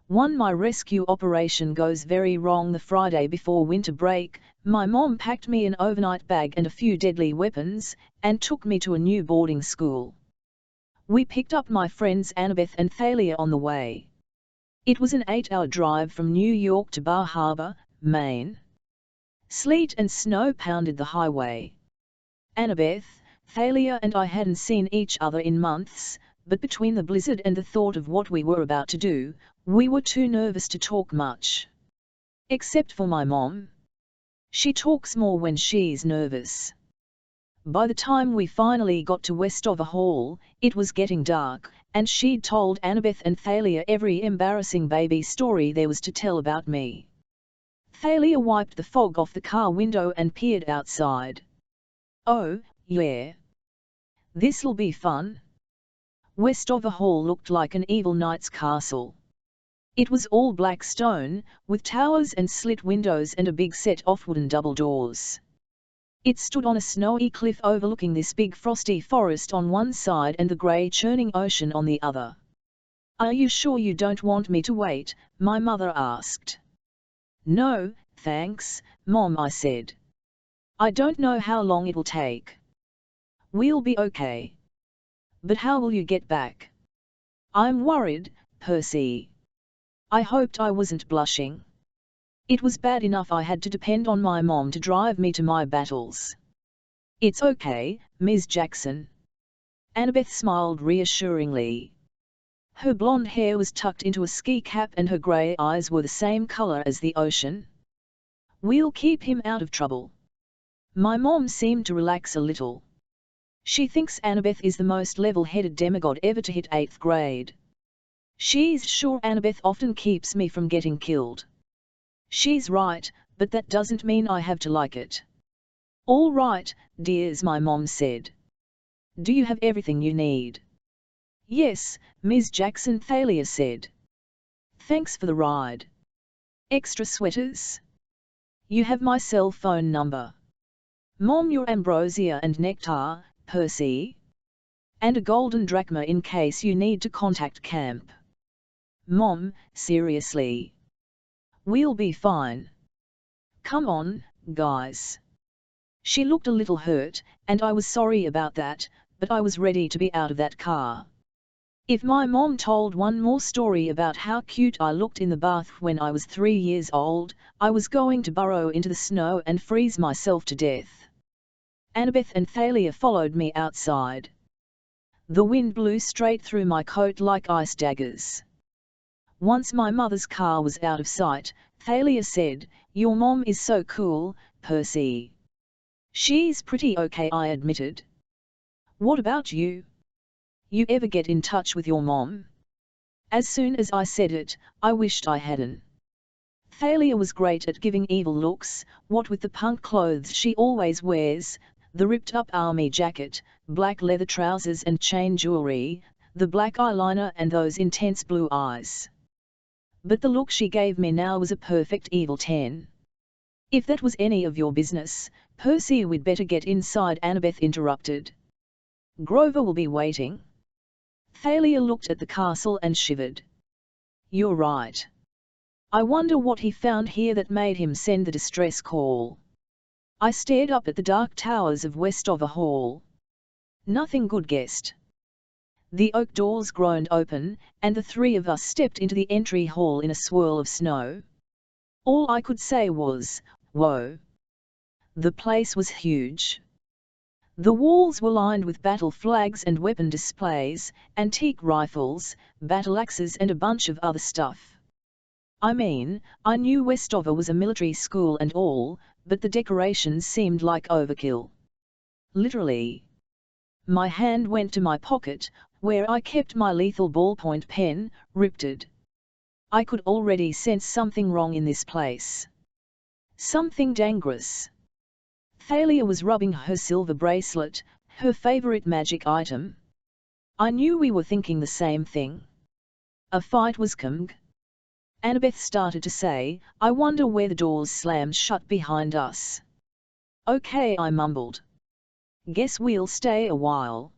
My rescue operation goes very wrong the Friday before winter break. My mom packed me an overnight bag and a few deadly weapons, and took me to a new boarding school. We picked up my friends Annabeth and Thalia on the way. It was an 8-hour drive from New York to Bar Harbor, Maine. Sleet and snow pounded the highway. Annabeth, Thalia and I hadn't seen each other in months, but between the blizzard and the thought of what we were about to do, we were too nervous to talk much. Except for my mom. She talks more when she's nervous. By the time we finally got to Westover Hall, it was getting dark, and she'd told Annabeth and Thalia every embarrassing baby story there was to tell about me. Thalia wiped the fog off the car window and peered outside. "Oh, yeah. This'll be fun." Westover Hall looked like an evil knight's castle. It was all black stone, with towers and slit windows and a big set of wooden double doors. It stood on a snowy cliff overlooking this big frosty forest on one side and the grey churning ocean on the other. "Are you sure you don't want me to wait?" my mother asked. "No, thanks, Mom," I said. "I don't know how long it'll take." "We'll be okay." "But how will you get back?" "I'm worried, Percy." I hoped I wasn't blushing. It was bad enough I had to depend on my mom to drive me to my battles. "It's okay, Ms. Jackson." Annabeth smiled reassuringly. Her blonde hair was tucked into a ski cap and her grey eyes were the same colour as the ocean. "We'll keep him out of trouble." My mom seemed to relax a little. She thinks Annabeth is the most level-headed demigod ever to hit 8th grade. She's sure Annabeth often keeps me from getting killed. She's right, but that doesn't mean I have to like it. "All right, dears," my mom said. "Do you have everything you need?" "Yes, Ms. Jackson," Thalia said. "Thanks for the ride." "Extra sweaters?" "You have my cell phone number." "Mom, your ambrosia and nectar, Percy." "And a golden drachma in case you need to contact camp." "Mom, seriously. We'll be fine. Come on, guys." She looked a little hurt, and I was sorry about that, but I was ready to be out of that car. If my mom told one more story about how cute I looked in the bath when I was 3 years old, I was going to burrow into the snow and freeze myself to death. Annabeth and Thalia followed me outside. The wind blew straight through my coat like ice daggers. Once my mother's car was out of sight, Thalia said, "Your mom is so cool, Percy." "She's pretty okay," I admitted. "What about you? You ever get in touch with your mom?" As soon as I said it, I wished I hadn't. Thalia was great at giving evil looks, what with the punk clothes she always wears, the ripped-up army jacket, black leather trousers and chain jewelry, the black eyeliner and those intense blue eyes. But the look she gave me now was a perfect evil 10. "If that was any of your business, Percy, we'd better get inside," Annabeth interrupted. "Grover will be waiting." Thalia looked at the castle and shivered. "You're right. I wonder what he found here that made him send the distress call." I stared up at the dark towers of Westover Hall. Nothing good, guessed. The oak doors groaned open, and the three of us stepped into the entry hall in a swirl of snow. All I could say was, "Whoa." The place was huge. The walls were lined with battle flags and weapon displays, antique rifles, battle axes and a bunch of other stuff. I mean, I knew Westover was a military school and all, but the decorations seemed like overkill. Literally. My hand went to my pocket, where I kept my lethal ballpoint pen, Riptide. I could already sense something wrong in this place. Something dangerous. Thalia was rubbing her silver bracelet, her favorite magic item. I knew we were thinking the same thing. A fight was coming. Annabeth started to say, "I wonder where the doors slammed shut behind us." "Okay," I mumbled. "Guess we'll stay a while."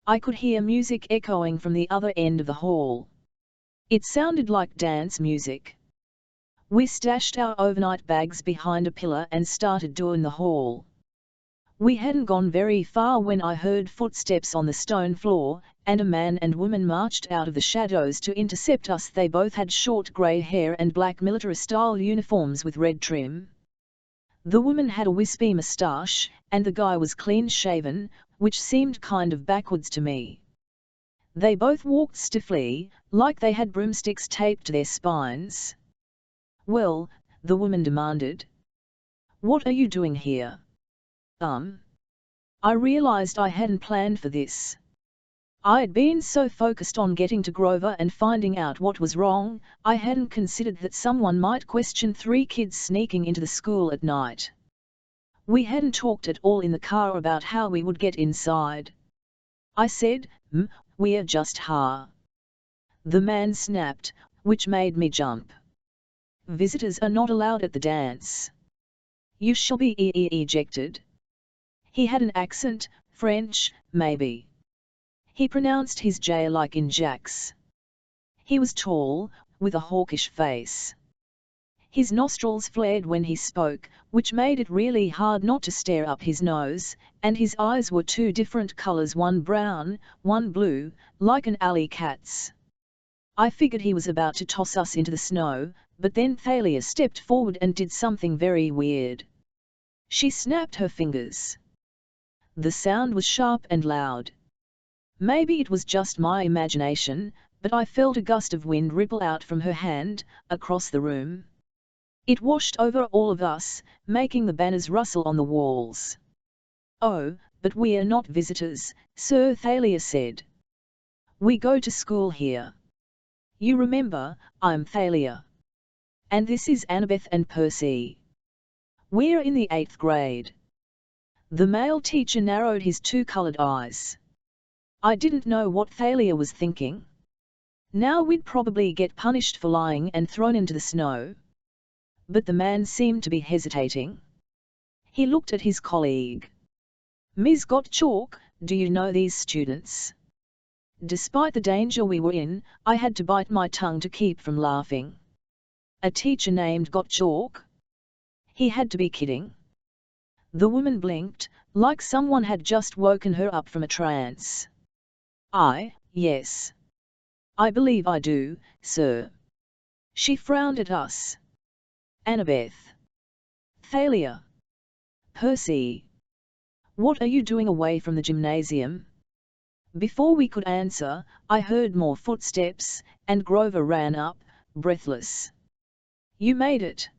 I could hear music echoing from the other end of the hall. It sounded like dance music. We stashed our overnight bags behind a pillar and started doing the hall. We hadn't gone very far when I heard footsteps on the stone floor, and a man and woman marched out of the shadows to intercept us. They both had short grey hair and black military-style uniforms with red trim. The woman had a wispy moustache, and the guy was clean-shaven, which seemed kind of backwards to me. They both walked stiffly, like they had broomsticks taped to their spines. "Well," the woman demanded. "What are you doing here?" I realized I hadn't planned for this. I'd been so focused on getting to Grover and finding out what was wrong, I hadn't considered that someone might question 3 kids sneaking into the school at night. We hadn't talked at all in the car about how we would get inside. I said, "We're just ha." The man snapped, which made me jump. "Visitors are not allowed at the dance. You shall be ejected." He had an accent, French, maybe. He pronounced his J like in Jack's. He was tall, with a hawkish face. His nostrils flared when he spoke, which made it really hard not to stare up his nose, and his eyes were 2 different colors, one brown, one blue, like an alley cat's. I figured he was about to toss us into the snow, but then Thalia stepped forward and did something very weird. She snapped her fingers. The sound was sharp and loud. Maybe it was just my imagination, but I felt a gust of wind ripple out from her hand, across the room. It washed over all of us, making the banners rustle on the walls. "Oh, but we are not visitors," Sir Thalia said. "We go to school here. You remember, I'm Thalia. And this is Annabeth and Percy. We're in the 8th grade." The male teacher narrowed his 2-colored eyes. I didn't know what Thalia was thinking. Now we'd probably get punished for lying and thrown into the snow. But the man seemed to be hesitating. He looked at his colleague. "Ms. Gottchalk, do you know these students?" Despite the danger we were in, I had to bite my tongue to keep from laughing. A teacher named Gottchalk? He had to be kidding. The woman blinked, like someone had just woken her up from a trance. Yes. I believe I do, sir." She frowned at us. "Annabeth. Thalia. Percy. What are you doing away from the gymnasium?" Before we could answer, I heard more footsteps, and Grover ran up, breathless. "You made it."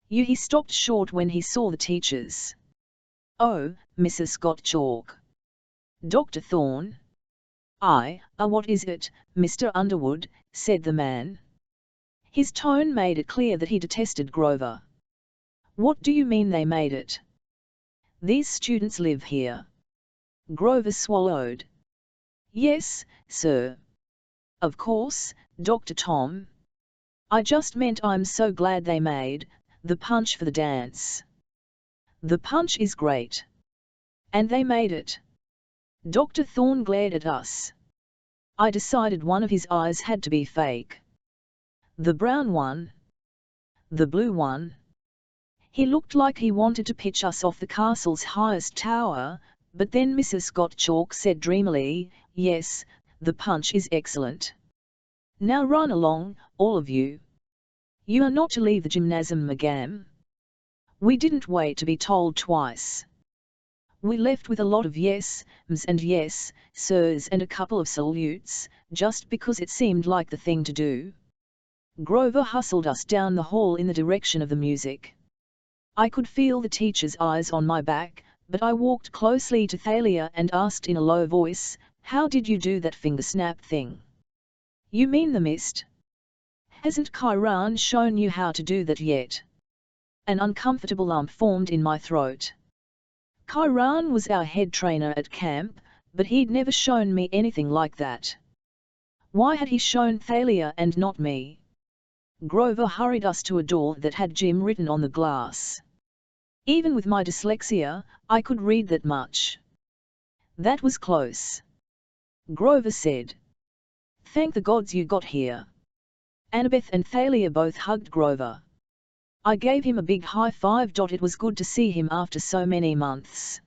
He stopped short when he saw the teachers. "Oh, Mrs. Gottchalk. Dr. Thorne." What is it, Mr. Underwood?" said the man. His tone made it clear that he detested Grover. "What do you mean they made it?" "These students live here." Grover swallowed. "Yes, sir. Of course, Dr. Tom. I just meant I'm so glad they made the punch for the dance." "The punch is great. And they made it." Dr. Thorne glared at us. I decided one of his eyes had to be fake. "The brown one?" "The blue one?" He looked like he wanted to pitch us off the castle's highest tower, but then Mrs. Gottchalk said dreamily, "Yes, the punch is excellent. Now run along, all of you. You are not to leave the gymnasium, madam." We didn't wait to be told twice. We left with a lot of yes, m's and yes, sirs and a couple of salutes, just because it seemed like the thing to do. Grover hustled us down the hall in the direction of the music. I could feel the teacher's eyes on my back, but I walked closely to Thalia and asked in a low voice, "How did you do that finger snap thing?" "You mean the mist? Hasn't Chiron shown you how to do that yet?" An uncomfortable lump formed in my throat. Chiron was our head trainer at camp, but he'd never shown me anything like that. Why had he shown Thalia and not me? Grover hurried us to a door that had gym written on the glass. Even with my dyslexia, I could read that much. "That was close," Grover said. "Thank the gods you got here." Annabeth and Thalia both hugged Grover. I gave him a big high five. It was good to see him after so many months.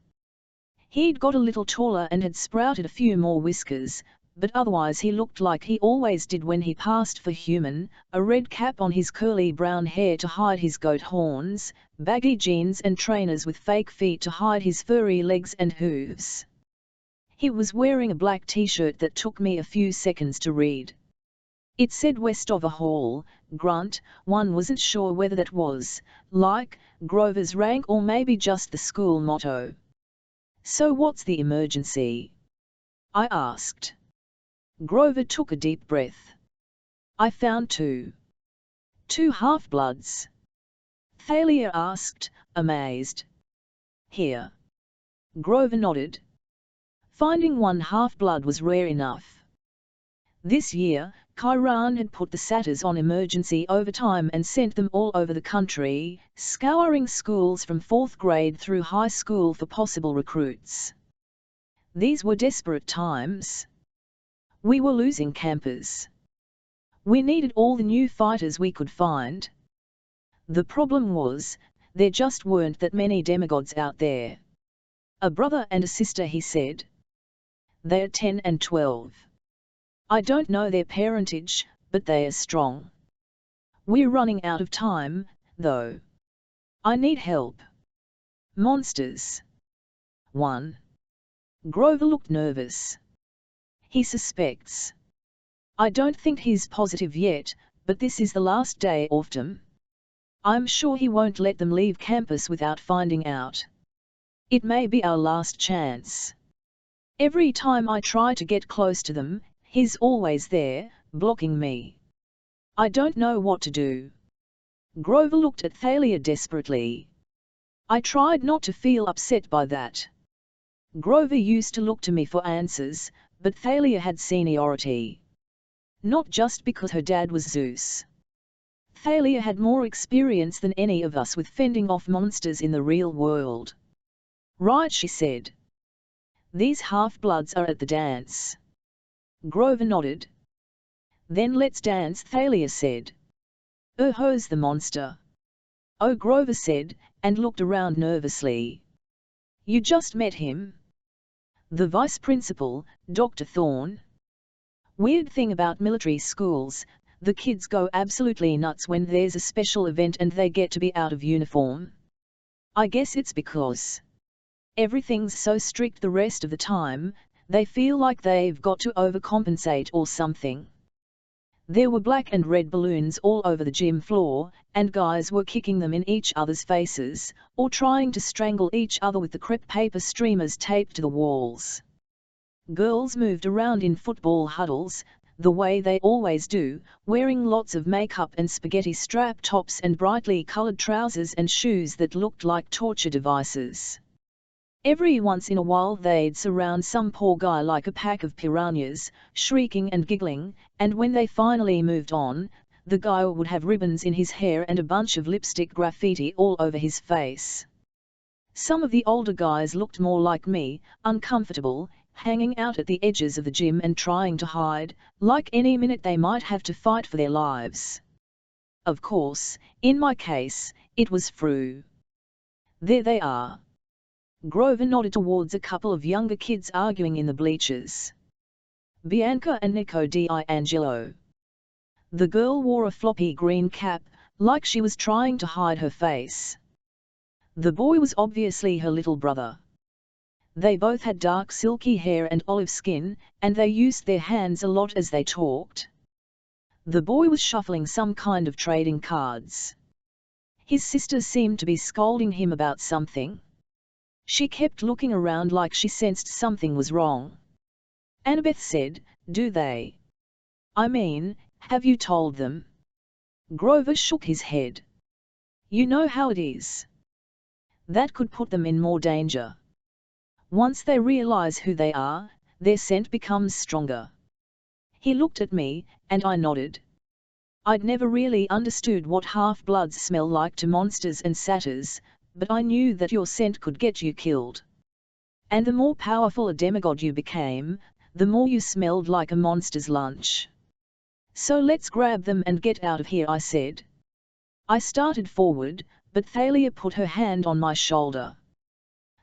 He'd got a little taller and had sprouted a few more whiskers, but otherwise he looked like he always did when he passed for human, a red cap on his curly brown hair to hide his goat horns, baggy jeans and trainers with fake feet to hide his furry legs and hooves. He was wearing a black t-shirt that took me a few seconds to read. It said Westover Hall, Grunt. One wasn't sure whether that was, like, Grover's rank or maybe just the school motto. "So what's the emergency?" I asked. Grover took a deep breath. "I found two half-bloods." Thalia asked, amazed. "Here?" Grover nodded. Finding one half-blood was rare enough. This year, Chiron had put the Satyrs on emergency overtime and sent them all over the country, scouring schools from 4th grade through high school for possible recruits. These were desperate times. We were losing campers. We needed all the new fighters we could find. The problem was, there just weren't that many demigods out there. "A brother and a sister," he said. "They're 10 and 12. I don't know their parentage, but they are strong. We're running out of time, though. I need help." "Monsters." "1." Grover looked nervous. "He suspects. I don't think he's positive yet, but this is the last day of term. I'm sure he won't let them leave campus without finding out. It may be our last chance. Every time I try to get close to them, he's always there, blocking me. I don't know what to do." Grover looked at Thalia desperately. I tried not to feel upset by that. Grover used to look to me for answers, but Thalia had seniority. Not just because her dad was Zeus. Thalia had more experience than any of us with fending off monsters in the real world. "Right," she said. "These half-bloods are at the dance." Grover nodded. "Then let's dance," Thalia said. "Who's the monster?" "Oh," Grover said, and looked around nervously. "You just met him?" "The vice principal, Dr. Thorne." Weird thing about military schools, the kids go absolutely nuts when there's a special event and they get to be out of uniform. I guess it's because everything's so strict the rest of the time, they feel like they've got to overcompensate or something. There were black and red balloons all over the gym floor, and guys were kicking them in each other's faces, or trying to strangle each other with the crepe paper streamers taped to the walls. Girls moved around in football huddles, the way they always do, wearing lots of makeup and spaghetti strap tops and brightly colored trousers and shoes that looked like torture devices. Every once in a while they'd surround some poor guy like a pack of piranhas, shrieking and giggling, and when they finally moved on, the guy would have ribbons in his hair and a bunch of lipstick graffiti all over his face. Some of the older guys looked more like me, uncomfortable, hanging out at the edges of the gym and trying to hide, like any minute they might have to fight for their lives. Of course, in my case, it was Fru. There they are. Grover nodded towards a couple of younger kids arguing in the bleachers. Bianca and Nico D'Angelo. The girl wore a floppy green cap, like she was trying to hide her face. The boy was obviously her little brother. They both had dark silky hair and olive skin, and they used their hands a lot as they talked. The boy was shuffling some kind of trading cards. His sister seemed to be scolding him about something. She kept looking around like she sensed something was wrong. Annabeth said, "Do they? I mean, have you told them?" Grover shook his head. "You know how it is. That could put them in more danger. Once they realize who they are, their scent becomes stronger." He looked at me, and I nodded. I'd never really understood what half-bloods smell like to monsters and satyrs, but I knew that your scent could get you killed. And the more powerful a demigod you became, the more you smelled like a monster's lunch. So let's grab them and get out of here, I said. I started forward, but Thalia put her hand on my shoulder.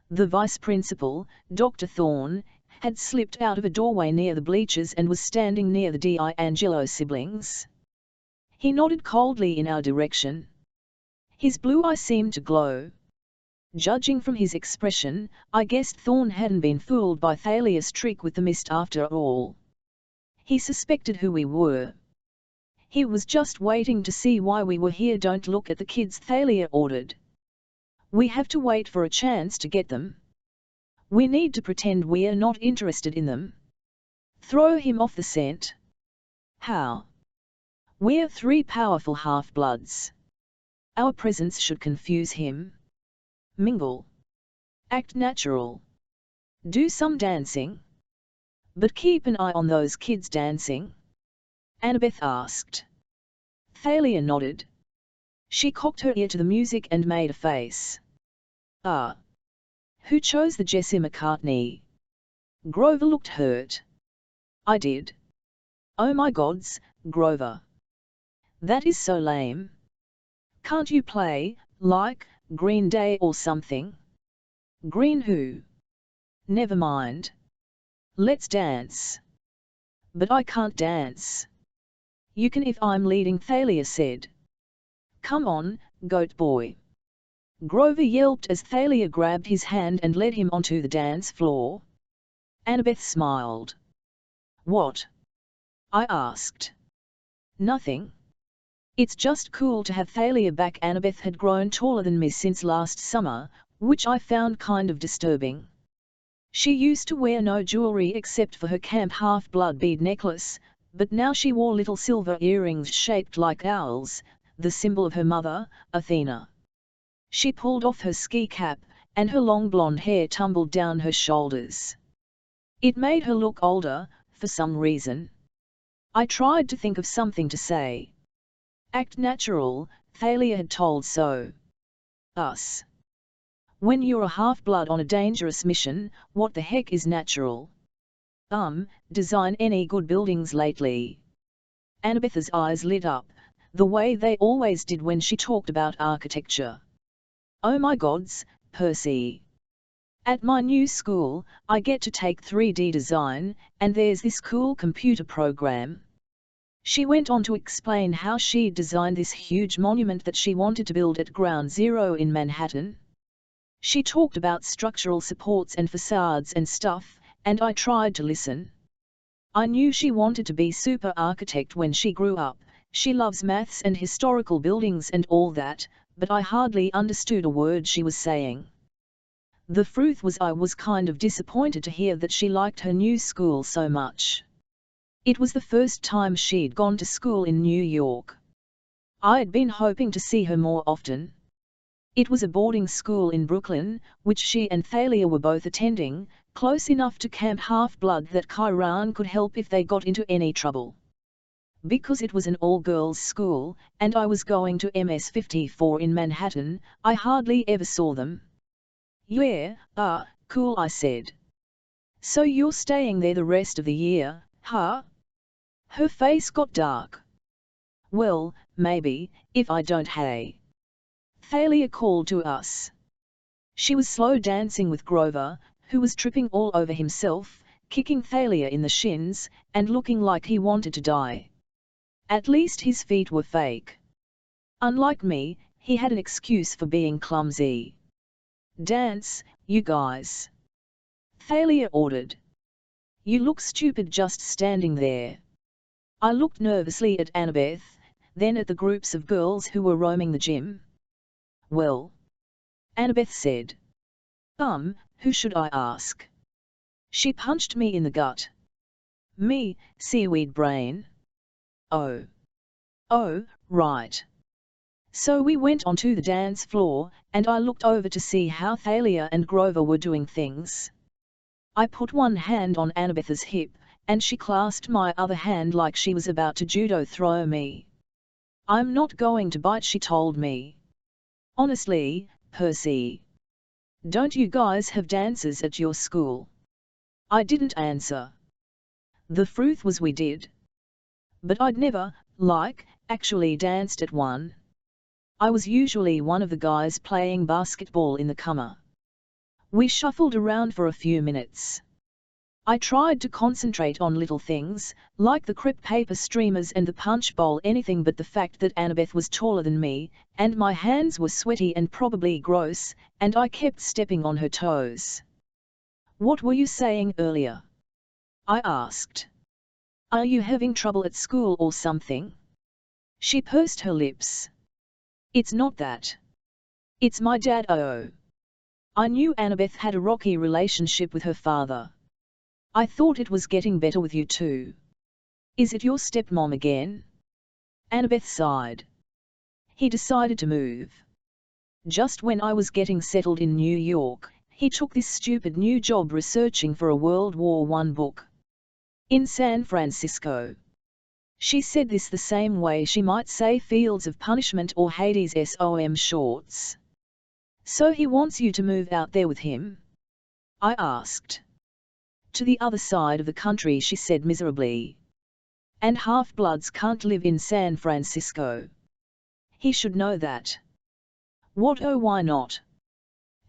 The vice principal, Dr. Thorne, had slipped out of a doorway near the bleachers and was standing near the D'Angelo siblings. He nodded coldly in our direction. His blue eye seemed to glow. Judging from his expression, I guessed Thorne hadn't been fooled by Thalia's trick with the mist after all. He suspected who we were. He was just waiting to see why we were here. Don't look at the kids, Thalia ordered. We have to wait for a chance to get them. We need to pretend we're not interested in them. Throw him off the scent. How? We're 3 powerful half-bloods. Our presence should confuse him. Mingle. Act natural. Do some dancing. But keep an eye on those kids dancing. Annabeth asked. Thalia nodded. She cocked her ear to the music and made a face. Ah. Who chose the Jesse McCartney? Grover looked hurt. I did. Oh my gods, Grover. That is so lame. Can't you play, like, Green Day or something? Green who? Never mind. Let's dance. But I can't dance. You can if I'm leading, Thalia said. Come on, goat boy. Grover yelped as Thalia grabbed his hand and led him onto the dance floor. Annabeth smiled. What? I asked. Nothing. It's just cool to have Thalia back. Annabeth had grown taller than me since last summer, which I found kind of disturbing. She used to wear no jewelry except for her camp half-blood bead necklace, but now she wore little silver earrings shaped like owls, the symbol of her mother, Athena. She pulled off her ski cap, and her long blonde hair tumbled down her shoulders. It made her look older, for some reason. I tried to think of something to say. Act natural, Thalia had told so. Us. When you're a half-blood on a dangerous mission, what the heck is natural? Design any good buildings lately? Annabeth's eyes lit up, the way they always did when she talked about architecture. Oh my gods, Percy. At my new school, I get to take 3D design, and there's this cool computer program. She went on to explain how she designed this huge monument that she wanted to build at Ground Zero in Manhattan. She talked about structural supports and facades and stuff, and I tried to listen. I knew she wanted to be super architect when she grew up. She loves maths and historical buildings and all that, but I hardly understood a word she was saying. The truth was I was kind of disappointed to hear that she liked her new school so much. It was the first time she'd gone to school in New York. I'd been hoping to see her more often. It was a boarding school in Brooklyn, which she and Thalia were both attending, close enough to Camp Half-Blood that Chiron could help if they got into any trouble. Because it was an all-girls school, and I was going to MS-54 in Manhattan, I hardly ever saw them. Yeah, cool, I said. So you're staying there the rest of the year, huh? Her face got dark. Well, maybe, if I don't. Hey. Thalia called to us. She was slow dancing with Grover, who was tripping all over himself, kicking Thalia in the shins, and looking like he wanted to die. At least his feet were fake. Unlike me, he had an excuse for being clumsy. Dance, you guys. Thalia ordered. You look stupid just standing there. I looked nervously at Annabeth, then at the groups of girls who were roaming the gym. Well, Annabeth said. Who should I ask? She punched me in the gut. Me, seaweed brain. Oh, right. So we went onto the dance floor, and I looked over to see how Thalia and Grover were doing things. I put one hand on Annabeth's hip, and she clasped my other hand like she was about to judo throw me. I'm not going to bite, she told me. Honestly, Percy. Don't you guys have dancers at your school? I didn't answer. The truth was we did. But I'd never, actually danced at one. I was usually one of the guys playing basketball in the summer. We shuffled around for a few minutes. I tried to concentrate on little things, like the crepe paper streamers and the punch bowl, anything but the fact that Annabeth was taller than me, and my hands were sweaty and probably gross, and I kept stepping on her toes. "What were you saying earlier?" I asked. "Are you having trouble at school or something?" She pursed her lips. "It's not that. It's my dad." Oh. I knew Annabeth had a rocky relationship with her father. "I thought it was getting better with you two. Is it your stepmom again?" Annabeth sighed. "He decided to move. Just when I was getting settled in New York, he took this stupid new job researching for a World War I book. In San Francisco." She said this the same way she might say Fields of Punishment or Hades SOM shorts. "So he wants you to move out there with him?" I asked. "To the other side of the country," she said miserably. "And half-bloods can't live in San Francisco. He should know that." "What? Oh, why not?"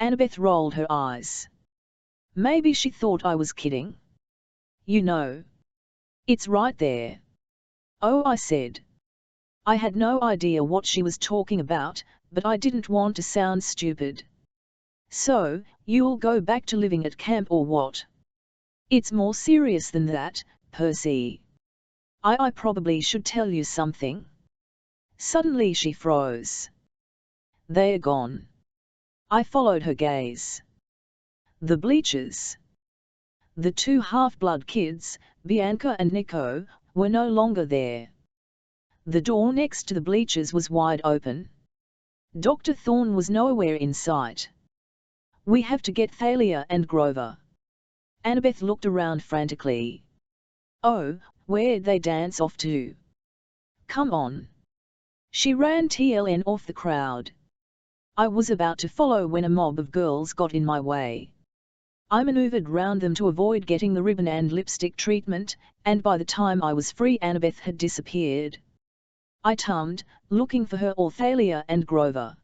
Annabeth rolled her eyes. Maybe she thought I was kidding. "You know. It's right there." "Oh," I said. I had no idea what she was talking about, but I didn't want to sound stupid. "So, you'll go back to living at camp or what?" "It's more serious than that, Percy. I probably should tell you something." Suddenly she froze. "They're gone." I followed her gaze. The bleachers. The two half-blood kids, Bianca and Nico, were no longer there. The door next to the bleachers was wide open. Dr. Thorne was nowhere in sight. "We have to get Thalia and Grover." Annabeth looked around frantically. "Oh, where'd they dance off to? Come on." She ran TLN off the crowd. I was about to follow when a mob of girls got in my way. I maneuvered round them to avoid getting the ribbon and lipstick treatment, and by the time I was free Annabeth had disappeared. I tummed, looking for her or Thalia and Grover.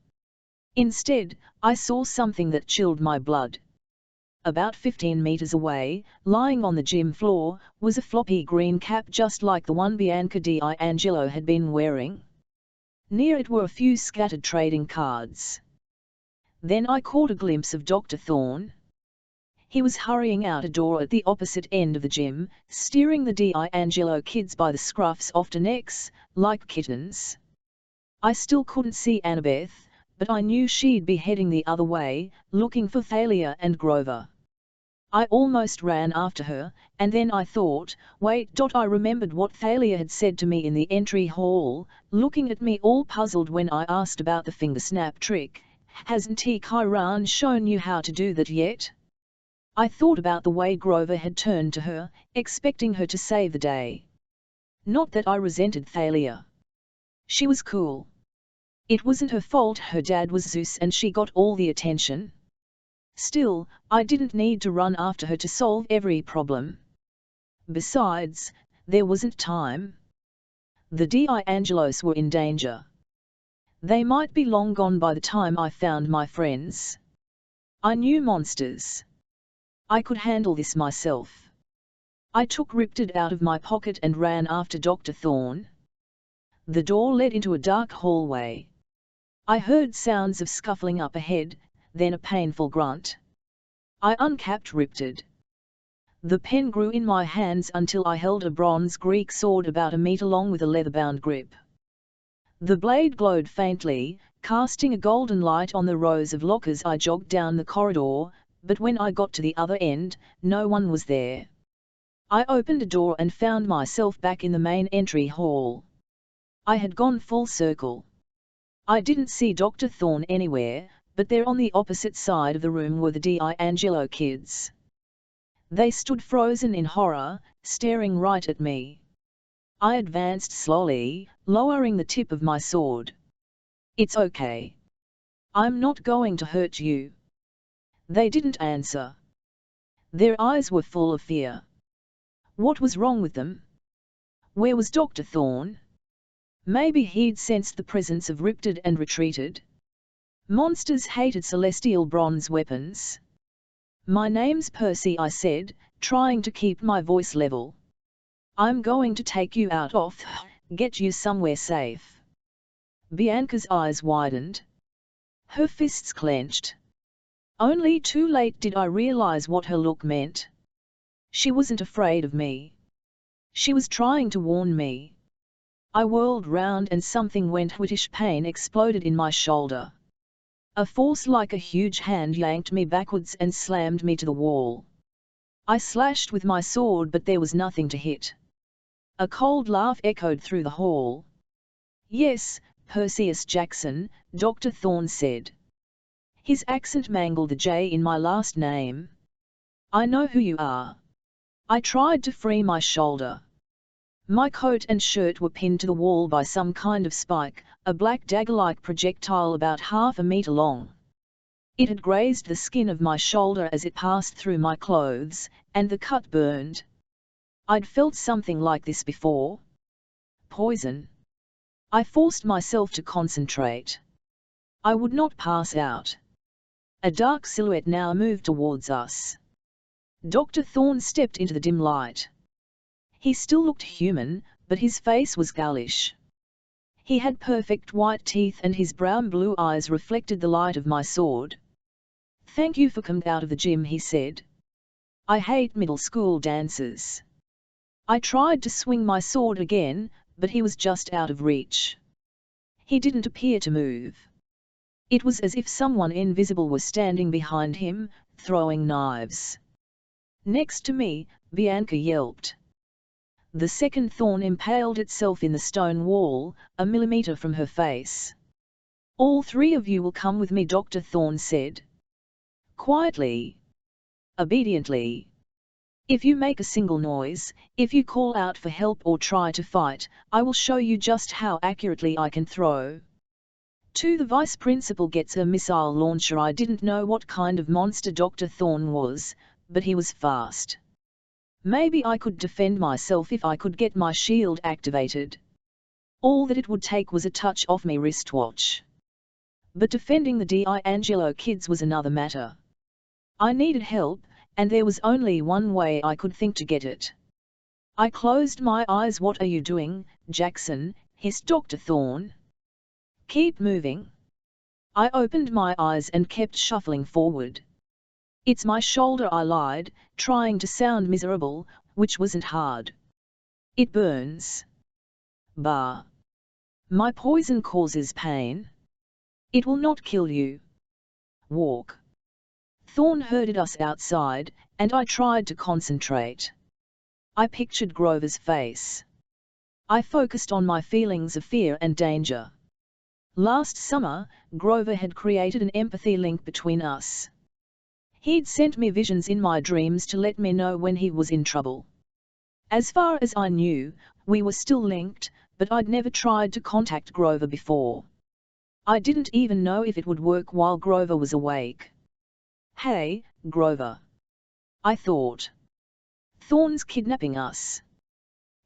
Instead, I saw something that chilled my blood. About 15 meters away, lying on the gym floor, was a floppy green cap just like the one Bianca D'Angelo had been wearing. Near it were a few scattered trading cards. Then I caught a glimpse of Dr. Thorne. He was hurrying out a door at the opposite end of the gym, steering the D'Angelo kids by the scruffs of their necks, like kittens. I still couldn't see Annabeth, but I knew she'd be heading the other way, looking for Thalia and Grover. I almost ran after her, and then I thought, wait. I remembered what Thalia had said to me in the entry hall, looking at me all puzzled when I asked about the finger snap trick. "Hasn't Chiron shown you how to do that yet?" I thought about the way Grover had turned to her, expecting her to save the day. Not that I resented Thalia. She was cool. It wasn't her fault her dad was Zeus and she got all the attention. Still, I didn't need to run after her to solve every problem. Besides, there wasn't time. The D'Angelos were in danger. They might be long gone by the time I found my friends. I knew monsters. I could handle this myself. I took Riptide out of my pocket and ran after Dr. Thorne. The door led into a dark hallway. I heard sounds of scuffling up ahead, then a painful grunt. I uncapped Riptide. The pen grew in my hands until I held a bronze Greek sword about a meter long with a leather-bound grip. The blade glowed faintly, casting a golden light on the rows of lockers. I jogged down the corridor, but when I got to the other end, no one was there. I opened a door and found myself back in the main entry hall. I had gone full circle. I didn't see Dr. Thorne anywhere, but there on the opposite side of the room were the D'Angelo kids. They stood frozen in horror, staring right at me. I advanced slowly, lowering the tip of my sword. "It's okay. I'm not going to hurt you." They didn't answer. Their eyes were full of fear. What was wrong with them? Where was Dr. Thorne? Maybe he'd sensed the presence of Riptide and retreated. Monsters hated celestial bronze weapons. My name's Percy, I said, trying to keep my voice level. I'm going to take you out of, get you somewhere safe. Bianca's eyes widened. Her fists clenched. Only too late did I realize what her look meant. She wasn't afraid of me. She was trying to warn me. I whirled round and something went whitish. Pain exploded in my shoulder. A force like a huge hand yanked me backwards and slammed me to the wall. I slashed with my sword, but there was nothing to hit. A cold laugh echoed through the hall. Yes, Perseus Jackson, Dr. Thorne said. His accent mangled the J in my last name. I know who you are. I tried to free my shoulder. My coat and shirt were pinned to the wall by some kind of spike, a black dagger-like projectile about half a meter long. It had grazed the skin of my shoulder as it passed through my clothes, and the cut burned. I'd felt something like this before. Poison. I forced myself to concentrate. I would not pass out. A dark silhouette now moved towards us. Dr. Thorne stepped into the dim light. He still looked human, but his face was ghoulish. He had perfect white teeth and his brown-blue eyes reflected the light of my sword. Thank you for coming out of the gym, he said. I hate middle school dances. I tried to swing my sword again, but he was just out of reach. He didn't appear to move. It was as if someone invisible was standing behind him, throwing knives. Next to me, Bianca yelped. The second thorn impaled itself in the stone wall, a millimeter from her face. All three of you will come with me, Dr. Thorne said. Quietly. Obediently. If you make a single noise, if you call out for help or try to fight, I will show you just how accurately I can throw. The vice principal gets a missile launcher. I didn't know what kind of monster Dr. Thorne was, but he was fast. Maybe I could defend myself if I could get my shield activated. All that it would take was a touch off my wristwatch. But defending the D'Angelo kids was another matter. I needed help, and there was only one way I could think to get it. I closed my eyes. What are you doing, Jackson? Hissed Dr. Thorne. Keep moving. I opened my eyes and kept shuffling forward. It's my shoulder, I lied, trying to sound miserable, which wasn't hard. It burns. Bah. My poison causes pain. It will not kill you. Walk. Thorne herded us outside, and I tried to concentrate. I pictured Grover's face. I focused on my feelings of fear and danger. Last summer, Grover had created an empathy link between us. He'd sent me visions in my dreams to let me know when he was in trouble. As far as I knew, we were still linked, but I'd never tried to contact Grover before. I didn't even know if it would work while Grover was awake. Hey, Grover. I thought. Thorne's kidnapping us.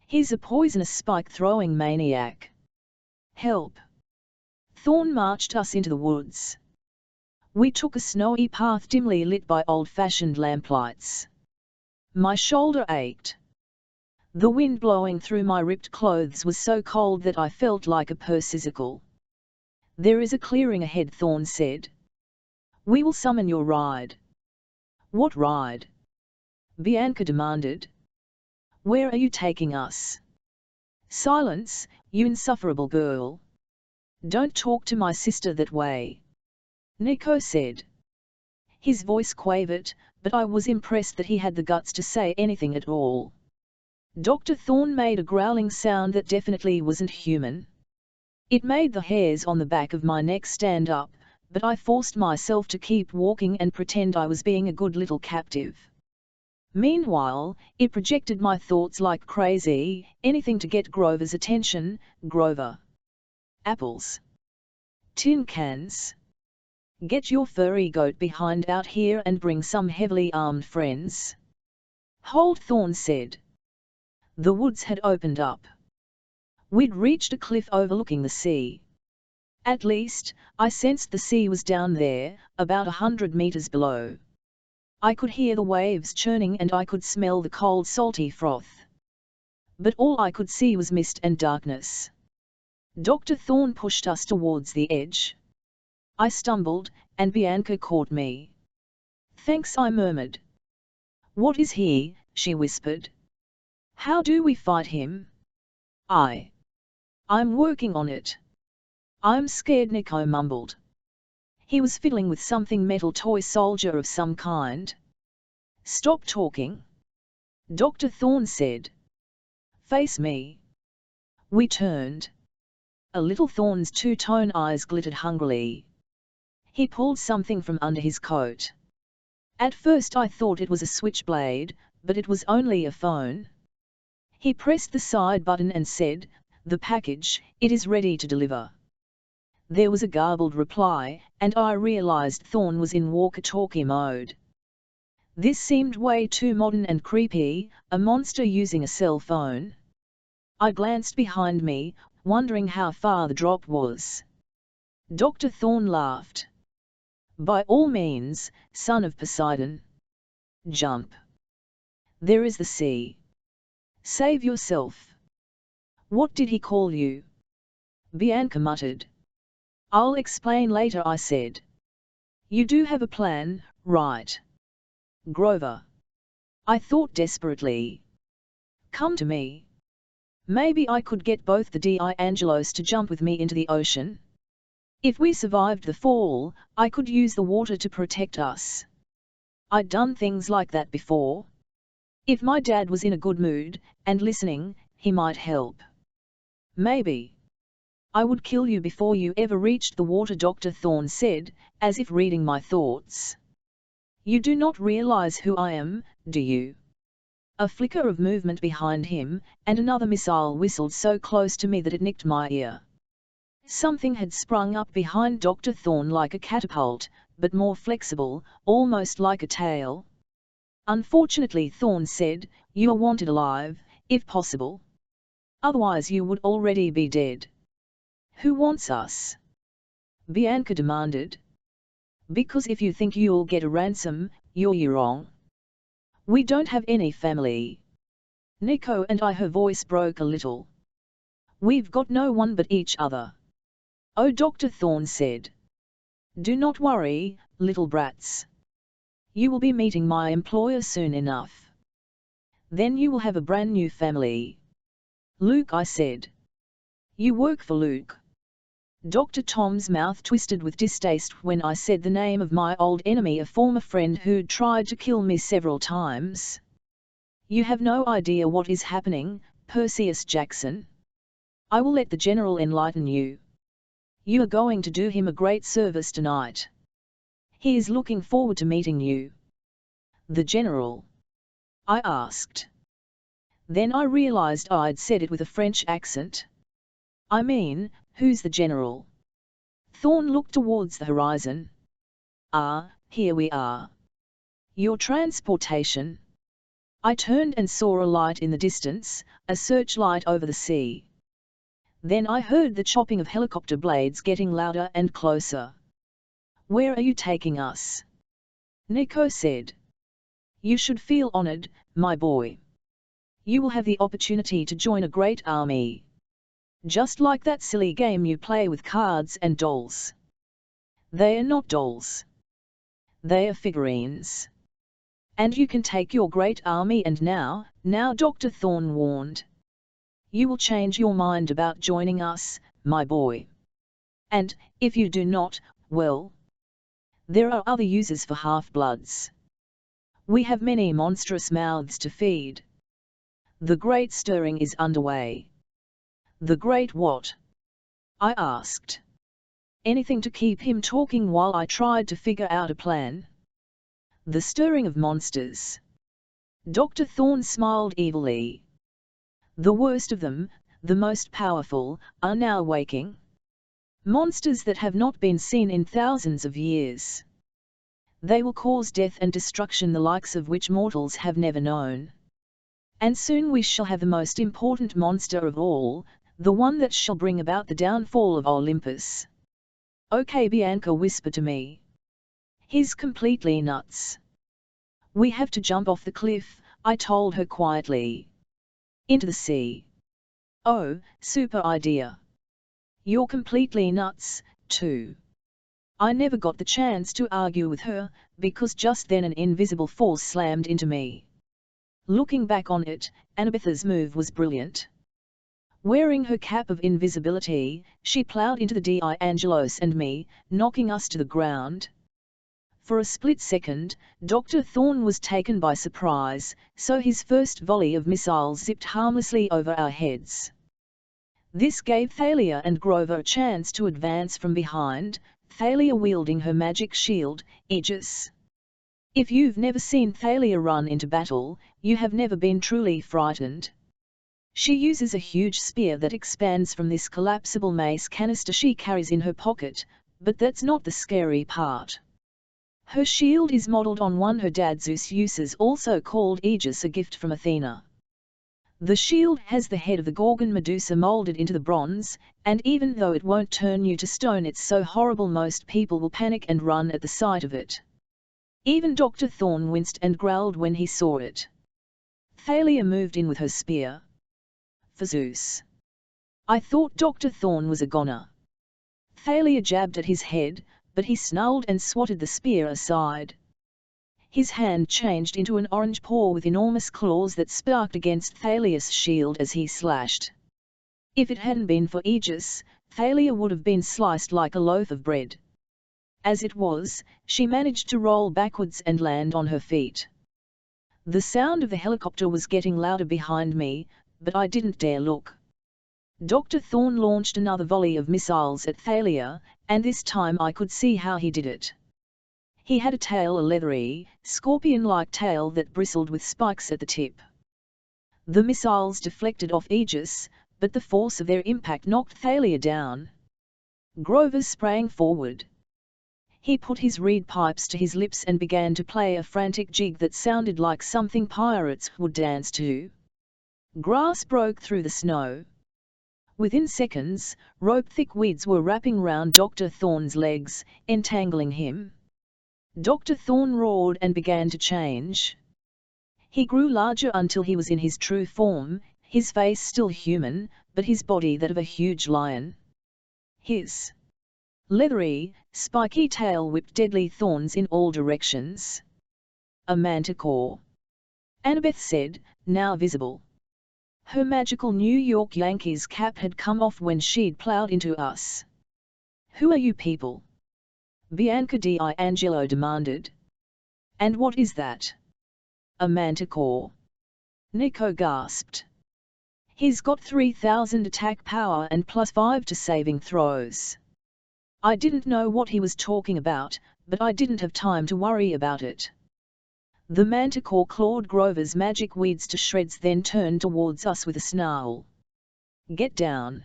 He's a poisonous spike-throwing maniac. Help. Thorne marched us into the woods. We took a snowy path dimly lit by old-fashioned lamplights. My shoulder ached. The wind blowing through my ripped clothes was so cold that I felt like a persicle. There is a clearing ahead, Thorne said. We will summon your ride. What ride? Bianca demanded. Where are you taking us? Silence, you insufferable girl. Don't talk to my sister that way. Nico said. His voice quavered, but I was impressed that he had the guts to say anything at all. Dr. Thorne made a growling sound that definitely wasn't human. It made the hairs on the back of my neck stand up, but I forced myself to keep walking and pretend I was being a good little captive. Meanwhile, it projected my thoughts like crazy, anything to get Grover's attention. Grover. Apples. Tin cans. Get your furry goat behind out here and bring some heavily armed friends. Hold, Thorne said. The woods had opened up. We'd reached a cliff overlooking the sea. At least, I sensed the sea was down there, about 100 meters below. I could hear the waves churning and I could smell the cold salty froth. But all I could see was mist and darkness. Dr. Thorne pushed us towards the edge. I stumbled, and Bianca caught me. "Thanks," I murmured. "What is he?" she whispered. "How do we fight him?" I'm working on it." "I'm scared," Nico mumbled. He was fiddling with something metal toy soldier of some kind. "Stop talking," Dr. Thorne said. "Face me." We turned. A little Thorne's two-tone eyes glittered hungrily. He pulled something from under his coat. At first I thought it was a switchblade, but it was only a phone. He pressed the side button and said, "The package, it is ready to deliver." There was a garbled reply, and I realized Thorne was in walkie-talkie mode. This seemed way too modern and creepy, a monster using a cell phone. I glanced behind me, wondering how far the drop was. Dr. Thorne laughed. "By all means, son of Poseidon. Jump. There is the sea. Save yourself." "What did he call you?" Bianca muttered. "I'll explain later," I said. "You do have a plan, right?" "Grover." I thought desperately. "Come to me. Maybe I could get both the D'Angelos to jump with me into the ocean. If we survived the fall, I could use the water to protect us. I'd done things like that before. If my dad was in a good mood, and listening, he might help. Maybe. I would kill you before you ever reached the water," Dr. Thorne said, as if reading my thoughts. "You do not realize who I am, do you?" A flicker of movement behind him, and another missile whistled so close to me that it nicked my ear. Something had sprung up behind Dr. Thorne like a catapult, but more flexible, almost like a tail. "Unfortunately," Thorne said, "you are wanted alive, if possible. Otherwise you would already be dead." "Who wants us?" Bianca demanded. "Because if you think you'll get a ransom, you're wrong. We don't have any family." Nico and I, her voice broke a little. "We've got no one but each other." "Oh," Dr. Thorne said. "Do not worry, little brats. You will be meeting my employer soon enough. Then you will have a brand new family." "Luke," I said. "You work for Luke?" Dr. Tom's mouth twisted with distaste when I said the name of my old enemy, a former friend who'd tried to kill me several times. "You have no idea what is happening, Perseus Jackson. I will let the General enlighten you. You are going to do him a great service tonight. He is looking forward to meeting you." "The General?" I asked. Then I realized I'd said it with a French accent. "I mean, who's the General?" Thorne looked towards the horizon. "Ah, here we are. Your transportation." I turned and saw a light in the distance, a searchlight over the sea. Then I heard the chopping of helicopter blades getting louder and closer. "Where are you taking us?" Nico said. "You should feel honored, my boy. You will have the opportunity to join a great army. Just like that silly game you play with cards and dolls." "They are not dolls. They are figurines. And you can take your great army and now," Dr. Thorne warned. "You will change your mind about joining us, my boy. And, if you do not, well, there are other uses for half-bloods. We have many monstrous mouths to feed." The great stirring is underway. "The great what?" I asked. Anything to keep him talking while I tried to figure out a plan. "The stirring of monsters." Dr. Thorne smiled evilly. "The worst of them, the most powerful, are now waking. Monsters that have not been seen in thousands of years. They will cause death and destruction the likes of which mortals have never known. And soon we shall have the most important monster of all, The one that shall bring about the downfall of Olympus. Okay, Bianca whispered to me. He's completely nuts. We have to jump off the cliff, I told her quietly. Into the sea. Oh, super idea. You're completely nuts, too. I never got the chance to argue with her, because just then an invisible force slammed into me. Looking back on it, Annabeth's move was brilliant. Wearing her cap of invisibility, she plowed into the D'Angelos and me, knocking us to the ground. For a split second, Dr. Thorne was taken by surprise, so his first volley of missiles zipped harmlessly over our heads. This gave Thalia and Grover a chance to advance from behind, Thalia wielding her magic shield, Aegis. If you've never seen Thalia run into battle, you have never been truly frightened. She uses a huge spear that expands from this collapsible mace canister she carries in her pocket, but that's not the scary part. Her shield is modeled on one her dad Zeus uses, also called Aegis, a gift from Athena. The shield has the head of the Gorgon Medusa molded into the bronze, and even though it won't turn you to stone, it's so horrible most people will panic and run at the sight of it. Even Dr. Thorne winced and growled when he saw it. Thalia moved in with her spear. For Zeus. I thought Dr. Thorne was a goner. Thalia jabbed at his head, but he snarled and swatted the spear aside. His hand changed into an orange paw with enormous claws that sparked against Thalia's shield as he slashed. If it hadn't been for Aegis, Thalia would have been sliced like a loaf of bread. As it was, she managed to roll backwards and land on her feet. The sound of the helicopter was getting louder behind me, but I didn't dare look. Dr. Thorne launched another volley of missiles at Thalia, and this time I could see how he did it. He had a tail, a leathery, scorpion-like tail that bristled with spikes at the tip. The missiles deflected off Aegis, but the force of their impact knocked Thalia down. Grover sprang forward. He put his reed pipes to his lips and began to play a frantic jig that sounded like something pirates would dance to. Grass broke through the snow. Within seconds, rope-thick weeds were wrapping round Dr. Thorne's legs, entangling him. Dr. Thorne roared and began to change. He grew larger until he was in his true form, his face still human, but his body that of a huge lion. His leathery, spiky tail whipped deadly thorns in all directions. A manticore, Annabeth said, now visible. Her magical New York Yankees cap had come off when she'd plowed into us. Who are you people? Bianca D'Angelo demanded. And what is that? A manticore. Nico gasped. He's got 3,000 attack power and +5 to saving throws. I didn't know what he was talking about, but I didn't have time to worry about it. The manticore clawed Grover's magic weeds to shreds, then turned towards us with a snarl. Get down.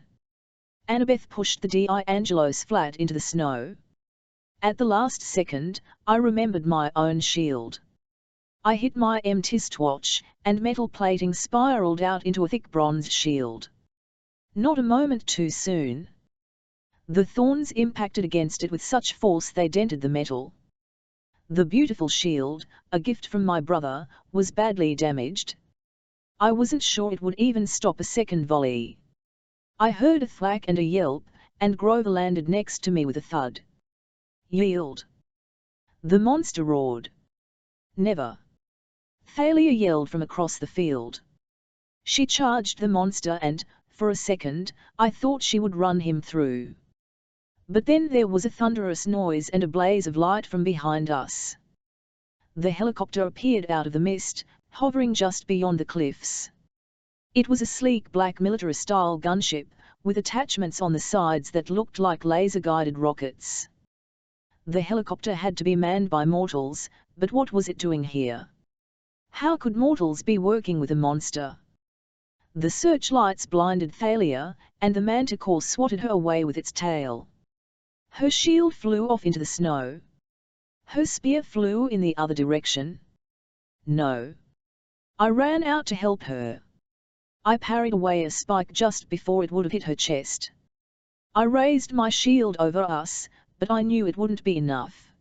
Annabeth pushed the D'Angelos flat into the snow. At the last second, I remembered my own shield. I hit my M-Tistwatch, and metal plating spiraled out into a thick bronze shield. Not a moment too soon. The thorns impacted against it with such force they dented the metal. The beautiful shield, a gift from my brother, was badly damaged. I wasn't sure it would even stop a second volley. I heard a thwack and a yelp, and Grover landed next to me with a thud. Yield! The monster roared. Never! Thalia yelled from across the field. She charged the monster and, for a second, I thought she would run him through. But then there was a thunderous noise and a blaze of light from behind us. The helicopter appeared out of the mist, hovering just beyond the cliffs. It was a sleek black military-style gunship, with attachments on the sides that looked like laser-guided rockets. The helicopter had to be manned by mortals, but what was it doing here? How could mortals be working with a monster? The searchlights blinded Thalia, and the manticore swatted her away with its tail. Her shield flew off into the snow. Her spear flew in the other direction. No. I ran out to help her. I parried away a spike just before it would have hit her chest. I raised my shield over us, but I knew it wouldn't be enough.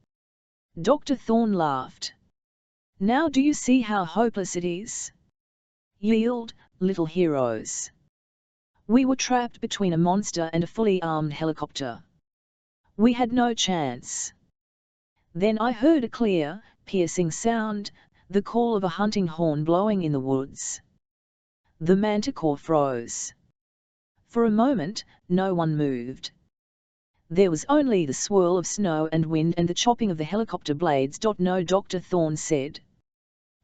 Dr. Thorne laughed. Now do you see how hopeless it is? Yield, little heroes. We were trapped between a monster and a fully armed helicopter. We had no chance. Then I heard a clear, piercing sound, the call of a hunting horn blowing in the woods. The manticore froze. For a moment, no one moved. There was only the swirl of snow and wind and the chopping of the helicopter blades. No, Dr. Thorne said.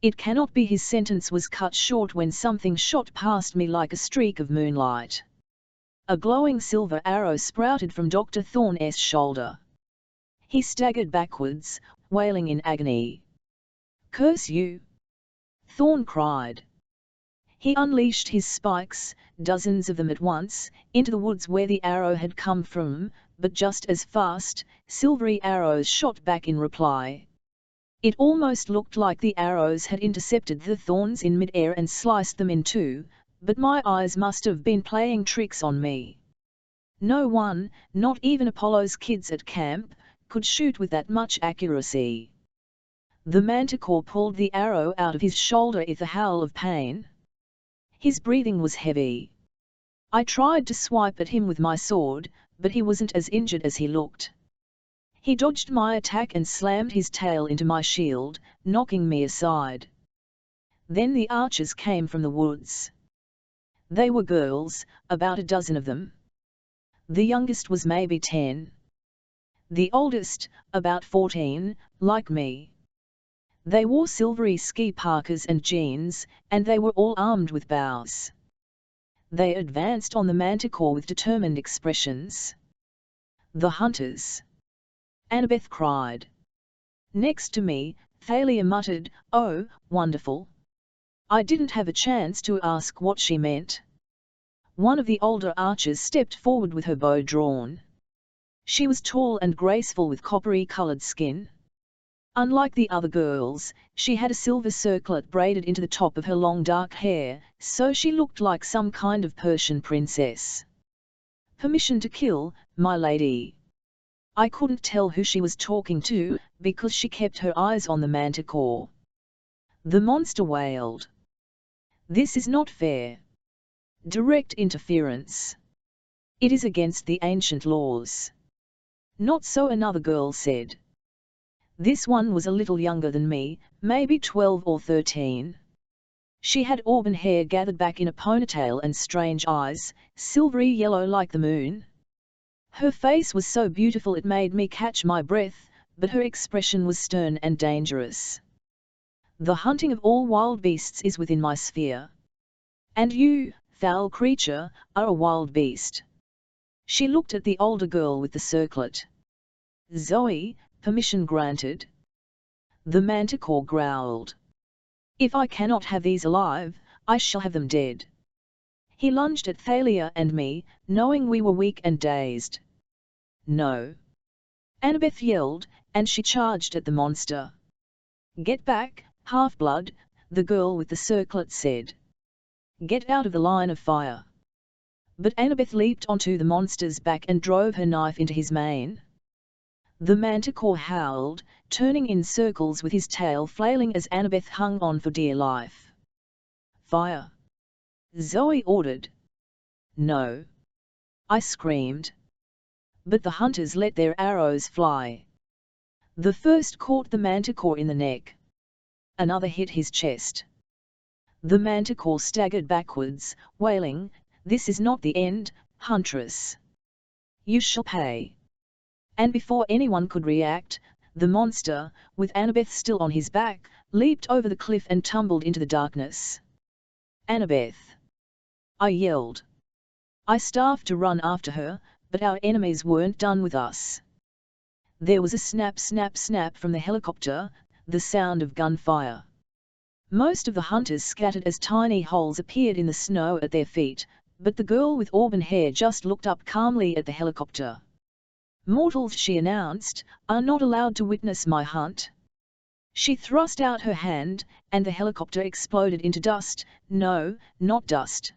It cannot be. His sentence was cut short when something shot past me like a streak of moonlight. A glowing silver arrow sprouted from Dr. Thorne's shoulder. He staggered backwards, wailing in agony. Curse you! Thorne cried. He unleashed his spikes, dozens of them at once, into the woods where the arrow had come from, but just as fast, silvery arrows shot back in reply. It almost looked like the arrows had intercepted the thorns in mid-air and sliced them in two, but my eyes must have been playing tricks on me. No one, not even Apollo's kids at camp, could shoot with that much accuracy. The manticore pulled the arrow out of his shoulder with a howl of pain. His breathing was heavy. I tried to swipe at him with my sword, but he wasn't as injured as he looked. He dodged my attack and slammed his tail into my shield, knocking me aside. Then the archers came from the woods. They were girls, about a dozen of them. The youngest was maybe 10. The oldest, about 14, like me. They wore silvery ski parkas and jeans, and they were all armed with bows. They advanced on the manticore with determined expressions. The hunters! Annabeth cried. Next to me, Thalia muttered, "Oh, wonderful." I didn't have a chance to ask what she meant. One of the older archers stepped forward with her bow drawn. She was tall and graceful with coppery-colored skin. Unlike the other girls, she had a silver circlet braided into the top of her long dark hair, so she looked like some kind of Persian princess. "Permission to kill, my lady." I couldn't tell who she was talking to, because she kept her eyes on the manticore. The monster wailed. "This is not fair. Direct interference. It is against the ancient laws." "Not so," another girl said. This one was a little younger than me, maybe 12 or 13. She had auburn hair gathered back in a ponytail and strange eyes, silvery yellow like the moon. Her face was so beautiful it made me catch my breath, but her expression was stern and dangerous. "The hunting of all wild beasts is within my sphere. And you, foul creature, are a wild beast." She looked at the older girl with the circlet. "Zoe, permission granted." The manticore growled. "If I cannot have these alive, I shall have them dead." He lunged at Thalia and me, knowing we were weak and dazed. "No!" Annabeth yelled, and she charged at the monster. "Get back, half-blood," the girl with the circlet said. "Get out of the line of fire." But Annabeth leaped onto the monster's back and drove her knife into his mane. The manticore howled, turning in circles with his tail flailing as Annabeth hung on for dear life. "Fire!" Zoe ordered. "No!" I screamed. But the hunters let their arrows fly. The first caught the manticore in the neck. Another hit his chest. The manticore staggered backwards, wailing, "This is not the end, huntress. You shall pay." And before anyone could react, the monster, with Annabeth still on his back, leaped over the cliff and tumbled into the darkness. "Annabeth!" I yelled. I started to run after her, but our enemies weren't done with us. There was a snap, snap, snap from the helicopter, the sound of gunfire. Most of the hunters scattered as tiny holes appeared in the snow at their feet, but the girl with auburn hair just looked up calmly at the helicopter. "Mortals," she announced, "are not allowed to witness my hunt." She thrust out her hand, and the helicopter exploded into dust. No, not dust.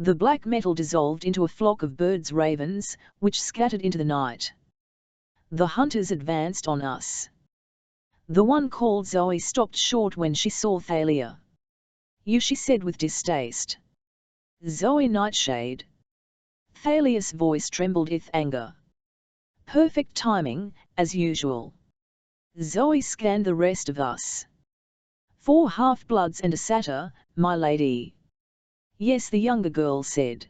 The black metal dissolved into a flock of birds' ravens, which scattered into the night. The hunters advanced on us. The one called Zoe stopped short when she saw Thalia. "You," she said with distaste. "Zoe Nightshade." Thalia's voice trembled with anger. Perfect timing, as usual. Zoe scanned the rest of us. 4 half-bloods and a satyr, my lady. Yes, the younger girl said.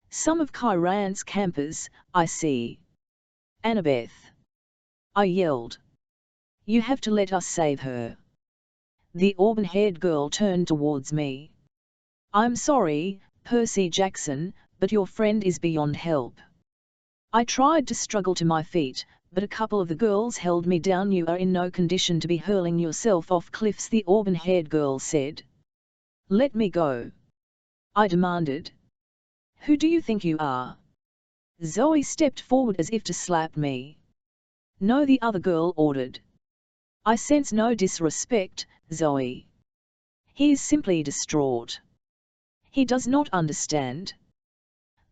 Some of Kyran's campers, I see. Annabeth. I yelled. You have to let us save her. The auburn-haired girl turned towards me. I'm sorry, Percy Jackson, but your friend is beyond help. I tried to struggle to my feet, but a couple of the girls held me down. You are in no condition to be hurling yourself off cliffs, the auburn-haired girl said. Let me go, I demanded. Who do you think you are? Zoe stepped forward as if to slap me. No, the other girl ordered. I sense no disrespect, Zoe. He is simply distraught. He does not understand.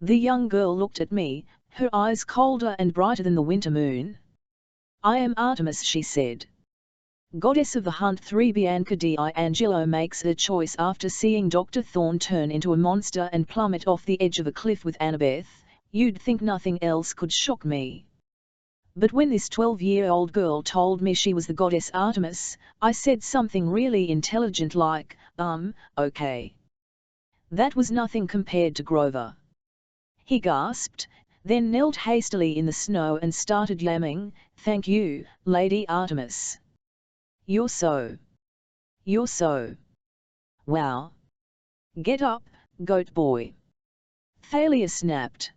The young girl looked at me, her eyes colder and brighter than the winter moon. I am Artemis, she said. Goddess of the Hunt. 3 Bianca D'Angelo makes a choice after seeing Dr. Thorne turn into a monster and plummet off the edge of a cliff with Annabeth. You'd think nothing else could shock me. But when this 12-year-old girl told me she was the goddess Artemis, I said something really intelligent like, okay. That was nothing compared to Grover. He gasped, then knelt hastily in the snow and started yamming, Thank you, Lady Artemis. You're so. Wow. Get up, goat boy. Thalia snapped.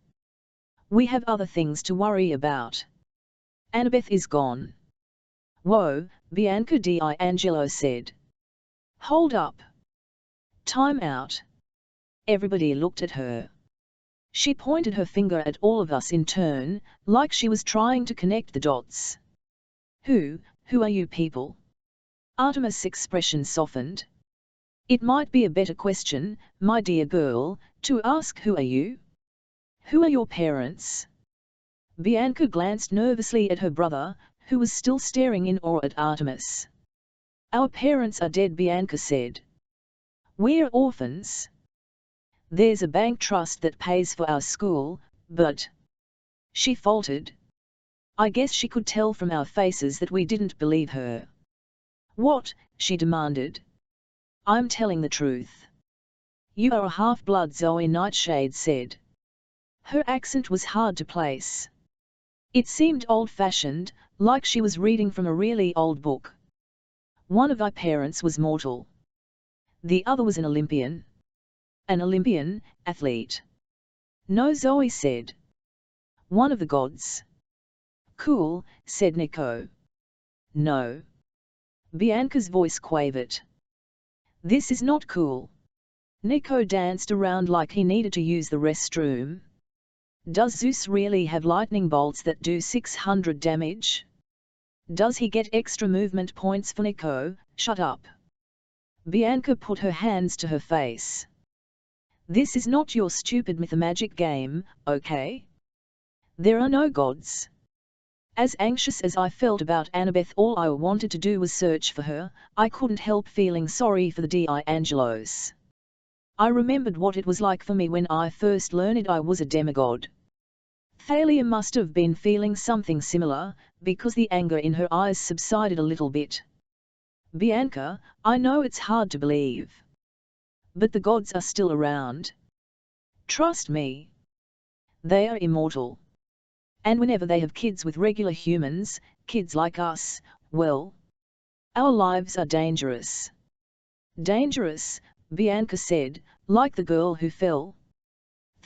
We have other things to worry about. Annabeth is gone. Whoa, Bianca D'Angelo said. Hold up. Time out. Everybody looked at her. She pointed her finger at all of us in turn, like she was trying to connect the dots. Who are you people? Artemis' expression softened. It might be a better question, my dear girl, to ask who are you? Who are your parents? Bianca glanced nervously at her brother, who was still staring in awe at Artemis. Our parents are dead, Bianca said. We're orphans. There's a bank trust that pays for our school, but... She faltered. I guess she could tell from our faces that we didn't believe her. What? She demanded. I'm telling the truth. You are a half-blood, Zoe Nightshade said. Her accent was hard to place. It seemed old-fashioned, like she was reading from a really old book. One of our parents was mortal. The other was an Olympian. An Olympian, athlete. No, Zoe said. One of the gods. Cool, said Nico. No. Bianca's voice quavered. This is not cool. Nico danced around like he needed to use the restroom. Does Zeus really have lightning bolts that do 600 damage? Does he get extra movement points for Nico? Shut up. Bianca put her hands to her face. This is not your stupid mythmagic game, okay? There are no gods. As anxious as I felt about Annabeth, all I wanted to do was search for her. I couldn't help feeling sorry for the D'Angelos. I remembered what it was like for me when I first learned I was a demigod. Thalia must have been feeling something similar, because the anger in her eyes subsided a little bit. Bianca, I know it's hard to believe. But the gods are still around. Trust me. They are immortal. And whenever they have kids with regular humans, kids like us, well, our lives are dangerous. Dangerous, Bianca said, like the girl who fell.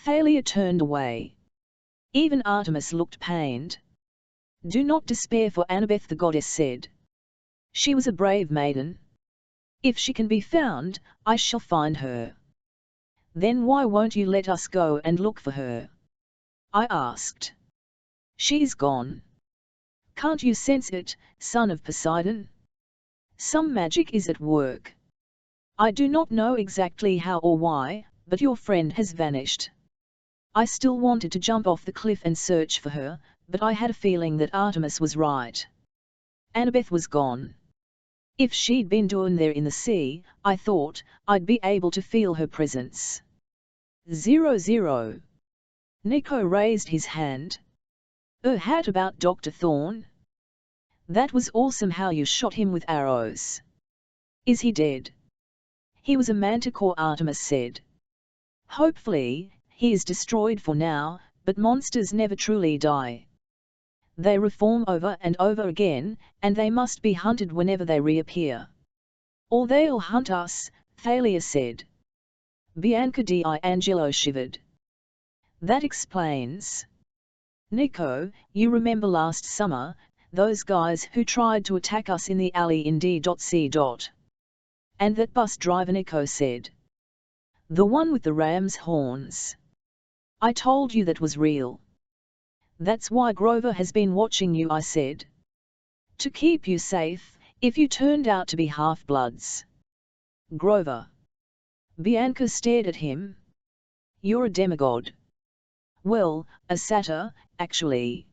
Thalia turned away. Even Artemis looked pained. Do not despair for Annabeth, the goddess said. She was a brave maiden. If she can be found, I shall find her. Then why won't you let us go and look for her? I asked. She's gone. Can't you sense it, son of Poseidon? Some magic is at work. I do not know exactly how or why, but your friend has vanished. I still wanted to jump off the cliff and search for her, but I had a feeling that Artemis was right. Annabeth was gone. If she'd been down there in the sea, I thought, I'd be able to feel her presence. 00. Nico raised his hand. How about Dr. Thorne? That was awesome how you shot him with arrows. Is he dead? He was a manticore, Artemis said. Hopefully, he is destroyed for now, but monsters never truly die. They reform over and over again, and they must be hunted whenever they reappear. Or they'll hunt us, Thalia said. Bianca D'Angelo shivered. That explains. Nico, you remember last summer, those guys who tried to attack us in the alley in D.C. And that bus driver, Nico said. The one with the ram's horns. I told you that was real. That's why Grover has been watching you, I said. To keep you safe, if you turned out to be half-bloods. Grover. Bianca stared at him. You're a demigod. Well, a satyr, actually.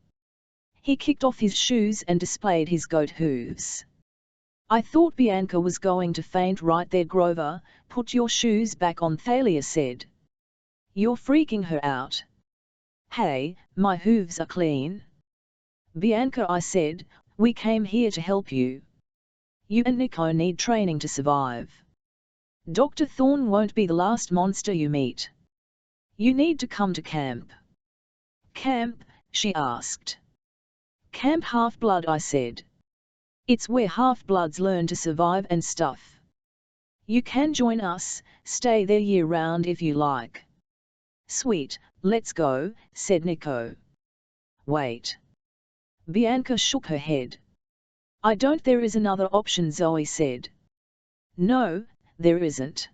He kicked off his shoes and displayed his goat hooves. I thought Bianca was going to faint right there. Grover, put your shoes back on, Thalia said. You're freaking her out. Hey, my hooves are clean. Bianca, I said, we came here to help you. You and Nico need training to survive. Dr. Thorne won't be the last monster you meet. You need to come to camp. Camp? She asked. Camp Half-Blood, I said. It's where half-bloods learn to survive and stuff. You can join us, stay there year-round if you like. Sweet, let's go, said Nico. Wait. Bianca shook her head. I don't. There is another option, Zoe said. No, there isn't.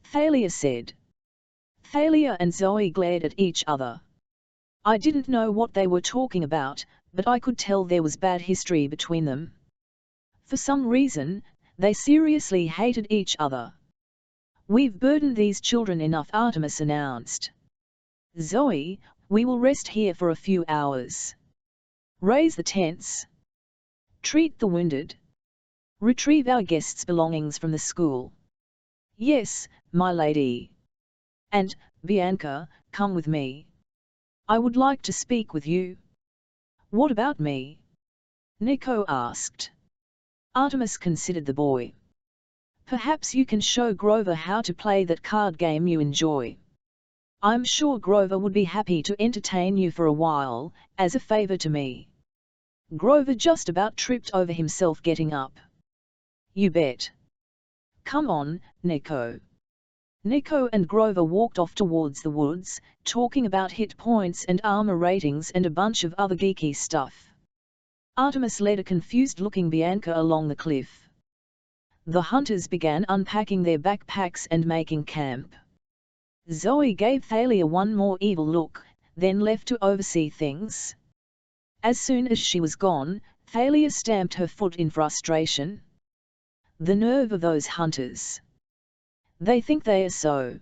Thalia said. Thalia and Zoe glared at each other. I didn't know what they were talking about, but I could tell there was bad history between them. For some reason, they seriously hated each other. We've burdened these children enough, Artemis announced. Zoe, we will rest here for a few hours. Raise the tents. Treat the wounded. Retrieve our guests' belongings from the school. Yes, my lady. And, Bianca, come with me. I would like to speak with you. What about me? Nico asked. Artemis considered the boy. Perhaps you can show Grover how to play that card game you enjoy. I'm sure Grover would be happy to entertain you for a while, as a favor to me. Grover just about tripped over himself getting up. You bet. Come on, Nico. Nico and Grover walked off towards the woods, talking about hit points and armor ratings and a bunch of other geeky stuff. Artemis led a confused-looking Bianca along the cliff. The hunters began unpacking their backpacks and making camp. Zoe gave Thalia one more evil look, then left to oversee things. As soon as she was gone, Thalia stamped her foot in frustration. The nerve of those hunters. They think they are so.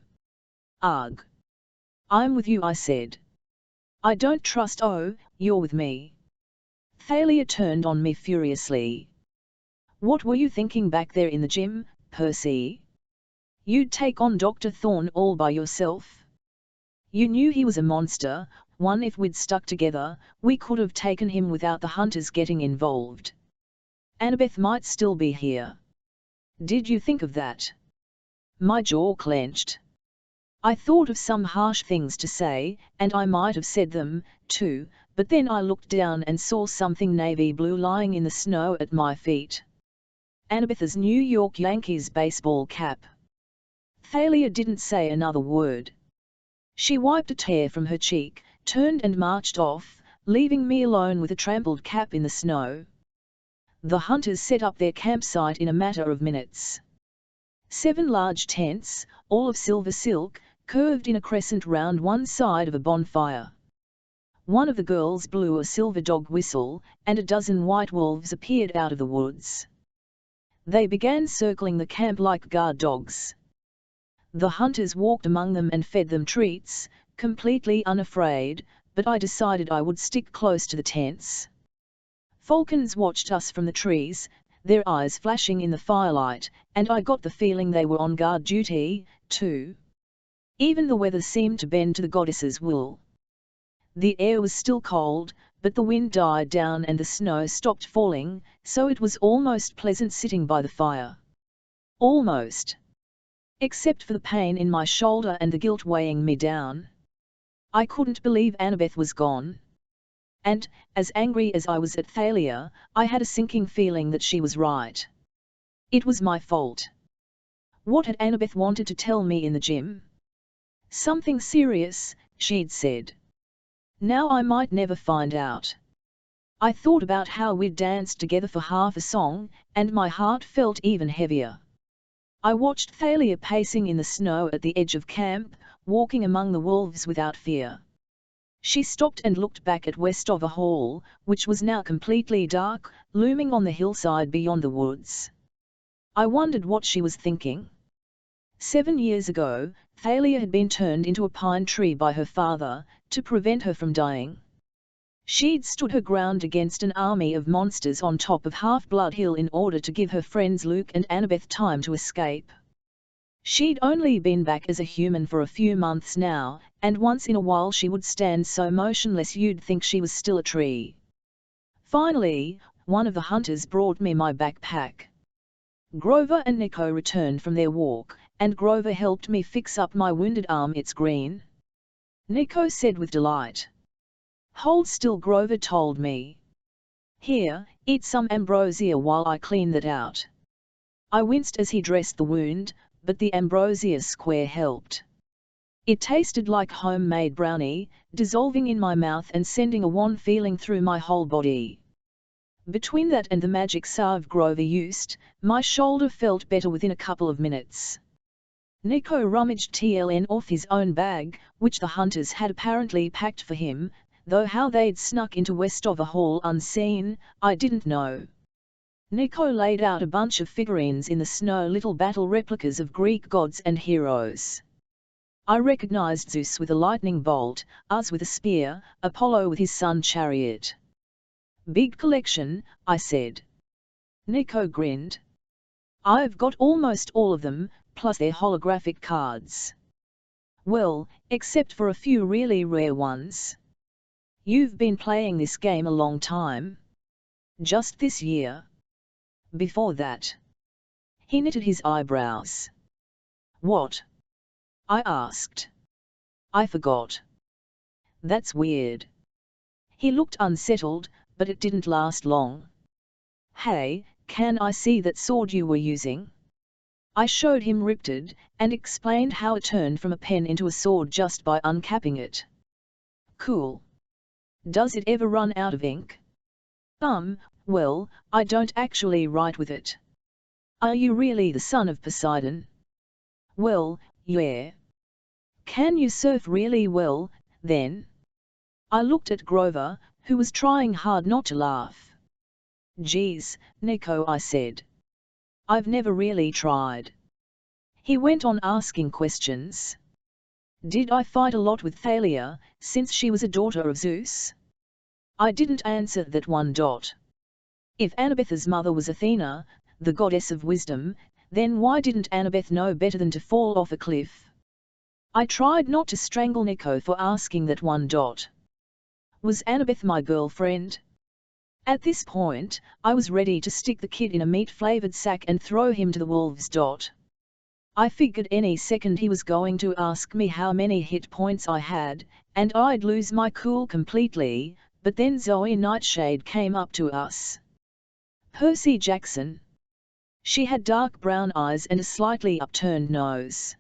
Ugh. I'm with you, I said. I don't trust. Oh, you're with me. Thalia turned on me furiously. What were you thinking back there in the gym, Percy? You'd take on Dr. Thorne all by yourself? You knew he was a monster. If we'd stuck together, we could have taken him without the hunters getting involved. Annabeth might still be here. Did you think of that? My jaw clenched. I thought of some harsh things to say, and I might have said them, too, but then I looked down and saw something navy blue lying in the snow at my feet. Annabeth's New York Yankees baseball cap. Thalia didn't say another word. She wiped a tear from her cheek, turned and marched off, leaving me alone with a trampled cap in the snow. The hunters set up their campsite in a matter of minutes. 7 large tents, all of silver silk, curved in a crescent round one side of a bonfire. One of the girls blew a silver dog whistle, and a dozen white wolves appeared out of the woods. They began circling the camp like guard dogs. The hunters walked among them and fed them treats, completely unafraid, but I decided I would stick close to the tents. Falcons watched us from the trees, their eyes flashing in the firelight, and I got the feeling they were on guard duty, too. Even the weather seemed to bend to the goddess's will. The air was still cold, but the wind died down and the snow stopped falling, so it was almost pleasant sitting by the fire. Almost. Except for the pain in my shoulder and the guilt weighing me down. I couldn't believe Annabeth was gone. And, as angry as I was at Thalia, I had a sinking feeling that she was right. It was my fault. What had Annabeth wanted to tell me in the gym? Something serious, she'd said. Now I might never find out. I thought about how we'd danced together for half a song, and my heart felt even heavier. I watched Thalia pacing in the snow at the edge of camp, walking among the wolves without fear. She stopped and looked back at Westover Hall, which was now completely dark, looming on the hillside beyond the woods. I wondered what she was thinking. 7 years ago, Thalia had been turned into a pine tree by her father, to prevent her from dying. She'd stood her ground against an army of monsters on top of Half-Blood Hill in order to give her friends Luke and Annabeth time to escape. She'd only been back as a human for a few months now, and once in a while she would stand so motionless you'd think she was still a tree. Finally, one of the hunters brought me my backpack. Grover and Nico returned from their walk, and Grover helped me fix up my wounded arm. It's green, Nico said with delight. Hold still, Grover told me. Here, eat some ambrosia while I clean that out. I winced as he dressed the wound, but the ambrosia square helped. It tasted like homemade brownie, dissolving in my mouth and sending a warm feeling through my whole body. Between that and the magic salve Grover used, my shoulder felt better within a couple of minutes. Nico rummaged TLN off his own bag, which the hunters had apparently packed for him, though how they'd snuck into Westover Hall unseen, I didn't know. Nico laid out a bunch of figurines in the snow, little battle replicas of Greek gods and heroes. I recognized Zeus with a lightning bolt, Ars with a spear, Apollo with his sun chariot. Big collection, I said. Nico grinned. I've got almost all of them, plus their holographic cards. Well, except for a few really rare ones. You've been playing this game a long time. Just this year? Before that? He knitted his eyebrows. What? I asked. I forgot. That's weird. He looked unsettled, but it didn't last long. Hey, can I see that sword you were using? I showed him Riptide, and explained how it turned from a pen into a sword just by uncapping it. Cool. Does it ever run out of ink? Well, I don't actually write with it. Are you really the son of Poseidon? Well, yeah. Can you surf really well, then? I looked at Grover, who was trying hard not to laugh. Geez, Nico, I said. I've never really tried. He went on asking questions. Did I fight a lot with Thalia, since she was a daughter of Zeus? I didn't answer that one. If Annabeth's mother was Athena, the goddess of wisdom, then why didn't Annabeth know better than to fall off a cliff? I tried not to strangle Nico for asking that one. Was Annabeth my girlfriend? At this point, I was ready to stick the kid in a meat-flavored sack and throw him to the wolves. I figured any second he was going to ask me how many hit points I had, and I'd lose my cool completely, but then Zoe Nightshade came up to us. Percy Jackson. She had dark brown eyes and a slightly upturned nose.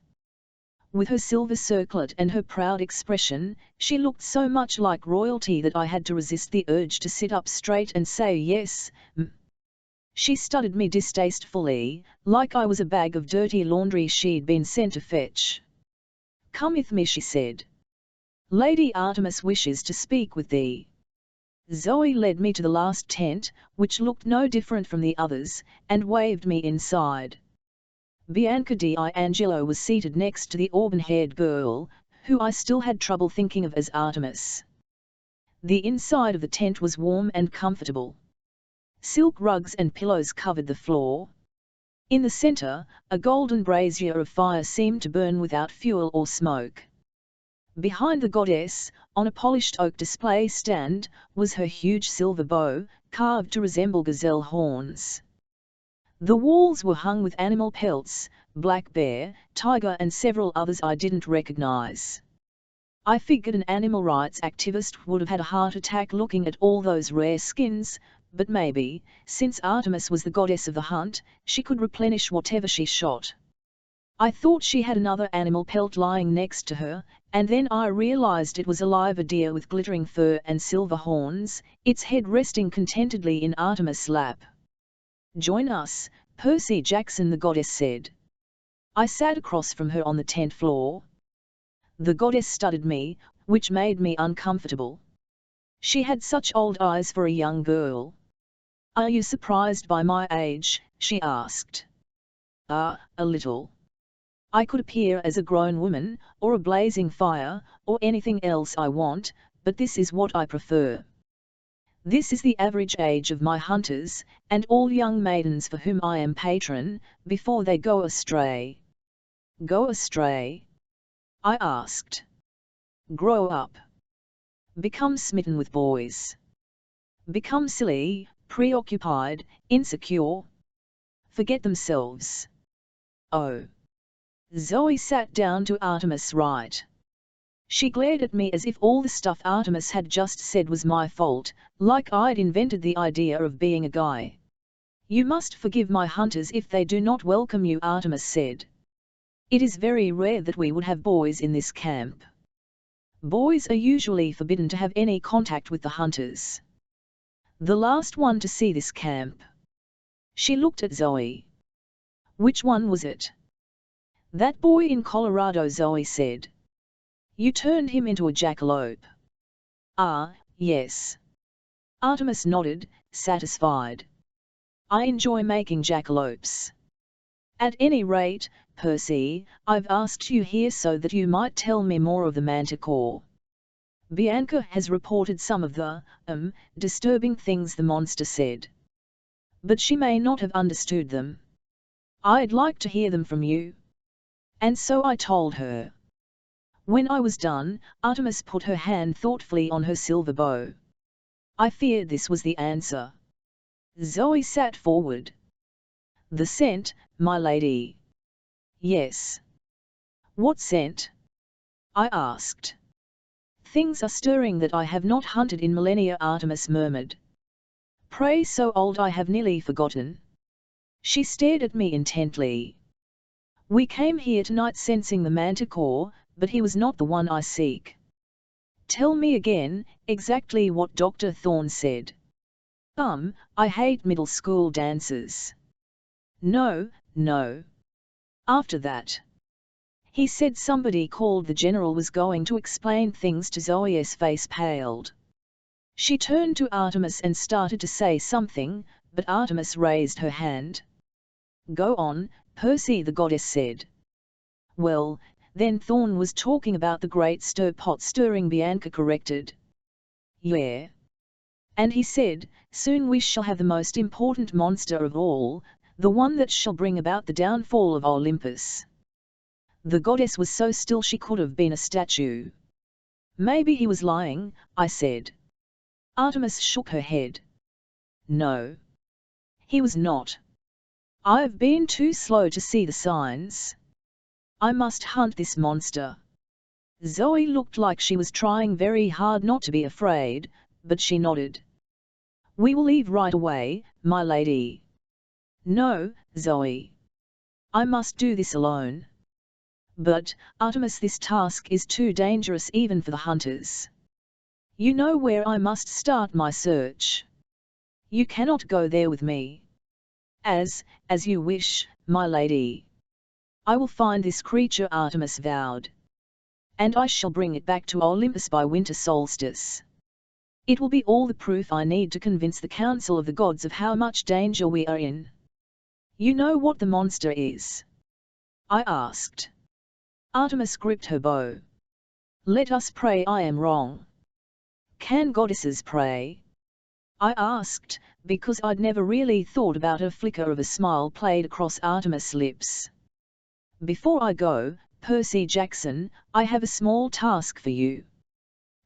With her silver circlet and her proud expression, she looked so much like royalty that I had to resist the urge to sit up straight and say yes. She studied me distastefully, like I was a bag of dirty laundry she'd been sent to fetch. Come with me, she said. Lady Artemis wishes to speak with thee. Zoe led me to the last tent, which looked no different from the others, and waved me inside. Bianca D'Angelo was seated next to the auburn-haired girl, who I still had trouble thinking of as Artemis. The inside of the tent was warm and comfortable. Silk rugs and pillows covered the floor. In the center, a golden brazier of fire seemed to burn without fuel or smoke. Behind the goddess, on a polished oak display stand, was her huge silver bow, carved to resemble gazelle horns. The walls were hung with animal pelts, black bear, tiger and several others I didn't recognize. I figured an animal rights activist would have had a heart attack looking at all those rare skins, but maybe, since Artemis was the goddess of the hunt, she could replenish whatever she shot. I thought she had another animal pelt lying next to her, and then I realized it was a live deer with glittering fur and silver horns, its head resting contentedly in Artemis' lap. "Join us, Percy Jackson," the goddess said. I sat across from her on the tent floor. The goddess studied me, which made me uncomfortable. She had such old eyes for a young girl. "Are you surprised by my age?" she asked. A little. I could appear as a grown woman, or a blazing fire, or anything else I want, but this is what I prefer. This is the average age of my hunters, and all young maidens for whom I am patron, before they go astray. Go astray? I asked. Grow up. Become smitten with boys. Become silly, preoccupied, insecure. Forget themselves. Oh. Zoe sat down to Artemis' right. She glared at me as if all the stuff Artemis had just said was my fault, like I'd invented the idea of being a guy. "You must forgive my hunters if they do not welcome you," Artemis said. "It is very rare that we would have boys in this camp. Boys are usually forbidden to have any contact with the hunters. The last one to see this camp." She looked at Zoe. "Which one was it?" "That boy in Colorado," Zoe said. "You turned him into a jackalope." "Ah, yes." Artemis nodded, satisfied. "I enjoy making jackalopes. At any rate, Percy, I've asked you here so that you might tell me more of the Manticore. Bianca has reported some of the, disturbing things the monster said. But she may not have understood them. I'd like to hear them from you." And so I told her. When I was done, Artemis put her hand thoughtfully on her silver bow. I feared this was the answer. Zoe sat forward. "The scent, my lady." "Yes." "What scent?" I asked. "Things are stirring that I have not hunted in millennia," Artemis murmured. "Pray, so old I have nearly forgotten." She stared at me intently. "We came here tonight sensing the Manticore, but he was not the one I seek." "Tell me again, exactly what Dr. Thorne said." I hate middle school dances." "No, no. After that. He said somebody called the general was going to explain things to Zoe's face paled. She turned to Artemis and started to say something, but Artemis raised her hand. "Go on, Percy," the goddess said. "Well, then Thorne was talking about the great stir-pot stirring," Bianca corrected. "Yeah. And he said, soon we shall have the most important monster of all, the one that shall bring about the downfall of Olympus." The goddess was so still she could have been a statue. "Maybe he was lying," I said. Artemis shook her head. "No. He was not. I've been too slow to see the signs. I must hunt this monster." Zoe looked like she was trying very hard not to be afraid, but she nodded. "We will leave right away, my lady." "No, Zoe. I must do this alone." "But, Artemis, this task is too dangerous even for the hunters. You know where I must start my search. You cannot go there with me." As you wish, my lady. I will find this creature," Artemis vowed. "And I shall bring it back to Olympus by winter solstice. It will be all the proof I need to convince the council of the gods of how much danger we are in. You know what the monster is." I asked. Artemis gripped her bow. Let us pray. I am wrong. Can goddesses pray? I asked, because I'd never really thought about a flicker of a smile played across Artemis' lips. Before I go, Percy Jackson, I have a small task for you.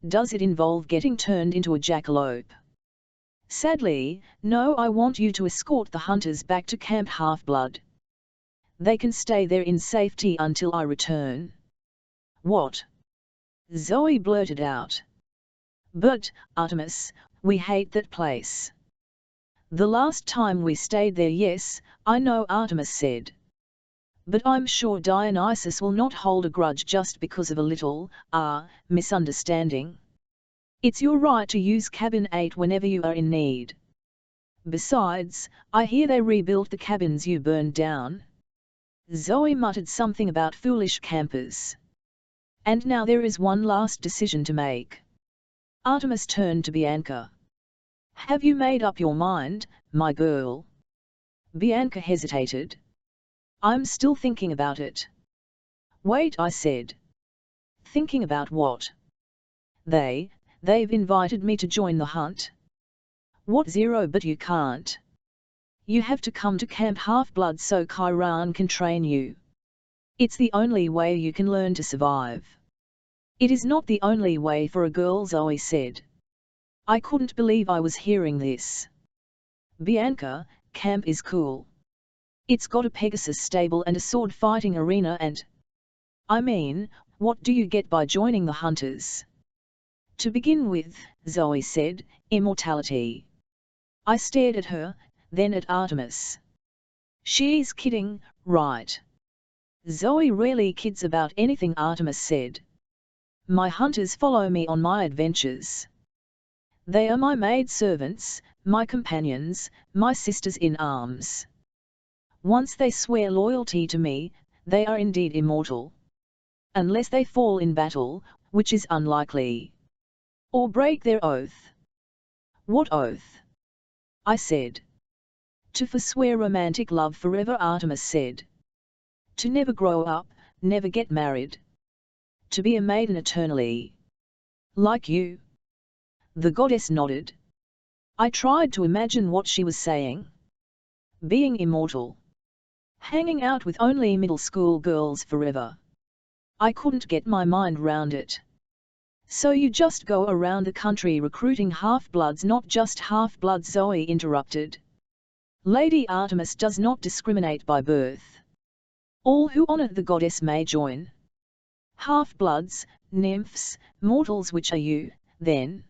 Does it involve getting turned into a jackalope? Sadly, no. I want you to escort the hunters back to Camp Half-Blood. They can stay there in safety until I return. What? Zoe blurted out. But, Artemis, we hate that place. The last time we stayed there. Yes, I know, Artemis said. But I'm sure Dionysus will not hold a grudge just because of a little, misunderstanding. It's your right to use Cabin 8 whenever you are in need. Besides, I hear they rebuilt the cabins you burned down. Zoe muttered something about foolish campers. And now there is one last decision to make. Artemis turned to Bianca. Have you made up your mind, my girl? Bianca hesitated. I'm still thinking about it. Wait, I said. Thinking about what? They've invited me to join the hunt. What? Zero, but you can't. You have to come to Camp Half-Blood so Chiron can train you. It's the only way you can learn to survive. It is not the only way for a girl, Zoe said. I couldn't believe I was hearing this. Bianca, camp is cool. It's got a Pegasus stable and a sword fighting arena and... I mean, what do you get by joining the hunters? To begin with, Zoe said, immortality. I stared at her, then at Artemis. She's kidding, right? Zoe rarely kids about anything, Artemis said. My hunters follow me on my adventures. They are my maidservants, my companions, my sisters in arms. Once they swear loyalty to me, they are indeed immortal. Unless they fall in battle, which is unlikely. Or break their oath. What oath? I said. To forswear romantic love forever, Artemis said. To never grow up, never get married. To be a maiden eternally. Like you. The goddess nodded. I tried to imagine what she was saying. Being immortal. Hanging out with only middle school girls forever. I couldn't get my mind round it. So you just go around the country recruiting half-bloods? Not just half-bloods, Zoe interrupted. Lady Artemis does not discriminate by birth. All who honor the goddess may join. Half-bloods, nymphs, mortals. Which are you, then?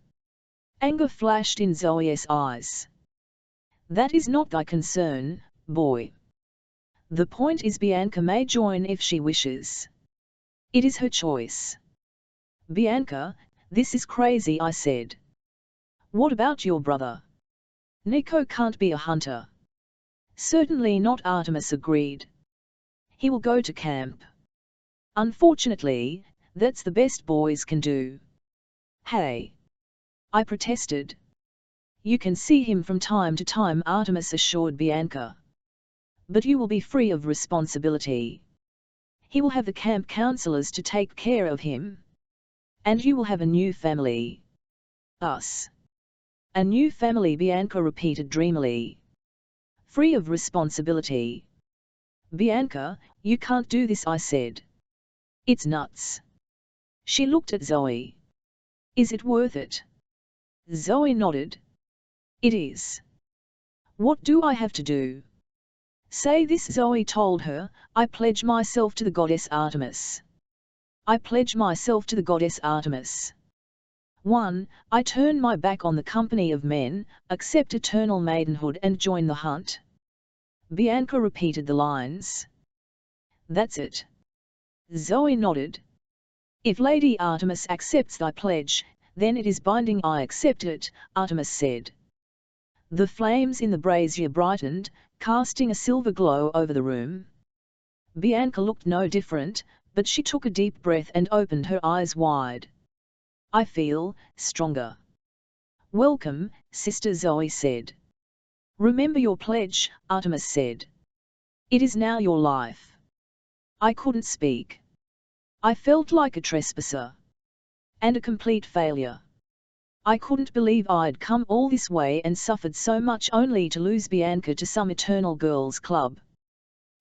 Anger flashed in Zoe's eyes. That is not thy concern, boy. The point is Bianca may join if she wishes. It is her choice. Bianca, this is crazy, I said. What about your brother? Nico can't be a hunter. Certainly not, Artemis agreed. He will go to camp. Unfortunately, that's the best boys can do. Hey! I protested. You can see him from time to time, Artemis assured Bianca. But you will be free of responsibility. He will have the camp counselors to take care of him. And you will have a new family. Us. A new family, Bianca repeated dreamily. Free of responsibility. Bianca, you can't do this, I said. It's nuts. She looked at Zoe. Is it worth it? Zoe nodded. It is. What do I have to do? Say this, Zoe told her. I pledge myself to the goddess Artemis. I pledge myself to the goddess Artemis. 1. I turn my back on the company of men, accept eternal maidenhood and join the hunt. Bianca repeated the lines. That's it. Zoe nodded. If Lady Artemis accepts thy pledge, then it is binding. I accept it, Artemis said. The flames in the brazier brightened, casting a silver glow over the room. Bianca looked no different, but she took a deep breath and opened her eyes wide. I feel stronger. Welcome, Sister Zoe said. Remember your pledge, Artemis said. It is now your life. I couldn't speak. I felt like a trespasser. And a complete failure. I couldn't believe I'd come all this way and suffered so much only to lose Bianca to some eternal girls' club.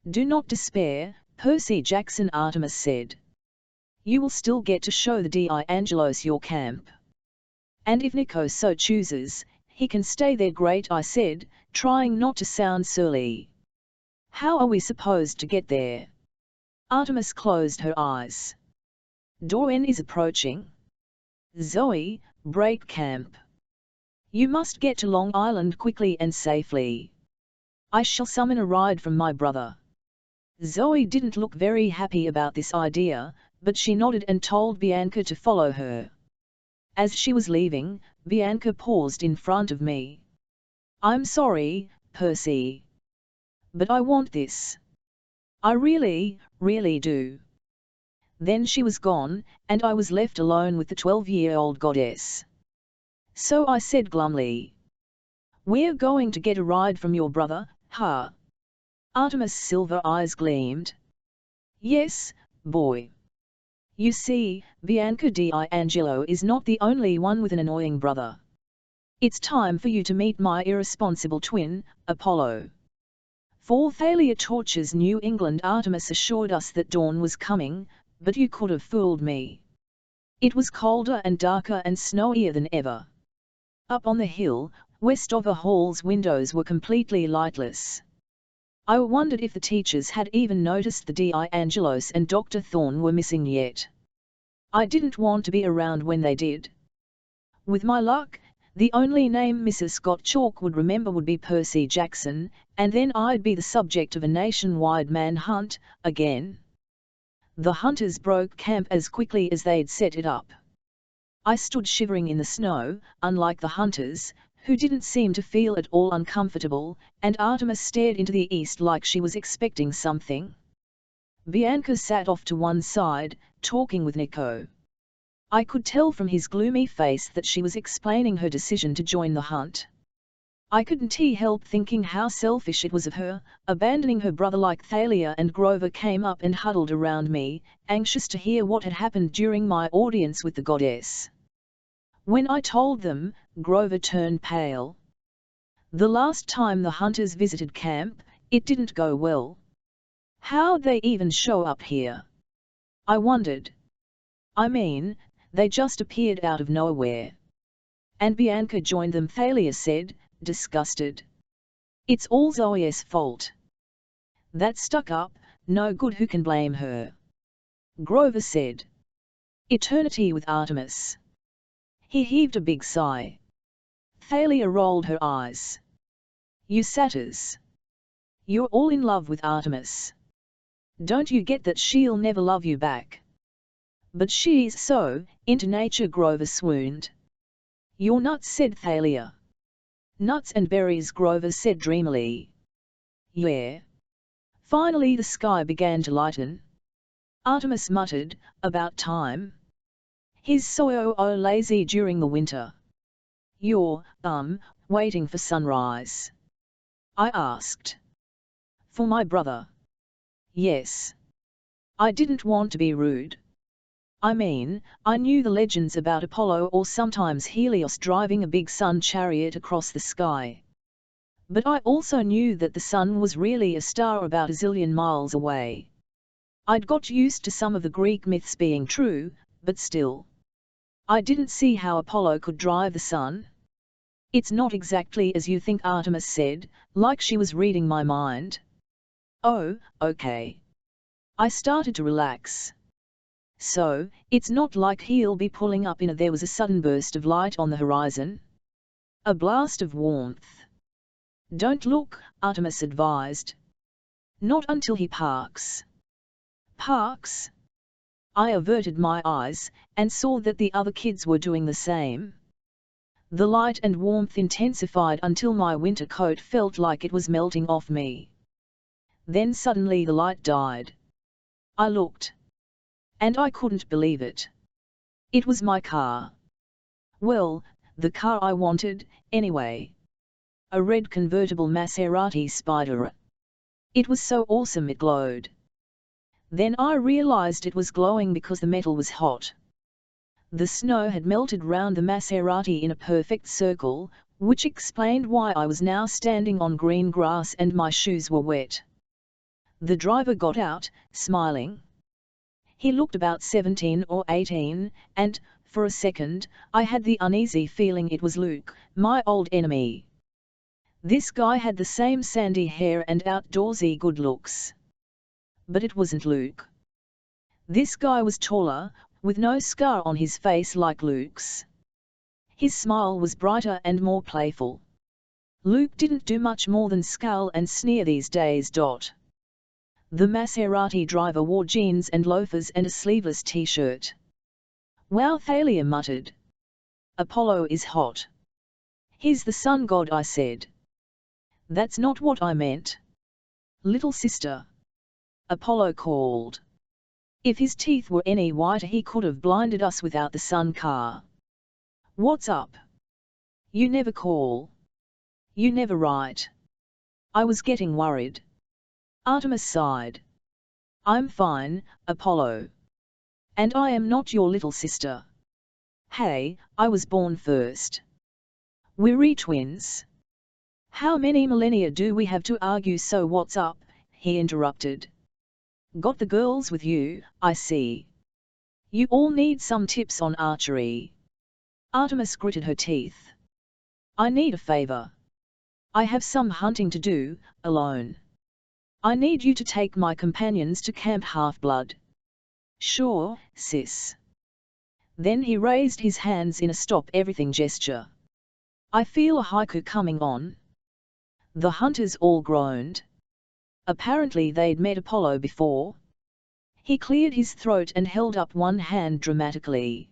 Do not despair, Percy Jackson, Artemis said. You will still get to show the D'Angelos your camp. And if Nico so chooses, he can stay there. Great, I said, trying not to sound surly. How are we supposed to get there? Artemis closed her eyes. Dawn is approaching. Zoe, break camp. You must get to Long Island quickly and safely. I shall summon a ride from my brother. Zoe didn't look very happy about this idea, but she nodded and told Bianca to follow her. As she was leaving, Bianca paused in front of me. I'm sorry, Percy. But I want this. I really, really do. Then she was gone, and I was left alone with the 12-year-old goddess. So I said glumly. We're going to get a ride from your brother, huh? Artemis' silver eyes gleamed. Yes, boy. You see, Bianca D'Angelo is not the only one with an annoying brother. It's time for you to meet my irresponsible twin, Apollo. 4 Thalia tortures New England. Artemis assured us that dawn was coming, but you could have fooled me. It was colder and darker and snowier than ever. Up on the hill, Westover Hall's windows were completely lightless. I wondered if the teachers had even noticed the D'Angelos and Dr. Thorne were missing yet. I didn't want to be around when they did. With my luck, the only name Mrs. Scott Chalk would remember would be Percy Jackson, and then I'd be the subject of a nationwide manhunt, again. The hunters broke camp as quickly as they'd set it up. I stood shivering in the snow, unlike the hunters, who didn't seem to feel at all uncomfortable, and Artemis stared into the east like she was expecting something. Bianca sat off to one side, talking with Nico. I could tell from his gloomy face that she was explaining her decision to join the hunt. I couldn't help thinking how selfish it was of her, abandoning her brother like Thalia. And Grover came up and huddled around me, anxious to hear what had happened during my audience with the goddess. When I told them, Grover turned pale. The last time the hunters visited camp, it didn't go well. How'd they even show up here? I wondered. I mean, they just appeared out of nowhere. And Bianca joined them, Thalia said, disgusted. It's all Zoe's fault. That stuck up, no good. Who can blame her? Grover said. Eternity with Artemis. He heaved a big sigh. Thalia rolled her eyes. You satyrs. You're all in love with Artemis. Don't you get that she'll never love you back? But she's so into nature. Grover swooned. You're nuts, said Thalia. Nuts and berries, Grover said dreamily. Yeah. Finally the sky began to lighten. Artemis muttered, about time. He's so lazy during the winter. You're, waiting for sunrise? I asked. For my brother. Yes. I didn't want to be rude. I mean, I knew the legends about Apollo or sometimes Helios driving a big sun chariot across the sky. But I also knew that the sun was really a star about a zillion miles away. I'd got used to some of the Greek myths being true, but still. I didn't see how Apollo could drive the sun. It's not exactly as you think, Artemis said, like she was reading my mind. Oh, okay. I started to relax. So, it's not like he'll be pulling up in. There was a sudden burst of light on the horizon. A blast of warmth. Don't look, Artemis advised. Not until he parks. Parks? I averted my eyes, and saw that the other kids were doing the same. The light and warmth intensified until my winter coat felt like it was melting off me. Then suddenly the light died. I looked. And I couldn't believe it. It was my car. Well, the car I wanted, anyway. A red convertible Maserati Spider. It was so awesome it glowed. Then I realized it was glowing because the metal was hot. The snow had melted round the Maserati in a perfect circle, which explained why I was now standing on green grass and my shoes were wet. The driver got out, smiling. He looked about 17 or 18, and, for a second, I had the uneasy feeling it was Luke, my old enemy. This guy had the same sandy hair and outdoorsy good looks. But it wasn't Luke. This guy was taller, with no scar on his face like Luke's. His smile was brighter and more playful. Luke didn't do much more than scowl and sneer these days. The Maserati driver wore jeans and loafers and a sleeveless t-shirt. "Wow," Thalia muttered. "Apollo is hot." "He's the sun god," I said. "That's not what I meant. Little sister," Apollo called. If his teeth were any whiter he could have blinded us without the sun car. "What's up? You never call. You never write." I was getting worried. Artemis sighed. "I'm fine, Apollo. And I am not your little sister. Hey, I was born first. We're twins." "How many millennia do we have to argue? So what's up?" he interrupted. "Got the girls with you, I see. You all need some tips on archery." Artemis gritted her teeth. "I need a favor. I have some hunting to do, alone. I need you to take my companions to Camp Half-Blood." "Sure, sis." Then he raised his hands in a stop-everything gesture. "I feel a haiku coming on." The hunters all groaned. Apparently they'd met Apollo before. He cleared his throat and held up one hand dramatically.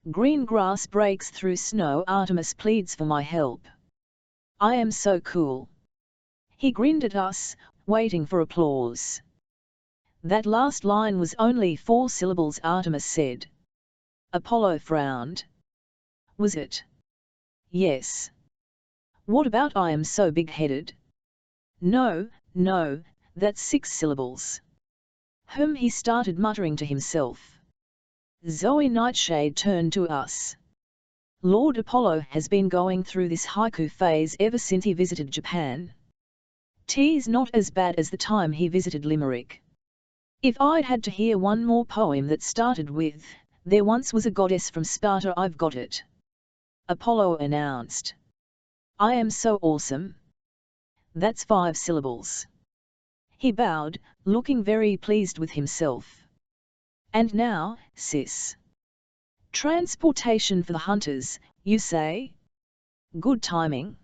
"Green grass breaks through snow. Artemis pleads for my help. I am so cool." He grinned at us, waiting for applause. "That last line was only 4 syllables," Artemis said. Apollo frowned. "Was it?" "Yes." "What about 'I am so big-headed'?" No, that's 6 syllables." He started muttering to himself. Zoe Nightshade turned to us. "Lord Apollo has been going through this haiku phase ever since he visited Japan. T's not as bad as the time he visited Limerick. If I'd had to hear one more poem that started with, 'There once was a goddess from Sparta,' I've got it," Apollo announced. "I am so awesome." "That's 5 syllables." He bowed, looking very pleased with himself. "And now, sis. Transportation for the hunters, you say? Good timing.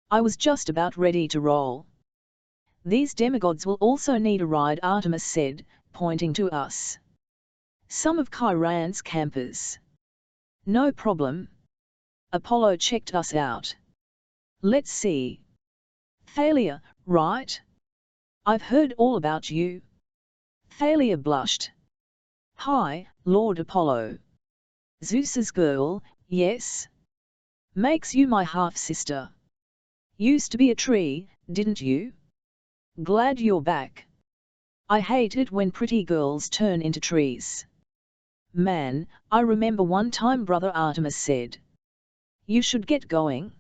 I was just about ready to roll." "These demigods will also need a ride," Artemis said, pointing to us. "Some of Chiron's campers." "No problem." Apollo checked us out. "Let's see. Thalia, right? I've heard all about you." Thalia blushed. "Hi, Lord Apollo. Zeus's girl, yes? Makes you my half-sister. Used to be a tree, didn't you? Glad you're back. I hate it when pretty girls turn into trees." "Man, I remember one time," Brother Artemis said. "You should get going."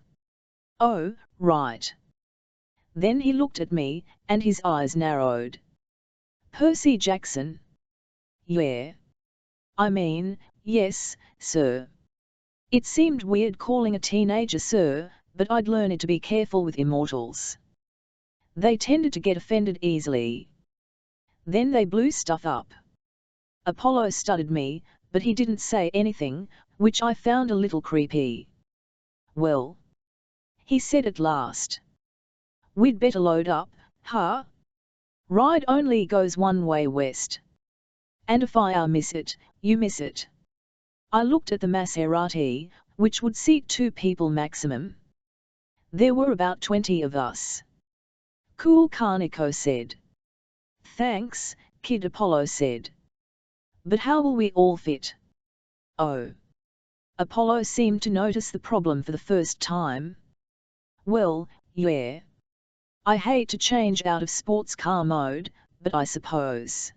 "Oh, right." Then he looked at me, and his eyes narrowed. "Percy Jackson?" "Yeah. I mean, yes, sir." It seemed weird calling a teenager sir, but I'd learned to be careful with immortals. They tended to get offended easily. Then they blew stuff up. Apollo studied me, but he didn't say anything, which I found a little creepy. "Well," he said at last. "We'd better load up, huh? Ride only goes one way west. And if I miss it, you miss it." I looked at the Maserati, which would seat 2 people maximum. There were about 20 of us. "Cool," Kaneko said. "Thanks, kid," Apollo said. "But how will we all fit?" "Oh." Apollo seemed to notice the problem for the first time. "Well, yeah. I hate to change out of sports car mode, but I suppose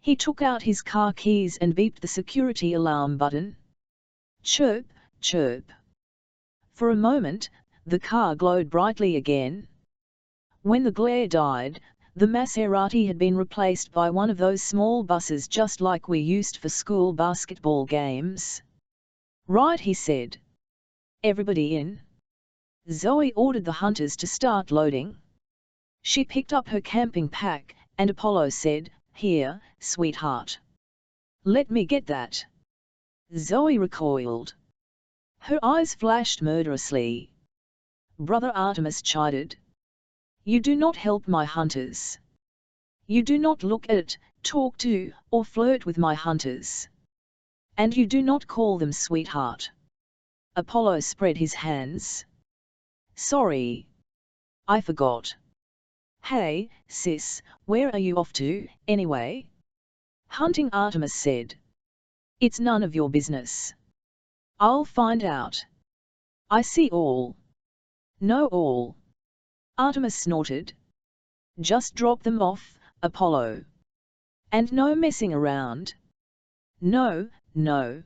He took out his car keys and beeped the security alarm button. Chirp, chirp. For a moment, the car glowed brightly again. When the glare died, the Maserati had been replaced by one of those small buses just like we used for school basketball games. Right, he said. Everybody in? Zoe ordered the hunters to start loading. She picked up her camping pack, and Apollo said, "Here, sweetheart. Let me get that." Zoe recoiled. Her eyes flashed murderously. Brother Artemis chided. "You do not help my hunters. You do not look at, talk to, or flirt with my hunters. And you do not call them sweetheart." Apollo spread his hands. "Sorry. I forgot. Hey, sis, where are you off to, anyway?" Hunting, Artemis said. "It's none of your business." "I'll find out. I see all. Know all." Artemis snorted. "Just drop them off, Apollo. And no messing around." "No, no.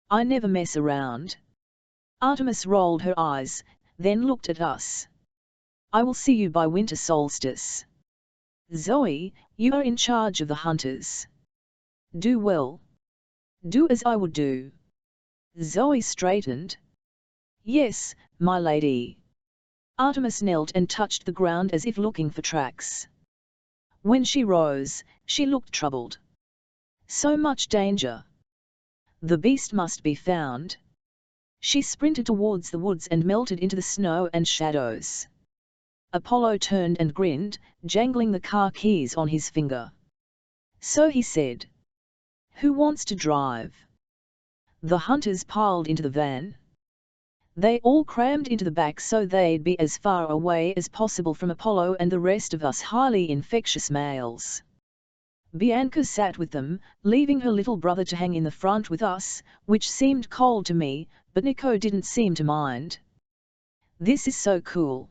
I never mess around." Artemis rolled her eyes, then looked at us. "I will see you by winter solstice. Zoe, you are in charge of the hunters. Do well. Do as I would do." Zoe straightened. "Yes, my lady." Artemis knelt and touched the ground as if looking for tracks. When she rose, she looked troubled. "So much danger. The beast must be found." She sprinted towards the woods and melted into the snow and shadows. Apollo turned and grinned, jangling the car keys on his finger. "So," he said. "Who wants to drive?" The hunters piled into the van. They all crammed into the back so they'd be as far away as possible from Apollo and the rest of us highly infectious males. Bianca sat with them, leaving her little brother to hang in the front with us, which seemed cold to me, but Nico didn't seem to mind. "This is so cool,"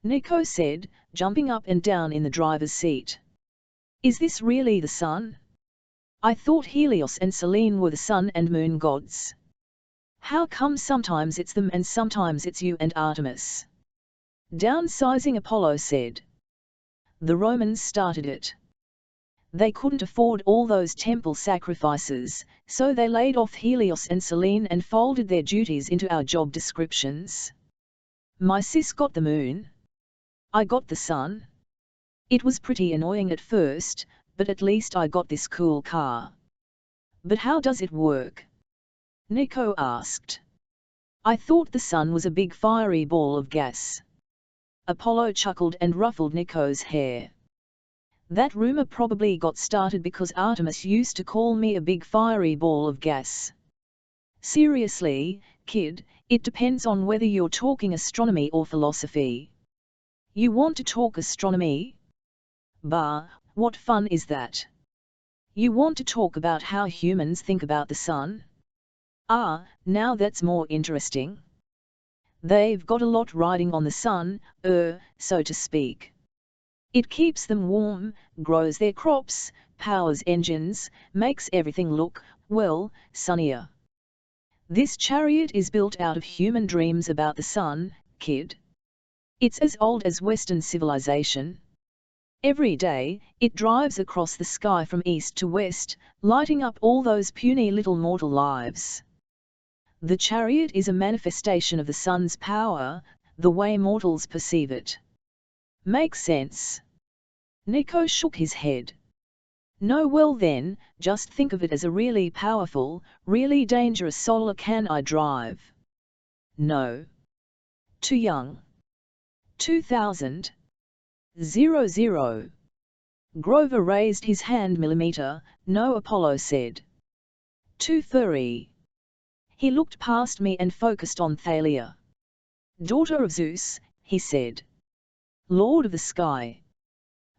Nico said, jumping up and down in the driver's seat. "Is this really the sun? I thought Helios and Selene were the sun and moon gods. How come sometimes it's them and sometimes it's you and Artemis?" "Downsizing," Apollo said. "The Romans started it. They couldn't afford all those temple sacrifices, so they laid off Helios and Selene and folded their duties into our job descriptions. My sis got the moon. I got the sun. It was pretty annoying at first, but at least I got this cool car." "But how does it work?" Nico asked. "I thought the sun was a big fiery ball of gas." Apollo chuckled and ruffled Nico's hair. "That rumor probably got started because Artemis used to call me a big fiery ball of gas. Seriously, kid, it depends on whether you're talking astronomy or philosophy." "You want to talk astronomy? Bah, what fun is that? You want to talk about how humans think about the sun? Ah, now that's more interesting. They've got a lot riding on the sun, so to speak. It keeps them warm, grows their crops, powers engines, makes everything look, well, sunnier. This chariot is built out of human dreams about the sun, kid. It's as old as Western civilization. Every day, it drives across the sky from east to west, lighting up all those puny little mortal lives. The chariot is a manifestation of the sun's power, the way mortals perceive it. Makes sense?" Nico shook his head. "No, well then, just think of it as a really powerful, really dangerous solar. Can I drive?" "No. Too young." 2000. 00. Grover raised his hand. No, Apollo said. "Too furry." He looked past me and focused on Thalia. "Daughter of Zeus," he said. "Lord of the sky."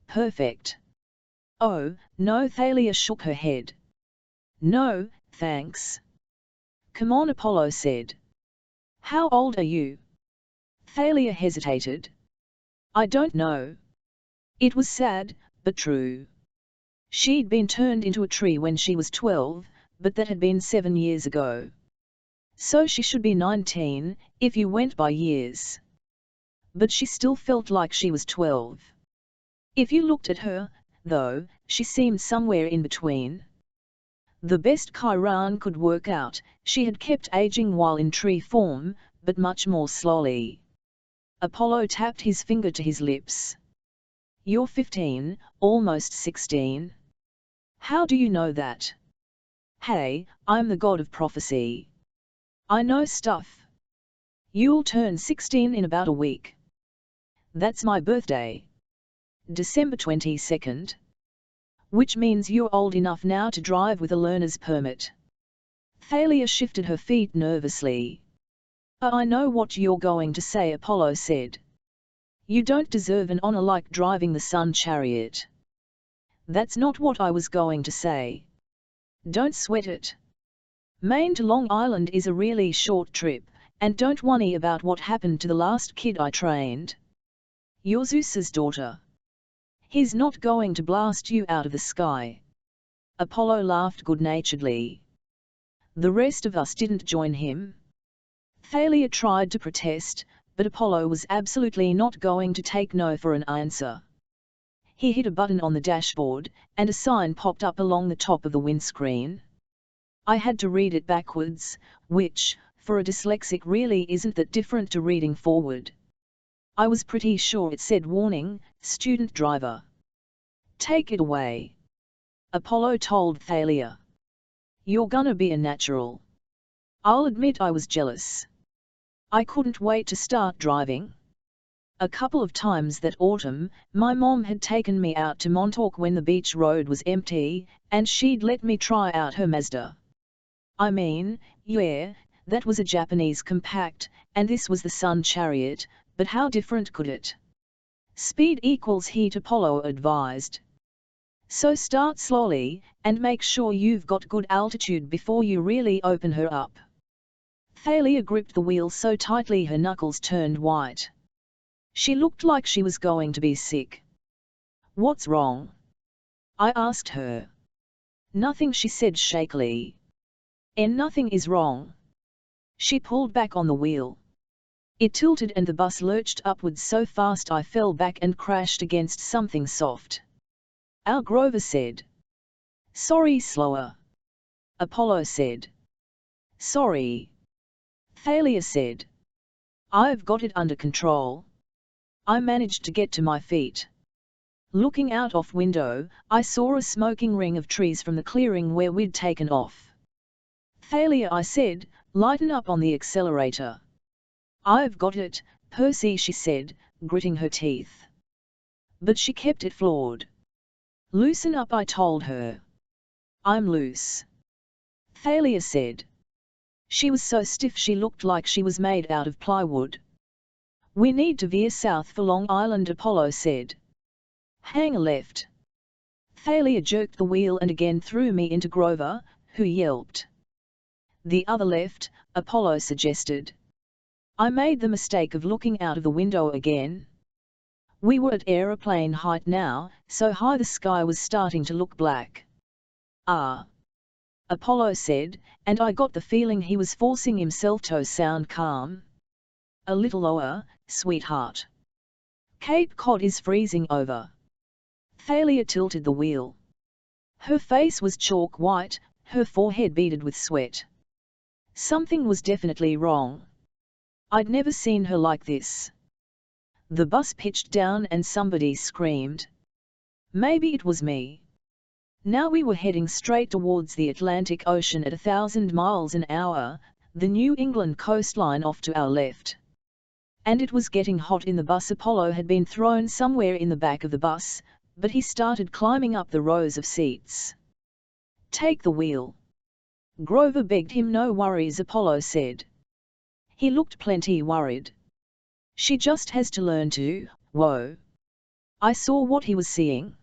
"Perfect." "Oh, no," Thalia shook her head. "No, thanks." "Come on," Apollo said. "How old are you?" Thalia hesitated. "I don't know." It was sad, but true. She'd been turned into a tree when she was 12, but that had been 7 years ago. So she should be 19, if you went by years. But she still felt like she was 12. If you looked at her, though, she seemed somewhere in between. The best Chiron could work out, she had kept aging while in tree form, but much more slowly. Apollo tapped his finger to his lips. You're 15, almost 16. How do you know that? Hey, I'm the god of prophecy. I know stuff. You'll turn 16 in about a week. That's my birthday. December 22nd. Which means you're old enough now to drive with a learner's permit. Thalia shifted her feet nervously. I know what you're going to say, Apollo said. You don't deserve an honor like driving the sun chariot. That's not what I was going to say. Don't sweat it. Maine to Long Island is a really short trip, and don't worry about what happened to the last kid I trained. You're Zeus's daughter. He's not going to blast you out of the sky. Apollo laughed good-naturedly. The rest of us didn't join him. Thalia tried to protest, but Apollo was absolutely not going to take no for an answer. He hit a button on the dashboard, and a sign popped up along the top of the windscreen. I had to read it backwards, which, for a dyslexic, really isn't that different to reading forward. I was pretty sure it said warning, student driver. Take it away. Apollo told Thalia. You're gonna be a natural. I'll admit I was jealous. I couldn't wait to start driving. A couple of times that autumn, my mom had taken me out to Montauk when the beach road was empty, and she'd let me try out her Mazda. I mean, yeah, that was a Japanese compact, and this was the Sun Chariot, but how different could it? Speed equals heat, Apollo advised. So start slowly, and make sure you've got good altitude before you really open her up. Thalia gripped the wheel so tightly her knuckles turned white. She looked like she was going to be sick. What's wrong? I asked her. Nothing, she said shakily. And nothing is wrong. She pulled back on the wheel. It tilted and the bus lurched upwards so fast I fell back and crashed against something soft. Al Grover said. Sorry, slower. Apollo said. Sorry. Thalia said. I've got it under control. I managed to get to my feet. Looking out off window, I saw a smoking ring of trees from the clearing where we'd taken off. Thalia, I said, lighten up on the accelerator. I've got it, Percy, she said, gritting her teeth. But she kept it floored. Loosen up, I told her. I'm loose. Thalia said. She was so stiff she looked like she was made out of plywood. We need to veer south for Long Island, Apollo said. Hang a left. Thalia jerked the wheel and again threw me into Grover, who yelped. The other left, Apollo suggested. I made the mistake of looking out of the window again. We were at aeroplane height now, so high the sky was starting to look black. Ah. Apollo said, and I got the feeling he was forcing himself to sound calm. A little lower, sweetheart. Cape Cod is freezing over. Thalia tilted the wheel. Her face was chalk white, her forehead beaded with sweat. Something was definitely wrong. I'd never seen her like this. The bus pitched down and somebody screamed. Maybe it was me. Now we were heading straight towards the Atlantic Ocean at 1,000 miles an hour, the New England coastline off to our left. And it was getting hot in the bus. Apollo had been thrown somewhere in the back of the bus, but he started climbing up the rows of seats. Take the wheel. Grover begged him. No worries, Apollo said. He looked plenty worried. She just has to learn to, whoa. I saw what he was seeing.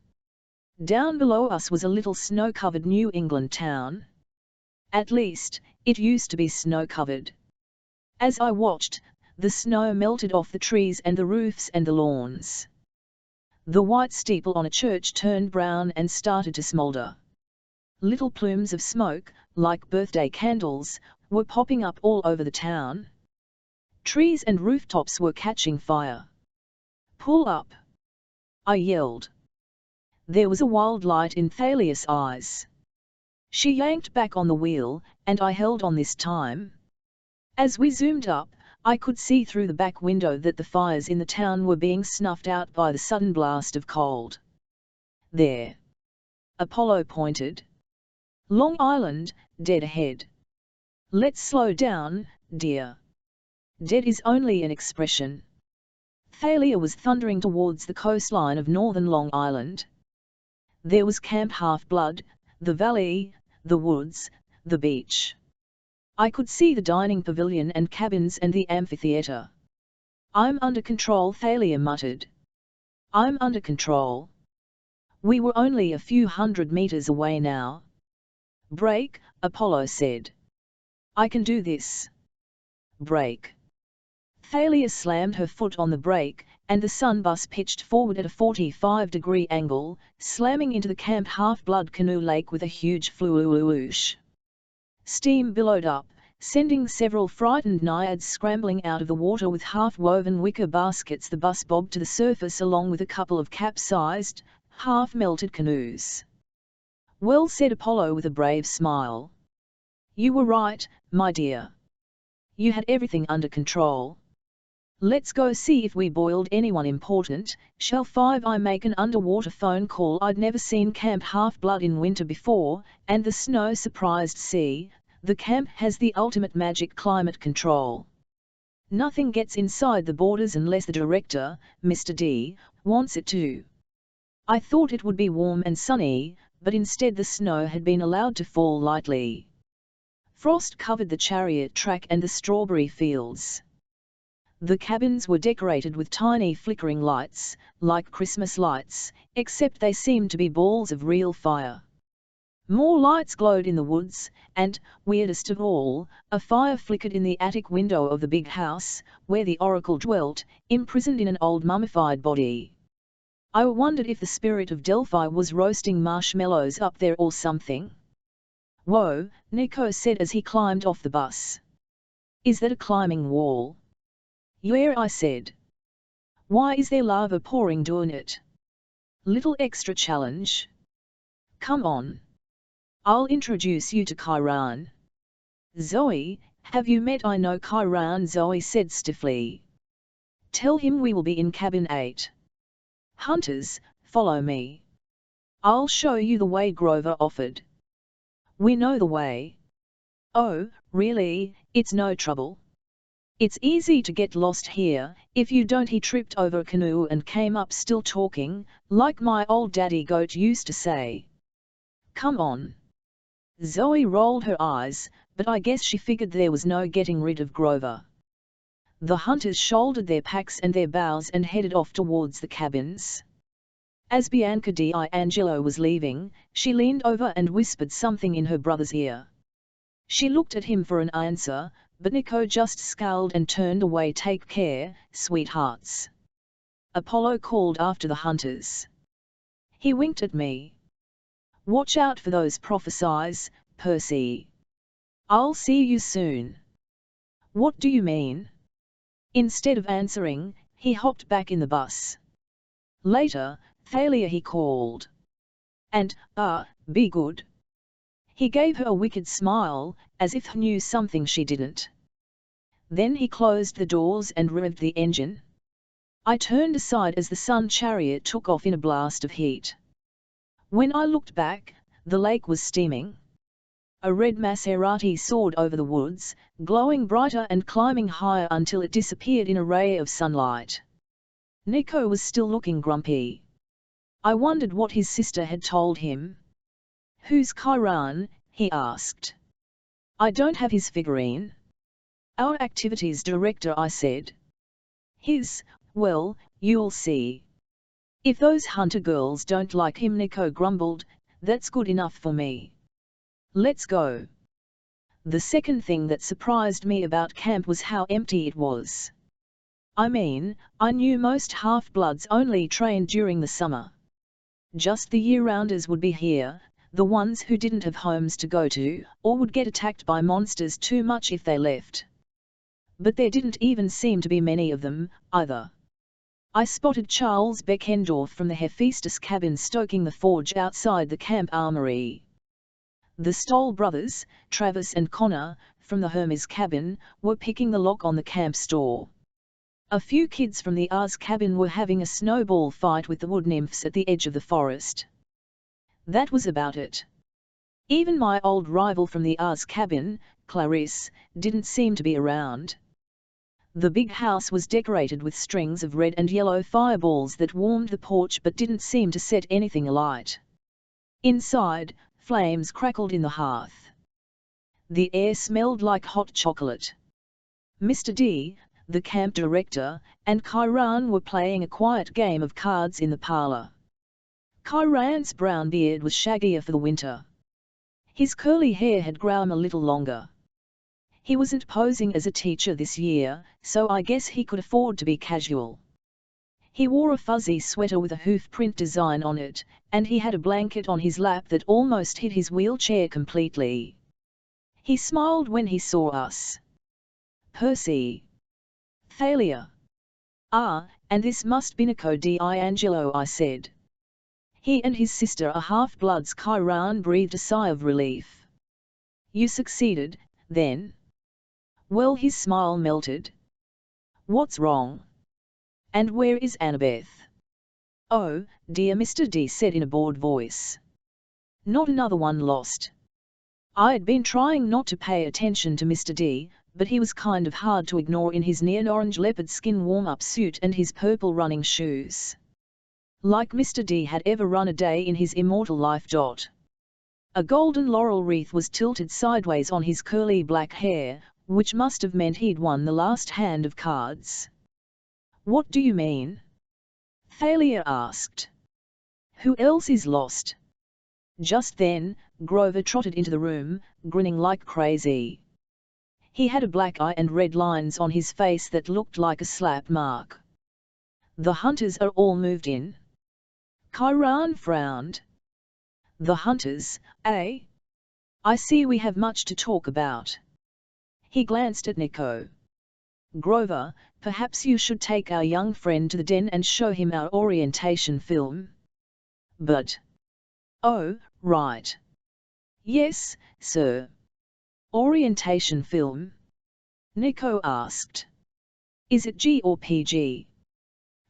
Down below us was a little snow-covered New England town. At least, it used to be snow-covered. As I watched, the snow melted off the trees and the roofs and the lawns. The white steeple on a church turned brown and started to smolder. Little plumes of smoke, like birthday candles, were popping up all over the town. Trees and rooftops were catching fire. "Pull up!" I yelled. There was a wild light in Thalia's eyes. She yanked back on the wheel, and I held on this time. As we zoomed up, I could see through the back window that the fires in the town were being snuffed out by the sudden blast of cold. "There!" Apollo pointed. "Long Island, dead ahead." "Let's slow down, dear. Dead is only an expression." Thalia was thundering towards the coastline of northern Long Island. There was Camp Half-Blood, the valley, the woods, the beach. I could see the dining pavilion and cabins and the amphitheatre. "I'm under control," Thalia muttered. "I'm under control." We were only a few hundred meters away now. "Brake," Apollo said. "I can do this." "Brake." Thalia slammed her foot on the brake, and the sun bus pitched forward at a 45-degree angle, slamming into the Camp Half-Blood canoe lake with a huge floosh. Steam billowed up, sending several frightened naiads scrambling out of the water with half-woven wicker baskets. The bus bobbed to the surface along with a couple of capsized, half-melted canoes. "Well," said Apollo with a brave smile. "You were right, my dear. You had everything under control. Let's go see if we boiled anyone important, shall I make an underwater phone call?" I'd never seen Camp Half-Blood in winter before, and the snow surprised see, the camp has the ultimate magic climate control. Nothing gets inside the borders unless the director, Mr. D, wants it to. I thought it would be warm and sunny, but instead the snow had been allowed to fall lightly. Frost covered the chariot track and the strawberry fields. The cabins were decorated with tiny flickering lights, like Christmas lights, except they seemed to be balls of real fire. More lights glowed in the woods, and, weirdest of all, a fire flickered in the attic window of the big house, where the oracle dwelt, imprisoned in an old mummified body. I wondered if the spirit of Delphi was roasting marshmallows up there or something. "Whoa," Nico said as he climbed off the bus. "Is that a climbing wall?" "Yeah," I said. "Why is there lava pouring down it?" "Little extra challenge." "Come on. I'll introduce you to Chiron." "Zoe, have you met?" "I know Chiron," Zoe said stiffly. "Tell him we will be in cabin 8. Hunters, follow me. I'll show you the way," Grover offered. "We know the way." "Oh, really? It's no trouble. It's easy to get lost here, if you don't." He tripped over a canoe and came up still talking, like my old daddy goat used to say. "Come on." Zoe rolled her eyes, but I guess she figured there was no getting rid of Grover. The hunters shouldered their packs and their bows and headed off towards the cabins. As Bianca D'Angelo was leaving, she leaned over and whispered something in her brother's ear. She looked at him for an answer, but Nico just scowled and turned away. "Take care, sweethearts," Apollo called after the hunters. He winked at me. "Watch out for those prophesies, Percy. I'll see you soon." "What do you mean?" Instead of answering, he hopped back in the bus. "Later, Thalia," he called. "And, be good." He gave her a wicked smile, as if he knew something she didn't. Then he closed the doors and revved the engine. I turned aside as the sun chariot took off in a blast of heat. When I looked back, the lake was steaming. A red Maserati soared over the woods, glowing brighter and climbing higher until it disappeared in a ray of sunlight. Nico was still looking grumpy. I wondered what his sister had told him. "Who's Chiron?" he asked. "I don't have his figurine." "Our activities director," I said. "His, well, you'll see. If those hunter girls don't like him," Nico grumbled, "that's good enough for me. Let's go." The second thing that surprised me about camp was how empty it was. I mean, I knew most half-bloods only trained during the summer. Just the year-rounders would be here, the ones who didn't have homes to go to, or would get attacked by monsters too much if they left. But there didn't even seem to be many of them, either. I spotted Charles Beckendorf from the Hephaestus cabin stoking the forge outside the camp armory. The Stoll brothers, Travis and Connor, from the Hermes cabin, were picking the lock on the camp store. A few kids from the Ars cabin were having a snowball fight with the wood nymphs at the edge of the forest. That was about it. Even my old rival from the Ars cabin, Clarisse, didn't seem to be around. The big house was decorated with strings of red and yellow fireballs that warmed the porch but didn't seem to set anything alight. Inside, flames crackled in the hearth. The air smelled like hot chocolate. Mr. D, the camp director, and Kyran were playing a quiet game of cards in the parlor. Kyran's brown beard was shaggier for the winter. His curly hair had grown a little longer. He wasn't posing as a teacher this year, so I guess he could afford to be casual. He wore a fuzzy sweater with a hoof print design on it, and he had a blanket on his lap that almost hid his wheelchair completely. He smiled when he saw us. Percy. Thalia. Ah, and this must be Nico D'Angelo, I said. He and his sister are half-bloods. Kyran breathed a sigh of relief. You succeeded, then? Well, his smile melted. What's wrong? And where is Annabeth? Oh, dear, Mr. D said in a bored voice. Not another one lost. I'd been trying not to pay attention to Mr. D, but he was kind of hard to ignore in his neon orange leopard skin warm-up suit and his purple running shoes. Like Mr. D had ever run a day in his immortal life. A golden laurel wreath was tilted sideways on his curly black hair, which must have meant he'd won the last hand of cards. What do you mean? Thalia asked. Who else is lost? Just then, Grover trotted into the room, grinning like crazy. He had a black eye and red lines on his face that looked like a slap mark. The hunters are all moved in. Kyran frowned. The hunters, eh? I see we have much to talk about. He glanced at Nico. Grover, perhaps you should take our young friend to the den and show him our orientation film. But. Oh, right. Yes, sir. Orientation film? Nico asked. Is it G or PG?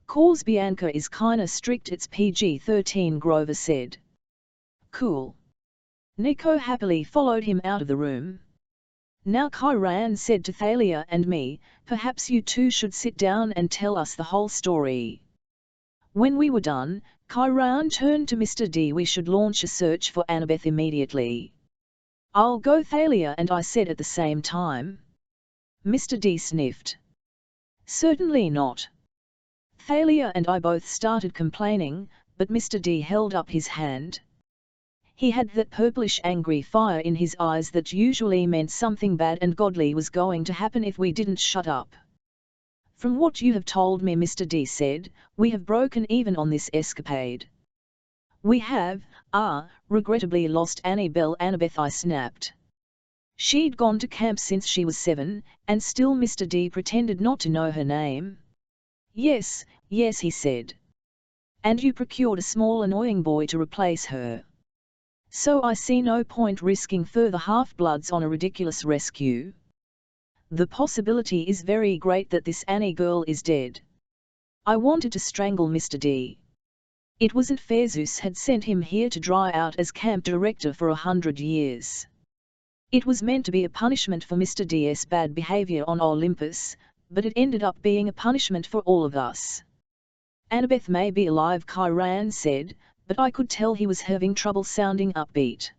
Cause Bianca is kinda strict, it's PG-13, Grover said. Cool. Nico happily followed him out of the room. Now Kyran said to Thalia and me, perhaps you two should sit down and tell us the whole story. When we were done, Kyran turned to Mr. D. We should launch a search for Annabeth immediately. I'll go, Thalia and I said at the same time. Mr. D sniffed. Certainly not. Thalia and I both started complaining, but Mr. D held up his hand. He had that purplish angry fire in his eyes that usually meant something bad and godly was going to happen if we didn't shut up. From what you have told me, Mr. D said, we have broken even on this escapade. We have, regrettably lost Annie Bell. Annabeth, I snapped. She'd gone to camp since she was 7, and still Mr. D pretended not to know her name. Yes, he said. And you procured a small annoying boy to replace her. So I see no point risking further half-bloods on a ridiculous rescue. The possibility is very great that this Annie girl is dead. I wanted to strangle Mr. D. It wasn't fair. Zeus had sent him here to dry out as camp director for 100 years. It was meant to be a punishment for Mr. D's bad behavior on Olympus, but it ended up being a punishment for all of us. Annabeth may be alive, Kyran said, but I could tell he was having trouble sounding upbeat.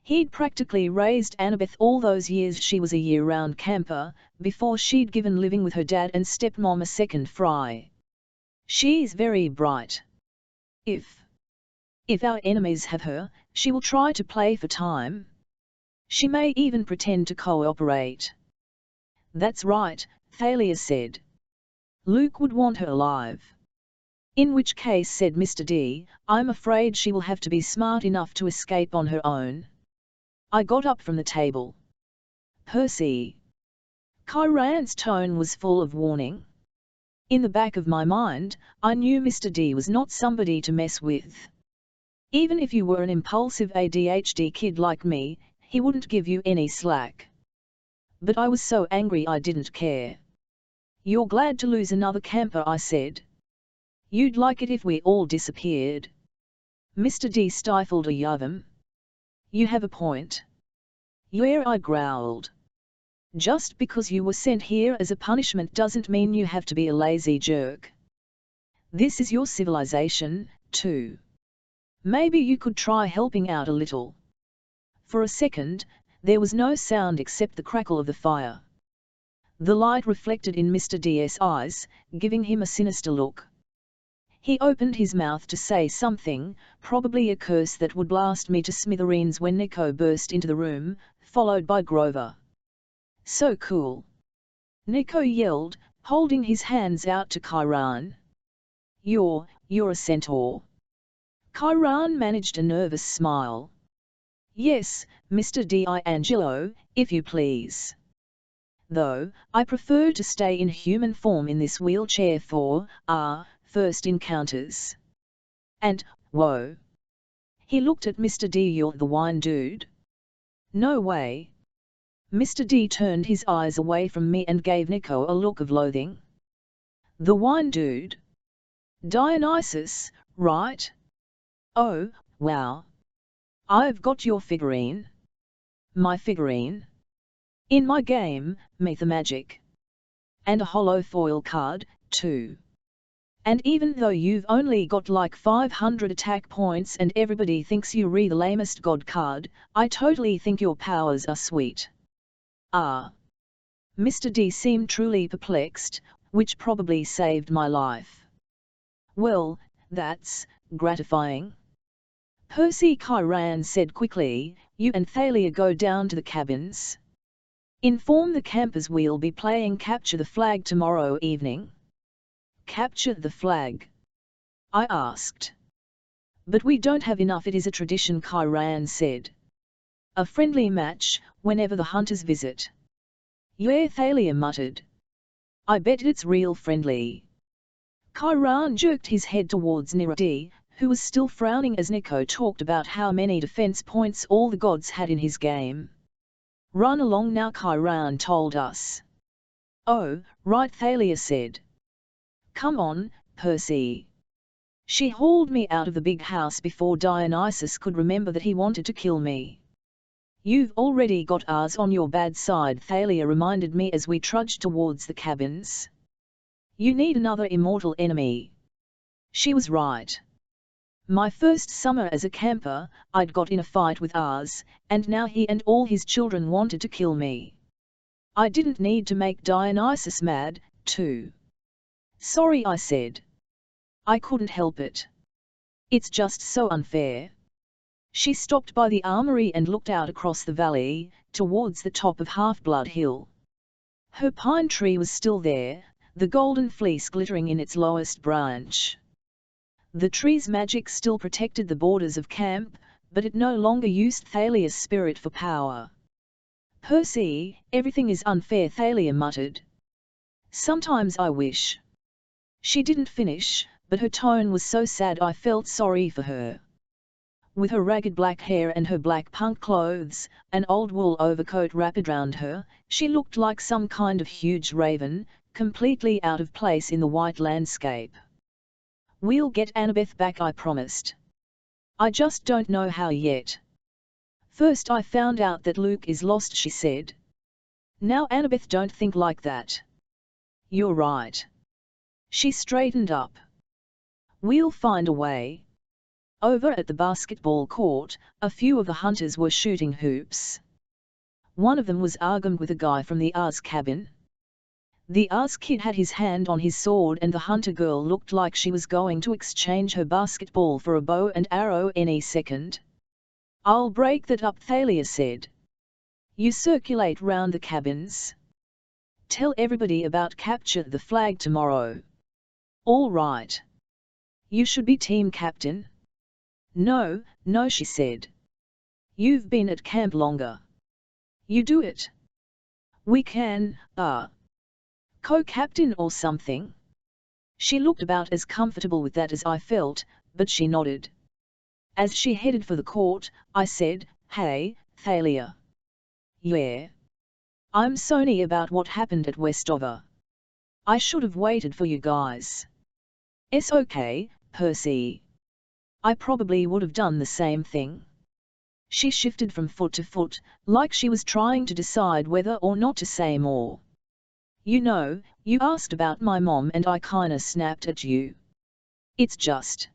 He'd practically raised Annabeth all those years she was a year-round camper, before she'd given living with her dad and stepmom a second fry. She's very bright. If our enemies have her, she will try to play for time. She may even pretend to cooperate. That's right, Thalia said. Luke would want her alive. In which case, said Mr. D, I'm afraid she will have to be smart enough to escape on her own. I got up from the table. Percy. Chiron's tone was full of warning. In the back of my mind, I knew Mr. D was not somebody to mess with. Even if you were an impulsive ADHD kid like me, he wouldn't give you any slack. But I was so angry I didn't care. You're glad to lose another camper, I said. You'd like it if we all disappeared. Mr. D stifled a yawn. You have a point. Yeah, I growled. Just because you were sent here as a punishment doesn't mean you have to be a lazy jerk. This is your civilization, too. Maybe you could try helping out a little. For a second, there was no sound except the crackle of the fire. The light reflected in Mr. D's eyes, giving him a sinister look. He opened his mouth to say something, probably a curse that would blast me to smithereens when Nico burst into the room, followed by Grover. So cool! Nico yelled, holding his hands out to Chiron. You're a centaur. Chiron managed a nervous smile. Yes, Mr. D'Angelo, if you please. Though, I prefer to stay in human form in this wheelchair for, first encounters. And, whoa. He looked at Mr. D. You're the wine dude? No way. Mr. D turned his eyes away from me and gave Nico a look of loathing. The wine dude? Dionysus, right? Oh, wow. I've got your figurine. My figurine? In my game, Mythmagic. And a holo foil card, too. And even though you've only got like 500 attack points and everybody thinks you're the lamest god card, I totally think your powers are sweet. Mr. D seemed truly perplexed, which probably saved my life. Well, that's gratifying. Percy Chiron said quickly, you and Thalia go down to the cabins. Inform the campers we'll be playing Capture the Flag tomorrow evening. Capture the flag? I asked. But we don't have enough, it is a tradition, Chiron said. A friendly match, whenever the hunters visit. Yeah, Thalia muttered. I bet it's real friendly. Chiron jerked his head towards Niradi, who was still frowning as Nico talked about how many defense points all the gods had in his game. Run along now, Chiron told us. Oh, right, Thalia said. Come on, Percy. She hauled me out of the big house before Dionysus could remember that he wanted to kill me. You've already got ours on your bad side, Thalia reminded me as we trudged towards the cabins. You need another immortal enemy. She was right. My first summer as a camper, I'd got in a fight with ours, and now he and all his children wanted to kill me. I didn't need to make Dionysus mad, too. Sorry, I said. I couldn't help it. It's just so unfair. She stopped by the armory and looked out across the valley, towards the top of Half-Blood Hill. Her pine tree was still there, the golden fleece glittering in its lowest branch. The tree's magic still protected the borders of camp, but it no longer used Thalia's spirit for power. Percy, everything is unfair, Thalia muttered. Sometimes I wish. She didn't finish, but her tone was so sad I felt sorry for her. With her ragged black hair and her black punk clothes, an old wool overcoat wrapped round her, she looked like some kind of huge raven, completely out of place in the white landscape. We'll get Annabeth back, I promised. I just don't know how yet. First I found out that Luke is lost, she said. Now Annabeth, don't think like that. You're right. She straightened up. We'll find a way. Over at the basketball court, a few of the hunters were shooting hoops. One of them was armed with a guy from the Ars cabin. The Ars kid had his hand on his sword and the hunter girl looked like she was going to exchange her basketball for a bow and arrow any second. I'll break that up, Thalia said. You circulate round the cabins. Tell everybody about Capture the Flag tomorrow. All right. You should be team captain. No, no, she said. You've been at camp longer. You do it. We can, co-captain or something. She looked about as comfortable with that as I felt, but she nodded. As she headed for the court, I said, "Hey, Thalia." "Yeah. I'm sorry about what happened at Westover. I should have waited for you guys." "It's okay, Percy. I probably would have done the same thing." She shifted from foot to foot, like she was trying to decide whether or not to say more. "You know, you asked about my mom and I kinda snapped at you. It's just.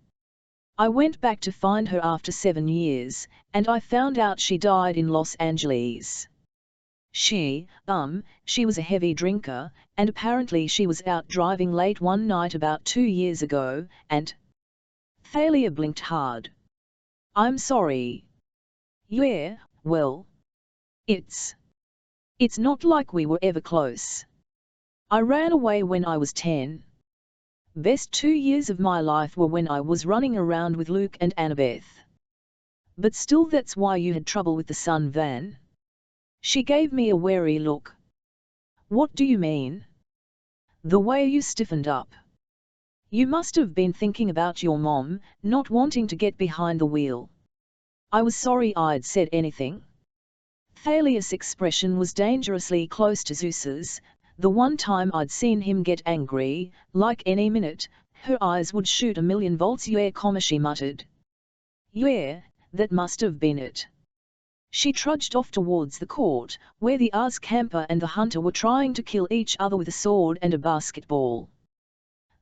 I went back to find her after 7 years, and I found out she died in Los Angeles. She was a heavy drinker, and apparently she was out driving late one night about 2 years ago, and—" Thalia blinked hard. "I'm sorry." "Yeah, well, it's not like we were ever close. I ran away when I was 10. Best 2 years of my life were when I was running around with Luke and Annabeth. But still, that's why you had trouble with the Sun Van." She gave me a wary look. "What do you mean?" "The way you stiffened up. You must have been thinking about your mom, not wanting to get behind the wheel." I was sorry I'd said anything. Thalia's expression was dangerously close to Zeus's. The one time I'd seen him get angry, like any minute, her eyes would shoot 1,000,000 volts. "Yeah, she muttered. "Yeah, that must have been it." She trudged off towards the court, where the Ars camper and the hunter were trying to kill each other with a sword and a basketball.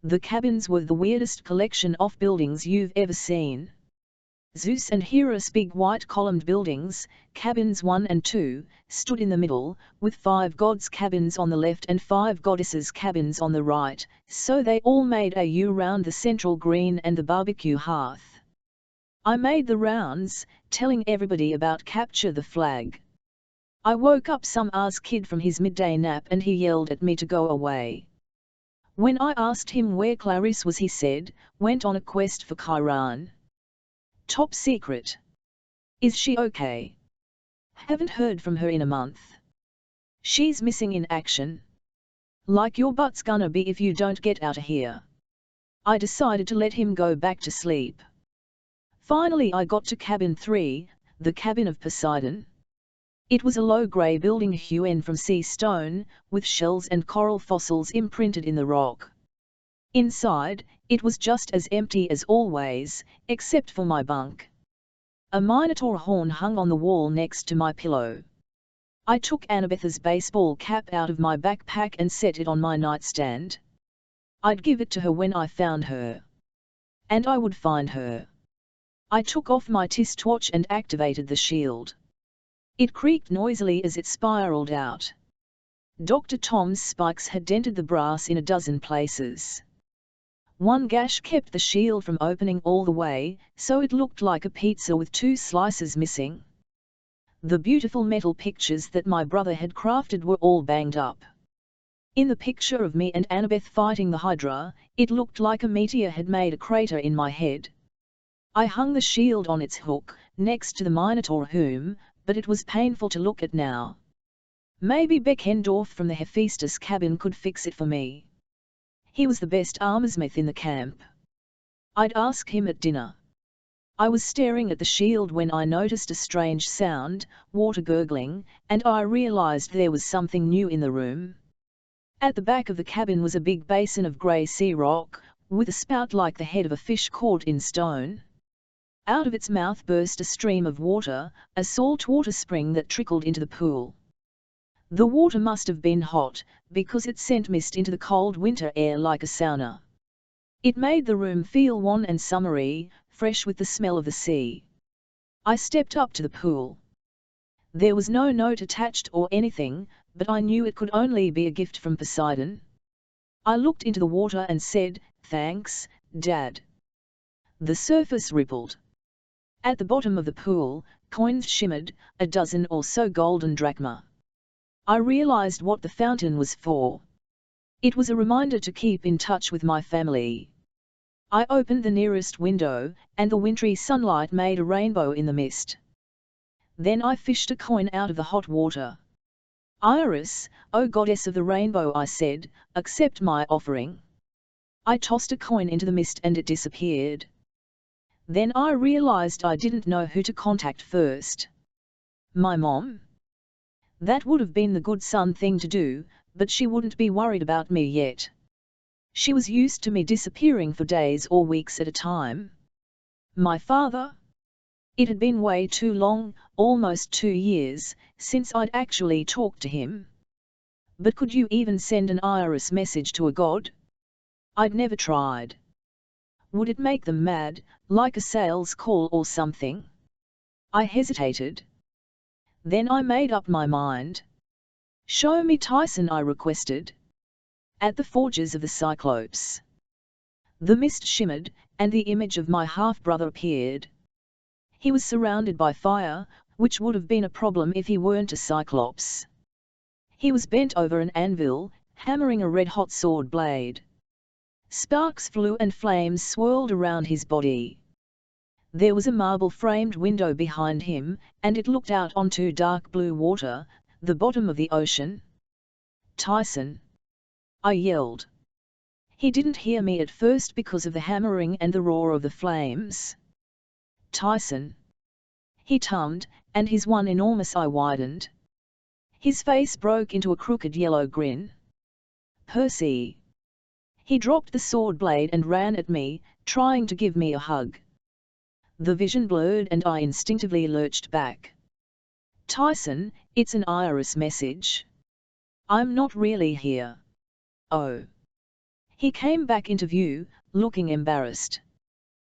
The cabins were the weirdest collection of buildings you've ever seen. Zeus and Hera's big white columned buildings, cabins 1 and 2, stood in the middle, with 5 gods' cabins on the left and 5 goddesses' cabins on the right, so they all made a U round the central green and the barbecue hearth. I made the rounds, telling everybody about Capture the Flag. I woke up some Ars kid from his midday nap and he yelled at me to go away. When I asked him where Clarice was, he said, "Went on a quest for Chiron. Top secret." "Is she okay?" "Haven't heard from her in a month." "She's missing in action." "Like your butt's gonna be if you don't get out of here." I decided to let him go back to sleep. Finally I got to cabin 3, the cabin of Poseidon. It was a low grey building hewn from sea stone, with shells and coral fossils imprinted in the rock. Inside, it was just as empty as always, except for my bunk. A minotaur horn hung on the wall next to my pillow. I took Annabeth's baseball cap out of my backpack and set it on my nightstand. I'd give it to her when I found her. And I would find her. I took off my wristwatch and activated the shield. It creaked noisily as it spiraled out. Dr. Tom's spikes had dented the brass in a dozen places. One gash kept the shield from opening all the way, so it looked like a pizza with 2 slices missing. The beautiful metal pictures that my brother had crafted were all banged up. In the picture of me and Annabeth fighting the Hydra, it looked like a meteor had made a crater in my head. I hung the shield on its hook, next to the Minotaur whom, but it was painful to look at now. Maybe Beckendorf from the Hephaestus cabin could fix it for me. He was the best armorsmith in the camp. I'd ask him at dinner. I was staring at the shield when I noticed a strange sound, water gurgling, and I realized there was something new in the room. At the back of the cabin was a big basin of grey sea rock, with a spout like the head of a fish caught in stone. Out of its mouth burst a stream of water, a salt water spring that trickled into the pool. The water must have been hot, because it sent mist into the cold winter air like a sauna. It made the room feel warm and summery, fresh with the smell of the sea. I stepped up to the pool. There was no note attached or anything, but I knew it could only be a gift from Poseidon. I looked into the water and said, "Thanks, Dad." The surface rippled. At the bottom of the pool, coins shimmered, a dozen or so golden drachma. I realized what the fountain was for. It was a reminder to keep in touch with my family. I opened the nearest window, and the wintry sunlight made a rainbow in the mist. Then I fished a coin out of the hot water. "Iris, O goddess of the rainbow," I said, "accept my offering." I tossed a coin into the mist and it disappeared. Then I realized I didn't know who to contact first. My mom? That would have been the good son thing to do, but she wouldn't be worried about me yet. She was used to me disappearing for days or weeks at a time. My father? It had been way too long, almost 2 years, since I'd actually talked to him. But could you even send an Iris message to a god? I'd never tried. Would it make them mad, like a sales call or something? I hesitated. Then I made up my mind. "Show me Tyson," I requested. "At the forges of the Cyclopes." The mist shimmered, and the image of my half-brother appeared. He was surrounded by fire, which would have been a problem if he weren't a Cyclops. He was bent over an anvil, hammering a red-hot sword blade. Sparks flew and flames swirled around his body. There was a marble-framed window behind him, and it looked out onto dark blue water, the bottom of the ocean. "Tyson!" I yelled. He didn't hear me at first because of the hammering and the roar of the flames. "Tyson!" He tummed, and his one enormous eye widened. His face broke into a crooked yellow grin. "Percy!" He dropped the sword blade and ran at me, trying to give me a hug. The vision blurred and I instinctively lurched back. "Tyson, it's an Iris message. I'm not really here." "Oh." He came back into view, looking embarrassed.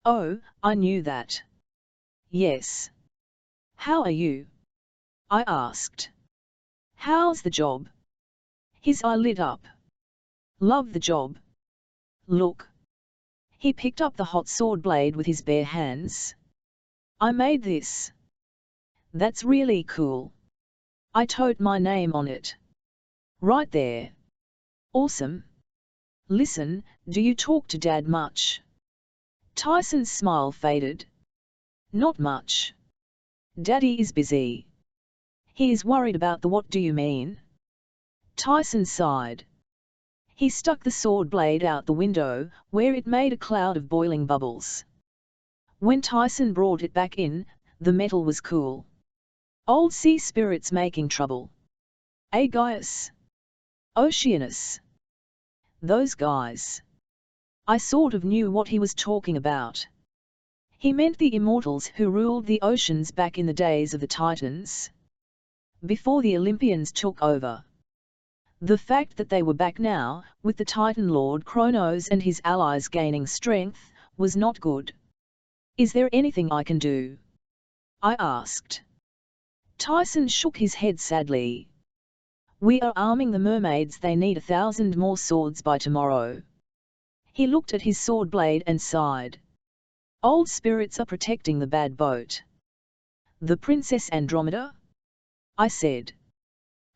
"Oh, I knew that." "Yes. How are you?" I asked. "How's the job?" His eye lit up. "Love the job. Look." He picked up the hot sword blade with his bare hands. "I made this." "That's really cool." I toed my name on it. "Right there." "Awesome. Listen, do you talk to Dad much?" Tyson's smile faded. "Not much. Daddy is busy. He is worried about the what do you mean?" Tyson sighed. He stuck the sword blade out the window, where it made a cloud of boiling bubbles. When Tyson brought it back in, the metal was cool. "Old sea spirits making trouble. Aegeus. Oceanus. Those guys." I sort of knew what he was talking about. He meant the immortals who ruled the oceans back in the days of the Titans. Before the Olympians took over. The fact that they were back now, with the Titan Lord Kronos and his allies gaining strength, was not good. "Is there anything I can do?" I asked. Tyson shook his head sadly. "We are arming the mermaids. They need 1,000 more swords by tomorrow." He looked at his sword blade and sighed. "Old spirits are protecting the bad boat." "The Princess Andromeda?" I said.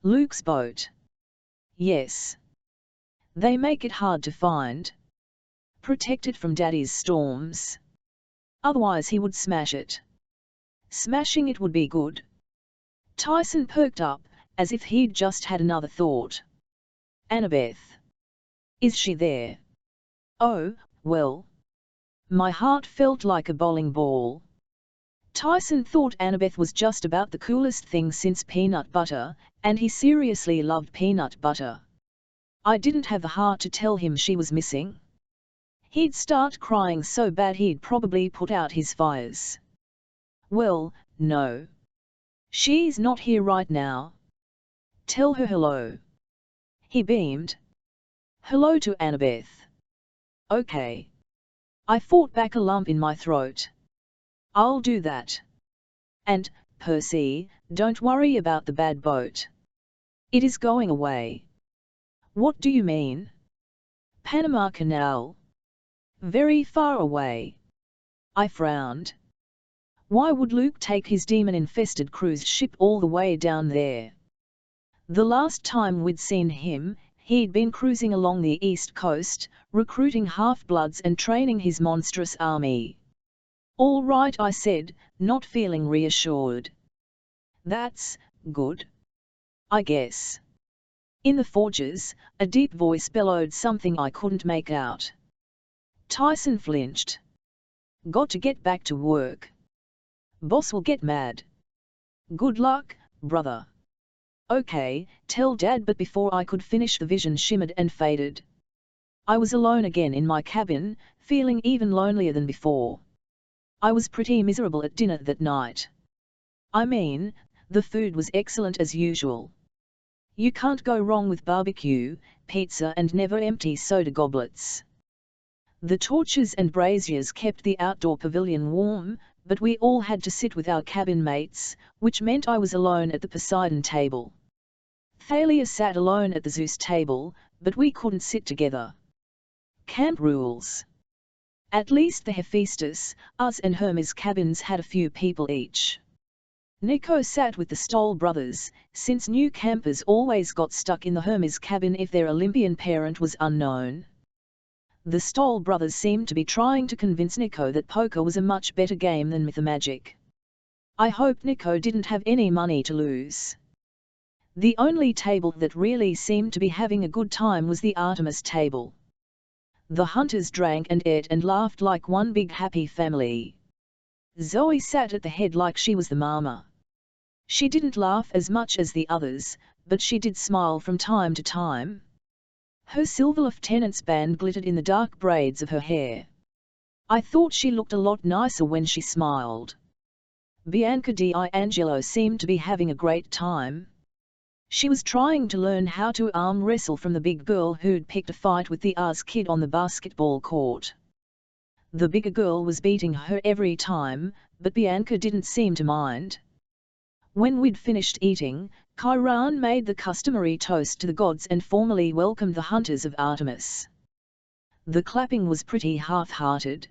"Luke's boat." "Yes. They make it hard to find. Protect it from Daddy's storms. Otherwise he would smash it." "Smashing it would be good." Tyson perked up, as if he'd just had another thought. "Annabeth. Is she there?" "Oh, well." My heart felt like a bowling ball. Tyson thought Annabeth was just about the coolest thing since peanut butter, and he seriously loved peanut butter. I didn't have the heart to tell him she was missing. He'd start crying so bad he'd probably put out his fires. "Well, no. She's not here right now. Tell her hello." He beamed. "Hello to Annabeth." "Okay." I fought back a lump in my throat. "I'll do that. And, Percy, don't worry about the bad boat. It is going away." "What do you mean?" "Panama Canal. Very far away." I frowned. Why would Luke take his demon-infested cruise ship all the way down there? The last time we'd seen him, he'd been cruising along the East Coast, recruiting half-bloods and training his monstrous army. "All right," I said, not feeling reassured. "That's good, I guess." In the forges, a deep voice bellowed something I couldn't make out. Tyson flinched. "Got to get back to work. Boss will get mad." "Good luck, brother." "Okay, tell Dad," but before I could finish the vision shimmered and faded. I was alone again in my cabin, feeling even lonelier than before. I was pretty miserable at dinner that night. I mean, the food was excellent as usual. You can't go wrong with barbecue, pizza and never-empty soda goblets. The torches and braziers kept the outdoor pavilion warm, but we all had to sit with our cabin mates, which meant I was alone at the Poseidon table. Thalia sat alone at the Zeus table, but we couldn't sit together. Camp rules. At least the Hephaestus, us and Hermes cabins had a few people each. Nico sat with the Stoll brothers, since new campers always got stuck in the Hermes cabin if their Olympian parent was unknown. The Stoll brothers seemed to be trying to convince Nico that poker was a much better game than Mythomagic. I hoped Nico didn't have any money to lose. The only table that really seemed to be having a good time was the Artemis table. The hunters drank and ate and laughed like one big happy family. Zoe sat at the head like she was the mama. She didn't laugh as much as the others, but she did smile from time to time. Her silver lieutenant's band glittered in the dark braids of her hair. I thought she looked a lot nicer when she smiled. Bianca D'Angelo seemed to be having a great time. She was trying to learn how to arm wrestle from the big girl who'd picked a fight with the Oz kid on the basketball court. The bigger girl was beating her every time, but Bianca didn't seem to mind. When we'd finished eating, Chiron made the customary toast to the gods and formally welcomed the hunters of Artemis. The clapping was pretty half-hearted.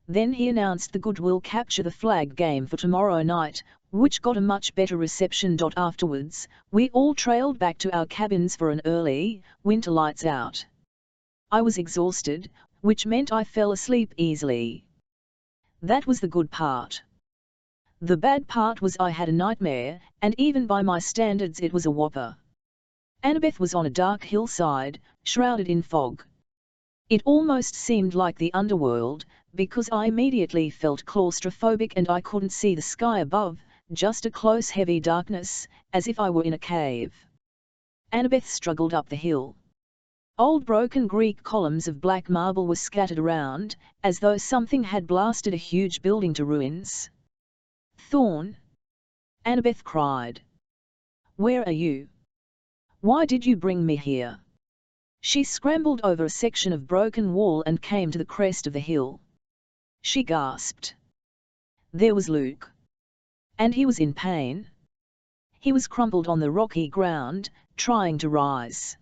Then he announced the Goodwill Capture the Flag game for tomorrow night, which got a much better reception. Afterwards, we all trailed back to our cabins for an early, winter lights out. I was exhausted, which meant I fell asleep easily. That was the good part. The bad part was I had a nightmare, and even by my standards it was a whopper. Annabeth was on a dark hillside, shrouded in fog. It almost seemed like the underworld, because I immediately felt claustrophobic and I couldn't see the sky above, just a close heavy darkness, as if I were in a cave. Annabeth struggled up the hill. Old broken Greek columns of black marble were scattered around, as though something had blasted a huge building to ruins. "Thorn!" Annabeth cried. "Where are you? Why did you bring me here?" She scrambled over a section of broken wall and came to the crest of the hill. She gasped. There was Luke. And he was in pain. He was crumpled on the rocky ground, trying to rise.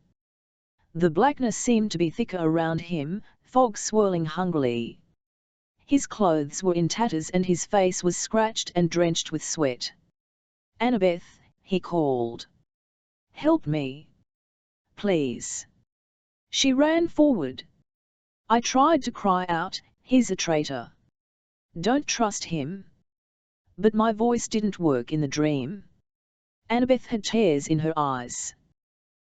The blackness seemed to be thicker around him, fog swirling hungrily. His clothes were in tatters and his face was scratched and drenched with sweat. "Annabeth," he called. "Help me. Please." She ran forward. I tried to cry out, "He's a traitor. Don't trust him." But my voice didn't work in the dream. Annabeth had tears in her eyes.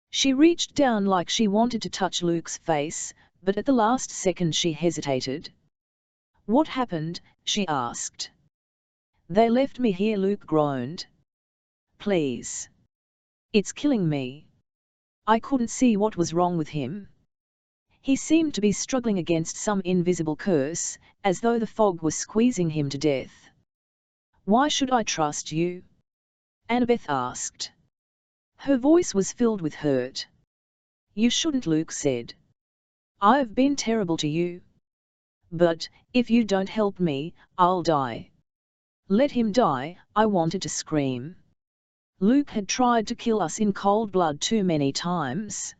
She reached down like she wanted to touch Luke's face, but at the last second she hesitated. "What happened?" she asked. "They left me here," Luke groaned. "Please. It's killing me." I couldn't see what was wrong with him. He seemed to be struggling against some invisible curse, as though the fog was squeezing him to death. "Why should I trust you?" Annabeth asked. Her voice was filled with hurt. "You shouldn't," Luke said. "I've been terrible to you. But, if you don't help me, I'll die." "Let him die," I wanted to scream. Luke had tried to kill us in cold blood too many times.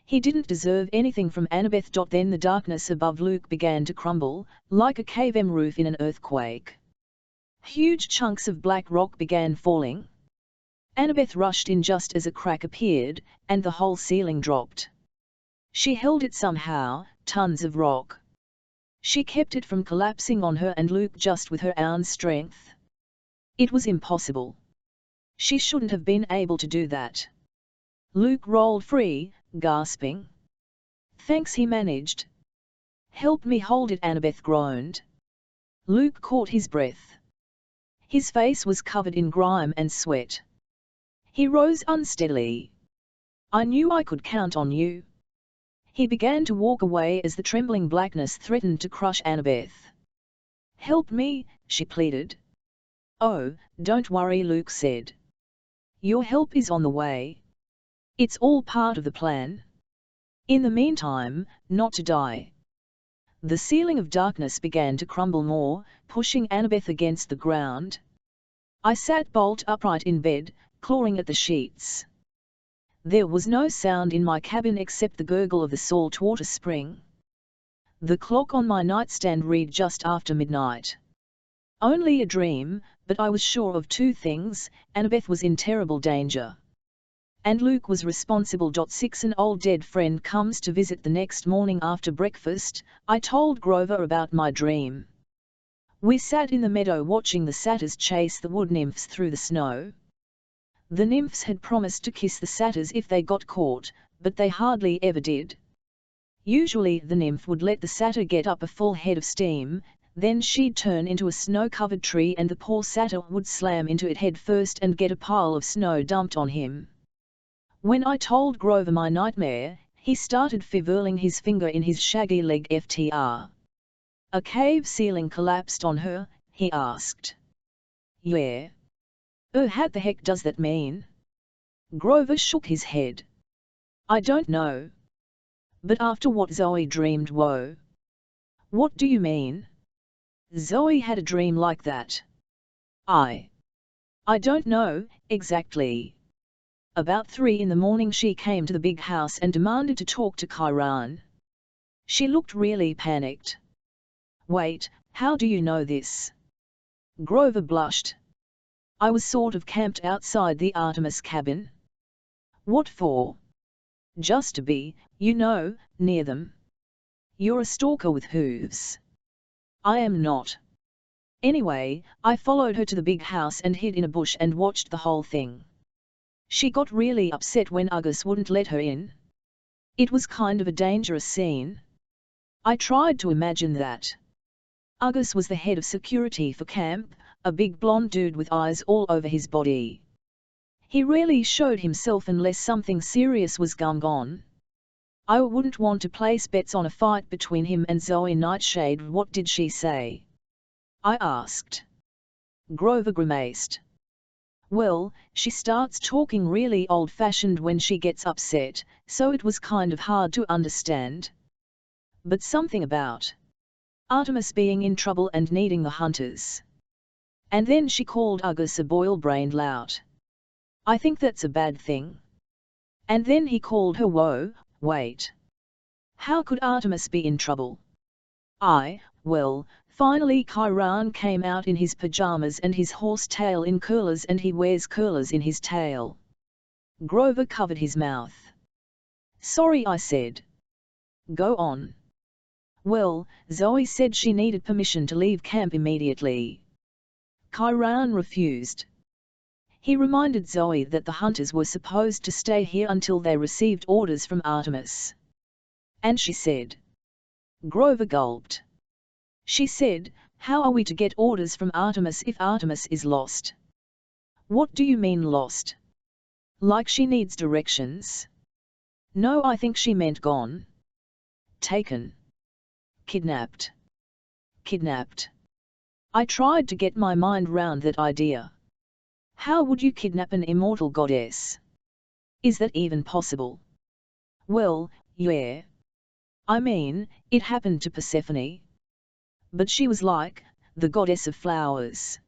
He didn't deserve anything from Annabeth. Then the darkness above Luke began to crumble, like a cave roof in an earthquake. Huge chunks of black rock began falling. Annabeth rushed in just as a crack appeared, and the whole ceiling dropped. She held it somehow, tons of rock. She kept it from collapsing on her and Luke just with her own strength. It was impossible. She shouldn't have been able to do that. Luke rolled free, gasping. "Thanks," he managed. "Help me hold it," Annabeth groaned. Luke caught his breath. His face was covered in grime and sweat. He rose unsteadily. "I knew I could count on you." He began to walk away as the trembling blackness threatened to crush Annabeth. "Help me," she pleaded. "Oh, don't worry," Luke said. "Your help is on the way. It's all part of the plan. In the meantime, not to die." The ceiling of darkness began to crumble more, pushing Annabeth against the ground. I sat bolt upright in bed, clawing at the sheets. There was no sound in my cabin except the gurgle of the saltwater spring. The clock on my nightstand read just after midnight. Only a dream, but I was sure of two things: Annabeth was in terrible danger. And Luke was responsible. 6 An old dead friend comes to visit the next morning after breakfast. I told Grover about my dream. We sat in the meadow watching the satyrs chase the wood nymphs through the snow. The nymphs had promised to kiss the satyrs if they got caught, but they hardly ever did. Usually the nymph would let the satyr get up a full head of steam, then she'd turn into a snow-covered tree and the poor satyr would slam into it head first and get a pile of snow dumped on him. When I told Grover my nightmare, he started fiddling his finger in his shaggy leg. "FTR. A cave ceiling collapsed on her?" he asked. "Yeah. What the heck does that mean?" Grover shook his head. "I don't know. But after what Zoe dreamed, whoa." "What do you mean?" "Zoe had a dream like that." I don't know, exactly. About 3 in the morning she came to the big house and demanded to talk to Chiron. She looked really panicked." "Wait, how do you know this?" Grover blushed. "I was sort of camped outside the Artemis cabin." "What for?" "Just to be, near them." "You're a stalker with hooves." "I am not." Anyway, I followed her to the big house and hid in a bush and watched the whole thing. She got really upset when Ugus wouldn't let her in. It was kind of a dangerous scene. I tried to imagine that. Ugus was the head of security for camp, a big blonde dude with eyes all over his body. He rarely showed himself unless something serious was going on. I wouldn't want to place bets on a fight between him and Zoe Nightshade. "What did she say?" I asked. Grover grimaced. "Well, she starts talking really old-fashioned when she gets upset, so it was kind of hard to understand. But something about Artemis being in trouble and needing the hunters. And then she called Ugus a boil-brained lout. I think that's a bad thing. And then he called her whoa, wait. How could Artemis be in trouble?" Well, finally Chiron came out in his pajamas and his horse tail in curlers, and he wears curlers in his tail." Grover covered his mouth. "Sorry," I said. "Go on." "Well, Zoe said she needed permission to leave camp immediately. Chiron refused. He reminded Zoe that the hunters were supposed to stay here until they received orders from Artemis. And she said." Grover gulped. "She said, how are we to get orders from Artemis if Artemis is lost?" "What do you mean lost? Like she needs directions?" "No, I think she meant gone. Taken. Kidnapped." "Kidnapped?" I tried to get my mind round that idea. How would you kidnap an immortal goddess? Is that even possible? "Well, yeah. I mean, it happened to Persephone. But she was like, the goddess of flowers."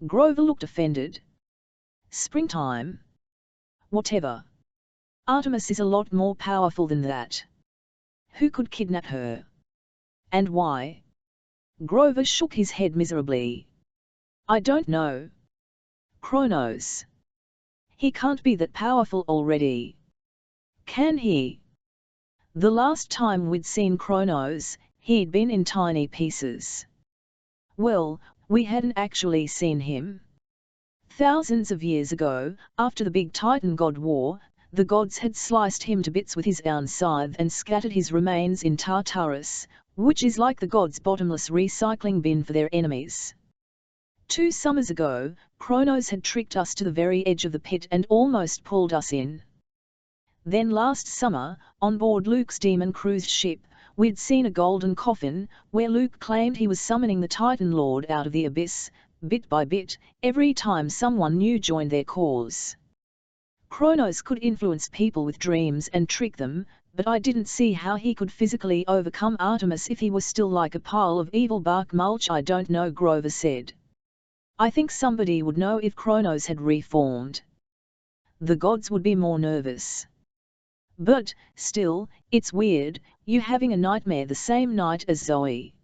Grover looked offended. "Springtime? Whatever. Artemis is a lot more powerful than that. Who could kidnap her? And why?" Grover shook his head miserably. "I don't know. Kronos. He can't be that powerful already. Can he? The last time we'd seen Kronos, he'd been in tiny pieces. Well, we hadn't actually seen him. Thousands of years ago, after the big Titan God War, the gods had sliced him to bits with his iron scythe and scattered his remains in Tartarus, which is like the gods' bottomless recycling bin for their enemies. 2 summers ago, Kronos had tricked us to the very edge of the pit and almost pulled us in. Then last summer, on board Luke's Demon cruise ship, we'd seen a golden coffin, where Luke claimed he was summoning the Titan Lord out of the abyss, bit by bit, every time someone new joined their cause. Kronos could influence people with dreams and trick them, but I didn't see how he could physically overcome Artemis if he was still like a pile of evil bark mulch. I don't know, Grover said. I think somebody would know if Kronos had reformed. The gods would be more nervous. But, still, it's weird, you having a nightmare the same night as Zoe.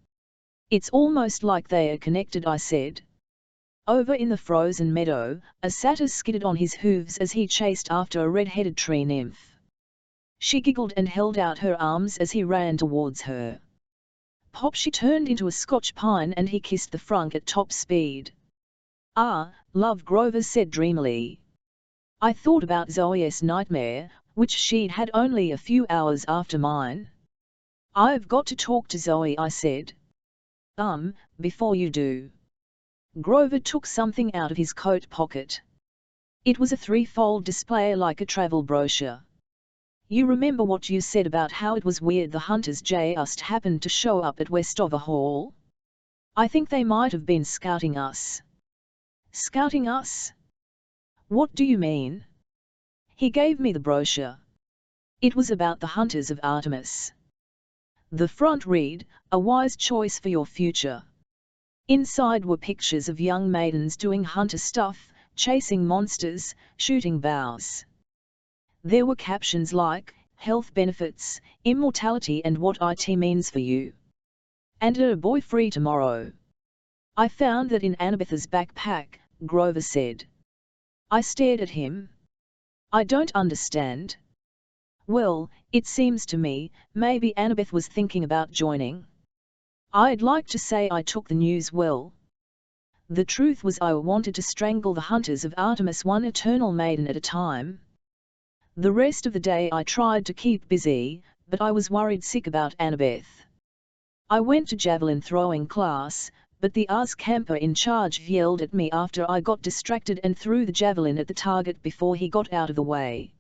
It's almost like they are connected, I said. Over in the frozen meadow, a satyr skidded on his hooves as he chased after a red-headed tree nymph. She giggled and held out her arms as he ran towards her. Pop, she turned into a Scotch pine and he kissed the frunk at top speed. Ah, love, Grover said dreamily. I thought about Zoe's nightmare, which she'd had only a few hours after mine. I've got to talk to Zoe, I said. Before you do. Grover took something out of his coat pocket. It was a 3-fold display like a travel brochure. You remember what you said about how it was weird the hunters just happened to show up at Westover Hall? I think they might have been scouting us. Scouting us? What do you mean? He gave me the brochure. It was about the hunters of Artemis. The front read, "A wise choice for your future." Inside were pictures of young maidens doing hunter stuff, chasing monsters, shooting bows. There were captions like, "Health benefits, immortality and what it means for you." And a boy free tomorrow. I found that in Annabeth's backpack, Grover said. I stared at him. I don't understand. Well, it seems to me, maybe Annabeth was thinking about joining. I'd like to say I took the news well. The truth was I wanted to strangle the hunters of Artemis one eternal maiden at a time. The rest of the day I tried to keep busy, but I was worried sick about Annabeth. I went to javelin throwing class, but the Ars camper in charge yelled at me after I got distracted and threw the javelin at the target before he got out of the way.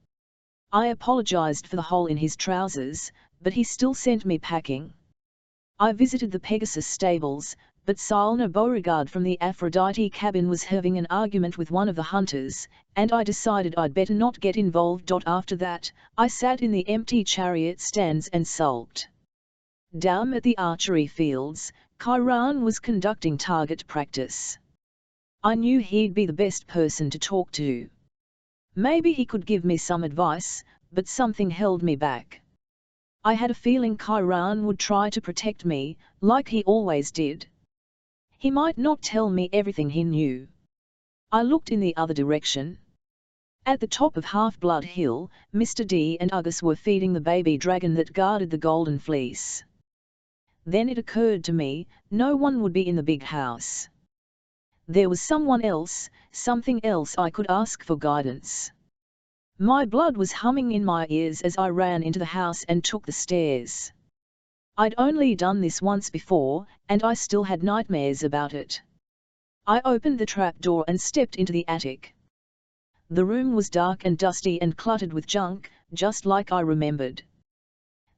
I apologized for the hole in his trousers, but he still sent me packing. I visited the Pegasus stables, but Silna Beauregard from the Aphrodite cabin was having an argument with one of the hunters, and I decided I'd better not get involved. After that, I sat in the empty chariot stands and sulked. Down at the archery fields, Chiron was conducting target practice. I knew he'd be the best person to talk to. Maybe he could give me some advice, but something held me back. I had a feeling Chiron would try to protect me, like he always did. He might not tell me everything he knew. I looked in the other direction. At the top of Half-Blood Hill, Mr. D and Ugus were feeding the baby dragon that guarded the Golden Fleece. Then it occurred to me, no one would be in the big house. There was someone else, something else I could ask for guidance. My blood was humming in my ears as I ran into the house and took the stairs. I'd only done this once before, and I still had nightmares about it. I opened the trapdoor and stepped into the attic. The room was dark and dusty and cluttered with junk, just like I remembered.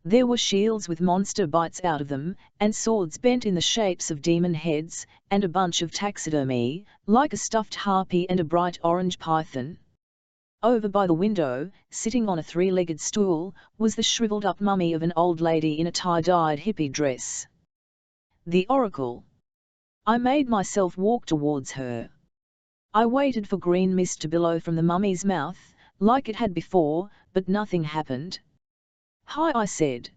There were shields with monster bites out of them, and swords bent in the shapes of demon heads, and a bunch of taxidermy, like a stuffed harpy and a bright orange python. Over by the window, sitting on a 3-legged stool, was the shriveled-up mummy of an old lady in a tie-dyed hippie dress. The Oracle. I made myself walk towards her. I waited for green mist to billow from the mummy's mouth, like it had before, but nothing happened. "Hi," I said.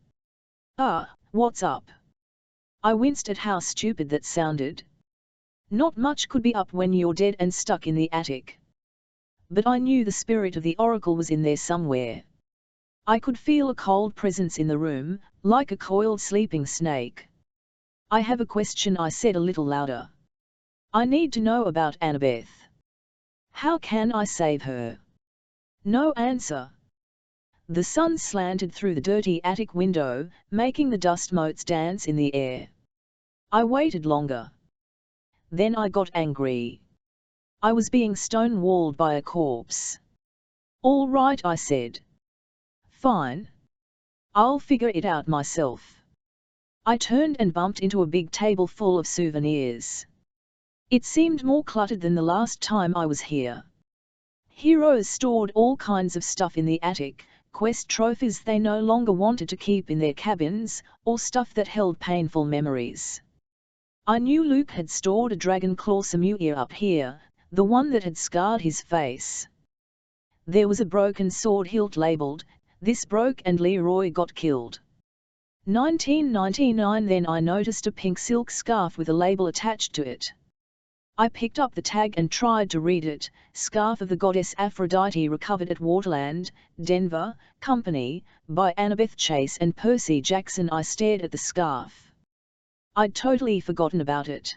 What's up?" I winced at how stupid that sounded. Not much could be up when you're dead and stuck in the attic. but I knew the spirit of the oracle was in there somewhere. I could feel a cold presence in the room, like a coiled sleeping snake. I have a question, I said a little louder. I need to know about Annabeth. How can I save her? No answer. The sun slanted through the dirty attic window, making the dust motes dance in the air. I waited longer. Then I got angry. I was being stonewalled by a corpse. All right, I said. Fine. I'll figure it out myself. I turned and bumped into a big table full of souvenirs. It seemed more cluttered than the last time I was here. Heroes stored all kinds of stuff in the attic, quest trophies they no longer wanted to keep in their cabins, or stuff that held painful memories. I knew Luke had stored a dragon claw Samuel up here, the one that had scarred his face. There was a broken sword hilt labelled, "This broke and Leroy got killed. 1999." Then I noticed a pink silk scarf with a label attached to it. I picked up the tag and tried to read it. Scarf of the Goddess Aphrodite, recovered at Waterland, Denver, Company, by Annabeth Chase and Percy Jackson. I stared at the scarf. I'd totally forgotten about it.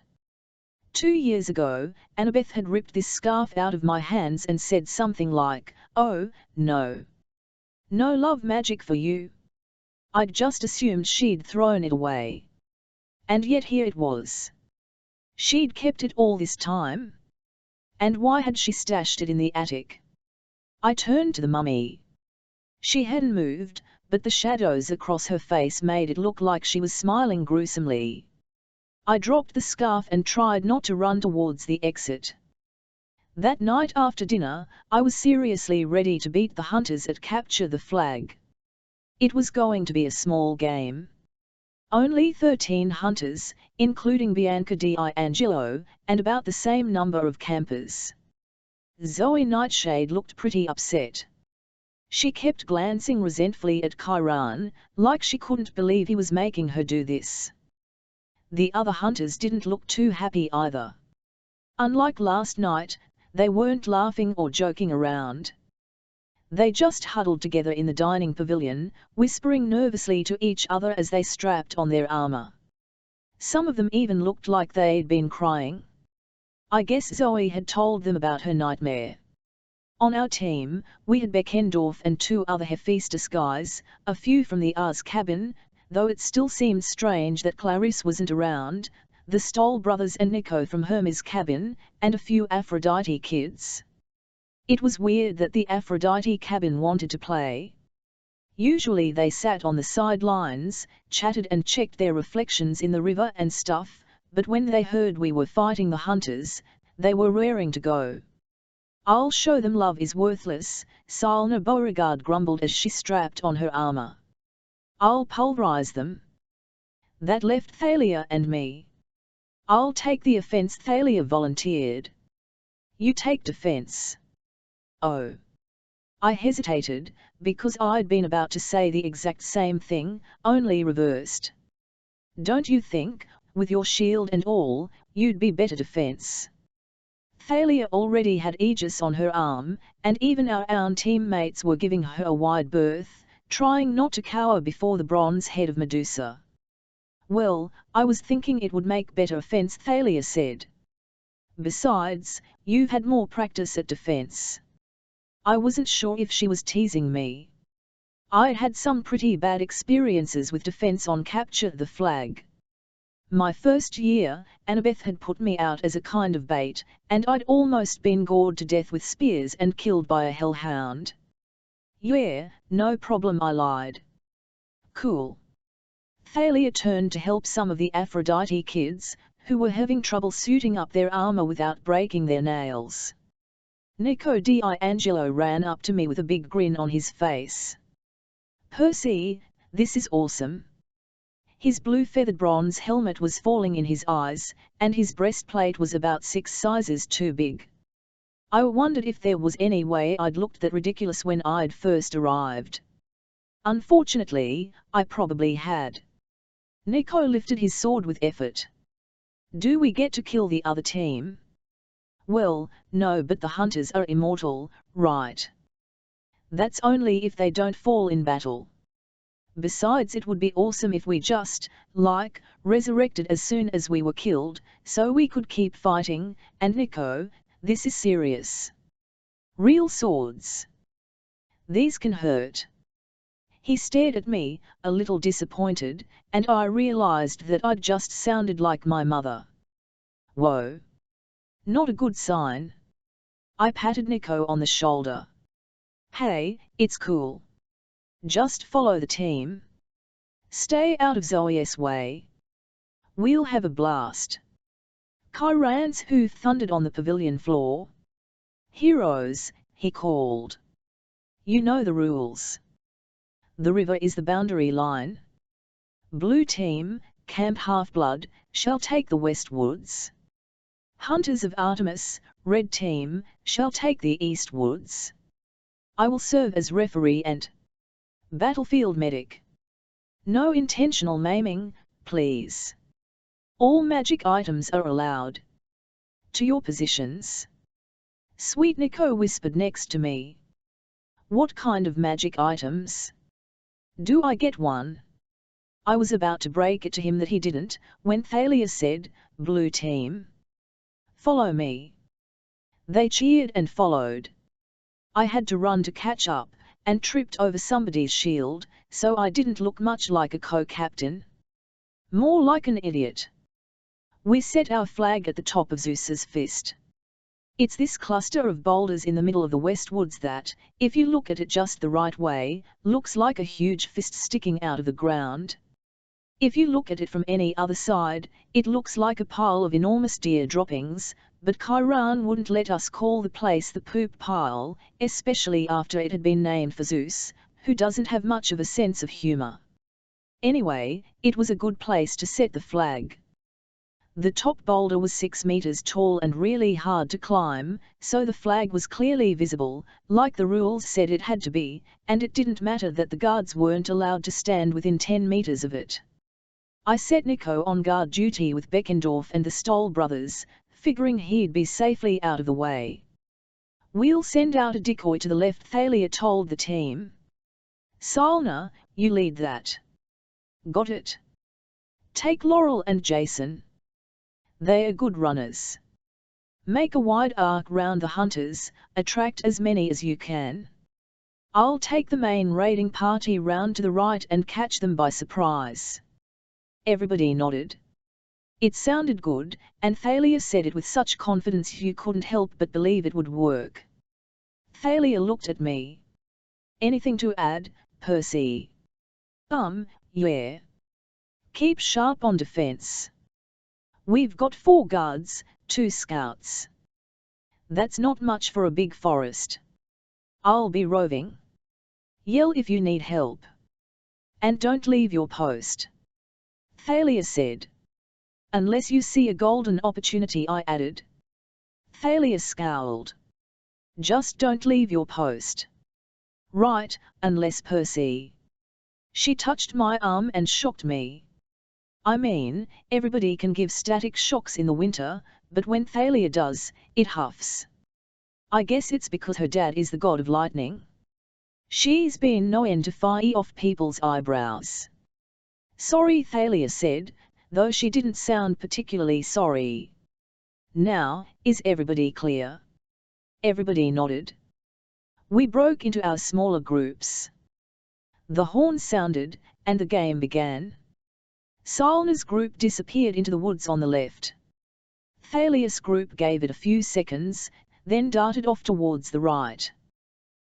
2 years ago, Annabeth had ripped this scarf out of my hands and said something like, "Oh, no. No love magic for you." I'd just assumed she'd thrown it away. And yet here it was. She'd kept it all this time? And why had she stashed it in the attic? I turned to the mummy. She hadn't moved, but the shadows across her face made it look like she was smiling gruesomely. I dropped the scarf and tried not to run towards the exit. That night after dinner, I was seriously ready to beat the hunters at Capture the Flag. It was going to be a small game. Only 13 hunters, including Bianca D'Angelo, and about the same number of campers. Zoe Nightshade looked pretty upset. She kept glancing resentfully at Chiron, like she couldn't believe he was making her do this. The other hunters didn't look too happy either. Unlike last night, they weren't laughing or joking around. They just huddled together in the dining pavilion, whispering nervously to each other as they strapped on their armor. Some of them even looked like they'd been crying. I guess Zoe had told them about her nightmare. On our team, we had Beckendorf and 2 other Hephaestus guys, a few from the Ars cabin, though it still seemed strange that Clarice wasn't around, the Stoll brothers and Nico from Hermes' cabin, and a few Aphrodite kids. It was weird that the Aphrodite cabin wanted to play. Usually they sat on the sidelines, chatted and checked their reflections in the river and stuff, but when they heard we were fighting the hunters, they were raring to go. "I'll show them love is worthless," Silna Beauregard grumbled as she strapped on her armor. "I'll pulverize them." That left Thalia and me. "I'll take the offense," Thalia volunteered. "You take defense." Oh. I hesitated, because I'd been about to say the exact same thing, only reversed. "Don't you think, with your shield and all, you'd be better defense?" Thalia already had Aegis on her arm, and even our teammates were giving her a wide berth, trying not to cower before the bronze head of Medusa. "Well, I was thinking it would make better offense," Thalia said. "Besides, you've had more practice at defense." I wasn't sure if she was teasing me. I'd had some pretty bad experiences with defense on Capture the Flag. My first year, Annabeth had put me out as a kind of bait, and I'd almost been gored to death with spears and killed by a hellhound. "Yeah, no problem," I lied. "Cool." Thalia turned to help some of the Aphrodite kids, who were having trouble suiting up their armor without breaking their nails. Nico D'Angelo ran up to me with a big grin on his face. "Percy, this is awesome." His blue feathered bronze helmet was falling in his eyes, and his breastplate was about 6 sizes too big. I wondered if there was any way I'd looked that ridiculous when I'd first arrived. Unfortunately, I probably had. Nico lifted his sword with effort. "Do we get to kill the other team?" Well, no, but the hunters are immortal, right? That's only if they don't fall in battle. Besides, it would be awesome if we just, like, resurrected as soon as we were killed, so we could keep fighting, and Nico, this is serious. Real swords. These can hurt. He stared at me, a little disappointed, and I realized that I'd just sounded like my mother. Whoa. Not a good sign. I patted Nico on the shoulder. Hey, it's cool. Just follow the team. Stay out of Zoe's way. We'll have a blast. Kyran's hoof thundered on the pavilion floor. Heroes, he called. You know the rules. The river is the boundary line. Blue team, Camp Half-Blood, shall take the West Woods. Hunters of Artemis, red team, shall take the East Woods. I will serve as referee and battlefield medic. No intentional maiming, please. All magic items are allowed. To your positions. Sweet Nico whispered next to me. What kind of magic items? Do I get one? I was about to break it to him that he didn't, when Thalia said, Blue team. Follow me. They cheered and followed. I had to run to catch up, and tripped over somebody's shield, so I didn't look much like a co-captain. More like an idiot. We set our flag at the top of Zeus's fist. It's this cluster of boulders in the middle of the West Woods that, if you look at it just the right way, looks like a huge fist sticking out of the ground. If you look at it from any other side, it looks like a pile of enormous deer droppings, but Kyran wouldn't let us call the place the poop pile, especially after it had been named for Zeus, who doesn't have much of a sense of humor. Anyway, it was a good place to set the flag. The top boulder was 6 meters tall and really hard to climb, so the flag was clearly visible, like the rules said it had to be, and it didn't matter that the guards weren't allowed to stand within 10 meters of it. I set Nico on guard duty with Beckendorf and the Stoll brothers, figuring he'd be safely out of the way. We'll send out a decoy to the left, Thalia told the team. Salna, you lead that. Got it. Take Laurel and Jason. They are good runners. Make a wide arc round the hunters, attract as many as you can. I'll take the main raiding party round to the right and catch them by surprise. Everybody nodded. It sounded good, and Thalia said it with such confidence you couldn't help but believe it would work. Thalia looked at me. Anything to add, Percy? Yeah. Keep sharp on defense. We've got 4 guards, 2 scouts. That's not much for a big forest. I'll be roving. Yell if you need help. And don't leave your post. Thalia said. Unless you see a golden opportunity, I added. Thalia scowled. Just don't leave your post. Right, unless Percy. She touched my arm and shocked me. I mean, everybody can give static shocks in the winter, but when Thalia does, it huffs. I guess it's because her dad is the god of lightning. She's been known to fire off people's eyebrows. Sorry, Thalia said, though she didn't sound particularly sorry. Now, is everybody clear? Everybody nodded. We broke into our smaller groups. The horn sounded, and the game began. Salna's group disappeared into the woods on the left. Thalia's group gave it a few seconds, then darted off towards the right.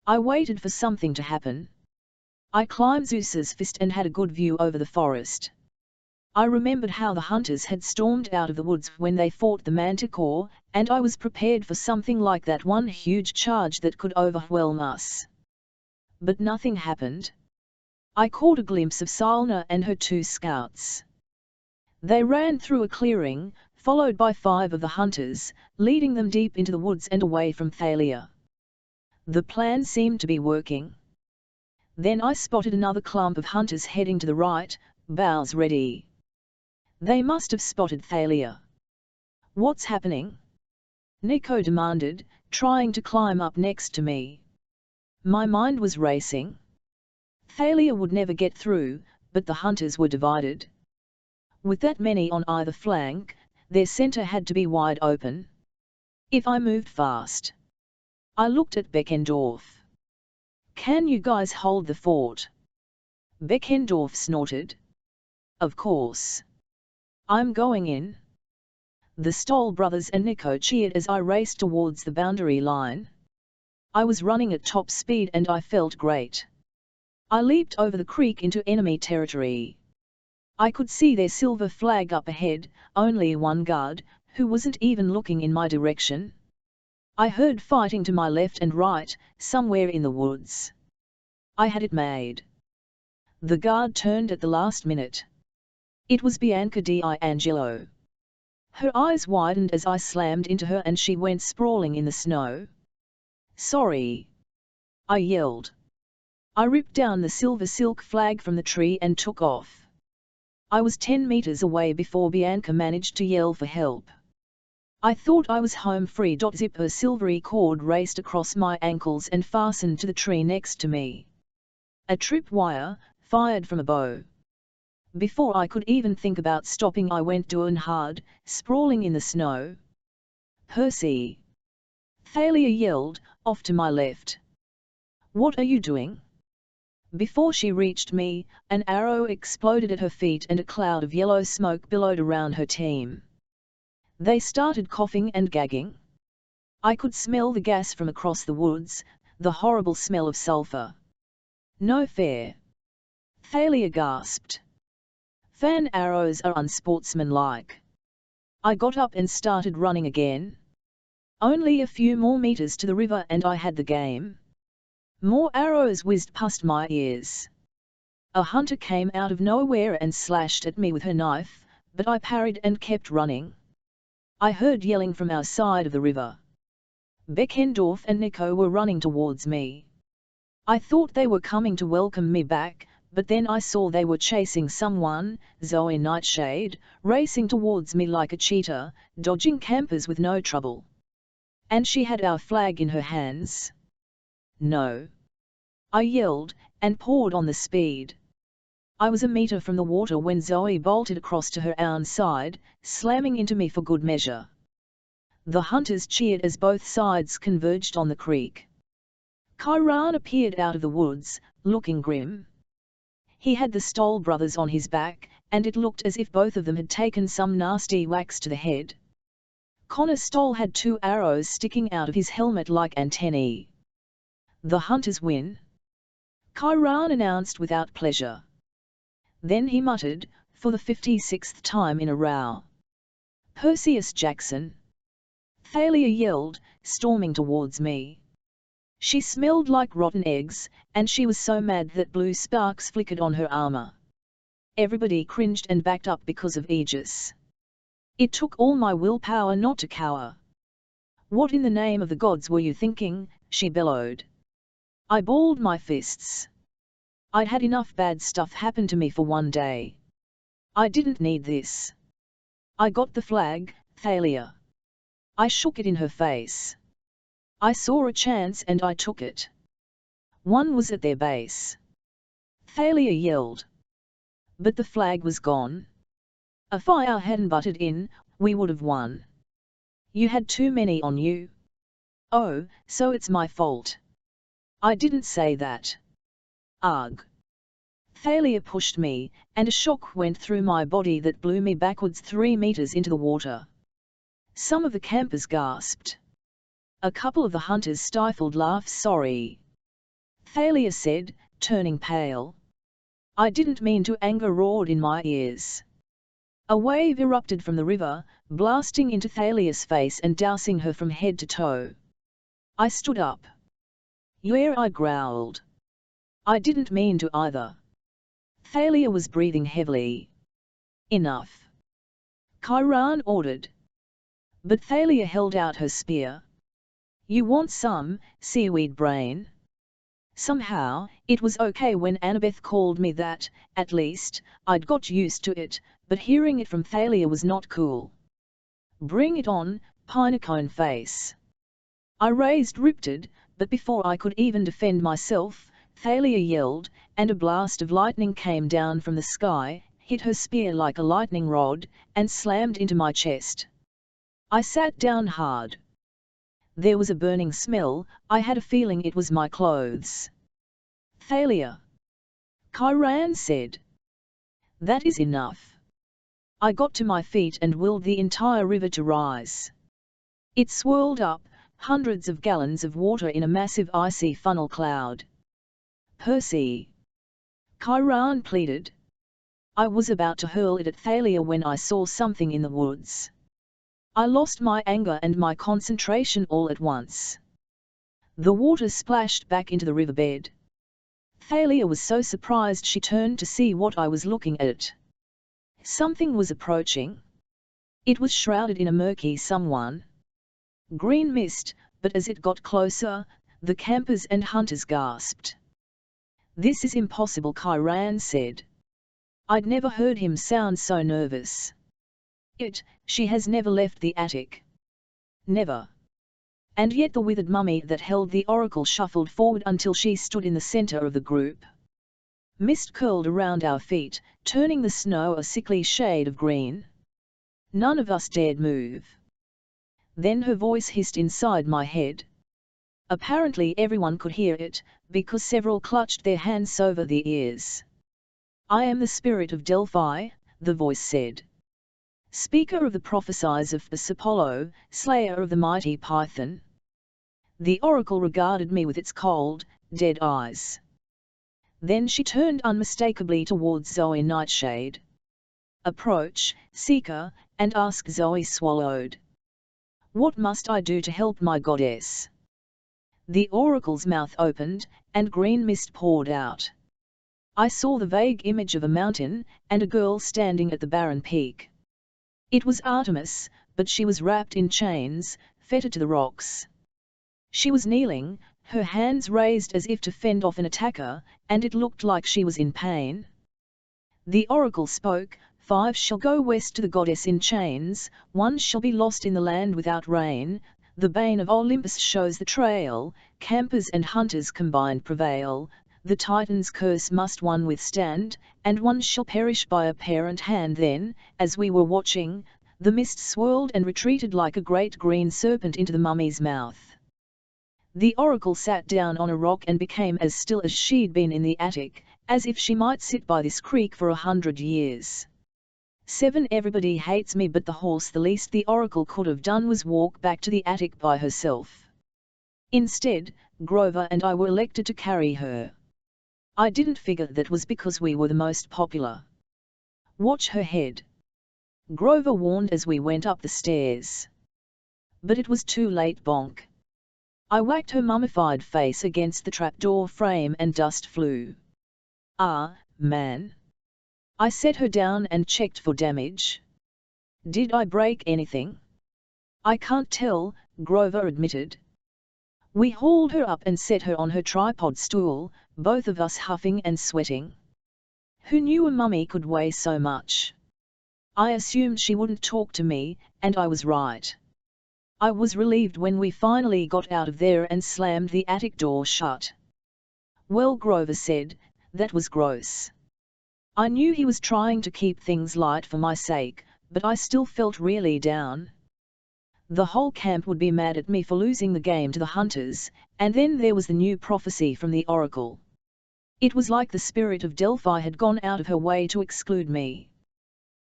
I waited for something to happen. I climbed Zeus's fist and had a good view over the forest. I remembered how the hunters had stormed out of the woods when they fought the Manticore, and I was prepared for something like that, one huge charge that could overwhelm us. But nothing happened. I caught a glimpse of Salna and her 2 scouts. They ran through a clearing, followed by 5 of the hunters, leading them deep into the woods and away from Thalia. The plan seemed to be working. Then I spotted another clump of hunters heading to the right, bows ready. They must have spotted Thalia. What's happening? Nico demanded, trying to climb up next to me. My mind was racing. Thalia would never get through, but the hunters were divided. With that many on either flank, their center had to be wide open. If I moved fast. I looked at Beckendorf. "Can you guys hold the fort?" Beckendorf snorted. "Of course. I'm going in." The Stoll brothers and Nico cheered as I raced towards the boundary line. I was running at top speed and I felt great. I leaped over the creek into enemy territory. I could see their silver flag up ahead, only one guard, who wasn't even looking in my direction. I heard fighting to my left and right, somewhere in the woods. I had it made. The guard turned at the last minute. It was Bianca D'Angelo. Her eyes widened as I slammed into her and she went sprawling in the snow. "Sorry!" I yelled. I ripped down the silver silk flag from the tree and took off. I was 10 meters away before Bianca managed to yell for help. I thought I was home free. Zip, a silvery cord raced across my ankles and fastened to the tree next to me. A tripwire, fired from a bow. Before I could even think about stopping, I went down hard, sprawling in the snow. "Percy!" Thalia yelled, off to my left. "What are you doing?" Before she reached me, an arrow exploded at her feet and a cloud of yellow smoke billowed around her team. They started coughing and gagging. I could smell the gas from across the woods, the horrible smell of sulfur. "No fair!" Thalia gasped. "Fan arrows are unsportsmanlike." I got up and started running again. Only a few more meters to the river and I had the game. More arrows whizzed past my ears. A hunter came out of nowhere and slashed at me with her knife, but I parried and kept running. I heard yelling from our side of the river. Beckendorf and Nico were running towards me. I thought they were coming to welcome me back, but then I saw they were chasing someone, Zoe Nightshade, racing towards me like a cheetah, dodging campers with no trouble. And she had our flag in her hands. "No!" I yelled, and poured on the speed. I was a meter from the water when Zoe bolted across to her own side, slamming into me for good measure. The hunters cheered as both sides converged on the creek. Chiron appeared out of the woods, looking grim. He had the Stoll brothers on his back, and it looked as if both of them had taken some nasty whacks to the head. Connor Stoll had 2 arrows sticking out of his helmet like antennae. "The hunters win," Chiron announced without pleasure. Then he muttered, for the 56th time in a row, "Perseus Jackson!" Thalia yelled, storming towards me. She smelled like rotten eggs, and she was so mad that blue sparks flickered on her armor. Everybody cringed and backed up because of Aegis. It took all my willpower not to cower. "What in the name of the gods were you thinking?" she bellowed. I balled my fists. I'd had enough bad stuff happen to me for one day. I didn't need this. "I got the flag, Thalia." I shook it in her face. I saw a chance and I took it. One was at their base. Thalia yelled. But the flag was gone. If I hadn't butted in, we would have won. "You had too many on you." "Oh, so it's my fault." "I didn't say that." "Ugh." Thalia pushed me, and a shock went through my body that blew me backwards 3 meters into the water. Some of the campers gasped. A couple of the hunters stifled laughs. "Sorry," Thalia said, turning pale. "I didn't mean to," anger roared in my ears. A wave erupted from the river, blasting into Thalia's face and dousing her from head to toe. I stood up. "Yeah," I growled. "I didn't mean to either." Thalia was breathing heavily. "Enough," Chiron ordered. But Thalia held out her spear. "You want some, seaweed brain?" Somehow, it was okay when Annabeth called me that. At least, I'd got used to it, but hearing it from Thalia was not cool. "Bring it on, pinecone face. I raised Riptide, but before I could even defend myself, Thalia yelled, and a blast of lightning came down from the sky, hit her spear like a lightning rod, and slammed into my chest. I sat down hard. There was a burning smell. I had a feeling it was my clothes. "Thalia," Chiron said. "That is enough." I got to my feet and willed the entire river to rise. It swirled up, hundreds of gallons of water in a massive icy funnel cloud. "Percy," Chiron pleaded. I was about to hurl it at Thalia when I saw something in the woods. I lost my anger and my concentration all at once. The water splashed back into the riverbed. Thalia was so surprised she turned to see what I was looking at. Something was approaching. It was shrouded in a murky someone. Green mist, but as it got closer, the campers and hunters gasped. "This is impossible," Chiron said. I'd never heard him sound so nervous. She has never left the attic. Never. And yet the withered mummy that held the oracle shuffled forward until she stood in the center of the group. Mist curled around our feet, turning the snow a sickly shade of green. None of us dared move. Then her voice hissed inside my head. Apparently everyone could hear it, because several clutched their hands over their ears. "I am the spirit of Delphi," the voice said. "Speaker of the prophecies of Apollo, slayer of the mighty Python." The oracle regarded me with its cold, dead eyes. Then she turned unmistakably towards Zoe Nightshade. "Approach, Seeker, and ask Zoe Swallowed. What must I do to help my goddess?" The oracle's mouth opened, and green mist poured out. I saw the vague image of a mountain, and a girl standing at the barren peak. It was Artemis, but she was wrapped in chains, fettered to the rocks. She was kneeling, her hands raised as if to fend off an attacker, and it looked like she was in pain. The oracle spoke, "5 shall go west to the goddess in chains, 1 shall be lost in the land without rain, the bane of Olympus shows the trail, campers and hunters combined prevail, the Titan's curse must one withstand, and 1 shall perish by a parent hand." Then, as we were watching, the mist swirled and retreated like a great green serpent into the mummy's mouth. The oracle sat down on a rock and became as still as she'd been in the attic, as if she might sit by this creek for 100 years. 7 Everybody hates me but the horse. The least the oracle could have done was walk back to the attic by herself. Instead, Grover and I were elected to carry her. I didn't figure that was because we were the most popular. "Watch her head," Grover warned as we went up the stairs. But it was too late. Bonk. I whacked her mummified face against the trapdoor frame and dust flew. "Ah, man." I set her down and checked for damage. "Did I break anything?" "I can't tell," Grover admitted. We hauled her up and set her on her tripod stool, both of us huffing and sweating. Who knew a mummy could weigh so much? I assumed she wouldn't talk to me, and I was right. I was relieved when we finally got out of there and slammed the attic door shut. "Well," Grover said, "that was gross." I knew he was trying to keep things light for my sake, but I still felt really down. The whole camp would be mad at me for losing the game to the hunters, and then there was the new prophecy from the oracle. It was like the spirit of Delphi had gone out of her way to exclude me.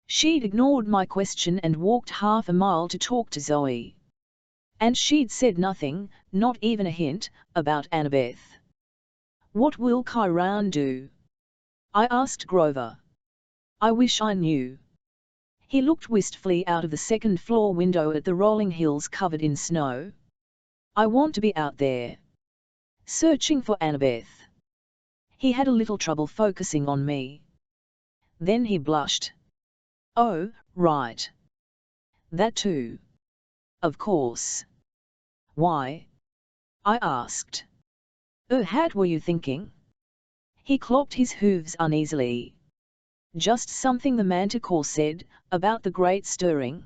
She'd ignored my question and walked half a mile to talk to Zoe. And she'd said nothing, not even a hint, about Annabeth. "What will Chiron do?" I asked Grover. "I wish I knew." He looked wistfully out of the second-floor window at the rolling hills covered in snow. "I want to be out there, searching for Annabeth." He had a little trouble focusing on me. Then he blushed. "Oh, right. That too. Of course." "Why?" I asked. What were you thinking?" He clopped his hooves uneasily. "Just something the manticore said, about the great stirring."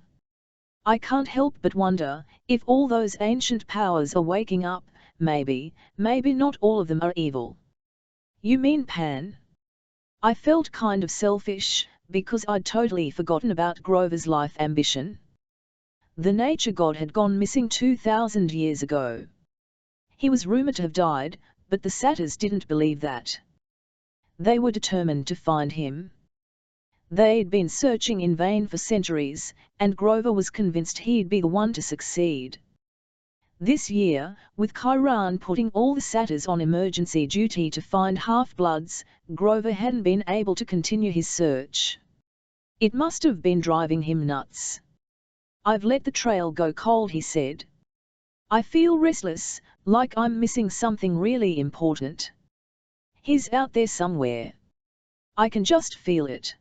I can't help but wonder, if all those ancient powers are waking up, maybe not all of them are evil. You mean Pan? I felt kind of selfish, because I'd totally forgotten about Grover's life ambition. The nature god had gone missing 2,000 years ago. He was rumored to have died, but the satyrs didn't believe that. They were determined to find him. They'd been searching in vain for centuries, and Grover was convinced he'd be the one to succeed. This year, with Chiron putting all the satyrs on emergency duty to find half-bloods, Grover hadn't been able to continue his search. It must have been driving him nuts. "I've let the trail go cold," he said. "I feel restless, like I'm missing something really important. He's out there somewhere. I can just feel it."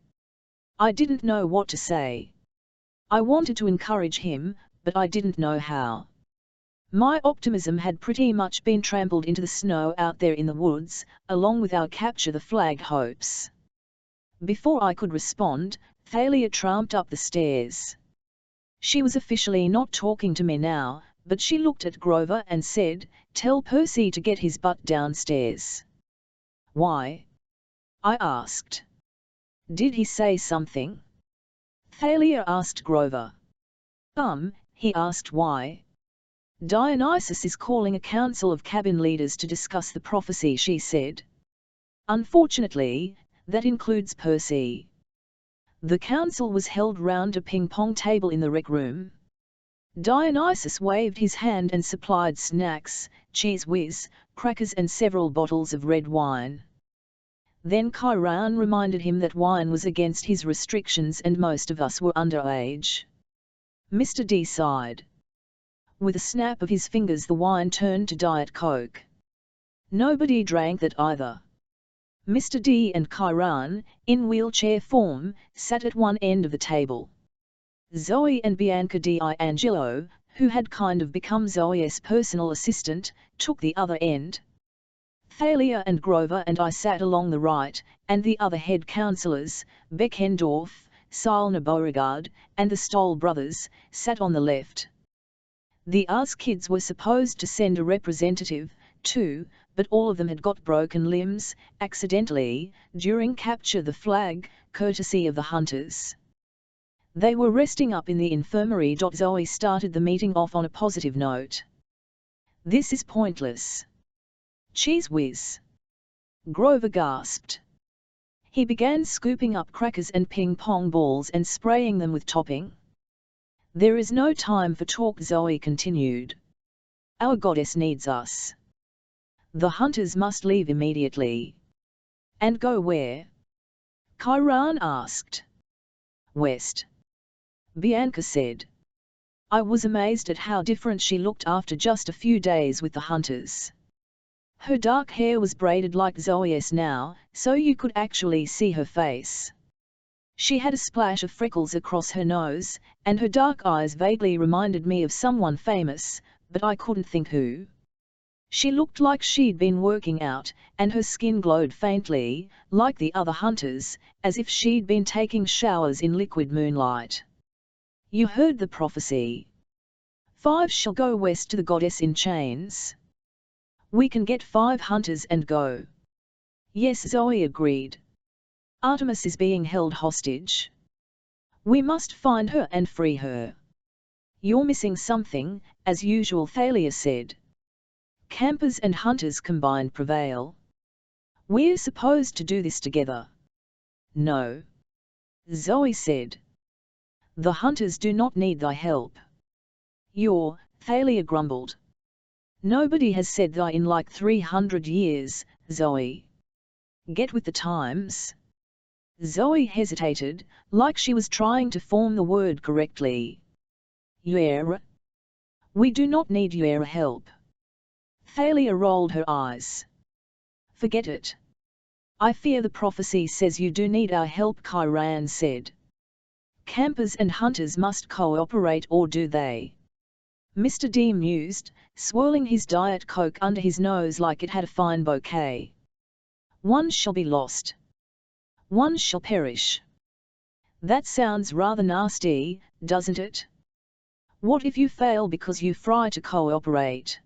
I didn't know what to say. I wanted to encourage him, but I didn't know how. My optimism had pretty much been trampled into the snow out there in the woods, along with our capture the flag hopes. Before I could respond, Thalia tramped up the stairs. She was officially not talking to me now, but she looked at Grover and said, "Tell Percy to get his butt downstairs." "Why?" I asked. "Did he say something?" Thalia asked Grover. He asked why. "Dionysus is calling a council of cabin leaders to discuss the prophecy," she said. "Unfortunately, that includes Percy." The council was held round a ping-pong table in the rec room. Dionysus waved his hand and supplied snacks, cheese whiz, crackers and several bottles of red wine. Then Chiron reminded him that wine was against his restrictions and most of us were underage. Mr. D sighed. With a snap of his fingers the wine turned to Diet Coke. Nobody drank that either. Mr. D and Chiron, in wheelchair form, sat at one end of the table. Zoe and Bianca D'Angelo, who had kind of become Zoe's personal assistant, took the other end. Thalia and Grover and I sat along the right, and the other head councillors, Beckendorf, Silna Beauregard, and the Stoll brothers, sat on the left. The Oz kids were supposed to send a representative, too, but all of them had got broken limbs, accidentally, during Capture the Flag, courtesy of the hunters. They were resting up in the infirmary. Zoe started the meeting off on a positive note. "This is pointless." "Cheese whiz!" Grover gasped. He began scooping up crackers and ping-pong balls and spraying them with topping. "There is no time for talk," Zoe continued. "Our goddess needs us. The hunters must leave immediately." "And go where?" Chiron asked. "West," Bianca said. I was amazed at how different she looked after just a few days with the hunters. Her dark hair was braided like Zoe's now, so you could actually see her face. She had a splash of freckles across her nose, and her dark eyes vaguely reminded me of someone famous, but I couldn't think who. She looked like she'd been working out, and her skin glowed faintly, like the other hunters, as if she'd been taking showers in liquid moonlight. "You heard the prophecy. 5 shall go west to the goddess in chains. We can get 5 hunters and go." "Yes," Zoe agreed. "Artemis is being held hostage. We must find her and free her." "You're missing something," as usual, Thalia said. "Campers and hunters combined prevail. We're supposed to do this together." "No," Zoe said. "The hunters do not need thy help." Thalia grumbled. "Nobody has said thy in like 300 years, Zoe. Get with the times." Zoe hesitated, like she was trying to form the word correctly. "Yeah. We do not need your help." Thalia rolled her eyes. "Forget it. I fear the prophecy says you do need our help," Chiron said. "Campers and hunters must cooperate, or do they?" Mr. D mused, swirling his Diet Coke under his nose like it had a fine bouquet. "One shall be lost. One shall perish. That sounds rather nasty, doesn't it?" What if you fail because you try to cooperate?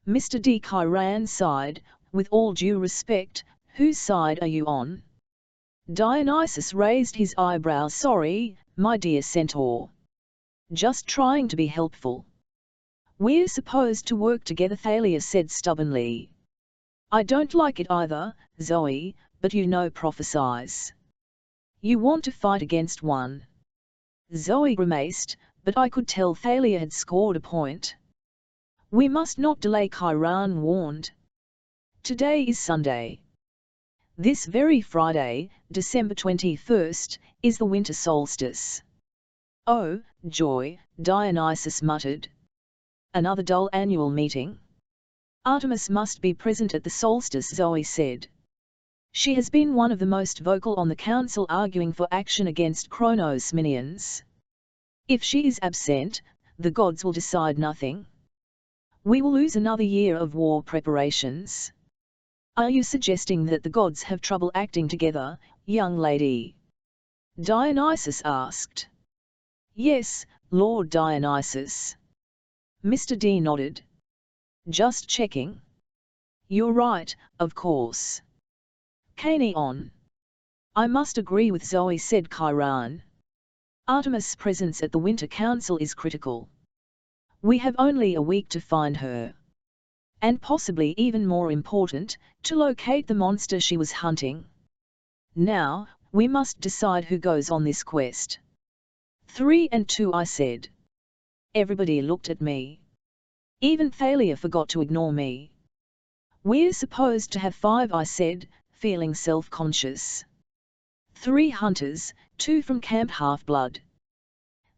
Mr. D. Chiron sighed, with all due respect, whose side are you on? Dionysus raised his eyebrows. Sorry, my dear centaur. Just trying to be helpful. We're supposed to work together, Thalia said stubbornly. I don't like it either, Zoe, but you know prophesize. You want to fight against one. Zoe grimaced, but I could tell Thalia had scored a point. We must not delay, Chiron warned. Today is Sunday. This very Friday, December 21st, is the winter solstice. Oh, joy, Dionysus muttered. Another dull annual meeting? Artemis must be present at the solstice, Zoe said. She has been one of the most vocal on the council, arguing for action against Kronos' minions. If she is absent, the gods will decide nothing. We will lose another year of war preparations. Are you suggesting that the gods have trouble acting together, young lady? Dionysus asked. Yes, Lord Dionysus. Mr. D nodded. Just checking. You're right, of course. Caney on. I must agree with Zoe, said Chiron. Artemis' presence at the Winter Council is critical. We have only a week to find her. And possibly even more important, to locate the monster she was hunting. Now, we must decide who goes on this quest. 3 and 2, I said. Everybody looked at me. Even Thalia forgot to ignore me. We're supposed to have 5, I said, feeling self-conscious. 3 hunters, 2 from Camp Half-Blood.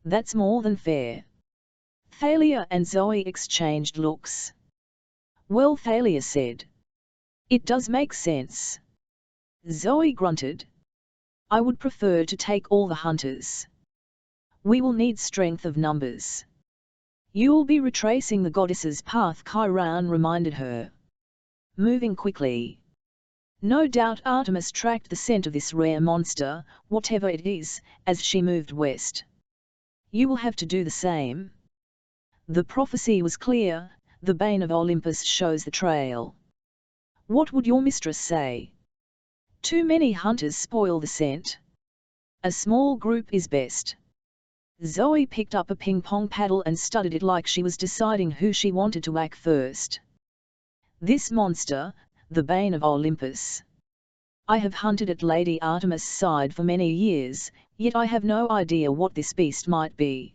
That's more than fair. Thalia and Zoe exchanged looks. Well, Thalia said. It does make sense. Zoe grunted. I would prefer to take all the hunters. We will need strength of numbers. You'll be retracing the goddess's path, Chiron reminded her. Moving quickly. No doubt Artemis tracked the scent of this rare monster, whatever it is, as she moved west. You will have to do the same. The prophecy was clear, the bane of Olympus shows the trail. What would your mistress say? Too many hunters spoil the scent. A small group is best. Zoe picked up a ping-pong paddle and studied it like she was deciding who she wanted to whack first. This monster, the bane of Olympus. I have hunted at Lady Artemis' side for many years, yet I have no idea what this beast might be.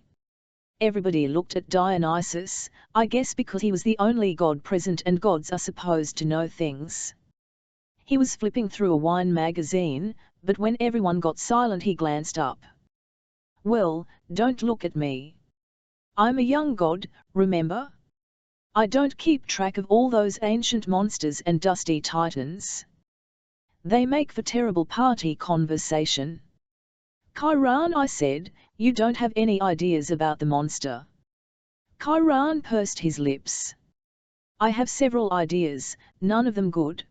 Everybody looked at Dionysus, I guess because he was the only god present and gods are supposed to know things. He was flipping through a wine magazine, but when everyone got silent he glanced up. Well, don't look at me. I'm a young god, remember? I don't keep track of all those ancient monsters and dusty titans. They make for terrible party conversation. Chiron, I said, you don't have any ideas about the monster. Chiron pursed his lips. I have several ideas, none of them good.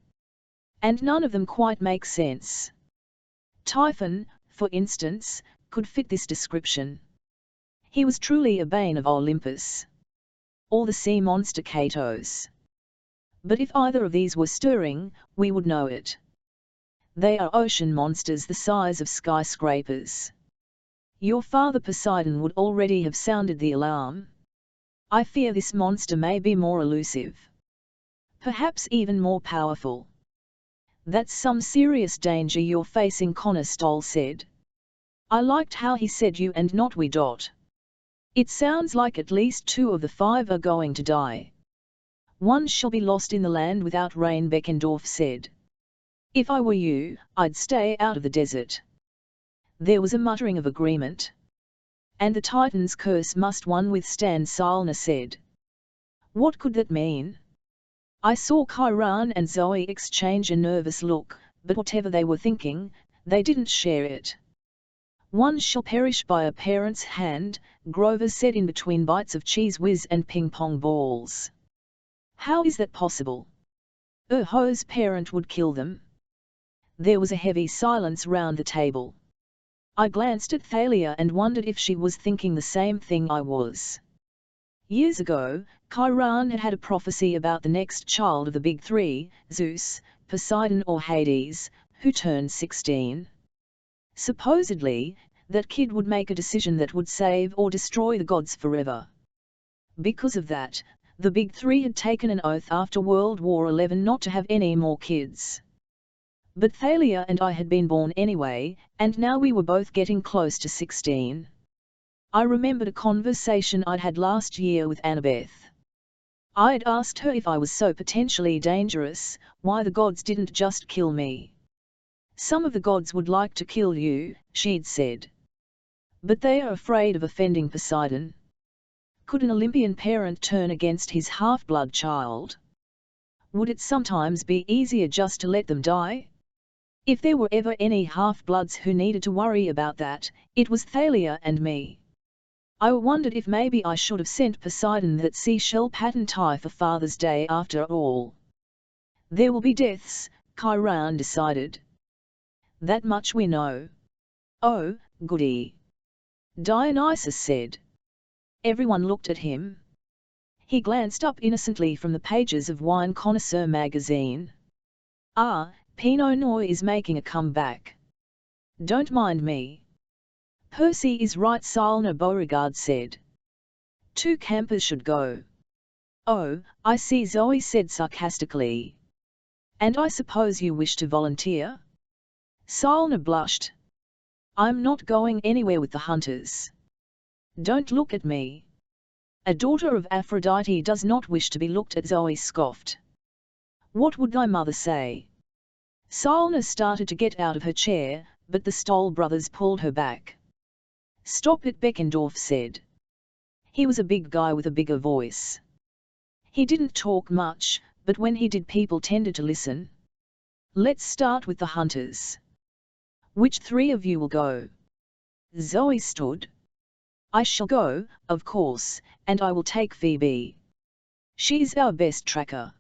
And none of them quite make sense. Typhon, for instance, could fit this description. He was truly a bane of Olympus. Or the sea monster Katos. But if either of these were stirring, we would know it. They are ocean monsters the size of skyscrapers. Your father Poseidon would already have sounded the alarm. I fear this monster may be more elusive. Perhaps even more powerful. That's some serious danger you're facing, Connor Stoll said. I liked how he said you and not we. It sounds like at least 2 of the 5 are going to die. One shall be lost in the land without rain, Beckendorf said. If I were you, I'd stay out of the desert. There was a muttering of agreement. And the Titan's curse must one withstand, Salna said. What could that mean? I saw Chiron and Zoe exchange a nervous look, but whatever they were thinking, they didn't share it. One shall perish by a parent's hand, Grover said in between bites of cheese whiz and ping-pong balls. How is that possible? Urho's parent would kill them. There was a heavy silence round the table. I glanced at Thalia and wondered if she was thinking the same thing I was. Years ago, Chiron had had a prophecy about the next child of the big three, Zeus, Poseidon or Hades, who turned 16. Supposedly, that kid would make a decision that would save or destroy the gods forever. Because of that, the big three had taken an oath after World War XI not to have any more kids. But Thalia and I had been born anyway, and now we were both getting close to 16. I remembered a conversation I'd had last year with Annabeth. I'd asked her if I was so potentially dangerous, why the gods didn't just kill me. Some of the gods would like to kill you, she'd said. But they are afraid of offending Poseidon. Could an Olympian parent turn against his half-blood child? Would it sometimes be easier just to let them die? If there were ever any half-bloods who needed to worry about that, it was Thalia and me. I wondered if maybe I should have sent Poseidon that seashell pattern tie for Father's Day after all. There will be deaths, Chiron decided. That much we know. Oh, goody. Dionysus said. Everyone looked at him. He glanced up innocently from the pages of Wine Connoisseur magazine. Ah, Pinot Noir is making a comeback. Don't mind me. Percy is right, Salna Beauregard said. 2 campers should go. Oh, I see, Zoe said sarcastically. And I suppose you wish to volunteer? Salna blushed. I'm not going anywhere with the hunters. Don't look at me. A daughter of Aphrodite does not wish to be looked at, Zoe scoffed. What would thy mother say? Salna started to get out of her chair, but the Stoll brothers pulled her back. Stop it, Beckendorf said. He was a big guy with a bigger voice. He didn't talk much, but when he did people tended to listen. Let's start with the hunters. Which 3 of you will go? Zoe stood. I shall go, of course, and I will take Phoebe. She's our best tracker.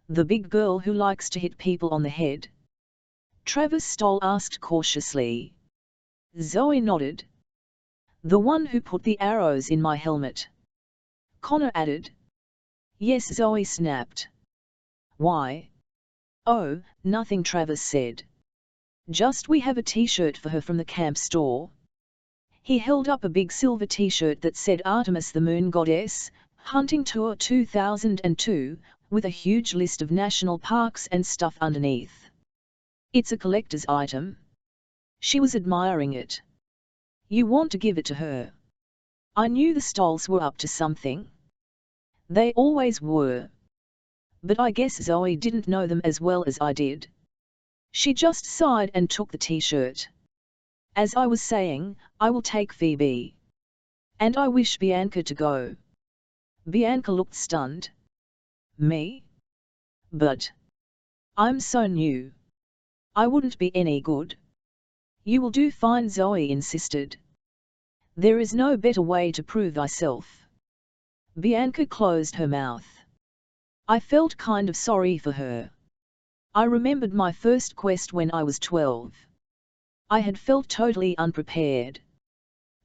The big girl who likes to hit people on the head? Travis Stoll asked cautiously. Zoe nodded. The one who put the arrows in my helmet. Connor added. Yes, Zoe snapped. Why? Oh, nothing, Travis said. Just we have a t-shirt for her from the camp store. He held up a big silver t-shirt that said Artemis the Moon Goddess, Hunting Tour 2002, with a huge list of national parks and stuff underneath. It's a collector's item. She was admiring it. You want to give it to her? I knew the Stolls were up to something. They always were. But I guess Zoe didn't know them as well as I did. She just sighed and took the t-shirt. As I was saying, I will take Phoebe. And I wish Bianca to go. Bianca looked stunned. Me? But I'm so new. I wouldn't be any good. You will do fine, Zoe insisted. There is no better way to prove thyself. Bianca closed her mouth. I felt kind of sorry for her. I remembered my first quest when I was 12. I had felt totally unprepared.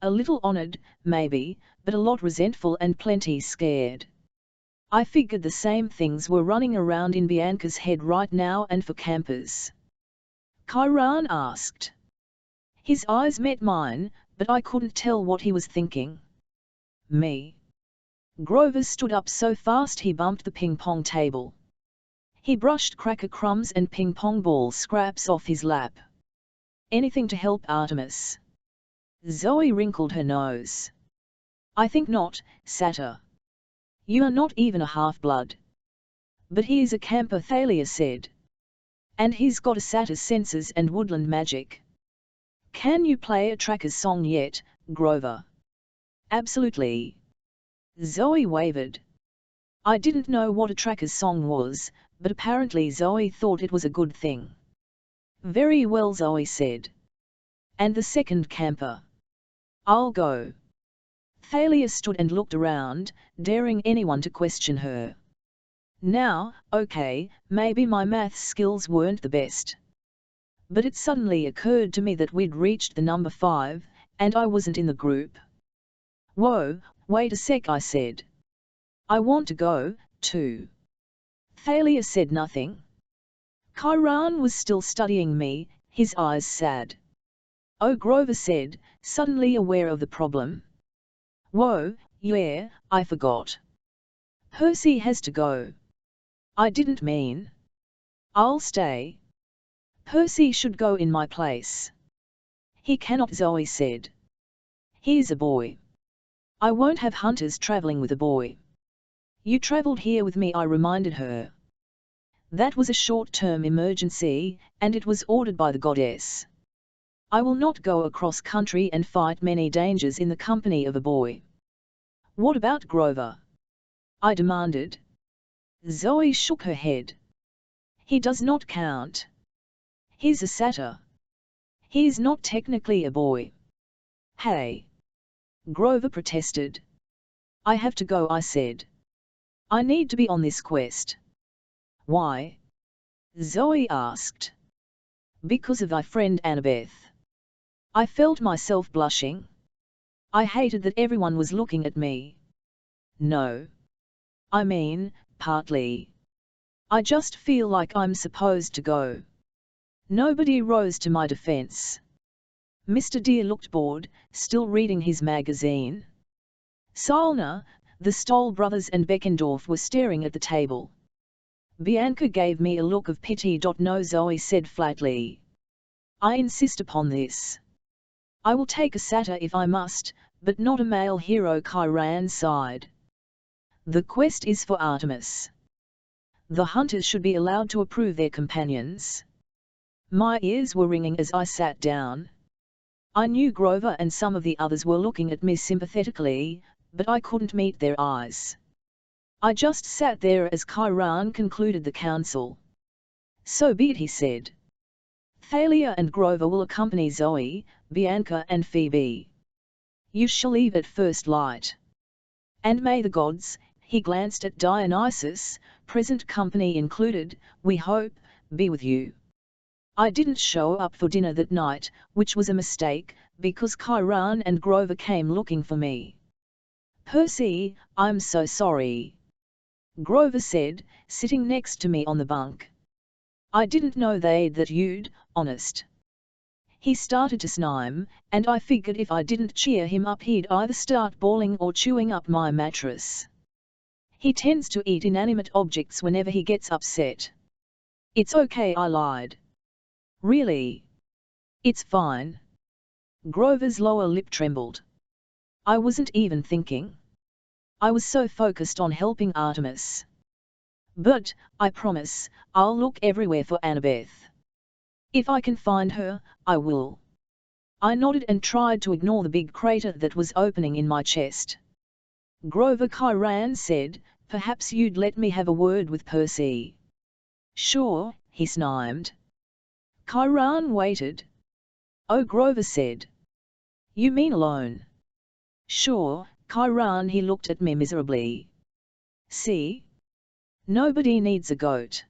A little honored, maybe, but a lot resentful and plenty scared. I figured the same things were running around in Bianca's head right now and for campers. Chiron asked. His eyes met mine, but I couldn't tell what he was thinking. Me? Grover stood up so fast he bumped the ping-pong table. He brushed cracker crumbs and ping-pong ball scraps off his lap. Anything to help Artemis. Zoe wrinkled her nose. I think not, Satyr. You are not even a half-blood. But he is a camper, Thalia said. And he's got a satyr's senses and woodland magic. Can you play a tracker's song yet, Grover? Absolutely. Zoe wavered. I didn't know what a tracker's song was, but apparently Zoe thought it was a good thing. Very well, Zoe said. And the second camper? I'll go. Thalia stood and looked around, daring anyone to question her. Now, okay, maybe my maths skills weren't the best. But it suddenly occurred to me that we'd reached the number 5, and I wasn't in the group. Whoa, wait a sec, I said. I want to go, too. Thalia said nothing. Chiron was still studying me, his eyes sad. Oh, Grover said, suddenly aware of the problem. Whoa, yeah, I forgot. Percy has to go. I didn't mean. I'll stay. Percy should go in my place. He cannot, Zoe said. He's a boy. I won't have hunters traveling with a boy. You traveled here with me, I reminded her. That was a short-term emergency, and it was ordered by the goddess. I will not go across country and fight many dangers in the company of a boy. What about Grover? I demanded. Zoe shook her head. He does not count. He's a satyr. He's not technically a boy. Hey! Grover protested. I have to go, I said. I need to be on this quest. Why? Zoe asked. Because of thy friend Annabeth. I felt myself blushing. I hated that everyone was looking at me. No. I mean, partly. I just feel like I'm supposed to go. Nobody rose to my defense. Mr. Deer looked bored, still reading his magazine. Solna, the Stoll brothers and Beckendorf were staring at the table. Bianca gave me a look of pity. No, Zoe said flatly. I insist upon this. I will take a satyr if I must, but not a male hero, Chiron sighed. The quest is for Artemis. The hunters should be allowed to approve their companions. My ears were ringing as I sat down. I knew Grover and some of the others were looking at me sympathetically, but I couldn't meet their eyes. I just sat there as Chiron concluded the council. So be it, he said. Thalia and Grover will accompany Zoe, Bianca and Phoebe. You shall leave at first light. And may the gods, he glanced at Dionysus, present company included, we hope, be with you. I didn't show up for dinner that night, which was a mistake, because Chiron and Grover came looking for me. Percy, I'm so sorry. Grover said, sitting next to me on the bunk. I didn't know that you'd, honest. He started to snime, and I figured if I didn't cheer him up he'd either start bawling or chewing up my mattress. He tends to eat inanimate objects whenever he gets upset. It's okay, I lied. Really? It's fine. Grover's lower lip trembled. I wasn't even thinking. I was so focused on helping Artemis. But, I promise, I'll look everywhere for Annabeth. If I can find her, I will. I nodded and tried to ignore the big crater that was opening in my chest. Grover, Chiron said, perhaps you'd let me have a word with Percy. Sure, he snimed. Chiron waited. Oh, Grover said. You mean alone? Sure, Chiron, he looked at me miserably. See? Nobody needs a goat.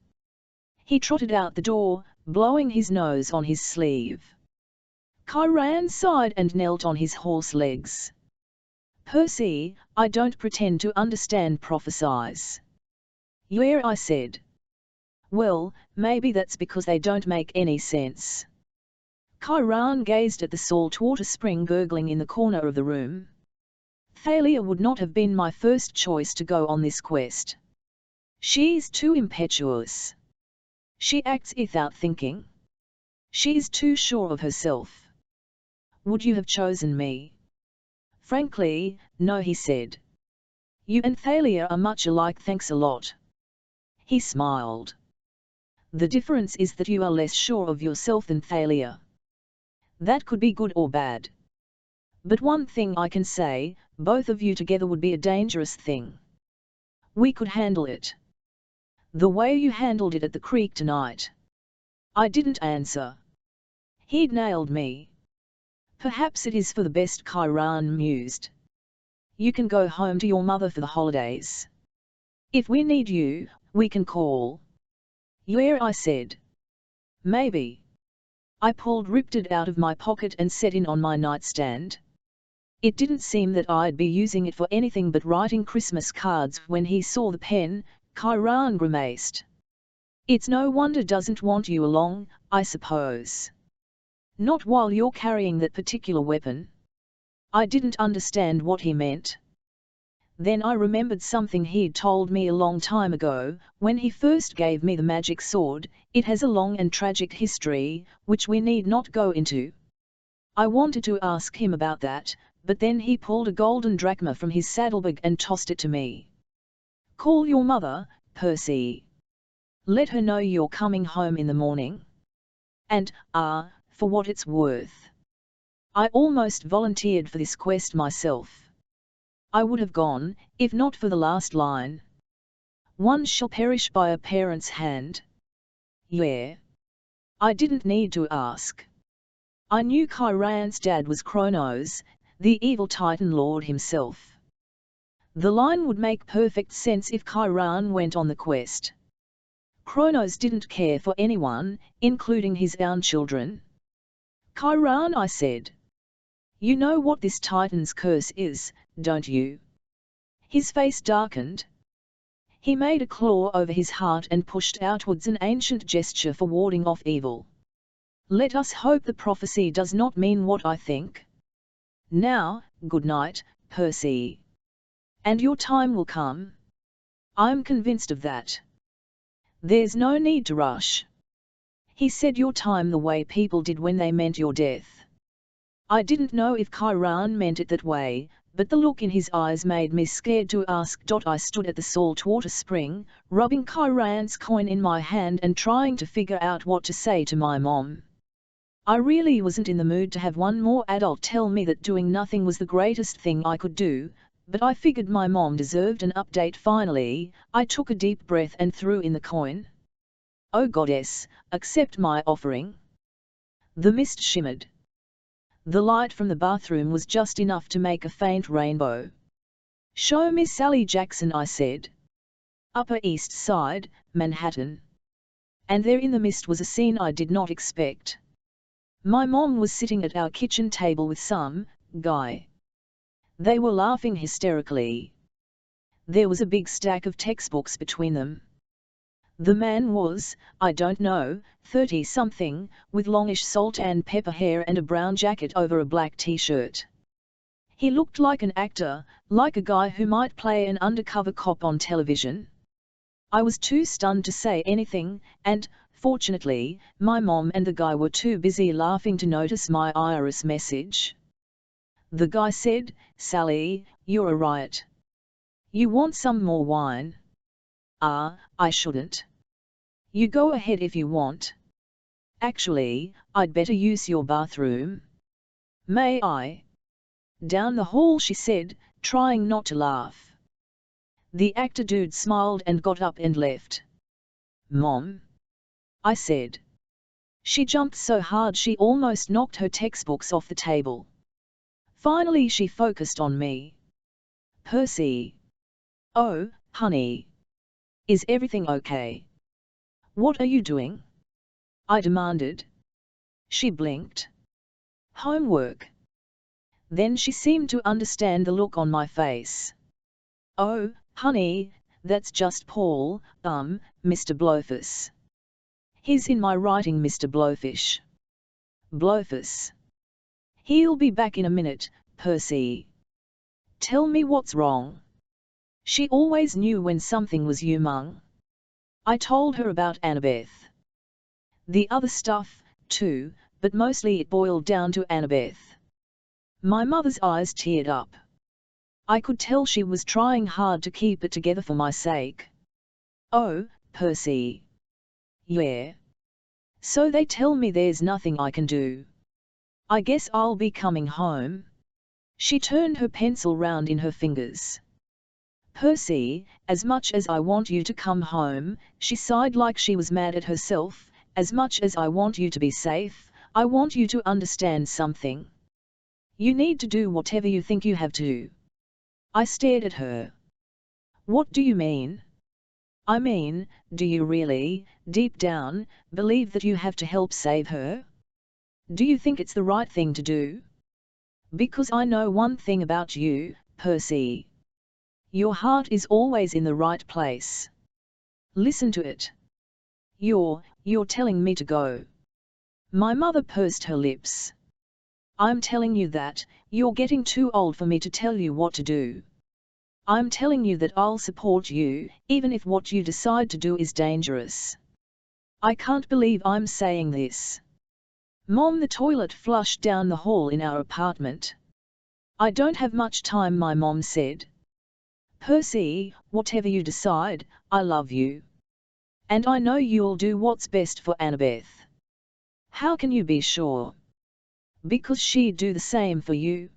He trotted out the door, blowing his nose on his sleeve. Chiron sighed and knelt on his horse legs. Percy, I don't pretend to understand prophesies. Yeah, I said. Well, maybe that's because they don't make any sense. Chiron gazed at the saltwater spring gurgling in the corner of the room. Thalia would not have been my first choice to go on this quest. She's too impetuous. She acts without thinking. She's too sure of herself. Would you have chosen me? Frankly, no, he said. You and Thalia are much alike, thanks a lot. He smiled. The difference is that you are less sure of yourself than Thalia. That could be good or bad. But one thing I can say, both of you together would be a dangerous thing. We could handle it. The way you handled it at the creek tonight. I didn't answer. He'd nailed me. Perhaps it is for the best, Chiron mused. You can go home to your mother for the holidays. If we need you, we can call. Yeah, I said. Maybe. I pulled Riptide out of my pocket and set it on my nightstand. It didn't seem that I'd be using it for anything but writing Christmas cards when he saw the pen. Chiron grimaced. It's no wonder doesn't want you along, I suppose. Not while you're carrying that particular weapon. I didn't understand what he meant. Then I remembered something he'd told me a long time ago, when he first gave me the magic sword. It has a long and tragic history, which we need not go into. I wanted to ask him about that, but then he pulled a golden drachma from his saddlebag and tossed it to me. Call your mother, Percy. Let her know you're coming home in the morning. And, for what it's worth. I almost volunteered for this quest myself. I would have gone, if not for the last line. One shall perish by a parent's hand. Yeah. I didn't need to ask. I knew Chiron's dad was Kronos, the evil Titan Lord himself. The line would make perfect sense if Chiron went on the quest. Kronos didn't care for anyone, including his own children. Chiron, I said. You know what this Titan's curse is, don't you? His face darkened. He made a claw over his heart and pushed outwards an ancient gesture for warding off evil. Let us hope the prophecy does not mean what I think. Now, good night, Percy. And your time will come. I'm convinced of that. There's no need to rush. He said your time the way people did when they meant your death. I didn't know if Chiron meant it that way, but the look in his eyes made me scared to ask. I stood at the saltwater spring, rubbing Chiron's coin in my hand and trying to figure out what to say to my mom. I really wasn't in the mood to have one more adult tell me that doing nothing was the greatest thing I could do, but I figured my mom deserved an update finally. I took a deep breath and threw in the coin. Oh goddess, accept my offering. The mist shimmered. The light from the bathroom was just enough to make a faint rainbow. Show me Sally Jackson, I said. Upper East Side, Manhattan. And there in the mist was a scene I did not expect. My mom was sitting at our kitchen table with some guy. They were laughing hysterically. There was a big stack of textbooks between them. The man was, I don't know, 30-something, with longish salt and pepper hair and a brown jacket over a black t-shirt. He looked like an actor, like a guy who might play an undercover cop on television. I was too stunned to say anything, and, fortunately, my mom and the guy were too busy laughing to notice my iris message. The guy said, Sally, you're a riot. You want some more wine? I shouldn't. You go ahead if you want. Actually, I'd better use your bathroom. May I? Down the hall, she said, trying not to laugh. The actor dude smiled and got up and left. Mom? I said. She jumped so hard she almost knocked her textbooks off the table. Finally she focused on me. Percy. Oh, honey. Is everything okay? What are you doing? I demanded. She blinked. Homework. Then she seemed to understand the look on my face. Oh, honey, that's just Paul, Mr. Blowfish. He's in my writing, Mr. Blowfish. Blowfish. He'll be back in a minute, Percy. Tell me what's wrong. She always knew when something was wrong. I told her about Annabeth. The other stuff, too, but mostly it boiled down to Annabeth. My mother's eyes teared up. I could tell she was trying hard to keep it together for my sake. Oh, Percy. Yeah. So they tell me there's nothing I can do. I guess I'll be coming home. She turned her pencil round in her fingers. Percy, as much as I want you to come home, she sighed like she was mad at herself, as much as I want you to be safe, I want you to understand something. You need to do whatever you think you have to. I stared at her. What do you mean? I mean, do you really, deep down, believe that you have to help save her? Do you think it's the right thing to do? Because I know one thing about you, Percy. Your heart is always in the right place. Listen to it. You're telling me to go. My mother pursed her lips. I'm telling you that, you're getting too old for me to tell you what to do. I'm telling you that I'll support you, even if what you decide to do is dangerous. I can't believe I'm saying this. Mom, the toilet flushed down the hall in our apartment. I don't have much time, my mom said. Percy, whatever you decide, I love you. And I know you'll do what's best for Annabeth. How can you be sure? Because she'd do the same for you.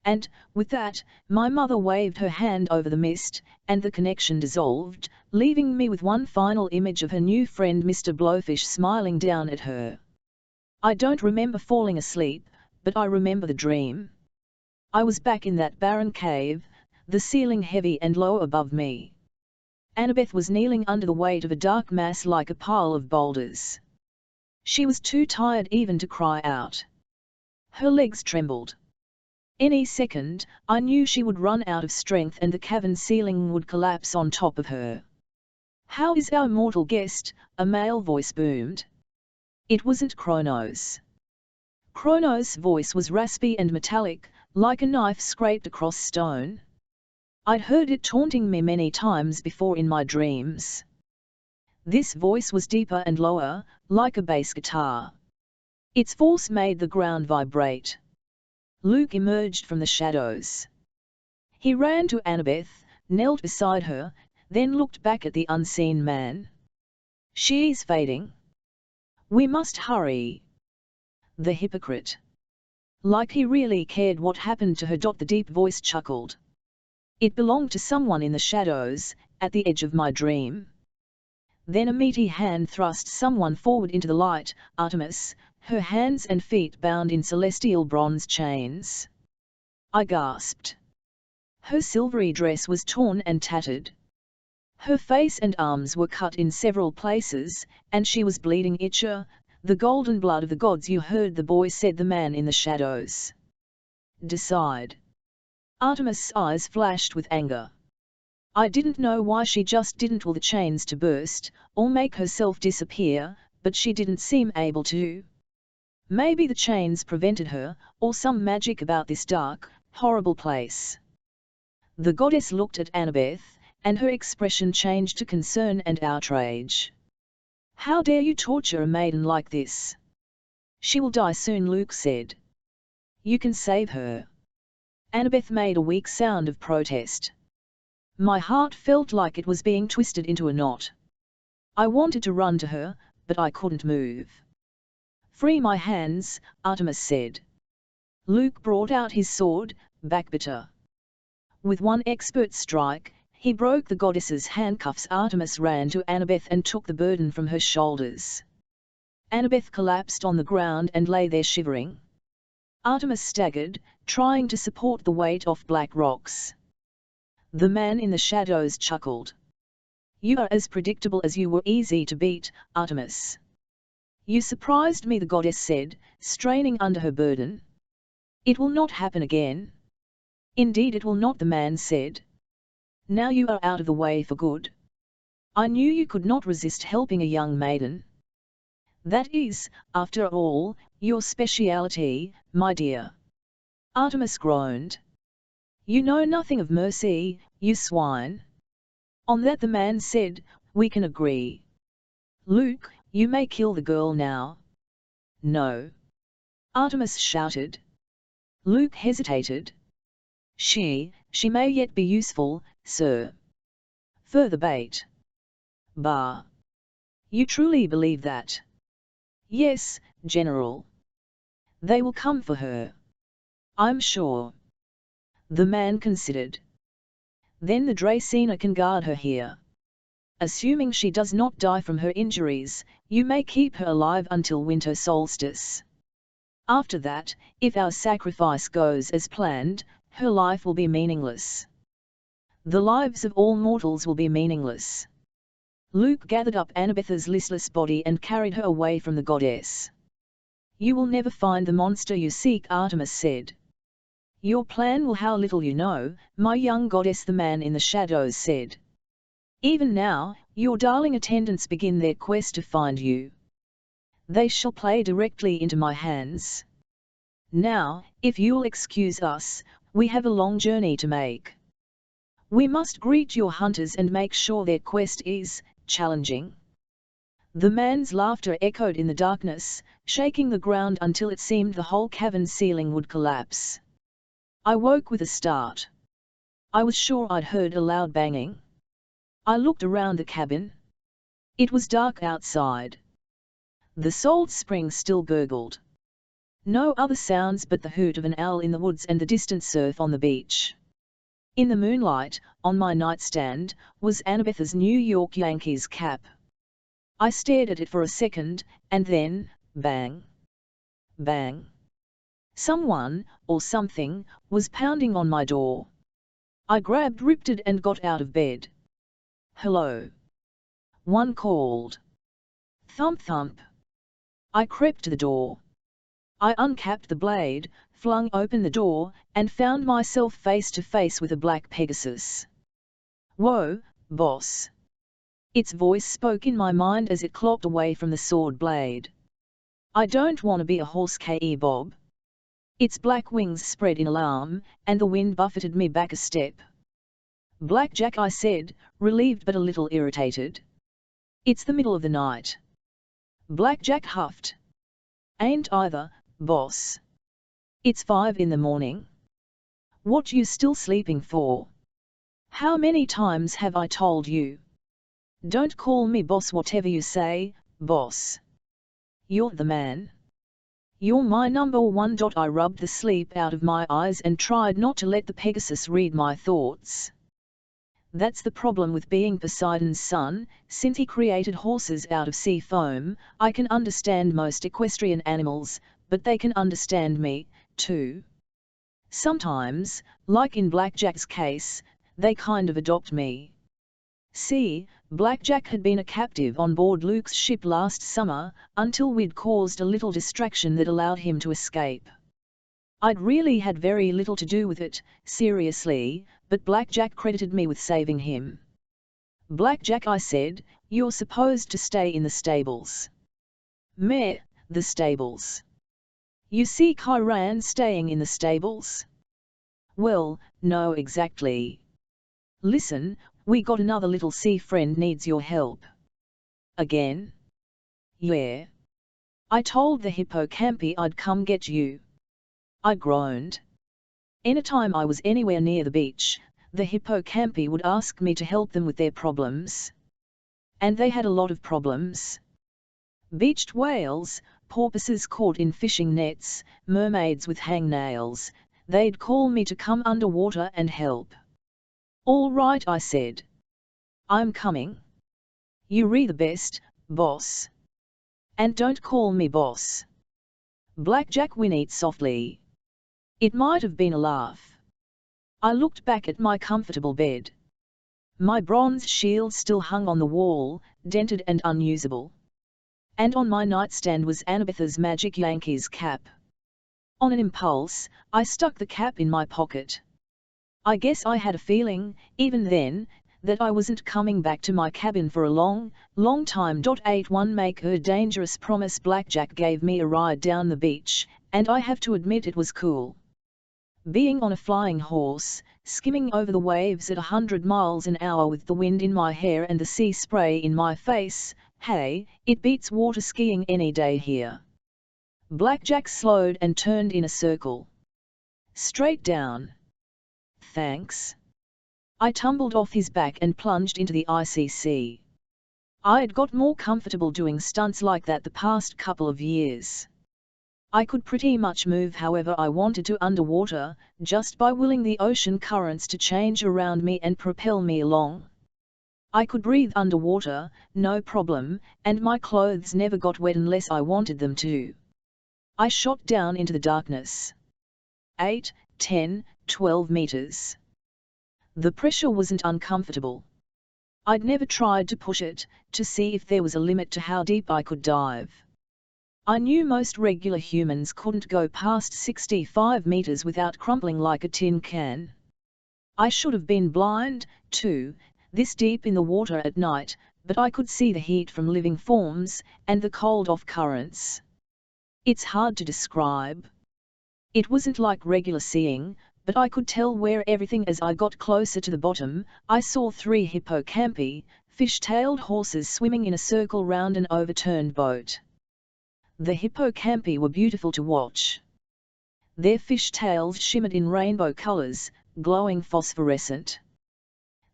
And, with that, my mother waved her hand over the mist, and the connection dissolved, leaving me with one final image of her new friend Mr. Blowfish smiling down at her. I don't remember falling asleep, but I remember the dream. I was back in that barren cave, the ceiling heavy and low above me. Annabeth was kneeling under the weight of a dark mass like a pile of boulders. She was too tired even to cry out. Her legs trembled. Any second, I knew she would run out of strength and the cavern ceiling would collapse on top of her. How is our mortal guest? A male voice boomed. It wasn't Kronos. Kronos' voice was raspy and metallic, like a knife scraped across stone. I'd heard it taunting me many times before in my dreams. This voice was deeper and lower, like a bass guitar. Its force made the ground vibrate. Luke emerged from the shadows. He ran to Annabeth, knelt beside her, then looked back at the unseen man. She's fading. We must hurry. The hypocrite. Like he really cared what happened to her. The deep voice chuckled. It belonged to someone in the shadows, at the edge of my dream. Then a meaty hand thrust someone forward into the light, Artemis, her hands and feet bound in celestial bronze chains. I gasped. Her silvery dress was torn and tattered. Her face and arms were cut in several places, and she was bleeding. Itcher, the golden blood of the gods, you heard the boy, said the man in the shadows. Decide. Artemis' eyes flashed with anger. I didn't know why she just didn't will the chains to burst, or make herself disappear, but she didn't seem able to. Maybe the chains prevented her, or some magic about this dark, horrible place. The goddess looked at Annabeth, and her expression changed to concern and outrage. How dare you torture a maiden like this? She will die soon, Luke said. You can save her. Annabeth made a weak sound of protest. My heart felt like it was being twisted into a knot. I wanted to run to her, but I couldn't move. Free my hands, Artemis said. Luke brought out his sword, backbitter. With one expert strike, he broke the goddess's handcuffs. Artemis ran to Annabeth and took the burden from her shoulders. Annabeth collapsed on the ground and lay there shivering. Artemis staggered, trying to support the weight off black rocks. The man in the shadows chuckled. You are as predictable as you were easy to beat, Artemis. You surprised me, the goddess said, straining under her burden. It will not happen again. Indeed it will not, the man said. Now you are out of the way for good. I knew you could not resist helping a young maiden. That is, after all, your speciality, my dear. Artemis groaned. You know nothing of mercy, you swine. On that the man said, we can agree. Luke, you may kill the girl now. No. Artemis shouted. Luke hesitated. She may yet be useful, sir. Further bait. Bah. You truly believe that? Yes, General. They will come for her. I'm sure. The man considered. Then the Dracena can guard her here. Assuming she does not die from her injuries, you may keep her alive until winter solstice. After that, if our sacrifice goes as planned, her life will be meaningless. The lives of all mortals will be meaningless. Luke gathered up Annabeth's listless body and carried her away from the goddess. You will never find the monster you seek, Artemis said. Your plan will how little you know, my young goddess, the man in the shadows said. Even now, your darling attendants begin their quest to find you. They shall play directly into my hands. Now, if you'll excuse us, we have a long journey to make. We must greet your hunters and make sure their quest is challenging. The man's laughter echoed in the darkness, shaking the ground until it seemed the whole cavern ceiling would collapse. I woke with a start. I was sure I'd heard a loud banging. I looked around the cabin. It was dark outside. The salt spring still gurgled. No other sounds but the hoot of an owl in the woods and the distant surf on the beach. In the moonlight, on my nightstand, was Annabeth's New York Yankees cap. I stared at it for a second, and then, bang! Bang! Someone, or something, was pounding on my door. I ripped it and got out of bed. Hello? One called. Thump thump. I crept to the door. I uncapped the blade, flung open the door, and found myself face to face with a black Pegasus. Whoa, boss! Its voice spoke in my mind as it clopped away from the sword blade. I don't want to be a horse, Bob. Its black wings spread in alarm, and the wind buffeted me back a step. Blackjack, I said, relieved but a little irritated. It's the middle of the night. Blackjack huffed. Ain't either, boss. It's 5 in the morning. What you still sleeping for? How many times have I told you? Don't call me boss, whatever you say, boss. You're the man. You're my number one. I rubbed the sleep out of my eyes and tried not to let the Pegasus read my thoughts. That's the problem with being Poseidon's son. Since he created horses out of sea foam, I can understand most equestrian animals, but they can understand me, too. Sometimes, like in Blackjack's case, they kind of adopt me. See, Blackjack had been a captive on board Luke's ship last summer, until we'd caused a little distraction that allowed him to escape. I'd really had very little to do with it, seriously, but Blackjack credited me with saving him. Blackjack, I said, you're supposed to stay in the stables. Meh, the stables. You see Chiron staying in the stables? Well, no exactly. Listen, we got another little sea friend needs your help. Again? Yeah. I told the hippocampi I'd come get you. I groaned. Anytime I was anywhere near the beach, the hippocampi would ask me to help them with their problems. And they had a lot of problems. Beached whales, porpoises caught in fishing nets, mermaids with hangnails. They'd call me to come underwater and help. All right, I said. I'm coming. You re the best, boss. And don't call me boss. Blackjack whinnied softly. It might have been a laugh. I looked back at my comfortable bed. My bronze shield still hung on the wall, dented and unusable. And on my nightstand was Annabeth's magic Yankees cap. On an impulse, I stuck the cap in my pocket. I guess I had a feeling, even then, that I wasn't coming back to my cabin for a long, long time. 81 Make a dangerous promise. Blackjack gave me a ride down the beach, and I have to admit it was cool. Being on a flying horse, skimming over the waves at 100 miles an hour with the wind in my hair and the sea spray in my face, hey, it beats water skiing any day here. Blackjack slowed and turned in a circle. Straight down. Thanks. I tumbled off his back and plunged into the icy sea. I'd got more comfortable doing stunts like that the past couple of years. I could pretty much move however I wanted to underwater, just by willing the ocean currents to change around me and propel me along. I could breathe underwater, no problem, and my clothes never got wet unless I wanted them to. I shot down into the darkness. 8, 10, 12 meters. The pressure wasn't uncomfortable. I'd never tried to push it, to see if there was a limit to how deep I could dive. I knew most regular humans couldn't go past 65 meters without crumpling like a tin can. I should have been blind, too, this deep in the water at night, but I could see the heat from living forms, and the cold off currents. It's hard to describe. It wasn't like regular seeing, but I could tell where everything. As I got closer to the bottom, I saw 3 hippocampi, fish-tailed horses swimming in a circle round an overturned boat. The hippocampi were beautiful to watch. Their fish tails shimmered in rainbow colors, glowing phosphorescent.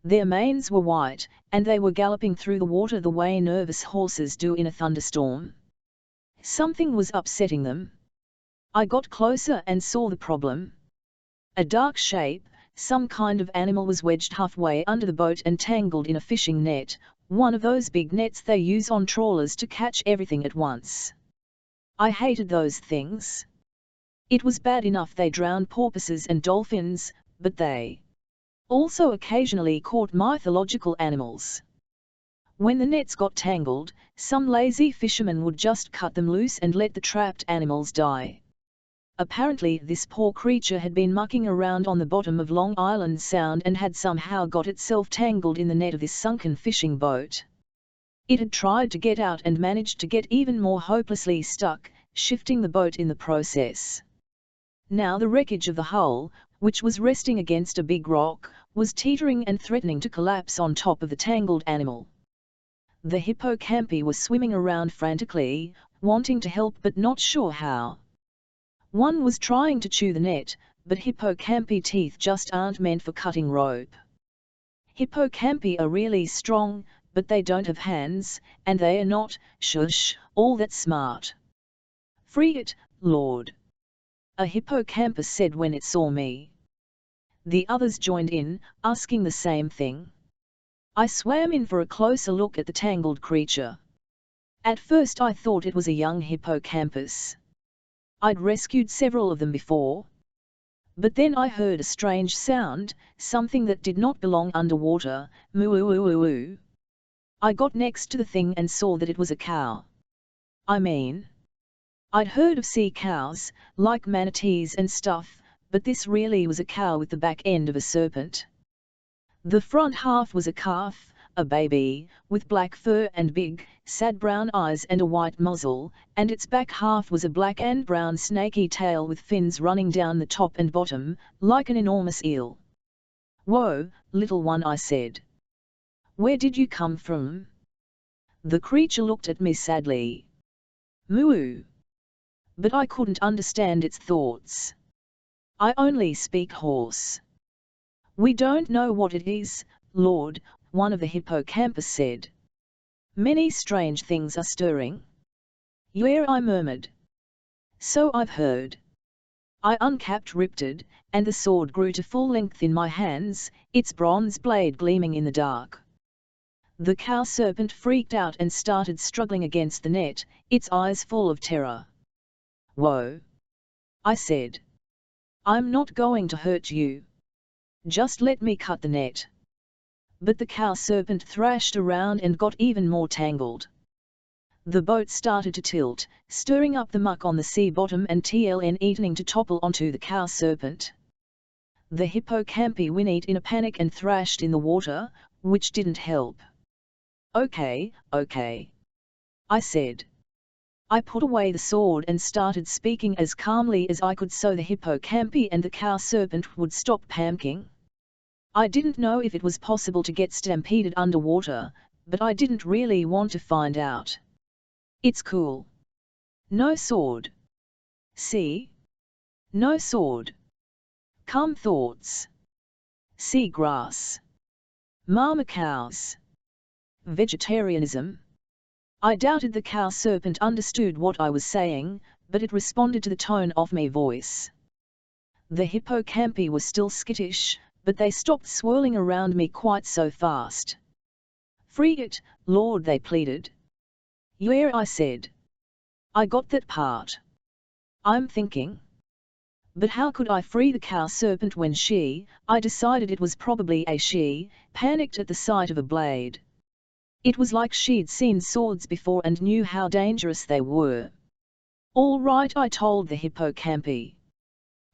Their manes were white, and they were galloping through the water the way nervous horses do in a thunderstorm. Something was upsetting them. I got closer and saw the problem. A dark shape, some kind of animal, was wedged halfway under the boat and tangled in a fishing net, one of those big nets they use on trawlers to catch everything at once. I hated those things. It was bad enough they drowned porpoises and dolphins, but they also occasionally caught mythological animals. When the nets got tangled, some lazy fishermen would just cut them loose and let the trapped animals die. Apparently this poor creature had been mucking around on the bottom of Long Island Sound and had somehow got itself tangled in the net of this sunken fishing boat. It had tried to get out and managed to get even more hopelessly stuck, shifting the boat in the process. Now the wreckage of the hull, which was resting against a big rock, was teetering and threatening to collapse on top of the tangled animal. The hippocampi were swimming around frantically, wanting to help but not sure how. One was trying to chew the net, but hippocampi teeth just aren't meant for cutting rope. Hippocampi are really strong, but they don't have hands, and they are not, all that smart. "Free it, Lord," a hippocampus said when it saw me. The others joined in, asking the same thing. I swam in for a closer look at the tangled creature. At first I thought it was a young hippocampus. I'd rescued several of them before. But then I heard a strange sound, something that did not belong underwater, moo-oo-oo-oo-oo. I got next to the thing and saw that it was a cow. I mean, I'd heard of sea cows, like manatees and stuff, but this really was a cow with the back end of a serpent. The front half was a calf, a baby, with black fur and big, sad brown eyes and a white muzzle, and its back half was a black and brown snaky tail with fins running down the top and bottom, like an enormous eel. "Whoa, little one," I said. "Where did you come from?" The creature looked at me sadly. "Moo." But I couldn't understand its thoughts. I only speak horse. "We don't know what it is, Lord," one of the hippocampus said. "Many strange things are stirring." "Yeah," I murmured. "So I've heard." I uncapped Riptide, and the sword grew to full length in my hands, its bronze blade gleaming in the dark. The cow serpent freaked out and started struggling against the net, its eyes full of terror. "Whoa," I said. "I'm not going to hurt you. Just let me cut the net." But the cow serpent thrashed around and got even more tangled. The boat started to tilt, stirring up the muck on the sea bottom and threatening to topple onto the cow serpent. The hippocampi whinnied in a panic and thrashed in the water, which didn't help. Okay," I said. I put away the sword and started speaking as calmly as I could so the hippocampi and the cow serpent would stop panicking. I didn't know if it was possible to get stampeded underwater, but I didn't really want to find out. It's cool. No sword. See? No sword. Calm thoughts. Sea grass. Mama cows. Vegetarianism. I doubted the cow serpent understood what I was saying, but it responded to the tone of my voice. The hippocampi were still skittish, but they stopped swirling around me quite so fast. "Free it, Lord," they pleaded. "Yeah," I said. "I got that part." I'm thinking. But how could I free the cow serpent when I decided it was probably a she, panicked at the sight of a blade. It was like she'd seen swords before and knew how dangerous they were. All right, I told the hippocampi.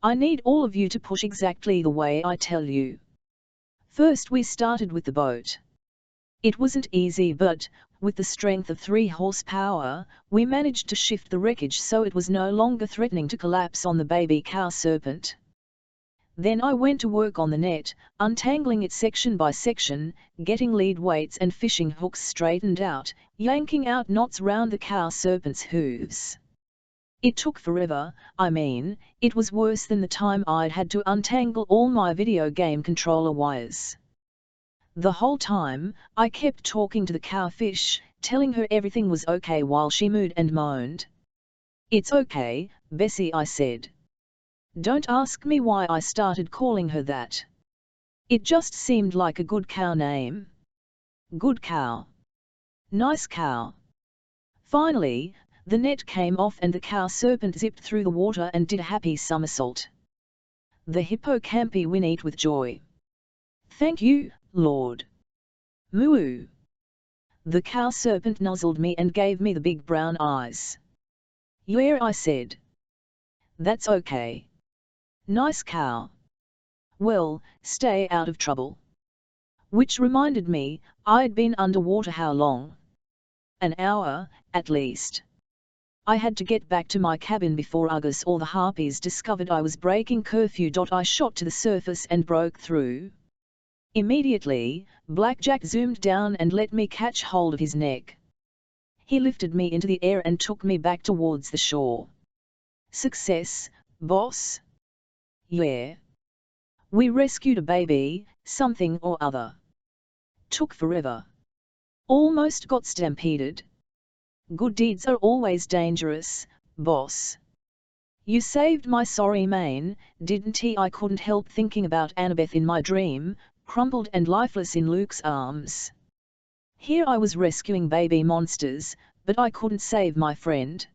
I need all of you to push exactly the way I tell you. First we started with the boat. It wasn't easy, but, with the strength of 3 horsepower, we managed to shift the wreckage so it was no longer threatening to collapse on the baby cow serpent. Then I went to work on the net, untangling it section by section, getting lead weights and fishing hooks straightened out, yanking out knots round the cow serpent's hooves. It took forever. It was worse than the time I'd had to untangle all my video game controller wires. The whole time, I kept talking to the cowfish, telling her everything was okay while she mooed and moaned. "It's okay, Bessie," I said. Don't ask me why I started calling her that. It just seemed like a good cow name. Good cow. Nice cow. Finally, the net came off and the cow serpent zipped through the water and did a happy somersault. The hippocampi whinnied with joy. "Thank you, Lord." Moo. The cow serpent nuzzled me and gave me the big brown eyes. "Yeah," I said. "That's okay. Nice cow. Well, stay out of trouble." Which reminded me, I'd been underwater how long? An hour, at least. I had to get back to my cabin before Argus or the harpies discovered I was breaking curfew. I shot to the surface and broke through. Immediately, Blackjack zoomed down and let me catch hold of his neck. He lifted me into the air and took me back towards the shore. "Success, boss?" "Yeah. We rescued a baby, something or other. Took forever. Almost got stampeded. Good deeds are always dangerous, boss." "You saved my sorry mane, didn't he?" I couldn't help thinking about Annabeth in my dream, crumpled and lifeless in Luke's arms. Here I was rescuing baby monsters, but I couldn't save my friend.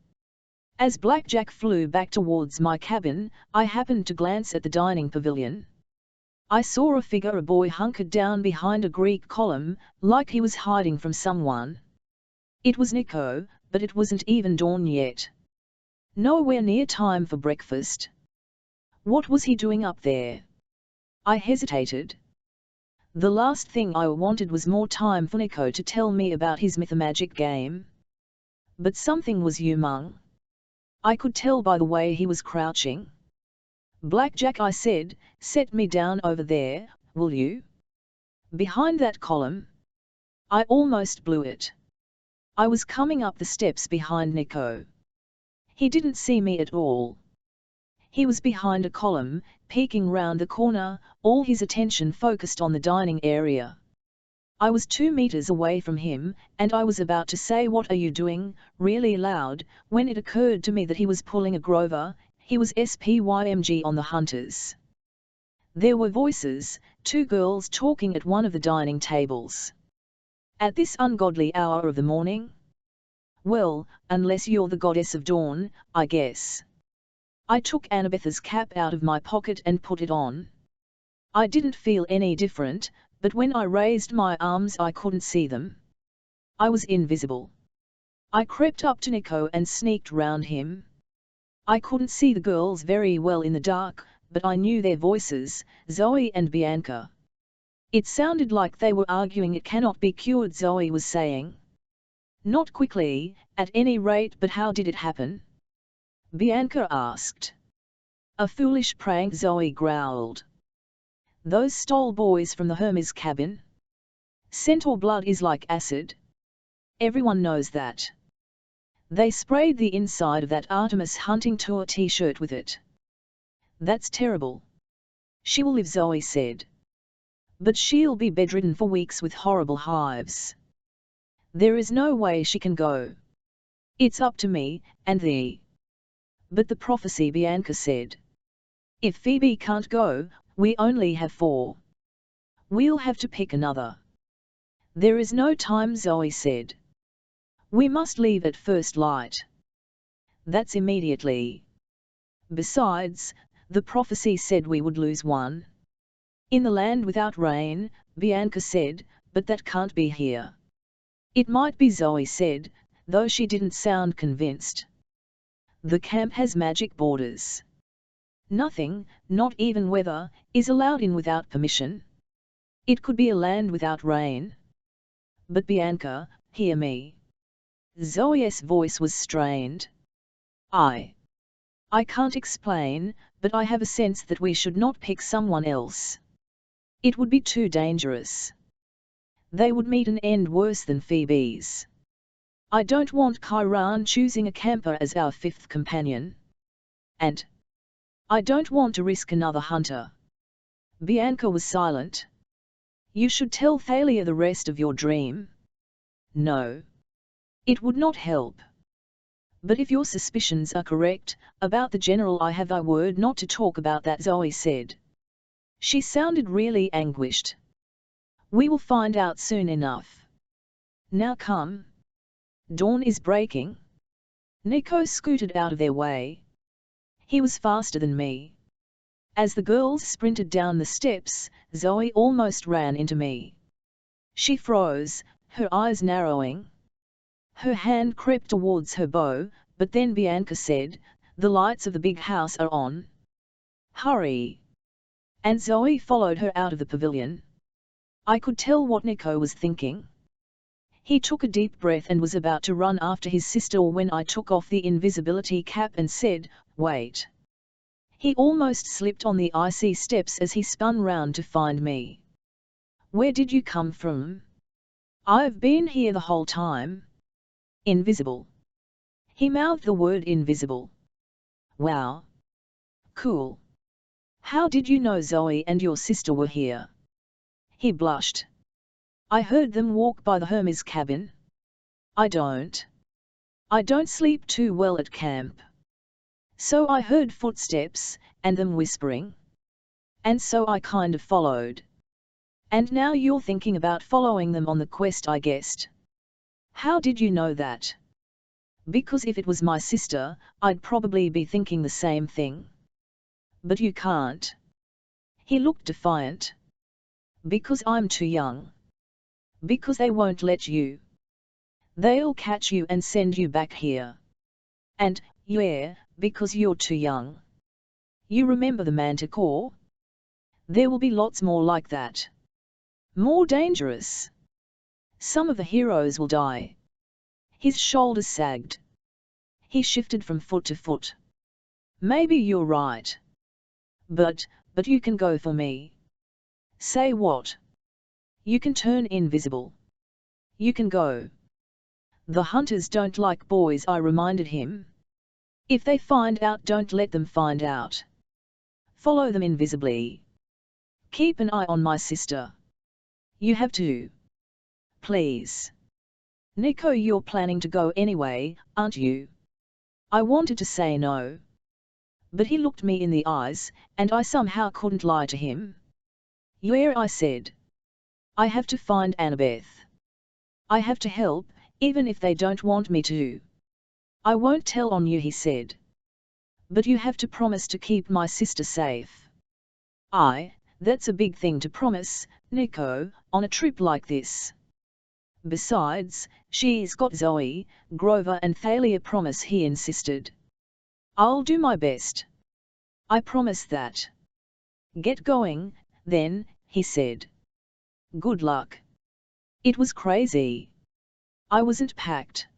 As Blackjack flew back towards my cabin, I happened to glance at the dining pavilion. I saw a figure, a boy hunkered down behind a Greek column, like he was hiding from someone. It was Nico, but it wasn't even dawn yet. Nowhere near time for breakfast. What was he doing up there? I hesitated. The last thing I wanted was more time for Nico to tell me about his mythomagic game. But something was humong. I could tell by the way he was crouching. "Blackjack," I said, "set me down over there, will you? Behind that column." I almost blew it. I was coming up the steps behind Nico. He didn't see me at all. He was behind a column, peeking round the corner, all his attention focused on the dining area. I was 2 meters away from him, and I was about to say, "What are you doing?" really loud, when it occurred to me that he was pulling a Grover. He was SPYMG on the hunters. There were voices, 2 girls talking at one of the dining tables. At this ungodly hour of the morning? Well, unless you're the goddess of dawn, I guess. I took Annabeth's cap out of my pocket and put it on. I didn't feel any different, but when I raised my arms I couldn't see them. I was invisible. I crept up to Nico and sneaked round him. I couldn't see the girls very well in the dark, but I knew their voices, Zoe and Bianca. It sounded like they were arguing. "It cannot be cured," Zoe was saying. "Not quickly, at any rate." "But how did it happen?" Bianca asked. "A foolish prank," Zoe growled. "Those stole boys from the Hermes cabin. Centaur blood is like acid. Everyone knows that. They sprayed the inside of that Artemis hunting tour t-shirt with it. That's terrible." "She will live," Zoe said. "But she'll be bedridden for weeks with horrible hives. There is no way she can go. It's up to me, and the..." "But the prophecy," Bianca said. "If Phoebe can't go, we only have 4. We'll have to pick another." "There is no time," Zoe said. "We must leave at first light." "That's immediately. Besides, the prophecy said we would lose 1. In the land without rain," Bianca said, "but that can't be here." "It might be," Zoe said, though she didn't sound convinced. The camp has magic borders. Nothing, not even weather, is allowed in without permission. It could be a land without rain. But Bianca, hear me. Zoe's voice was strained. I can't explain, but I have a sense that we should not pick someone else. It would be too dangerous. They would meet an end worse than Phoebe's. I don't want Chiron choosing a camper as our fifth companion. And I don't want to risk another hunter. Bianca was silent. You should tell Thalia the rest of your dream. No. It would not help. But if your suspicions are correct, about the general I have thy word not to talk about that, Zoe said. She sounded really anguished. We will find out soon enough. Now come. Dawn is breaking. Nico scooted out of their way. He was faster than me. As the girls sprinted down the steps, Zoe almost ran into me. She froze, her eyes narrowing. Her hand crept towards her bow, but then Bianca said, "The lights of the big house are on. Hurry!" And Zoe followed her out of the pavilion. I could tell what Nico was thinking. He took a deep breath and was about to run after his sister when I took off the invisibility cap and said, "Wait." He almost slipped on the icy steps as he spun round to find me. "Where did you come from?" "I've been here the whole time." "Invisible." He mouthed the word invisible. "Wow. Cool. How did you know Zoe and your sister were here?" He blushed. "I heard them walk by the Hermes cabin." I don't sleep too well at camp. So I heard footsteps, and them whispering. And so I kind of followed. And now you're thinking about following them on the quest, I guessed. How did you know that?" "Because if it was my sister, I'd probably be thinking the same thing." "But you can't." He looked defiant. "Because I'm too young." "Because they won't let you. They'll catch you and send you back here." "And, yeah, because you're too young. You remember the Manticore? There will be lots more like that. More dangerous. Some of the heroes will die." His shoulders sagged. He shifted from foot to foot. "Maybe you're right. But you can go for me." "Say what?" "You can turn invisible. You can go." "The hunters don't like boys," I reminded him. "If they find out, don't let them find out. Follow them invisibly. Keep an eye on my sister. You have to. Please." "Nico, you're planning to go anyway, aren't you?" I wanted to say no. But he looked me in the eyes, and I somehow couldn't lie to him. "Yeah," I said. "I have to find Annabeth. I have to help, even if they don't want me to." "I won't tell on you," he said. "But you have to promise to keep my sister safe." That's a big thing to promise, Nico, on a trip like this. Besides, she's got Zoe, Grover and Thalia. Promise," he insisted. "I'll do my best. I promise that." "Get going, then," he said. "Good luck." It was crazy. I wasn't packed.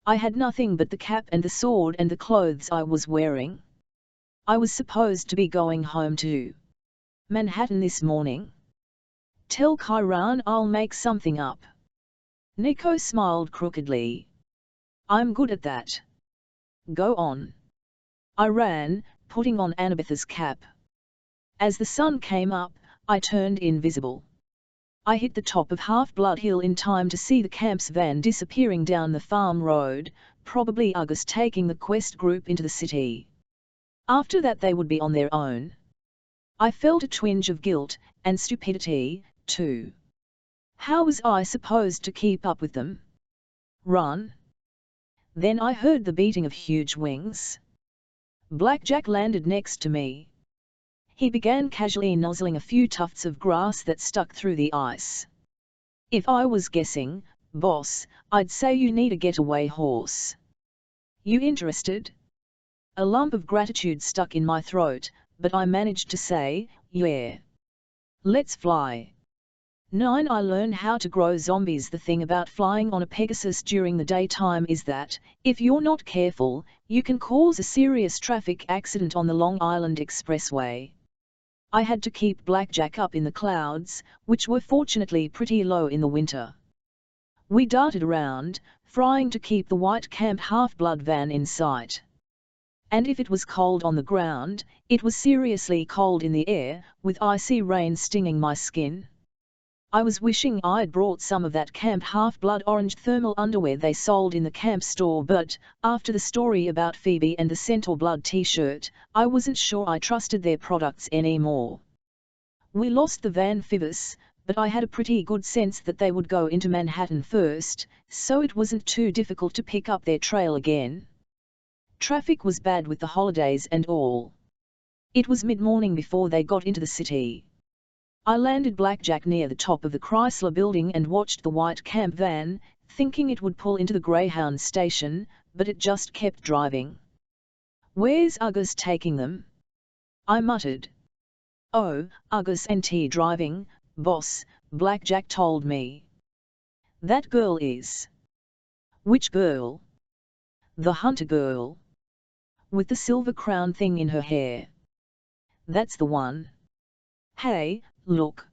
I had nothing but the cap and the sword and the clothes I was wearing. I was supposed to be going home to Manhattan this morning. "Tell Chiron I'll make something up." Nico smiled crookedly. "I'm good at that. Go on." I ran, putting on Annabeth's cap. As the sun came up, I turned invisible. I hit the top of Half-Blood Hill in time to see the camp's van disappearing down the farm road, probably Argus taking the quest group into the city. After that they would be on their own. I felt a twinge of guilt, and stupidity, too. How was I supposed to keep up with them? Run? Then I heard the beating of huge wings. Blackjack landed next to me. He began casually nozzling a few tufts of grass that stuck through the ice. "If I was guessing, boss, I'd say you need a getaway horse. You interested?" A lump of gratitude stuck in my throat, but I managed to say, "Yeah. Let's fly." 9. I learned how to grow zombies. The thing about flying on a Pegasus during the daytime is that, if you're not careful, you can cause a serious traffic accident on the Long Island Expressway. I had to keep Blackjack up in the clouds, which were fortunately pretty low in the winter. We darted around, flying to keep the white Camp Half-Blood van in sight. And if it was cold on the ground, it was seriously cold in the air, with icy rain stinging my skin. I was wishing I'd brought some of that Camp Half-Blood orange thermal underwear they sold in the camp store, but, after the story about Phoebe and the Centaur Blood t-shirt, I wasn't sure I trusted their products anymore. We lost the Van Fivus, but I had a pretty good sense that they would go into Manhattan first, so it wasn't too difficult to pick up their trail again. Traffic was bad with the holidays and all. It was mid-morning before they got into the city. I landed Blackjack near the top of the Chrysler Building and watched the white camp van, thinking it would pull into the Greyhound station, but it just kept driving. "Where's Ugus taking them?" I muttered. "Oh, Ugus ain't driving, boss," Blackjack told me. "That girl is." "Which girl?" "The hunter girl. With the silver crown thing in her hair." "That's the one. Hey, look.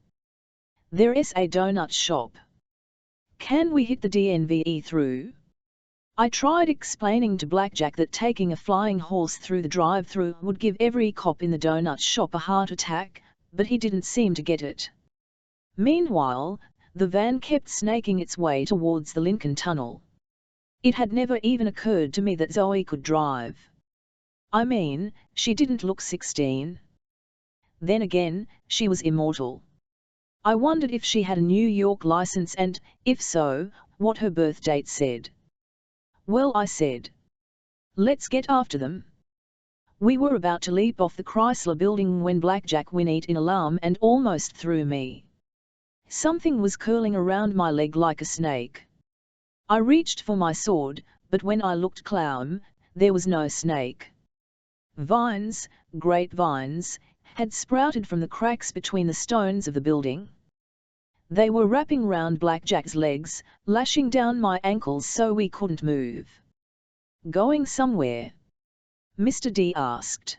There's a donut shop. Can we hit the DNVE through?" I tried explaining to Blackjack that taking a flying horse through the drive-thru would give every cop in the donut shop a heart attack, but he didn't seem to get it. Meanwhile, the van kept snaking its way towards the Lincoln Tunnel. It had never even occurred to me that Zoe could drive. I mean, she didn't look 16. Then again, she was immortal. I wondered if she had a New York license and, if so, what her birth date said. "Well," I said, "let's get after them." We were about to leap off the Chrysler Building when Blackjack whinnied in alarm and almost threw me. Something was curling around my leg like a snake. I reached for my sword, but when I looked close, there was no snake. Vines, great vines, had sprouted from the cracks between the stones of the building. They were wrapping round Blackjack's legs, lashing down my ankles so we couldn't move. "Going somewhere?" Mr. D asked.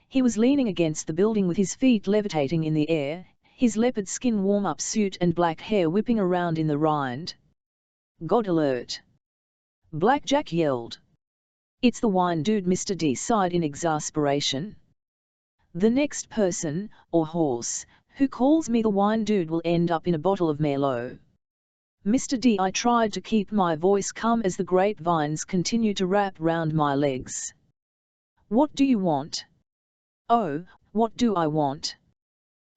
He was leaning against the building with his feet levitating in the air, his leopard skin warm-up suit and black hair whipping around in the rind. "God alert!" Blackjack yelled. "It's the wine dude," Mr. D sighed in exasperation. "The next person, or horse, who calls me the wine dude will end up in a bottle of Merlot." Mr. D. I tried to keep my voice calm as the grapevines continued to wrap round my legs. "What do you want?" "Oh, what do I want?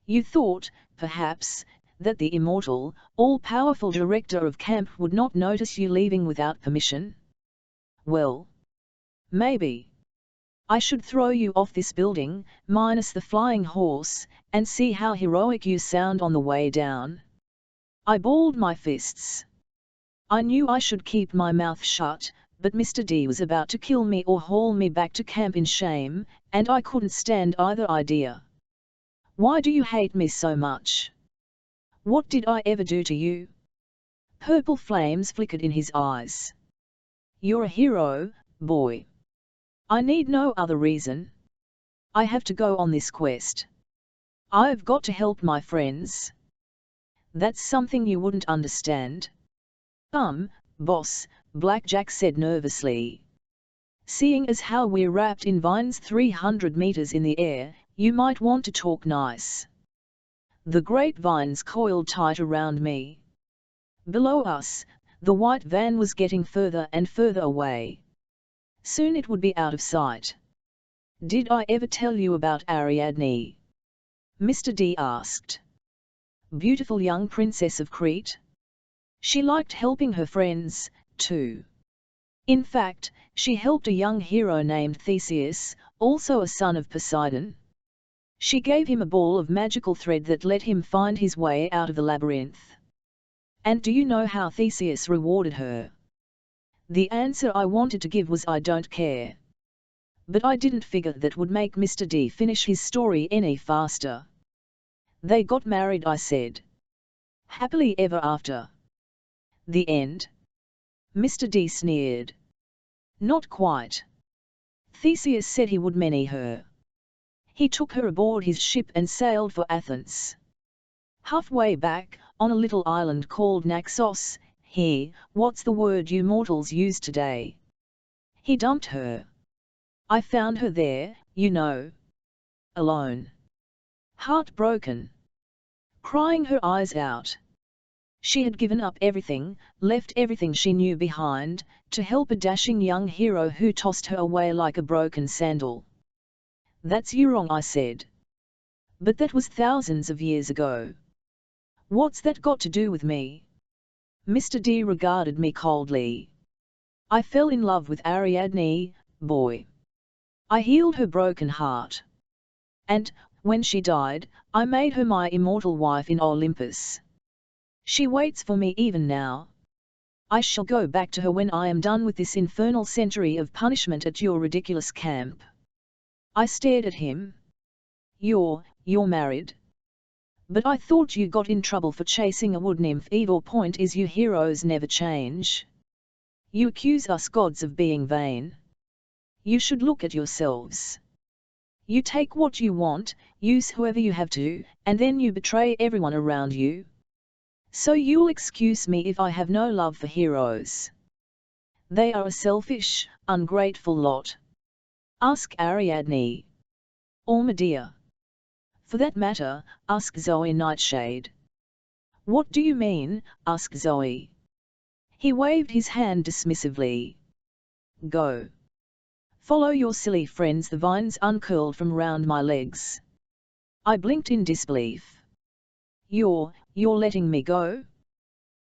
You thought, perhaps, that the immortal, all-powerful director of camp would not notice you leaving without permission? Well, maybe. I should throw you off this building, minus the flying horse, and see how heroic you sound on the way down." I balled my fists. I knew I should keep my mouth shut, but Mr. D was about to kill me or haul me back to camp in shame, and I couldn't stand either idea. "Why do you hate me so much? What did I ever do to you?" Purple flames flickered in his eyes. "You're a hero, boy. I need no other reason. I have to go on this quest. I've got to help my friends." "That's something you wouldn't understand." Boss," Blackjack said nervously. "Seeing as how we're wrapped in vines 300 meters in the air, you might want to talk nice." The grapevines coiled tight around me. Below us, the white van was getting further and further away. Soon it would be out of sight. "Did I ever tell you about Ariadne?" Mr. D asked. "Beautiful young princess of Crete? She liked helping her friends, too. In fact, she helped a young hero named Theseus, also a son of Poseidon. She gave him a ball of magical thread that let him find his way out of the labyrinth. And do you know how Theseus rewarded her?" The answer I wanted to give was I don't care. But I didn't figure that would make Mr. D finish his story any faster. They got married, I said. Happily ever after. The end? Mr. D sneered. Not quite. Theseus said he would marry her. He took her aboard his ship and sailed for Athens. Halfway back, on a little island called Naxos, what's the word you mortals use today? He dumped her. I found her there, you know. Alone. Heartbroken. Crying her eyes out. She had given up everything, left everything she knew behind, to help a dashing young hero who tossed her away like a broken sandal. That's you wrong, I said. But that was thousands of years ago. What's that got to do with me? Mr. D regarded me coldly. I fell in love with Ariadne, boy. I healed her broken heart. And, when she died, I made her my immortal wife in Olympus. She waits for me even now. I shall go back to her when I am done with this infernal century of punishment at your ridiculous camp. I stared at him. You're married? But I thought you got in trouble for chasing a wood nymph. Your point is you heroes never change. You accuse us gods of being vain. You should look at yourselves. You take what you want, use whoever you have to, and then you betray everyone around you. So you'll excuse me if I have no love for heroes. They are a selfish, ungrateful lot. Ask Ariadne. Or Medea. For that matter, ask Zoe Nightshade. What do you mean, ask Zoe. He waved his hand dismissively. Go. Follow your silly friends. The vines uncurled from round my legs. I blinked in disbelief. You're letting me go?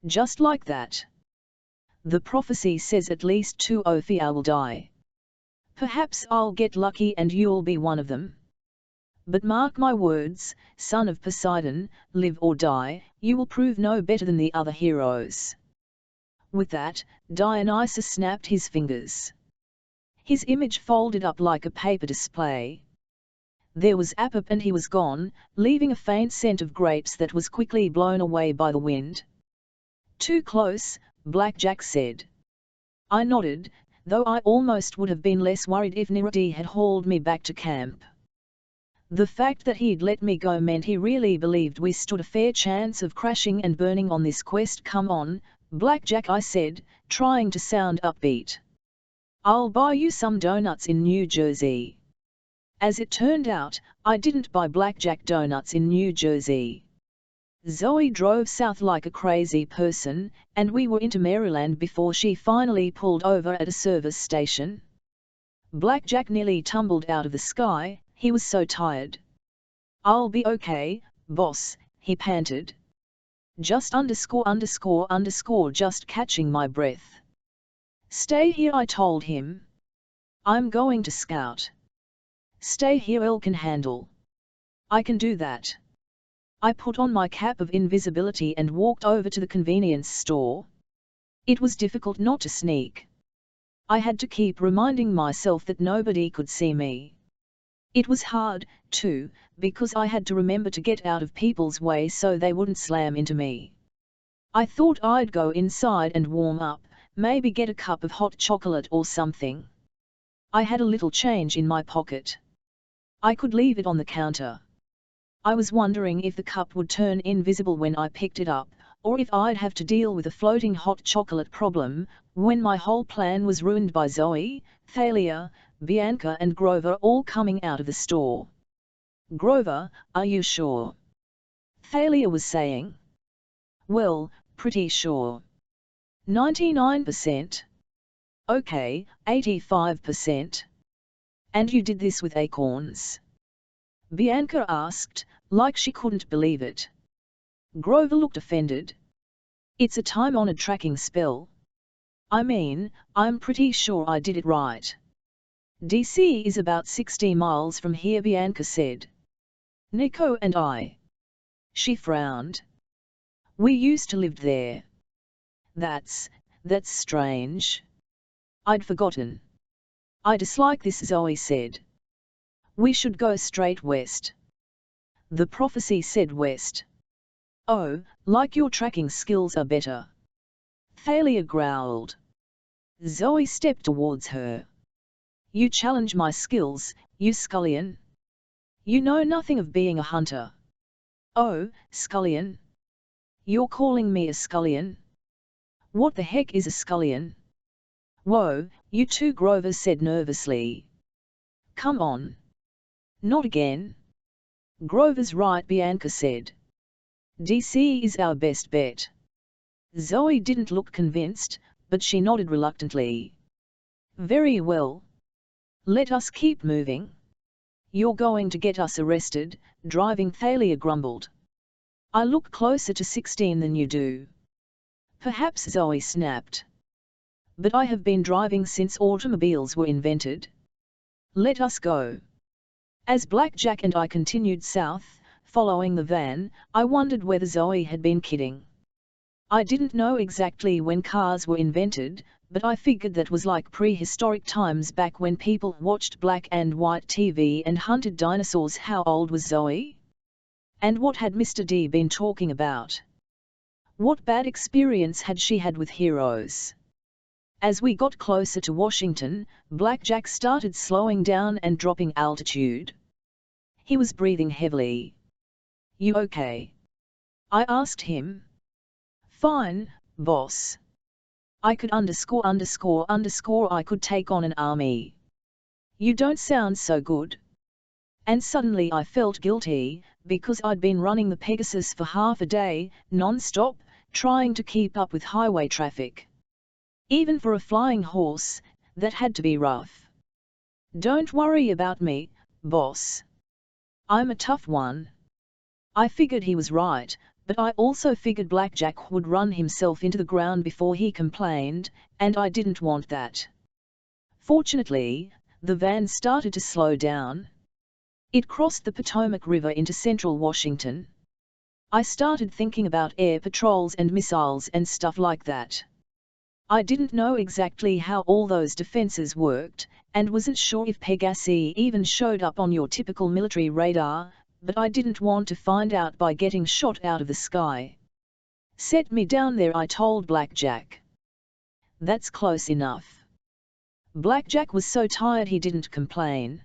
Just like that? The prophecy says at least 2 Ophia will die. Perhaps I'll get lucky and you'll be one of them. But mark my words, son of Poseidon, live or die, you will prove no better than the other heroes. With that, Dionysus snapped his fingers. His image folded up like a paper display. There was Apep and he was gone, leaving a faint scent of grapes that was quickly blown away by the wind. Too close, Blackjack said. I nodded, though I almost would have been less worried if Niradi had hauled me back to camp. The fact that he'd let me go meant he really believed we stood a fair chance of crashing and burning on this quest. Come on, Blackjack, I said, trying to sound upbeat. I'll buy you some donuts in New Jersey. As it turned out, I didn't buy Blackjack donuts in New Jersey. Zoe drove south like a crazy person, and we were into Maryland before she finally pulled over at a service station. Blackjack nearly tumbled out of the sky, he was so tired. I'll be okay, boss, he panted. Just _ just catching my breath. Stay here, I told him. I'm going to scout. Stay here, Elle can handle. I can do that. I put on my cap of invisibility and walked over to the convenience store. It was difficult not to sneak. I had to keep reminding myself that nobody could see me. It was hard, too, because I had to remember to get out of people's way so they wouldn't slam into me. I thought I'd go inside and warm up, maybe get a cup of hot chocolate or something. I had a little change in my pocket. I could leave it on the counter. I was wondering if the cup would turn invisible when I picked it up, or if I'd have to deal with a floating hot chocolate problem, when my whole plan was ruined by Zoe, Thalia, Bianca and Grover all coming out of the store. Grover, are you sure? Thalia was saying. Well, pretty sure. 99%. Okay, 85%. And you did this with acorns? Bianca asked, like she couldn't believe it. Grover looked offended. It's a time-honored tracking spell. I mean, I'm pretty sure I did it right. DC is about 60 miles from here, Bianca said. Nico and I. She frowned. We used to live there. That's strange. I'd forgotten. I dislike this, Zoe said. We should go straight west. The prophecy said west. Oh, like your tracking skills are better. Thalia growled. Zoe stepped towards her. You challenge my skills, you scullion. You know nothing of being a hunter. Oh, scullion. You're calling me a scullion? What the heck is a scullion? Whoa, you two, Grover said nervously. Come on. Not again. Grover's right, Bianca said. DC is our best bet. Zoe didn't look convinced, but she nodded reluctantly. Very well. Let us keep moving. You're going to get us arrested, driving, Thalia grumbled. I look closer to 16 than you do. Perhaps, Zoe snapped. But I have been driving since automobiles were invented. Let us go. As Blackjack and I continued south, following the van, I wondered whether Zoe had been kidding. I didn't know exactly when cars were invented, but I figured that was like prehistoric times back when people watched black and white TV and hunted dinosaurs. How old was Zoe? And what had Mr. D been talking about? What bad experience had she had with heroes? As we got closer to Washington, Blackjack started slowing down and dropping altitude. He was breathing heavily. You okay? I asked him. Fine, boss. I could I could take on an army. You don't sound so good. And suddenly I felt guilty, because I'd been running the Pegasus for half a day, non-stop, trying to keep up with highway traffic. Even for a flying horse, that had to be rough. Don't worry about me, boss. I'm a tough one. I figured he was right, but I also figured Blackjack would run himself into the ground before he complained, and I didn't want that. Fortunately, the van started to slow down. It crossed the Potomac River into central Washington. I started thinking about air patrols and missiles and stuff like that. I didn't know exactly how all those defenses worked, and wasn't sure if Pegasus even showed up on your typical military radar, but I didn't want to find out by getting shot out of the sky. Set me down there, I told Blackjack. That's close enough. Blackjack was so tired he didn't complain.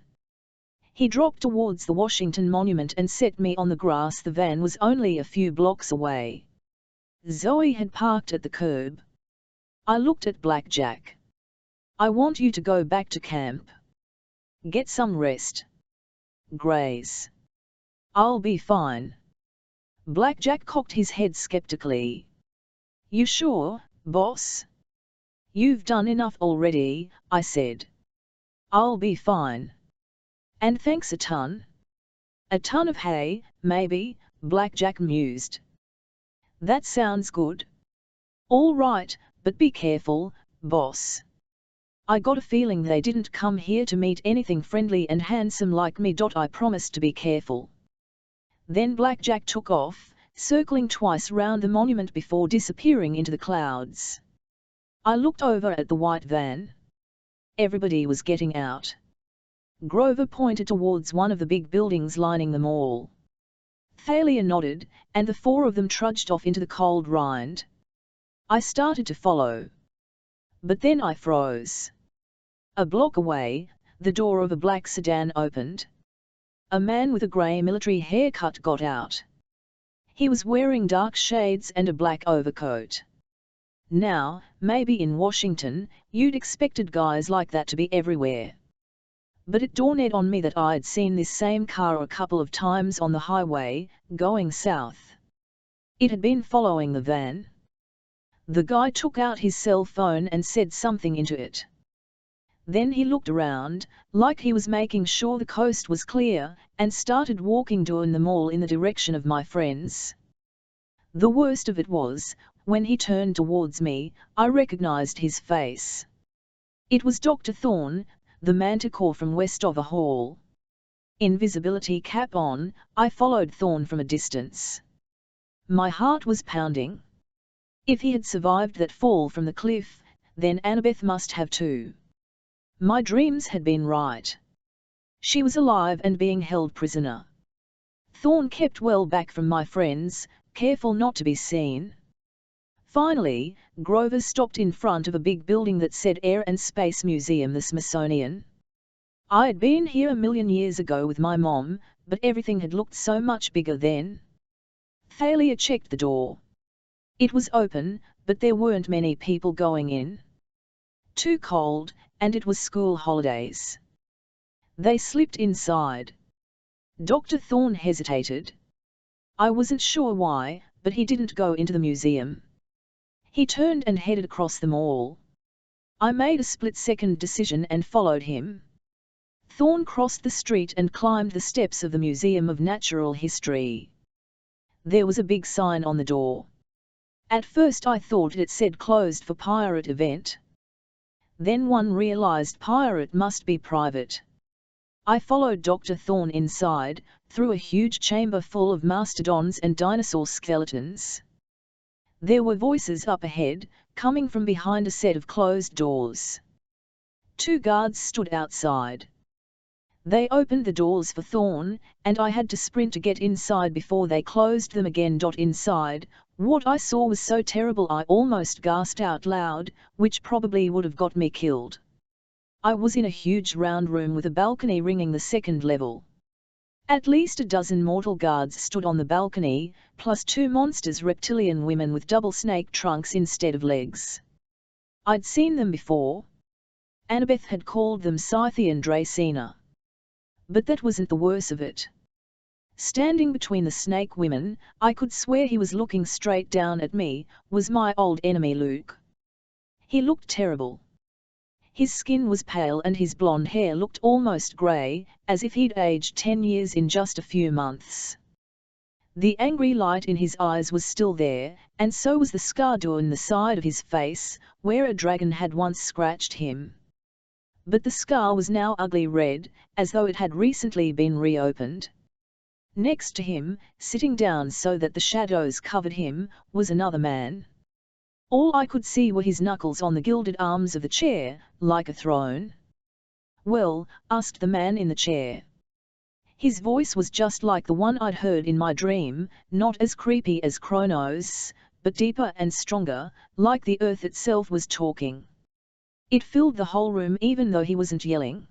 He dropped towards the Washington Monument and set me on the grass. The van was only a few blocks away. Zoe had parked at the curb. I looked at Blackjack. I want you to go back to camp. Get some rest. Graze. I'll be fine. Blackjack cocked his head skeptically. You sure, boss? You've done enough already, I said. I'll be fine. And thanks a ton. A ton of hay, maybe, Blackjack mused. That sounds good. All right, but be careful, boss. I got a feeling they didn't come here to meet anything friendly and handsome like me. I promised to be careful. Then Blackjack took off, circling twice round the monument before disappearing into the clouds. I looked over at the white van. Everybody was getting out. Grover pointed towards one of the big buildings lining the mall. Thalia nodded, and the four of them trudged off into the cold rind. I started to follow. But then I froze. A block away, the door of a black sedan opened. A man with a grey military haircut got out. He was wearing dark shades and a black overcoat. Now, maybe in Washington, you'd expected guys like that to be everywhere. But it dawned on me that I'd seen this same car a couple of times on the highway, going south. It had been following the van. The guy took out his cell phone and said something into it. Then he looked around, like he was making sure the coast was clear, and started walking down the mall in the direction of my friends. The worst of it was, when he turned towards me, I recognized his face. It was Dr. Thorne, the manticore from west of the hall. Invisibility cap on, I followed Thorne from a distance. My heart was pounding. If he had survived that fall from the cliff, then Annabeth must have too. My dreams had been right. She was alive and being held prisoner. Thorn kept well back from my friends, careful not to be seen. Finally, Grover stopped in front of a big building that said Air and Space Museum, the Smithsonian. I'd been here a million years ago with my mom, but everything had looked so much bigger then. Thalia checked the door. It was open, but there weren't many people going in. Too cold, and it was school holidays. They slipped inside. Dr. Thorne hesitated. I wasn't sure why, but he didn't go into the museum. He turned and headed across the mall. I made a split-second decision and followed him. Thorne crossed the street and climbed the steps of the Museum of Natural History. There was a big sign on the door. At first I thought it said closed for pirate event. Then one realized pirate must be private. I followed Dr. Thorne inside, through a huge chamber full of mastodons and dinosaur skeletons. There were voices up ahead, coming from behind a set of closed doors. 2 guards stood outside. They opened the doors for Thorne, and I had to sprint to get inside before they closed them again. Inside, what I saw was so terrible I almost gasped out loud, which probably would have got me killed. I was in a huge round room with a balcony ringing the 2nd level. At least a dozen mortal guards stood on the balcony, plus 2 monsters, reptilian women with double snake trunks instead of legs. I'd seen them before. Annabeth had called them Scythian Dracena. But that wasn't the worst of it. Standing between the snake women, I could swear he was looking straight down at me, was my old enemy Luke. He looked terrible. His skin was pale and his blonde hair looked almost grey, as if he'd aged 10 years in just a few months. The angry light in his eyes was still there, and so was the scar down the side of his face, where a dragon had once scratched him. But the scar was now ugly red, as though it had recently been reopened. Next to him, sitting down so that the shadows covered him, was another man. All I could see were his knuckles on the gilded arms of the chair, like a throne. "Well?" asked the man in the chair. His voice was just like the one I'd heard in my dream, not as creepy as Kronos, but deeper and stronger, like the earth itself was talking. It filled the whole room even though he wasn't yelling.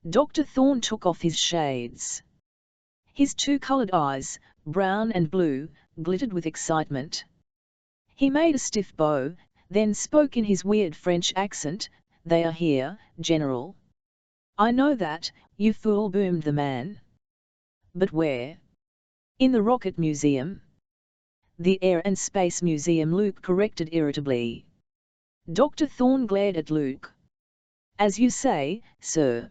Dr. Thorne took off his shades. His 2-colored eyes, brown and blue, glittered with excitement. He made a stiff bow, then spoke in his weird French accent. "They are here, General." "I know that, you fool," boomed the man. "But where?" "In the Rocket Museum." "The Air and Space Museum," Luke corrected irritably. Dr. Thorne glared at Luke. "As you say, sir."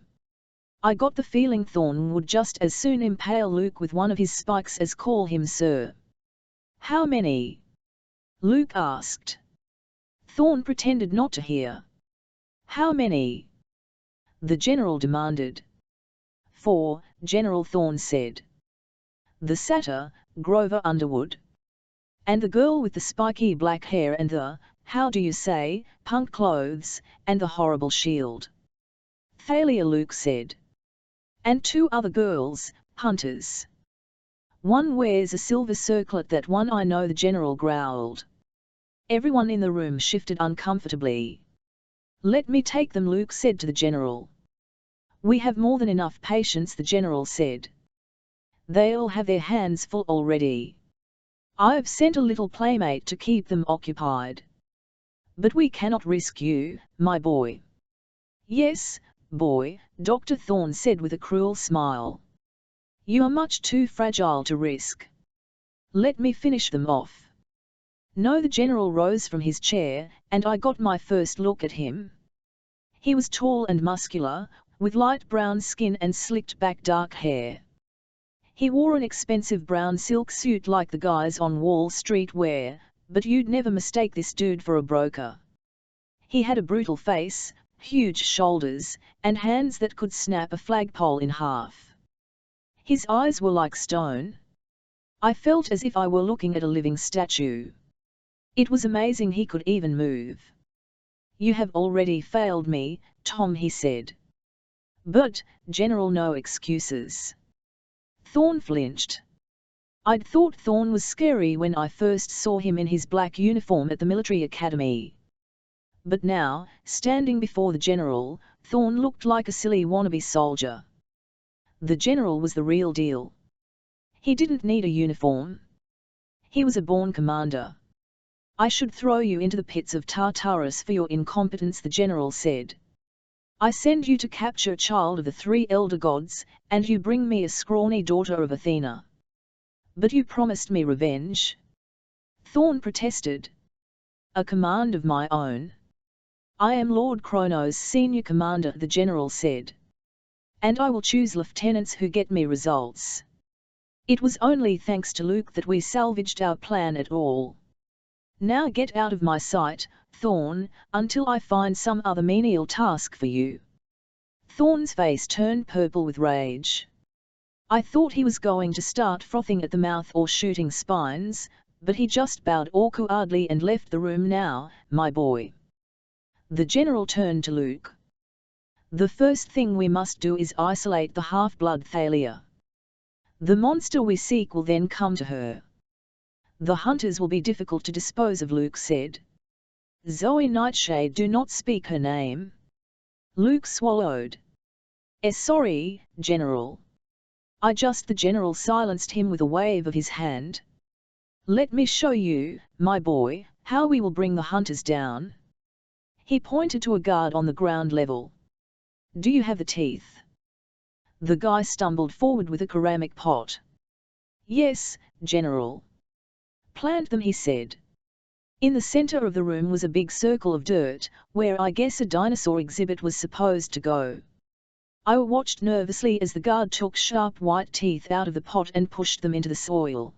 I got the feeling Thorne would just as soon impale Luke with one of his spikes as call him sir. "How many?" Luke asked. Thorne pretended not to hear. "How many?" the general demanded. "4, General," Thorne said. "The satyr, Grover Underwood. And the girl with the spiky black hair and the, how do you say, punk clothes, and the horrible shield." "Thalia," Luke said. "And 2 other girls, hunters. One wears a silver circlet, that one I know," the general growled. Everyone in the room shifted uncomfortably. "Let me take them," Luke said to the general. "We have more than enough patience," the general said. "They'll have their hands full already. I've sent a little playmate to keep them occupied." "But we cannot risk you, my boy." "Yes, boy," Dr. Thorne said with a cruel smile. "You are much too fragile to risk. Let me finish them off." "No," the general rose from his chair, and I got my first look at him. He was tall and muscular, with light brown skin and slicked back dark hair. He wore an expensive brown silk suit like the guys on Wall Street wear, but you'd never mistake this dude for a broker. He had a brutal face, huge shoulders, and hands that could snap a flagpole in half. His eyes were like stone. I felt as if I were looking at a living statue. It was amazing he could even move. You have already failed me, Tom, he said. But, General, no excuses. Thorn flinched. I'd thought Thorn was scary when I first saw him in his black uniform at the military academy. But now, standing before the General, Thorn looked like a silly wannabe soldier. The General was the real deal. He didn't need a uniform. He was a born commander. I should throw you into the pits of Tartarus for your incompetence, the General said. I send you to capture a child of the 3 elder gods, and you bring me a scrawny daughter of Athena. But you promised me revenge. Thorn protested. A command of my own. I am Lord Kronos' senior commander, the General said. And I will choose lieutenants who get me results. It was only thanks to Luke that we salvaged our plan at all. Now get out of my sight, Thorn, until I find some other menial task for you. Thorn's face turned purple with rage. I thought he was going to start frothing at the mouth or shooting spines, but he just bowed awkwardly and left the room. Now, my boy. The General turned to Luke. The first thing we must do is isolate the half-blood Thalia. The monster we seek will then come to her. The hunters will be difficult to dispose of, Luke said. Zoe Nightshade, do not speak her name. Luke swallowed. Sorry, General. The General silenced him with a wave of his hand. Let me show you, my boy, how we will bring the hunters down. He pointed to a guard on the ground level. Do you have the teeth? The guy stumbled forward with a ceramic pot. Yes, General. Plant them, he said. In the center of the room was a big circle of dirt, where I guess a dinosaur exhibit was supposed to go. I watched nervously as the guard took sharp white teeth out of the pot and pushed them into the soil.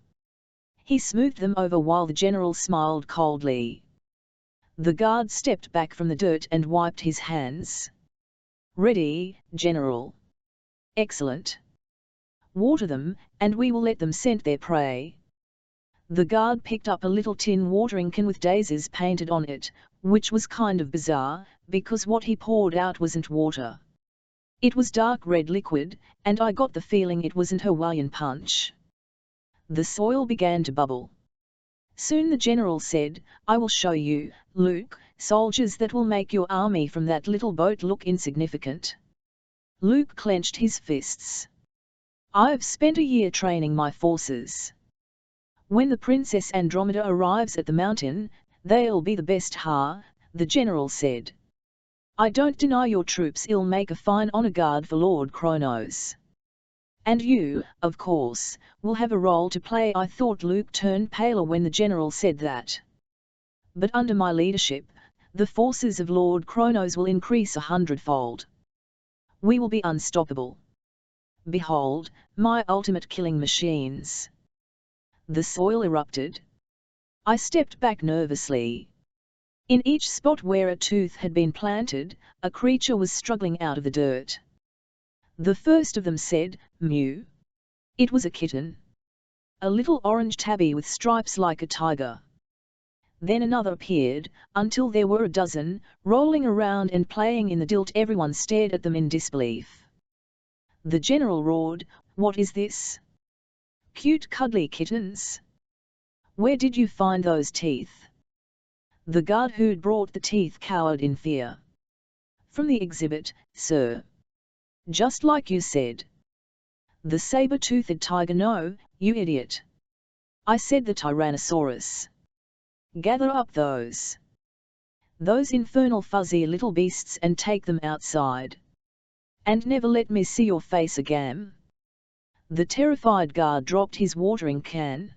He smoothed them over while the General smiled coldly. The guard stepped back from the dirt and wiped his hands. Ready, General. Excellent. Water them, and we will let them scent their prey. The guard picked up a little tin watering can with daisies painted on it, which was kind of bizarre, because what he poured out wasn't water. It was dark red liquid, and I got the feeling it wasn't Hawaiian punch. The soil began to bubble. Soon the General said, I will show you, Luke, soldiers that will make your army from that little boat look insignificant. Luke clenched his fists. I've spent a year training my forces. When the Princess Andromeda arrives at the mountain, they'll be the best. The General said. I don't deny your troops will make a fine honor guard for Lord Kronos. And you, of course, will have a role to play. I thought. Luke turned paler when the General said that. But under my leadership, the forces of Lord Kronos will increase 100-fold. We will be unstoppable. Behold, my ultimate killing machines. The soil erupted. I stepped back nervously. In each spot where a tooth had been planted, a creature was struggling out of the dirt. The first of them said, mew. It was a kitten. A little orange tabby with stripes like a tiger. Then another appeared, until there were a dozen, rolling around and playing in the dirt. Everyone stared at them in disbelief. The General roared, what is this? Cute cuddly kittens? Where did you find those teeth? The guard who'd brought the teeth cowered in fear. From the exhibit, sir. Just like you said. The saber-toothed tiger. No, you idiot. I said the Tyrannosaurus. Gather up those infernal fuzzy little beasts and take them outside. And never let me see your face again. The terrified guard dropped his watering can.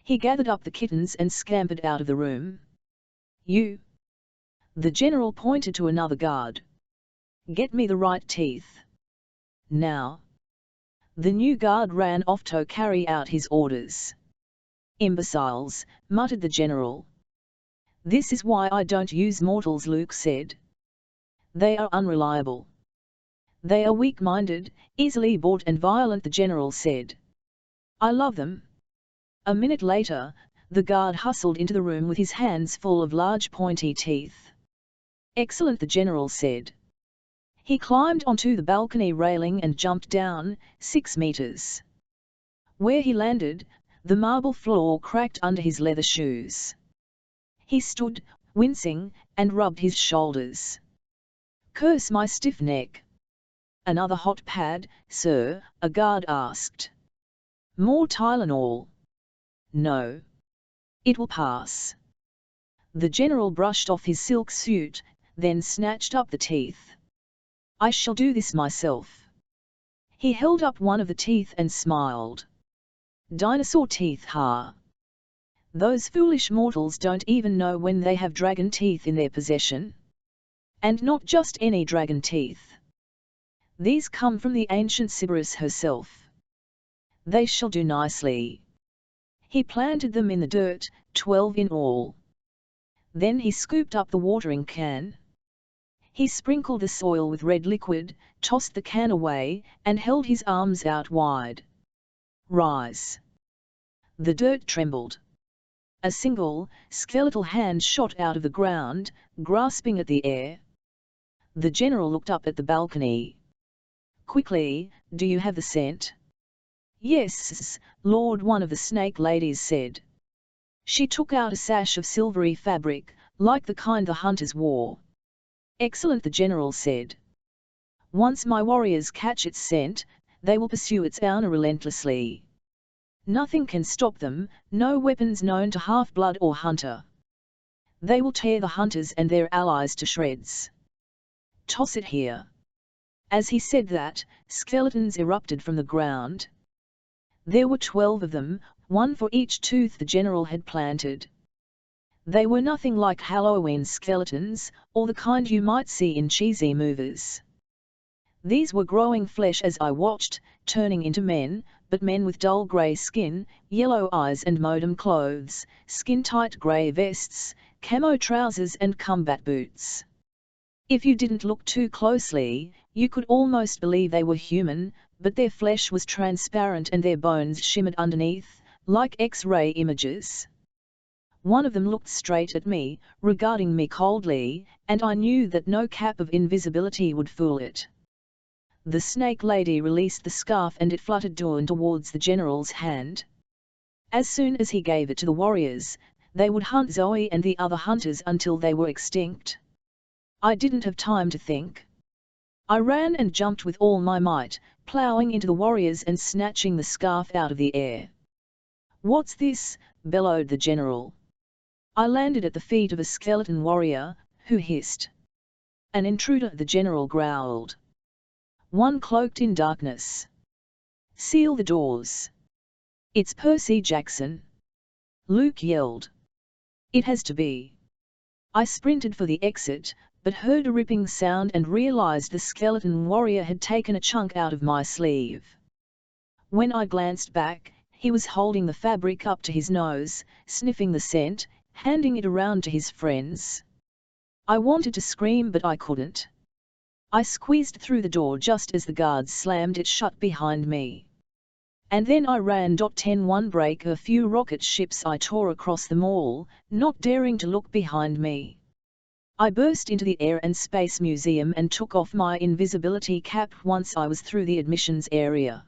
He gathered up the kittens and scampered out of the room. You. The General pointed to another guard. Get me the right teeth. Now. The new guard ran off to carry out his orders. Imbeciles, muttered the General. This is why I don't use mortals, Luke said. They are unreliable. They are weak-minded, easily bored and violent, the General said. I love them. A minute later, the guard hustled into the room with his hands full of large pointy teeth. Excellent, the general said. He climbed onto the balcony railing and jumped down 6 meters. Where he landed, the marble floor cracked under his leather shoes. He stood, wincing, and rubbed his shoulders. Curse my stiff neck. Another hot pad, sir, a guard asked. More Tylenol. No. It will pass. The general brushed off his silk suit, then snatched up the teeth. I shall do this myself. He held up one of the teeth and smiled. Dinosaur teeth, ha! Those foolish mortals don't even know when they have dragon teeth in their possession. And not just any dragon teeth. These come from the ancient Sybaris herself. They shall do nicely. He planted them in the dirt, 12 in all. Then he scooped up the watering can. He sprinkled the soil with red liquid, tossed the can away, and held his arms out wide. Rise. The dirt trembled. A single, skeletal hand shot out of the ground, grasping at the air. The general looked up at the balcony. Quickly, do you have the scent? Yes, Lord, one of the snake ladies said. She took out a sash of silvery fabric, like the kind the hunters wore. Excellent, the general said. Once my warriors catch its scent, they will pursue its owner relentlessly. Nothing can stop them, no weapons known to half-blood or hunter. They will tear the hunters and their allies to shreds. Toss it here. As he said that, skeletons erupted from the ground. There were 12 of them, one for each tooth the general had planted. They were nothing like Halloween skeletons, or the kind you might see in cheesy movies. These were growing flesh as I watched, turning into men, but men with dull grey skin, yellow eyes and modem clothes, skin-tight grey vests, camo trousers and combat boots. If you didn't look too closely, you could almost believe they were human, but their flesh was transparent and their bones shimmered underneath, like X-ray images. One of them looked straight at me, regarding me coldly, and I knew that no cap of invisibility would fool it. The snake lady released the scarf and it fluttered down towards the general's hand. As soon as he gave it to the warriors, they would hunt Zoe and the other hunters until they were extinct. I didn't have time to think. I ran and jumped with all my might, ploughing into the warriors and snatching the scarf out of the air. What's this? Bellowed the general. I landed at the feet of a skeleton warrior, who hissed. An intruder, the general growled. One cloaked in darkness. Seal the doors. It's Percy Jackson. Luke yelled. It has to be. I sprinted for the exit, but heard a ripping sound and realized the skeleton warrior had taken a chunk out of my sleeve. When I glanced back, he was holding the fabric up to his nose, sniffing the scent, handing it around to his friends. I wanted to scream but I couldn't. I squeezed through the door just as the guards slammed it shut behind me. And then I ran. 10-1 break a few rocket ships I tore across the mall, not daring to look behind me. I burst into the Air and Space Museum and took off my invisibility cap once I was through the admissions area.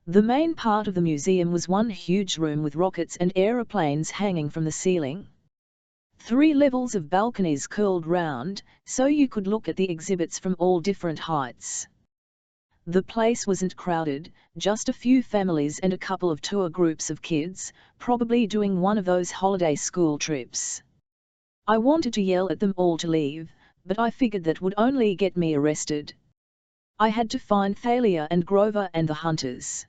The main part of the museum was one huge room with rockets and aeroplanes hanging from the ceiling. 3 levels of balconies curled round, so you could look at the exhibits from all different heights. The place wasn't crowded, just a few families and a couple of tour groups of kids, probably doing one of those holiday school trips. I wanted to yell at them all to leave, but I figured that would only get me arrested. I had to find Thalia and Grover and the hunters.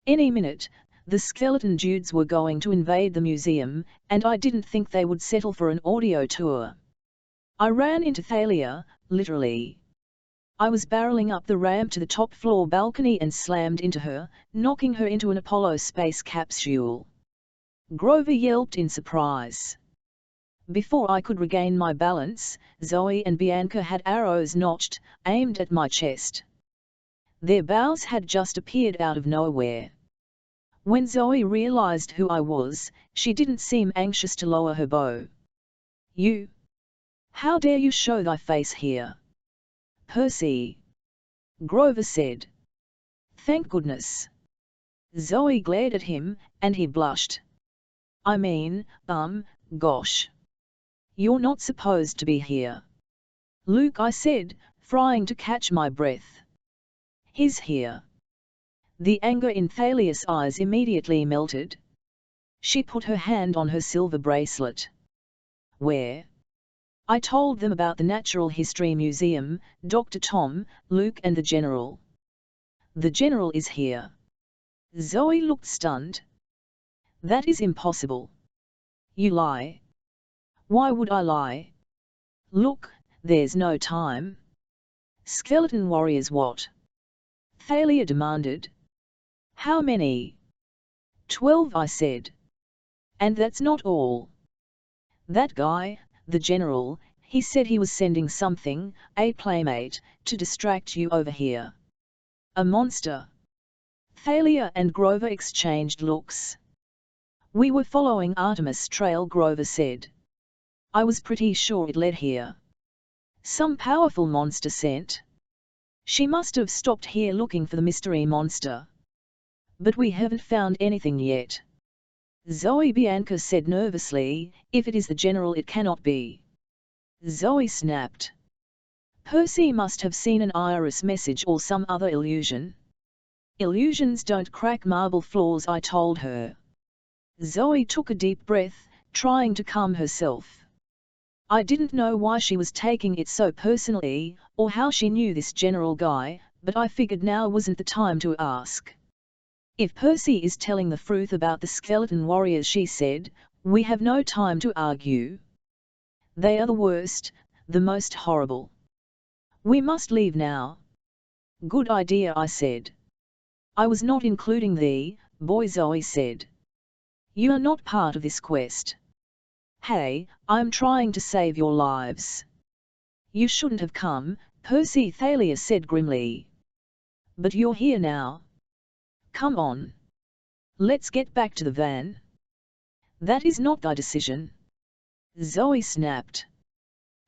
Any minute, the skeleton dudes were going to invade the museum, and I didn't think they would settle for an audio tour. I ran into Thalia, literally. I was barreling up the ramp to the top floor balcony and slammed into her, knocking her into an Apollo space capsule. Grover yelped in surprise. Before I could regain my balance, Zoe and Bianca had arrows notched, aimed at my chest. Their bows had just appeared out of nowhere. When Zoe realized who I was, she didn't seem anxious to lower her bow. You? How dare you show thy face here? Percy, Grover said. Thank goodness. Zoe glared at him, and he blushed. I mean, gosh. You're not supposed to be here. Luke, I said, trying to catch my breath. He's here. The anger in Thalia's eyes immediately melted. She put her hand on her silver bracelet. Where? I told them about the Natural History Museum, Dr. Tom, Luke and the General. The General is here. Zoe looked stunned. That is impossible. You lie. Why would I lie? Look, there's no time. Skeleton warriors what? Thalia demanded. How many? 12, I said. And that's not all. That guy, the General, he said he was sending something, a playmate, to distract you over here. A monster. Thalia and Grover exchanged looks. We were following Artemis Trail, Grover said. I was pretty sure it led here. Some powerful monster sent. She must have stopped here looking for the mystery monster. But we haven't found anything yet. Zoe, Bianca said nervously, if it is the General it cannot be. Zoe snapped. Percy must have seen an iris message or some other illusion. Illusions don't crack marble floors, I told her. Zoe took a deep breath, trying to calm herself. I didn't know why she was taking it so personally, or how she knew this General guy, but I figured now wasn't the time to ask. If Percy is telling the truth about the skeleton warriors, she said, we have no time to argue. They are the worst, the most horrible. We must leave now. Good idea, I said. I was not including the boy, Zoe said. You are not part of this quest. Hey, I'm trying to save your lives. You shouldn't have come, Percy, Thalia said grimly. But you're here now. Come on. Let's get back to the van. That is not thy decision. Zoe snapped.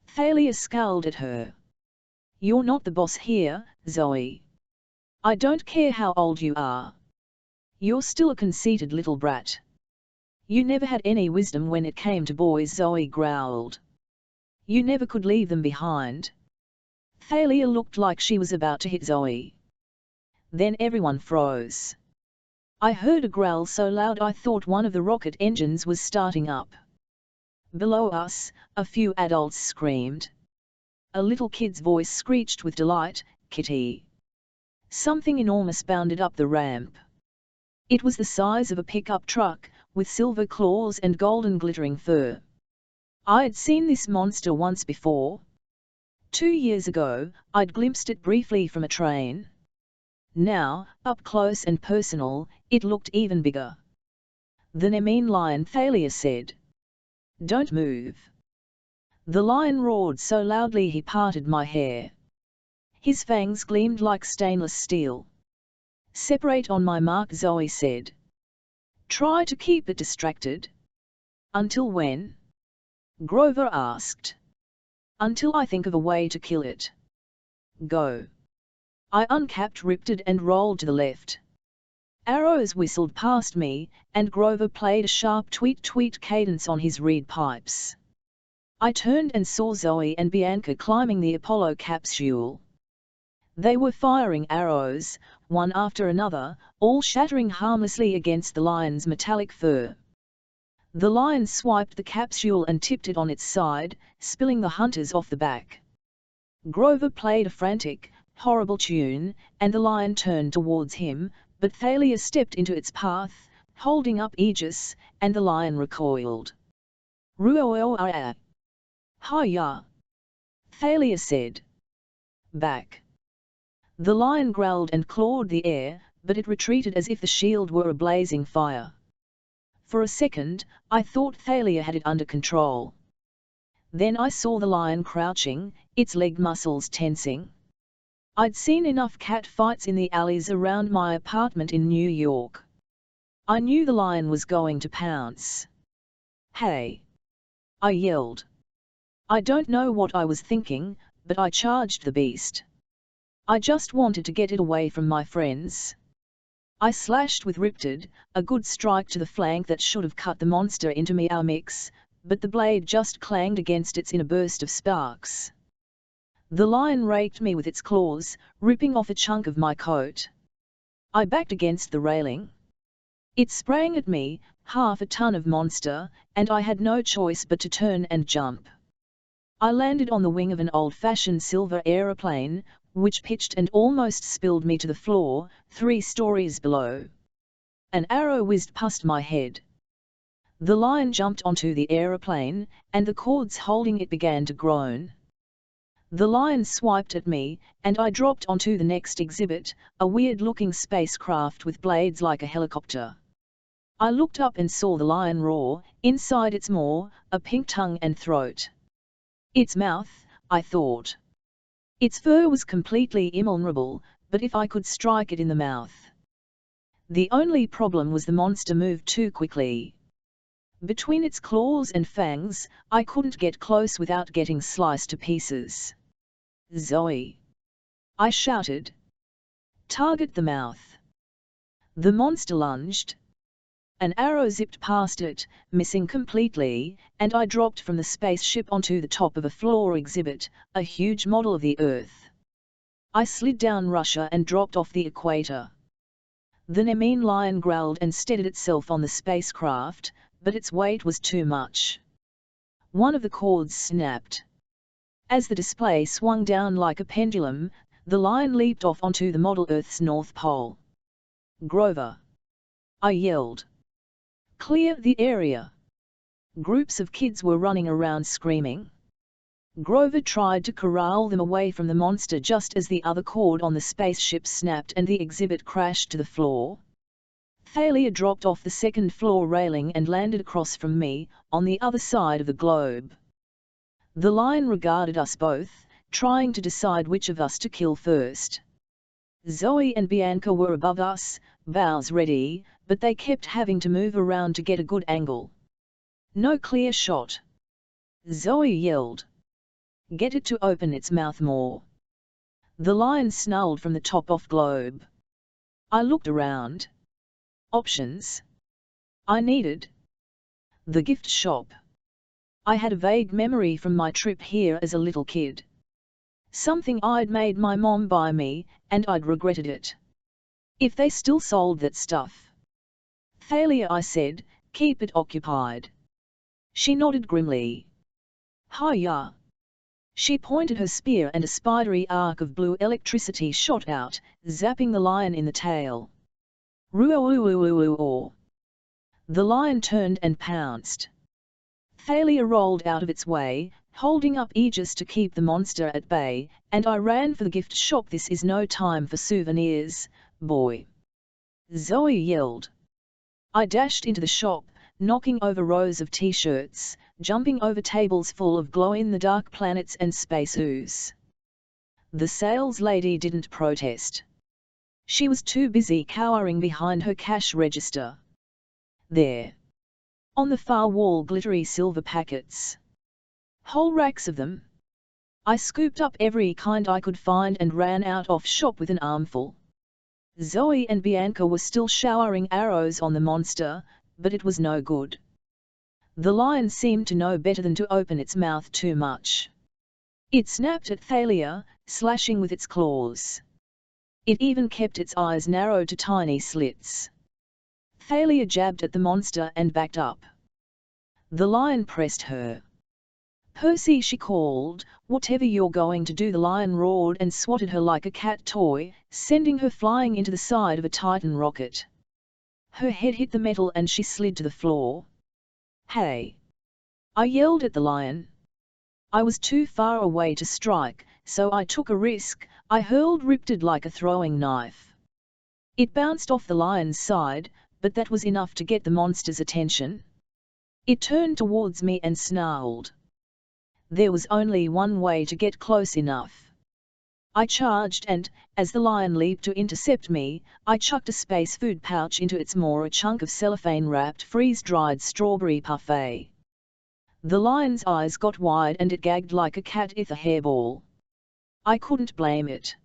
Thalia scowled at her. You're not the boss here, Zoe. I don't care how old you are. You're still a conceited little brat. You never had any wisdom when it came to boys, Zoe growled. You never could leave them behind. Thalia looked like she was about to hit Zoe. Then everyone froze. I heard a growl so loud I thought one of the rocket engines was starting up. Below us, a few adults screamed. A little kid's voice screeched with delight, Kitty. Something enormous bounded up the ramp. It was the size of a pickup truck, with silver claws and golden glittering fur. I'd seen this monster once before. 2 years ago, I'd glimpsed it briefly from a train. Now, up close and personal, it looked even bigger. The Nemean lion, Thalia said. Don't move. The lion roared so loudly he parted my hair. His fangs gleamed like stainless steel. Separate on my mark, Zoe said. Try to keep it distracted. Until when? Grover asked. Until I think of a way to kill it. Go. I uncapped, ripped it and rolled to the left. Arrows whistled past me, and Grover played a sharp tweet-tweet cadence on his reed pipes. I turned and saw Zoe and Bianca climbing the Apollo capsule. They were firing arrows, one after another, all shattering harmlessly against the lion's metallic fur. The lion swiped the capsule and tipped it on its side, spilling the hunters off the back. Grover played a frantic, horrible tune, and the lion turned towards him, but Thalia stepped into its path, holding up Aegis, and the lion recoiled. Ruoa. Hi-ya! Thalia said. Back. The lion growled and clawed the air, but it retreated as if the shield were a blazing fire. For a second, I thought Thalia had it under control. Then I saw the lion crouching, its leg muscles tensing. I'd seen enough cat fights in the alleys around my apartment in New York. I knew the lion was going to pounce. Hey! I yelled. I don't know what I was thinking, but I charged the beast. I just wanted to get it away from my friends. I slashed with Riptide, a good strike to the flank that should have cut the monster into meow mix, but the blade just clanged against it in a burst of sparks. The lion raked me with its claws, ripping off a chunk of my coat. I backed against the railing. It sprang at me, half a ton of monster, and I had no choice but to turn and jump. I landed on the wing of an old-fashioned silver aeroplane, which pitched and almost spilled me to the floor, 3 stories below. An arrow whizzed past my head. The lion jumped onto the aeroplane, and the cords holding it began to groan. The lion swiped at me, and I dropped onto the next exhibit, a weird-looking spacecraft with blades like a helicopter. I looked up and saw the lion roar, inside its maw, a pink tongue and throat. Its mouth, I thought. Its fur was completely invulnerable, but if I could strike it in the mouth. The only problem was the monster moved too quickly. Between its claws and fangs, I couldn't get close without getting sliced to pieces. Zoe! I shouted. Target the mouth. The monster lunged. An arrow zipped past it, missing completely, and I dropped from the spaceship onto the top of a floor exhibit, a huge model of the Earth. I slid down Russia and dropped off the equator. The Nemean lion growled and steadied itself on the spacecraft, but its weight was too much. One of the cords snapped. As the display swung down like a pendulum, the lion leaped off onto the model Earth's North Pole. Grover! I yelled. Clear the area! Groups of kids were running around screaming. Grover tried to corral them away from the monster just as the other cord on the spaceship snapped and the exhibit crashed to the floor. Thalia dropped off the second-floor railing and landed across from me, on the other side of the globe. The lion regarded us both, trying to decide which of us to kill first. Zoe and Bianca were above us, bows ready, but they kept having to move around to get a good angle. No clear shot. Zoe yelled. Get it to open its mouth more. The lion snarled from the top off globe. I looked around. Options. I needed the gift shop. I had a vague memory from my trip here as a little kid. Something I'd made my mom buy me, and I'd regretted it. If they still sold that stuff. Thalia, I said, keep it occupied. She nodded grimly. Hi-ya. She pointed her spear and a spidery arc of blue electricity shot out, zapping the lion in the tail. Ruo-oo-oo-oo-oo. The lion turned and pounced. Thalia rolled out of its way, holding up Aegis to keep the monster at bay, and I ran for the gift shop. This is no time for souvenirs, boy. Zoe yelled. I dashed into the shop, knocking over rows of t-shirts, jumping over tables full of glow-in-the-dark planets and space ooze. The sales lady didn't protest. She was too busy cowering behind her cash register. There. On the far wall, glittery silver packets. Whole racks of them. I scooped up every kind I could find and ran out of shop with an armful. Zoe and Bianca were still showering arrows on the monster, but it was no good. The lion seemed to know better than to open its mouth too much. It snapped at Thalia, slashing with its claws. It even kept its eyes narrowed to tiny slits. Thalia jabbed at the monster and backed up. The lion pressed her. Percy, she called, whatever you're going to do. The lion roared and swatted her like a cat toy, sending her flying into the side of a Titan rocket. Her head hit the metal and she slid to the floor. Hey! I yelled at the lion. I was too far away to strike, so I took a risk. I hurled Riptide like a throwing knife. It bounced off the lion's side, but that was enough to get the monster's attention. It turned towards me and snarled. There was only one way to get close enough. I charged and, as the lion leaped to intercept me, I chucked a space food pouch into its maw, a chunk of cellophane-wrapped freeze-dried strawberry parfait. The lion's eyes got wide and it gagged like a cat with a hairball. I couldn't blame it.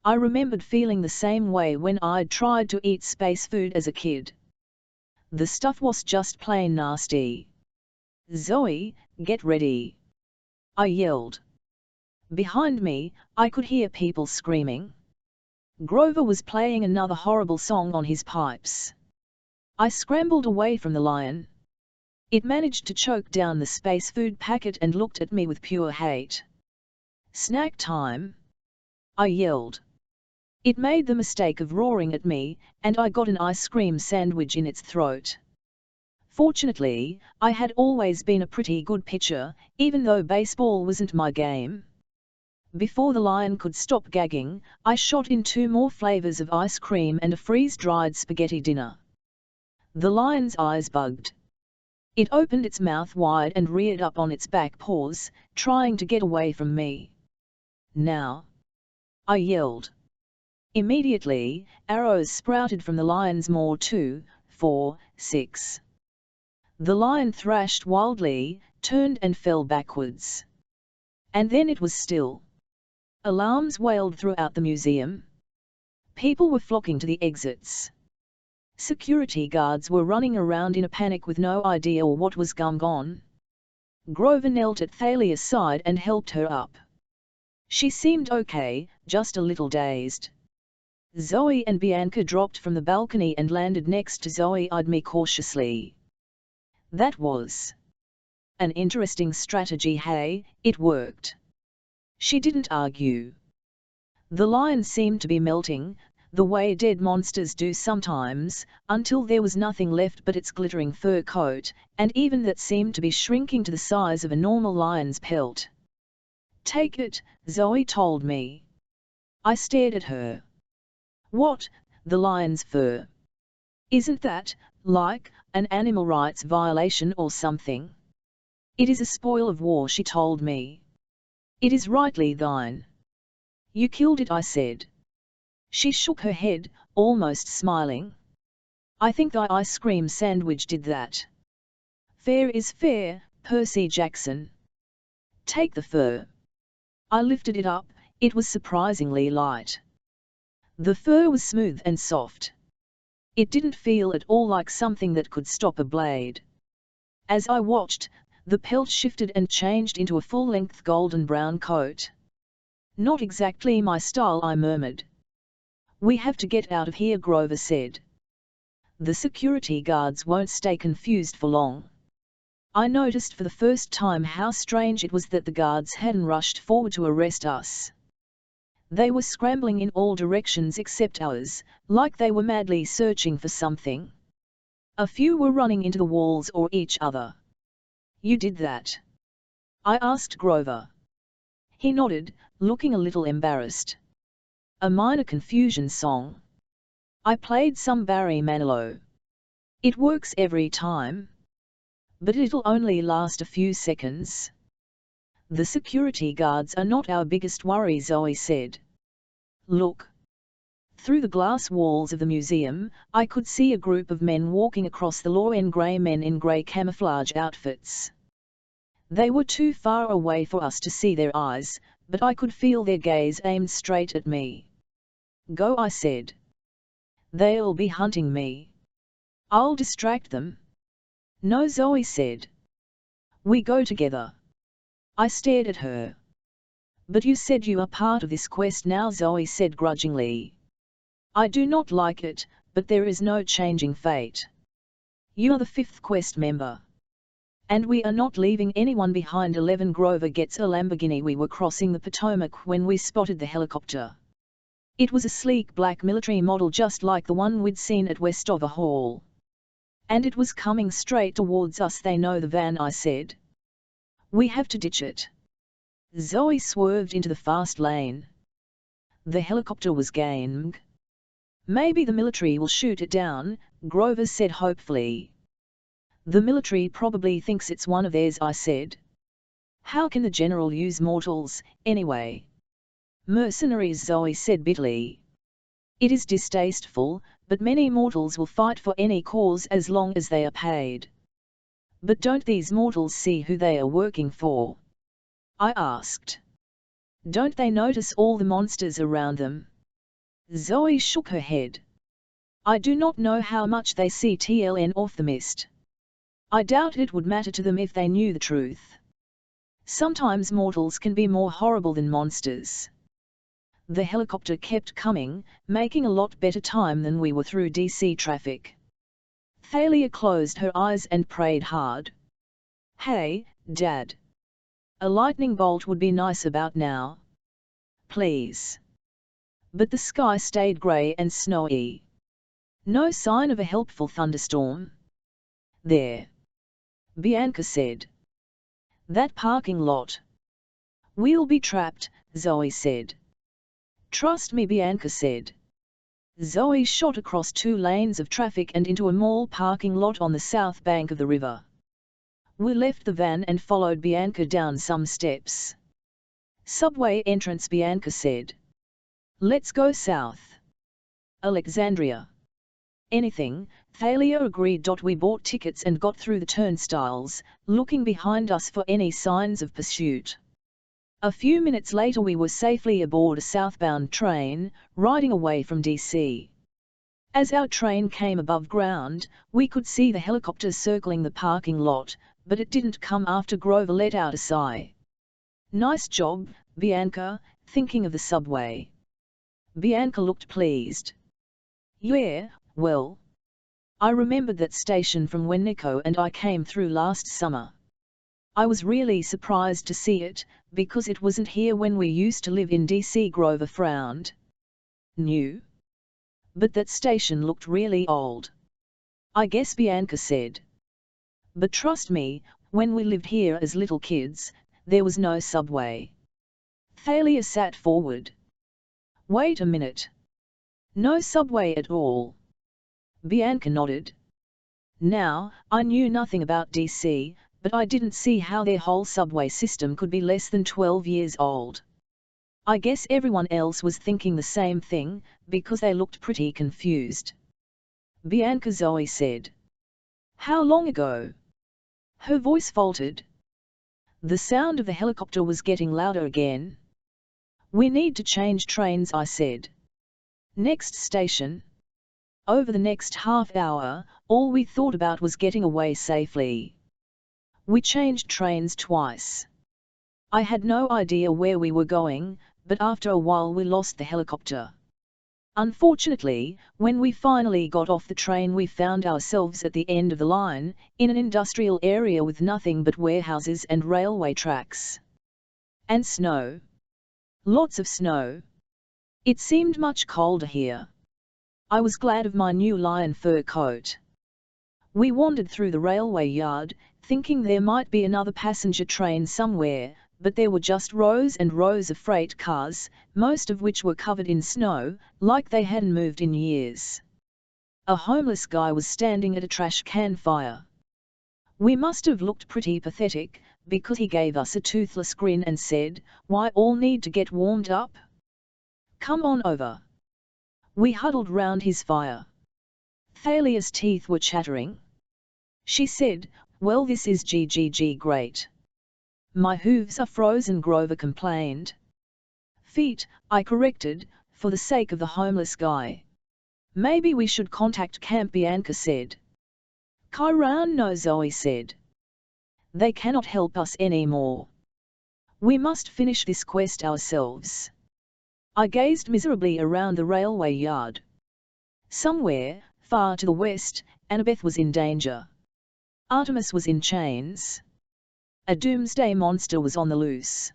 I remembered feeling the same way when I'd tried to eat space food as a kid. The stuff was just plain nasty. "Zoe, get ready!" I yelled. Behind me, I could hear people screaming. Grover was playing another horrible song on his pipes. I scrambled away from the lion. It managed to choke down the space food packet and looked at me with pure hate. "Snack time!" I yelled. It made the mistake of roaring at me, and I got an ice cream sandwich in its throat. Fortunately, I had always been a pretty good pitcher, even though baseball wasn't my game. Before the lion could stop gagging, I shot in 2 more flavors of ice cream and a freeze-dried spaghetti dinner. The lion's eyes bugged. It opened its mouth wide and reared up on its back paws, trying to get away from me. "Now!" I yelled. Immediately, arrows sprouted from the lion's maw. 2, 4, 6. The lion thrashed wildly, turned and fell backwards. And then it was still. Alarms wailed throughout the museum. People were flocking to the exits. Security guards were running around in a panic with no idea what was going on. Grover knelt at Thalia's side and helped her up. She seemed okay, just a little dazed. Zoe and Bianca dropped from the balcony and landed next to Zoe. Eyed me cautiously. "That was an interesting strategy, hey? It worked." She didn't argue. The lion seemed to be melting, the way dead monsters do sometimes, until there was nothing left but its glittering fur coat, and even that seemed to be shrinking to the size of a normal lion's pelt. "Take it," Zoe told me. I stared at her. "What, the lion's fur? Isn't that, like, an animal rights violation or something?" "It is a spoil of war," she told me. "It is rightly thine." "You killed it," I said. She shook her head, almost smiling. "I think thy ice cream sandwich did that." "Fair is fair, Percy Jackson. Take the fur." I lifted it up. It was surprisingly light. The fur was smooth and soft. It didn't feel at all like something that could stop a blade. As I watched, the pelt shifted and changed into a full-length golden brown coat. "Not exactly my style," I murmured. "We have to get out of here," Grover said. "The security guards won't stay confused for long." I noticed for the first time how strange it was that the guards hadn't rushed forward to arrest us. They were scrambling in all directions except ours, like they were madly searching for something. A few were running into the walls or each other. "You did that?" I asked Grover. He nodded, looking a little embarrassed. "A minor confusion song. I played some Barry Manilow. It works every time. But it'll only last a few seconds." "The security guards are not our biggest worry," Zoe said. "Look." Through the glass walls of the museum, I could see a group of men walking across the lawn. Grey men in grey camouflage outfits. They were too far away for us to see their eyes, but I could feel their gaze aimed straight at me. "Go," I said. "They'll be hunting me." "I'll distract them." "No," Zoe said. "We go together." I stared at her. "But you said you are part of this quest now," Zoe said grudgingly. "I do not like it, but there is no changing fate. You are the 5th quest member. And we are not leaving anyone behind." 11 Grover gets a Lamborghini. We were crossing the Potomac when we spotted the helicopter. It was a sleek black military model just like the one we'd seen at Westover Hall. And it was coming straight towards us. "They know the van," I said. "We have to ditch it." Zoe swerved into the fast lane. The helicopter was game. "Maybe the military will shoot it down," Grover said hopefully. "The military probably thinks it's one of theirs," I said. "How can the general use mortals, anyway?" "Mercenaries," Zoe said bitterly. "It is distasteful, but many mortals will fight for any cause as long as they are paid." But don't these mortals see who they are working for? I asked. Don't they notice all the monsters around them? Zoe shook her head. I do not know how much they see TLN off the mist. I doubt it would matter to them if they knew the truth. Sometimes mortals can be more horrible than monsters. The helicopter kept coming, making a lot better time than we were through DC traffic. Thalia closed her eyes and prayed hard. Hey, Dad. A lightning bolt would be nice about now. Please. But the sky stayed grey and snowy. No sign of a helpful thunderstorm. There. Bianca said. That parking lot. We'll be trapped, Zoe said. Trust me, Bianca said. Zoe shot across 2 lanes of traffic and into a mall parking lot on the south bank of the river. We left the van and followed Bianca down some steps. Subway entrance, Bianca said. Let's go south. Alexandria. Anything, Thalia agreed. We bought tickets and got through the turnstiles, looking behind us for any signs of pursuit. A few minutes later we were safely aboard a southbound train, riding away from DC. As our train came above ground, we could see the helicopter circling the parking lot, but it didn't come after Grover let out a sigh. Nice job, Bianca, thinking of the subway. Bianca looked pleased. Yeah, well. I remembered that station from when Nico and I came through last summer. I was really surprised to see it, because it wasn't here when we used to live in DC. Grover frowned. New? But that station looked really old. I guess, Bianca said. But trust me, when we lived here as little kids, there was no subway. Thalia sat forward. Wait a minute. No subway at all? Bianca nodded. Now, I knew nothing about DC, but I didn't see how their whole subway system could be less than 12 years old. I guess everyone else was thinking the same thing, because they looked pretty confused. Bianca, Zoe said. How long ago? Her voice faltered. The sound of the helicopter was getting louder again. We need to change trains, I said. Next station? Over the next half hour, all we thought about was getting away safely. We changed trains twice. I had no idea where we were going, but after a while we lost the helicopter. Unfortunately, when we finally got off the train we found ourselves at the end of the line, in an industrial area with nothing but warehouses and railway tracks. And snow. Lots of snow. It seemed much colder here. I was glad of my new lion fur coat. We wandered through the railway yard, thinking there might be another passenger train somewhere, but there were just rows and rows of freight cars, most of which were covered in snow, like they hadn't moved in years. A homeless guy was standing at a trash can fire. We must have looked pretty pathetic, because he gave us a toothless grin and said, "Why all need to get warmed up? Come on over." We huddled round his fire. Thalia's teeth were chattering. She said, "Well, this is great." "My hooves are frozen," Grover complained. "Feet," I corrected, for the sake of the homeless guy. "Maybe we should contact camp," Bianca said. "Chiron, no," Zoe said. "They cannot help us anymore. We must finish this quest ourselves." I gazed miserably around the railway yard. Somewhere, far to the west, Annabeth was in danger. Artemis was in chains. A doomsday monster was on the loose.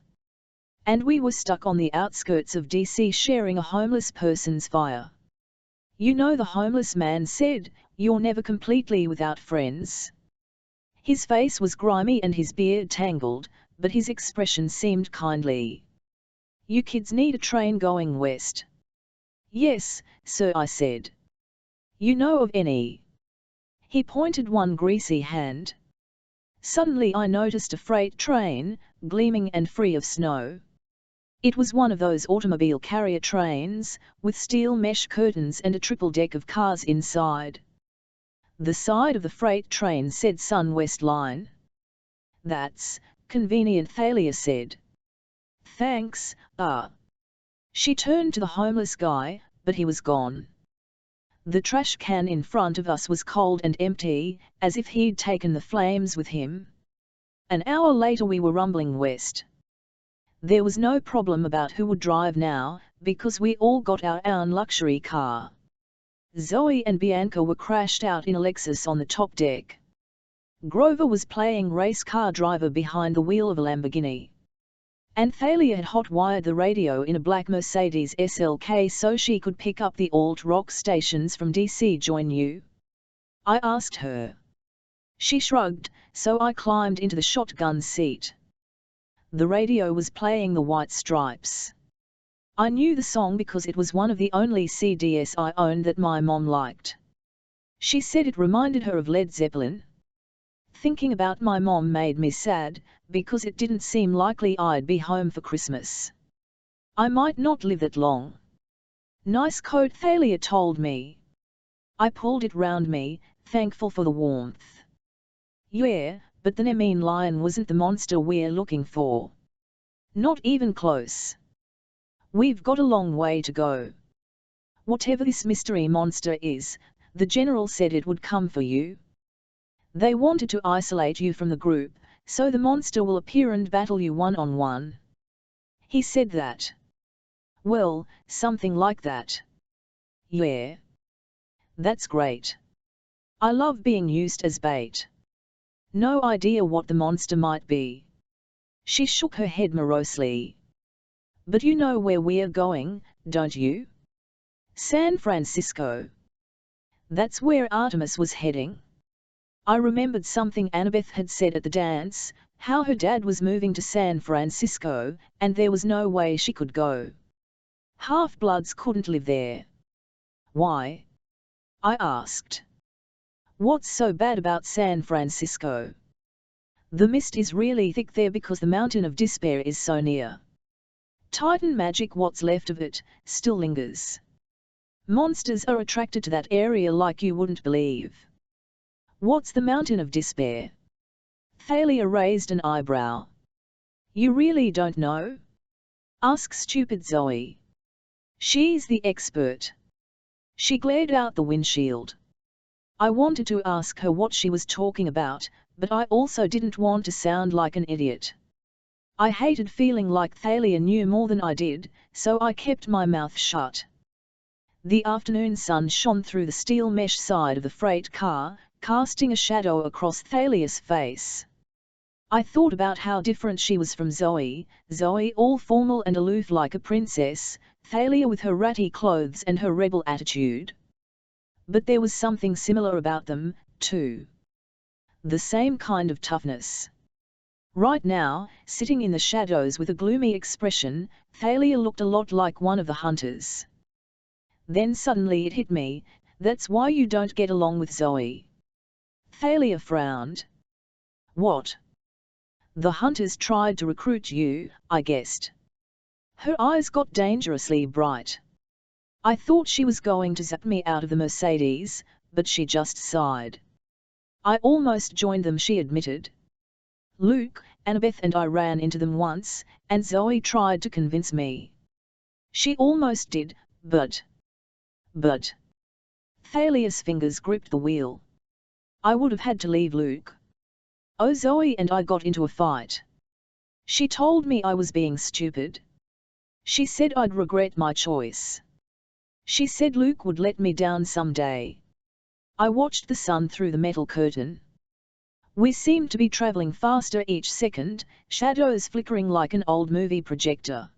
And we were stuck on the outskirts of DC sharing a homeless person's fire. "You know," the homeless man said, "you're never completely without friends." His face was grimy and his beard tangled, but his expression seemed kindly. "You kids need a train going west?" "Yes, sir," I said. "You know of any?" He pointed one greasy hand. Suddenly I noticed a freight train, gleaming and free of snow. It was one of those automobile carrier trains, with steel mesh curtains and a triple deck of cars inside. The side of the freight train said Sun West Line. That's convenient, Thalia said. Thanks, She turned to the homeless guy, but he was gone. The trash can in front of us was cold and empty, as if he'd taken the flames with him. An hour later we were rumbling west. There was no problem about who would drive now, because we all got our own luxury car. Zoe and Bianca were crashed out in a Lexus on the top deck. Grover was playing race car driver behind the wheel of a Lamborghini. And Thalia had hot-wired the radio in a black Mercedes SLK so she could pick up the alt-rock stations from DC. Join you? I asked her. She shrugged, so I climbed into the shotgun seat. The radio was playing the White Stripes. I knew the song because it was one of the only CDs I owned that my mom liked. She said it reminded her of Led Zeppelin. Thinking about my mom made me sad, because it didn't seem likely I'd be home for Christmas. I might not live that long. Nice coat, Thalia told me. I pulled it round me, thankful for the warmth. Yeah, but the Nemean lion wasn't the monster we're looking for. Not even close. We've got a long way to go. Whatever this mystery monster is, the general said it would come for you. They wanted to isolate you from the group, so the monster will appear and battle you one-on-one. He said that. Well, something like that. Yeah. That's great. I love being used as bait. No idea what the monster might be. She shook her head morosely. But you know where we're going, don't you? San Francisco. That's where Artemis was heading. I remembered something Annabeth had said at the dance, how her dad was moving to San Francisco, and there was no way she could go. Half-bloods couldn't live there. Why? I asked. What's so bad about San Francisco? The mist is really thick there because the Mountain of Despair is so near. Titan magic, what's left of it, still lingers. Monsters are attracted to that area like you wouldn't believe. What's the Mountain of Despair? Thalia raised an eyebrow. You really don't know? Ask stupid Zoe. She's the expert. She glared out the windshield. I wanted to ask her what she was talking about, but I also didn't want to sound like an idiot. I hated feeling like Thalia knew more than I did, so I kept my mouth shut. The afternoon sun shone through the steel mesh side of the freight car, casting a shadow across Thalia's face. I thought about how different she was from Zoe, Zoe all formal and aloof like a princess, Thalia with her ratty clothes and her rebel attitude. But there was something similar about them, too. The same kind of toughness. Right now, sitting in the shadows with a gloomy expression, Thalia looked a lot like one of the hunters. Then suddenly it hit me, that's why you don't get along with Zoe. Thalia frowned. What? The hunters tried to recruit you, I guessed. Her eyes got dangerously bright. I thought she was going to zap me out of the Mercedes, but she just sighed. I almost joined them, she admitted. Luke, Annabeth and I ran into them once, and Zoe tried to convince me. She almost did, but... Thalia's fingers gripped the wheel. I would have had to leave Luke. Oh, Zoe and I got into a fight. She told me I was being stupid. She said I'd regret my choice. She said Luke would let me down someday. I watched the sun through the metal curtain. We seemed to be traveling faster each second, shadows flickering like an old movie projector.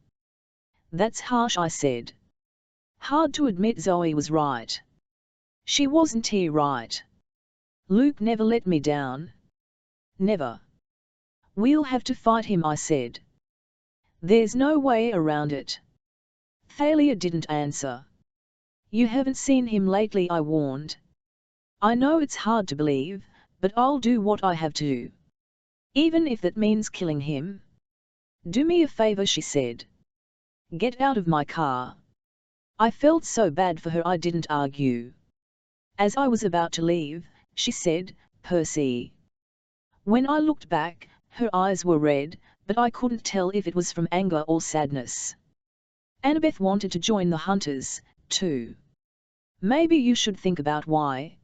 That's harsh, I said. Hard to admit Zoe was right. She wasn't he right? Luke never let me down. Never. We'll have to fight him, I said. There's no way around it. Thalia didn't answer. You haven't seen him lately, I warned. I know it's hard to believe, but I'll do what I have to. Even if that means killing him. Do me a favor, she said. Get out of my car. I felt so bad for her I didn't argue. As I was about to leave, she said, "Percy." When I looked back, her eyes were red, but I couldn't tell if it was from anger or sadness. Annabeth wanted to join the hunters, too. Maybe you should think about why.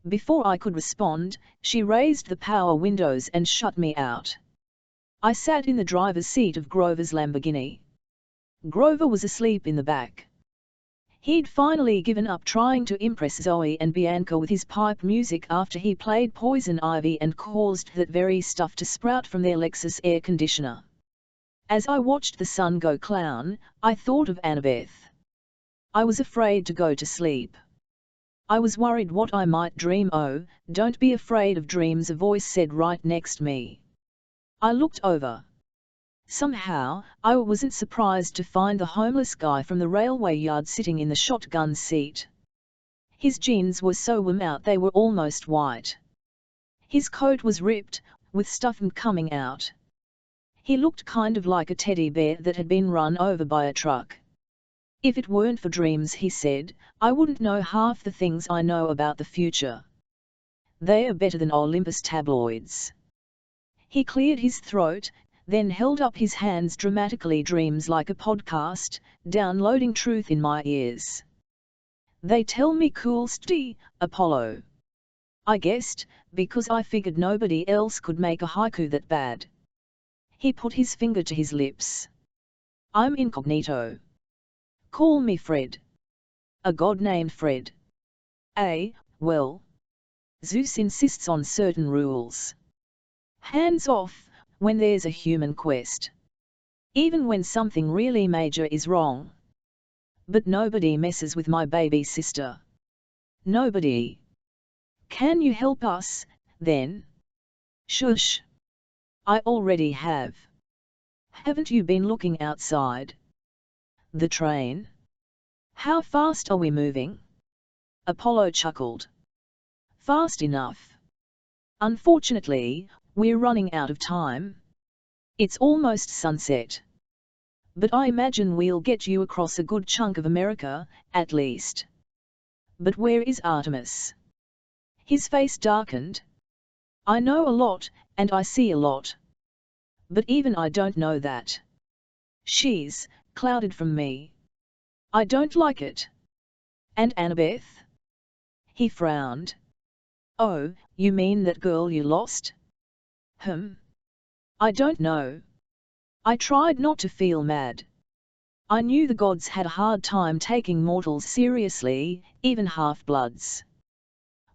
Before I could respond, she raised the power windows and shut me out. I sat in the driver's seat of Grover's Lamborghini. Grover was asleep in the back. He'd finally given up trying to impress Zoe and Bianca with his pipe music after he played Poison Ivy and caused that very stuff to sprout from their Lexus air conditioner. As I watched the sun go clown, I thought of Annabeth. I was afraid to go to sleep. I was worried what I might dream. "Oh, don't be afraid of dreams," a voice said right next me. I looked over. Somehow, I wasn't surprised to find the homeless guy from the railway yard sitting in the shotgun seat. His jeans were so worn out they were almost white. His coat was ripped, with stuff coming out. He looked kind of like a teddy bear that had been run over by a truck. "If it weren't for dreams," he said, "I wouldn't know half the things I know about the future. They are better than Olympus tabloids." He cleared his throat, then held up his hands dramatically. "Dreams like a podcast, downloading truth in my ears. They tell me cool stuff, Apollo." I guessed, because I figured nobody else could make a haiku that bad. He put his finger to his lips. "I'm incognito. Call me Fred. A god named Fred. Well, Zeus insists on certain rules. Hands off when there's a human quest. Even when something really major is wrong. But nobody messes with my baby sister. Nobody. Can you help us, then?" "Shush. I already have. Haven't you been looking outside? The train? How fast are we moving?" Apollo chuckled. "Fast enough. Unfortunately, we're running out of time. It's almost sunset. But I imagine we'll get you across a good chunk of America, at least." "But where is Artemis?" His face darkened. "I know a lot, and I see a lot. But even I don't know that. She's clouded from me. I don't like it." "And Annabeth?" He frowned. "Oh, you mean that girl you lost?" I don't know." I tried not to feel mad. I knew the gods had a hard time taking mortals seriously, even half-bloods.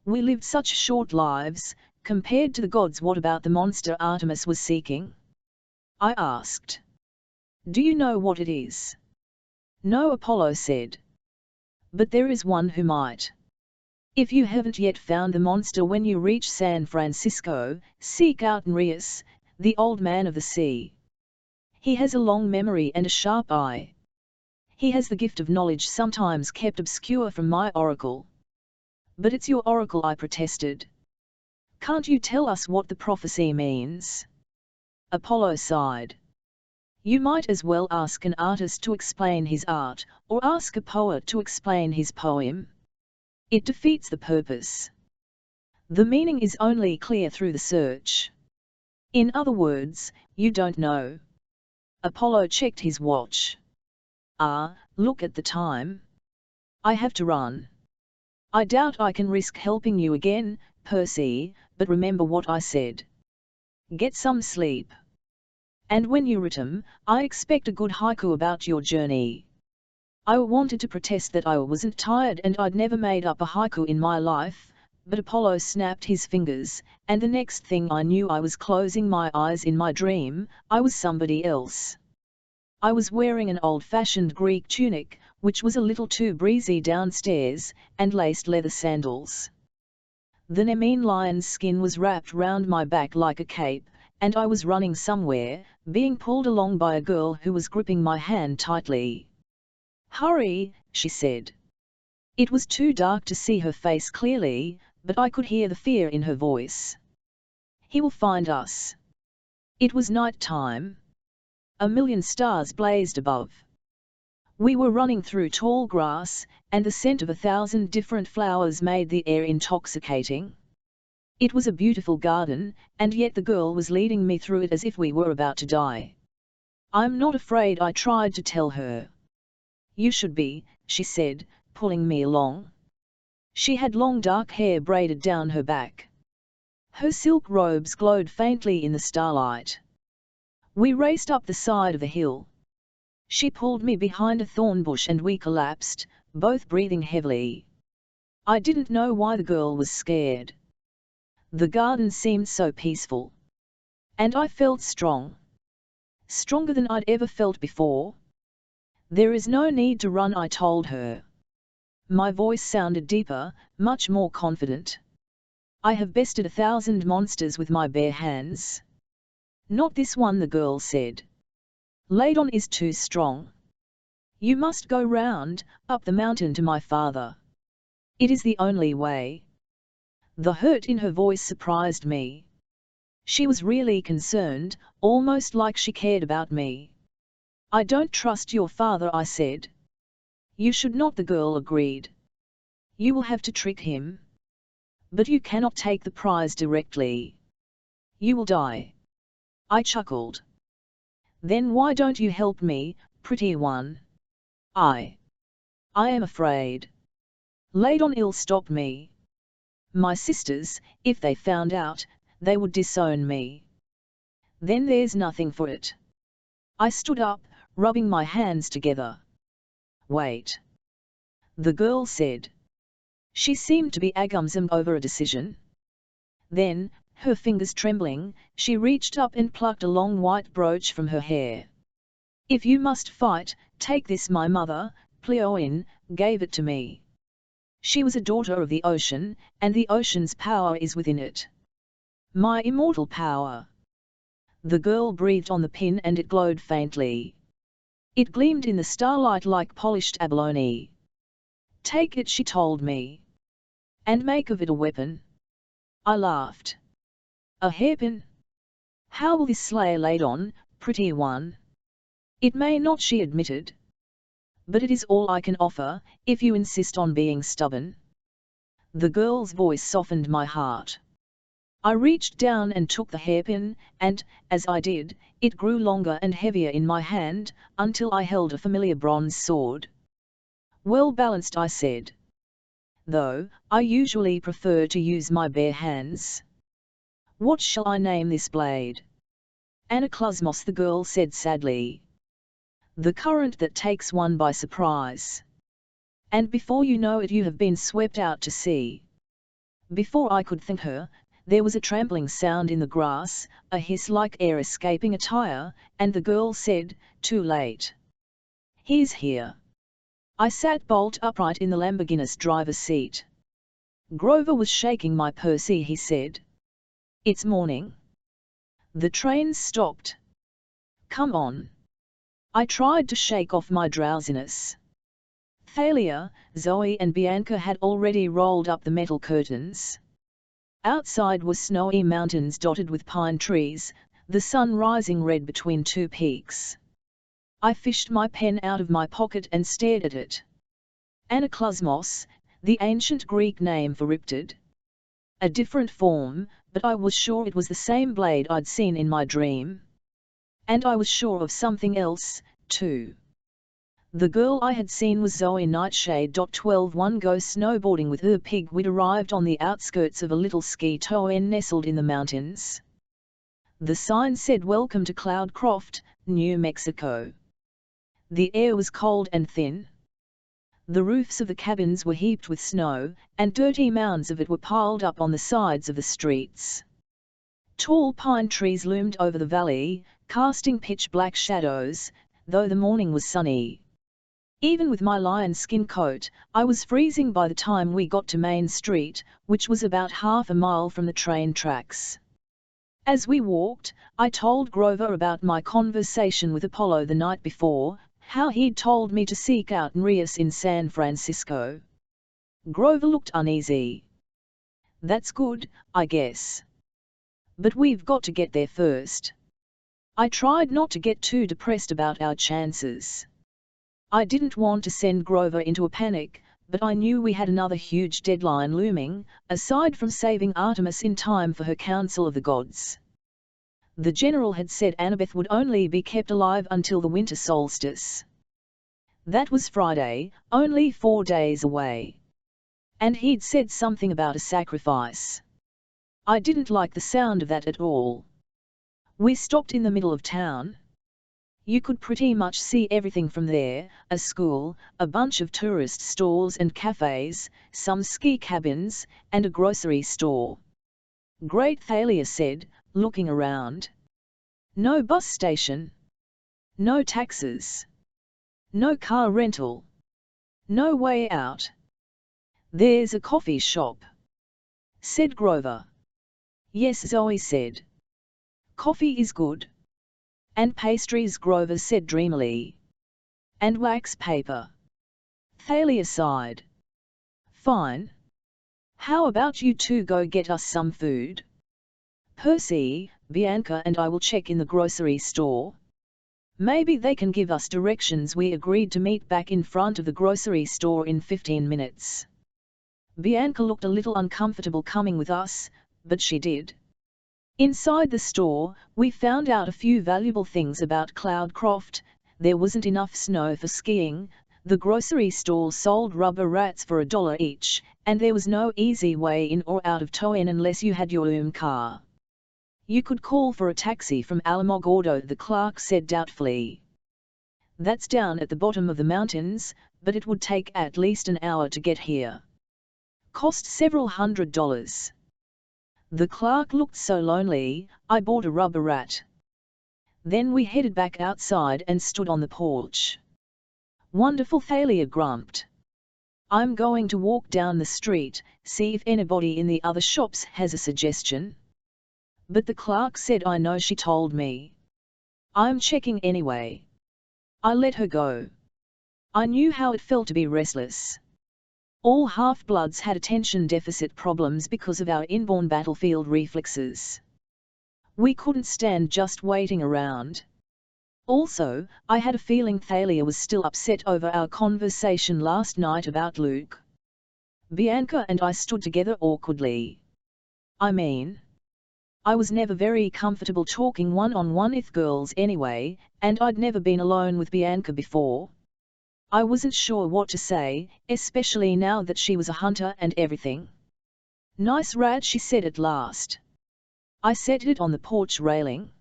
We lived such short lives, compared to the gods. "What about the monster Artemis was seeking?" I asked. "Do you know what it is?" "No," Apollo said. "But there is one who might. If you haven't yet found the monster when you reach San Francisco, seek out Nereus, the old man of the sea. He has a long memory and a sharp eye. He has the gift of knowledge sometimes kept obscure from my oracle." "But it's your oracle," I protested. "Can't you tell us what the prophecy means?" Apollo sighed. "You might as well ask an artist to explain his art, or ask a poet to explain his poem. It defeats the purpose. The meaning is only clear through the search. In other words, you don't know." Apollo checked his watch. Look at the time. I have to run. I doubt I can risk helping you again, Percy, but remember what I said. Get some sleep. And when you return, I expect a good haiku about your journey." I wanted to protest that I wasn't tired and I'd never made up a haiku in my life, but Apollo snapped his fingers, and the next thing I knew I was closing my eyes in my dream. I was somebody else. I was wearing an old-fashioned Greek tunic, which was a little too breezy downstairs, and laced leather sandals. The Nemean lion's skin was wrapped round my back like a cape, and I was running somewhere, being pulled along by a girl who was gripping my hand tightly. "Hurry," she said. It was too dark to see her face clearly, but I could hear the fear in her voice. "He will find us." It was night time. A million stars blazed above. We were running through tall grass, and the scent of 1,000 different flowers made the air intoxicating. It was a beautiful garden, and yet the girl was leading me through it as if we were about to die. I'm not afraid, I tried to tell her. You should be, she said, pulling me along. She had long dark hair braided down her back. Her silk robes glowed faintly in the starlight. We raced up the side of the hill. She pulled me behind a thorn bush and we collapsed, both breathing heavily. I didn't know why the girl was scared. The garden seemed so peaceful. And I felt strong. Stronger than I'd ever felt before. There is no need to run, I told her. My voice sounded deeper, much more confident. I have bested 1,000 monsters with my bare hands. Not this one, the girl said. Ladon is too strong. You must go round, up the mountain to my father. It is the only way. The hurt in her voice surprised me. She was really concerned, almost like she cared about me. I don't trust your father, I said. You should not, the girl agreed. You will have to trick him. But you cannot take the prize directly. You will die. I chuckled. Then why don't you help me, pretty one? I am afraid. Ladon ill stopped me. My sisters, if they found out, they would disown me. Then there's nothing for it. I stood up, rubbing my hands together. Wait. The girl said. She seemed to be agumsum over a decision. Then, her fingers trembling, she reached up and plucked a long white brooch from her hair. If you must fight, take this. My mother, Pleoin, gave it to me. She was a daughter of the ocean, and the ocean's power is within it. My immortal power. The girl breathed on the pin and it glowed faintly. It gleamed in the starlight like polished abalone. Take it, she told me. And make of it a weapon. I laughed. A hairpin? How will this slay Ladon, pretty one? It may not, she admitted. But it is all I can offer, if you insist on being stubborn. The girl's voice softened my heart. I reached down and took the hairpin, and, as I did, it grew longer and heavier in my hand, until I held a familiar bronze sword. Well balanced, I said. Though, I usually prefer to use my bare hands. What shall I name this blade? Anaklusmos, the girl said sadly. The current that takes one by surprise. And before you know it, you have been swept out to sea. Before I could thank her, there was a trampling sound in the grass, a hiss like air escaping a tire, and the girl said, too late. He's here. I sat bolt upright in the Lamborghini's driver's seat. Grover was shaking my Percy, he said. It's morning. The train stopped. Come on. I tried to shake off my drowsiness. Thalia, Zoe and Bianca had already rolled up the metal curtains. Outside were snowy mountains dotted with pine trees, the sun rising red between two peaks. I fished my pen out of my pocket and stared at it. Anaklusmos, the ancient Greek name for riptide. A different form, but I was sure it was the same blade I'd seen in my dream. And I was sure of something else, too. The girl I had seen was Zoe Nightshade. 12 One go snowboarding with her pig. We'd arrived on the outskirts of a little ski town nestled in the mountains. The sign said Welcome to Cloudcroft, New Mexico. The air was cold and thin. The roofs of the cabins were heaped with snow, and dirty mounds of it were piled up on the sides of the streets. Tall pine trees loomed over the valley, casting pitch-black shadows, though the morning was sunny. Even with my lion skin coat, I was freezing by the time we got to Main Street, which was about half a mile from the train tracks. As we walked, I told Grover about my conversation with Apollo the night before, how he'd told me to seek out Nereus in San Francisco. Grover looked uneasy. That's good, I guess. But we've got to get there first. I tried not to get too depressed about our chances. I didn't want to send Grover into a panic, but I knew we had another huge deadline looming, aside from saving Artemis in time for her Council of the Gods. The general had said Annabeth would only be kept alive until the winter solstice. That was Friday, only 4 days away. And he'd said something about a sacrifice. I didn't like the sound of that at all. We stopped in the middle of town. You could pretty much see everything from there: a school, a bunch of tourist stores and cafes, some ski cabins, and a grocery store. Great, Thalia said, looking around. No bus station. No taxis. No car rental. No way out. There's a coffee shop, said Grover. Yes, Zoe said. Coffee is good. And pastries, Grover said dreamily. And wax paper. Thalia sighed. Fine. How about you two go get us some food? Percy, Bianca and I will check in the grocery store. Maybe they can give us directions. We agreed to meet back in front of the grocery store in 15 minutes. Bianca looked a little uncomfortable coming with us, but she did. Inside the store, we found out a few valuable things about Cloudcroft. There wasn't enough snow for skiing, the grocery store sold rubber rats for $1 each, and there was no easy way in or out of Toen unless you had your own car. You could call for a taxi from Alamogordo, the clerk said doubtfully. That's down at the bottom of the mountains, but it would take at least an hour to get here. Cost several $100s. The clerk looked so lonely, I bought a rubber rat. Then we headed back outside and stood on the porch. Wonderful, Thalia grumped. I'm going to walk down the street, see if anybody in the other shops has a suggestion. But the clerk said I know, she told me. I'm checking anyway. I let her go. I knew how it felt to be restless. All half-bloods had attention deficit problems because of our inborn battlefield reflexes. We couldn't stand just waiting around. Also, I had a feeling Thalia was still upset over our conversation last night about Luke. Bianca and I stood together awkwardly. I mean, I was never very comfortable talking one-on-one with girls anyway, and I'd never been alone with Bianca before. I wasn't sure what to say, especially now that she was a hunter and everything. Nice rat, she said at last. I set it on the porch railing.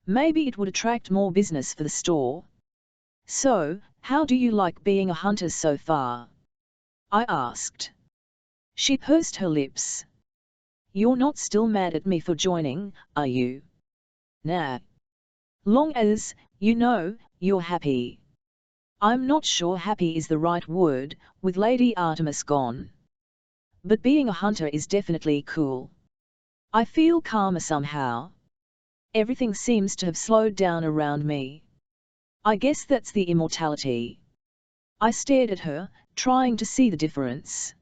Maybe it would attract more business for the store. So, how do you like being a hunter so far? I asked. She pursed her lips. You're not still mad at me for joining, are you? Nah. Long as, you know, you're happy. I'm not sure happy is the right word, with Lady Artemis gone. But being a hunter is definitely cool. I feel calmer somehow. Everything seems to have slowed down around me. I guess that's the immortality. I stared at her, trying to see the difference.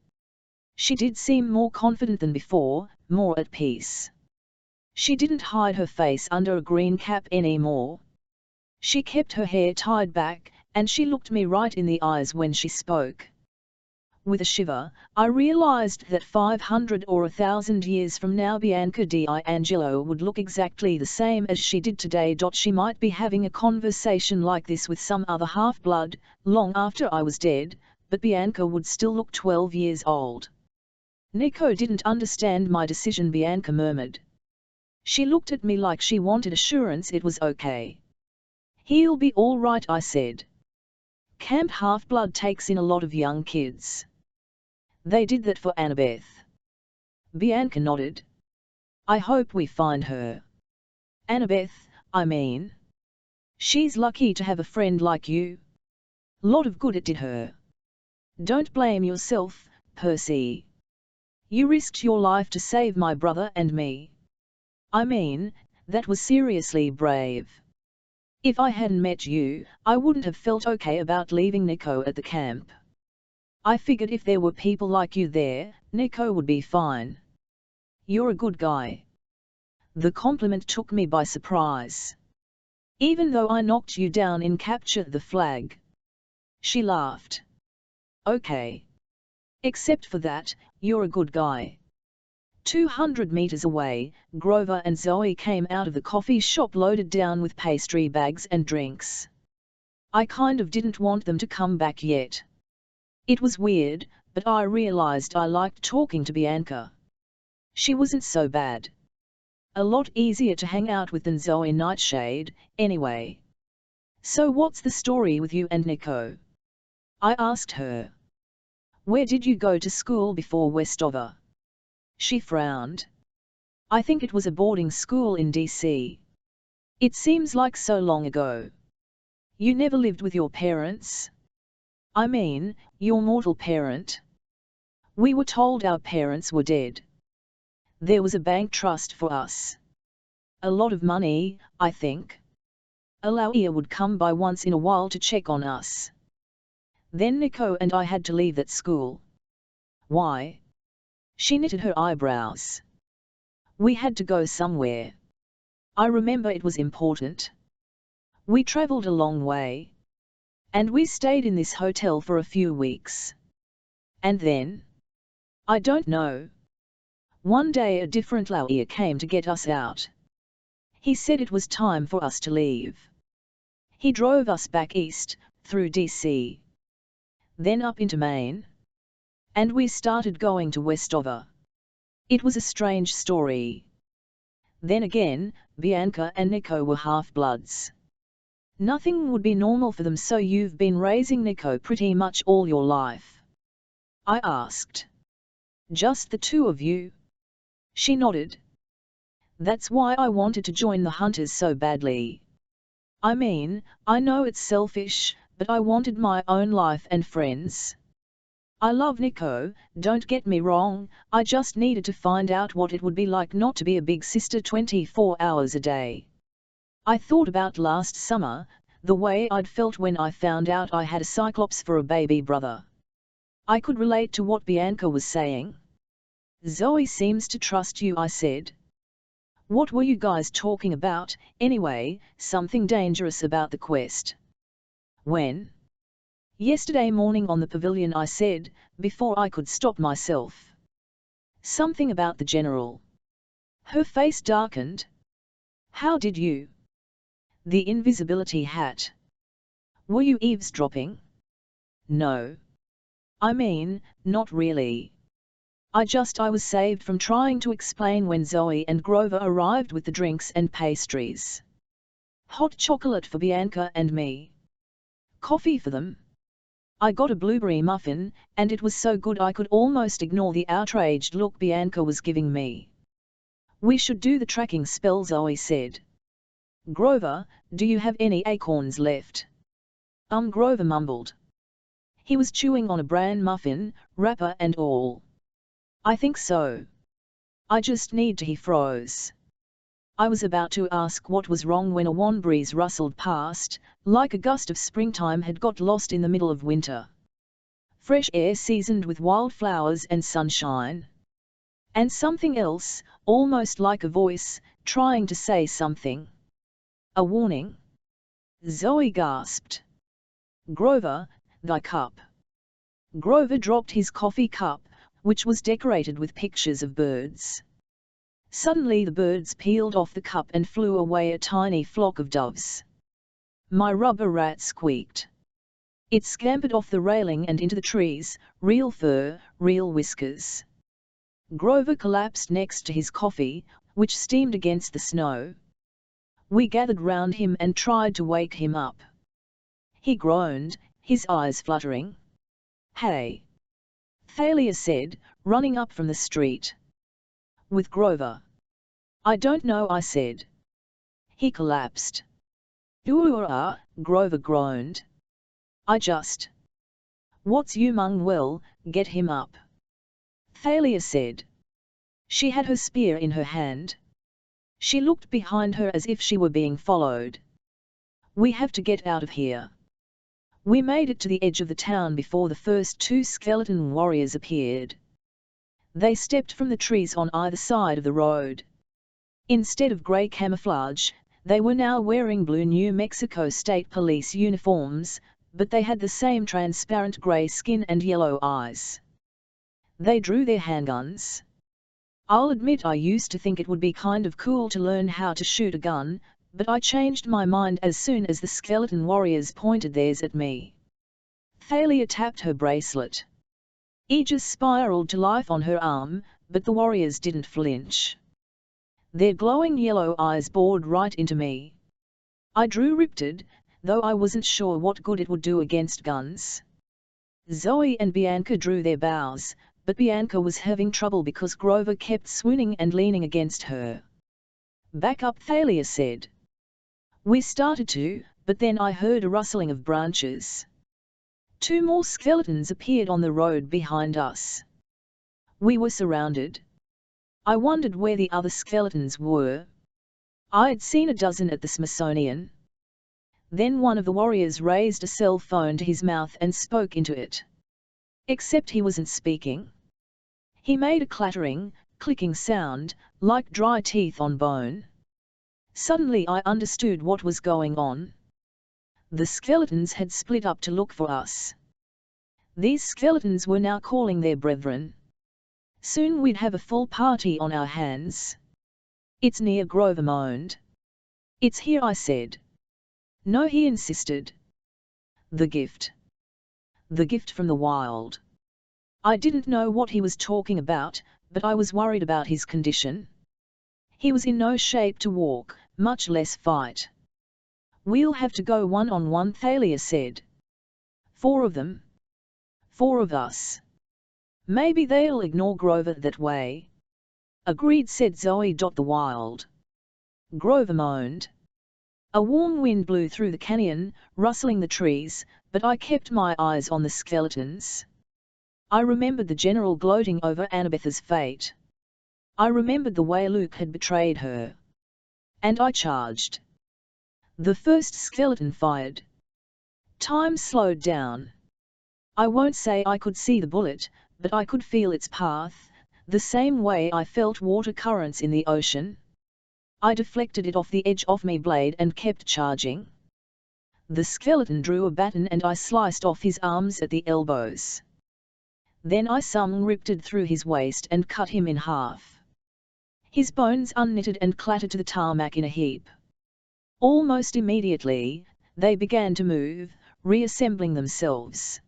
She did seem more confident than before, more at peace. She didn't hide her face under a green cap anymore. She kept her hair tied back, and she looked me right in the eyes when she spoke. With a shiver, I realized that 500 or 1,000 years from now Bianca D'Angelo would look exactly the same as she did today. She might be having a conversation like this with some other half-blood, long after I was dead, but Bianca would still look 12 years old. Nico didn't understand my decision, Bianca murmured. She looked at me like she wanted assurance it was okay. He'll be all right, I said. Camp Half-Blood takes in a lot of young kids. They did that for Annabeth. Bianca nodded. I hope we find her. Annabeth, I mean. She's lucky to have a friend like you. Lot of good it did her. Don't blame yourself, Percy. You risked your life to save my brother and me. I mean, that was seriously brave. If I hadn't met you, I wouldn't have felt okay about leaving Nico at the camp. I figured if there were people like you there, Nico would be fine. You're a good guy. The compliment took me by surprise. Even though I knocked you down in Capture the Flag. She laughed. Okay. Except for that, you're a good guy. 200 meters away, Grover and Zoe came out of the coffee shop loaded down with pastry bags and drinks. I kind of didn't want them to come back yet. It was weird, but I realized I liked talking to Bianca. She wasn't so bad. A lot easier to hang out with than Zoe Nightshade, anyway. So what's the story with you and Nico? I asked her. Where did you go to school before Westover? She frowned. I think it was a boarding school in DC. It seems like so long ago. You never lived with your parents? I mean, your mortal parent. We were told our parents were dead. There was a bank trust for us. A lot of money, I think. A lawyer would come by once in a while to check on us. Then Nico and I had to leave that school. Why? She knitted her eyebrows. We had to go somewhere. I remember it was important. We traveled a long way. And we stayed in this hotel for a few weeks. And then? I don't know. One day a different lawyer came to get us out. He said it was time for us to leave. He drove us back east, through DC. Then up into Maine. And we started going to Westover. It was a strange story. Then again, Bianca and Nico were half-bloods. Nothing would be normal for them, so you've been raising Nico pretty much all your life? I asked. Just the two of you? She nodded. That's why I wanted to join the Hunters so badly. I mean, I know it's selfish, but I wanted my own life and friends. I love Nico, don't get me wrong, I just needed to find out what it would be like not to be a big sister 24 hours a day. I thought about last summer, the way I'd felt when I found out I had a Cyclops for a baby brother. I could relate to what Bianca was saying. Zoe seems to trust you, I said. What were you guys talking about, anyway? Something dangerous about the quest. When? Yesterday morning on the pavilion, I said, before I could stop myself. Something about the general. Her face darkened. How did you? The invisibility hat. Were you eavesdropping? No. I mean, not really. I was saved from trying to explain when Zoe and Grover arrived with the drinks and pastries. Hot chocolate for Bianca and me. Coffee for them. I got a blueberry muffin, and it was so good I could almost ignore the outraged look Bianca was giving me. We should do the tracking spell, Zoe said. Grover, do you have any acorns left? Grover mumbled. He was chewing on a bran muffin, wrapper and all. I think so. I just need to. He froze. I was about to ask what was wrong when a warm breeze rustled past, like a gust of springtime had got lost in the middle of winter. Fresh air seasoned with wildflowers and sunshine. And something else, almost like a voice, trying to say something. A warning? Zoe gasped. Grover, thy cup. Grover dropped his coffee cup, which was decorated with pictures of birds. Suddenly the birds peeled off the cup and flew away, a tiny flock of doves. My rubber rat squeaked. It scampered off the railing and into the trees, real fur, real whiskers. Grover collapsed next to his coffee, which steamed against the snow. We gathered round him and tried to wake him up. He groaned, his eyes fluttering. Hey! Thalia said, running up from the street. With Grover. I don't know, I said. He collapsed. Ooh, Grover groaned. I just. What's you mung? Well, get him up. Thalia said. She had her spear in her hand. She looked behind her as if she were being followed. We have to get out of here. We made it to the edge of the town before the first two skeleton warriors appeared. They stepped from the trees on either side of the road. Instead of grey camouflage, they were now wearing blue New Mexico State Police uniforms, but they had the same transparent grey skin and yellow eyes. They drew their handguns. I'll admit I used to think it would be kind of cool to learn how to shoot a gun, but I changed my mind as soon as the skeleton warriors pointed theirs at me. Thalia tapped her bracelet. Aegis spiraled to life on her arm, but the warriors didn't flinch. Their glowing yellow eyes bored right into me. I drew Riptide, though I wasn't sure what good it would do against guns. Zoe and Bianca drew their bows, but Bianca was having trouble because Grover kept swooning and leaning against her. "Back up," Thalia said. We started to, but then I heard a rustling of branches. 2 more skeletons appeared on the road behind us. We were surrounded. I wondered where the other skeletons were. I'd seen a dozen at the Smithsonian. Then one of the warriors raised a cell phone to his mouth and spoke into it. Except he wasn't speaking. He made a clattering, clicking sound, like dry teeth on bone. Suddenly I understood what was going on. The skeletons had split up to look for us. These skeletons were now calling their brethren. Soon we'd have a full party on our hands. "It's near," Grover moaned. "It's here," I said. "No," he insisted. The gift. The gift from the wild. I didn't know what he was talking about, but I was worried about his condition. He was in no shape to walk, much less fight. "We'll have to go one-on-one," Thalia said. 4 of them. 4 of us. Maybe they'll ignore Grover that way. "Agreed," said Zoe. The wild. Grover moaned. A warm wind blew through the canyon, rustling the trees, but I kept my eyes on the skeletons. I remembered the general gloating over Annabetha's fate. I remembered the way Luke had betrayed her. And I charged. The first skeleton fired. Time slowed down. I won't say I could see the bullet, but I could feel its path, the same way I felt water currents in the ocean. I deflected it off the edge of my blade and kept charging. The skeleton drew a baton and I sliced off his arms at the elbows. Then I ripped through his waist and cut him in half. His bones unknitted and clattered to the tarmac in a heap. Almost immediately, they began to move, reassembling themselves.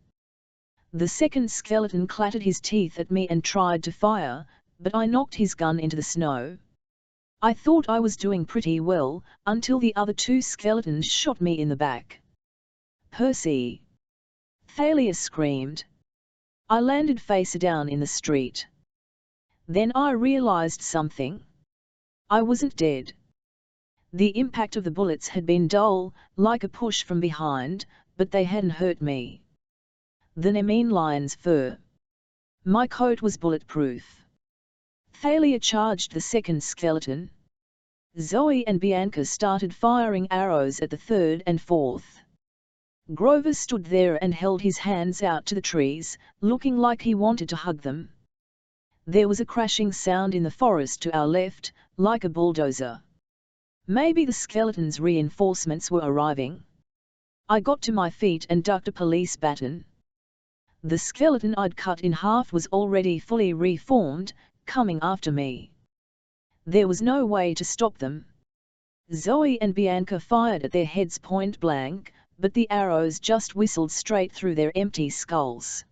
The second skeleton clattered his teeth at me and tried to fire, but I knocked his gun into the snow. I thought I was doing pretty well, until the other 2 skeletons shot me in the back. "Percy!" Thalia screamed. I landed face down in the street. Then I realized something. I wasn't dead. The impact of the bullets had been dull, like a push from behind, but they hadn't hurt me. The Nemean lion's fur. My coat was bulletproof. Thalia charged the second skeleton. Zoe and Bianca started firing arrows at the third and fourth. Grover stood there and held his hands out to the trees, looking like he wanted to hug them. There was a crashing sound in the forest to our left, like a bulldozer. Maybe the skeletons' reinforcements were arriving. I got to my feet and ducked a police baton. The skeleton I'd cut in half was already fully reformed, coming after me. There was no way to stop them. Zoe and Bianca fired at their heads point blank, but the arrows just whistled straight through their empty skulls.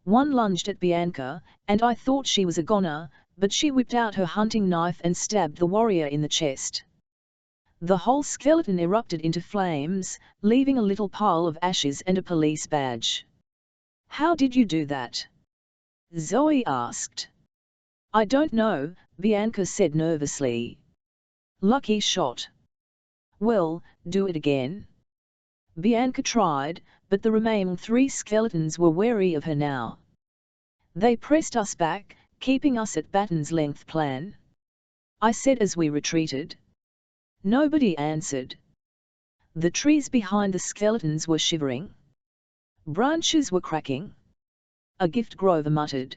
One lunged at Bianca, and I thought she was a goner, but she whipped out her hunting knife and stabbed the warrior in the chest. The whole skeleton erupted into flames, leaving a little pile of ashes and a police badge. "How did you do that?" Zoe asked. "I don't know," Bianca said nervously. "Lucky shot." "Well, do it again." Bianca tried, but the remaining 3 skeletons were wary of her now. They pressed us back, keeping us at baton's length plan. I said as we retreated. Nobody answered. The trees behind the skeletons were shivering. Branches were cracking. "A gift," Grover muttered.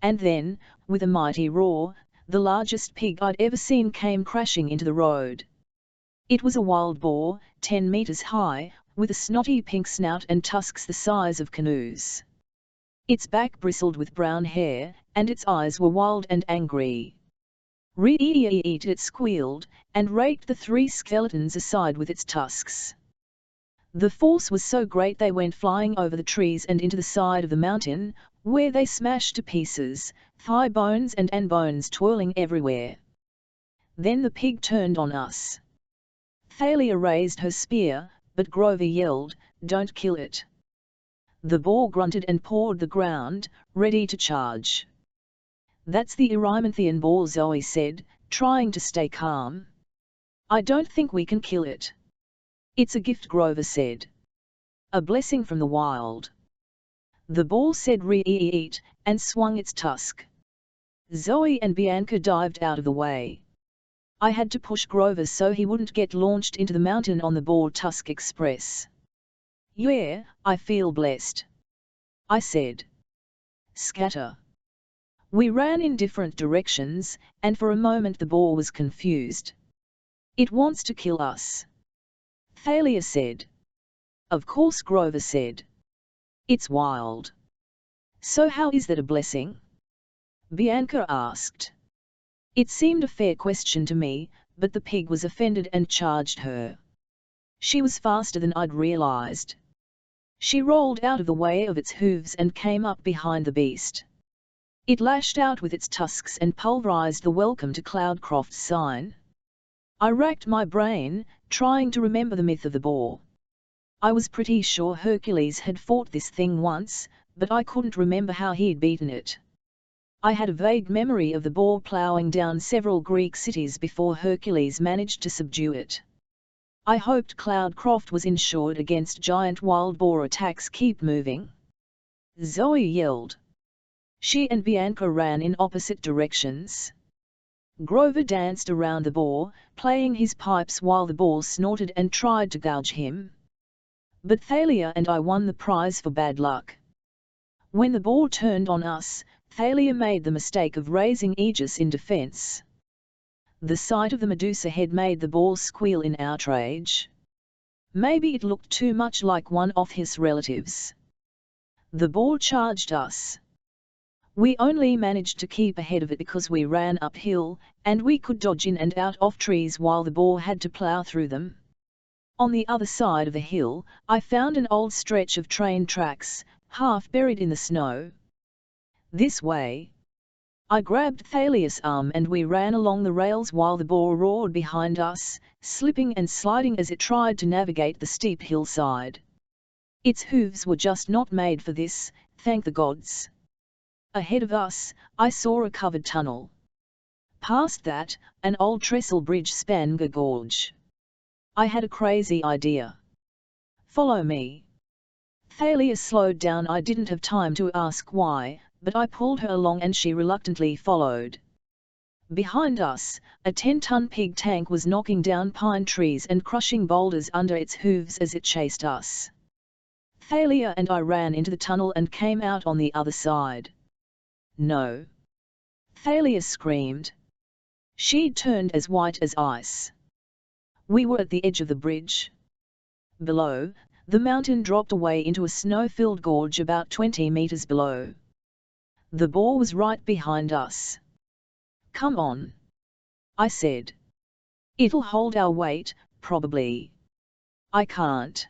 And then, with a mighty roar, the largest pig I'd ever seen came crashing into the road. It was a wild boar, 10 meters high, with a snotty pink snout and tusks the size of canoes. Its back bristled with brown hair, and its eyes were wild and angry. Reet, it squealed, and raked the 3 skeletons aside with its tusks. The force was so great they went flying over the trees and into the side of the mountain, where they smashed to pieces, thigh bones and an bones twirling everywhere. Then the pig turned on us. Thalia raised her spear, but Grover yelled, "Don't kill it." The boar grunted and pawed the ground, ready to charge. "That's the Erymanthian boar," Zoe said, trying to stay calm. "I don't think we can kill it." "It's a gift," Grover said. "A blessing from the wild." The boar said "Reet," and swung its tusk. Zoe and Bianca dived out of the way. I had to push Grover so he wouldn't get launched into the mountain on the boar tusk express. "Yeah, I feel blessed," I said. "Scatter." We ran in different directions, and for a moment the boar was confused. "It wants to kill us," Thalia said. "Of course," Grover said. "It's wild." "So how is that a blessing?" Bianca asked. It seemed a fair question to me, but the pig was offended and charged her. She was faster than I'd realized. She rolled out of the way of its hooves and came up behind the beast. It lashed out with its tusks and pulverized the "Welcome to Cloudcroft" sign. I racked my brain, trying to remember the myth of the boar. I was pretty sure Hercules had fought this thing once, but I couldn't remember how he'd beaten it. I had a vague memory of the boar ploughing down several Greek cities before Hercules managed to subdue it. I hoped Cloudcroft was insured against giant wild boar attacks. "Keep moving," Zoe yelled. She and Bianca ran in opposite directions. Grover danced around the boar, playing his pipes while the boar snorted and tried to gouge him. But Thalia and I won the prize for bad luck. When the boar turned on us, Thalia made the mistake of raising Aegis in defense. The sight of the Medusa head made the boar squeal in outrage. Maybe it looked too much like one of his relatives. The boar charged us. We only managed to keep ahead of it because we ran uphill, and we could dodge in and out of trees while the boar had to plow through them. On the other side of the hill, I found an old stretch of train tracks, half buried in the snow. "This way." I grabbed Thalia's arm and we ran along the rails while the boar roared behind us, slipping and sliding as it tried to navigate the steep hillside. Its hooves were just not made for this, thank the gods. Ahead of us, I saw a covered tunnel. Past that, an old trestle bridge spanned the gorge. I had a crazy idea. "Follow me." Thalia slowed down. I didn't have time to ask why, but I pulled her along and she reluctantly followed. Behind us, a 10-ton pig tank was knocking down pine trees and crushing boulders under its hooves as it chased us. Thalia and I ran into the tunnel and came out on the other side. "No!" Thalia screamed. She'd turned as white as ice. We were at the edge of the bridge. Below, the mountain dropped away into a snow-filled gorge about 20 meters below. The boar was right behind us. "Come on," I said. "It'll hold our weight, probably." "I can't,"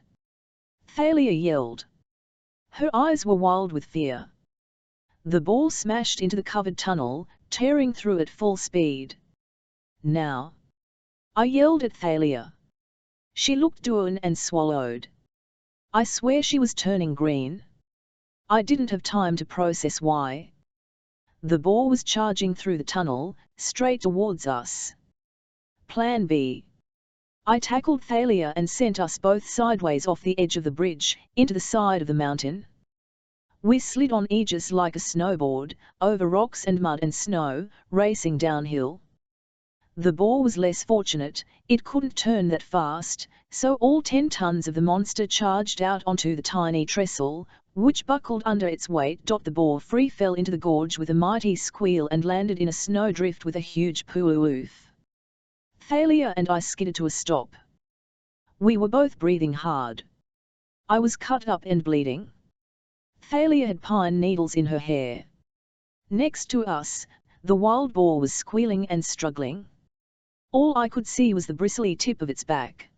Thalia yelled. Her eyes were wild with fear. The boar smashed into the covered tunnel, tearing through at full speed. "Now!" I yelled at Thalia. She looked down and swallowed. I swear she was turning green. I didn't have time to process why. The boar was charging through the tunnel, straight towards us. Plan B. I tackled Thalia and sent us both sideways off the edge of the bridge, into the side of the mountain. We slid on Aegis like a snowboard, over rocks and mud and snow, racing downhill. The boar was less fortunate, it couldn't turn that fast, so all 10 tons of the monster charged out onto the tiny trestle, which buckled under its weight. The boar free fell into the gorge with a mighty squeal and landed in a snowdrift with a huge poof. Thalia and I skidded to a stop. We were both breathing hard. I was cut up and bleeding. Thalia had pine needles in her hair. Next to us, the wild boar was squealing and struggling. All I could see was the bristly tip of its back.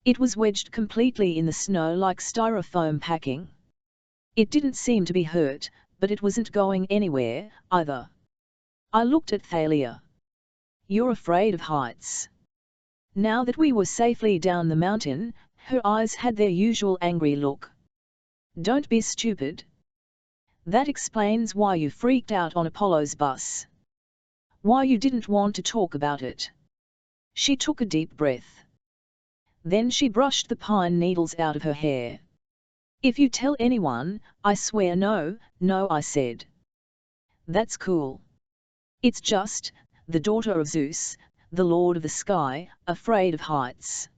It was wedged completely in the snow like styrofoam packing. It didn't seem to be hurt, but it wasn't going anywhere, either. I looked at Thalia. "You're afraid of heights." Now that we were safely down the mountain, her eyes had their usual angry look. "Don't be stupid. That explains why you freaked out on Apollo's bus. Why you didn't want to talk about it." She took a deep breath. Then she brushed the pine needles out of her hair. "If you tell anyone, I swear no, I said. That's cool. It's just, the daughter of Zeus, the Lord of the Sky, afraid of heights."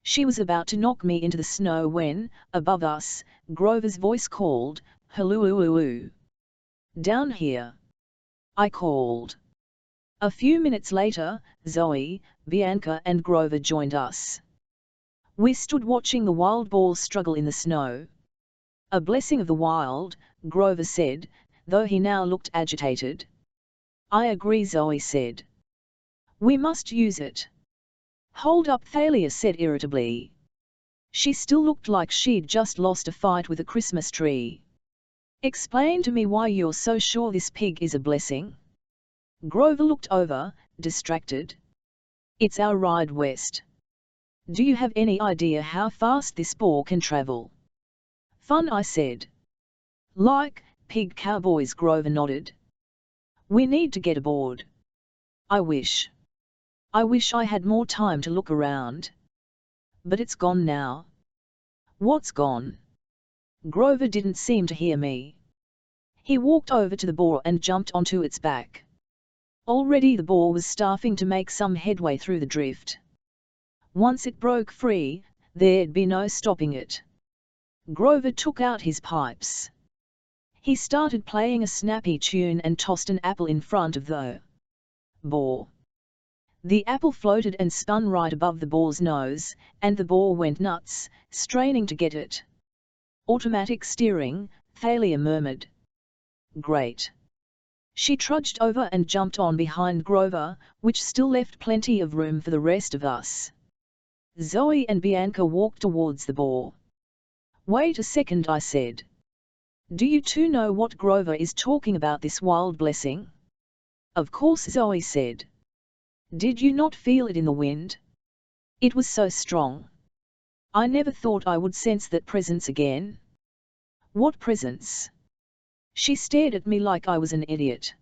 She was about to knock me into the snow when, above us, Grover's voice called, "Hello, down here." I called. A few minutes later, Zoe, Bianca and Grover joined us. We stood watching the wild boar struggle in the snow. "A blessing of the wild," Grover said, though he now looked agitated. "I agree," Zoe said. "We must use it." "Hold up," Thalia said irritably. She still looked like she'd just lost a fight with a Christmas tree. "Explain to me why you're so sure this pig is a blessing." Grover looked over, distracted. "It's our ride west. Do you have any idea how fast this boar can travel?" "Fun," I said. "Like pig cowboys," Grover nodded. "We need to get aboard." I wish I had more time to look around. But it's gone now." "What's gone?" Grover didn't seem to hear me. He walked over to the boar and jumped onto its back. Already the boar was starting to make some headway through the drift. Once it broke free, there'd be no stopping it. Grover took out his pipes. He started playing a snappy tune and tossed an apple in front of the boar. The apple floated and spun right above the boar's nose, and the boar went nuts, straining to get it. "Automatic steering," Thalia murmured. "Great." She trudged over and jumped on behind Grover, which still left plenty of room for the rest of us. Zoe and Bianca walked towards the boar. "Wait a second," I said. "Do you two know what Grover is talking about, this wild blessing?" "Of course," Zoe said. "Did you not feel it in the wind? It was so strong. I never thought I would sense that presence again." "What presence?" She stared at me like I was an idiot.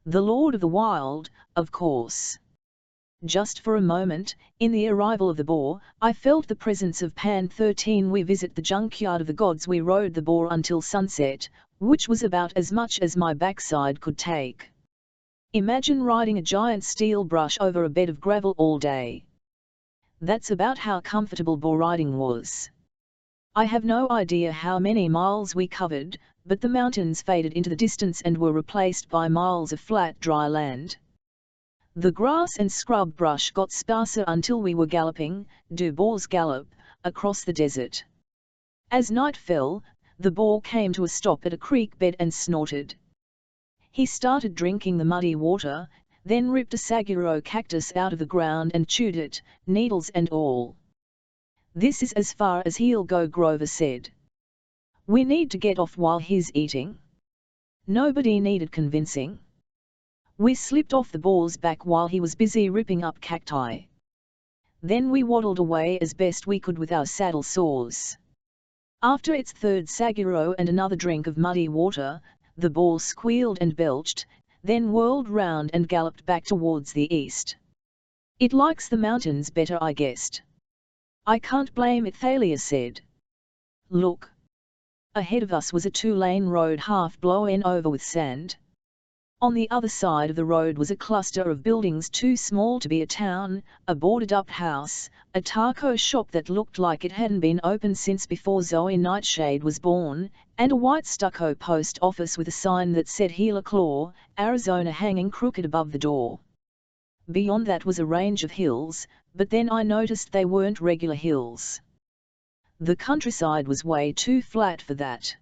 "The Lord of the Wild, of course." Just for a moment, in the arrival of the boar, I felt the presence of Pan 13. We visit the junkyard of the gods. We rode the boar until sunset, which was about as much as my backside could take. Imagine riding a giant steel brush over a bed of gravel all day. That's about how comfortable boar riding was. I have no idea how many miles we covered, but the mountains faded into the distance and were replaced by miles of flat, dry land. The grass and scrub brush got sparser until we were galloping, du boar's gallop, across the desert. As night fell, the boar came to a stop at a creek bed and snorted. He started drinking the muddy water, then ripped a saguaro cactus out of the ground and chewed it, needles and all. "This is as far as he'll go," Grover said. "We need to get off while he's eating." Nobody needed convincing. We slipped off the boar's back while he was busy ripping up cacti. Then we waddled away as best we could with our saddle sores. After its third saguaro and another drink of muddy water, the boar squealed and belched, then whirled round and galloped back towards the east. "It likes the mountains better," I guessed. "I can't blame it," Thalia said. "Look." Ahead of us was a 2-lane road half blown over with sand. On the other side of the road was a cluster of buildings too small to be a town, a boarded-up house, a taco shop that looked like it hadn't been open since before Zoe Nightshade was born, and a white stucco post office with a sign that said Gila Claw, Arizona hanging crooked above the door. Beyond that was a range of hills, but then I noticed they weren't regular hills. The countryside was way too flat for that.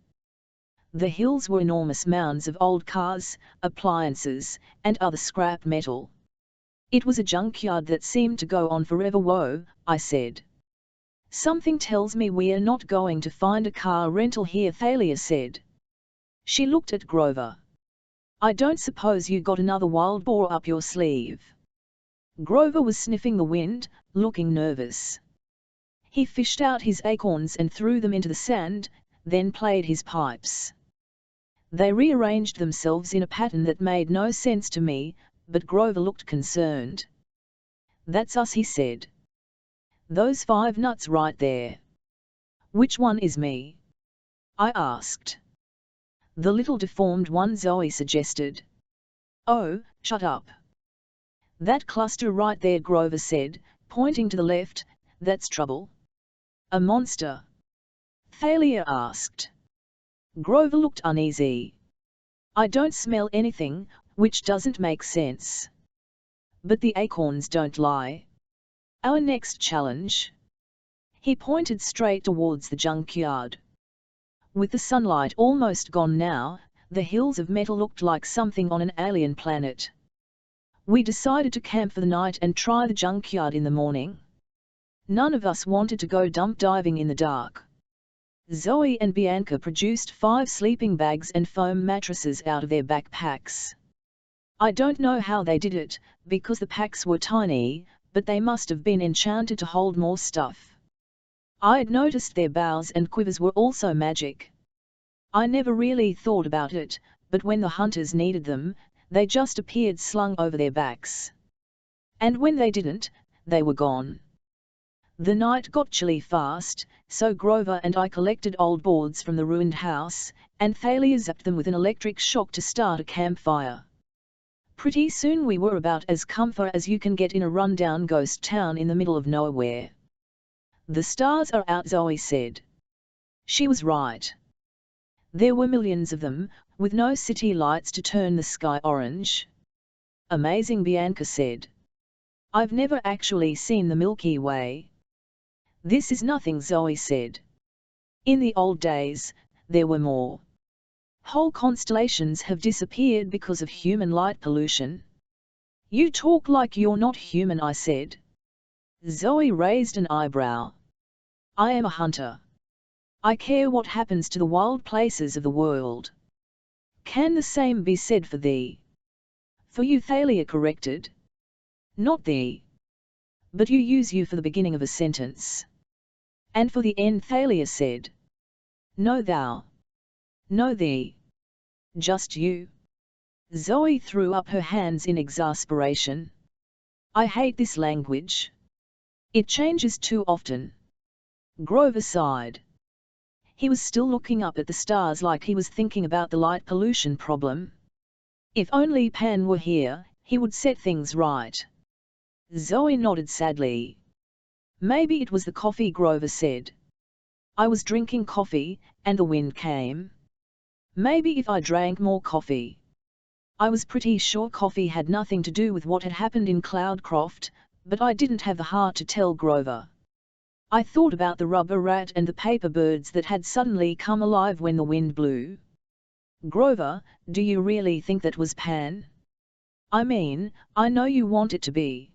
The hills were enormous mounds of old cars, appliances, and other scrap metal. It was a junkyard that seemed to go on forever. Whoa, I said. Something tells me we are not going to find a car rental here, Thalia said. She looked at Grover. I don't suppose you got another wild boar up your sleeve. Grover was sniffing the wind, looking nervous. He fished out his acorns and threw them into the sand, then played his pipes. They rearranged themselves in a pattern that made no sense to me, but Grover looked concerned. That's us, he said. Those 5 nuts right there. Which one is me? I asked. The little deformed one, Zoe suggested. Oh, shut up. That cluster right there, Grover said, pointing to the left, that's trouble. A monster? Thalia asked. Grover looked uneasy. I don't smell anything, which doesn't make sense. But the acorns don't lie. Our next challenge? He pointed straight towards the junkyard. With the sunlight almost gone now, the hills of metal looked like something on an alien planet. We decided to camp for the night and try the junkyard in the morning. None of us wanted to go dump diving in the dark. Zoe and Bianca produced 5 sleeping bags and foam mattresses out of their backpacks. I don't know how they did it, because the packs were tiny, but they must have been enchanted to hold more stuff. I had noticed their bows and quivers were also magic. I never really thought about it, but when the hunters needed them, they just appeared slung over their backs. And when they didn't, they were gone. The night got chilly fast, so Grover and I collected old boards from the ruined house, and Thalia zapped them with an electric shock to start a campfire. Pretty soon we were about as comfy as you can get in a rundown ghost town in the middle of nowhere. The stars are out, Zoe said. She was right. There were millions of them, with no city lights to turn the sky orange. Amazing, Bianca said. I've never actually seen the Milky Way. This is nothing, Zoe said. In the old days, there were more. Whole constellations have disappeared because of human light pollution. You talk like you're not human, I said. Zoe raised an eyebrow. I am a hunter. I care what happens to the wild places of the world. Can the same be said for thee? For you, Thalia corrected. Not thee. But you use you for the beginning of a sentence. And for the end, Thalia said. No thou. No thee. Just you. Zoe threw up her hands in exasperation. I hate this language. It changes too often. Grover sighed. He was still looking up at the stars like he was thinking about the light pollution problem. If only Pan were here, he would set things right. Zoe nodded sadly. Maybe it was the coffee, Grover said. I was drinking coffee, and the wind came. Maybe if I drank more coffee. I was pretty sure coffee had nothing to do with what had happened in Cloudcroft, but I didn't have the heart to tell Grover. I thought about the rubber rat and the paper birds that had suddenly come alive when the wind blew. Grover, do you really think that was Pan? I mean, I know you want it to be.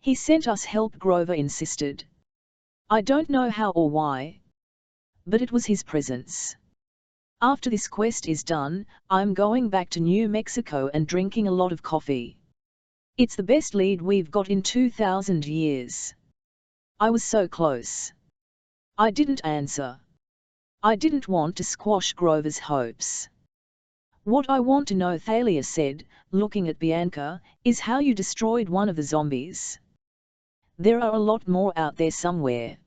He sent us help, Grover insisted. I don't know how or why. But it was his presence. After this quest is done, I'm going back to New Mexico and drinking a lot of coffee. It's the best lead we've got in 2,000 years. I was so close. I didn't answer. I didn't want to squash Grover's hopes. What I want to know, Thalia said, looking at Bianca, is how you destroyed one of the zombies. There are a lot more out there somewhere.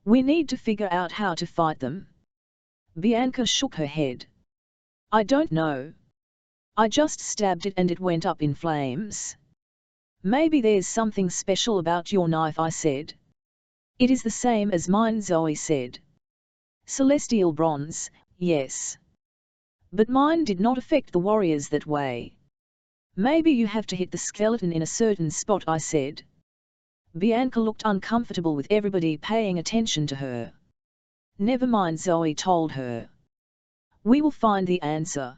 We need to figure out how to fight them. Bianca shook her head. I don't know. I just stabbed it and it went up in flames. Maybe there's something special about your knife, I said. It is the same as mine, Zoe said. Celestial bronze, yes. But mine did not affect the warriors that way. Maybe you have to hit the skeleton in a certain spot, I said. Bianca looked uncomfortable with everybody paying attention to her. Never mind, Zoe told her. We will find the answer.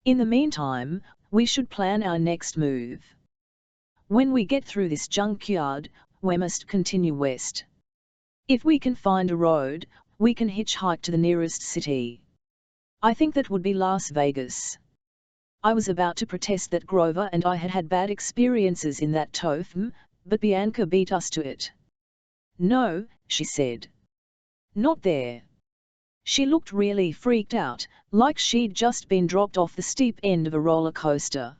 In the meantime, we should plan our next move. When we get through this junkyard, we must continue west. If we can find a road, we can hitchhike to the nearest city. I think that would be Las Vegas. I was about to protest that Grover and I had had bad experiences in that tofu, but Bianca beat us to it. No, she said. Not there. She looked really freaked out, like she'd just been dropped off the steep end of a roller coaster.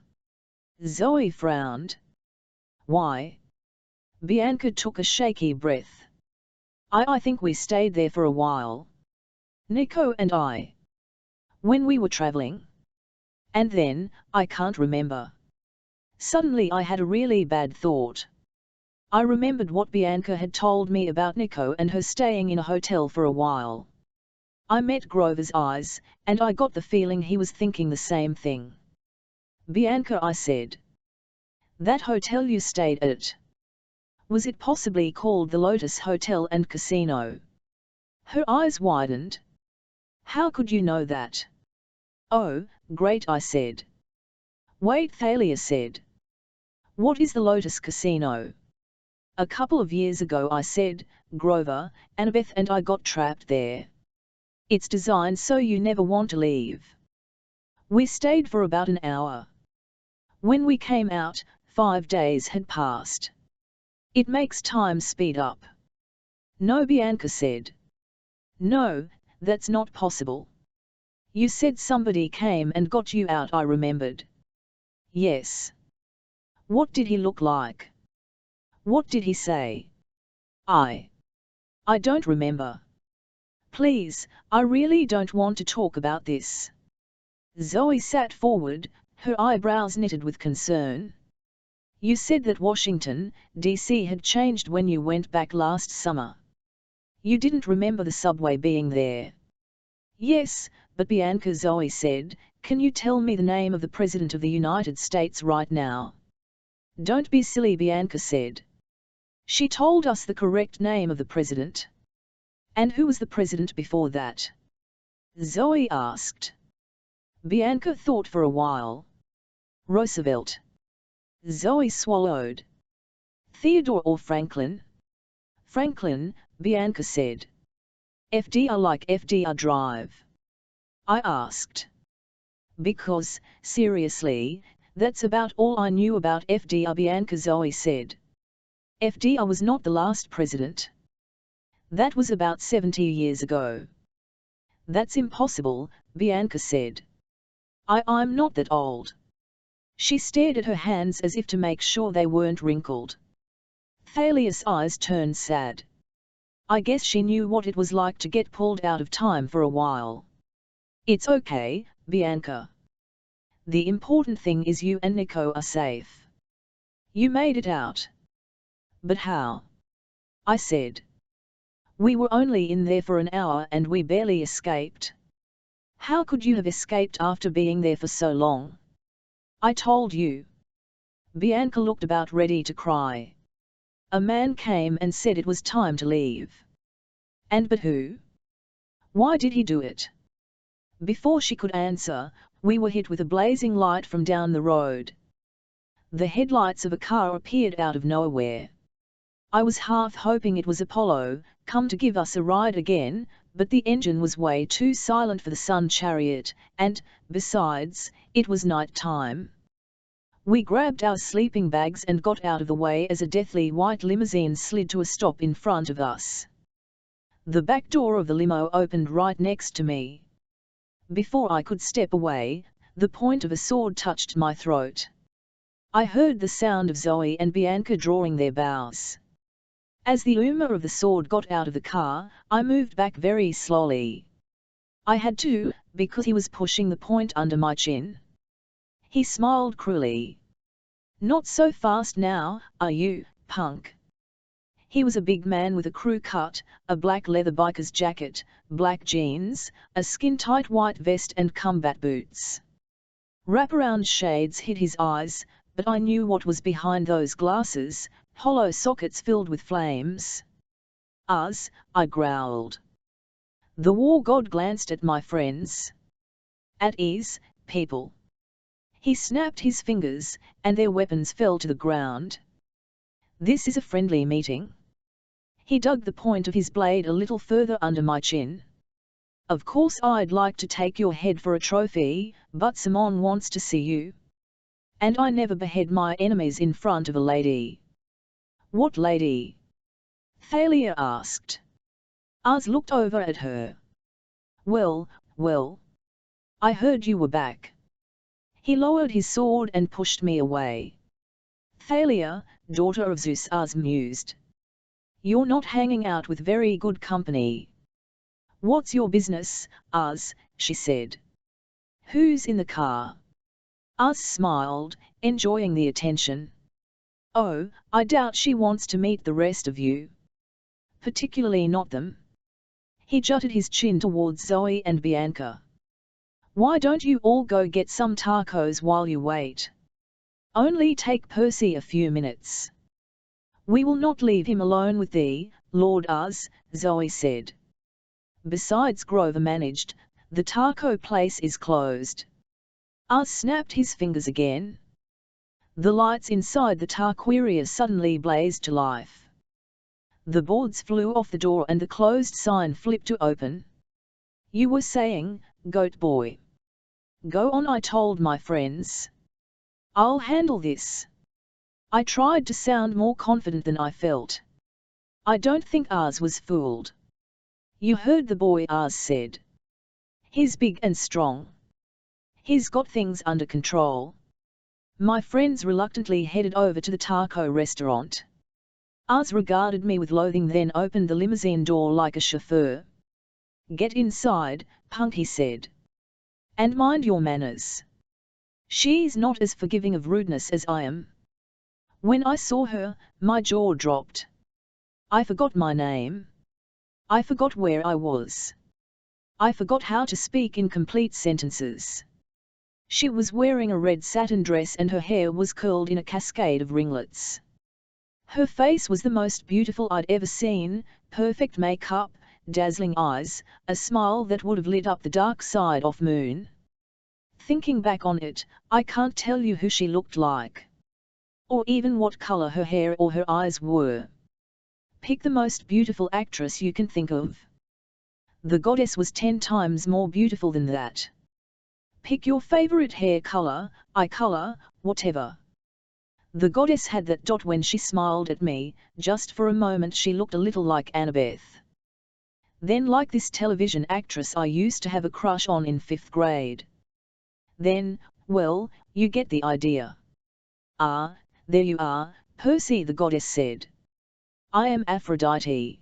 Zoe frowned. Why? Bianca took a shaky breath. I think we stayed there for a while. Nico and I. When we were traveling. And then, I can't remember. Suddenly I had a really bad thought. I remembered what Bianca had told me about Nico and her staying in a hotel for a while. I met Grover's eyes, and I got the feeling he was thinking the same thing. Bianca, I said. That hotel you stayed at. Was it possibly called the Lotus Hotel and Casino? Her eyes widened. How could you know that? Oh, great, I said. Wait, Thalia said. What is the Lotus Casino? A couple of years ago, I said, Grover, Annabeth and I got trapped there. It's designed so you never want to leave. We stayed for about an hour. When we came out, 5 days had passed. It makes time speed up. No, Bianca said. No, that's not possible. You said somebody came and got you out, I remembered. Yes. What did he look like? What did he say? I don't remember. Please, I really don't want to talk about this. Zoe sat forward, her eyebrows knitted with concern. You said that Washington, D.C. had changed when you went back last summer. You didn't remember the subway being there. Yes, but Bianca, Zoe said, can you tell me the name of the President of the United States right now? Don't be silly, Bianca said. She told us the correct name of the President. And who was the President before that? Zoe asked. Bianca thought for a while. Roosevelt. Zoe swallowed. Theodore or Franklin? Franklin, Bianca said. FDR, like FDR Drive? I asked. Because, seriously, that's about all I knew about FDR, Bianca, Zoe said. FDR was not the last president. That was about 70 years ago. That's impossible, Bianca said. I'm not that old. She stared at her hands as if to make sure they weren't wrinkled. Thalia's eyes turned sad. I guess she knew what it was like to get pulled out of time for a while. It's okay, Bianca. The important thing is you and Nico are safe. You made it out. But how? I said. We were only in there for an hour and we barely escaped. How could you have escaped after being there for so long? I told you. Bianca looked about ready to cry. A man came and said it was time to leave. But who? Why did he do it? Before she could answer, we were hit with a blazing light from down the road. The headlights of a car appeared out of nowhere. I was half hoping it was Apollo, come to give us a ride again, but the engine was way too silent for the Sun Chariot, and, besides, it was night time. We grabbed our sleeping bags and got out of the way as a deathly white limousine slid to a stop in front of us. The back door of the limo opened right next to me. Before I could step away, the point of a sword touched my throat. I heard the sound of Zoe and Bianca drawing their bows. As the owner of the sword got out of the car, I moved back very slowly. I had to, because he was pushing the point under my chin. He smiled cruelly. Not so fast now, are you, punk? He was a big man with a crew cut, a black leather biker's jacket, black jeans, a skin-tight white vest and combat boots. Wraparound shades hid his eyes, but I knew what was behind those glasses, hollow sockets filled with flames. I growled. The war god glanced at my friends. At ease, people. He snapped his fingers, and their weapons fell to the ground. This is a friendly meeting. He dug the point of his blade a little further under my chin. Of course I'd like to take your head for a trophy, but Simon wants to see you. And I never behead my enemies in front of a lady. What lady? Thalia asked. Ars looked over at her. Well, I heard you were back. He lowered his sword and pushed me away. Thalia, daughter of Zeus, Ars mused. You're not hanging out with very good company. What's your business, Ars? She said. Who's in the car? Ars smiled, enjoying the attention. Oh, I doubt she wants to meet the rest of you. Particularly not them. He jutted his chin towards Zoe and Bianca. Why don't you all go get some tacos while you wait? Only take Percy a few minutes. We will not leave him alone with thee, Lord Ars, Zoe said. Besides, Grover managed, the taco place is closed. Ars snapped his fingers again. The lights inside the taqueria suddenly blazed to life. The boards flew off the door and the closed sign flipped to open. You were saying, Goat Boy. Go on, I told my friends. I'll handle this. I tried to sound more confident than I felt. I don't think Ars was fooled. You heard the boy, Ars said. He's big and strong. He's got things under control. My friends reluctantly headed over to the taco restaurant. Ars regarded me with loathing, then opened the limousine door like a chauffeur. Get inside, punk, he said. And mind your manners. She's not as forgiving of rudeness as I am. When I saw her, my jaw dropped. I forgot my name. I forgot where I was. I forgot how to speak in complete sentences. She was wearing a red satin dress and her hair was curled in a cascade of ringlets. Her face was the most beautiful I'd ever seen, perfect makeup, dazzling eyes, a smile that would have lit up the dark side of moon. Thinking back on it, I can't tell you who she looked like. Or even what color her hair or her eyes were. Pick the most beautiful actress you can think of. The goddess was 10 times more beautiful than that. Pick your favorite hair color, eye color, whatever. The goddess had that dot when she smiled at me. Just for a moment she looked a little like Annabeth. Then like this television actress I used to have a crush on in 5th grade. Then, well, you get the idea. Ah, there you are, Percy, the goddess said. I am Aphrodite.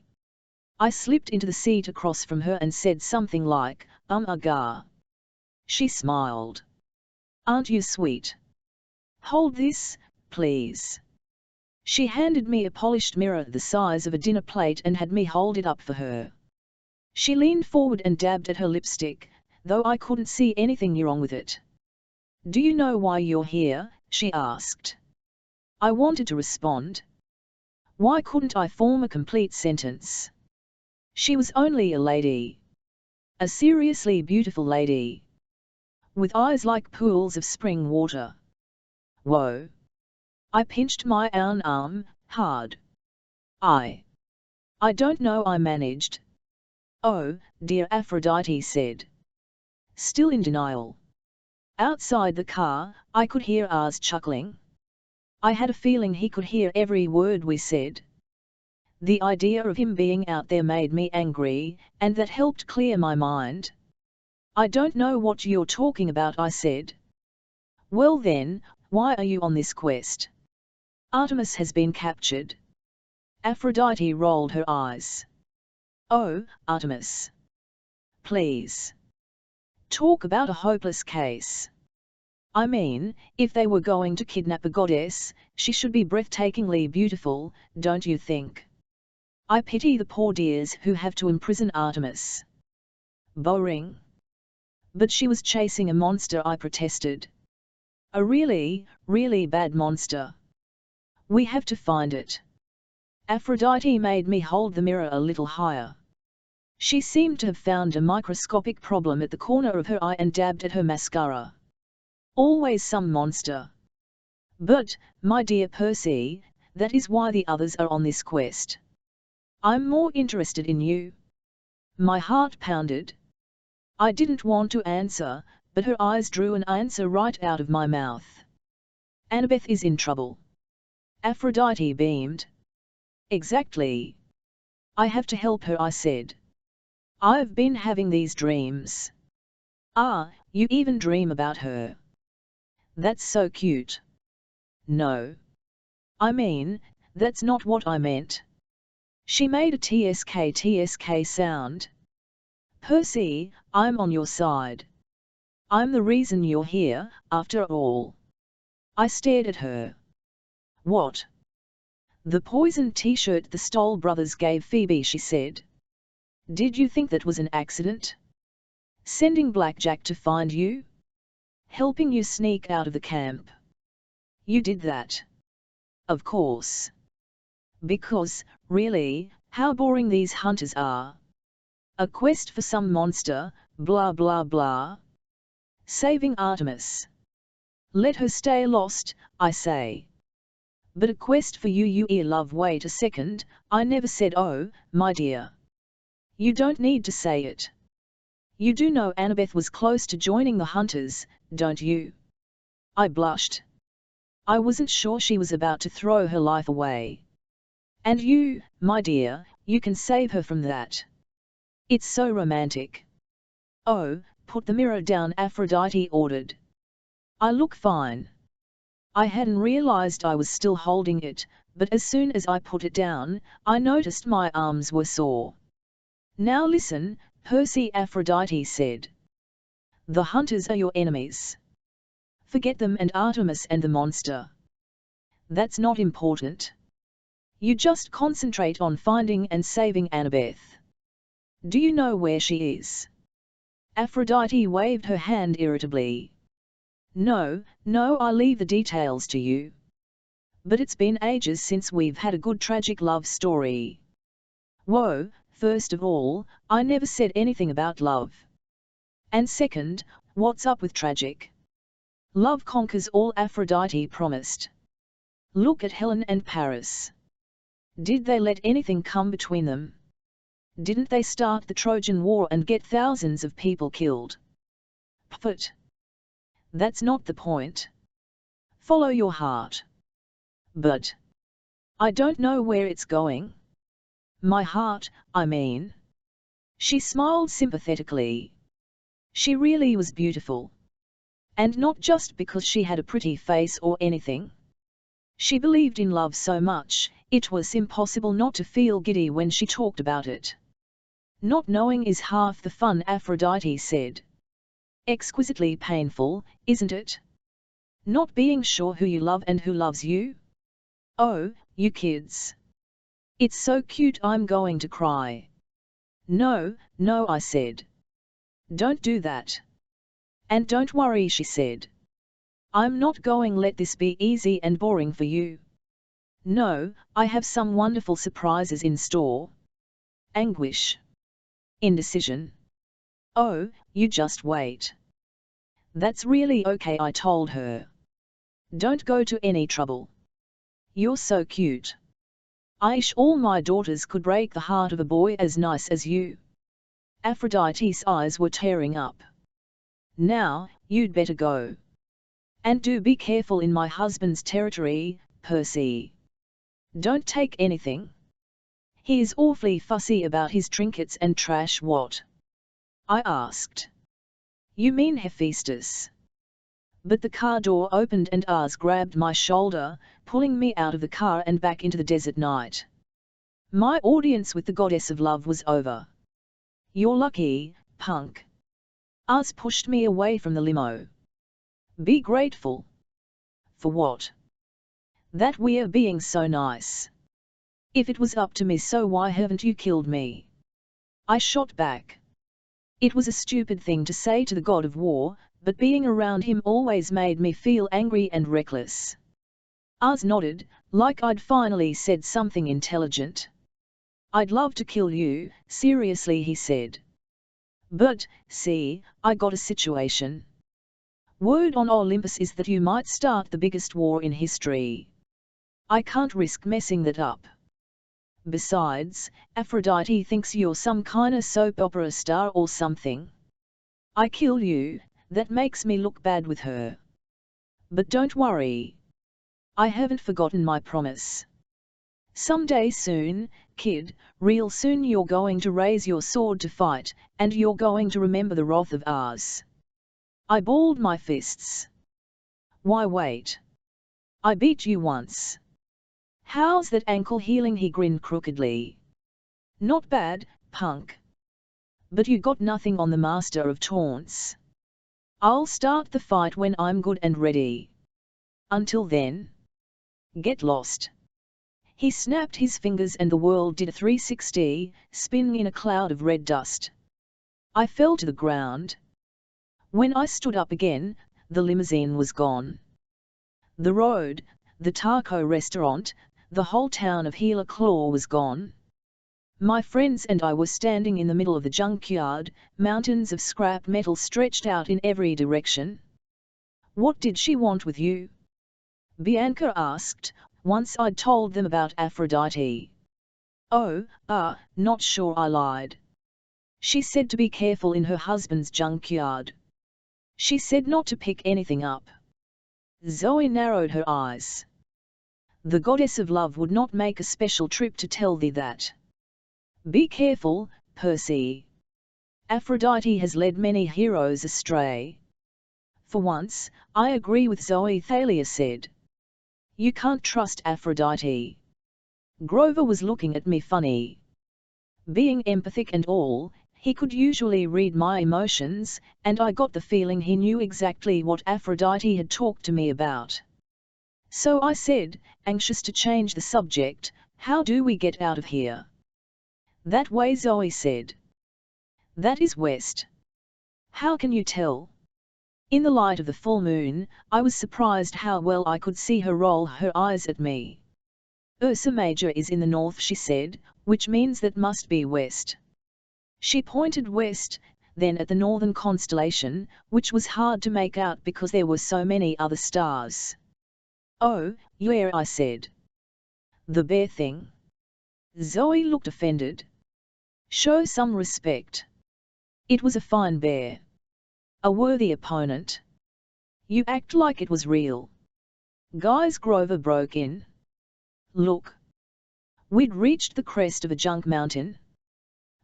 I slipped into the seat across from her and said something like, Aga. She smiled. Aren't you sweet? Hold this, please. She handed me a polished mirror the size of a dinner plate and had me hold it up for her. She leaned forward and dabbed at her lipstick, though I couldn't see anything wrong with it. Do you know why you're here? She asked. I wanted to respond. Why couldn't I form a complete sentence? She was only a lady. A seriously beautiful lady. With eyes like pools of spring water. Whoa. I pinched my own arm, hard. I don't know, I managed. Oh, dear, Aphrodite said. Still in denial. Outside the car, I could hear Ars chuckling. I had a feeling he could hear every word we said. The idea of him being out there made me angry, and that helped clear my mind. I don't know what you're talking about, I said. Well then, why are you on this quest? Artemis has been captured. Aphrodite rolled her eyes. Oh, Artemis. Please. Talk about a hopeless case. I mean, if they were going to kidnap a goddess, she should be breathtakingly beautiful, don't you think? I pity the poor dears who have to imprison Artemis. Boring. But she was chasing a monster, I protested. A really, really bad monster. We have to find it. Aphrodite made me hold the mirror a little higher. She seemed to have found a microscopic problem at the corner of her eye and dabbed at her mascara. Always some monster. But, my dear Percy, that is why the others are on this quest. I'm more interested in you. My heart pounded. I didn't want to answer, but her eyes drew an answer right out of my mouth. Annabeth is in trouble. Aphrodite beamed. Exactly. I have to help her, I said. I've been having these dreams. Ah, you even dream about her. That's so cute. No. I mean, that's not what I meant. She made a TSK sound. Percy, I'm on your side. I'm the reason you're here, after all. I stared at her. What? The poisoned t-shirt the Stoll brothers gave Phoebe, she said. Did you think that was an accident? Sending Blackjack to find you? Helping you sneak out of the camp? You did that? Of course. Because, really, how boring these hunters are. A quest for some monster, blah blah blah. Saving Artemis. Let her stay lost, I say. But a quest for you, love. Wait a second, I never said oh, my dear. You don't need to say it. You do know Annabeth was close to joining the hunters, don't you? I blushed. I wasn't sure she was about to throw her life away. And you, my dear, you can save her from that. It's so romantic. Oh, put the mirror down, Aphrodite ordered. I look fine. I hadn't realized I was still holding it, but as soon as I put it down, I noticed my arms were sore. Now listen, Percy, Aphrodite said. The hunters are your enemies. Forget them and Artemis and the monster. That's not important. You just concentrate on finding and saving Annabeth. Do you know where she is? Aphrodite waved her hand irritably. No, I'll leave the details to you. But it's been ages since we've had a good tragic love story. Whoa, first of all, I never said anything about love. And second, what's up with tragic? Love conquers all, Aphrodite promised. Look at Helen and Paris. Did they let anything come between them? Didn't they start the Trojan War and get thousands of people killed? But that's not the point. Follow your heart. But I don't know where it's going. My heart, I mean. She smiled sympathetically. She really was beautiful. And not just because she had a pretty face or anything. She believed in love so much, it was impossible not to feel giddy when she talked about it. Not knowing is half the fun, Aphrodite said. Exquisitely painful, isn't it? Not being sure who you love and who loves you? Oh, you kids. It's so cute, I'm going to cry. No, I said. Don't do that. And don't worry, she said. I'm not going to let this be easy and boring for you. No, I have some wonderful surprises in store. Anguish. Indecision. Oh, you just wait. That's really okay, I told her. Don't go to any trouble. You're so cute. I wish all my daughters could break the heart of a boy as nice as you. Aphrodite's eyes were tearing up. Now, you'd better go. And do be careful in my husband's territory, Percy. Don't take anything. He is awfully fussy about his trinkets and trash. What? I asked. You mean Hephaestus? But the car door opened and Ars grabbed my shoulder, pulling me out of the car and back into the desert night. My audience with the goddess of love was over. You're lucky, punk. Ars pushed me away from the limo. Be grateful. For what? That we're being so nice. If it was up to me, so why haven't you killed me? I shot back. It was a stupid thing to say to the god of war, but being around him always made me feel angry and reckless. Ars nodded, like I'd finally said something intelligent. I'd love to kill you, seriously, he said. But, see, I got a situation. Word on Olympus is that you might start the biggest war in history. I can't risk messing that up. Besides, Aphrodite thinks you're some kinda soap opera star or something. I kill you, that makes me look bad with her. But don't worry. I haven't forgotten my promise. Someday soon, kid, real soon you're going to raise your sword to fight, and you're going to remember the wrath of ours. I balled my fists. Why wait? I beat you once. How's that ankle healing? He grinned crookedly. Not bad, punk. But you got nothing on the master of taunts. I'll start the fight when I'm good and ready. Until then, get lost. He snapped his fingers and the world did a 360, spinning in a cloud of red dust. I fell to the ground. When I stood up again, the limousine was gone. The road, the taco restaurant, the whole town of Gila Claw was gone. My friends and I were standing in the middle of the junkyard, mountains of scrap metal stretched out in every direction. What did she want with you? Bianca asked, once I'd told them about Aphrodite. Oh, not sure, I lied. She said to be careful in her husband's junkyard. She said not to pick anything up. Zoe narrowed her eyes. The goddess of love would not make a special trip to tell thee that. Be careful, Percy. Aphrodite has led many heroes astray. For once, I agree with Zoe, Thalia said. You can't trust Aphrodite. Grover was looking at me funny. Being empathic and all, he could usually read my emotions, and I got the feeling he knew exactly what Aphrodite had talked to me about. So I said, anxious to change the subject, how do we get out of here? That way, Zoe said. That is west. How can you tell? In the light of the full moon, I was surprised how well I could see her roll her eyes at me. Ursa Major is in the north, she said, which means that must be west. She pointed west, then at the northern constellation, which was hard to make out because there were so many other stars. Oh, yeah, I said. The bear thing. Zoe looked offended. Show some respect. It was a fine bear. A worthy opponent. You act like it was real. Guys, Grover broke in. Look. We'd reached the crest of a junk mountain.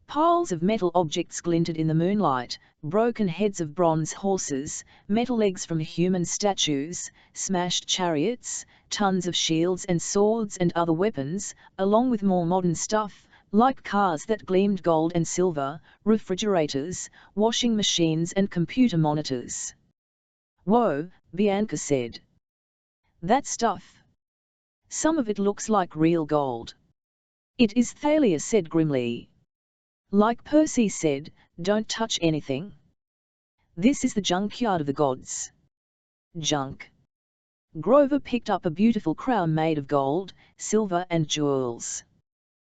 Piles of metal objects glinted in the moonlight, broken heads of bronze horses, metal legs from human statues, smashed chariots, tons of shields and swords and other weapons, along with more modern stuff, like cars that gleamed gold and silver, refrigerators, washing machines and computer monitors. Whoa, Bianca said. That stuff. Some of it looks like real gold. It is, Thalia said grimly. Like Percy said, don't touch anything. This is the junkyard of the gods. Junk. Grover picked up a beautiful crown made of gold, silver and jewels.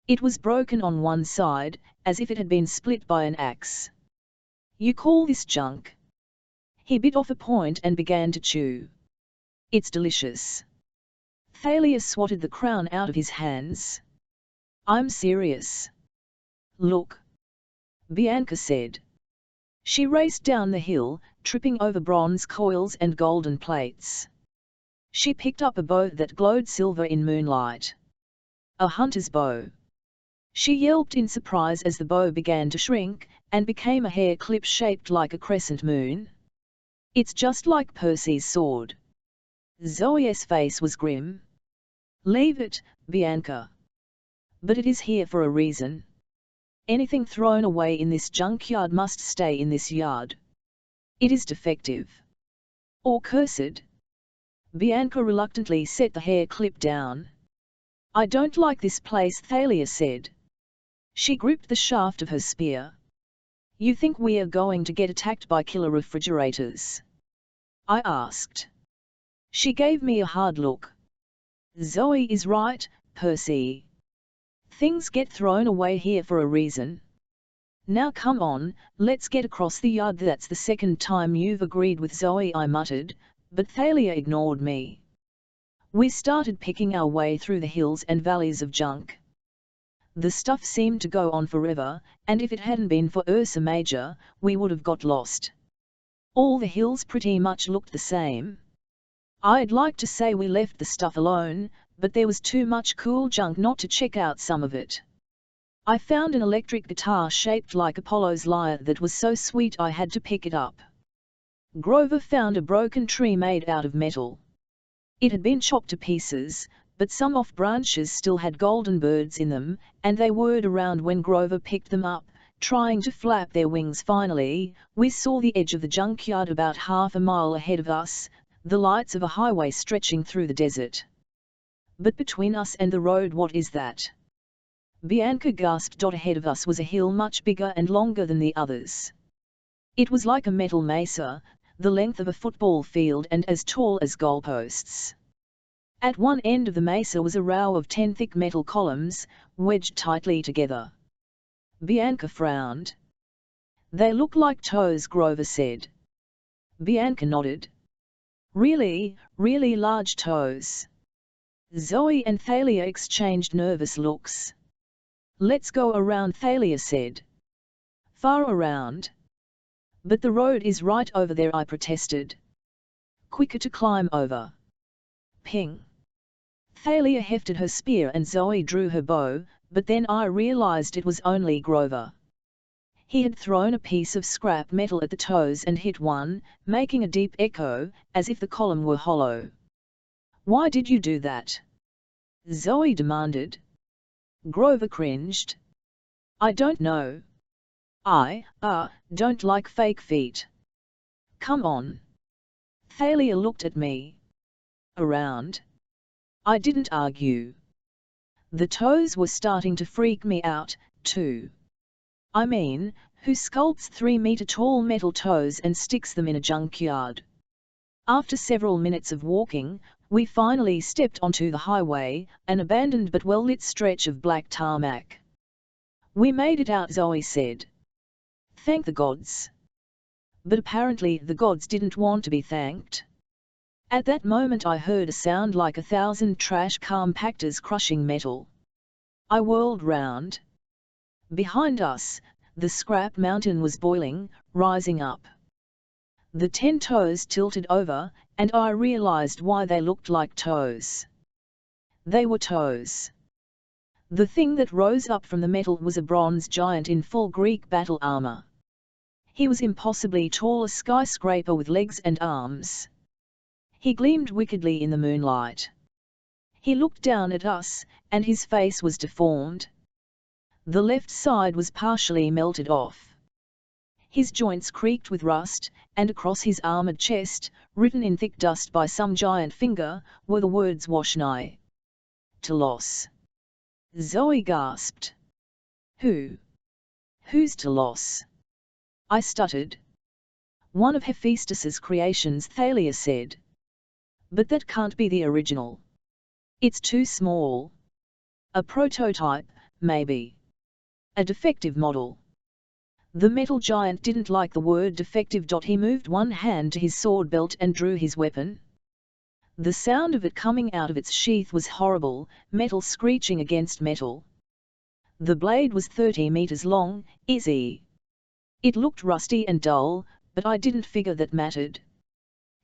It was broken on one side, as if it had been split by an axe. You call this junk? He bit off a point and began to chew. It's delicious. Thalia swatted the crown out of his hands. I'm serious. Look. Bianca said. She raced down the hill, tripping over bronze coils and golden plates. She picked up a bow that glowed silver in moonlight. A hunter's bow. She yelped in surprise as the bow began to shrink, and became a hair clip shaped like a crescent moon. It's just like Percy's sword. Zoe's face was grim. Leave it, Bianca. But it is here for a reason. Anything thrown away in this junkyard must stay in this yard. It is defective. Or cursed. Bianca reluctantly set the hair clip down. I don't like this place, Thalia said. She gripped the shaft of her spear. You think we are going to get attacked by killer refrigerators? I asked. She gave me a hard look. Zoe is right, Percy. Things get thrown away here for a reason. Now come on, let's get across the yard. That's the second time you've agreed with Zoe, I muttered, but Thalia ignored me. We started picking our way through the hills and valleys of junk. The stuff seemed to go on forever, and if it hadn't been for Ursa Major, we would have got lost. All the hills pretty much looked the same. I'd like to say we left the stuff alone, but there was too much cool junk not to check out some of it. I found an electric guitar shaped like Apollo's lyre that was so sweet I had to pick it up. Grover found a broken tree made out of metal. It had been chopped to pieces, but some off branches still had golden birds in them, and they whirred around when Grover picked them up, trying to flap their wings. Finally, we saw the edge of the junkyard about half a mile ahead of us, the lights of a highway stretching through the desert. But between us and the road, what is that? Bianca gasped. Ahead of us was a hill much bigger and longer than the others. It was like a metal mesa, the length of a football field and as tall as goalposts. At one end of the mesa was a row of 10 thick metal columns, wedged tightly together. Bianca frowned. They look like toes, Grover said. Bianca nodded. Really, really large toes. Zoe and Thalia exchanged nervous looks. Let's go around, Thalia said. Far around? But the road is right over there, I protested. Quicker to climb over. Ping. Thalia hefted her spear and Zoe drew her bow, but then I realized it was only Grover. He had thrown a piece of scrap metal at the toes and hit one, making a deep echo, as if the column were hollow. Why did you do that? Zoe demanded. Grover cringed. I don't know. I don't like fake feet. Come on. Thalia looked at me. Around? I didn't argue. The toes were starting to freak me out, too. I mean, who sculpts 3-meter-tall metal toes and sticks them in a junkyard? After several minutes of walking, we finally stepped onto the highway, an abandoned but well-lit stretch of black tarmac. We made it out, Zoe said. Thank the gods. But apparently the gods didn't want to be thanked. At that moment I heard a sound like 1,000 trash compactors crushing metal. I whirled round. Behind us, the scrap mountain was boiling, rising up. The 10 toes tilted over, and I realized why they looked like toes. They were toes. The thing that rose up from the metal was a bronze giant in full Greek battle armor. He was impossibly tall, a skyscraper with legs and arms. He gleamed wickedly in the moonlight. He looked down at us, and his face was deformed. The left side was partially melted off. His joints creaked with rust, and across his armored chest, written in thick dust by some giant finger, were the words Washnai. Telos. Zoe gasped. Who? Who's Telos? I stuttered. One of Hephaestus's creations, Thalia said. But that can't be the original. It's too small. A prototype, maybe. A defective model. The metal giant didn't like the word defective. He moved one hand to his sword belt and drew his weapon. The sound of it coming out of its sheath was horrible, metal screeching against metal. The blade was 30 meters long, easy. It looked rusty and dull, but I didn't figure that mattered.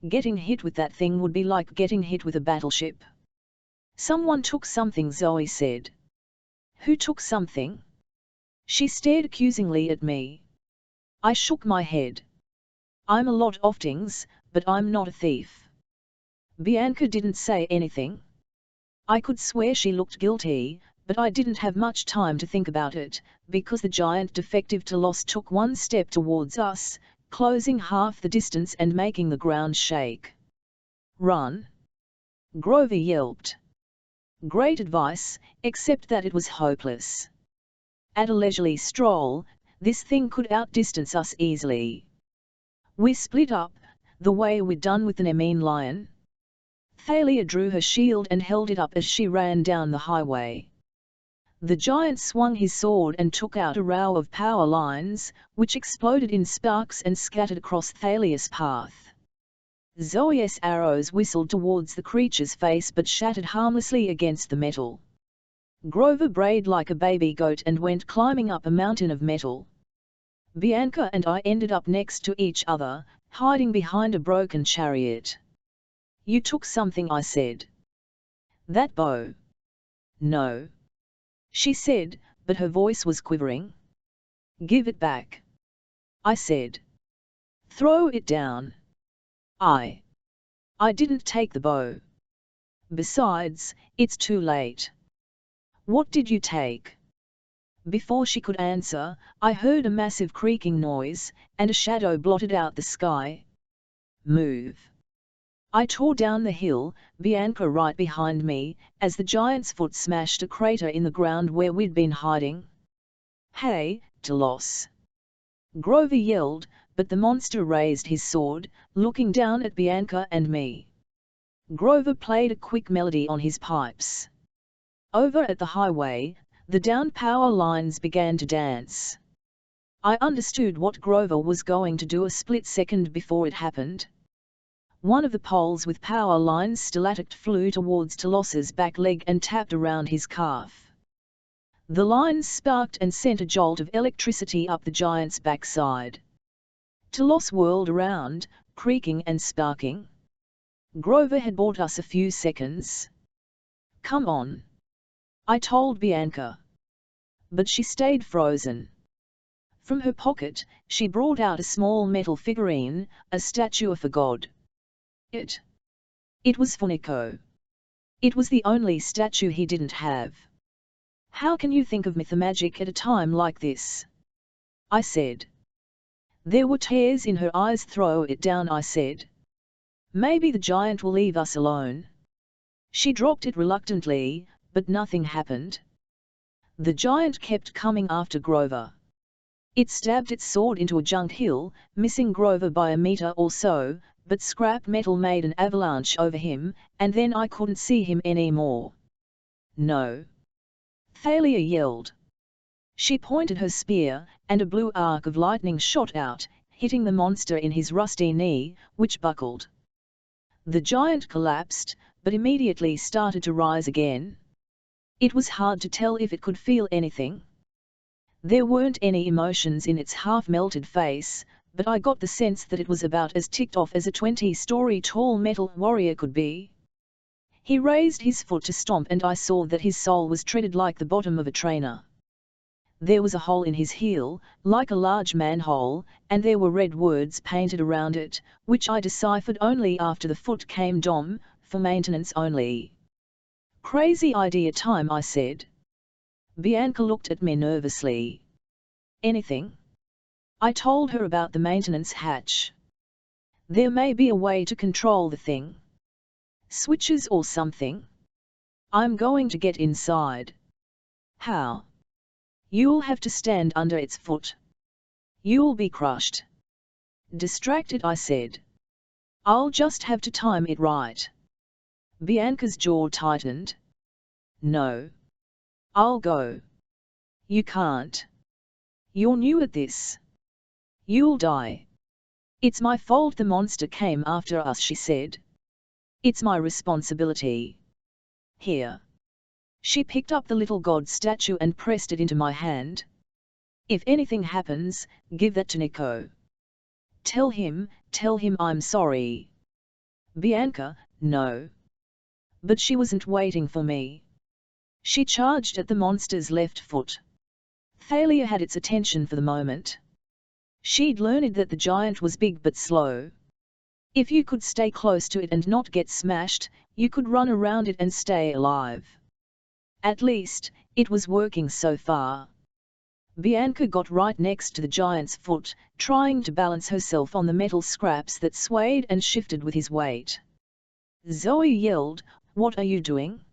Getting hit with that thing would be like getting hit with a battleship. Someone took something, Zoe said. Who took something? She stared accusingly at me. I shook my head. I'm a lot of things, but I'm not a thief. Bianca didn't say anything. I could swear she looked guilty, but I didn't have much time to think about it, because the giant defective Telos took one step towards us, closing half the distance and making the ground shake. Run! Grover yelped. Great advice, except that it was hopeless. At a leisurely stroll, this thing could outdistance us easily. We split up, the way we'd done with the Nemean lion. Thalia drew her shield and held it up as she ran down the highway. The giant swung his sword and took out a row of power lines, which exploded in sparks and scattered across Thalia's path. Zoe's arrows whistled towards the creature's face but shattered harmlessly against the metal. Grover brayed like a baby goat and went climbing up a mountain of metal. Bianca and I ended up next to each other, hiding behind a broken chariot. "You took something," I said. "That bow." "No," she said, but her voice was quivering. "Give it back," I said. "Throw it down." I didn't take the bow. Besides, it's too late." "What did you take?" Before she could answer, I heard a massive creaking noise, and a shadow blotted out the sky. "Move." I tore down the hill, Bianca right behind me, as the giant's foot smashed a crater in the ground where we'd been hiding. "Hey, Talos!" Grover yelled, but the monster raised his sword, looking down at Bianca and me. Grover played a quick melody on his pipes. Over at the highway, the downed power lines began to dance. I understood what Grover was going to do a split second before it happened. One of the poles with power lines stalacticked flew towards Talos's back leg and tapped around his calf. The lines sparked and sent a jolt of electricity up the giant's backside. Talos whirled around, creaking and sparking. Grover had bought us a few seconds. "Come on," I told Bianca. But she stayed frozen. From her pocket, she brought out a small metal figurine, a statue of a god. It was for Nico. It was the only statue he didn't have. "How can you think of mythmagic at a time like this?" I said. There were tears in her eyes. "Throw it down," I said. "Maybe the giant will leave us alone." She dropped it reluctantly, but nothing happened. The giant kept coming after Grover. It stabbed its sword into a junk hill, missing Grover by a meter or so, but scrap metal made an avalanche over him, and then I couldn't see him anymore. "No!" Thalia yelled. She pointed her spear, and a blue arc of lightning shot out, hitting the monster in his rusty knee, which buckled. The giant collapsed, but immediately started to rise again. It was hard to tell if it could feel anything. There weren't any emotions in its half-melted face, but I got the sense that it was about as ticked off as a 20-story tall metal warrior could be. He raised his foot to stomp and I saw that his sole was treaded like the bottom of a trainer. There was a hole in his heel, like a large manhole, and there were red words painted around it, which I deciphered only after the foot came "Dom, for maintenance only." "Crazy idea time," I said. Bianca looked at me nervously. "Anything?" I told her about the maintenance hatch. "There may be a way to control the thing. Switches or something. I'm going to get inside." "How?" "You'll have to stand under its foot. You'll be crushed." Distracted, I said. "I'll just have to time it right." Bianca's jaw tightened. "No. I'll go." "You can't. You're new at this. You'll die." "It's my fault the monster came after us," she said. "It's my responsibility. Here." She picked up the little god statue and pressed it into my hand. "If anything happens, give that to Nico. Tell him I'm sorry." Bianca, no. But she wasn't waiting for me. She charged at the monster's left foot. Thalia had its attention for the moment. She'd learned that the giant was big but slow. If you could stay close to it and not get smashed, you could run around it and stay alive. At least, it was working so far. Bianca got right next to the giant's foot, trying to balance herself on the metal scraps that swayed and shifted with his weight. Zoe yelled, "What are you doing?"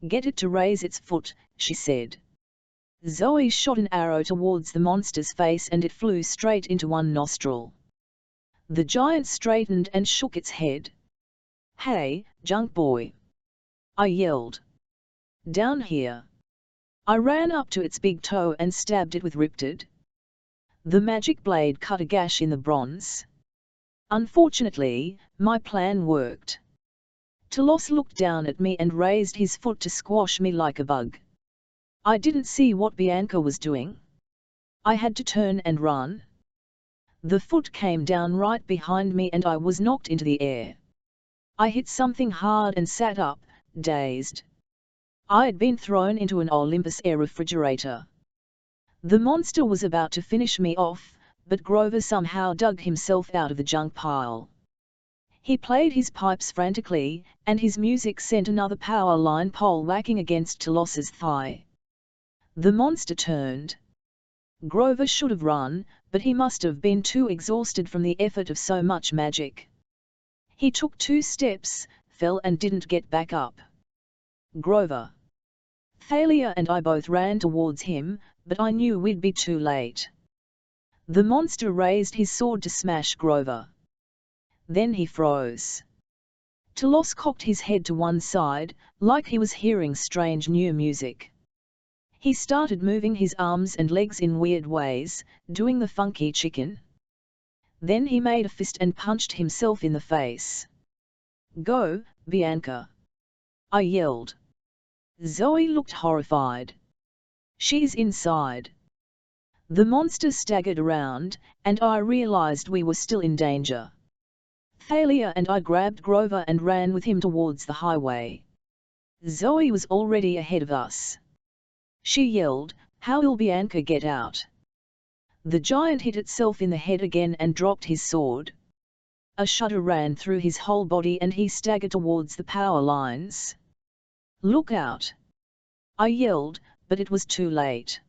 "Get it to raise its foot," she said. Zoe shot an arrow towards the monster's face and it flew straight into one nostril. The giant straightened and shook its head. "Hey, junk boy!" I yelled. "Down here!" I ran up to its big toe and stabbed it with Riptide. The magic blade cut a gash in the bronze. Unfortunately, my plan worked. Telos looked down at me and raised his foot to squash me like a bug. I didn't see what Bianca was doing. I had to turn and run. The foot came down right behind me and I was knocked into the air. I hit something hard and sat up, dazed. I had been thrown into an Olympus air refrigerator. The monster was about to finish me off, but Grover somehow dug himself out of the junk pile. He played his pipes frantically, and his music sent another power line pole whacking against Telos's thigh. The monster turned. Grover should have run, but he must have been too exhausted from the effort of so much magic. He took 2 steps, fell and didn't get back up. Grover. Thalia and I both ran towards him, but I knew we'd be too late. The monster raised his sword to smash Grover. Then he froze. Telos cocked his head to one side, like he was hearing strange new music. He started moving his arms and legs in weird ways, doing the funky chicken. Then he made a fist and punched himself in the face. "Go, Bianca!" I yelled. Zoe looked horrified. "She's inside." The monster staggered around, and I realized we were still in danger. Thalia and I grabbed Grover and ran with him towards the highway. Zoe was already ahead of us. She yelled, "How will Bianca get out?" The giant hit itself in the head again and dropped his sword. A shudder ran through his whole body and he staggered towards the power lines. "Look out!" I yelled, but it was too late.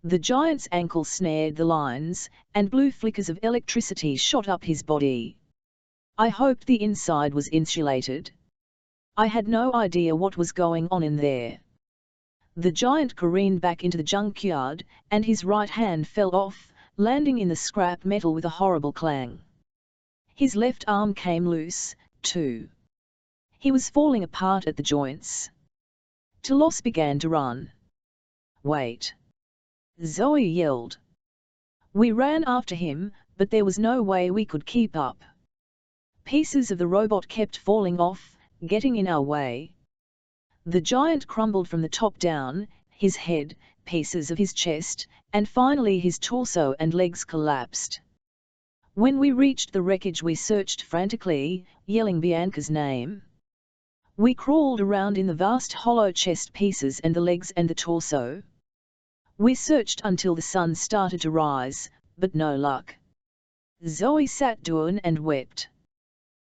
The giant's ankle snared the lines, and blue flickers of electricity shot up his body. I hoped the inside was insulated. I had no idea what was going on in there. The giant careened back into the junkyard, and his right hand fell off, landing in the scrap metal with a horrible clang. His left arm came loose, too. He was falling apart at the joints. Telos began to run. "Wait!" Zoe yelled. We ran after him, but there was no way we could keep up. Pieces of the robot kept falling off, getting in our way. The giant crumbled from the top down, his head, pieces of his chest, and finally his torso and legs collapsed. When we reached the wreckage we searched frantically, yelling Bianca's name. We crawled around in the vast hollow chest pieces and the legs and the torso. We searched until the sun started to rise, but no luck. Zoe sat down and wept.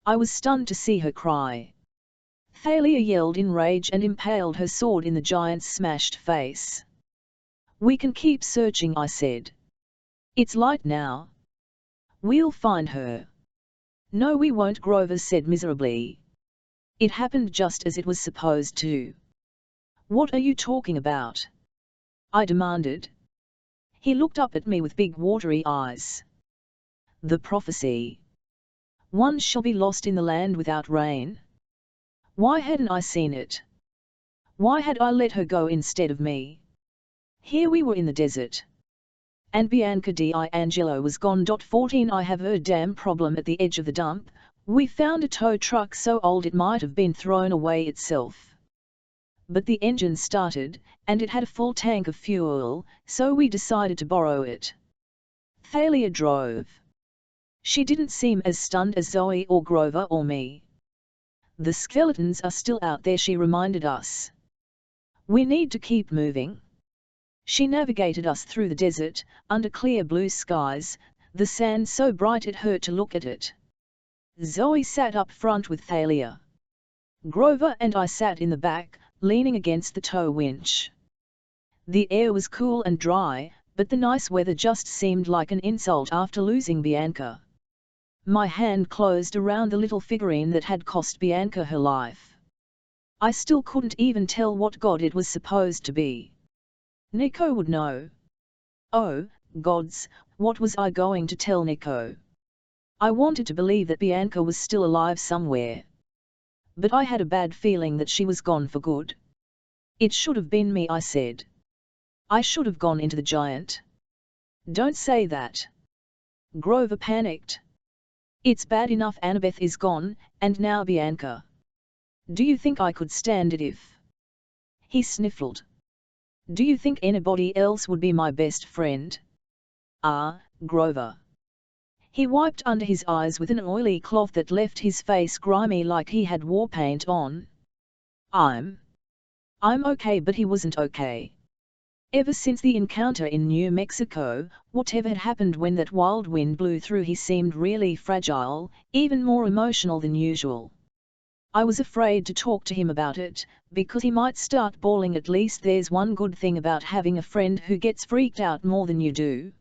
I was stunned to see her cry. Thalia yelled in rage and impaled her sword in the giant's smashed face. "We can keep searching," I said. "It's light now. We'll find her." "No, we won't," Grover said miserably. "It happened just as it was supposed to." "What are you talking about?" I demanded. He looked up at me with big watery eyes. "The prophecy. One shall be lost in the land without rain." Why hadn't I seen it? Why had I let her go instead of me? Here we were in the desert. And Bianca D'Angelo was gone. 14 I have a damn problem at the edge of the dump. We found a tow truck so old it might have been thrown away itself. But the engine started, and it had a full tank of fuel, so we decided to borrow it. Thalia drove. She didn't seem as stunned as Zoe or Grover or me. "The skeletons are still out there," she reminded us. "We need to keep moving." She navigated us through the desert, under clear blue skies, the sand so bright it hurt to look at it. Zoe sat up front with Thalia. Grover and I sat in the back, leaning against the tow winch. The air was cool and dry, but the nice weather just seemed like an insult after losing Bianca. My hand closed around the little figurine that had cost Bianca her life. I still couldn't even tell what god it was supposed to be. Nico would know. Oh, gods, what was I going to tell Nico? I wanted to believe that Bianca was still alive somewhere. But I had a bad feeling that she was gone for good. "It should have been me," I said. I should have gone into the giant. Don't say that. Grover panicked. It's bad enough Annabeth is gone, and now Bianca. Do you think I could stand it if... He sniffled. Do you think anybody else would be my best friend? Ah, Grover. He wiped under his eyes with an oily cloth that left his face grimy like he had war paint on. I'm okay, but he wasn't okay. Ever since the encounter in New Mexico, whatever had happened when that wild wind blew through, he seemed really fragile, even more emotional than usual. I was afraid to talk to him about it, because he might start bawling. At least there's one good thing about having a friend who gets freaked out more than you do.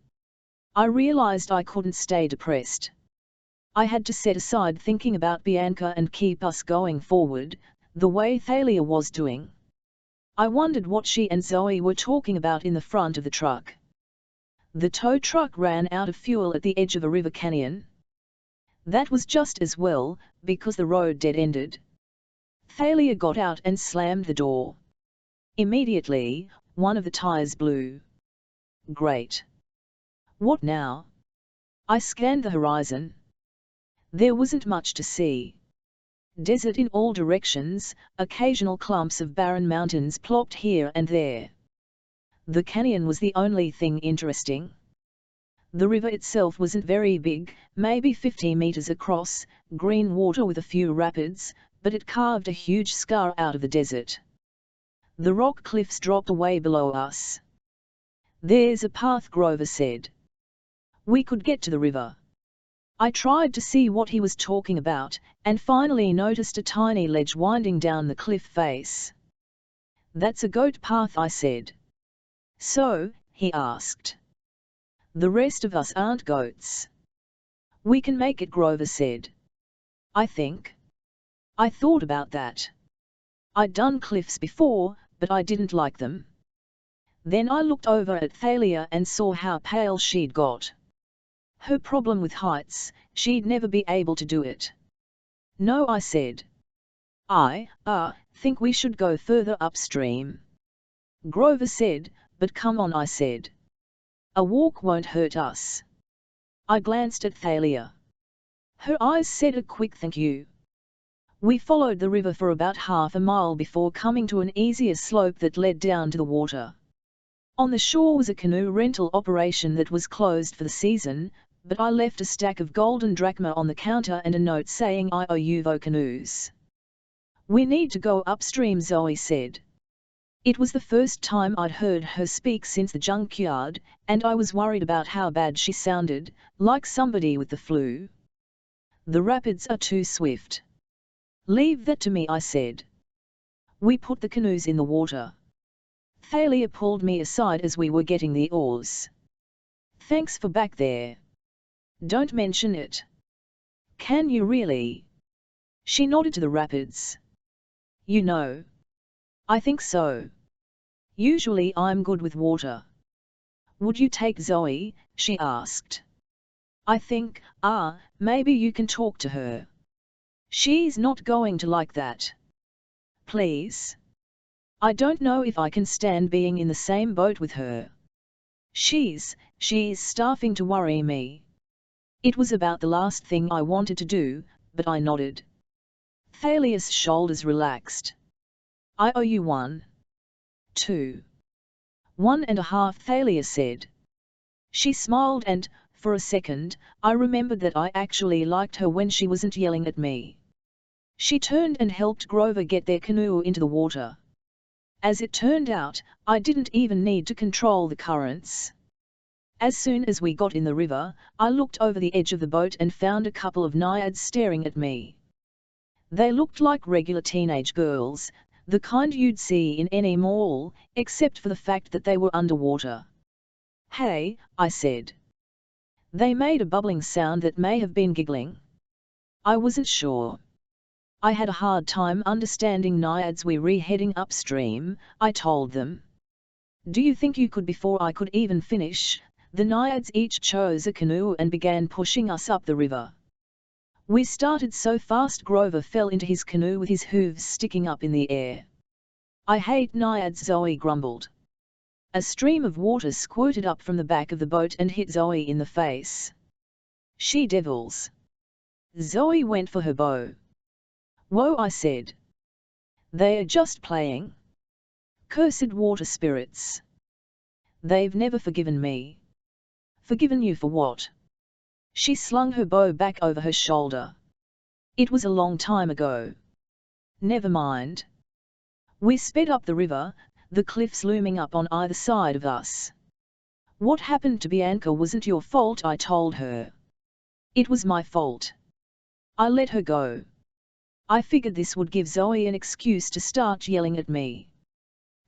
I realized I couldn't stay depressed. I had to set aside thinking about Bianca and keep us going forward, the way Thalia was doing. I wondered what she and Zoe were talking about in the front of the truck. The tow truck ran out of fuel at the edge of a river canyon. That was just as well, because the road dead-ended. Thalia got out and slammed the door. Immediately, one of the tires blew. Great. What now? I scanned the horizon. There wasn't much to see. Desert in all directions, occasional clumps of barren mountains plopped here and there. The canyon was the only thing interesting. The river itself wasn't very big, maybe 50 meters across, green water with a few rapids, but it carved a huge scar out of the desert. The rock cliffs dropped away below us. There's a path, Grover said. We could get to the river. I tried to see what he was talking about, and finally noticed a tiny ledge winding down the cliff face. That's a goat path, I said. So, he asked. The rest of us aren't goats. We can make it, Grover said. I think. I thought about that. I'd done cliffs before, but I didn't like them. Then I looked over at Thalia and saw how pale she'd got. Her problem with heights, she'd never be able to do it. No, I said. I think we should go further upstream. Grover said, but come on, I said. A walk won't hurt us. I glanced at Thalia. Her eyes said a quick thank you. We followed the river for about half a mile before coming to an easier slope that led down to the water. On the shore was a canoe rental operation that was closed for the season, but I left a stack of golden drachma on the counter and a note saying I owe you canoes. We need to go upstream, Zoe said. It was the first time I'd heard her speak since the junkyard, and I was worried about how bad she sounded, like somebody with the flu. The rapids are too swift. Leave that to me, I said. We put the canoes in the water. Thalia pulled me aside as we were getting the oars. Thanks for back there. Don't mention it. Can you really? She nodded to the rapids. You know. I think so. Usually I'm good with water. Would you take Zoe? She asked. I think, maybe you can talk to her. She's not going to like that. Please? I don't know if I can stand being in the same boat with her. She's starting to worry me. It was about the last thing I wanted to do, but I nodded. Thalia's shoulders relaxed. I owe you 1. 2. 1.5, Thalia said. She smiled and, for a second, I remembered that I actually liked her when she wasn't yelling at me. She turned and helped Grover get their canoe into the water. As it turned out, I didn't even need to control the currents. As soon as we got in the river, I looked over the edge of the boat and found a couple of naiads staring at me. They looked like regular teenage girls, the kind you'd see in any mall, except for the fact that they were underwater. Hey, I said. They made a bubbling sound that may have been giggling. I wasn't sure. I had a hard time understanding naiads. We're heading upstream, I told them. Do you think you could? Before I could even finish, the naiads each chose a canoe and began pushing us up the river. We started so fast Grover fell into his canoe with his hooves sticking up in the air. I hate naiads, Zoe grumbled. A stream of water squirted up from the back of the boat and hit Zoe in the face. She devils. Zoe went for her bow. Whoa, I said. They are just playing. Cursed water spirits. They've never forgiven me. Forgiven you for what? She slung her bow back over her shoulder. It was a long time ago. Never mind. We sped up the river, the cliffs looming up on either side of us. What happened to Bianca wasn't your fault, I told her. It was my fault. I let her go. I figured this would give Zoe an excuse to start yelling at me.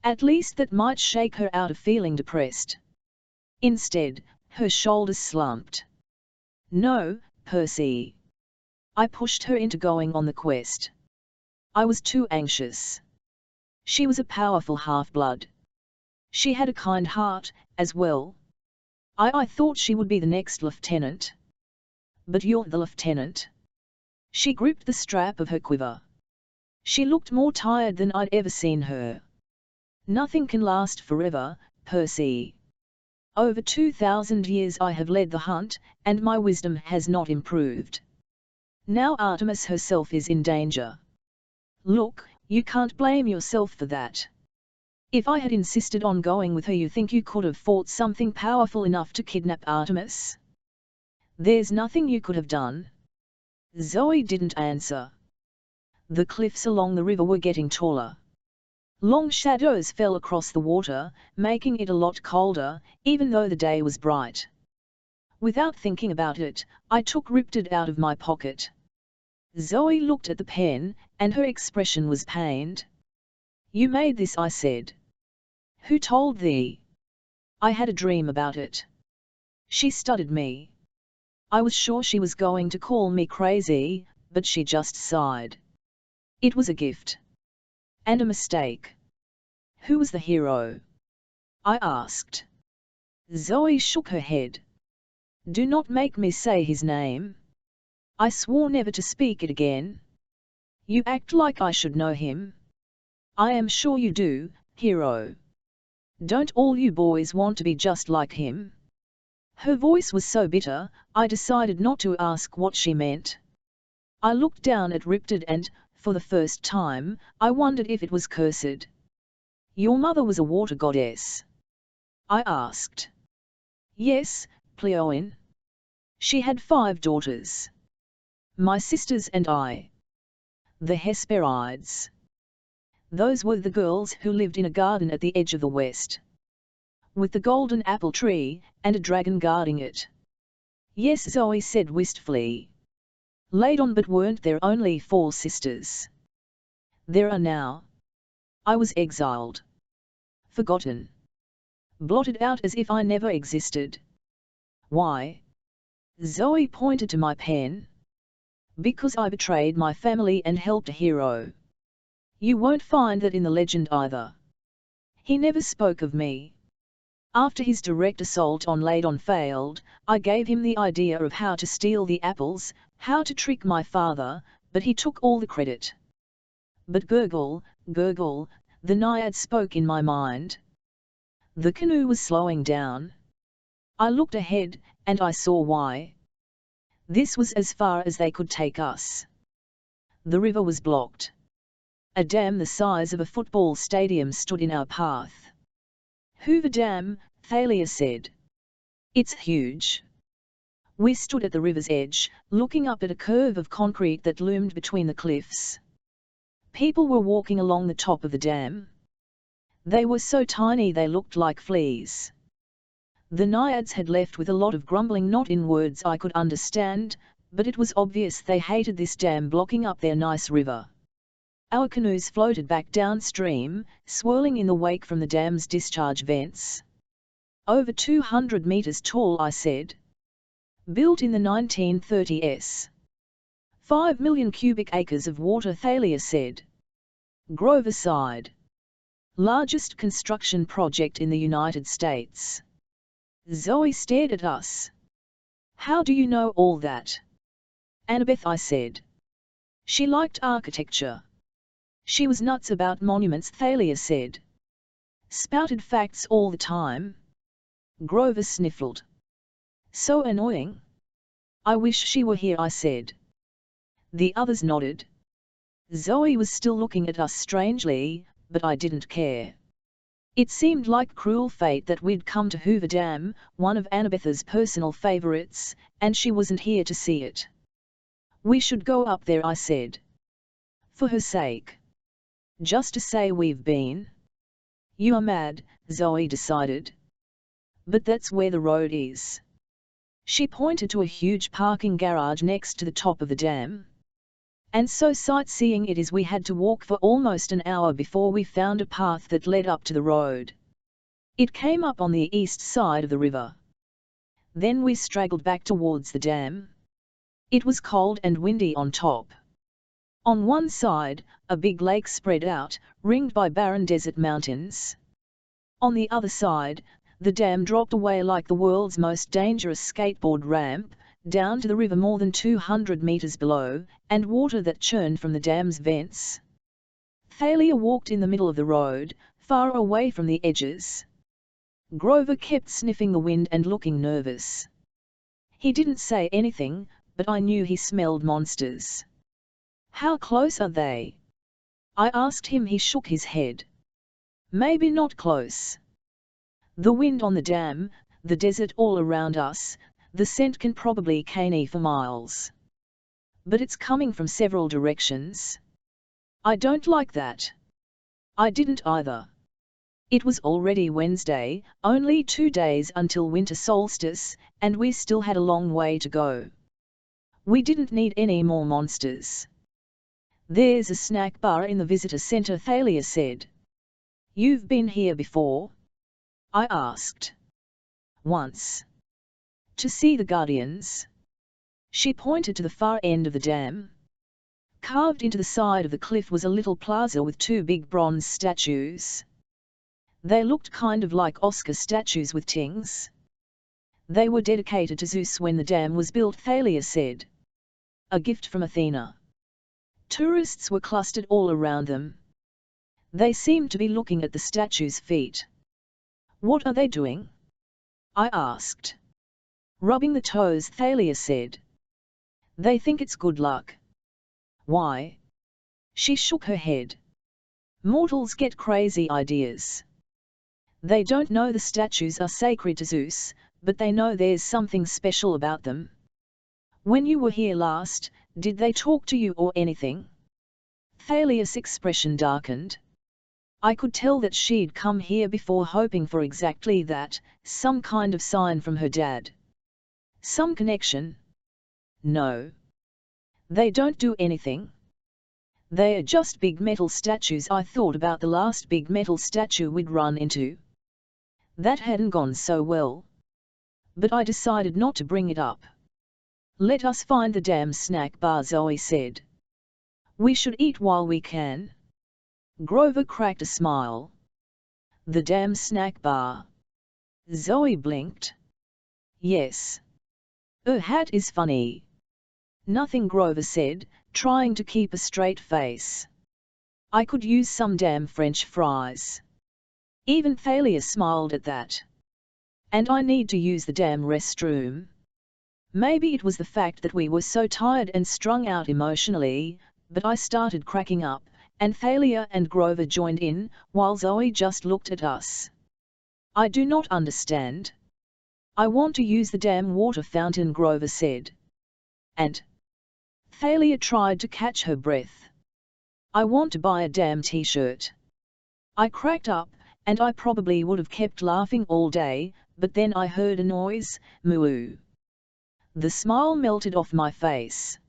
At least that might shake her out of feeling depressed. Instead, her shoulders slumped. No, Percy. I pushed her into going on the quest. I was too anxious. She was a powerful half-blood. She had a kind heart, as well. I thought she would be the next lieutenant. But you're the lieutenant. She gripped the strap of her quiver. She looked more tired than I'd ever seen her. Nothing can last forever, Percy. Over 2,000 years I have led the hunt, and my wisdom has not improved. Now Artemis herself is in danger. Look, you can't blame yourself for that. If I had insisted on going with her, you think you could have fought something powerful enough to kidnap Artemis? There's nothing you could have done. Zoe didn't answer. The cliffs along the river were getting taller. Long shadows fell across the water, making it a lot colder, even though the day was bright. Without thinking about it, I took Riptide out of my pocket. Zoe looked at the pen, and her expression was pained. You made this, I said. Who told thee? I had a dream about it. She studied me. I was sure she was going to call me crazy, but she just sighed. It was a gift. And a mistake. Who was the hero? I asked. Zoe shook her head. Do not make me say his name. I swore never to speak it again. You act like I should know him. I am sure you do, hero. Don't all you boys want to be just like him? Her voice was so bitter, I decided not to ask what she meant. I looked down at Riptide and, for the first time, I wondered if it was cursed. Your mother was a water goddess? I asked. Yes, Pleione. She had 5 daughters. My sisters and I. The Hesperides. Those were the girls who lived in a garden at the edge of the west. With the golden apple tree, and a dragon guarding it. Yes, Zoe said wistfully. Laid on, but weren't there only 4 sisters? There are now. I was exiled. Forgotten. Blotted out as if I never existed. Why? Zoe pointed to my pen. Because I betrayed my family and helped a hero. You won't find that in the legend either. He never spoke of me. After his direct assault on Ladon failed, I gave him the idea of how to steal the apples, how to trick my father, but he took all the credit. But gurgle, gurgle, the Naiad spoke in my mind. The canoe was slowing down. I looked ahead, and I saw why. This was as far as they could take us. The river was blocked. A dam the size of a football stadium stood in our path. Hoover Dam, Thalia said. It's huge. We stood at the river's edge, looking up at a curve of concrete that loomed between the cliffs. People were walking along the top of the dam. They were so tiny they looked like fleas. The Naiads had left with a lot of grumbling, not in words I could understand, but it was obvious they hated this dam blocking up their nice river. Our canoes floated back downstream, swirling in the wake from the dam's discharge vents. Over 200 meters tall, I said. Built in the 1930s. 5 million cubic acres of water, Thalia said. Grover sighed. Largest construction project in the United States. Zoe stared at us. How do you know all that? Annabeth, I said. She liked architecture. She was nuts about monuments, Thalia said. Spouted facts all the time. Grover sniffled. So annoying. I wish she were here, I said. The others nodded. Zoe was still looking at us strangely, but I didn't care. It seemed like cruel fate that we'd come to Hoover Dam, one of Annabeth's personal favorites, and she wasn't here to see it. We should go up there, I said. For her sake. Just to say we've been. You are mad, Zoe decided. But that's where the road is. She pointed to a huge parking garage next to the top of the dam. And so sightseeing it is we had to walk for almost an hour before we found a path that led up to the road. It came up on the east side of the river. Then we straggled back towards the dam. It was cold and windy on top. On one side, a big lake spread out, ringed by barren desert mountains. On the other side, the dam dropped away like the world's most dangerous skateboard ramp, down to the river more than 200 meters below, and water that churned from the dam's vents. Thalia walked in the middle of the road, far away from the edges. Grover kept sniffing the wind and looking nervous. He didn't say anything, but I knew he smelled monsters. How close are they? I asked him. He shook his head. Maybe not close. The wind on the dam, the desert all around us, the scent can probably carry for miles. But it's coming from several directions. I don't like that. I didn't either. It was already Wednesday, only 2 days until winter solstice, and we still had a long way to go. We didn't need any more monsters. There's a snack bar in the visitor center, Thalia said. You've been here before? I asked. Once. To see the Guardians. She pointed to the far end of the dam. Carved into the side of the cliff was a little plaza with 2 big bronze statues. They looked kind of like Oscar statues with tings. They were dedicated to Zeus when the dam was built, Thalia said. A gift from Athena. Tourists were clustered all around them. They seemed to be looking at the statue's feet. What are they doing? I asked. Rubbing the toes, Thalia said. They think it's good luck. Why? She shook her head. Mortals get crazy ideas. They don't know the statues are sacred to Zeus, but they know there's something special about them. When you were here last, did they talk to you or anything? Thalia's expression darkened. I could tell that she'd come here before hoping for exactly that, some kind of sign from her dad. Some connection? No. They don't do anything. They are just big metal statues. I thought about the last big metal statue we'd run into. That hadn't gone so well. But I decided not to bring it up. Let us find the damn snack bar, Zoe said. We should eat while we can. Grover cracked a smile. The damn snack bar. Zoe blinked. Yes. Hat is funny. Nothing, Grover said, trying to keep a straight face. I could use some damn French fries. Even Thalia smiled at that. And I need to use the damn restroom. Maybe it was the fact that we were so tired and strung out emotionally, but I started cracking up, and Thalia and Grover joined in, while Zoe just looked at us. I do not understand. I want to use the damn water fountain, Grover said. And Thalia tried to catch her breath. I want to buy a damn t-shirt. I cracked up, and I probably would have kept laughing all day, but then I heard a noise, moo. The smile melted off my face.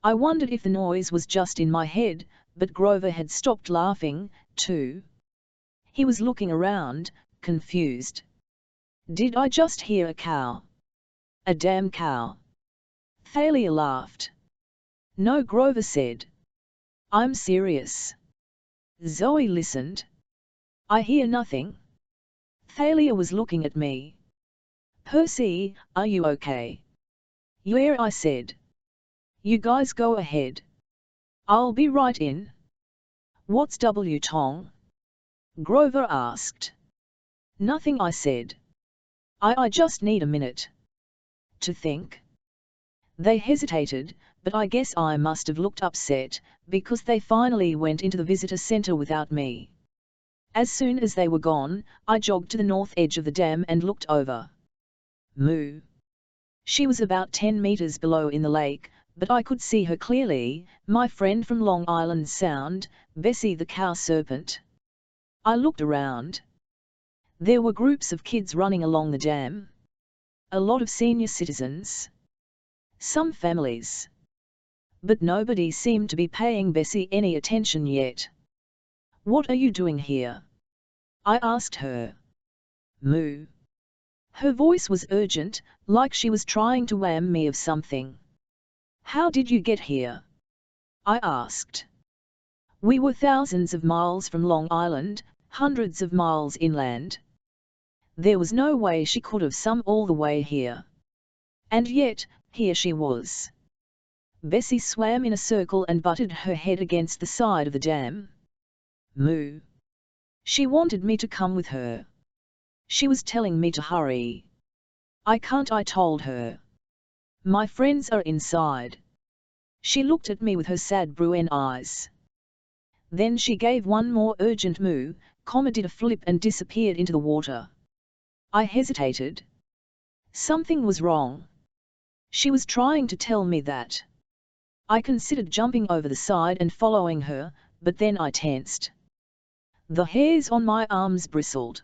I wondered if the noise was just in my head, but Grover had stopped laughing, too. He was looking around, confused. Did I just hear a cow? A damn cow. Thalia laughed. No, Grover said. I'm serious. Zoe listened. I hear nothing. Thalia was looking at me. Percy, are you okay? Yeah, I said. You guys go ahead. I'll be right in. What's W Tong? Grover asked. Nothing, I said. I just need a minute to think. They hesitated, but I guess I must have looked upset, because they finally went into the visitor center without me. As soon as they were gone, I jogged to the north edge of the dam and looked over. Moo. She was about 10 meters below in the lake, but I could see her clearly, my friend from Long Island Sound, Bessie the cow serpent. I looked around. There were groups of kids running along the dam. A lot of senior citizens. Some families. But nobody seemed to be paying Bessie any attention yet. What are you doing here? I asked her. Moo. Her voice was urgent, like she was trying to wham me of something. How did you get here? I asked. We were thousands of miles from Long Island, hundreds of miles inland. There was no way she could have swum all the way here. And yet, here she was. Bessie swam in a circle and butted her head against the side of the dam. Moo. She wanted me to come with her. She was telling me to hurry. I can't, I told her. My friends are inside. She looked at me with her sad Bruin eyes. Then she gave one more urgent moo, did a flip and disappeared into the water. I hesitated. Something was wrong. She was trying to tell me that. I considered jumping over the side and following her, but then I tensed. The hairs on my arms bristled.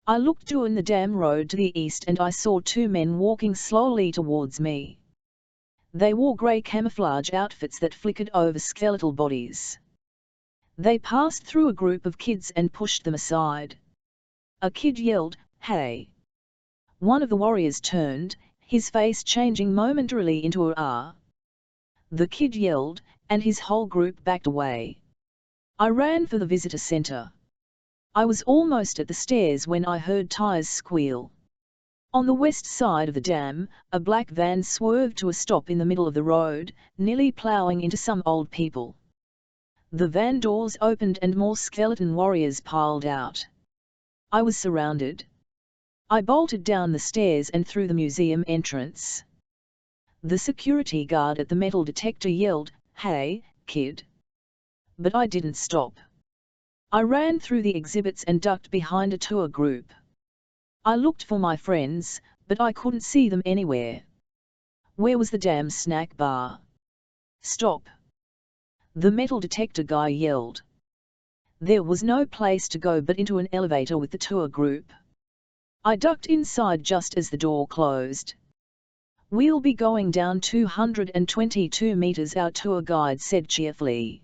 I looked down the dam road to the east and I saw two men walking slowly towards me. They wore grey camouflage outfits that flickered over skeletal bodies. They passed through a group of kids and pushed them aside. A kid yelled, "Hey!" One of the warriors turned, his face changing momentarily into a "Ah!" The kid yelled, and his whole group backed away. I ran for the visitor center. I was almost at the stairs when I heard tires squeal. On the west side of the dam, a black van swerved to a stop in the middle of the road, nearly plowing into some old people. The van doors opened and more skeleton warriors piled out. I was surrounded. I bolted down the stairs and through the museum entrance. The security guard at the metal detector yelled, "Hey, kid!" But I didn't stop. I ran through the exhibits and ducked behind a tour group. I looked for my friends, but I couldn't see them anywhere. Where was the damn snack bar? Stop! The metal detector guy yelled. There was no place to go but into an elevator with the tour group. I ducked inside just as the door closed. "We'll be going down 222 meters," our tour guide said cheerfully.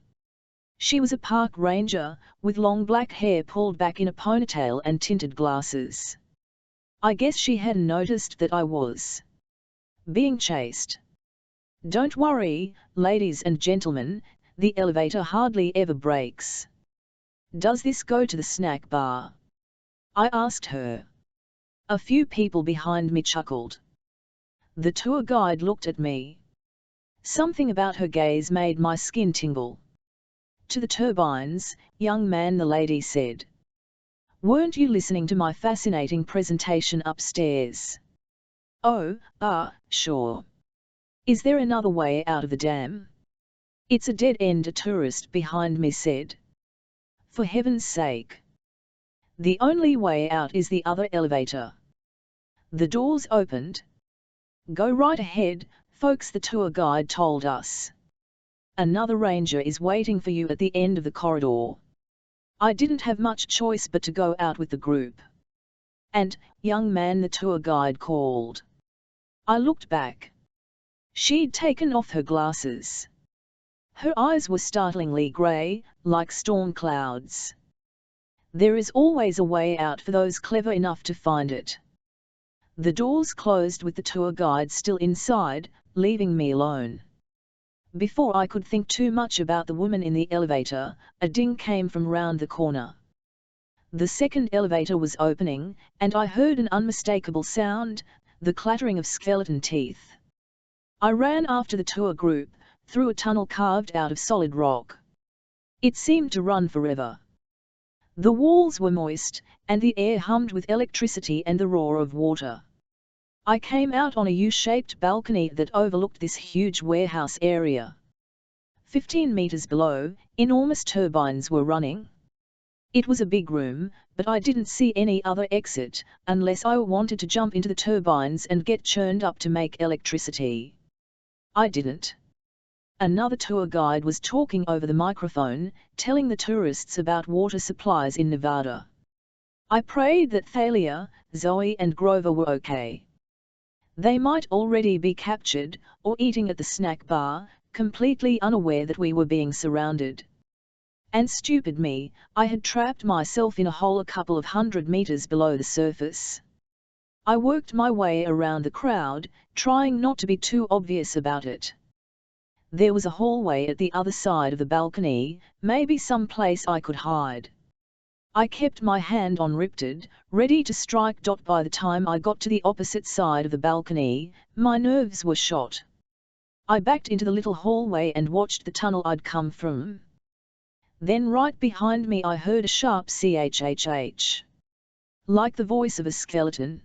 She was a park ranger, with long black hair pulled back in a ponytail and tinted glasses. I guess she hadn't noticed that I was being chased. "Don't worry, ladies and gentlemen, the elevator hardly ever breaks." "Does this go to the snack bar?" I asked her. A few people behind me chuckled. The tour guide looked at me. Something about her gaze made my skin tingle. "To the turbines, young man," the lady said. "Weren't you listening to my fascinating presentation upstairs?" "Oh, sure. Is there another way out of the dam?" "It's a dead end," a tourist behind me said. "For heaven's sake. The only way out is the other elevator." The doors opened. "Go right ahead, folks," the tour guide told us. "Another ranger is waiting for you at the end of the corridor." I didn't have much choice but to go out with the group. "And, young man," the tour guide called. I looked back. She'd taken off her glasses. Her eyes were startlingly grey, like storm clouds. There is always a way out for those clever enough to find it. The doors closed with the tour guide still inside, leaving me alone. Before I could think too much about the woman in the elevator, a ding came from round the corner. The second elevator was opening, and I heard an unmistakable sound, the clattering of skeleton teeth. I ran after the tour group, through a tunnel carved out of solid rock. It seemed to run forever. The walls were moist, and the air hummed with electricity and the roar of water. I came out on a U-shaped balcony that overlooked this huge warehouse area. 15 meters below, enormous turbines were running. It was a big room, but I didn't see any other exit, unless I wanted to jump into the turbines and get churned up to make electricity. I didn't. Another tour guide was talking over the microphone, telling the tourists about water supplies in Nevada. I prayed that Thalia, Zoe and Grover were okay. They might already be captured, or eating at the snack bar, completely unaware that we were being surrounded. And stupid me, I had trapped myself in a hole a couple of 100 meters below the surface. I worked my way around the crowd, trying not to be too obvious about it. There was a hallway at the other side of the balcony, maybe some place I could hide. I kept my hand on Riptide, ready to strike. By the time I got to the opposite side of the balcony, my nerves were shot. I backed into the little hallway and watched the tunnel I'd come from. Then right behind me I heard a sharp chhh. Like the voice of a skeleton.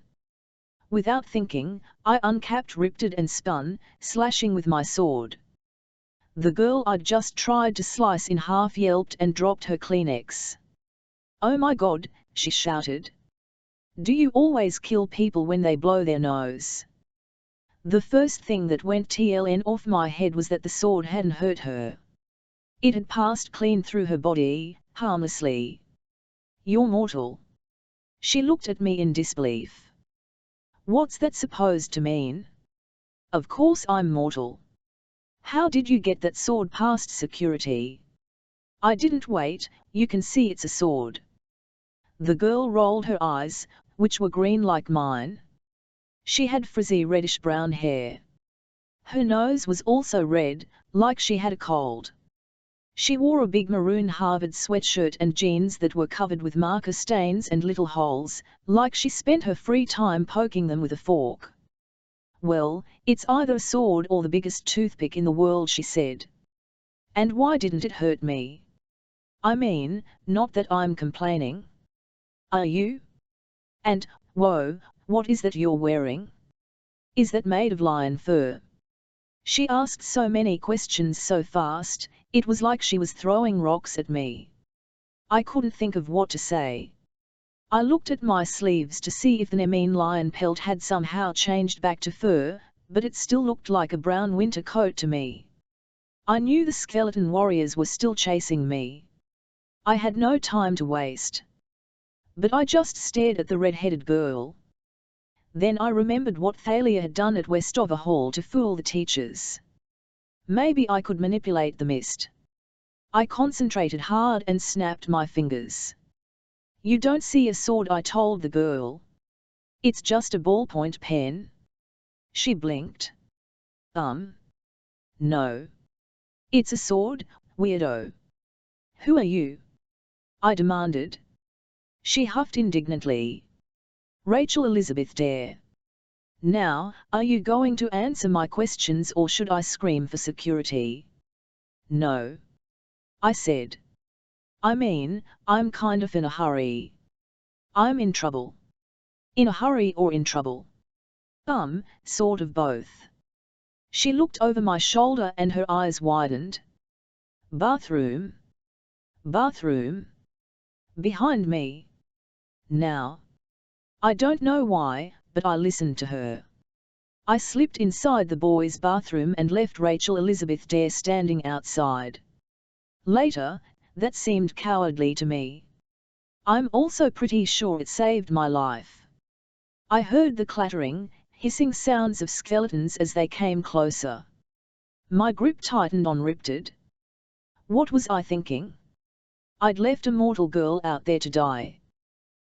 Without thinking, I uncapped Riptide and spun, slashing with my sword. The girl I'd just tried to slice in half yelped and dropped her Kleenex. "Oh my God," she shouted. "Do you always kill people when they blow their nose?" The first thing that went off my head was that the sword hadn't hurt her. It had passed clean through her body, harmlessly. "You're mortal." She looked at me in disbelief. "What's that supposed to mean?" "Of course I'm mortal. How did you get that sword past security?" "I didn't wait, you can see it's a sword." The girl rolled her eyes, which were green like mine. She had frizzy reddish-brown hair. Her nose was also red, like she had a cold. She wore a big maroon Harvard sweatshirt and jeans that were covered with marker stains and little holes, like she spent her free time poking them with a fork. "Well, it's either a sword or the biggest toothpick in the world," she said. "And why didn't it hurt me? I mean, not that I'm complaining. Are you? And, whoa, what is that you're wearing? Is that made of lion fur?" She asked so many questions so fast, it was like she was throwing rocks at me. I couldn't think of what to say. I looked at my sleeves to see if the Nemean lion pelt had somehow changed back to fur, but it still looked like a brown winter coat to me. I knew the skeleton warriors were still chasing me. I had no time to waste. But I just stared at the red-headed girl. Then I remembered what Thalia had done at Westover Hall to fool the teachers. Maybe I could manipulate the mist. I concentrated hard and snapped my fingers. "You don't see a sword," I told the girl. "It's just a ballpoint pen." She blinked. No. "It's a sword, weirdo." "Who are you?" I demanded. She huffed indignantly. "Rachel Elizabeth Dare." "Now, are you going to answer my questions or should I scream for security?" "No," I said. "I mean, I'm kind of in a hurry." "I'm in trouble." "In a hurry or in trouble?" Sort of both." She looked over my shoulder and her eyes widened. "Bathroom?" "Bathroom?" "Behind me." Now. I don't know why, but I listened to her. I slipped inside the boys' bathroom and left Rachel Elizabeth Dare standing outside. Later, that seemed cowardly to me. I'm also pretty sure it saved my life. I heard the clattering, hissing sounds of skeletons as they came closer. My grip tightened on Riptide. What was I thinking? I'd left a mortal girl out there to die.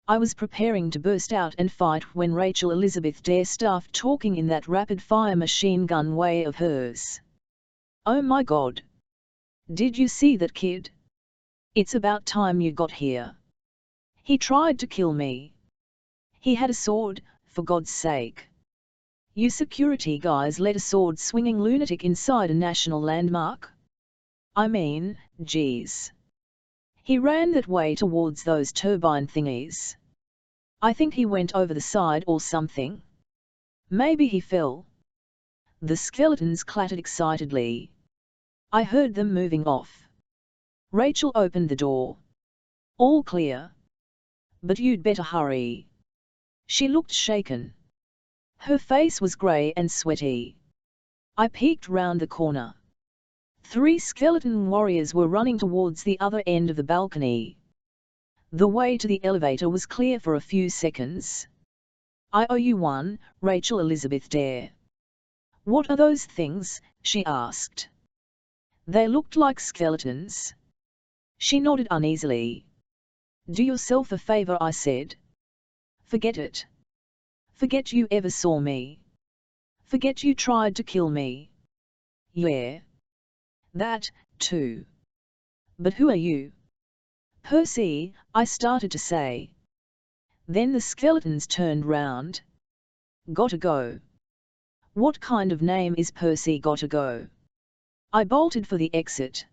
I was preparing to burst out and fight when Rachel Elizabeth Dare started talking in that rapid-fire machine gun way of hers. "Oh my God! Did you see that kid? It's about time you got here. He tried to kill me. He had a sword, for God's sake. You security guys let a sword-swinging lunatic inside a national landmark? I mean, geez. He ran that way towards those turbine thingies. I think he went over the side or something. Maybe he fell. The skeletons clattered excitedly. I heard them moving off. Rachel opened the door. All clear. But you'd better hurry. She looked shaken. Her face was grey and sweaty. I peeked round the corner. 3 skeleton warriors were running towards the other end of the balcony. The way to the elevator was clear for a few seconds. I owe you one, Rachel Elizabeth Dare. What are those things? She asked. They looked like skeletons. She nodded uneasily. Do yourself a favor, I said. Forget it. Forget you ever saw me. Forget you tried to kill me. Yeah. That, too. But who are you? Percy, I started to say. Then the skeletons turned round. Gotta go. What kind of name is Percy Gotta Go? I bolted for the exit.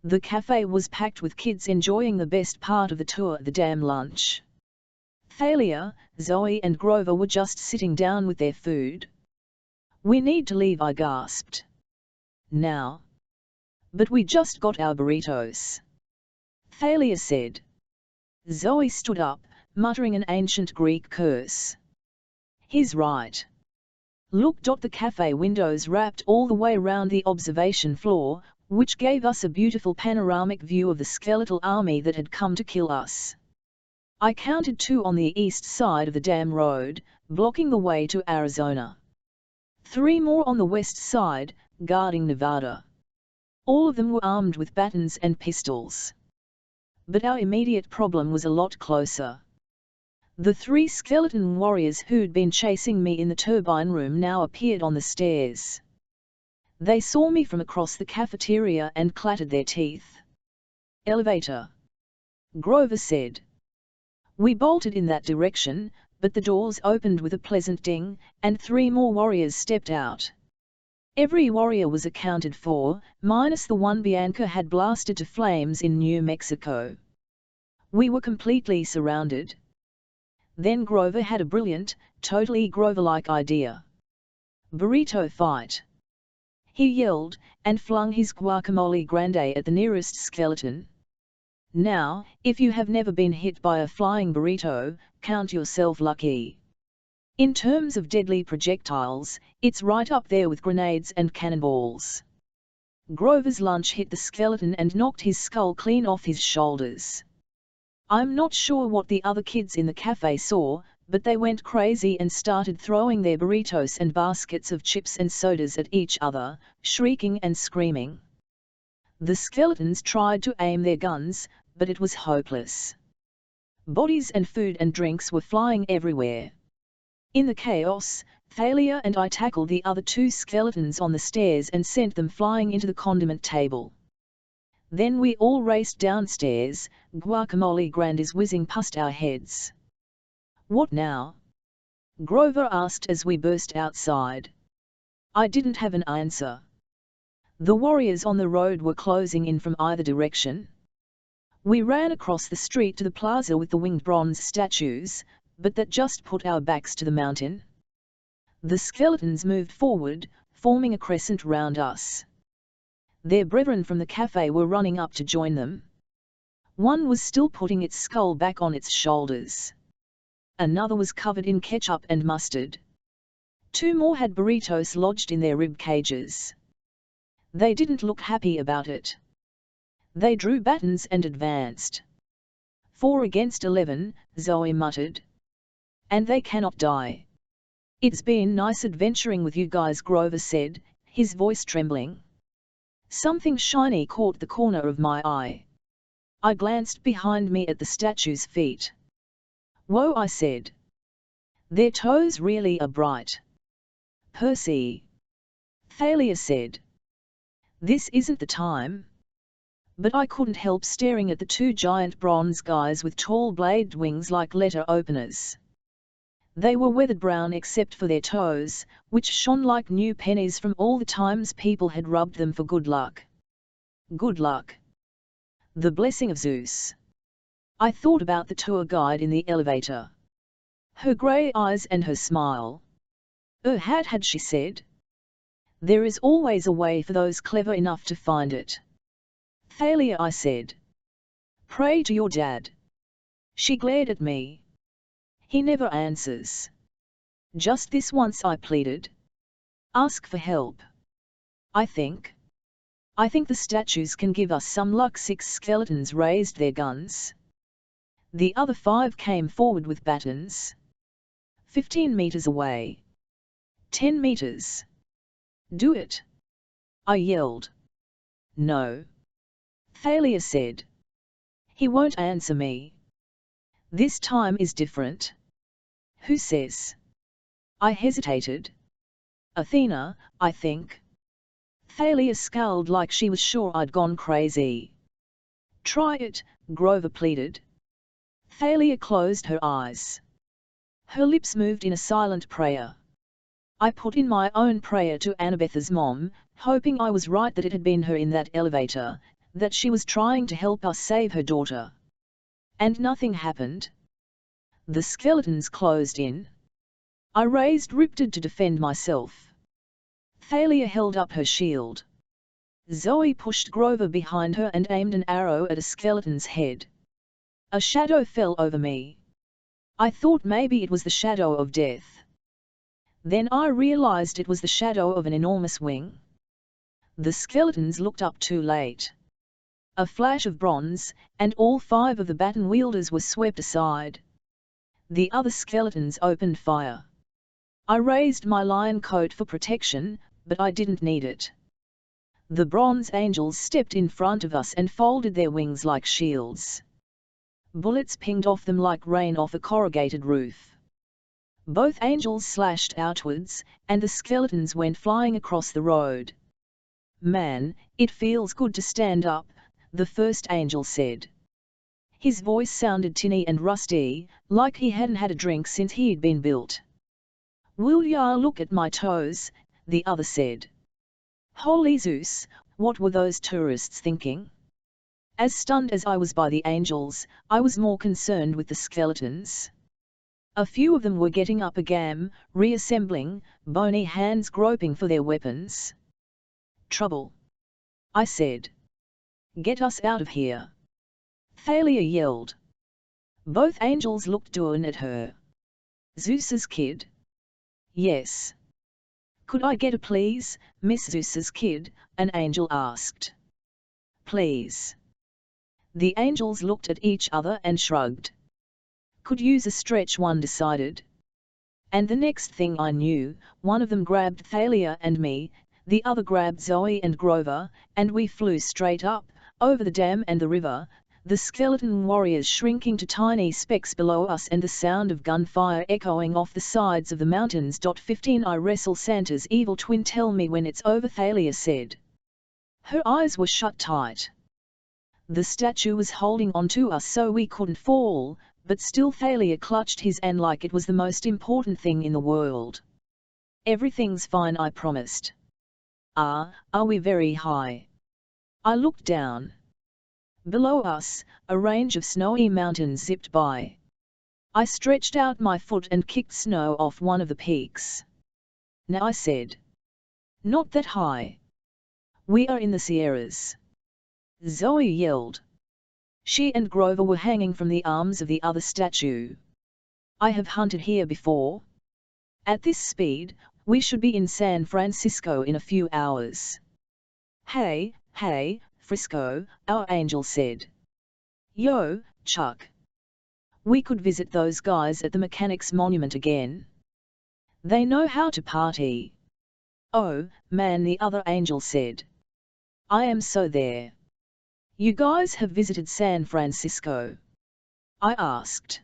The cafe was packed with kids enjoying the best part of the tour, the damn lunch. Thalia, Zoe and Grover were just sitting down with their food. We need to leave, I gasped. Now. But we just got our burritos. Thalia said. Zoe stood up, muttering an ancient Greek curse. He's right. Look. The cafe windows wrapped all the way round the observation floor, which gave us a beautiful panoramic view of the skeletal army that had come to kill us. I counted 2 on the east side of the dam road, blocking the way to Arizona. 3 more on the west side, guarding Nevada. All of them were armed with batons and pistols. But our immediate problem was a lot closer. The 3 skeleton warriors who'd been chasing me in the turbine room now appeared on the stairs. They saw me from across the cafeteria and clattered their teeth. Elevator. Grover said. We bolted in that direction, but the doors opened with a pleasant ding, and 3 more warriors stepped out. Every warrior was accounted for, minus the one Bianca had blasted to flames in New Mexico. We were completely surrounded. Then Grover had a brilliant, totally Grover-like idea. Burrito fight. He yelled, and flung his guacamole grande at the nearest skeleton. Now, if you have never been hit by a flying burrito, count yourself lucky. In terms of deadly projectiles, it's right up there with grenades and cannonballs. Grover's lunch hit the skeleton and knocked his skull clean off his shoulders. I'm not sure what the other kids in the cafe saw, but they went crazy and started throwing their burritos and baskets of chips and sodas at each other, shrieking and screaming. The skeletons tried to aim their guns, but it was hopeless. Bodies and food and drinks were flying everywhere. In the chaos, Thalia and I tackled the other 2 skeletons on the stairs and sent them flying into the condiment table. Then we all raced downstairs, guacamole grandes whizzing past our heads. What now? Grover asked as we burst outside. I didn't have an answer. The warriors on the road were closing in from either direction. We ran across the street to the plaza with the winged bronze statues, but that just put our backs to the mountain. The skeletons moved forward, forming a crescent round us. Their brethren from the cafe were running up to join them. One was still putting its skull back on its shoulders. Another was covered in ketchup and mustard. 2 more had burritos lodged in their rib cages. They didn't look happy about it. They drew batons and advanced. 4 against 11, Zoe muttered. And they cannot die. It's been nice adventuring with you guys, Grover said, his voice trembling. Something shiny caught the corner of my eye. I glanced behind me at the statue's feet. Whoa, I said. Their toes really are bright. Percy. Thalia said. This isn't the time. But I couldn't help staring at the 2 giant bronze guys with tall bladed wings like letter openers. They were weathered brown except for their toes, which shone like new pennies from all the times people had rubbed them for good luck. Good luck. The blessing of Zeus. I thought about the tour guide in the elevator. Her grey eyes and her smile. Had she said? There is always a way for those clever enough to find it. Thalia, I said. Pray to your dad. She glared at me. He never answers. Just this once, I pleaded. Ask for help. I think the statues can give us some luck. 6 skeletons raised their guns. The other 5 came forward with batons. 15 meters away. 10 meters. Do it. I yelled. No. Thalia said. He won't answer me. This time is different. Who says? I hesitated. Athena, I think. Thalia scowled like she was sure I'd gone crazy. Try it, Grover pleaded. Thalia closed her eyes. Her lips moved in a silent prayer. I put in my own prayer to Annabetha's mom, hoping I was right, that it had been her in that elevator, that she was trying to help us save her daughter. And nothing happened. The skeletons closed in. I raised Riptide to defend myself. Thalia held up her shield. Zoe pushed Grover behind her and aimed an arrow at a skeleton's head. A shadow fell over me. I thought maybe it was the shadow of death. Then I realized it was the shadow of an enormous wing. The skeletons looked up too late. A flash of bronze, and all 5 of the baton wielders were swept aside. The other skeletons opened fire. I raised my lion coat for protection, but I didn't need it. The bronze angels stepped in front of us and folded their wings like shields. Bullets pinged off them like rain off a corrugated roof. Both angels slashed outwards, and the skeletons went flying across the road. Man, it feels good to stand up, the first angel said. His voice sounded tinny and rusty, like he hadn't had a drink since he'd been built. Will ya look at my toes? The other said. Holy Zeus, what were those tourists thinking? As stunned as I was by the angels, I was more concerned with the skeletons. A few of them were getting up again, reassembling, bony hands groping for their weapons. Trouble, I said. Get us out of here. Thalia yelled. Both angels looked down at her. Zeus's kid? Yes. Could I get a please, Miss Zeus's kid? An angel asked. Please. The angels looked at each other and shrugged. Could use a stretch, one decided. And the next thing I knew, one of them grabbed Thalia and me, the other grabbed Zoe and Grover, and we flew straight up, over the dam and the river, the skeleton warriors shrinking to tiny specks below us and the sound of gunfire echoing off the sides of the mountains. 15 I wrestle Santa's evil twin. Tell me when it's over, Thalia said. Her eyes were shut tight. The statue was holding on to us so we couldn't fall, but still Thalia clutched his hand like it was the most important thing in the world. Everything's fine, I promised. Are we very high? I looked down. Below us, a range of snowy mountains zipped by. I stretched out my foot and kicked snow off one of the peaks. Now, I said. Not that high. We are in the Sierras. Zoe yelled. She and Grover were hanging from the arms of the other statue. I have hunted here before. At this speed, we should be in San Francisco in a few hours. Hey, Frisco, our angel said. Yo, Chuck. We could visit those guys at the Mechanics Monument again. They know how to party. Oh, man, the other angel said. I am so there. You guys have visited San Francisco? I asked.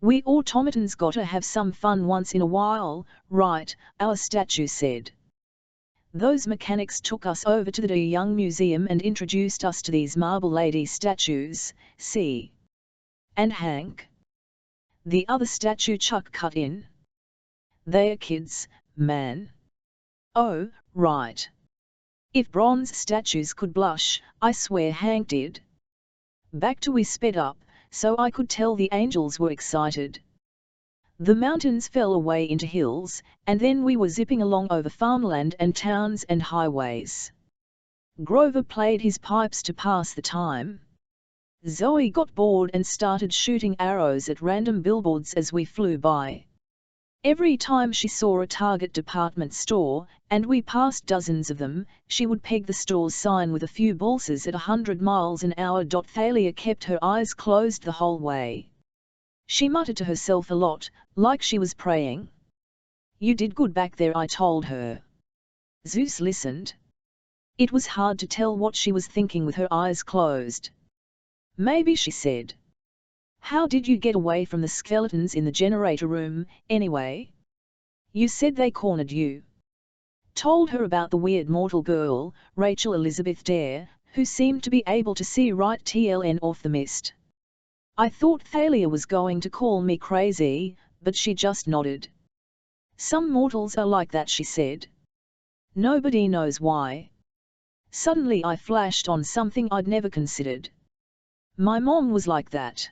We automatons gotta have some fun once in a while, right? Our statue said. Those mechanics took us over to the De Young Museum and introduced us to these marble lady statues, see? And Hank? The other statue Chuck cut in. They are kids, man. Oh, right. If bronze statues could blush, I swear Hank did. Back to we sped up, so I could tell the angels were excited. The mountains fell away into hills, and then we were zipping along over farmland and towns and highways. Grover played his pipes to pass the time. Zoe got bored and started shooting arrows at random billboards as we flew by. Every time she saw a Target department store, and we passed dozens of them, she would peg the store's sign with a few balsas at 100 miles an hour. Thalia kept her eyes closed the whole way. She muttered to herself a lot, like she was praying. "You did good back there," I told her. Zeus listened. It was hard to tell what she was thinking with her eyes closed. "Maybe," she said. "How did you get away from the skeletons in the generator room, anyway? You said they cornered you." Told her about the weird mortal girl, Rachel Elizabeth Dare, who seemed to be able to see right TLN off the mist. I thought Thalia was going to call me crazy, but she just nodded. "Some mortals are like that," she said. "Nobody knows why." Suddenly I flashed on something I'd never considered. My mom was like that.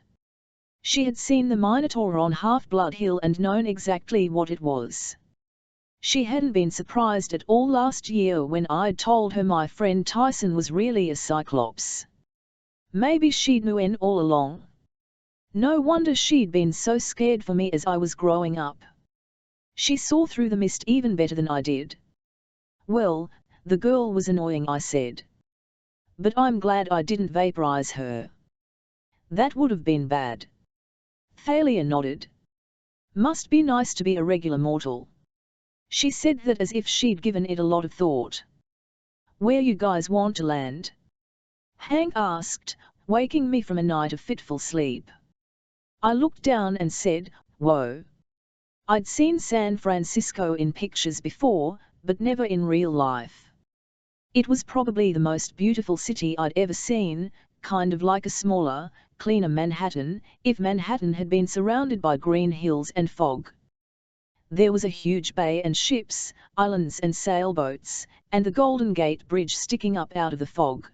She had seen the Minotaur on Half-Blood Hill and known exactly what it was. She hadn't been surprised at all last year when I'd told her my friend Tyson was really a cyclops. Maybe she'd known all along. No wonder she'd been so scared for me as I was growing up. She saw through the mist even better than I did. "Well, the girl was annoying," I said. "But I'm glad I didn't vaporize her. That would have been bad." Thalia nodded. "Must be nice to be a regular mortal." She said that as if she'd given it a lot of thought. "Where you guys want to land?" Hank asked, waking me from a night of fitful sleep. I looked down and said, "Whoa." I'd seen San Francisco in pictures before, but never in real life. It was probably the most beautiful city I'd ever seen, kind of like a smaller, cleaner Manhattan, if Manhattan had been surrounded by green hills and fog. There was a huge bay and ships, islands and sailboats, and the Golden Gate Bridge sticking up out of the fog.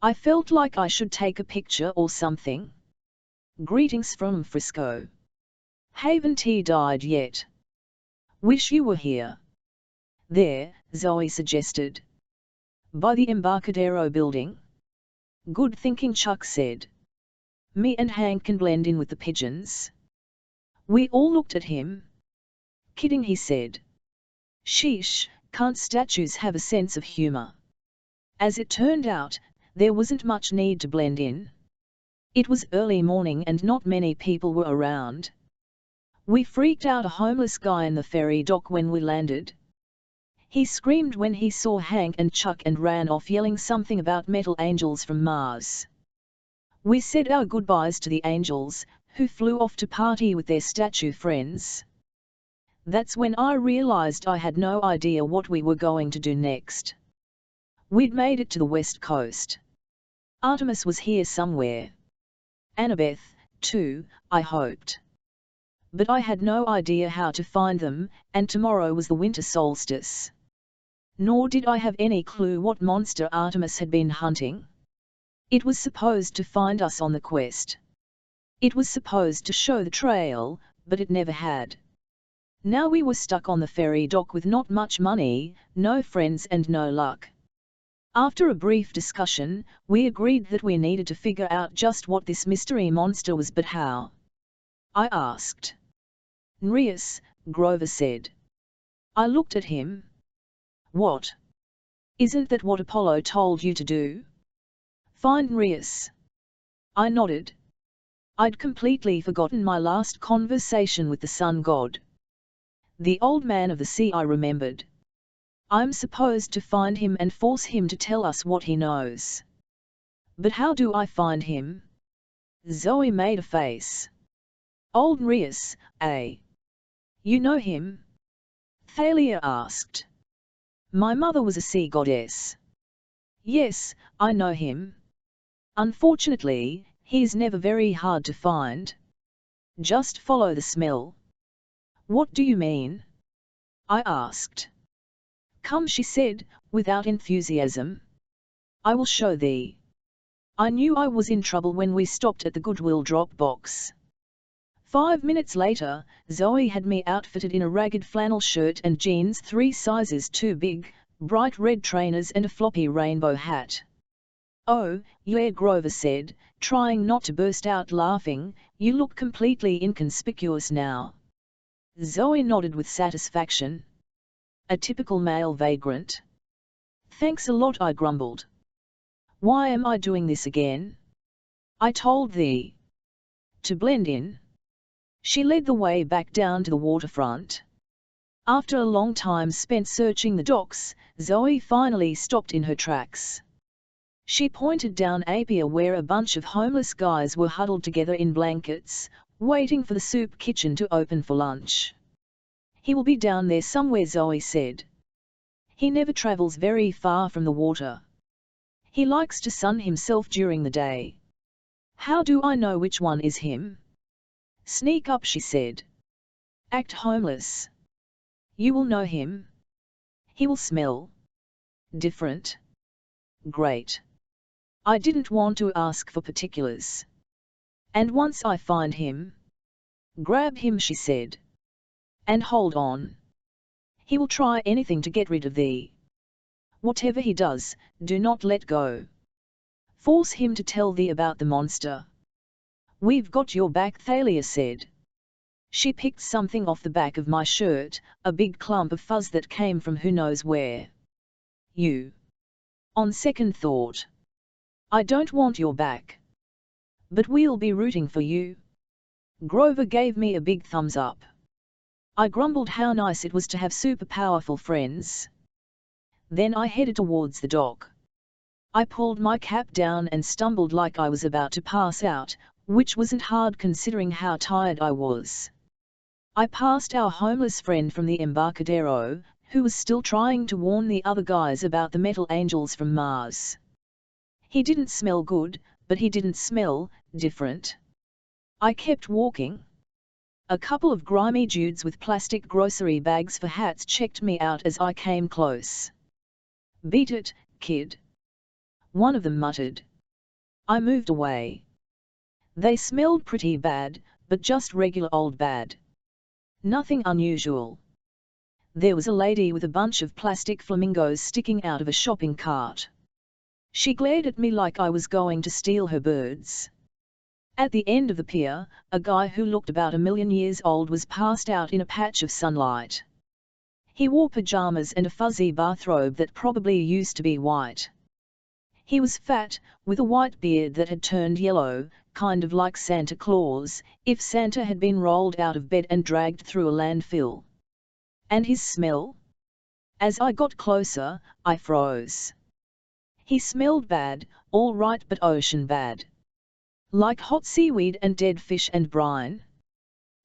I felt like I should take a picture or something. "Greetings from Frisco. Haven't tea died yet? Wish you were here." "There," Zoe suggested. "By the Embarcadero building?" "Good thinking," Chuck said. "Me and Hank can blend in with the pigeons." We all looked at him. "Kidding," he said. "Sheesh, can't statues have a sense of humor?" As it turned out, there wasn't much need to blend in. It was early morning and not many people were around. We freaked out a homeless guy in the ferry dock when we landed. He screamed when he saw Hank and Chuck and ran off yelling something about metal angels from Mars. We said our goodbyes to the angels, who flew off to party with their statue friends. That's when I realized I had no idea what we were going to do next. We'd made it to the West Coast. Artemis was here somewhere. Annabeth, too, I hoped. But I had no idea how to find them, and tomorrow was the winter solstice. Nor did I have any clue what monster Artemis had been hunting. It was supposed to find us on the quest. It was supposed to show the trail, but it never had. Now we were stuck on the ferry dock with not much money, no friends and no luck. After a brief discussion, we agreed that we needed to figure out just what this mystery monster was, but how? I asked. "Nereus," Grover said. I looked at him. "What? Isn't that what Apollo told you to do? Find Nereus?" I nodded. I'd completely forgotten my last conversation with the sun god. The old man of the sea, I remembered. I'm supposed to find him and force him to tell us what he knows. But how do I find him? Zoe made a face. "Old Nereus, eh? You know him?" Thalia asked. "My mother was a sea goddess." "Yes, I know him. Unfortunately, he's never very hard to find. Just follow the smell." "What do you mean?" I asked. "Come," she said, without enthusiasm. "I will show thee." I knew I was in trouble when we stopped at the Goodwill drop box. 5 minutes later, Zoe had me outfitted in a ragged flannel shirt and jeans 3 sizes too big, bright red trainers and a floppy rainbow hat. "Oh, yeah," Grover said, trying not to burst out laughing, "you look completely inconspicuous now." Zoe nodded with satisfaction. "A typical male vagrant." "Thanks a lot," I grumbled. "Why am I doing this again?" "I told thee. To blend in." She led the way back down to the waterfront. After a long time spent searching the docks, Zoe finally stopped in her tracks. She pointed down a pier where a bunch of homeless guys were huddled together in blankets, waiting for the soup kitchen to open for lunch. "He will be down there somewhere," Zoe said. "He never travels very far from the water. He likes to sun himself during the day." "How do I know which one is him?" "Sneak up," she said. "Act homeless. You will know him. He will smell different." Great. I didn't want to ask for particulars. "And once I find him, grab him," she said. "And hold on. He will try anything to get rid of thee. Whatever he does, do not let go. Force him to tell thee about the monster." "We've got your back," Thalia said. She picked something off the back of my shirt, a big clump of fuzz that came from who knows where. "You." "On second thought, I don't want your back. But we'll be rooting for you." Grover gave me a big thumbs up. I grumbled how nice it was to have super powerful friends. Then I headed towards the dock. I pulled my cap down and stumbled like I was about to pass out, which wasn't hard considering how tired I was. I passed our homeless friend from the Embarcadero, who was still trying to warn the other guys about the metal angels from Mars. He didn't smell good, but he didn't smell different. I kept walking. A couple of grimy dudes with plastic grocery bags for hats checked me out as I came close. "Beat it, kid," one of them muttered. I moved away. They smelled pretty bad, but just regular old bad. Nothing unusual. There was a lady with a bunch of plastic flamingos sticking out of a shopping cart. She glared at me like I was going to steal her birds. At the end of the pier, a guy who looked about 1,000,000 years old was passed out in a patch of sunlight. He wore pajamas and a fuzzy bathrobe that probably used to be white. He was fat, with a white beard that had turned yellow, kind of like Santa Claus, if Santa had been rolled out of bed and dragged through a landfill. And his smell? As I got closer, I froze. He smelled bad, all right, but ocean bad. Like hot seaweed and dead fish and brine.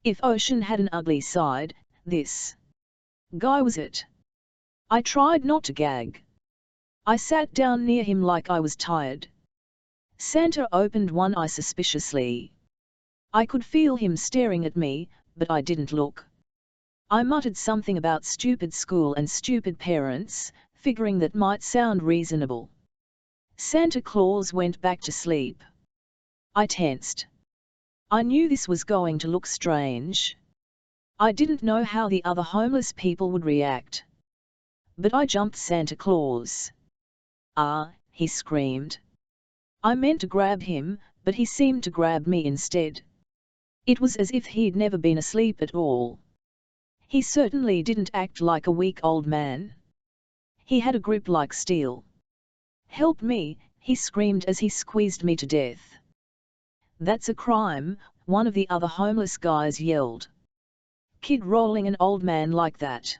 If ocean had an ugly side, this guy was it. I tried not to gag. I sat down near him like I was tired. Santa opened one eye suspiciously. I could feel him staring at me, but I didn't look. I muttered something about stupid school and stupid parents, figuring that might sound reasonable. Santa Claus went back to sleep. I tensed. I knew this was going to look strange. I didn't know how the other homeless people would react. But I jumped Santa Claus. "Ah," he screamed. I meant to grab him, but he seemed to grab me instead. It was as if he'd never been asleep at all. He certainly didn't act like a weak old man. He had a grip like steel. "Help me," he screamed as he squeezed me to death. "That's a crime," one of the other homeless guys yelled. "Kid rolling an old man like that."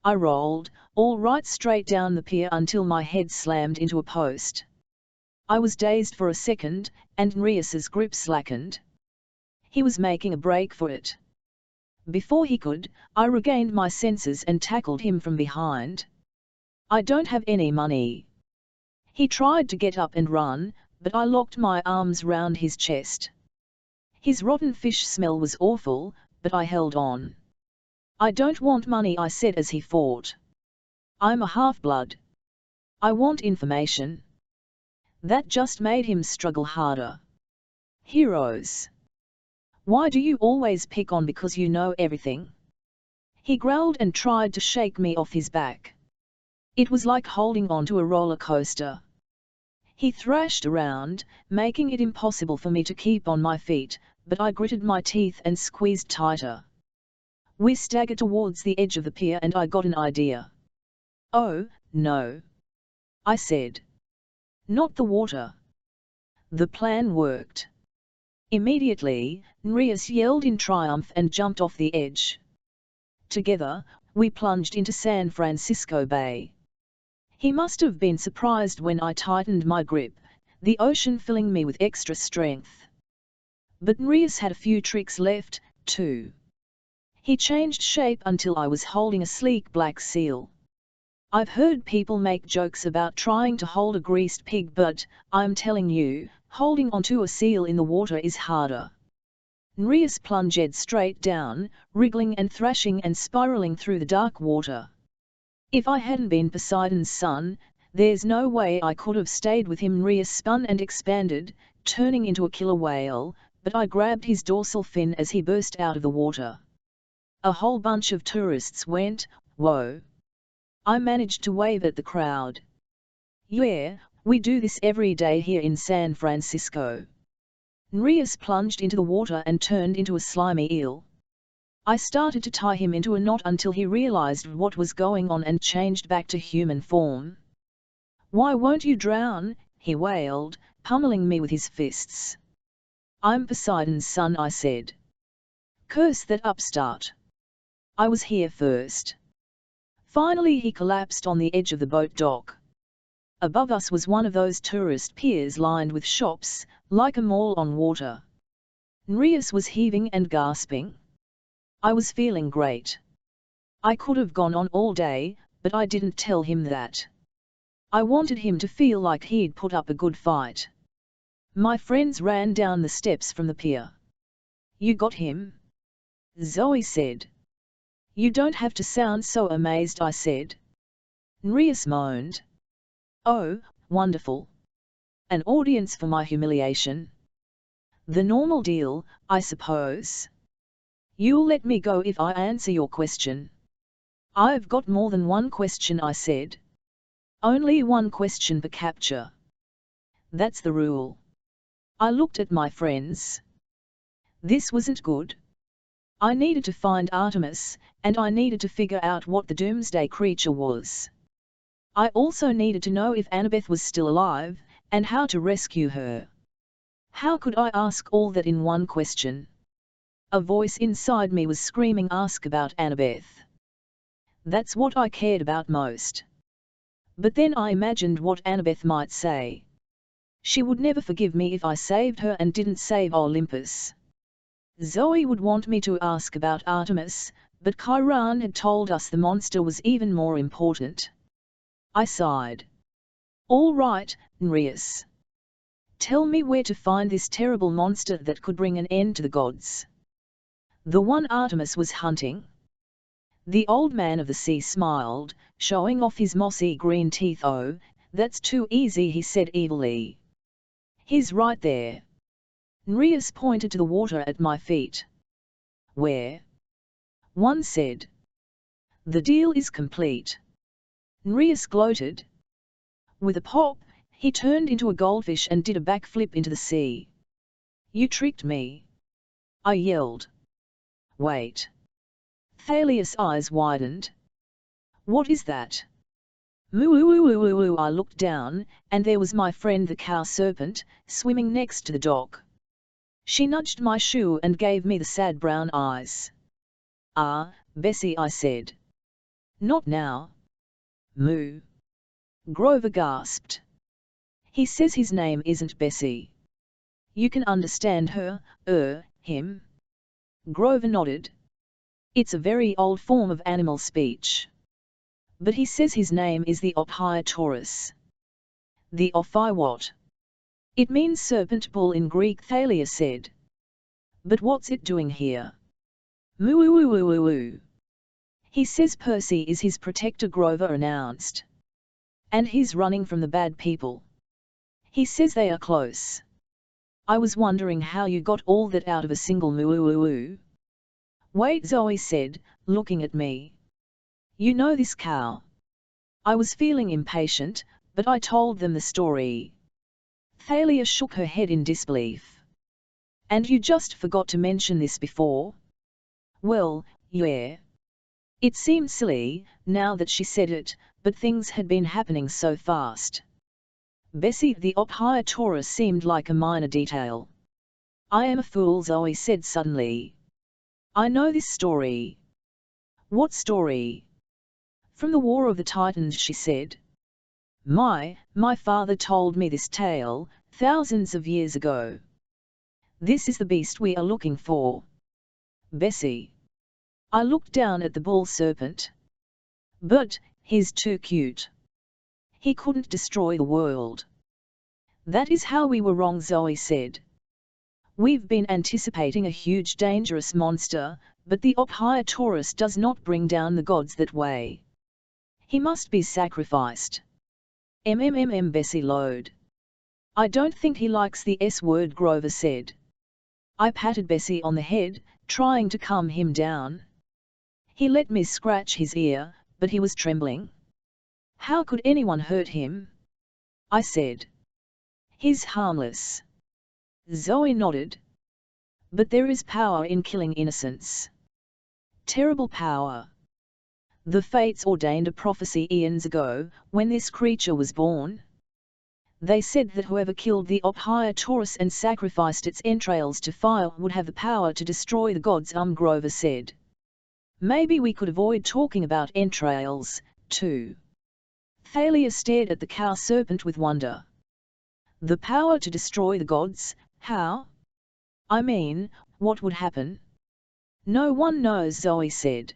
I rolled, all right, straight down the pier until my head slammed into a post. I was dazed for a second, and Nereus's grip slackened. He was making a break for it. Before he could, I regained my senses and tackled him from behind. "I don't have any money." He tried to get up and run, but I locked my arms round his chest. His rotten fish smell was awful, but I held on. "I don't want money," I said as he fought. "I'm a half-blood. I want information." That just made him struggle harder. Heroes. Why do you always pick on because you know everything? He growled and tried to shake me off his back. It was like holding on to a roller coaster. He thrashed around, making it impossible for me to keep on my feet, but I gritted my teeth and squeezed tighter. We staggered towards the edge of the pier and I got an idea. "Oh, no," I said. "Not the water." The plan worked. Immediately, Nereus yelled in triumph and jumped off the edge. Together, we plunged into San Francisco Bay. He must have been surprised when I tightened my grip, the ocean filling me with extra strength. But Nereus had a few tricks left, too. He changed shape until I was holding a sleek black seal. I've heard people make jokes about trying to hold a greased pig, but, I'm telling you, holding onto a seal in the water is harder. Nereus plunged straight down, wriggling and thrashing and spiraling through the dark water. If I hadn't been Poseidon's son, there's no way I could have stayed with him. Nereus spun and expanded, turning into a killer whale, but I grabbed his dorsal fin as he burst out of the water. A whole bunch of tourists went, "Whoa." I managed to wave at the crowd. "Yeah, we do this every day here in San Francisco." Nereus plunged into the water and turned into a slimy eel. I started to tie him into a knot until he realized what was going on and changed back to human form. "Why won't you drown?" he wailed, pummeling me with his fists. "I'm Poseidon's son," I said. "Curse that upstart. I was here first." Finally he collapsed on the edge of the boat dock. Above us was one of those tourist piers lined with shops, like a mall on water. Nereus was heaving and gasping. I was feeling great. I could have gone on all day, but I didn't tell him that. I wanted him to feel like he'd put up a good fight. My friends ran down the steps from the pier. "You got him?" Zoe said. "You don't have to sound so amazed," I said. Nereus moaned. "Oh, wonderful. An audience for my humiliation. The normal deal, I suppose. You'll let me go if I answer your question." "I've got more than one question," I said. "Only one question per capture. That's the rule." I looked at my friends. This wasn't good. I needed to find Artemis, and I needed to figure out what the doomsday creature was. I also needed to know if Annabeth was still alive, and how to rescue her. How could I ask all that in one question? A voice inside me was screaming, "Ask about Annabeth." That's what I cared about most. But then I imagined what Annabeth might say. She would never forgive me if I saved her and didn't save Olympus. Zoe would want me to ask about Artemis, but Chiron had told us the monster was even more important. I sighed. "All right, Nereus. Tell me where to find this terrible monster that could bring an end to the gods." "The one Artemis was hunting." The old man of the sea smiled, showing off his mossy green teeth. "Oh, that's too easy," he said evilly. "He's right there." Nereus pointed to the water at my feet. "Where?" one said. "The deal is complete." Nereus gloated. With a pop, he turned into a goldfish and did a backflip into the sea. "You tricked me," I yelled. "Wait." Thalia's eyes widened. "What is that?" Moo. I looked down, and there was my friend the cow serpent, swimming next to the dock. She nudged my shoe and gave me the sad brown eyes. "Ah, Bessie," I said. "Not now." "Moo." Grover gasped. "He says his name isn't Bessie. You can understand her, him?" Grover nodded. "It's a very old form of animal speech. But he says his name is the Ophiotaurus." "The Ophi what?" "It means serpent bull in Greek," Thalia said. "But what's it doing here?" Moo. "He says Percy is his protector," Grover announced. "And he's running from the bad people. He says they are close. I was wondering how you got all that out of a single moo. Wait, Zoe said, looking at me. You know this cow? I was feeling impatient, but I told them the story. Thalia shook her head in disbelief. And you just forgot to mention this before? Well, yeah. It seemed silly, now that she said it, but things had been happening so fast. Bessie, the Ophiuchus seemed like a minor detail. I am a fool, Zoe said suddenly. I know this story. What story? From the War of the Titans, she said. My father told me this tale, thousands of years ago. This is the beast we are looking for. Bessie. I looked down at the bull serpent. But, he's too cute. He couldn't destroy the world. That is how we were wrong, Zoe said. We've been anticipating a huge dangerous monster, but the Ophiuchus does not bring down the gods that way. He must be sacrificed. Bessie lowed. I don't think he likes the S-word, Grover said. I patted Bessie on the head, trying to calm him down. He let me scratch his ear, but he was trembling. How could anyone hurt him? I said. He's harmless. Zoe nodded. But there is power in killing innocents. Terrible power. The fates ordained a prophecy eons ago, when this creature was born. They said that whoever killed the Ophiuchus and sacrificed its entrails to fire would have the power to destroy the gods, Grover said. Maybe we could avoid talking about entrails, too. Thalia stared at the cow serpent with wonder. The power to destroy the gods, how? I mean, what would happen? No one knows, Zoe said.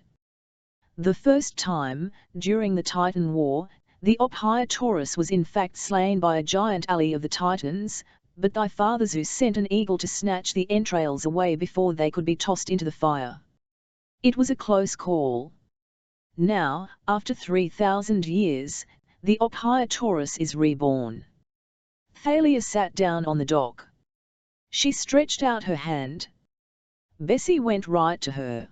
The first time, during the Titan War, the Ophiuchus was in fact slain by a giant ally of the Titans, but thy father Zeus sent an eagle to snatch the entrails away before they could be tossed into the fire. It was a close call. Now, after 3,000 years, the Ophiuchus is reborn. Thalia sat down on the dock. She stretched out her hand. Bessie went right to her.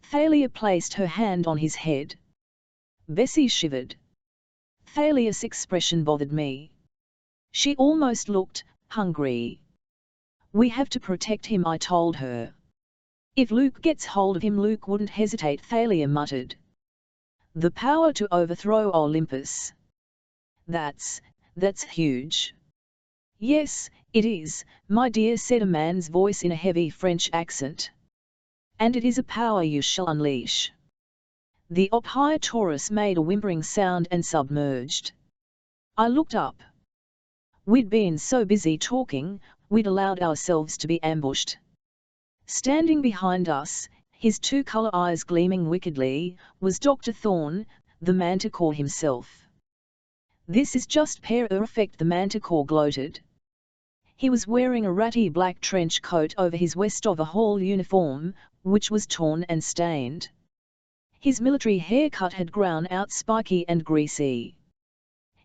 Thalia placed her hand on his head. Bessie shivered. Thalia's expression bothered me. She almost looked hungry. We have to protect him, I told her. If Luke gets hold of him, Luke wouldn't hesitate, Thalia muttered. The power to overthrow Olympus. That's huge. Yes, it is, my dear, said a man's voice in a heavy French accent. And it is a power you shall unleash. The Ophiuchus made a whimpering sound and submerged. I looked up. We'd been so busy talking, we'd allowed ourselves to be ambushed. Standing behind us, his two-color eyes gleaming wickedly, was Dr. Thorne, the Manticore himself. This is just perfect, the Manticore gloated. He was wearing a ratty black trench coat over his Westover Hall uniform, which was torn and stained. His military haircut had grown out spiky and greasy.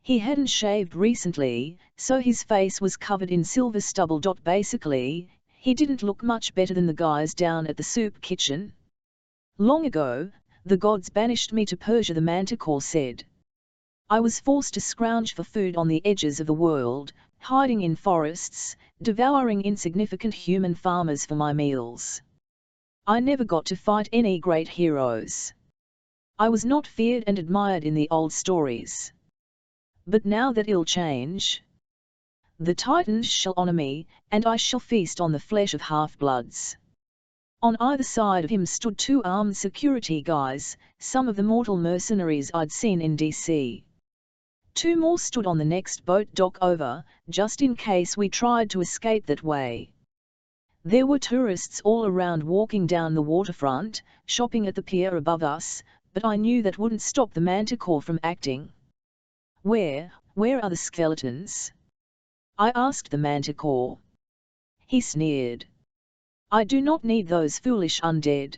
He hadn't shaved recently, so his face was covered in silver stubble. Basically, he didn't look much better than the guys down at the soup kitchen. Long ago, the gods banished me to Persia, the Manticore said. I was forced to scrounge for food on the edges of the world, hiding in forests, devouring insignificant human farmers for my meals. I never got to fight any great heroes. I was not feared and admired in the old stories. But now that it'll change. The Titans shall honor me, and I shall feast on the flesh of half-bloods. On either side of him stood two armed security guys, some of the mortal mercenaries I'd seen in DC. Two more stood on the next boat dock over, just in case we tried to escape that way. There were tourists all around walking down the waterfront, shopping at the pier above us, but I knew that wouldn't stop the Manticore from acting. Where are the skeletons? I asked the Manticore. He sneered. I do not need those foolish undead.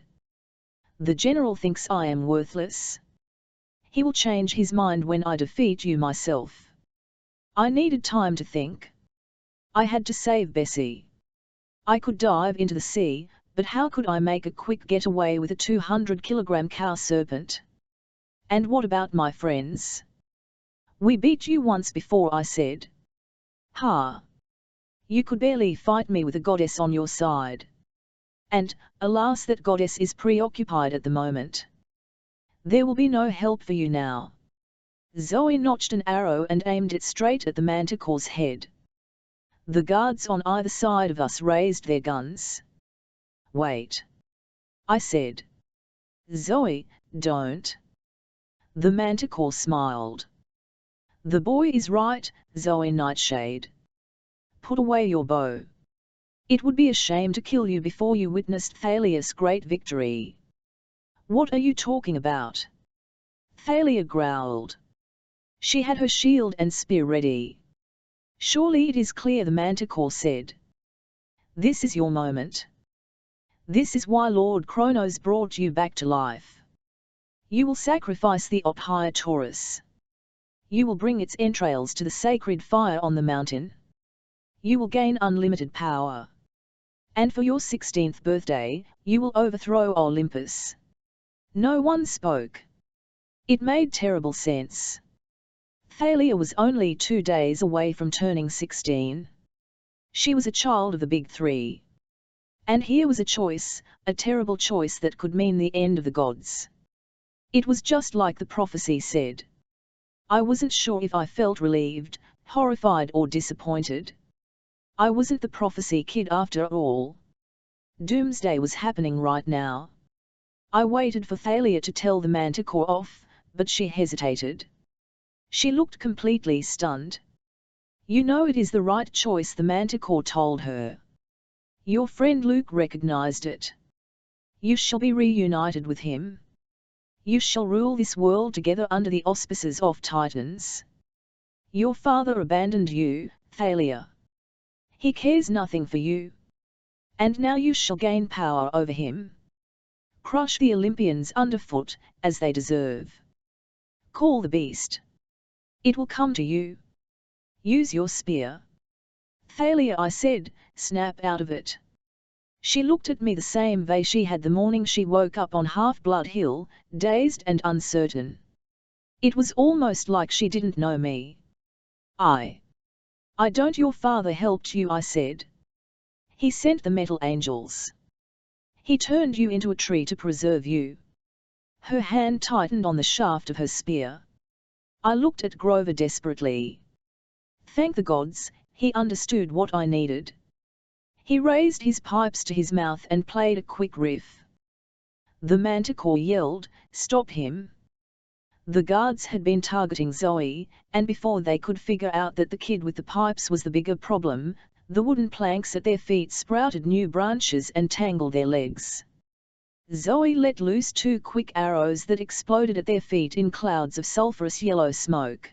The general thinks I am worthless. He will change his mind when I defeat you myself. I needed time to think. I had to save Bessie. I could dive into the sea, but how could I make a quick getaway with a 200-kilogram cow serpent? And what about my friends? We beat you once before, I said. Ha! You could barely fight me with a goddess on your side. And, alas, that goddess is preoccupied at the moment. There will be no help for you now. Zoe notched an arrow and aimed it straight at the manticore's head. The guards on either side of us raised their guns. Wait. I said. Zoe, don't. The manticore smiled. The boy is right, Zoe Nightshade. Put away your bow. It would be a shame to kill you before you witnessed Thalia's great victory. What are you talking about? Thalia growled. She had her shield and spear ready. Surely it is clear, the manticore said. This is your moment. This is why Lord Kronos brought you back to life. You will sacrifice the Ophia Taurus. You will bring its entrails to the sacred fire on the mountain. You will gain unlimited power. And for your 16th birthday, you will overthrow Olympus. No one spoke. It made terrible sense. Thalia was only 2 days away from turning 16. She was a child of the big three. And here was a choice, a terrible choice that could mean the end of the gods. It was just like the prophecy said. I wasn't sure if I felt relieved, horrified or disappointed. I wasn't the prophecy kid after all. Doomsday was happening right now. I waited for Thalia to tell the manticore off, but she hesitated. She looked completely stunned. You know it is the right choice, the manticore told her. Your friend Luke recognized it. You shall be reunited with him. You shall rule this world together under the auspices of Titans. Your father abandoned you, Thalia. He cares nothing for you. And now you shall gain power over him. Crush the Olympians underfoot, as they deserve. Call the beast. It will come to you. Use your spear. Thalia, I said, snap out of it. She looked at me the same way she had the morning she woke up on Half-Blood Hill, dazed and uncertain. It was almost like she didn't know me. I don't. Your father helped you, I said. He sent the metal angels. He turned you into a tree to preserve you. Her hand tightened on the shaft of her spear. I looked at Grover desperately. Thank the gods, he understood what I needed. He raised his pipes to his mouth and played a quick riff. The manticore yelled, "Stop him!" The guards had been targeting Zoe, and before they could figure out that the kid with the pipes was the bigger problem, the wooden planks at their feet sprouted new branches and tangled their legs. Zoe let loose 2 quick arrows that exploded at their feet in clouds of sulphurous yellow smoke.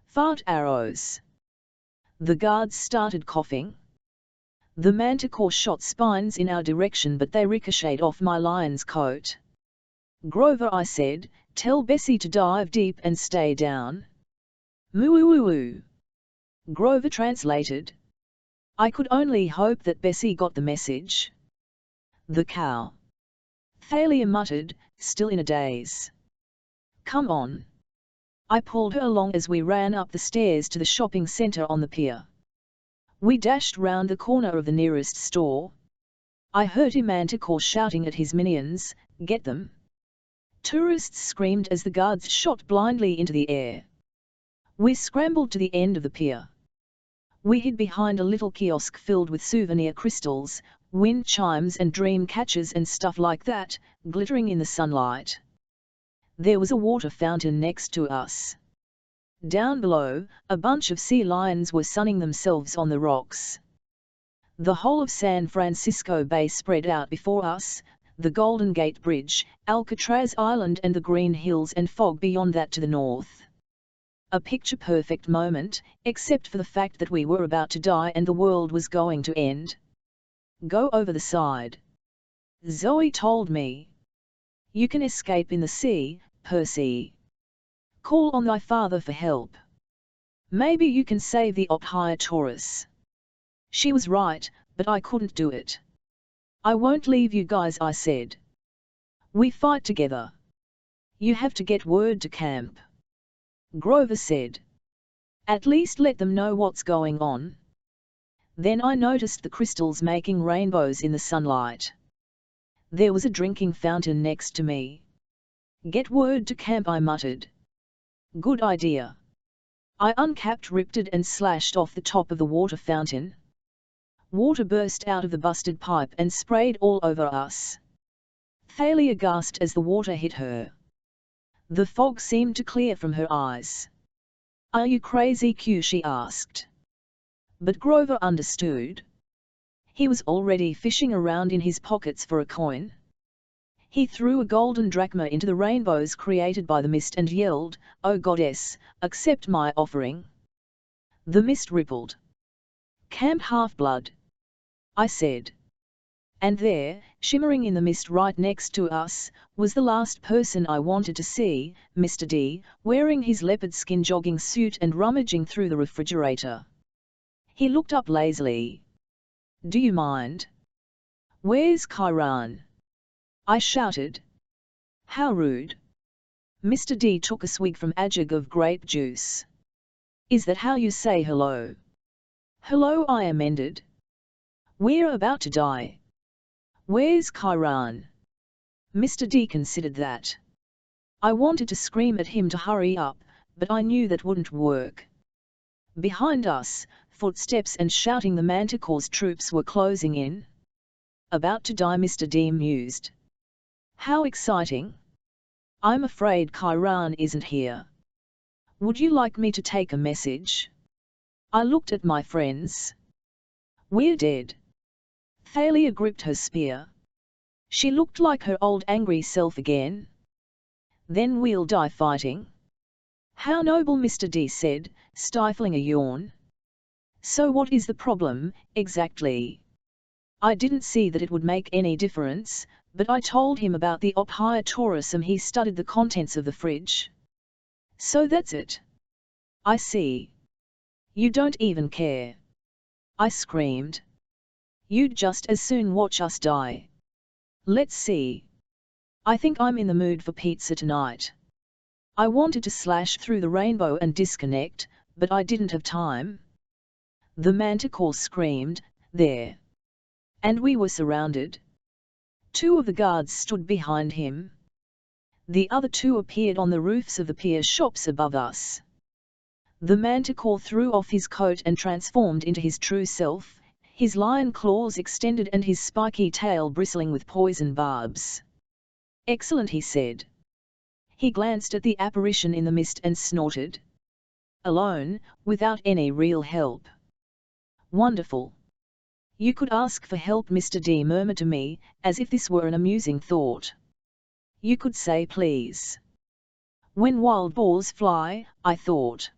Fart arrows. The guards started coughing. The manticore shot spines in our direction, but they ricocheted off my lion's coat. Grover, I said, tell Bessie to dive deep and stay down. Moo-oo-oo-oo. Grover translated. I could only hope that Bessie got the message. The cow. Thalia muttered, still in a daze. Come on. I pulled her along as we ran up the stairs to the shopping centre on the pier. We dashed round the corner of the nearest store. I heard a manticore shouting at his minions, "Get them!" Tourists screamed as the guards shot blindly into the air. We scrambled to the end of the pier. We hid behind a little kiosk filled with souvenir crystals, wind chimes and dream catchers and stuff like that, glittering in the sunlight. There was a water fountain next to us. Down below, a bunch of sea lions were sunning themselves on the rocks. The whole of San Francisco Bay spread out before us, the Golden Gate Bridge, Alcatraz Island and the green hills and fog beyond that to the north. A picture-perfect moment, except for the fact that we were about to die and the world was going to end. Go over the side. Zoe told me. You can escape in the sea, Percy. Call on thy father for help. Maybe you can save the Ophiuchus. She was right, but I couldn't do it. I won't leave you guys, I said. We fight together. You have to get word to camp. Grover said. At least let them know what's going on. Then I noticed the crystals making rainbows in the sunlight. There was a drinking fountain next to me. Get word to camp, I muttered. Good idea. I uncapped, ripped it and slashed off the top of the water fountain. Water burst out of the busted pipe and sprayed all over us. Thalia gasped as the water hit her. The fog seemed to clear from her eyes. Are you crazy, Q? She asked. But Grover understood. He was already fishing around in his pockets for a coin. He threw a golden drachma into the rainbows created by the mist and yelled, "O goddess, accept my offering." The mist rippled. Camp Half-Blood, I said. And there, shimmering in the mist right next to us, was the last person I wanted to see, Mr. D, wearing his leopard skin jogging suit and rummaging through the refrigerator. He looked up lazily. Do you mind? Where's Chiron? I shouted. How rude. Mr. D took a swig from a jug of grape juice. Is that how you say hello? Hello, I amended. We're about to die. Where's Chiron? Mr. D considered that. I wanted to scream at him to hurry up, but I knew that wouldn't work. Behind us, footsteps and shouting, the Manticore's troops were closing in. About to die, Mr. D mused. How exciting. I'm afraid Chiron isn't here. Would you like me to take a message? I looked at my friends. We're dead. Thalia gripped her spear. She looked like her old angry self again. Then we'll die fighting. How noble, Mr. D said, stifling a yawn. So what is the problem, exactly? I didn't see that it would make any difference, but I told him about the Ophiuchus and he studied the contents of the fridge. So that's it. I see. You don't even care. I screamed. You'd just as soon watch us die. Let's see. I think I'm in the mood for pizza tonight. I wanted to slash through the rainbow and disconnect, but I didn't have time. The Manticore screamed, there. And we were surrounded. 2 of the guards stood behind him. The other 2 appeared on the roofs of the pier shops above us. The Manticore threw off his coat and transformed into his true self, his lion claws extended and his spiky tail bristling with poison barbs. Excellent, he said. He glanced at the apparition in the mist and snorted. Alone, without any real help. Wonderful. You could ask for help, Mr. D murmured to me, as if this were an amusing thought. You could say please. When wild boars fly, I thought.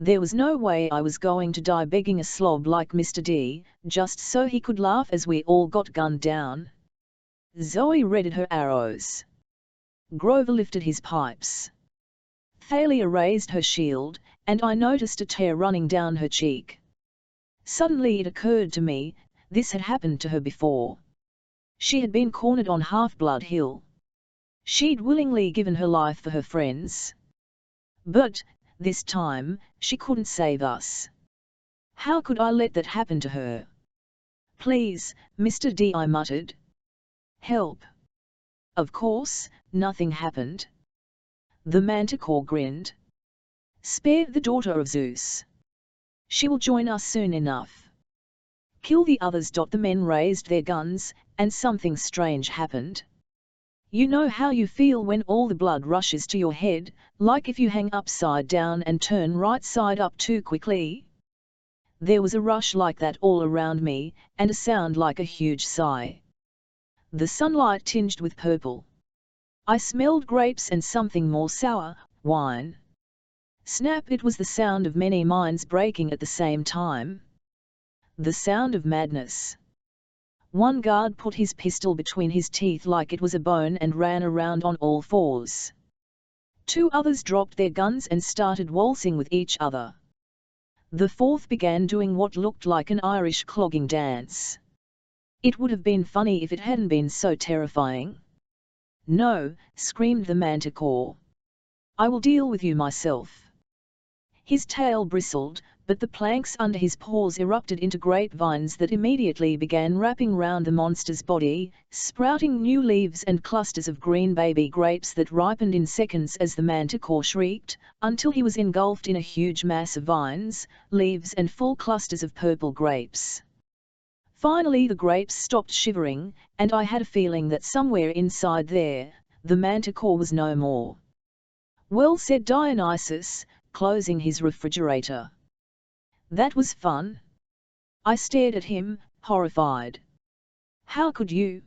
There was no way I was going to die begging a slob like Mr. D, just so he could laugh as we all got gunned down. Zoe readied her arrows. Grover lifted his pipes. Thalia raised her shield, and I noticed a tear running down her cheek. Suddenly it occurred to me, this had happened to her before. She had been cornered on Half-Blood Hill. She'd willingly given her life for her friends. But, this time, she couldn't save us. How could I let that happen to her? Please, Mr. D, I muttered. Help. Of course, nothing happened. The Manticore grinned. Spare the daughter of Zeus. She will join us soon enough. Kill the others. The men raised their guns, and something strange happened. You know how you feel when all the blood rushes to your head, like if you hang upside down and turn right side up too quickly? There was a rush like that all around me, and a sound like a huge sigh. The sunlight tinged with purple. I smelled grapes and something more sour, wine. Snap! It was the sound of many minds breaking at the same time. The sound of madness. One guard put his pistol between his teeth like it was a bone and ran around on all fours. 2 others dropped their guns and started waltzing with each other. The fourth began doing what looked like an Irish clogging dance. It would have been funny if it hadn't been so terrifying. "No," screamed the manticore. "I will deal with you myself." His tail bristled, but the planks under his paws erupted into grapevines that immediately began wrapping round the monster's body, sprouting new leaves and clusters of green baby grapes that ripened in seconds as the manticore shrieked, until he was engulfed in a huge mass of vines, leaves and full clusters of purple grapes. Finally the grapes stopped shivering, and I had a feeling that somewhere inside there, the manticore was no more. "Well," said Dionysus, closing his refrigerator. "That was fun." I stared at him, horrified. "How could you?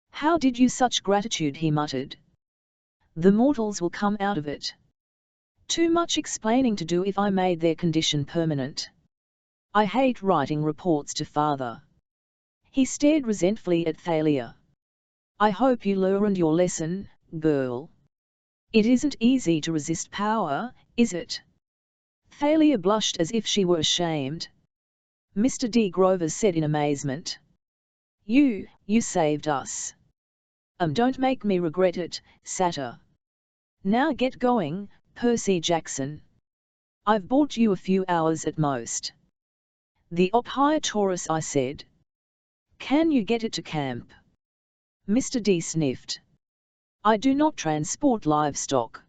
How did you? Such gratitude," he muttered. "The mortals will come out of it. Too much explaining to do if I made their condition permanent. I hate writing reports to father." He stared resentfully at Thalia. "I hope you learned your lesson, girl. It isn't easy to resist power, is it?" Thalia blushed as if she were ashamed. Mr. D. Grover said in amazement. You saved us." Don't make me regret it, Satyr. Now get going, Percy Jackson. I've bought you a few hours at most." "The Ophiotaurus," I said. "Can you get it to camp?" Mr. D sniffed. "I do not transport livestock."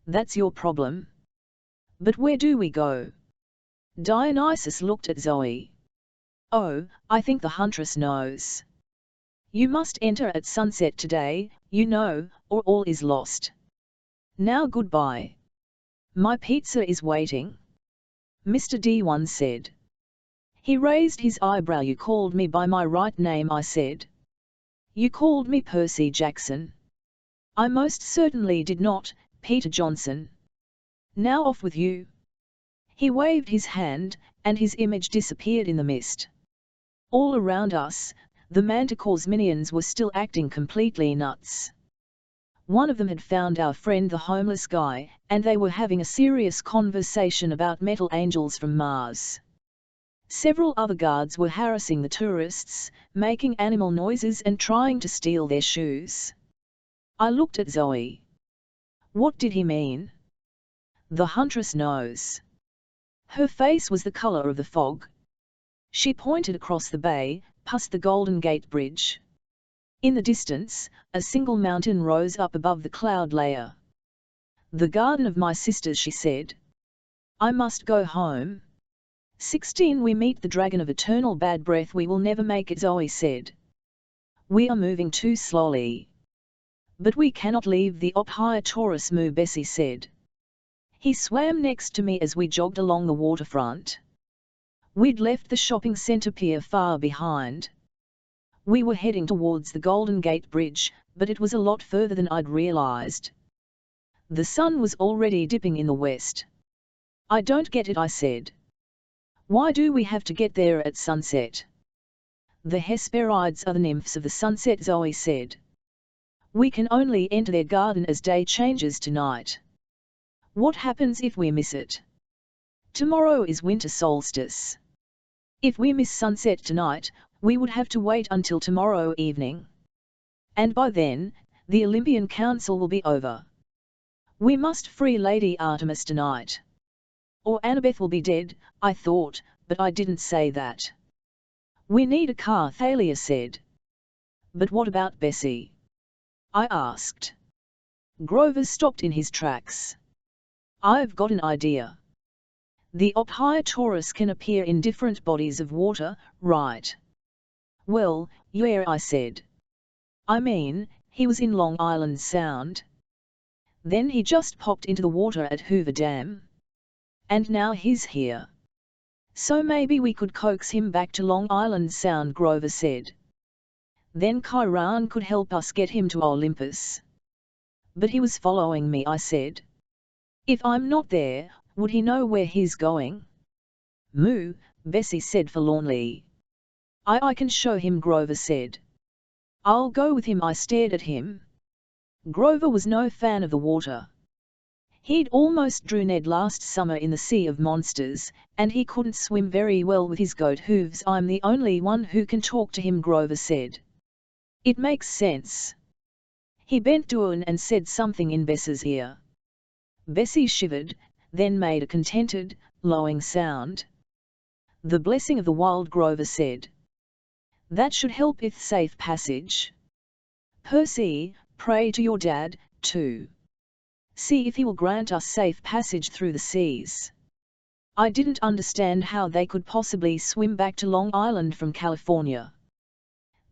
"That's your problem. But where do we go?" Dionysus looked at Zoe. "Oh, I think the huntress knows. You must enter at sunset today, you know, or all is lost. Now goodbye. My pizza is waiting," Mr. D1 said. He raised his eyebrow. "You called me by my right name," I said. "You called me Percy Jackson." "I most certainly did not, Peter Johnson. Now off with you." He waved his hand, and his image disappeared in the mist. All around us, the Manticore's minions were still acting completely nuts. One of them had found our friend the homeless guy, and they were having a serious conversation about metal angels from Mars. Several other guards were harassing the tourists, making animal noises and trying to steal their shoes. I looked at Zoe. What did he mean? The huntress knows. Her face was the color of the fog. She pointed across the bay, past the Golden Gate Bridge. In the distance, a single mountain rose up above the cloud layer. "The garden of my sisters," she said. "I must go home." 16 We meet the dragon of eternal bad breath. "We will never make it," Zoe said. "We are moving too slowly." "But we cannot leave the Ophiotaurus," Mu Bessie said. He swam next to me as we jogged along the waterfront. We'd left the shopping centre pier far behind. We were heading towards the Golden Gate Bridge, but it was a lot further than I'd realized. The sun was already dipping in the west. "I don't get it," I said. "Why do we have to get there at sunset?" "The Hesperides are the nymphs of the sunset," Zoe said. "We can only enter their garden as day changes to night. What happens if we miss it? Tomorrow is winter solstice. If we miss sunset tonight, we would have to wait until tomorrow evening. And by then, the Olympian Council will be over. We must free Lady Artemis tonight. Or Annabeth will be dead," I thought, but I didn't say that. "We need a car," Thalia said. "But what about Bessie?" I asked. Grover stopped in his tracks. "I've got an idea. The Ophiotaurus can appear in different bodies of water, right?" "Well, yeah," I said. "I mean, he was in Long Island Sound. Then he just popped into the water at Hoover Dam. And now he's here. So maybe we could coax him back to Long Island Sound," Grover said. "Then Chiron could help us get him to Olympus." "But he was following me," I said. "If I'm not there, would he know where he's going?" "Moo," Bessie said forlornly. I can show him," Grover said. "I'll go with him." I stared at him. Grover was no fan of the water. He'd almost drew Ned last summer in the Sea of Monsters, and he couldn't swim very well with his goat hooves. I'm the only one who can talk to him, Grover said. It makes sense. He bent down and said something in Bess's ear. Bessie shivered, then made a contented, lowing sound. The blessing of the wild, Grover said. That should help with safe passage. Percy, pray to your dad, too. See if he will grant us safe passage through the seas. I didn't understand how they could possibly swim back to Long Island from California.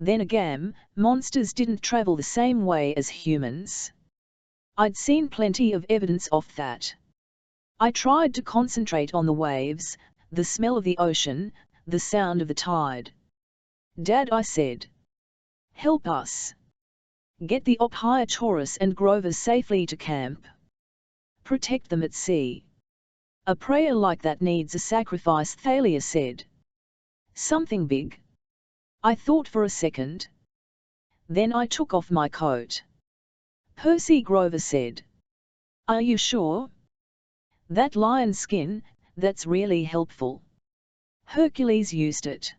Then again, monsters didn't travel the same way as humans. I'd seen plenty of evidence of that. I tried to concentrate on the waves, the smell of the ocean, the sound of the tide. Dad, I said. Help us. Get the Ophiuchorus and Grover safely to camp. Protect them at sea. A prayer like that needs a sacrifice, Thalia said. Something big? I thought for a second. Then I took off my coat. Percy, Grover said. Are you sure? That lion skin, that's really helpful. Hercules used it.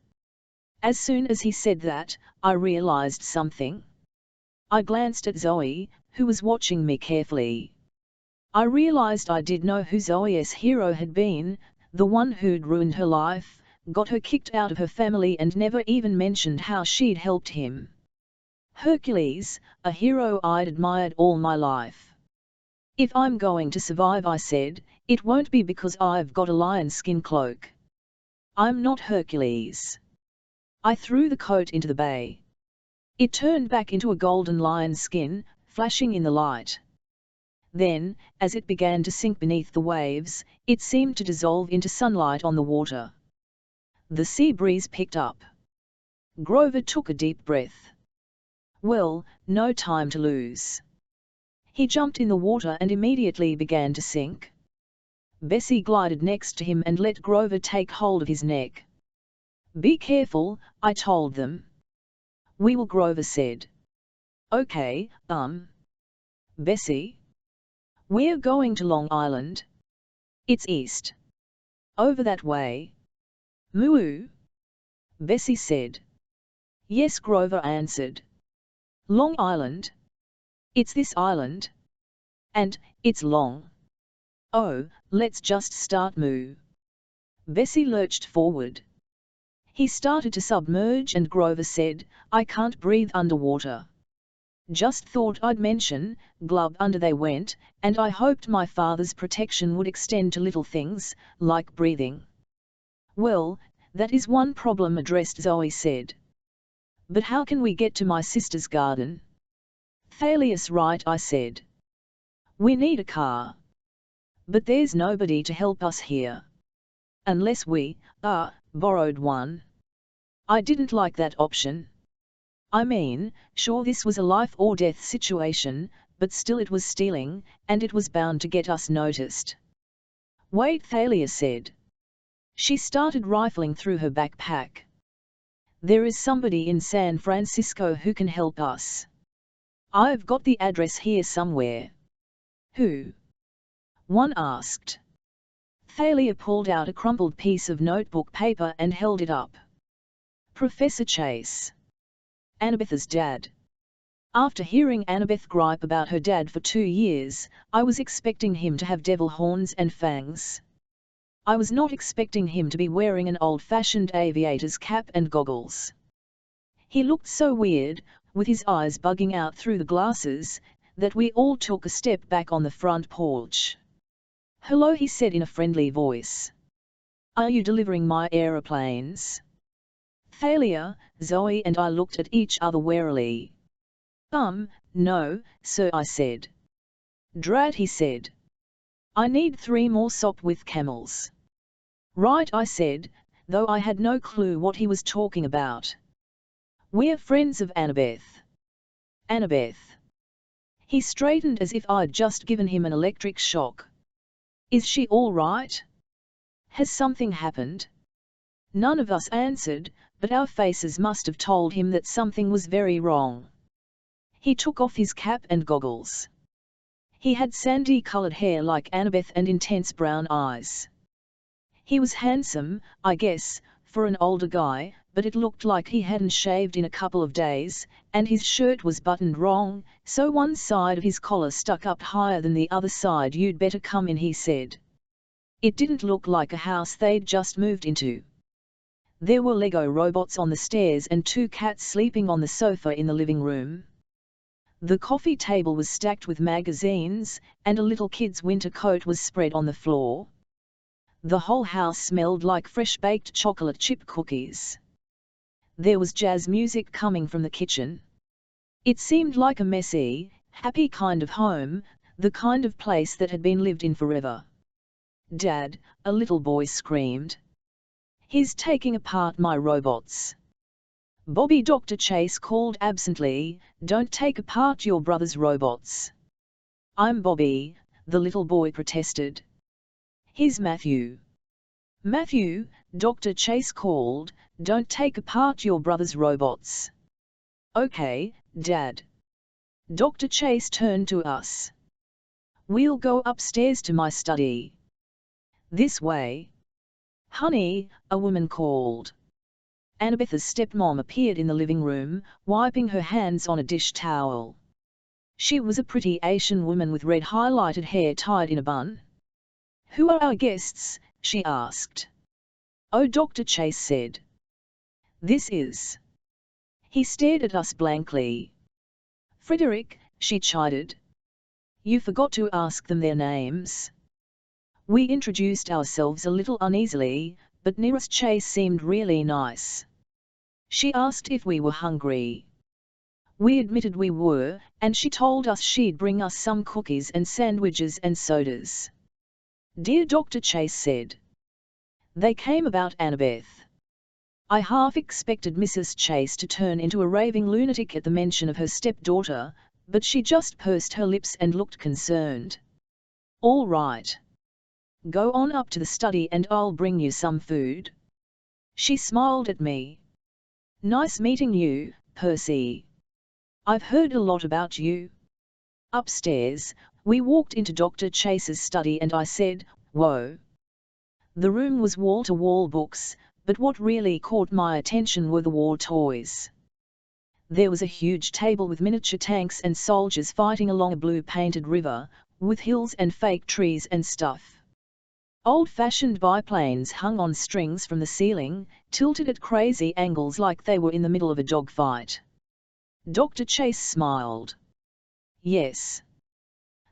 As soon as he said that, I realized something. I glanced at Zoe, who was watching me carefully. I realized I did know who Zoe's hero had been, the one who'd ruined her life, got her kicked out of her family and never even mentioned how she'd helped him. Hercules, a hero I'd admired all my life. If I'm going to survive, I said, it won't be because I've got a lion skin cloak. I'm not Hercules. I threw the coat into the bay. It turned back into a golden lion skin, flashing in the light. Then, as it began to sink beneath the waves, it seemed to dissolve into sunlight on the water. The sea breeze picked up. Grover took a deep breath. Well, no time to lose. He jumped in the water and immediately began to sink. Bessie glided next to him and let Grover take hold of his neck. Be careful, I told them. We will, Grover said. Okay, Bessie? We're going to Long Island. It's east. Over that way. Moo. Bessie said. Yes, Grover answered. Long Island? It's this island. And, it's long. Oh, let's just start, Moo. Bessie lurched forward. He started to submerge and Grover said, I can't breathe underwater. Just thought I'd mention, glub under they went, and I hoped my father's protection would extend to little things, like breathing. Well, that is one problem addressed, Zoe said. But how can we get to my sister's garden? Thalia's right, I said. We need a car. But there's nobody to help us here. Unless we, borrowed one. I didn't like that option. I mean, sure this was a life or death situation, but still it was stealing, and it was bound to get us noticed. Wait, Thalia said. She started rifling through her backpack. There is somebody in San Francisco who can help us. I've got the address here somewhere. Who? One asked. Thalia pulled out a crumpled piece of notebook paper and held it up. Professor Chase. Annabeth's dad. After hearing Annabeth gripe about her dad for 2 years, I was expecting him to have devil horns and fangs. I was not expecting him to be wearing an old-fashioned aviator's cap and goggles. He looked so weird, with his eyes bugging out through the glasses, that we all took a step back on the front porch. Hello, he said in a friendly voice. Are you delivering my aeroplanes? Thalia, Zoe and I looked at each other warily. No, sir, I said. Drat, he said. I need 3 more sop with camels. Right, I said, though I had no clue what he was talking about. We're friends of Annabeth. Annabeth. He straightened as if I'd just given him an electric shock. Is she all right? Has something happened? None of us answered, but our faces must have told him that something was very wrong. He took off his cap and goggles. He had sandy-colored hair like Annabeth and intense brown eyes. He was handsome, I guess, for an older guy, but it looked like he hadn't shaved in a couple of days, and his shirt was buttoned wrong, so one side of his collar stuck up higher than the other side. "You'd better come in," he said. It didn't look like a house they'd just moved into. There were Lego robots on the stairs and 2 cats sleeping on the sofa in the living room. The coffee table was stacked with magazines, and a little kid's winter coat was spread on the floor. The whole house smelled like fresh-baked chocolate chip cookies. There was jazz music coming from the kitchen. It seemed like a messy, happy kind of home, the kind of place that had been lived in forever. "Dad," a little boy screamed. "He's taking apart my robots." "Bobby," Dr. Chase called absently, "don't take apart your brother's robots." "I'm Bobby," the little boy protested. "He's Matthew." "Matthew," Dr. Chase called, "don't take apart your brother's robots." "Okay, Dad." Dr. Chase turned to us. "We'll go upstairs to my study." "This way." "Honey," a woman called. Annabeth's stepmom appeared in the living room, wiping her hands on a dish towel. She was a pretty Asian woman with red highlighted hair tied in a bun. "Who are our guests?" she asked. "Oh," Dr. Chase said. "This is." He stared at us blankly. "Frederick," she chided. "You forgot to ask them their names." We introduced ourselves a little uneasily, but Nurse Chase seemed really nice. She asked if we were hungry. We admitted we were, and she told us she'd bring us some cookies and sandwiches and sodas. "Dear," Dr. Chase said. They came about Annabeth. I half expected Mrs. Chase to turn into a raving lunatic at the mention of her stepdaughter, but she just pursed her lips and looked concerned. "All right. Go on up to the study and I'll bring you some food." She smiled at me. "Nice meeting you, Percy. I've heard a lot about you." Upstairs, we walked into Dr. Chase's study and I said, "Whoa." The room was wall-to-wall books, but what really caught my attention were the war toys. There was a huge table with miniature tanks and soldiers fighting along a blue-painted river, with hills and fake trees and stuff. Old-fashioned biplanes hung on strings from the ceiling, tilted at crazy angles like they were in the middle of a dogfight. Dr. Chase smiled. "Yes.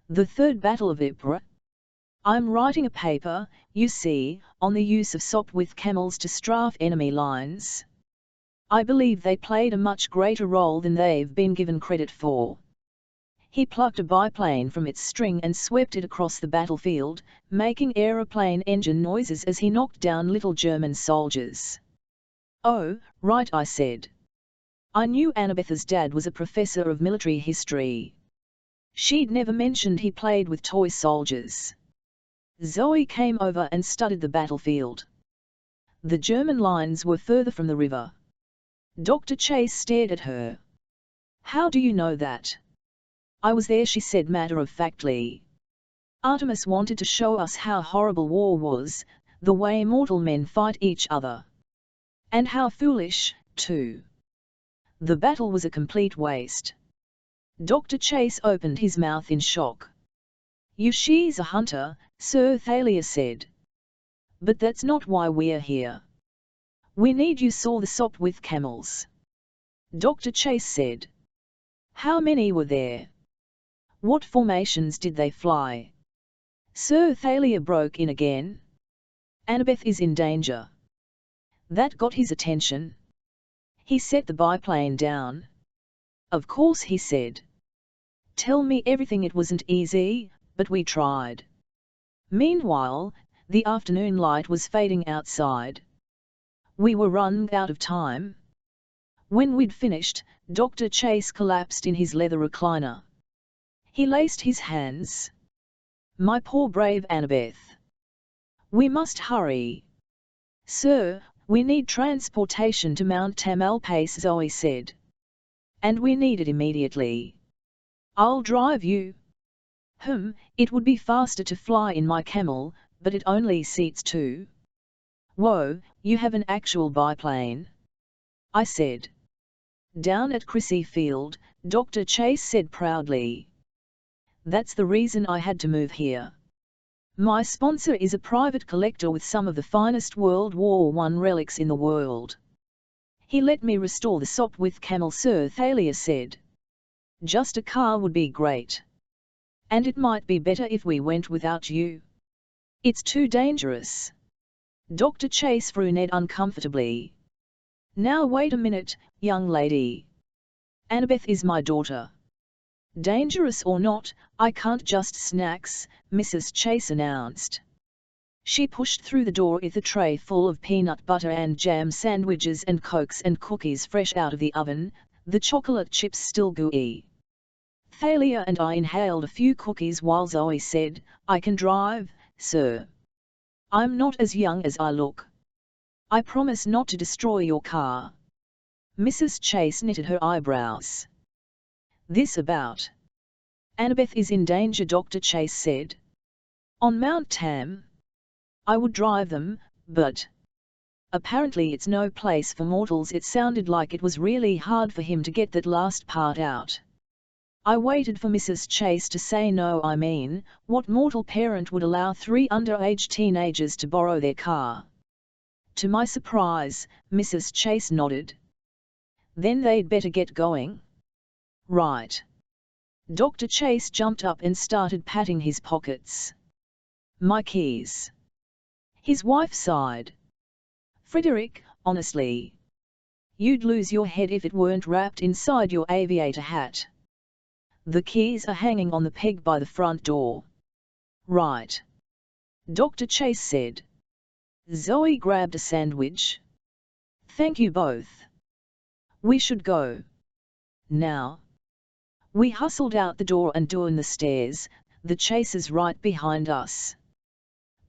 The Third Battle of Ypres. I'm writing a paper, you see, on the use of sop with camels to strafe enemy lines. I believe they played a much greater role than they've been given credit for." He plucked a biplane from its string and swept it across the battlefield, making aeroplane engine noises as he knocked down little German soldiers. "Oh, right," I said. I knew Annabeth's dad was a professor of military history. She'd never mentioned he played with toy soldiers. Zoe came over and studied the battlefield. The German lines were further from the river. Dr. Chase stared at her. "How do you know that?" "I was there," she said matter-of-factly. "Artemis wanted to show us how horrible war was, the way mortal men fight each other. And how foolish, too. The battle was a complete waste." Dr. Chase opened his mouth in shock. "She's a hunter," Sir Thalia said. "But that's not why we're here. We need you saw the sop with camels." Dr. Chase said. "How many were there? What formations did they fly?" Sir Thalia broke in again. "Annabeth is in danger." That got his attention. He set the biplane down. "Of course," he said. "Tell me everything." It wasn't easy, but we tried. Meanwhile, the afternoon light was fading outside. We were running out of time. When we'd finished, Dr. Chase collapsed in his leather recliner. He laced his hands. "My poor brave Annabeth. We must hurry." "Sir, we need transportation to Mount Tamalpais," Zoe said. "And we need it immediately." "I'll drive you." It would be faster to fly in my camel, but it only seats 2. Whoa, you have an actual biplane? I said. Down at Crissy Field, Dr. Chase said proudly. That's the reason I had to move here. My sponsor is a private collector with some of the finest World War I relics in the world. He let me restore the Sopwith camel, Sir Thalia said. Just a car would be great. And it might be better if we went without you. It's too dangerous. Dr. Chase frowned uncomfortably. Now wait a minute, young lady. Annabeth is my daughter. Dangerous or not, I can't just snacks, Mrs. Chase announced. She pushed through the door with a tray full of peanut butter and jam sandwiches and cokes and cookies fresh out of the oven, the chocolate chips still gooey. Thalia and I inhaled a few cookies while Zoe said, I can drive, sir. I'm not as young as I look. I promise not to destroy your car. Mrs. Chase knitted her eyebrows. This about? Annabeth is in danger, Dr. Chase said. On Mount Tam? I would drive them, but apparently it's no place for mortals. It sounded like it was really hard for him to get that last part out. I waited for Mrs. Chase to say no. I mean, what mortal parent would allow 3 underage teenagers to borrow their car? To my surprise, Mrs. Chase nodded. Then they'd better get going. Right. Dr. Chase jumped up and started patting his pockets. My keys. His wife sighed. Frederick, honestly. You'd lose your head if it weren't wrapped inside your aviator hat. The keys are hanging on the peg by the front door. Right. Dr. Chase said. Zoe grabbed a sandwich. Thank you both. We should go. Now. We hustled out the door and down the stairs, the Chases right behind us.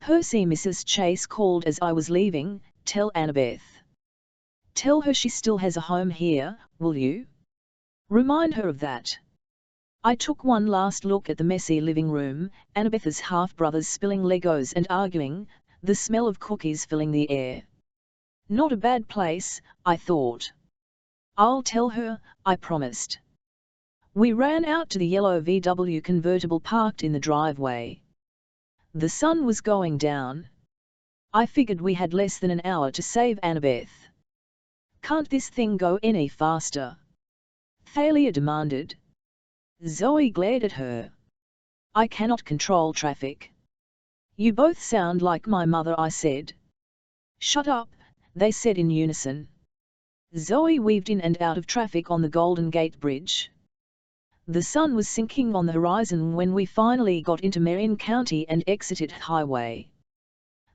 Percy, Mrs. Chase called as I was leaving, tell Annabeth. Tell her she still has a home here, will you? Remind her of that. I took one last look at the messy living room, Annabeth's half-brothers spilling Legos and arguing, the smell of cookies filling the air. Not a bad place, I thought. I'll tell her, I promised. We ran out to the yellow VW convertible parked in the driveway. The sun was going down. I figured we had less than an hour to save Annabeth. Can't this thing go any faster? Thalia demanded. Zoe glared at her. I cannot control traffic. You both sound like my mother, I said. Shut up, they said in unison. Zoe weaved in and out of traffic on the Golden Gate Bridge. The sun was sinking on the horizon when we finally got into Marin County and exited highway.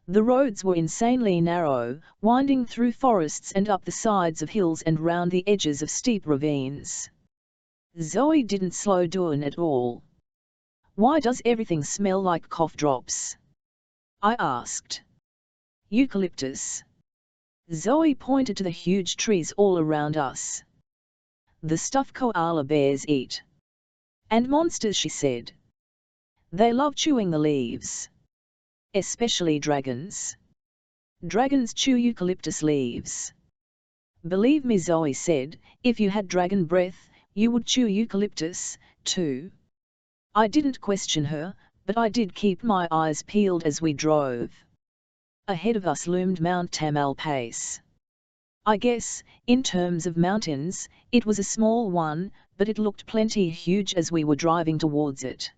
The roads were insanely narrow, winding through forests and up the sides of hills and round the edges of steep ravines. Zoe didn't slow down at all. Why does everything smell like cough drops? I asked. Eucalyptus. Zoe pointed to the huge trees all around us. The stuff koala bears eat. And monsters, she said. They love chewing the leaves. Especially dragons. Dragons chew eucalyptus leaves. Believe me, Zoe said, if you had dragon breath, you would chew eucalyptus, too. I didn't question her, but I did keep my eyes peeled as we drove. Ahead of us loomed Mount Tamalpais. I guess, in terms of mountains, it was a small one, but it looked plenty huge as we were driving towards it.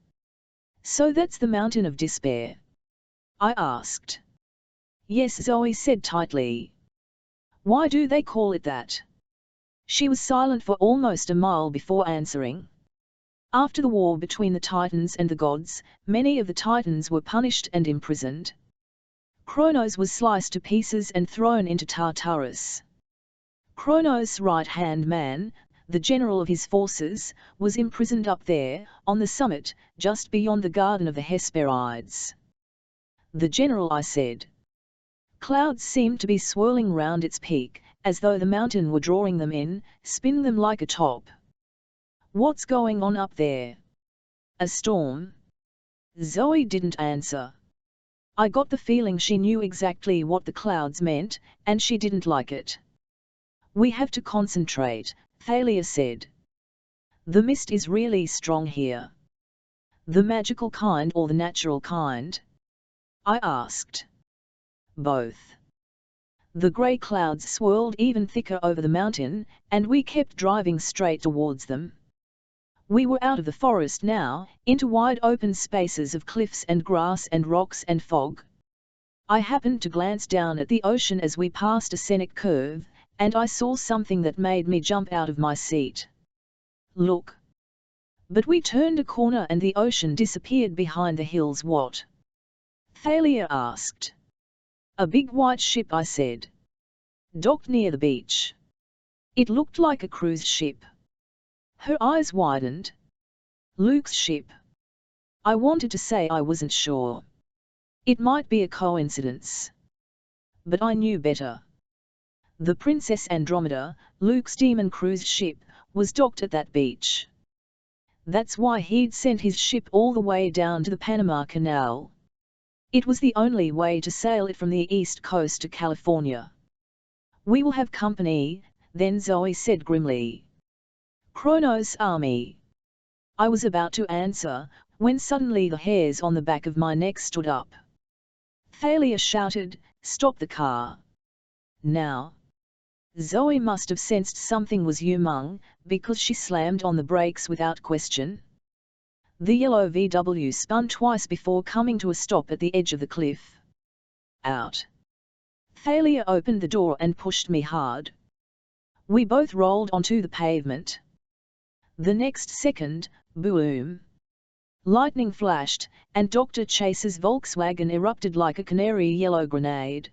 So that's the Mountain of Despair? I asked. Yes, Zoe said tightly. Why do they call it that? She was silent for almost a mile before answering. After the war between the Titans and the gods, many of the Titans were punished and imprisoned. Kronos was sliced to pieces and thrown into Tartarus. Kronos' right-hand man, the general of his forces, was imprisoned up there, on the summit, just beyond the Garden of the Hesperides. The general, I said. Clouds seemed to be swirling round its peak, as though the mountain were drawing them in, spinning them like a top. What's going on up there? A storm? Zoe didn't answer. I got the feeling she knew exactly what the clouds meant, and she didn't like it. We have to concentrate, Thalia said. The mist is really strong here. The magical kind or the natural kind? I asked. Both. The grey clouds swirled even thicker over the mountain, and we kept driving straight towards them. We were out of the forest now, into wide open spaces of cliffs and grass and rocks and fog. I happened to glance down at the ocean as we passed a scenic curve, and I saw something that made me jump out of my seat. Look! But we turned a corner and the ocean disappeared behind the hills. What? Thalia asked. A big white ship, I said. Docked near the beach. It looked like a cruise ship. Her eyes widened. Luke's ship. I wanted to say I wasn't sure. It might be a coincidence. But I knew better. The Princess Andromeda, Luke's demon cruise ship, was docked at that beach. That's why he'd sent his ship all the way down to the Panama Canal. It was the only way to sail it from the east coast to California. We will have company, then Zoe said grimly. Kronos' army. I was about to answer, when suddenly the hairs on the back of my neck stood up. Thalia shouted, "Stop the car! Now!" Zoe must have sensed something was wrong, because she slammed on the brakes without question. The yellow VW spun twice before coming to a stop at the edge of the cliff. Out! Thalia opened the door and pushed me hard. We both rolled onto the pavement. The next second, boom! Lightning flashed, and Dr. Chase's Volkswagen erupted like a canary yellow grenade.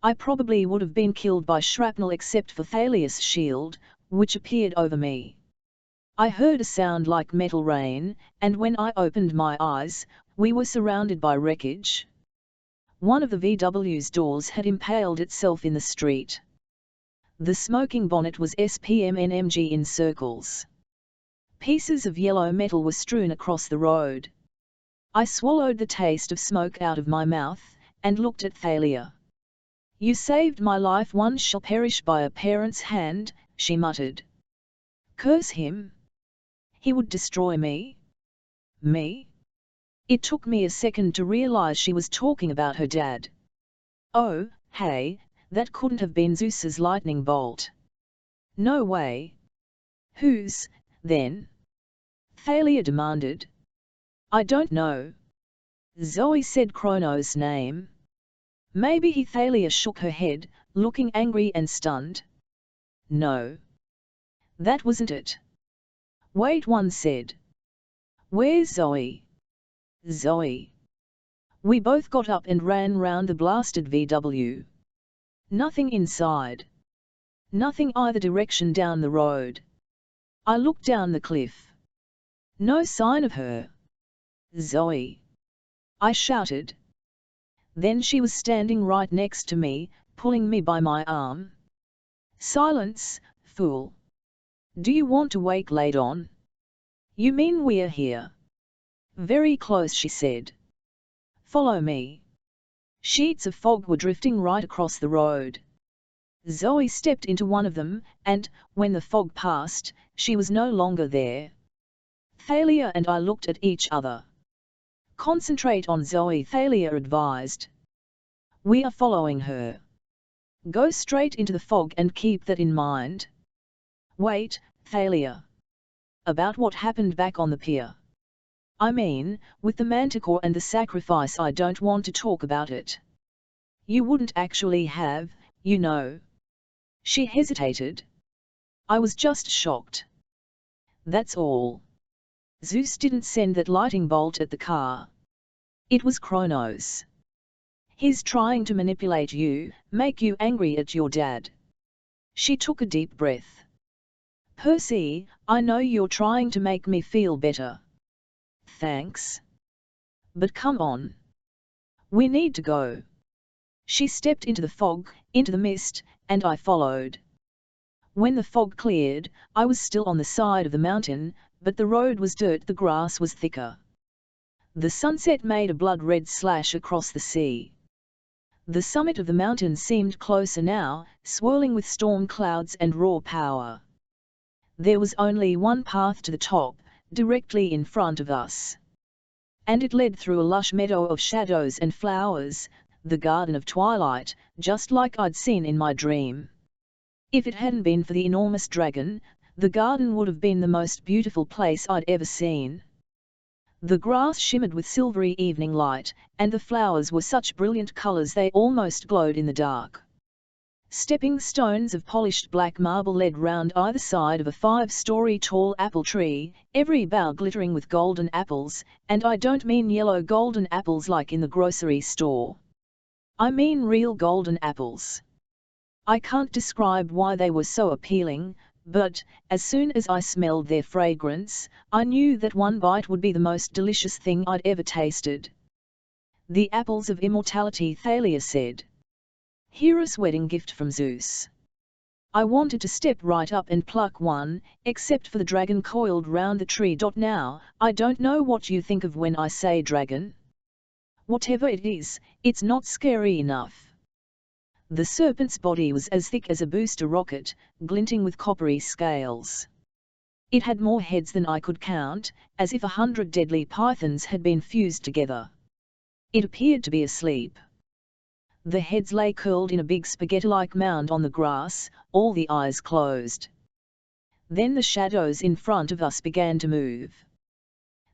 I probably would have been killed by shrapnel except for Thalia's shield, which appeared over me. I heard a sound like metal rain, and when I opened my eyes, we were surrounded by wreckage. One of the VW's doors had impaled itself in the street. The smoking bonnet was SPMNMG in circles. Pieces of yellow metal were strewn across the road. I swallowed the taste of smoke out of my mouth, and looked at Thalia. "You saved my life. One shall perish by a parent's hand," she muttered. Curse him! He would destroy me. Me? It took me a second to realize she was talking about her dad. Oh, hey, that couldn't have been Zeus's lightning bolt. No way. Whose, then? Thalia demanded. I don't know. Zoe said Kronos' name. Maybe he. Thalia shook her head, looking angry and stunned. No. That wasn't it. Wait, one said. Where's Zoe? Zoe. We both got up and ran round the blasted VW. Nothing inside. Nothing either direction down the road. I looked down the cliff. No sign of her. Zoe! I shouted. Then she was standing right next to me, pulling me by my arm. Silence, fool! Do you want to wake late on? You mean we're here? Very close, she said. Follow me. Sheets of fog were drifting right across the road. Zoe stepped into one of them, and, when the fog passed, she was no longer there. Thalia and I looked at each other. Concentrate on Zoe, Thalia advised. We are following her. Go straight into the fog and keep that in mind. Wait, Thalia. About what happened back on the pier. I mean, with the manticore and the sacrifice. I don't want to talk about it. You wouldn't actually have, you know. She hesitated. I was just shocked. That's all. Zeus didn't send that lightning bolt at the car. It was Kronos. He's trying to manipulate you, make you angry at your dad. She took a deep breath. Percy, I know you're trying to make me feel better. Thanks. But come on. We need to go. She stepped into the fog, into the mist, and I followed. When the fog cleared, I was still on the side of the mountain, but the road was dirt, the grass was thicker. The sunset made a blood-red slash across the sea. The summit of the mountain seemed closer now, swirling with storm clouds and raw power. There was only one path to the top, directly in front of us. And it led through a lush meadow of shadows and flowers, the Garden of Twilight, just like I'd seen in my dream. If it hadn't been for the enormous dragon, the garden would have been the most beautiful place I'd ever seen. The grass shimmered with silvery evening light, and the flowers were such brilliant colors they almost glowed in the dark. Stepping stones of polished black marble led round either side of a 5-story tall apple tree, every bough glittering with golden apples, and I don't mean yellow golden apples like in the grocery store. I mean real golden apples. I can't describe why they were so appealing, but, as soon as I smelled their fragrance, I knew that one bite would be the most delicious thing I'd ever tasted. "The apples of immortality," Thalia said. "Hera's wedding gift from Zeus." I wanted to step right up and pluck one, except for the dragon coiled round the tree. Now, I don't know what you think of when I say dragon. Whatever it is, it's not scary enough. The serpent's body was as thick as a booster rocket, glinting with coppery scales. It had more heads than I could count, as if 100 deadly pythons had been fused together. It appeared to be asleep. The heads lay curled in a big spaghetti-like mound on the grass, all the eyes closed. Then the shadows in front of us began to move.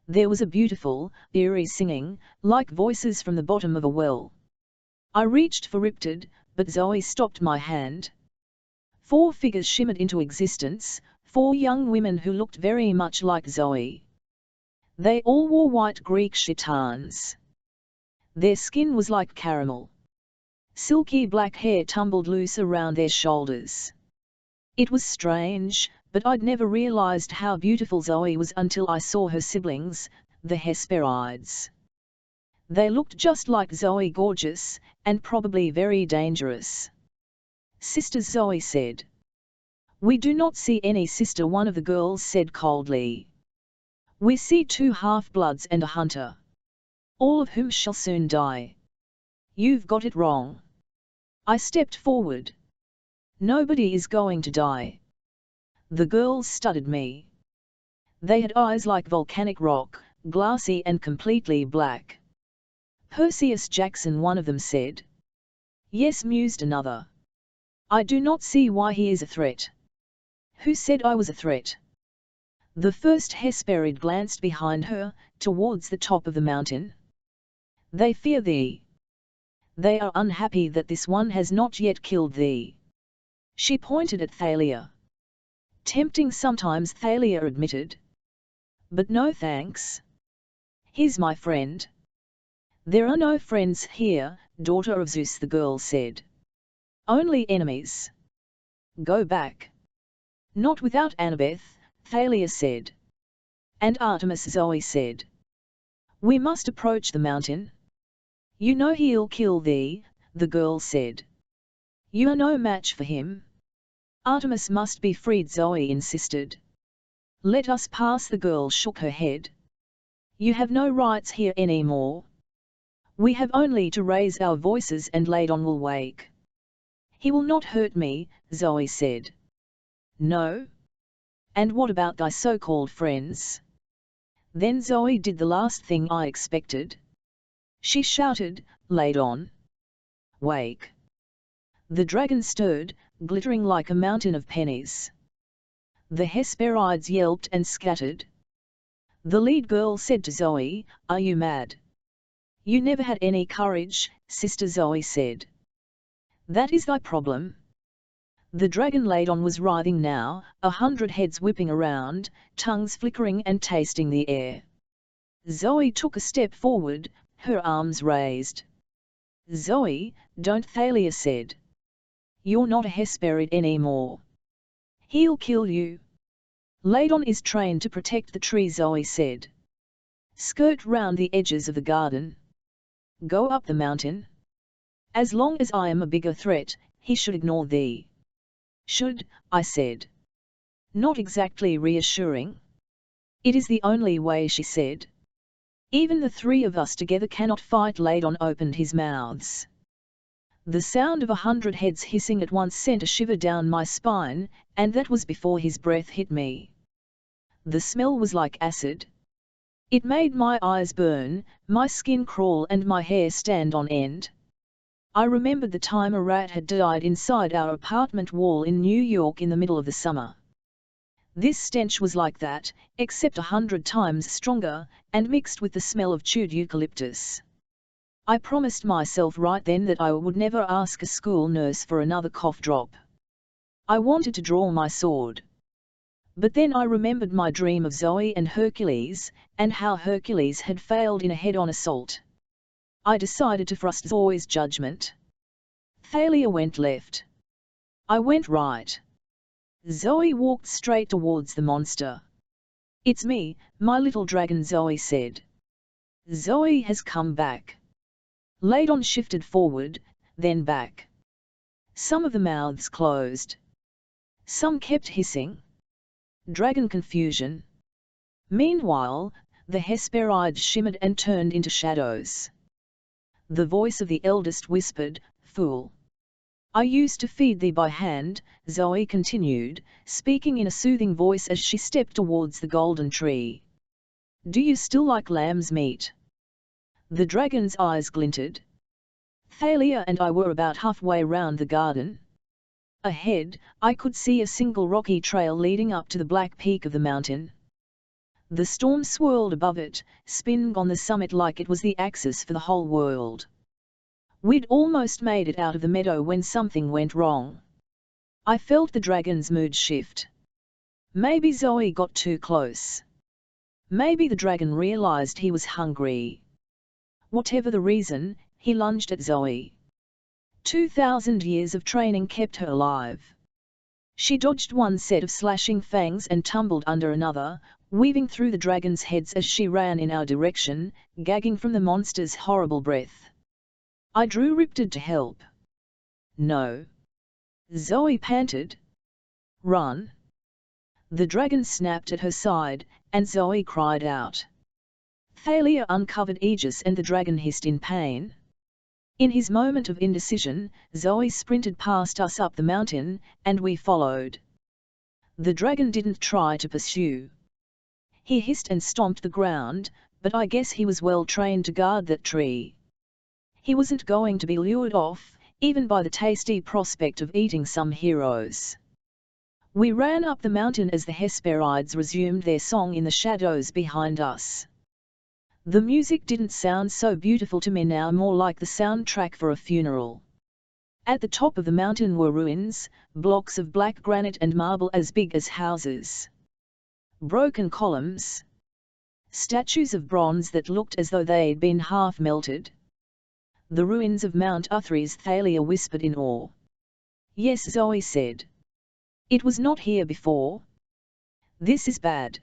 There was a beautiful, eerie singing, like voices from the bottom of a well. I reached for Riptide, but Zoe stopped my hand. 4 figures shimmered into existence, 4 young women who looked very much like Zoe. They all wore white Greek chitans. Their skin was like caramel. Silky black hair tumbled loose around their shoulders. It was strange, but I'd never realized how beautiful Zoe was until I saw her siblings, the Hesperides. They looked just like Zoe, gorgeous, and probably very dangerous. "Sister," Zoe said. "We do not see any sister," one of the girls said coldly. "We see 2 half-bloods and a hunter. All of whom shall soon die." "You've got it wrong." I stepped forward. "Nobody is going to die." The girls studied me. They had eyes like volcanic rock, glassy and completely black. "Perseus Jackson," one of them said. "Yes," mused another. "I do not see why he is a threat." "Who said I was a threat?" The first Hesperide glanced behind her, towards the top of the mountain. "They fear thee. They are unhappy that this one has not yet killed thee." She pointed at Thalia. "Tempting sometimes," Thalia admitted. "But no thanks. He's my friend." "There are no friends here, daughter of Zeus," the girl said. "Only enemies. Go back." "Not without Annabeth," Thalia said. "And Artemis," Zoe said. "We must approach the mountain." "You know he'll kill thee," the girl said. "You are no match for him." "Artemis must be freed," Zoe insisted. "Let us pass," the girl shook her head. "You have no rights here anymore. We have only to raise our voices and Ladon will wake." "He will not hurt me," Zoe said. "No? And what about thy so-called friends?" Then Zoe did the last thing I expected. She shouted, "Ladon! Wake!" The dragon stirred, glittering like a mountain of pennies. The Hesperides yelped and scattered. The lead girl said to Zoe, "Are you mad?" "You never had any courage," Sister Zoe said. "That is thy problem." The dragon Ladon was writhing now, 100 heads whipping around, tongues flickering and tasting the air. Zoe took a step forward, her arms raised. "Zoe, don't," Thalia said. "You're not a Hesperide anymore. He'll kill you." "Ladon is trained to protect the tree," Zoe said. "Skirt round the edges of the garden. Go up the mountain. As long as I am a bigger threat, he should ignore thee." "Should," I said. Not exactly reassuring. "It is the only way," she said. Even the three of us together cannot fight. Ladon opened his mouths. The sound of 100 heads hissing at once sent a shiver down my spine, and that was before his breath hit me. The smell was like acid. It made my eyes burn, my skin crawl and my hair stand on end. I remembered the time a rat had died inside our apartment wall in New York in the middle of the summer. This stench was like that, except 100 times stronger, and mixed with the smell of chewed eucalyptus. I promised myself right then that I would never ask a school nurse for another cough drop. I wanted to draw my sword. But then I remembered my dream of Zoe and Hercules, and how Hercules had failed in a head-on assault. I decided to trust Zoe's judgment. Thalia went left. I went right. Zoe walked straight towards the monster. "It's me, my little dragon," Zoe said. "Zoe has come back." Ladon shifted forward, then back. Some of the mouths closed. Some kept hissing. Dragon confusion. Meanwhile, the Hesperides shimmered and turned into shadows. The voice of the eldest whispered, "Fool! I used to feed thee by hand," Zoe continued, speaking in a soothing voice as she stepped towards the golden tree. "Do you still like lamb's meat?" The dragon's eyes glinted. Thalia and I were about halfway round the garden. Ahead, I could see a single rocky trail leading up to the black peak of the mountain. The storm swirled above it, spinning on the summit like it was the axis for the whole world. We'd almost made it out of the meadow when something went wrong. I felt the dragon's mood shift. Maybe Zoe got too close. Maybe the dragon realized he was hungry. Whatever the reason, he lunged at Zoe. 2,000 years of training kept her alive. She dodged one set of slashing fangs and tumbled under another, weaving through the dragon's heads as she ran in our direction, gagging from the monster's horrible breath. I drew Riptide to help. "No." Zoe panted. "Run." The dragon snapped at her side, and Zoe cried out. Thalia uncovered Aegis and the dragon hissed in pain. In his moment of indecision, Zoe sprinted past us up the mountain, and we followed. The dragon didn't try to pursue. He hissed and stomped the ground, but I guess he was well trained to guard that tree. He wasn't going to be lured off, even by the tasty prospect of eating some heroes. We ran up the mountain as the Hesperides resumed their song in the shadows behind us. The music didn't sound so beautiful to me now, more like the soundtrack for a funeral. At the top of the mountain were ruins, blocks of black granite and marble as big as houses. Broken columns. Statues of bronze that looked as though they'd been half melted. "The ruins of Mount Uthries," Thalia whispered in awe. "Yes," Zoe said. "It was not here before." "This is bad."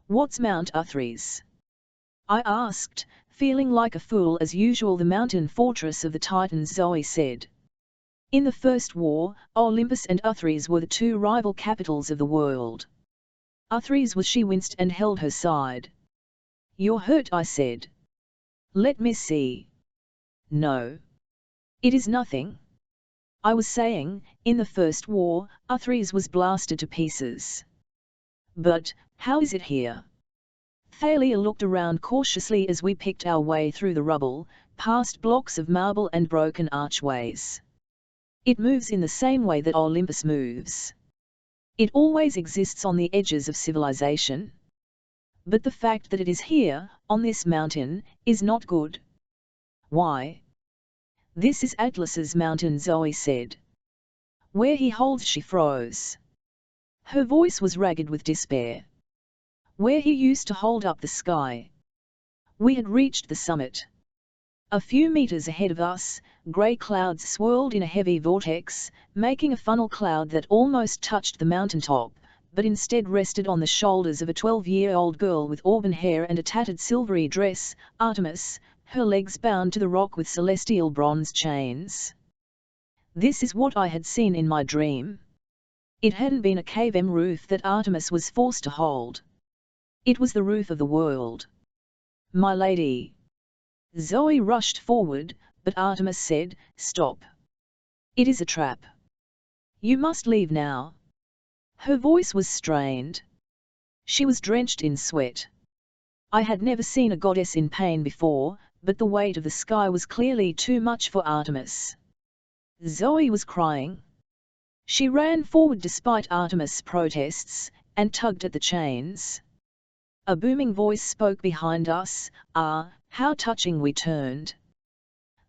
"What's Mount Uthries?" I asked, feeling like a fool as usual. "The mountain fortress of the Titans," Zoe said. "In the First War, Olympus and Uthries were the two rival capitals of the world." Uthries was. She winced and held her side. "You're hurt," I said. "Let me see." "No. It is nothing. I was saying, in the First War, Uthries was blasted to pieces." "But, how is it here?" Thalia looked around cautiously as we picked our way through the rubble, past blocks of marble and broken archways. "It moves in the same way that Olympus moves. It always exists on the edges of civilization. But the fact that it is here, on this mountain, is not good." "Why?" "This is Atlas's mountain," Zoe said. "Where he holds." She froze. Her voice was ragged with despair. "Where he used to hold up the sky." We had reached the summit. A few meters ahead of us, grey clouds swirled in a heavy vortex, making a funnel cloud that almost touched the mountaintop, but instead rested on the shoulders of a 12-year-old girl with auburn hair and a tattered silvery dress, Artemis, her legs bound to the rock with celestial bronze chains. This is what I had seen in my dream. It hadn't been a cave roof that Artemis was forced to hold. It was the roof of the world. My lady. Zoe rushed forward, but Artemis said, "Stop. It is a trap. You must leave now." Her voice was strained. She was drenched in sweat. I had never seen a goddess in pain before, but the weight of the sky was clearly too much for Artemis. Zoe was crying. She ran forward despite Artemis' protests, and tugged at the chains. A booming voice spoke behind us. "Ah, how touching!" We turned.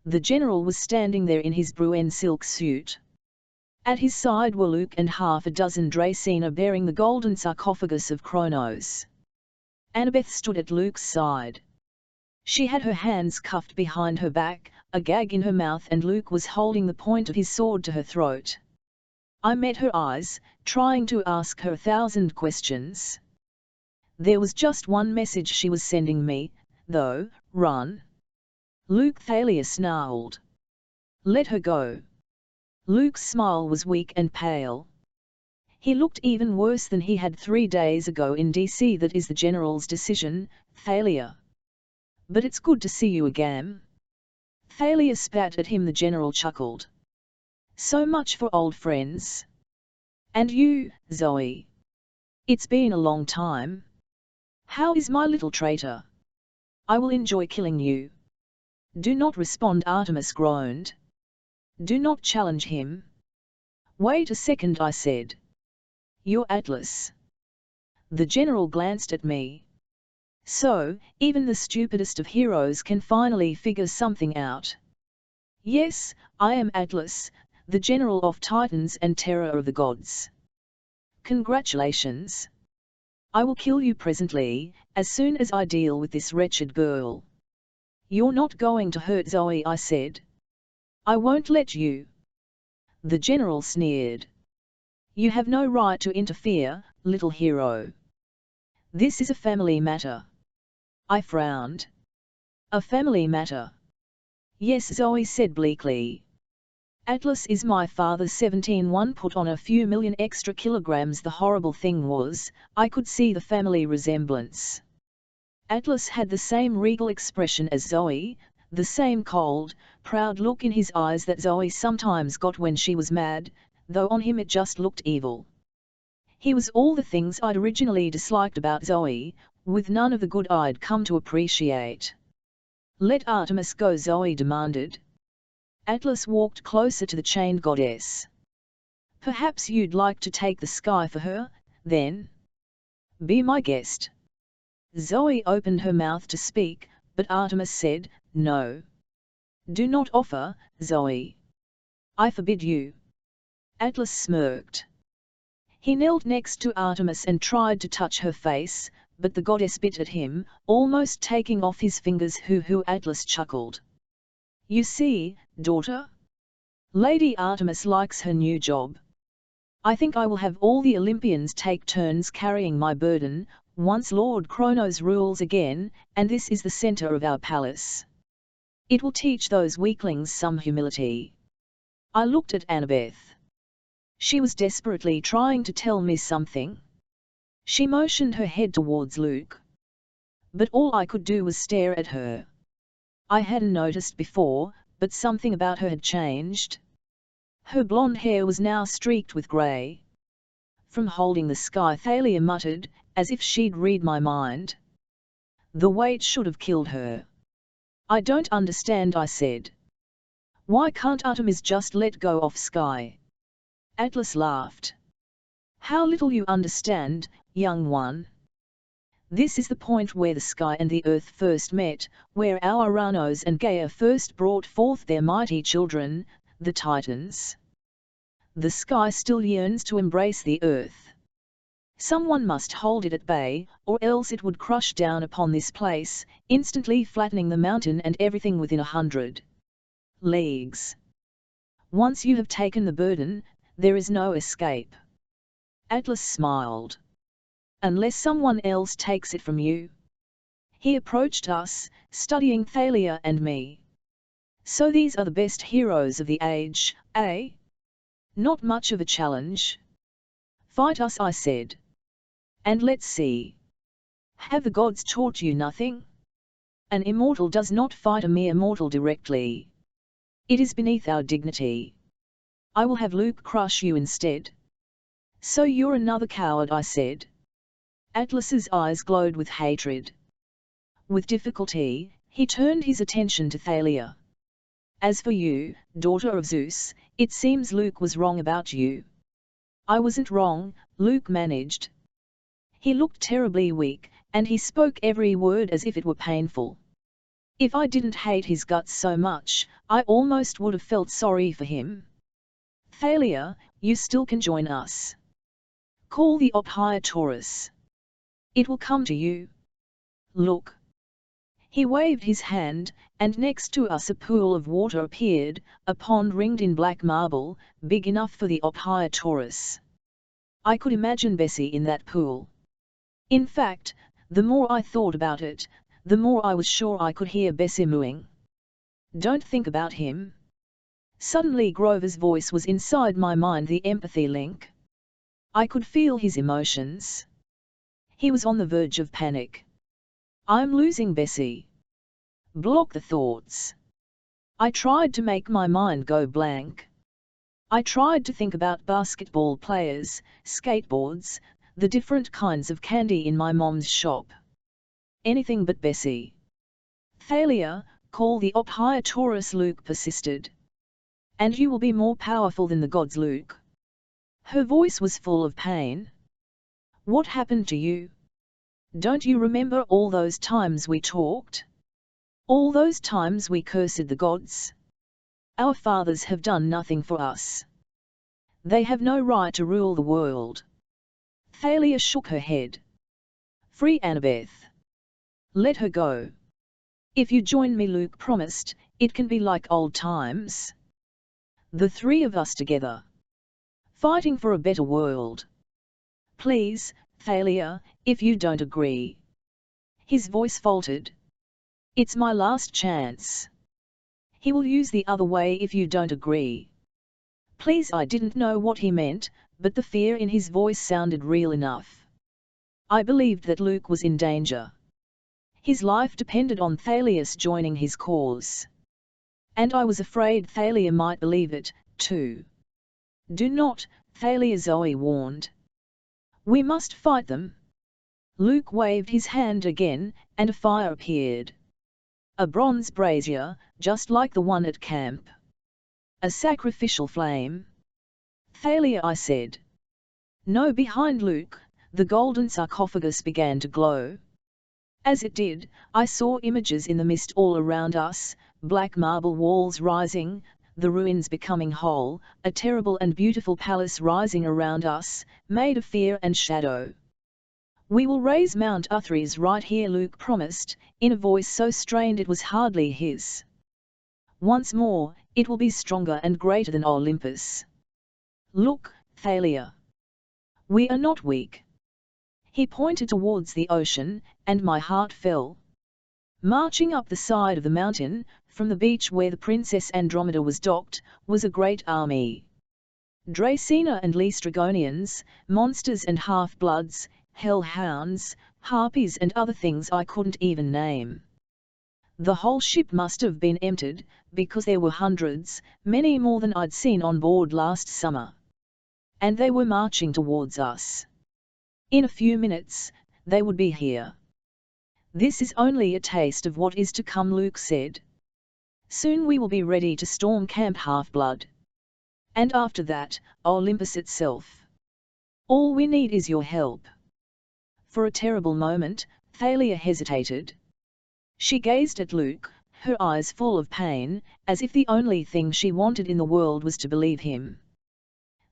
The general was standing there in his Bruin silk suit. At his side were Luke and half a dozen Dracaena bearing the golden sarcophagus of Kronos. Annabeth stood at Luke's side. She had her hands cuffed behind her back, a gag in her mouth, and Luke was holding the point of his sword to her throat. I met her eyes, trying to ask her 1,000 questions. There was just one message she was sending me, though: run. Luke, Thalia snarled. Let her go. Luke's smile was weak and pale. He looked even worse than he had 3 days ago in DC. That is the general's decision, Thalia. But it's good to see you again. Thalia spat at him. The general chuckled. So much for old friends. And you, Zoe? It's been a long time. How is my little traitor? I will enjoy killing you. Do not respond, Artemis groaned. Do not challenge him. Wait a second, I said. You're Atlas. The general glanced at me. So, even the stupidest of heroes can finally figure something out. Yes, I am Atlas, the general of Titans and terror of the gods. Congratulations. I will kill you presently, as soon as I deal with this wretched girl. You're not going to hurt Zoe, I said. I won't let you. The general sneered. You have no right to interfere, little hero. This is a family matter. I frowned. A family matter? Yes, Zoe said bleakly. Atlas is my father. 17 put on a few million extra kilograms. The horrible thing was, I could see the family resemblance. Atlas had the same regal expression as Zoe, the same cold, proud look in his eyes that Zoe sometimes got when she was mad, though on him it just looked evil. He was all the things I'd originally disliked about Zoe, with none of the good I'd come to appreciate. Let Artemis go, Zoe demanded. Atlas walked closer to the chained goddess. Perhaps you'd like to take the sky for her, then? Be my guest. Zoe opened her mouth to speak, but Artemis said, no. Do not offer, Zoe. I forbid you. Atlas smirked. He knelt next to Artemis and tried to touch her face, but the goddess bit at him, almost taking off his fingers. Hoo, Atlas chuckled. You see, daughter? Lady Artemis likes her new job. I think I will have all the Olympians take turns carrying my burden, once Lord Kronos rules again, and this is the center of our palace. It will teach those weaklings some humility. I looked at Annabeth. She was desperately trying to tell me something. She motioned her head towards Luke. But all I could do was stare at her. I hadn't noticed before, but something about her had changed. Her blonde hair was now streaked with grey. From holding the sky, Thalia muttered, as if she'd read my mind. The weight should have killed her. I don't understand, I said. Why can't Artemis just let go of Sky? Atlas laughed. How little you understand, young one. This is the point where the sky and the earth first met, where our Uranos and Gaia first brought forth their mighty children, the Titans. The sky still yearns to embrace the earth. Someone must hold it at bay, or else it would crush down upon this place, instantly flattening the mountain and everything within 100 leagues. Once you have taken the burden, there is no escape. Atlas smiled. Unless someone else takes it from you. He approached us, studying Thalia and me. So these are the best heroes of the age, eh? Not much of a challenge. Fight us, I said. And let's see. Have the gods taught you nothing? An immortal does not fight a mere mortal directly. It is beneath our dignity. I will have Luke crush you instead. So you're another coward, I said. Atlas's eyes glowed with hatred. With difficulty, he turned his attention to Thalia. As for you, daughter of Zeus, it seems Luke was wrong about you. I wasn't wrong, Luke managed. He looked terribly weak, and he spoke every word as if it were painful. If I didn't hate his guts so much, I almost would have felt sorry for him. Thalia, you still can join us. Call the Ophiotaurus. It will come to you. Look. He waved his hand, and next to us a pool of water appeared, a pond ringed in black marble, big enough for the Ophiotaurus. I could imagine Bessie in that pool. In fact, the more I thought about it, the more I was sure I could hear Bessie mooing. Don't think about him. Suddenly Grover's voice was inside my mind, the empathy link. I could feel his emotions. He was on the verge of panic. I'm losing Bessie. Block the thoughts. I tried to make my mind go blank. I tried to think about basketball players, skateboards, the different kinds of candy in my mom's shop. Anything but Bessie. Thalia, call the Ophiotaurus, Luke persisted. And you will be more powerful than the gods, Luke. Her voice was full of pain. What happened to you? Don't you remember all those times we talked? All those times we cursed the gods? Our fathers have done nothing for us. They have no right to rule the world. Thalia shook her head. Free Annabeth. Let her go. If you join me, Luke promised, it can be like old times. The three of us together. Fighting for a better world. Please, Thalia, if you don't agree. His voice faltered. It's my last chance. He will use the other way if you don't agree. Please, I didn't know what he meant, but the fear in his voice sounded real enough. I believed that Luke was in danger. His life depended on Thalia's joining his cause. And I was afraid Thalia might believe it, too. Do not, Thalia, Zoe warned. We must fight them. Luke waved his hand again, and a fire appeared. A bronze brazier, just like the one at camp. A sacrificial flame. Thalia, I said. No, behind Luke, the golden sarcophagus began to glow. As it did, I saw images in the mist all around us, black marble walls rising, the ruins becoming whole, a terrible and beautiful palace rising around us, made of fear and shadow. We will raise Mount Uthres right here, Luke promised, in a voice so strained it was hardly his. Once more, it will be stronger and greater than Olympus. Look, Thalia. We are not weak. He pointed towards the ocean, and my heart fell. Marching up the side of the mountain, from the beach where the Princess Andromeda was docked, was a great army. Dracena and Laestrygonians, monsters and half-bloods, hellhounds, harpies and other things I couldn't even name. The whole ship must have been emptied, because there were hundreds, many more than I'd seen on board last summer. And they were marching towards us. In a few minutes, they would be here. This is only a taste of what is to come, Luke said. Soon we will be ready to storm Camp Half-Blood. And after that, Olympus itself. All we need is your help. For a terrible moment, Thalia hesitated. She gazed at Luke, her eyes full of pain, as if the only thing she wanted in the world was to believe him.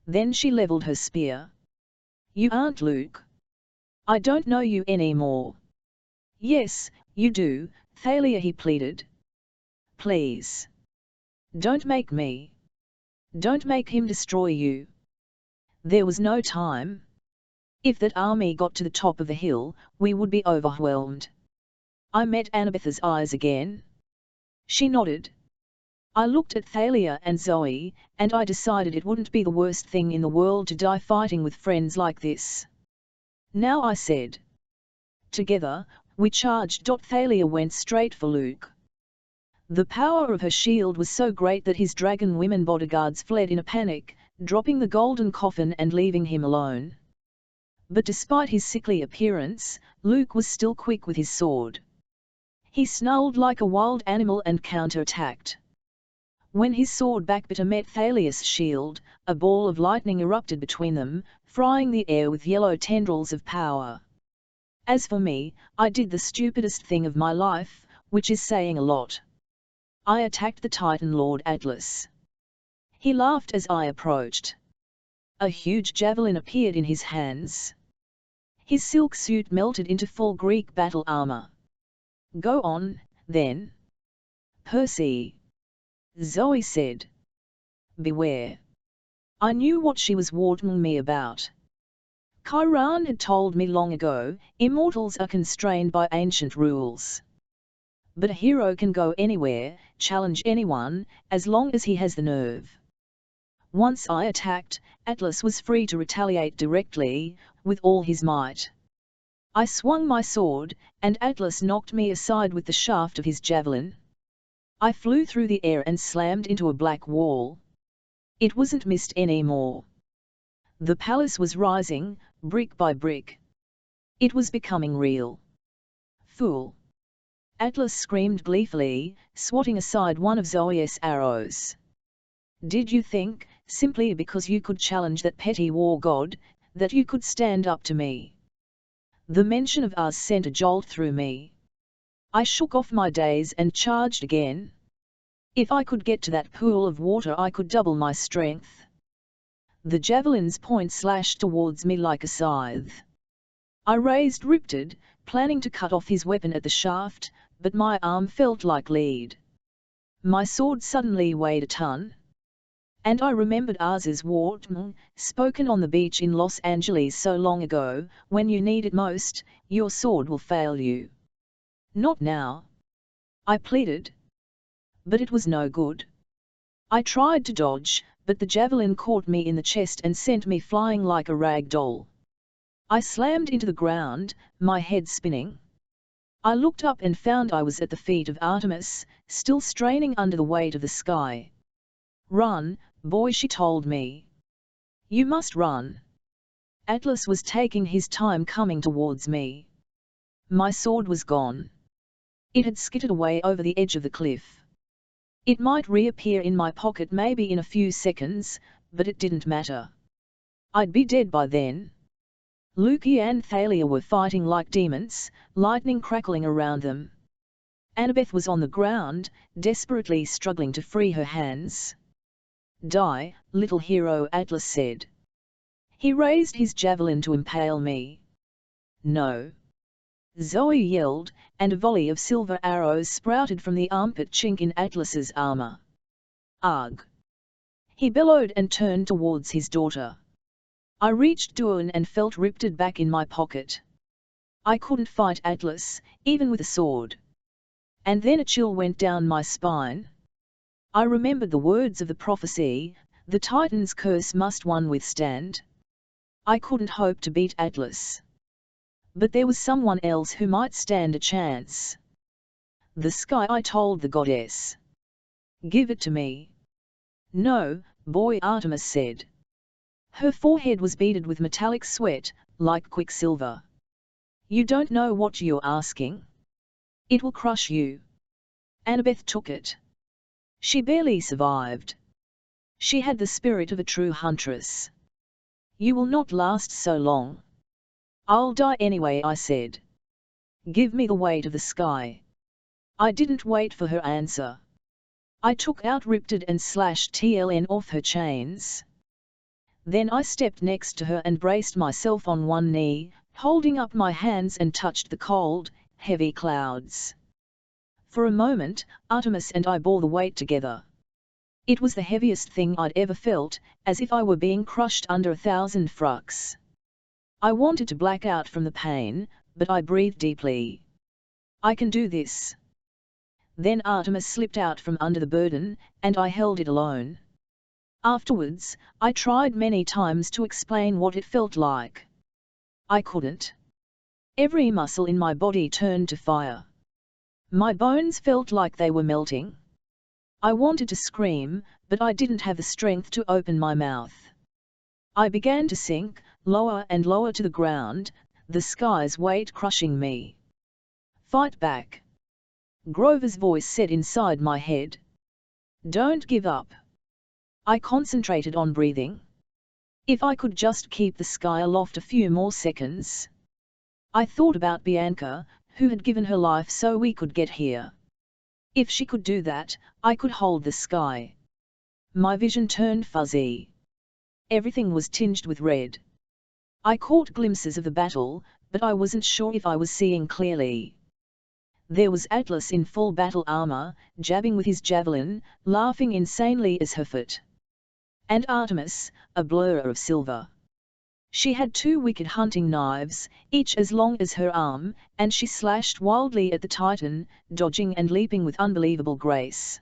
Then she leveled her spear. You aren't Luke. I don't know you anymore. Yes, you do, Thalia, he pleaded. Please. Don't make me. Don't make him destroy you. There was no time. If that army got to the top of the hill, we would be overwhelmed. I met Annabeth's eyes again. She nodded. I looked at Thalia and Zoe, and I decided it wouldn't be the worst thing in the world to die fighting with friends like this. Now, I said. Together, We charged. Thalia went straight for Luke. The power of her shield was so great that his dragon women bodyguards fled in a panic, dropping the golden coffin and leaving him alone. But despite his sickly appearance, Luke was still quick with his sword. He snarled like a wild animal and counterattacked. When his sword backbitter met Thalia's shield, a ball of lightning erupted between them, frying the air with yellow tendrils of power. As for me, I did the stupidest thing of my life, which is saying a lot. I attacked the Titan Lord Atlas. He laughed as I approached. A huge javelin appeared in his hands. His silk suit melted into full Greek battle armor. "Go on, then, Percy," Zoe said. "Beware." I knew what she was warning me about. Chiron had told me long ago, immortals are constrained by ancient rules. But a hero can go anywhere, challenge anyone, as long as he has the nerve. Once I attacked, Atlas was free to retaliate directly, with all his might. I swung my sword, and Atlas knocked me aside with the shaft of his javelin. I flew through the air and slammed into a black wall. It wasn't mist anymore. The palace was rising, brick by brick. It was becoming real. "Fool!" Atlas screamed gleefully, swatting aside one of Zoe's arrows. "Did you think, simply because you could challenge that petty war god, that you could stand up to me?" The mention of us sent a jolt through me. I shook off my daze and charged again. If I could get to that pool of water, I could double my strength. The javelin's point slashed towards me like a scythe. I raised Riptide, planning to cut off his weapon at the shaft, but my arm felt like lead. My sword suddenly weighed a ton. And I remembered Arz's warning, spoken on the beach in Los Angeles so long ago, "When you need it most, your sword will fail you." "Not now," I pleaded. But it was no good. I tried to dodge, but the javelin caught me in the chest and sent me flying like a rag doll. I slammed into the ground, my head spinning. I looked up and found I was at the feet of Artemis, still straining under the weight of the sky. "Run, boy," she told me. "You must run." Atlas was taking his time coming towards me. My sword was gone. It had skittered away over the edge of the cliff. It might reappear in my pocket maybe in a few seconds, but it didn't matter. I'd be dead by then. Luke and Thalia were fighting like demons, lightning crackling around them. Annabeth was on the ground, desperately struggling to free her hands. "Die, little hero," Atlas said. He raised his javelin to impale me. "No!" Zoe yelled, and a volley of silver arrows sprouted from the armpit chink in Atlas's armor. "Ugh!" He bellowed and turned towards his daughter. I reached Duan and felt Riptide back in my pocket. I couldn't fight Atlas, even with a sword. And then a chill went down my spine. I remembered the words of the prophecy, "The Titan's curse must one withstand." I couldn't hope to beat Atlas. But there was someone else who might stand a chance. "The sky," I told the goddess. "Give it to me." "No, boy," Artemis said. Her forehead was beaded with metallic sweat, like quicksilver. "You don't know what you're asking. It will crush you." Annabeth took it. She barely survived. She had the spirit of a true huntress. "You will not last so long." "I'll die anyway," I said. "Give me the weight of the sky." I didn't wait for her answer. I took out Riptide and slashed TLN off her chains. Then I stepped next to her and braced myself on one knee, holding up my hands and touched the cold, heavy clouds. For a moment, Artemis and I bore the weight together. It was the heaviest thing I'd ever felt, as if I were being crushed under 1,000 frucks. I wanted to black out from the pain, but I breathed deeply. "I can do this." Then Artemis slipped out from under the burden, and I held it alone. Afterwards, I tried many times to explain what it felt like. I couldn't. Every muscle in my body turned to fire. My bones felt like they were melting. I wanted to scream, but I didn't have the strength to open my mouth. I began to sink, lower and lower to the ground, the sky's weight crushing me. Fight back. Grover's voice said inside my head. Don't give up. I concentrated on breathing. If I could just keep the sky aloft a few more seconds. I thought about Bianca, who had given her life so we could get here. If she could do that, I could hold the sky. My vision turned fuzzy. Everything was tinged with red. I caught glimpses of the battle, but I wasn't sure if I was seeing clearly. There was Atlas in full battle armor, jabbing with his javelin, laughing insanely as her foot. And Artemis, a blur of silver. She had 2 wicked hunting knives, each as long as her arm, and she slashed wildly at the Titan, dodging and leaping with unbelievable grace.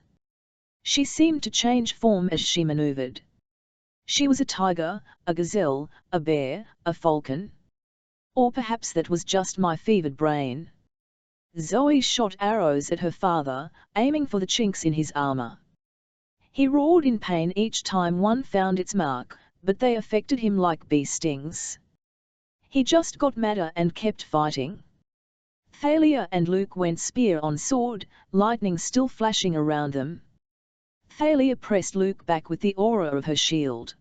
She seemed to change form as she maneuvered. She was a tiger, a gazelle, a bear, a falcon. Or perhaps that was just my fevered brain. Zoe shot arrows at her father, aiming for the chinks in his armor. He roared in pain each time one found its mark, but they affected him like bee stings. He just got madder and kept fighting. Thalia and Luke went spear on sword, lightning still flashing around them. Thalia pressed Luke back with the aura of her shield.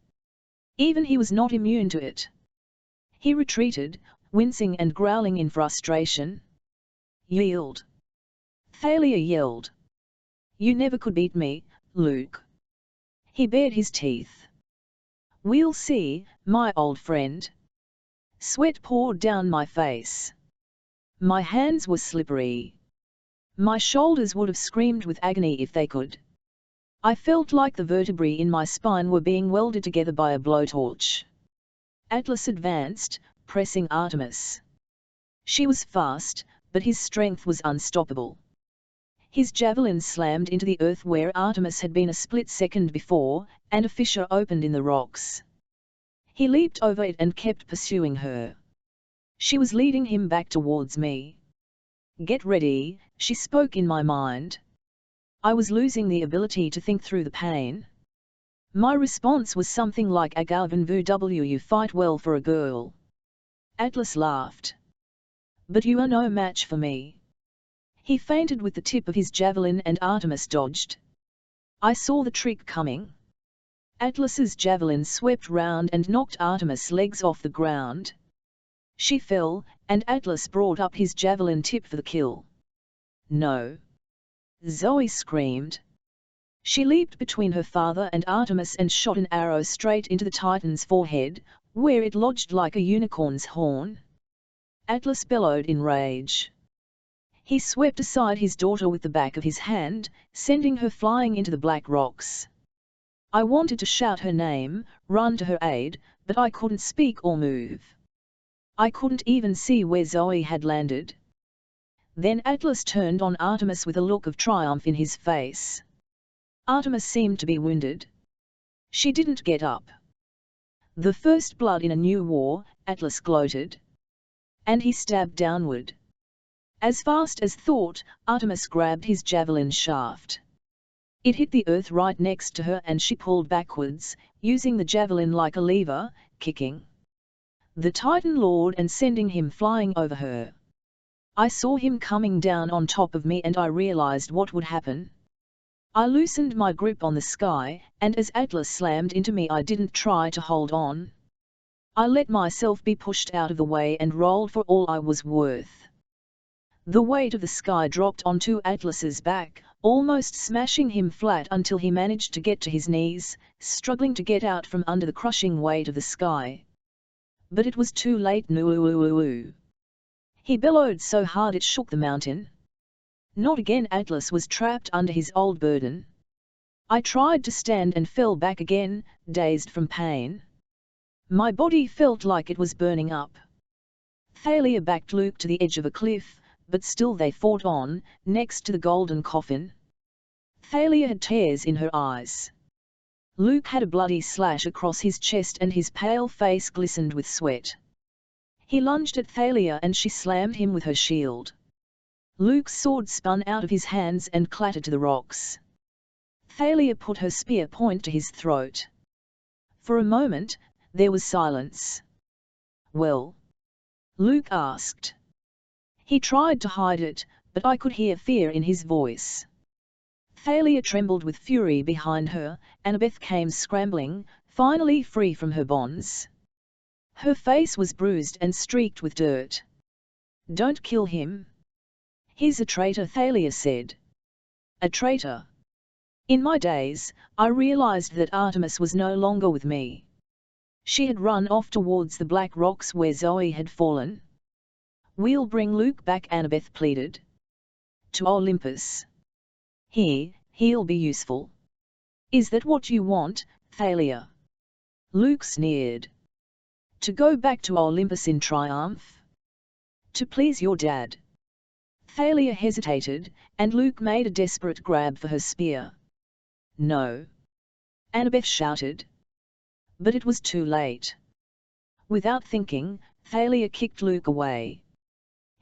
Even he was not immune to it. He retreated, wincing and growling in frustration. Yield. Thalia yelled. You never could beat me, Luke. He bared his teeth. We'll see, my old friend. Sweat poured down my face. My hands were slippery. My shoulders would have screamed with agony if they could. I felt like the vertebrae in my spine were being welded together by a blowtorch. Atlas advanced, pressing Artemis. She was fast, but his strength was unstoppable. His javelin slammed into the earth where Artemis had been a split second before, and a fissure opened in the rocks. He leaped over it and kept pursuing her. She was leading him back towards me. Get ready, she spoke in my mind. I was losing the ability to think through the pain. My response was something like Agarvan vu you fight well for a girl. Atlas laughed. But you are no match for me. He feinted with the tip of his javelin and Artemis dodged. I saw the trick coming. Atlas's javelin swept round and knocked Artemis' legs off the ground. She fell, and Atlas brought up his javelin tip for the kill. No. Zoe screamed. She leaped between her father and Artemis and shot an arrow straight into the Titan's forehead, where it lodged like a unicorn's horn. Atlas bellowed in rage. He swept aside his daughter with the back of his hand, sending her flying into the black rocks. I wanted to shout her name, run to her aid, but I couldn't speak or move. I couldn't even see where Zoe had landed. Then Atlas turned on Artemis with a look of triumph in his face. Artemis seemed to be wounded. She didn't get up. The first blood in a new war, Atlas gloated. And he stabbed downward. As fast as thought, Artemis grabbed his javelin shaft. It hit the earth right next to her and she pulled backwards, using the javelin like a lever, kicking the Titan Lord and sending him flying over her. I saw him coming down on top of me and I realized what would happen. I loosened my grip on the sky, and as Atlas slammed into me I didn't try to hold on. I let myself be pushed out of the way and rolled for all I was worth. The weight of the sky dropped onto Atlas's back, almost smashing him flat until he managed to get to his knees, struggling to get out from under the crushing weight of the sky. But it was too late. No. He bellowed so hard it shook the mountain. Not again. Atlas was trapped under his old burden. I tried to stand and fell back again, dazed from pain. My body felt like it was burning up. Thalia backed Luke to the edge of a cliff, but still they fought on, next to the golden coffin. Thalia had tears in her eyes. Luke had a bloody slash across his chest and his pale face glistened with sweat. He lunged at Thalia and she slammed him with her shield. Luke's sword spun out of his hands and clattered to the rocks. Thalia put her spear point to his throat. For a moment, there was silence. "Well?" Luke asked. He tried to hide it, but I could hear fear in his voice. Thalia trembled with fury behind her. Annabeth came scrambling, finally free from her bonds. Her face was bruised and streaked with dirt. "Don't kill him. He's a traitor," Thalia said. "A traitor?" In my daze, I realized that Artemis was no longer with me. She had run off towards the black rocks where Zoe had fallen. "We'll bring Luke back," Annabeth pleaded. "To Olympus. He'll be useful." "Is that what you want, Thalia?" Luke sneered. "To go back to Olympus in triumph? To please your dad?" Thalia hesitated, and Luke made a desperate grab for her spear. "No!" Annabeth shouted. But it was too late. Without thinking, Thalia kicked Luke away.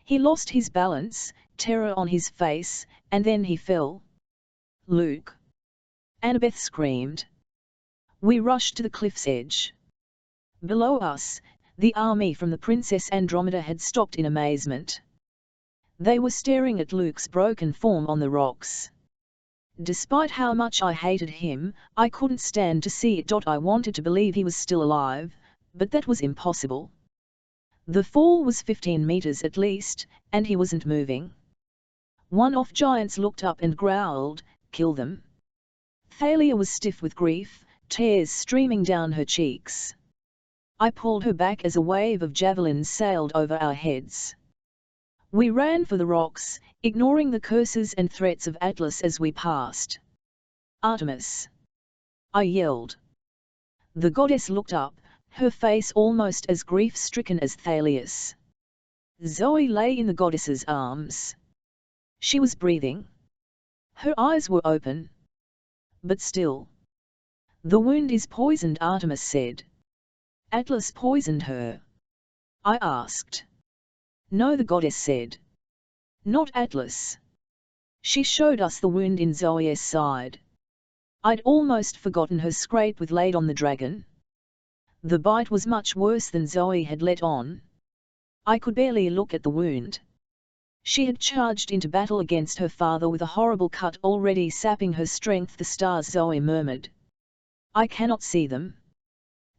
He lost his balance, terror on his face, and then he fell. "Luke!" Annabeth screamed. We rushed to the cliff's edge. Below us, the army from the Princess Andromeda had stopped in amazement. They were staring at Luke's broken form on the rocks. Despite how much I hated him, I couldn't stand to see it. I wanted to believe he was still alive, but that was impossible. The fall was 15 meters at least, and he wasn't moving. One of giants looked up and growled, "Kill them." Thalia was stiff with grief, tears streaming down her cheeks. I pulled her back as a wave of javelins sailed over our heads. We ran for the rocks, ignoring the curses and threats of Atlas as we passed. "Artemis!" I yelled. The goddess looked up, her face almost as grief-stricken as Thalia's. Zoe lay in the goddess's arms. She was breathing. Her eyes were open. But still. "The wound is poisoned," Artemis said. "Atlas poisoned her?" I asked. "No," the goddess said. "Not Atlas." She showed us the wound in Zoe's side. I'd almost forgotten her scrape with laid on the dragon. The bite was much worse than Zoe had let on. I could barely look at the wound. She had charged into battle against her father with a horrible cut already sapping her strength. "The stars," Zoe murmured. "I cannot see them."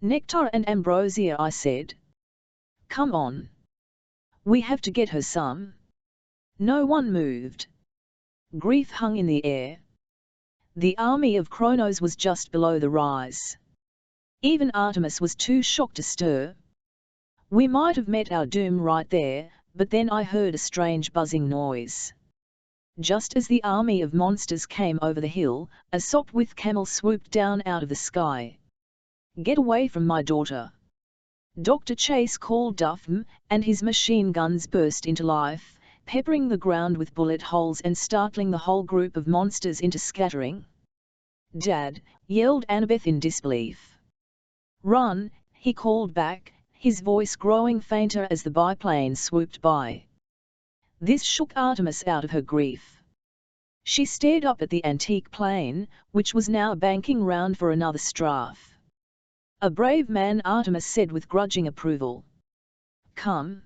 "Nectar and ambrosia," I said. "Come on. We have to get her some." No one moved. Grief hung in the air. The army of Kronos was just below the rise. Even Artemis was too shocked to stir. We might have met our doom right there, but then I heard a strange buzzing noise. Just as the army of monsters came over the hill, a Sopwith camel swooped down out of the sky. "Get away from my daughter!" Dr. Chase called Duffm, and his machine guns burst into life, peppering the ground with bullet holes and startling the whole group of monsters into scattering. "Dad!" yelled Annabeth in disbelief. "Run!" he called back, his voice growing fainter as the biplane swooped by. This shook Artemis out of her grief. She stared up at the antique plane, which was now banking round for another strafe. "A brave man," Artemis said with grudging approval. "Come.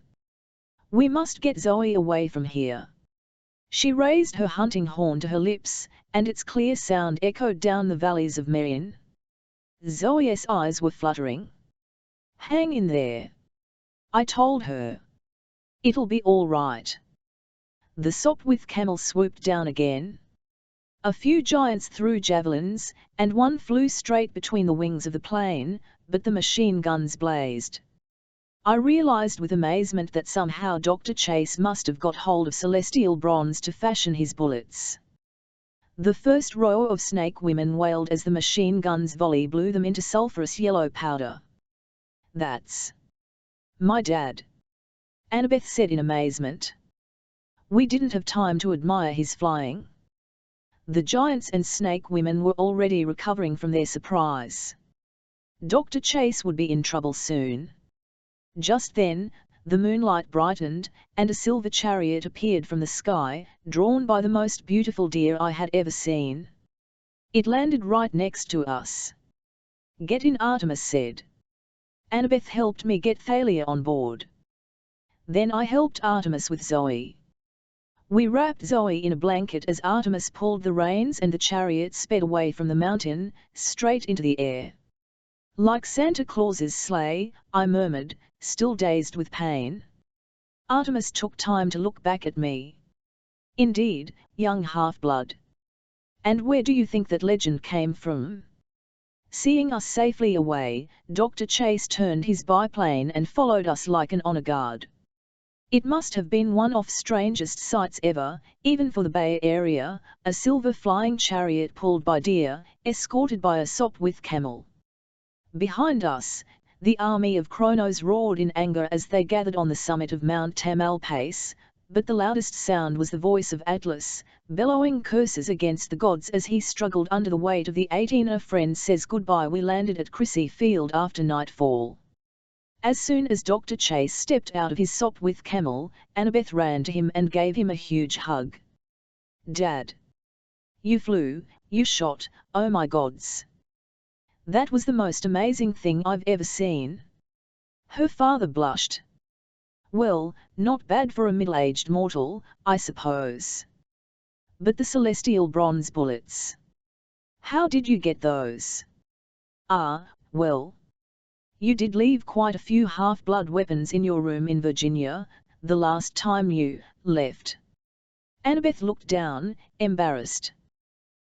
We must get Zoe away from here." She raised her hunting horn to her lips, and its clear sound echoed down the valleys of Merion. Zoe's eyes were fluttering. "Hang in there," I told her. "It'll be all right." The Sopwith camel swooped down again. A few giants threw javelins, and one flew straight between the wings of the plane, but the machine guns blazed. I realized with amazement that somehow Dr. Chase must have got hold of celestial bronze to fashion his bullets. The first row of snake women wailed as the machine gun's volley blew them into sulphurous yellow powder. "That's my dad," Annabeth said in amazement. We didn't have time to admire his flying. The giants and snake women were already recovering from their surprise. Dr. Chase would be in trouble soon. Just then, The moonlight brightened, and a silver chariot appeared from the sky, drawn by the most beautiful deer I had ever seen. It landed right next to us. "Get in," Artemis said. Annabeth helped me get Thalia on board. Then I helped Artemis with Zoe. We wrapped Zoe in a blanket as Artemis pulled the reins and the chariot sped away from the mountain, straight into the air. "Like Santa Claus's sleigh," I murmured, still dazed with pain. Artemis took time to look back at me. "Indeed, young half-blood. And where do you think that legend came from?" Seeing us safely away, Dr. Chase turned his biplane and followed us like an honor guard. It must have been one of strangest sights ever, even for the Bay Area, a silver flying chariot pulled by deer, escorted by a Sopwith camel. Behind us, the army of Kronos roared in anger as they gathered on the summit of Mount Tamalpais, but the loudest sound was the voice of Atlas, bellowing curses against the gods as he struggled under the weight of the 18. A friend says goodbye. We landed at Crissy Field after nightfall. As soon as Dr. Chase stepped out of his Sopwith camel, Annabeth ran to him and gave him a huge hug. "Dad! You flew, you shot, oh my gods! That was the most amazing thing I've ever seen." Her father blushed. "Well, not bad for a middle-aged mortal, I suppose. But the celestial bronze bullets. How did you get those?" "Ah, well. You did leave quite a few half-blood weapons in your room in Virginia, the last time you left." Annabeth looked down, embarrassed.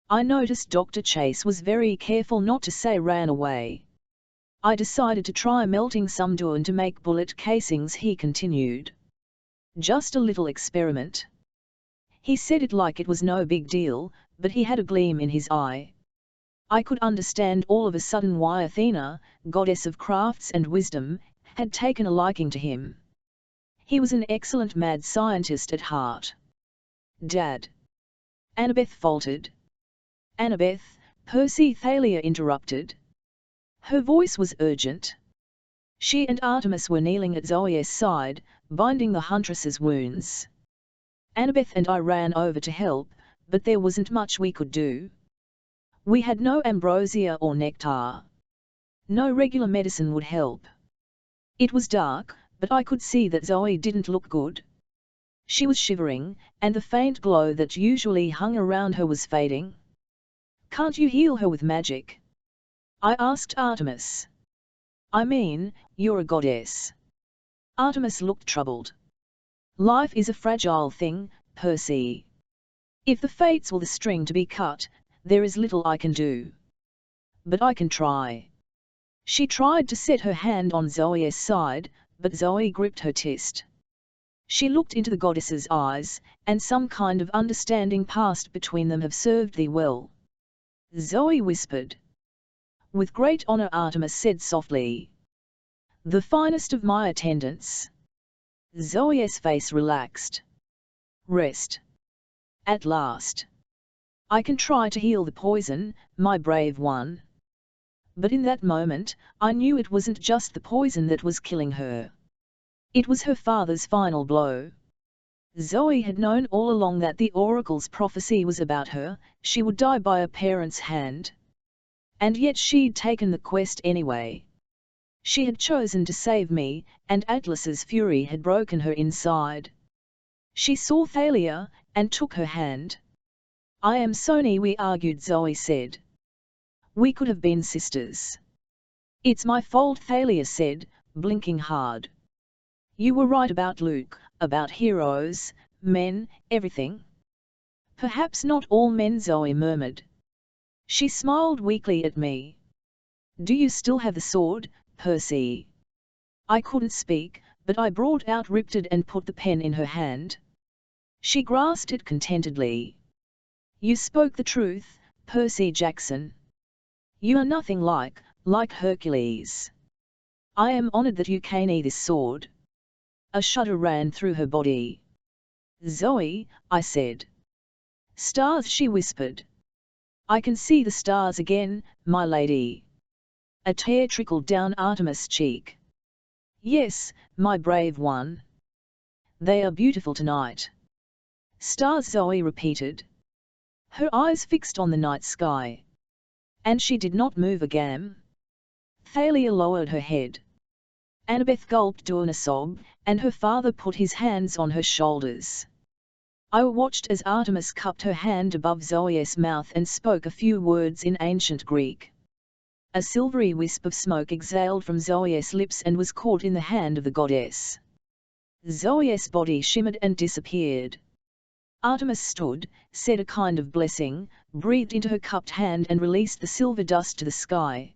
I noticed Dr. Chase was very careful not to say ran away. "I decided to try melting some Duan to make bullet casings," he continued. "Just a little experiment." He said it like it was no big deal, but he had a gleam in his eye. I could understand all of a sudden why Athena, goddess of crafts and wisdom, had taken a liking to him. He was an excellent mad scientist at heart. "Dad!" Annabeth faltered. "Annabeth," Percy Thalia interrupted. Her voice was urgent. She and Artemis were kneeling at Zoe's side, binding the huntress's wounds. Annabeth and I ran over to help, but there wasn't much we could do. We had no ambrosia or nectar. No regular medicine would help. It was dark, but I could see that Zoe didn't look good. She was shivering, and the faint glow that usually hung around her was fading. "Can't you heal her with magic?" I asked Artemis. "I mean, you're a goddess." Artemis looked troubled. "Life is a fragile thing, Percy. If the fates will the string to be cut, there is little I can do. But I can try." She tried to set her hand on Zoe's side, but Zoe gripped her tist. She looked into the goddess's eyes, and some kind of understanding passed between them. "Have served thee well," Zoe whispered. "With great honor," Artemis said softly. "The finest of my attendants." Zoe's face relaxed. "Rest. At last. I can try to heal the poison, my brave one." But in that moment, I knew it wasn't just the poison that was killing her. It was her father's final blow. Zoe had known all along that the oracle's prophecy was about her, she would die by a parent's hand. And yet she'd taken the quest anyway. She had chosen to save me, and Atlas's fury had broken her inside. She saw Thalia, and took her hand. "I am Sony," we argued, Zoe said. "We could have been sisters." "It's my fault," Thalia said, blinking hard. "You were right about Luke, about heroes, men, everything." "Perhaps not all men," Zoe murmured. She smiled weakly at me. "Do you still have the sword, Percy?" I couldn't speak, but I brought out Riptide and put the pen in her hand. She grasped it contentedly. "You spoke the truth, Percy Jackson. You are nothing like Hercules. I am honored that you can eat this sword." A shudder ran through her body. "Zoe," I said. "Stars," she whispered. "I can see the stars again, my lady." A tear trickled down Artemis' cheek. Yes, my brave one. They are beautiful tonight. Stars, Zoe repeated, her eyes fixed on the night sky. And she did not move again. Thalia lowered her head. Annabeth gulped down a sob, and her father put his hands on her shoulders. I watched as Artemis cupped her hand above Zoe's mouth and spoke a few words in ancient Greek. A silvery wisp of smoke exhaled from Zoe's lips and was caught in the hand of the goddess. Zoe's body shimmered and disappeared. Artemis stood, said a kind of blessing, breathed into her cupped hand and released the silver dust to the sky.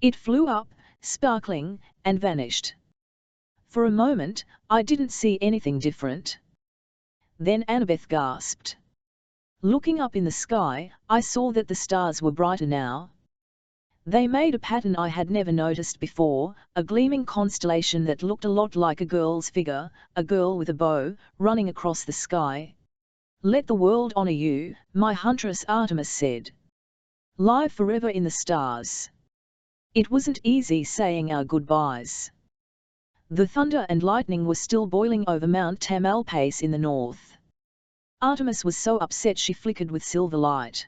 It flew up, sparkling, and vanished. For a moment, I didn't see anything different. Then Annabeth gasped. Looking up in the sky, I saw that the stars were brighter now. They made a pattern I had never noticed before, a gleaming constellation that looked a lot like a girl's figure, a girl with a bow, running across the sky. Let the world honor you, my huntress, Artemis said. Live forever in the stars. It wasn't easy saying our goodbyes. The thunder and lightning were still boiling over Mount Tamalpais in the north. Artemis was so upset she flickered with silver light.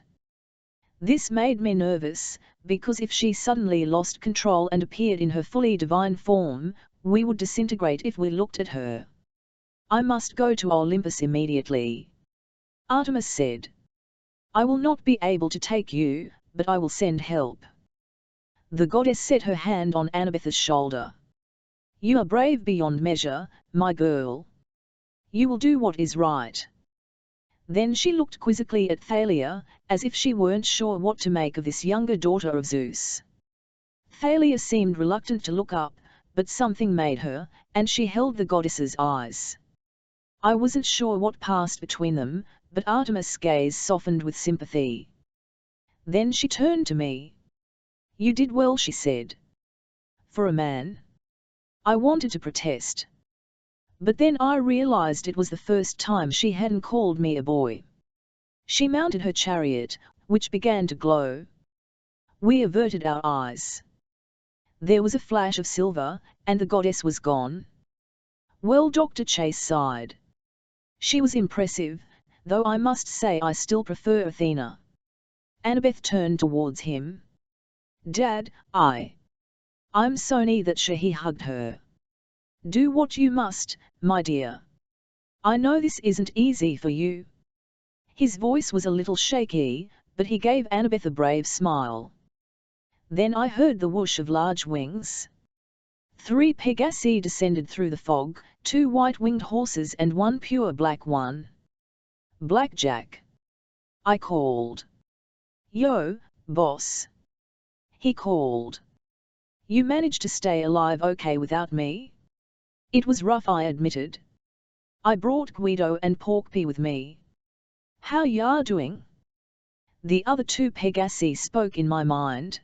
This made me nervous, because if she suddenly lost control and appeared in her fully divine form, we would disintegrate if we looked at her. I must go to Olympus immediately. Artemis said. I will not be able to take you, but I will send help. The goddess set her hand on Annabeth's shoulder. You are brave beyond measure, my girl. You will do what is right. Then she looked quizzically at Thalia, as if she weren't sure what to make of this younger daughter of Zeus. Thalia seemed reluctant to look up, but something made her, and she held the goddess's eyes. I wasn't sure what passed between them, but Artemis' gaze softened with sympathy. Then she turned to me. You did well, she said. For a man. I wanted to protest. But then I realized it was the first time she hadn't called me a boy. She mounted her chariot, which began to glow. We averted our eyes. There was a flash of silver, and the goddess was gone. Well, Dr. Chase sighed. She was impressive, though I must say I still prefer Athena. Annabeth turned towards him. Dad, I'm sorry that he hugged her. Do what you must, my dear. I know this isn't easy for you. His voice was a little shaky, but he gave Annabeth a brave smile. Then I heard the whoosh of large wings. 3 Pegasi descended through the fog, 2 white-winged horses and 1 pure black one. Blackjack. I called. Yo, boss. He called. You managed to stay alive okay without me? It was rough, I admitted. I brought Guido and Porkpie with me. How ya doing? The other 2 Pegasi spoke in my mind.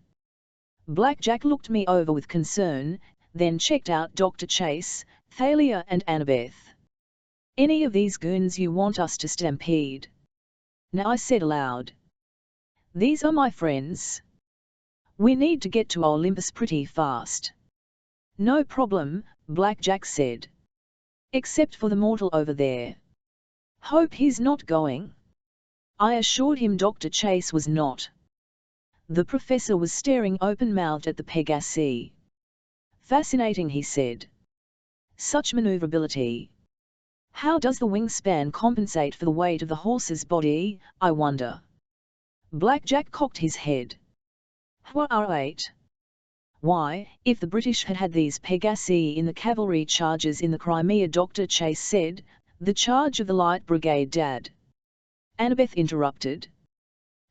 Blackjack looked me over with concern, then checked out Dr. Chase, Thalia and Annabeth. Any of these goons you want us to stampede? Now, I said aloud. These are my friends. We need to get to Olympus pretty fast. No problem, Blackjack said. Except for the mortal over there. Hope he's not going. I assured him Dr. Chase was not. The professor was staring open-mouthed at the Pegasi. Fascinating, he said. Such maneuverability. How does the wingspan compensate for the weight of the horse's body, I wonder? Blackjack cocked his head. What? Why, if the British had had these Pegasi in the cavalry charges in the Crimea, Dr. Chase said, the charge of the Light Brigade, Dad. Annabeth interrupted.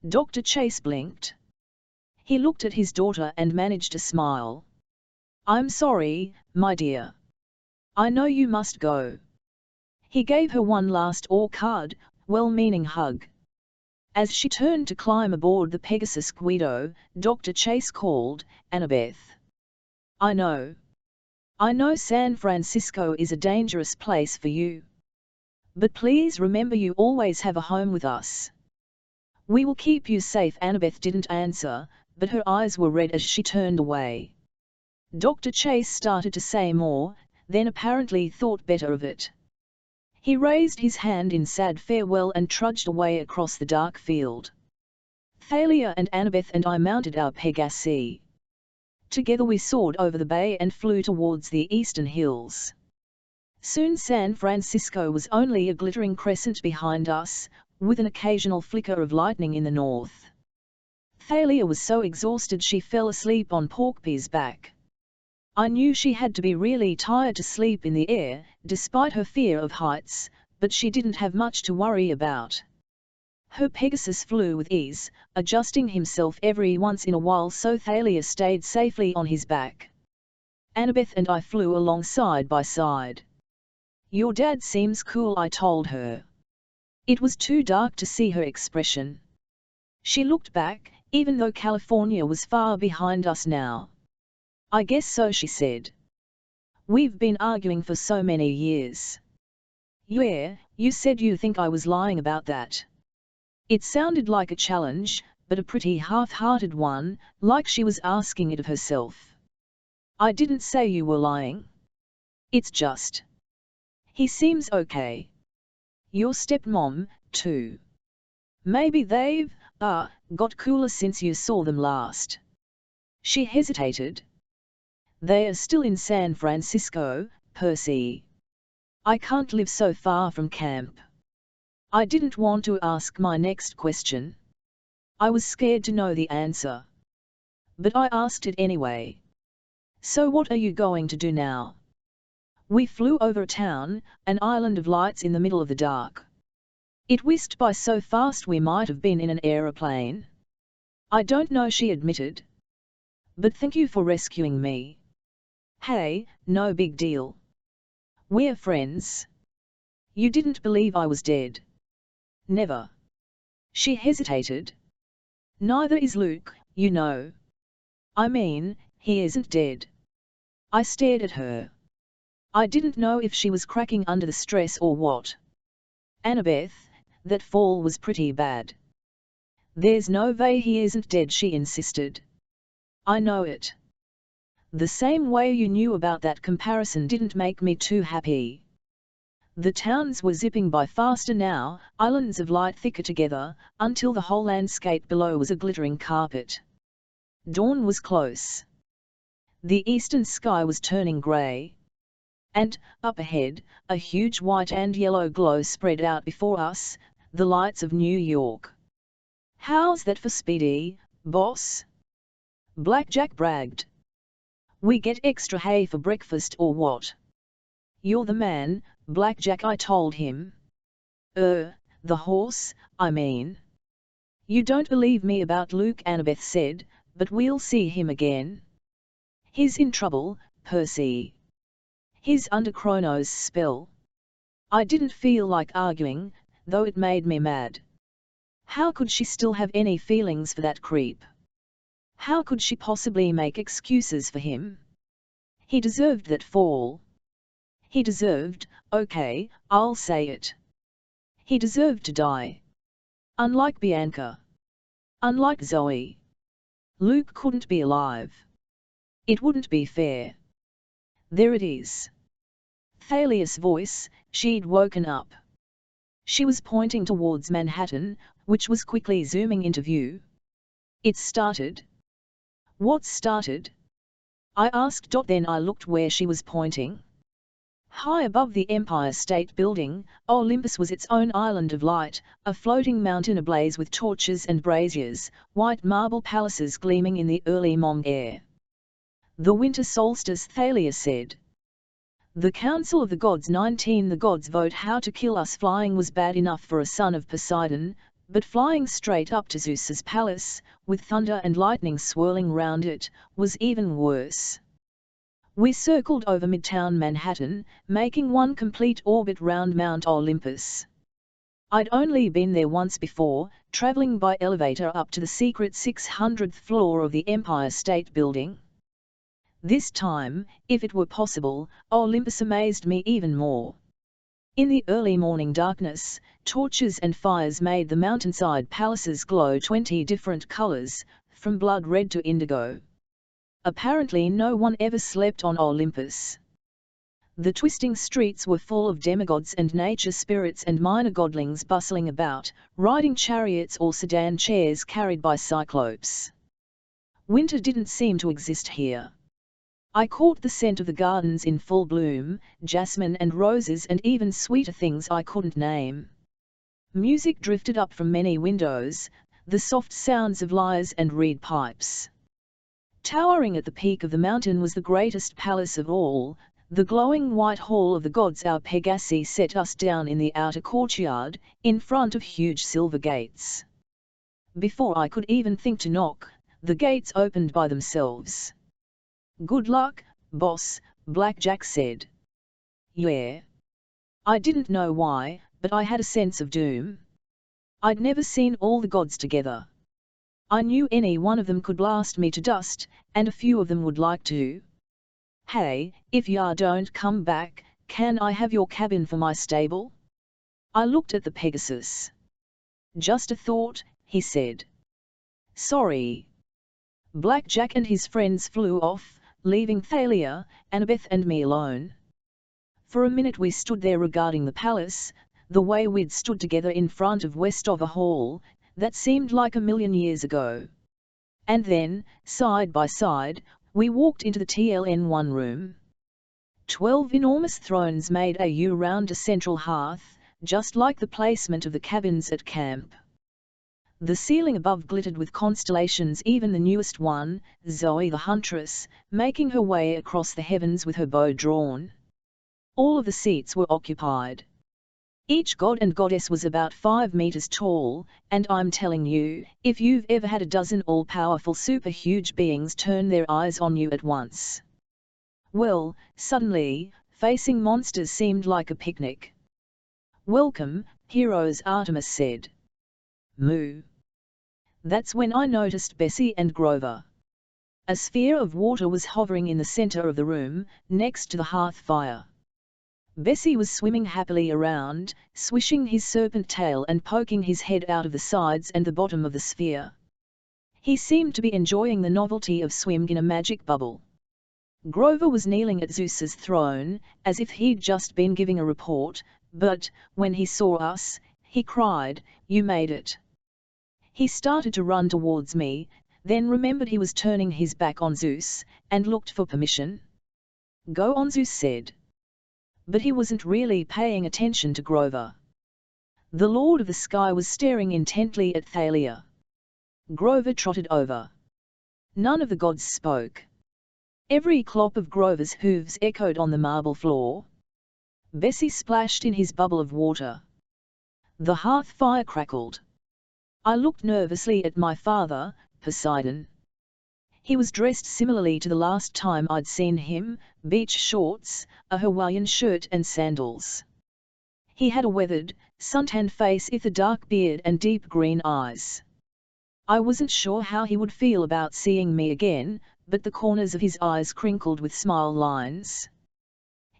Dr. Chase blinked. He looked at his daughter and managed a smile. I'm sorry, my dear. I know you must go. He gave her one last all-card, well-meaning hug. As she turned to climb aboard the Pegasus Guido, Dr. Chase called, Annabeth. I know San Francisco is a dangerous place for you. But please remember you always have a home with us. We will keep you safe. Annabeth didn't answer, but her eyes were red as she turned away. Dr. Chase started to say more, then apparently thought better of it. He raised his hand in sad farewell and trudged away across the dark field. Thalia and Annabeth and I mounted our Pegasi. Together we soared over the bay and flew towards the eastern hills. Soon San Francisco was only a glittering crescent behind us, with an occasional flicker of lightning in the north. Thalia was so exhausted she fell asleep on Porkpie's back. I knew she had to be really tired to sleep in the air, despite her fear of heights, but she didn't have much to worry about. Her Pegasus flew with ease, adjusting himself every once in a while so Thalia stayed safely on his back. Annabeth and I flew along side by side. "Your dad seems cool," I told her. It was too dark to see her expression. She looked back, even though California was far behind us now. "I guess so," she said. "We've been arguing for so many years." "Yeah, you said you think I was lying about that." It sounded like a challenge, but a pretty half-hearted one, like she was asking it of herself. "I didn't say you were lying. It's just. He seems okay. Your stepmom, too. Maybe they've, got cooler since you saw them last." She hesitated. "They are still in San Francisco, Percy. I can't live so far from camp." I didn't want to ask my next question. I was scared to know the answer. But I asked it anyway. "So what are you going to do now?" We flew over a town, an island of lights in the middle of the dark. It whisked by so fast we might have been in an aeroplane. "I don't know," she admitted. "But thank you for rescuing me." "Hey, no big deal. We're friends. You didn't believe I was dead." "Never." She hesitated. "Neither is Luke, you know. I mean, he isn't dead." I stared at her. I didn't know if she was cracking under the stress or what. "Annabeth, that fall was pretty bad." "There's no way he isn't dead," she insisted. "I know it." The same way you knew about that comparison didn't make me too happy. The towns were zipping by faster now, islands of light thicker together, until the whole landscape below was a glittering carpet. Dawn was close. The eastern sky was turning grey. And, up ahead, a huge white and yellow glow spread out before us, the lights of New York. "How's that for Speedy, boss?" Blackjack bragged. "We get extra hay for breakfast or what?" "You're the man, Blackjack," I told him. The horse, I mean." "You don't believe me about Luke," Annabeth said, "but we'll see him again. He's in trouble, Percy. He's under Chronos' spell." I didn't feel like arguing, though it made me mad. How could she still have any feelings for that creep? How could she possibly make excuses for him? He deserved that fall. He deserved, okay, I'll say it. He deserved to die. Unlike Bianca. Unlike Zoe. Luke couldn't be alive. It wouldn't be fair. There it is. Thalia's voice, she'd woken up. She was pointing towards Manhattan, which was quickly zooming into view. "It started." "What started?" I asked. Then I looked where she was pointing. High above the Empire State Building, Olympus was its own island of light, a floating mountain ablaze with torches and braziers, white marble palaces gleaming in the early morning air. "The winter solstice," Thalia said. "The Council of the Gods 19 The gods vote how to kill us. Flying was bad enough for a son of Poseidon, but flying straight up to Zeus's palace, with thunder and lightning swirling round it, was even worse." We circled over Midtown Manhattan, making one complete orbit round Mount Olympus. I'd only been there once before, traveling by elevator up to the secret 600th floor of the Empire State Building. This time, if it were possible, Olympus amazed me even more. In the early morning darkness, torches and fires made the mountainside palaces glow 20 different colors, from blood red to indigo. Apparently no one ever slept on Olympus. The twisting streets were full of demigods and nature spirits and minor godlings bustling about, riding chariots or sedan chairs carried by cyclopes. Winter didn't seem to exist here. I caught the scent of the gardens in full bloom, jasmine and roses and even sweeter things I couldn't name. Music drifted up from many windows, the soft sounds of lyres and reed pipes. Towering at the peak of the mountain was the greatest palace of all, the glowing white hall of the gods. Our Pegasi set us down in the outer courtyard, in front of huge silver gates. Before I could even think to knock, the gates opened by themselves. "Good luck, boss," Blackjack said. Yeah. I didn't know why, but I had a sense of doom. I'd never seen all the gods together. I knew any one of them could blast me to dust, and a few of them would like to. "Hey, if ya don't come back, can I have your cabin for my stable?" I looked at the Pegasus. "Just a thought," he said. "Sorry." Blackjack and his friends flew off, leaving Thalia, Annabeth and me alone. For a minute we stood there regarding the palace, the way we'd stood together in front of Westover Hall, that seemed like a million years ago. And then, side by side, we walked into the TLN1 room. 12 enormous thrones made a U round a central hearth, just like the placement of the cabins at camp. The ceiling above glittered with constellations, even the newest one, Zoe the Huntress, making her way across the heavens with her bow drawn. All of the seats were occupied. Each god and goddess was about 5 meters tall, and I'm telling you, if you've ever had a dozen all-powerful super-huge beings turn their eyes on you at once. Well, suddenly, facing monsters seemed like a picnic. "Welcome, heroes," Artemis said. Moo. That's when I noticed Bessie and Grover. A sphere of water was hovering in the center of the room, next to the hearth fire. Bessie was swimming happily around, swishing his serpent tail and poking his head out of the sides and the bottom of the sphere. He seemed to be enjoying the novelty of swimming in a magic bubble. Grover was kneeling at Zeus's throne, as if he'd just been giving a report, but, when he saw us, he cried, "You made it!" He started to run towards me, then remembered he was turning his back on Zeus, and looked for permission. "Go on," Zeus said. But he wasn't really paying attention to Grover. The Lord of the Sky was staring intently at Thalia. Grover trotted over. None of the gods spoke. Every clop of Grover's hooves echoed on the marble floor. Bessie splashed in his bubble of water. The hearth fire crackled. I looked nervously at my father, Poseidon. He was dressed similarly to the last time I'd seen him, beach shorts, a Hawaiian shirt and sandals. He had a weathered, suntanned face with a dark beard and deep green eyes. I wasn't sure how he would feel about seeing me again, but the corners of his eyes crinkled with smile lines.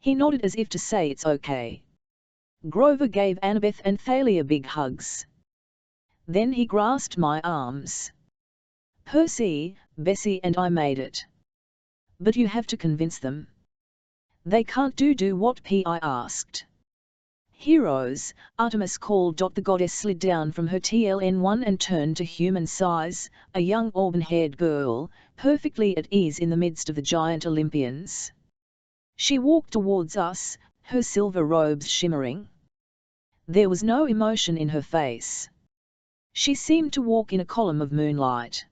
He nodded as if to say it's okay. Grover gave Annabeth and Thalia big hugs. Then he grasped my arms. "Percy, Bessie and I made it. But you have to convince them. They can't do what I asked." "Heroes," Artemis called. The goddess slid down from her TLN1 and turned to human size, a young auburn-haired girl, perfectly at ease in the midst of the giant Olympians. She walked towards us, her silver robes shimmering. There was no emotion in her face. She seemed to walk in a column of moonlight.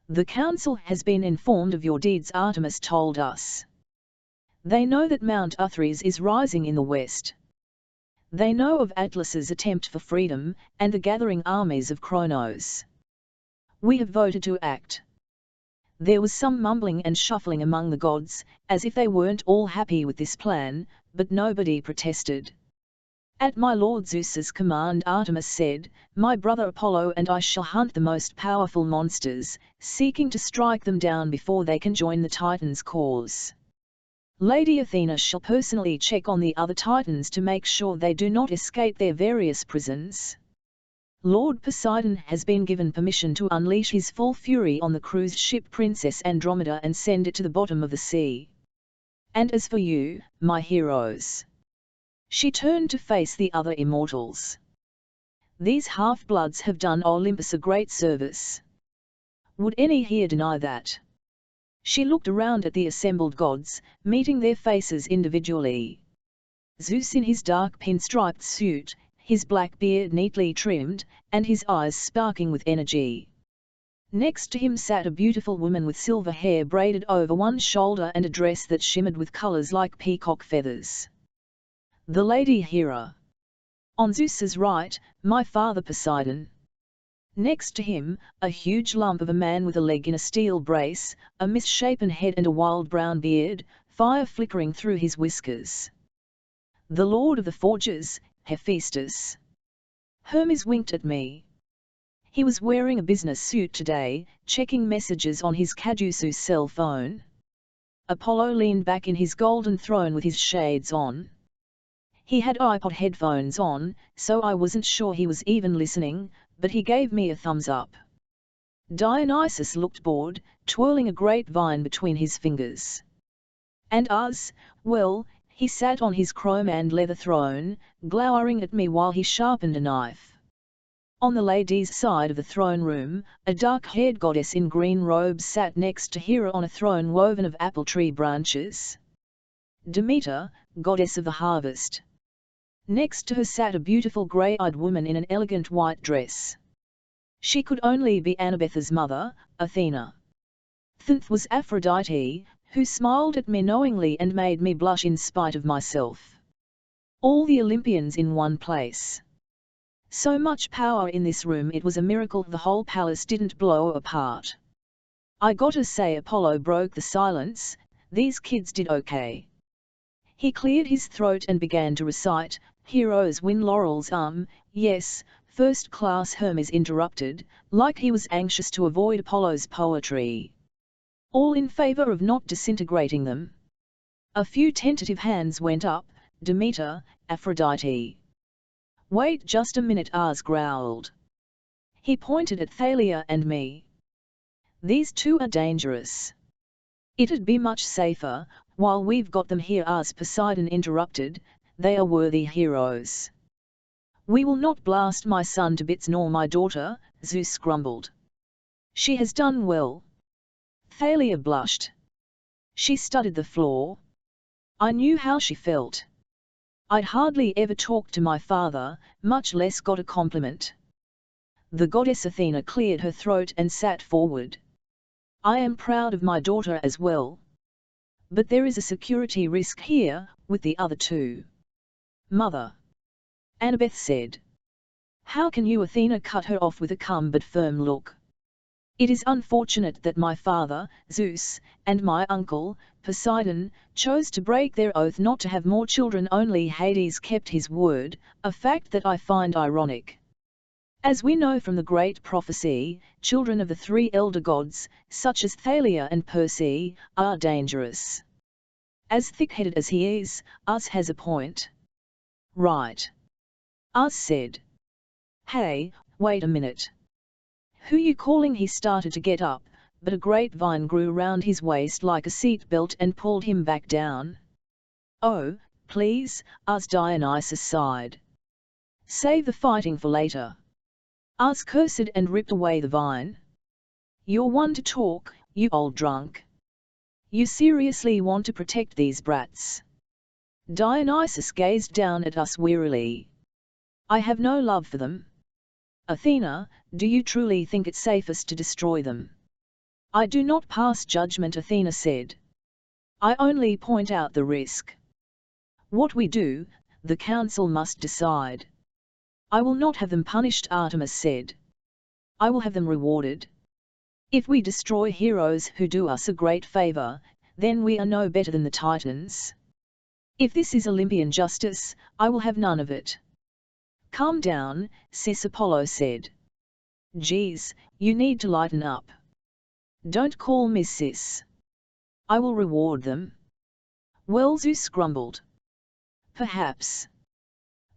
"The council has been informed of your deeds," Artemis told us. "They know that Mount Uthres is rising in the west. They know of Atlas's attempt for freedom, and the gathering armies of Kronos. We have voted to act." There was some mumbling and shuffling among the gods, as if they weren't all happy with this plan, but nobody protested. "At my lord Zeus's command," Artemis said, "my brother Apollo and I shall hunt the most powerful monsters, seeking to strike them down before they can join the Titans' cause. Lady Athena shall personally check on the other Titans to make sure they do not escape their various prisons. Lord Poseidon has been given permission to unleash his full fury on the cruise ship Princess Andromeda and send it to the bottom of the sea. And as for you, my heroes." She turned to face the other immortals. "These half-bloods have done Olympus a great service. Would any here deny that?" She looked around at the assembled gods, meeting their faces individually. Zeus in his dark pinstriped suit, his black beard neatly trimmed, and his eyes sparkling with energy. Next to him sat a beautiful woman with silver hair braided over one shoulder and a dress that shimmered with colors like peacock feathers. The Lady Hera. On Zeus's right, my father Poseidon. Next to him, a huge lump of a man with a leg in a steel brace, a misshapen head and a wild brown beard, fire flickering through his whiskers. The Lord of the Forges, Hephaestus. Hermes winked at me. He was wearing a business suit today, checking messages on his Caduceus cell phone. Apollo leaned back in his golden throne with his shades on. He had iPod headphones on, so I wasn't sure he was even listening, but he gave me a thumbs up. Dionysus looked bored, twirling a grapevine between his fingers. And Ars, well, he sat on his chrome and leather throne, glowering at me while he sharpened a knife. On the ladies' side of the throne room, a dark-haired goddess in green robes sat next to Hera on a throne woven of apple tree branches. Demeter, goddess of the harvest. Next to her sat a beautiful grey-eyed woman in an elegant white dress. She could only be Annabeth's mother, Athena. Tenth was Aphrodite, who smiled at me knowingly and made me blush in spite of myself. All the Olympians in one place. So much power in this room, it was a miracle the whole palace didn't blow apart. I gotta say, Apollo broke the silence. These kids did okay. He cleared his throat and began to recite, "Heroes win laurels." Yes, first class." Hermes interrupted, like he was anxious to avoid Apollo's poetry. "All in favor of not disintegrating them?" A few tentative hands went up. Demeter, Aphrodite. "Wait just a minute," Ars growled. He pointed at Thalia and me. "These two are dangerous. It'd be much safer, while we've got them here." Ars Poseidon interrupted, "They are worthy heroes." "We will not blast my son to bits nor my daughter," Zeus grumbled. "She has done well." Thalia blushed. She studied the floor. I knew how she felt. I'd hardly ever talked to my father, much less got a compliment. The goddess Athena cleared her throat and sat forward. "I am proud of my daughter as well. But there is a security risk here, with the other two." "Mother," Annabeth said. "How can you?" Athena cut her off with a calm but firm look. "It is unfortunate that my father, Zeus, and my uncle, Poseidon, chose to break their oath not to have more children. Only Hades kept his word, a fact that I find ironic. As we know from the great prophecy, children of the three elder gods, such as Thalia and Perse, are dangerous." As thick-headed as he is, Ars has a point. "Right," Ars said. "Hey, wait a minute. Who you calling?" He started to get up, but a grapevine grew round his waist like a seat belt and pulled him back down. "Oh, please," Ars Dionysus sighed. "Save the fighting for later." Ars cursed and ripped away the vine. "You're one to talk, you old drunk. You seriously want to protect these brats?" Dionysus gazed down at us wearily. "I have no love for them." "Athena, do you truly think it's safest to destroy them?" "I do not pass judgment," Athena said. "I only point out the risk. What we do, the council must decide." "I will not have them punished," Artemis said. "I will have them rewarded. If we destroy heroes who do us a great favor, then we are no better than the Titans. If this is Olympian justice, I will have none of it." "Calm down, sis," Apollo said. "Geez, you need to lighten up. Don't call me sis. I will reward them." "Well," Zeus grumbled. "Perhaps.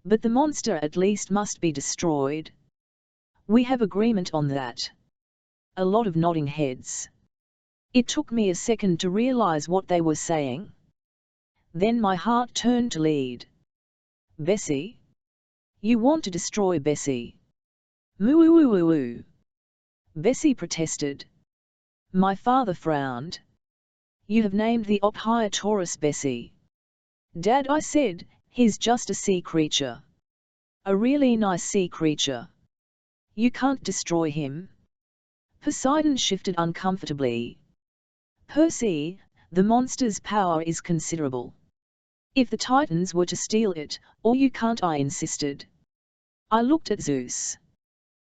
But the monster at least must be destroyed." We have agreement on that. A lot of nodding heads. It took me a second to realize what they were saying. Then my heart turned to lead. Bessie? You want to destroy Bessie? Moo-oo-oo-oo-oo. Bessie protested. My father frowned. You have named the Ophiotaurus Bessie. Dad, I said, he's just a sea creature. A really nice sea creature. You can't destroy him. Poseidon shifted uncomfortably. Percy, the monster's power is considerable. If the Titans were to steal it, or you can't, I insisted. I looked at Zeus.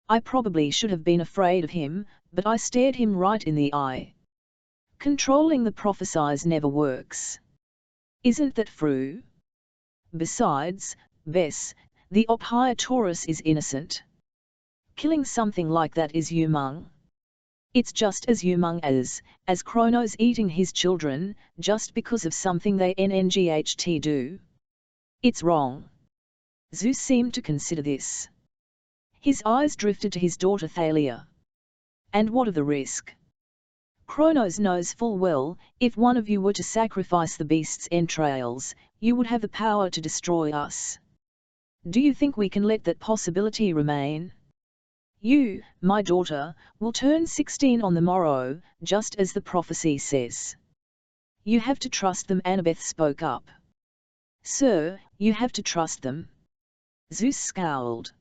I probably should have been afraid of him, but I stared him right in the eye. Controlling the prophesies never works. Isn't that true? Besides, Bess, the Ophiotaurus is innocent. Killing something like that is humong. It's just as humong as Kronos eating his children, just because of something they NNGHT do. It's wrong. Zeus seemed to consider this. His eyes drifted to his daughter Thalia. And what of the risk? Kronos knows full well, if one of you were to sacrifice the beast's entrails, you would have the power to destroy us. Do you think we can let that possibility remain? You, my daughter, will turn 16 on the morrow, just as the prophecy says. You have to trust them, Annabeth spoke up. Sir, you have to trust them. Zeus scowled.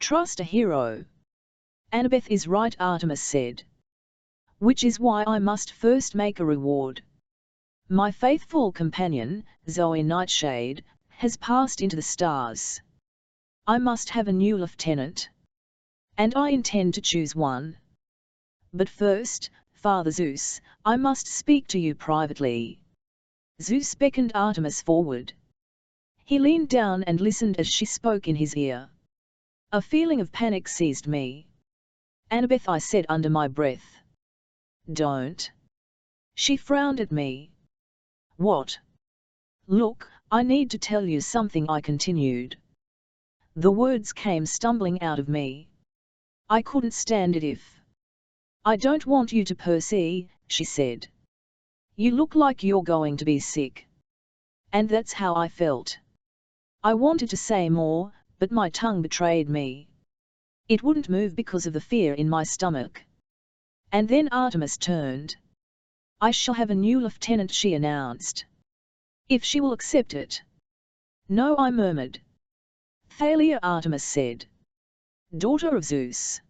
Trust a hero. Annabeth is right, Artemis said. Which is why I must first make a reward. My faithful companion, Zoe Nightshade, has passed into the stars. I must have a new lieutenant. And I intend to choose one. But first, Father Zeus, I must speak to you privately. Zeus beckoned Artemis forward. He leaned down and listened as she spoke in his ear. A feeling of panic seized me. Annabeth, I said under my breath. Don't. She frowned at me. What? Look, I need to tell you something, I continued. The words came stumbling out of me. I couldn't stand it if. I don't want you to, Percy, she said. You look like you're going to be sick. And that's how I felt. I wanted to say more, but my tongue betrayed me. It wouldn't move because of the fear in my stomach. And then Artemis turned. I shall have a new lieutenant, she announced. If she will accept it. No, I murmured. Thalia, Artemis said. Daughter of Zeus.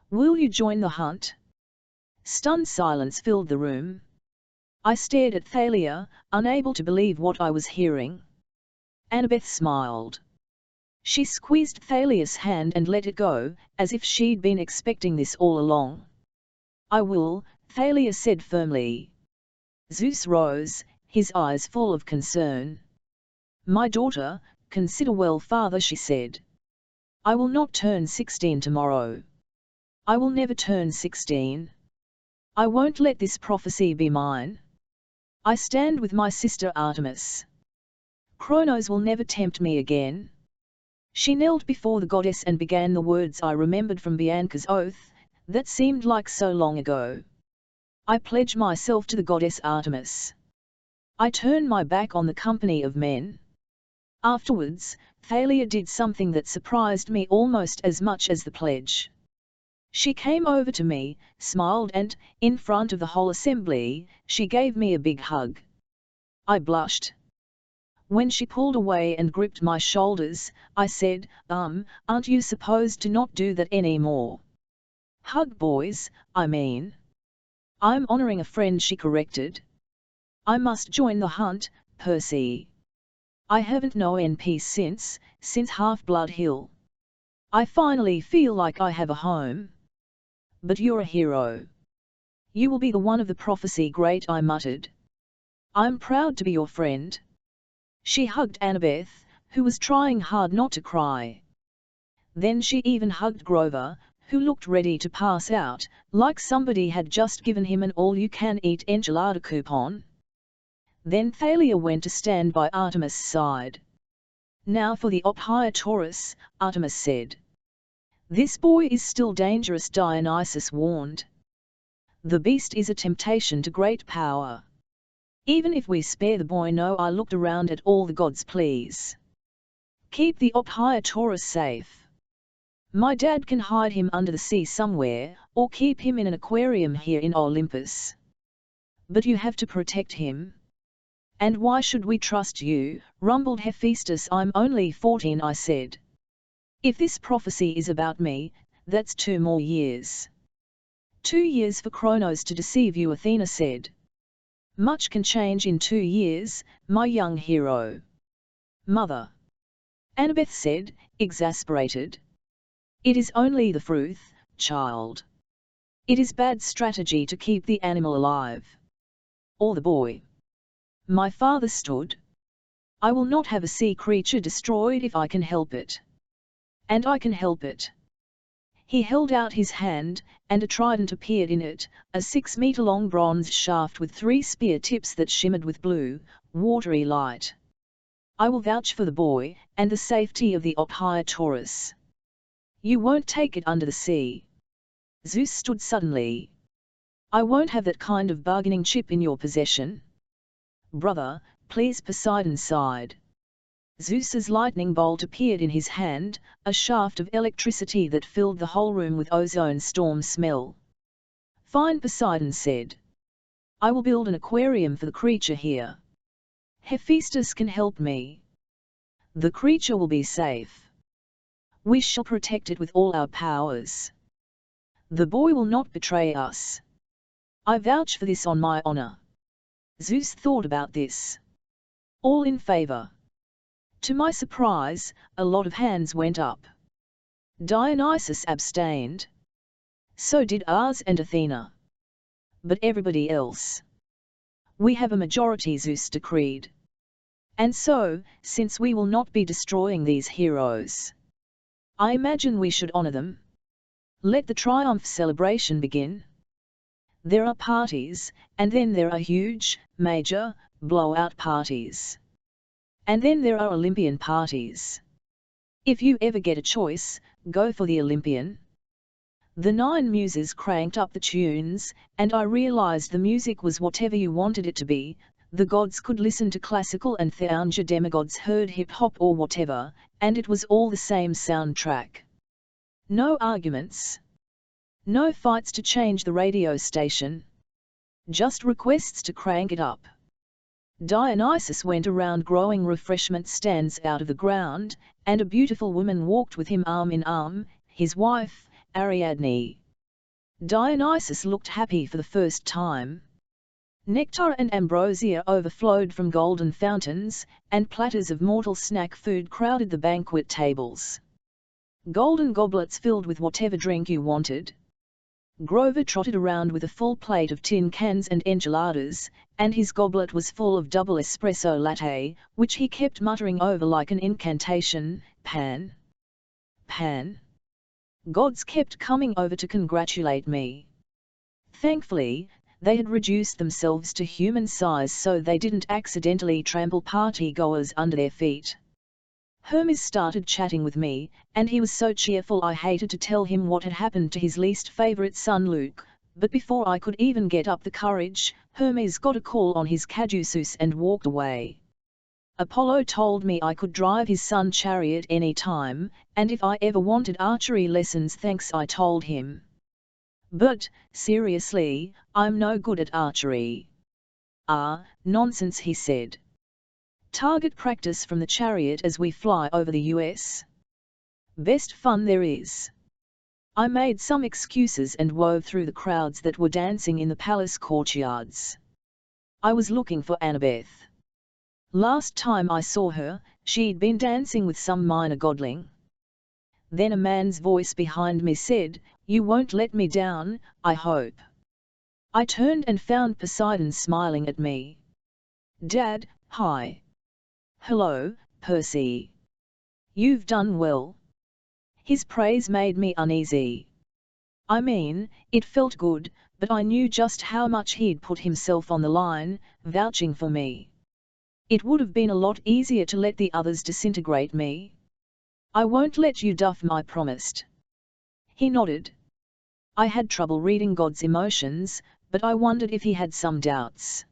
Will you join the hunt? Stunned silence filled the room. I stared at Thalia, unable to believe what I was hearing. Annabeth smiled. She squeezed Thalia's hand and let it go, as if she'd been expecting this all along. I will, Thalia said firmly. Zeus rose, his eyes full of concern. My daughter, consider well, Father, she said. I will not turn 16 tomorrow. I will never turn 16. I won't let this prophecy be mine. I stand with my sister Artemis. Kronos will never tempt me again. She knelt before the goddess and began the words I remembered from Bianca's oath, that seemed like so long ago. I pledge myself to the goddess Artemis. I turn my back on the company of men. Afterwards, Thalia did something that surprised me almost as much as the pledge. She came over to me, smiled and, in front of the whole assembly, she gave me a big hug. I blushed. When she pulled away and gripped my shoulders, I said, aren't you supposed to not do that anymore? Hug boys, I mean. I'm honoring a friend, she corrected. I must join the hunt, Percy. I haven't known peace since Half-Blood Hill. I finally feel like I have a home. But you're a hero. You will be the one of the prophecy great, I muttered. I'm proud to be your friend. She hugged Annabeth, who was trying hard not to cry. Then she even hugged Grover, who looked ready to pass out, like somebody had just given him an all-you-can-eat enchilada coupon. Then Thalia went to stand by Artemis' side. Now for the Ophiotaurus, Artemis said. This boy is still dangerous, Dionysus warned. The beast is a temptation to great power. Even if we spare the boy, no, I looked around at all the gods, please. Keep the Ophiuchus safe. My dad can hide him under the sea somewhere, or keep him in an aquarium here in Olympus. But you have to protect him. And why should we trust you? Rumbled Hephaestus. I'm only 14, I said. If this prophecy is about me, that's 2 more years. 2 years for Kronos to deceive you, Athena said. Much can change in 2 years, my young hero. Mother. Annabeth said, exasperated. It is only the fruit, child. It is bad strategy to keep the animal alive. Or the boy. My father stood. I will not have a sea creature destroyed if I can help it. And I can help it. He held out his hand, and a trident appeared in it, a 6-meter-long bronze shaft with 3 spear tips that shimmered with blue, watery light. I will vouch for the boy, and the safety of the Ophiuchus. You won't take it under the sea. Zeus stood suddenly. I won't have that kind of bargaining chip in your possession. Brother, please, Poseidon sighed. Zeus's lightning bolt appeared in his hand, a shaft of electricity that filled the whole room with ozone storm smell. Fine, Poseidon said. I will build an aquarium for the creature here. Hephaestus can help me. The creature will be safe. We shall protect it with all our powers. The boy will not betray us. I vouch for this on my honor. Zeus thought about this. All in favor. To my surprise, a lot of hands went up. Dionysus abstained. So did Ars and Athena. But everybody else. We have a majority, Zeus decreed. And so, since we will not be destroying these heroes, I imagine we should honor them. Let the triumph celebration begin. There are parties, and then there are huge, major, blowout parties. And then there are Olympian parties. If you ever get a choice, go for the Olympian. The 9 muses cranked up the tunes, and I realized the music was whatever you wanted it to be. The gods could listen to classical and Theurgia demigods heard hip-hop or whatever, and it was all the same soundtrack. No arguments. No fights to change the radio station. Just requests to crank it up. Dionysus went around growing refreshment stands out of the ground, and a beautiful woman walked with him arm in arm, his wife, Ariadne. Dionysus looked happy for the first time. Nectar and ambrosia overflowed from golden fountains, and platters of mortal snack food crowded the banquet tables. Golden goblets filled with whatever drink you wanted. Grover trotted around with a full plate of tin cans and enchiladas, and his goblet was full of double espresso latte, which he kept muttering over like an incantation, Pan. Pan. Gods kept coming over to congratulate me. Thankfully, they had reduced themselves to human size so they didn't accidentally trample party-goers under their feet. Hermes started chatting with me, and he was so cheerful I hated to tell him what had happened to his least favorite son Luke, but before I could even get up the courage, Hermes got a call on his Caduceus and walked away. Apollo told me I could drive his son chariot any time, and if I ever wanted archery lessons, thanks, I told him. But, seriously, I'm no good at archery. Ah, nonsense, he said. Target practice from the chariot as we fly over the US. Best fun there is. I made some excuses and wove through the crowds that were dancing in the palace courtyards. I was looking for Annabeth. Last time I saw her, she'd been dancing with some minor godling. Then a man's voice behind me said, "You won't let me down, I hope." I turned and found Poseidon smiling at me. "Dad, hi." "Hello, Percy. You've done well." His praise made me uneasy. I mean, it felt good, but I knew just how much he'd put himself on the line, vouching for me. It would have been a lot easier to let the others disintegrate me. "I won't let you duff me," I promised. He nodded. I had trouble reading God's emotions, but I wondered if he had some doubts.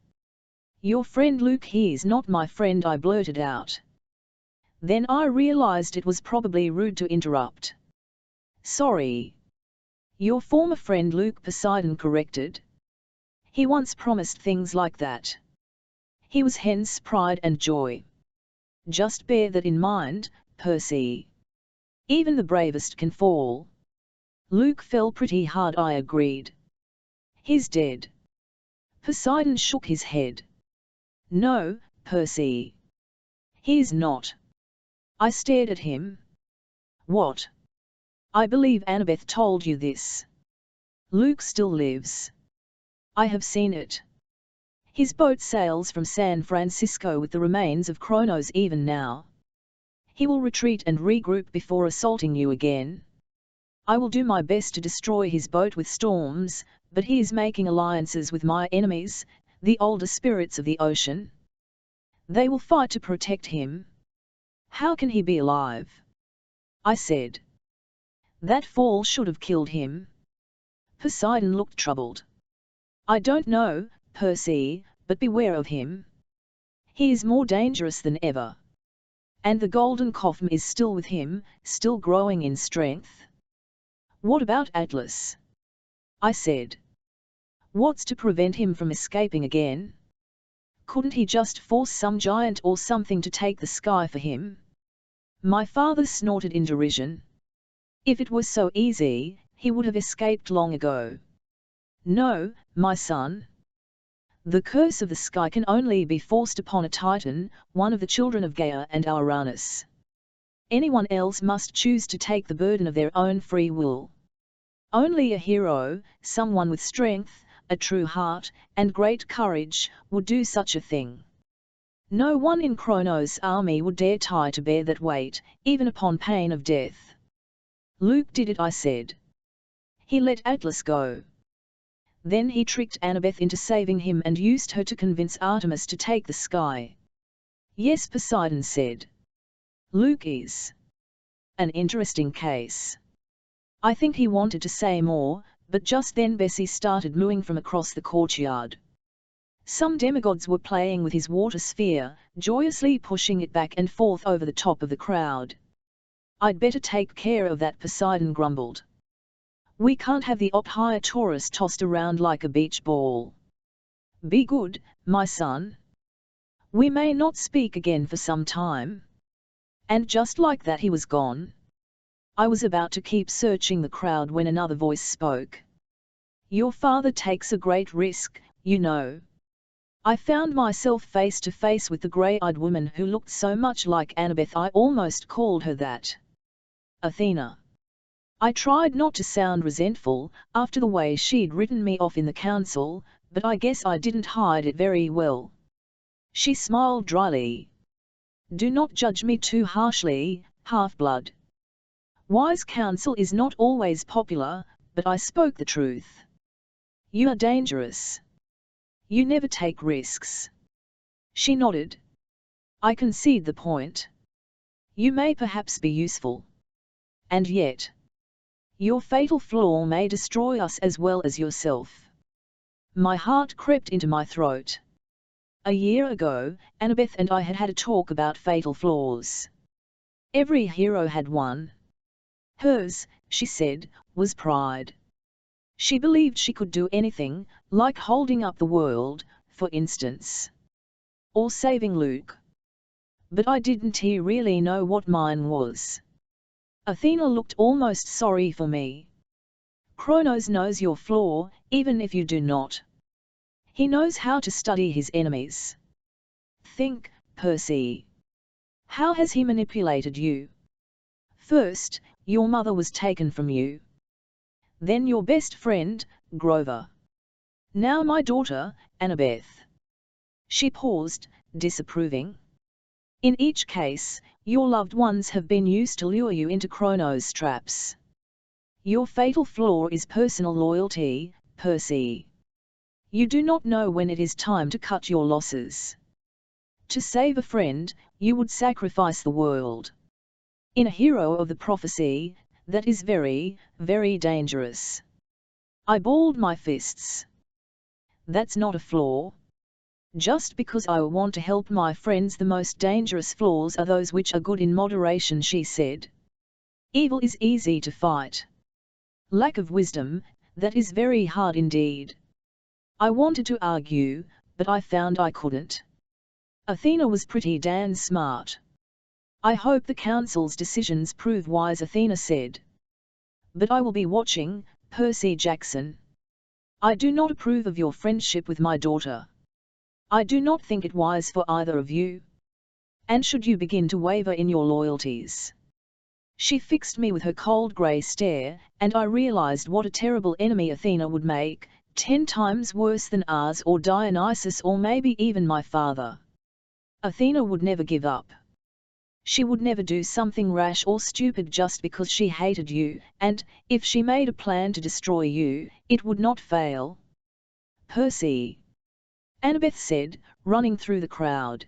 Your friend Luke, he's not my friend, I blurted out. Then I realized it was probably rude to interrupt. Sorry. Your former friend Luke, Poseidon corrected. He once promised things like that. He was hence pride and joy. Just bear that in mind, Percy. Even the bravest can fall. Luke fell pretty hard, I agreed. He's dead. Poseidon shook his head. No, Percy. He's not. I stared at him. What? I believe Annabeth told you this. Luke still lives. I have seen it. His boat sails from San Francisco with the remains of Kronos even now. He will retreat and regroup before assaulting you again. I will do my best to destroy his boat with storms, but he is making alliances with my enemies, the older spirits of the ocean. They will fight to protect him. How can he be alive? I said. That fall should have killed him. Poseidon looked troubled. I don't know, Percy, but beware of him. He is more dangerous than ever. And the golden coffin is still with him, still growing in strength. What about Atlas? I said. What's to prevent him from escaping again? Couldn't he just force some giant or something to take the sky for him? My father snorted in derision. If it was so easy, he would have escaped long ago. No, my son. The curse of the sky can only be forced upon a Titan, one of the children of Gaia and Uranus. Anyone else must choose to take the burden of their own free will. Only a hero, someone with strength, a true heart, and great courage, would do such a thing. No one in Kronos' army would dare try to bear that weight, even upon pain of death. Luke did it, I said. He let Atlas go. Then he tricked Annabeth into saving him and used her to convince Artemis to take the sky. Yes, Poseidon said. Luke is an interesting case. I think he wanted to say more, but just then Bessie started mooing from across the courtyard. Some demigods were playing with his water sphere, joyously pushing it back and forth over the top of the crowd. I'd better take care of that, Poseidon grumbled. We can't have the Ophiuchorus tossed around like a beach ball. Be good, my son. We may not speak again for some time. And just like that he was gone. I was about to keep searching the crowd when another voice spoke. Your father takes a great risk, you know. I found myself face to face with the grey-eyed woman who looked so much like Annabeth I almost called her that. Athena. I tried not to sound resentful, after the way she'd written me off in the council, but I guess I didn't hide it very well. She smiled dryly. Do not judge me too harshly, half-blood. Wise counsel is not always popular, but I spoke the truth. You are dangerous. You never take risks. She nodded. I concede the point. You may perhaps be useful. And yet, your fatal flaw may destroy us as well as yourself. My heart crept into my throat. A year ago, Annabeth and I had had a talk about fatal flaws. Every hero had one. Hers, she said, was pride. She believed she could do anything, like holding up the world, for instance. Or saving Luke. But I didn't really know what mine was. Athena looked almost sorry for me. Kronos knows your flaw, even if you do not. He knows how to study his enemies. Think, Percy. How has he manipulated you? First, your mother was taken from you. Then your best friend, Grover. Now my daughter, Annabeth. She paused, disapproving. In each case, your loved ones have been used to lure you into Kronos' traps. Your fatal flaw is personal loyalty, Percy. You do not know when it is time to cut your losses. To save a friend, you would sacrifice the world. In a hero of the prophecy, That is very, very dangerous. I balled my fists. That's not a flaw. Just because I want to help my friends, the most dangerous flaws are those which are good in moderation, she said. Evil is easy to fight. Lack of wisdom, that is very hard indeed. I wanted to argue, but I found I couldn't. Athena was pretty damn smart. I hope the council's decisions prove wise, Athena said. But I will be watching, Percy Jackson. I do not approve of your friendship with my daughter. I do not think it wise for either of you. And should you begin to waver in your loyalties. She fixed me with her cold grey stare, and I realized what a terrible enemy Athena would make, 10 times worse than Ars or Dionysus or maybe even my father. Athena would never give up. She would never do something rash or stupid just because she hated you, and, if she made a plan to destroy you, it would not fail. Percy, Annabeth said, running through the crowd.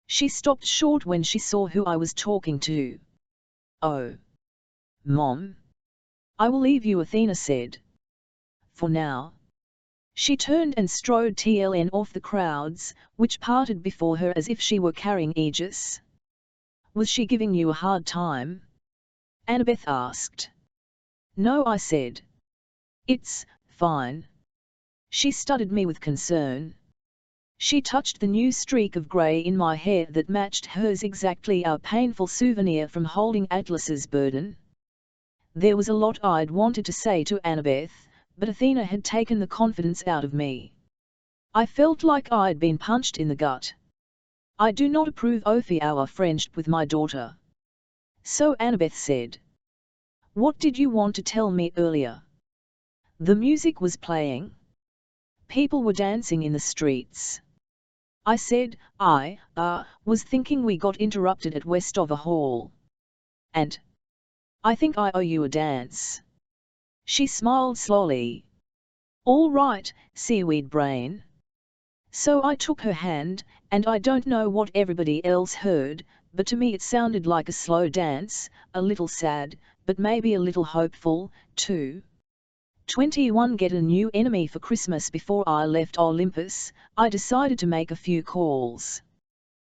She stopped short when she saw who I was talking to. Oh. Mom. I will leave you, Athena said. For now. She turned and strode TLN off the crowds, which parted before her as if she were carrying Aegis. Was she giving you a hard time? Annabeth asked. No, I said. It's fine. She studied me with concern. She touched the new streak of grey in my hair that matched hers exactly, a painful souvenir from holding Atlas's burden. There was a lot I'd wanted to say to Annabeth, but Athena had taken the confidence out of me. I felt like I'd been punched in the gut. I do not approve of our friendship with my daughter. So Annabeth said. What did you want to tell me earlier? The music was playing. People were dancing in the streets. I said, I was thinking we got interrupted at Westover Hall. And I think I owe you a dance. She smiled slowly. All right, seaweed brain. So I took her hand, and I don't know what everybody else heard, but to me it sounded like a slow dance, a little sad, but maybe a little hopeful, too. 21 Get a new enemy for Christmas. Before I left Olympus, I decided to make a few calls.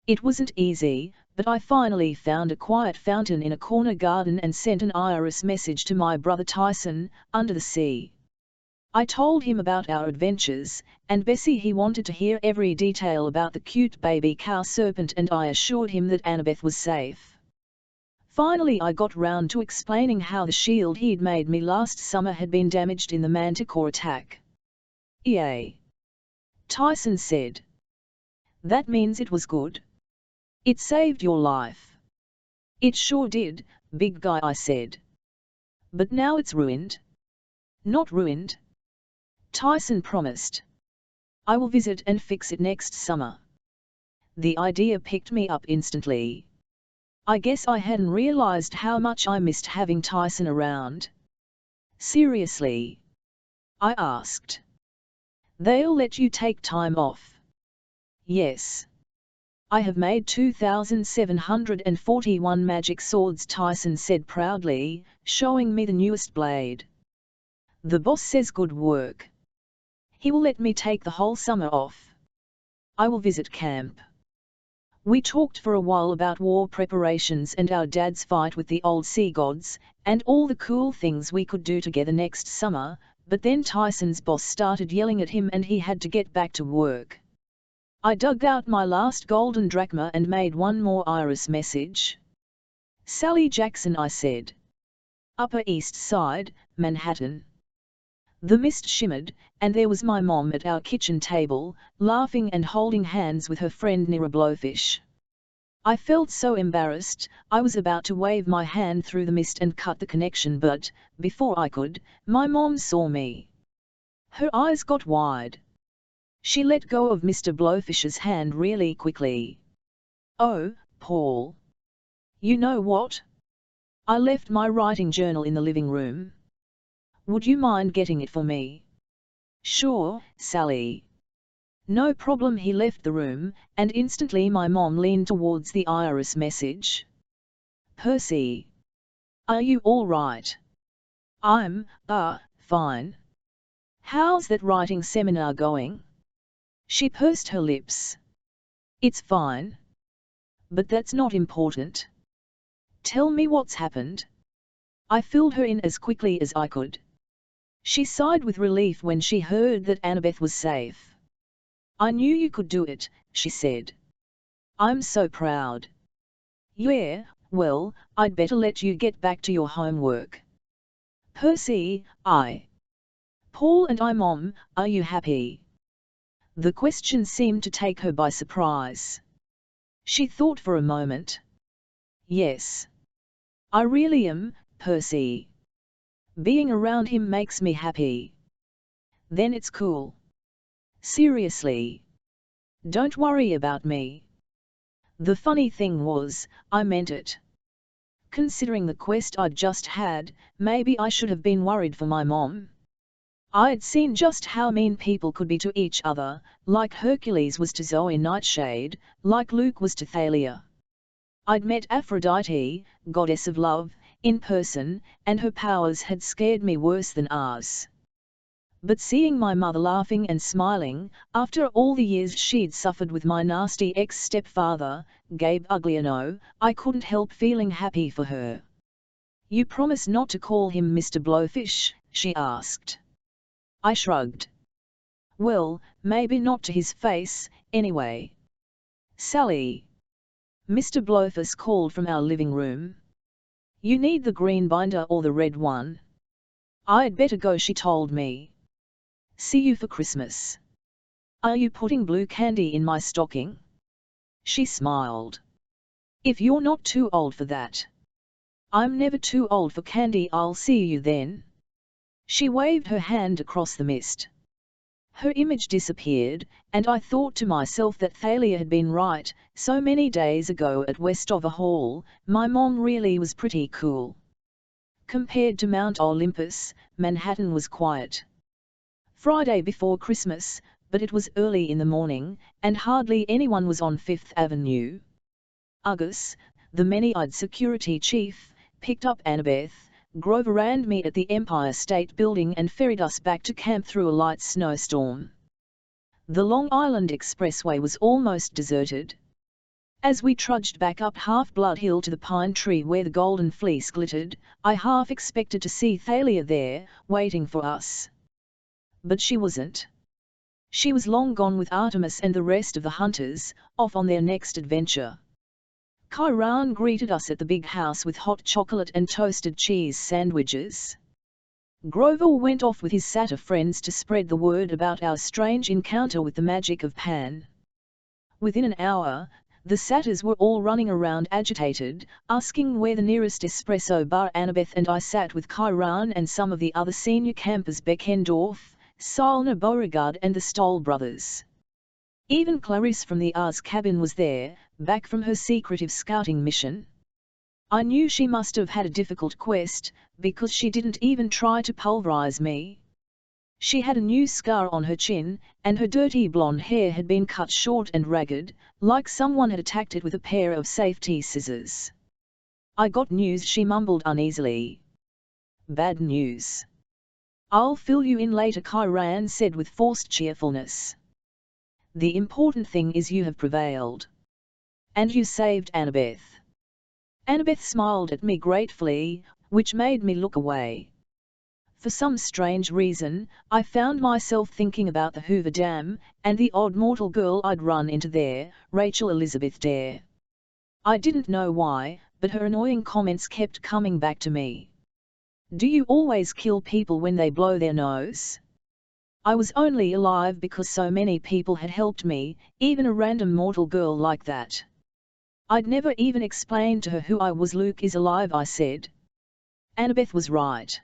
It wasn't easy, but I finally found a quiet fountain in a corner garden and sent an iris message to my brother Tyson, under the sea. I told him about our adventures, and Bessie he wanted to hear every detail about the cute baby cow serpent, and I assured him that Annabeth was safe. Finally I got round to explaining how the shield he'd made me last summer had been damaged in the Manticore attack. Yay! Tyson said. That means it was good. It saved your life. It sure did, big guy, I said. But now it's ruined. Not ruined. Tyson promised. I will visit and fix it next summer. The idea picked me up instantly. I guess I hadn't realized how much I missed having Tyson around. Seriously? I asked. They'll let you take time off. Yes. I have made 2,741 magic swords, Tyson said proudly, showing me the newest blade. The boss says good work. He will let me take the whole summer off. I will visit camp. We talked for a while about war preparations and our dad's fight with the old sea gods, and all the cool things we could do together next summer, but then Tyson's boss started yelling at him and he had to get back to work. I dug out my last golden drachma and made one more iris message. Sally Jackson, I said. Upper East Side, Manhattan. The mist shimmered, and there was my mom at our kitchen table, laughing and holding hands with her friend Nira Blowfish. I felt so embarrassed, I was about to wave my hand through the mist and cut the connection, but, before I could, my mom saw me. Her eyes got wide. She let go of Mr. Blowfish's hand really quickly. Oh, Paul. You know what? I left my writing journal in the living room. Would you mind getting it for me? Sure, Sally. No problem. He left the room, and instantly my mom leaned towards the iris message. Percy. Are you all right? I'm, fine. How's that writing seminar going? She pursed her lips. It's fine. But that's not important. Tell me what's happened. I filled her in as quickly as I could. She sighed with relief when she heard that Annabeth was safe. I knew you could do it, she said. I'm so proud. Yeah, well, I'd better let you get back to your homework. Percy, Paul and Mom, are you happy? The question seemed to take her by surprise. She thought for a moment. Yes. I really am, Percy. Being around him makes me happy. Then it's cool. Seriously. Don't worry about me. The funny thing was, I meant it. Considering the quest I'd just had, maybe I should have been worried for my mom. I'd seen just how mean people could be to each other, like Hercules was to Zoe Nightshade, like Luke was to Thalia. I'd met Aphrodite, goddess of love, in person, and her powers had scared me worse than ours. But seeing my mother laughing and smiling, after all the years she'd suffered with my nasty ex-stepfather, Gabe Ugliano, I couldn't help feeling happy for her. You promise not to call him Mr. Blowfish? She asked. I shrugged. Well, maybe not to his face, anyway. Sally. Mr. Blowfish called from our living room. You need the green binder or the red one? I'd better go, she told me. See you for Christmas. Are you putting blue candy in my stocking? She smiled. If you're not too old for that. I'm never too old for candy. I'll see you then. She waved her hand across the mist. Her image disappeared, and I thought to myself that Thalia had been right. So many days ago at Westover Hall, my mom really was pretty cool. Compared to Mount Olympus, Manhattan was quiet. Friday before Christmas, but it was early in the morning, and hardly anyone was on Fifth Avenue. Argus, the many-eyed security chief, picked up Annabeth, Grover and me at the Empire State Building and ferried us back to camp through a light snowstorm. The Long Island Expressway was almost deserted. As we trudged back up Half-Blood Hill to the pine tree where the golden fleece glittered, I half expected to see Thalia there, waiting for us. But she wasn't. She was long gone with Artemis and the rest of the hunters, off on their next adventure. Chiron greeted us at the big house with hot chocolate and toasted cheese sandwiches. Grover went off with his satyr friends to spread the word about our strange encounter with the magic of Pan. Within an hour, the satyrs were all running around agitated, asking where the nearest espresso bar. Annabeth and I sat with Chiron and some of the other senior campers, Beckendorf, Salna Beauregard and the Stoll brothers. Even Clarice from the Ars cabin was there, back from her secretive scouting mission. I knew she must have had a difficult quest, because she didn't even try to pulverize me. She had a new scar on her chin, and her dirty blonde hair had been cut short and ragged, like someone had attacked it with a pair of safety scissors. I got news, she mumbled uneasily. Bad news. I'll fill you in later, Chiron said with forced cheerfulness. The important thing is you have prevailed. And you saved Annabeth. Annabeth smiled at me gratefully, which made me look away. For some strange reason, I found myself thinking about the Hoover Dam, and the odd mortal girl I'd run into there, Rachel Elizabeth Dare. I didn't know why, but her annoying comments kept coming back to me. Do you always kill people when they blow their nose? I was only alive because so many people had helped me, even a random mortal girl like that. I'd never even explained to her who I was. Luke is alive, I said. Annabeth was right.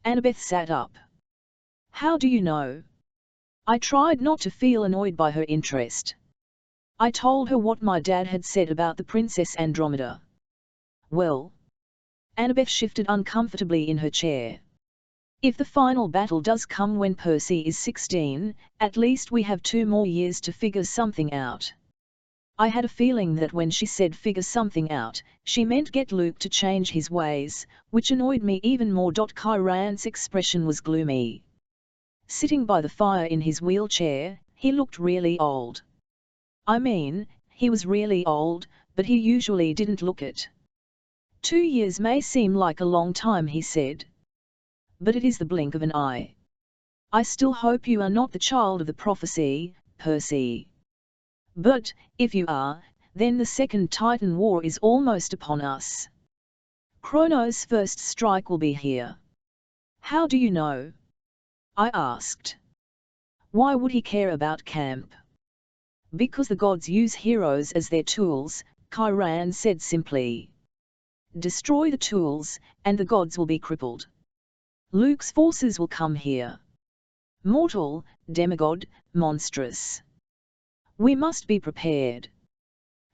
Annabeth sat up. How do you know? I tried not to feel annoyed by her interest. I told her what my dad had said about the Princess Andromeda. Well? Annabeth shifted uncomfortably in her chair. If the final battle does come when Percy is 16, at least we have 2 more years to figure something out. I had a feeling that when she said figure something out, she meant get Luke to change his ways, which annoyed me even more. Kyran's expression was gloomy. Sitting by the fire in his wheelchair, he looked really old. I mean, he was really old, but he usually didn't look it. 2 years may seem like a long time, he said. But it is the blink of an eye. I still hope you are not the child of the prophecy, Percy. But, if you are, then the Second Titan War is almost upon us. Kronos' first strike will be here. How do you know? I asked. Why would he care about camp? Because the gods use heroes as their tools, Kyran said simply. Destroy the tools, and the gods will be crippled. Luke's forces will come here. Mortal, demigod, monstrous. We must be prepared.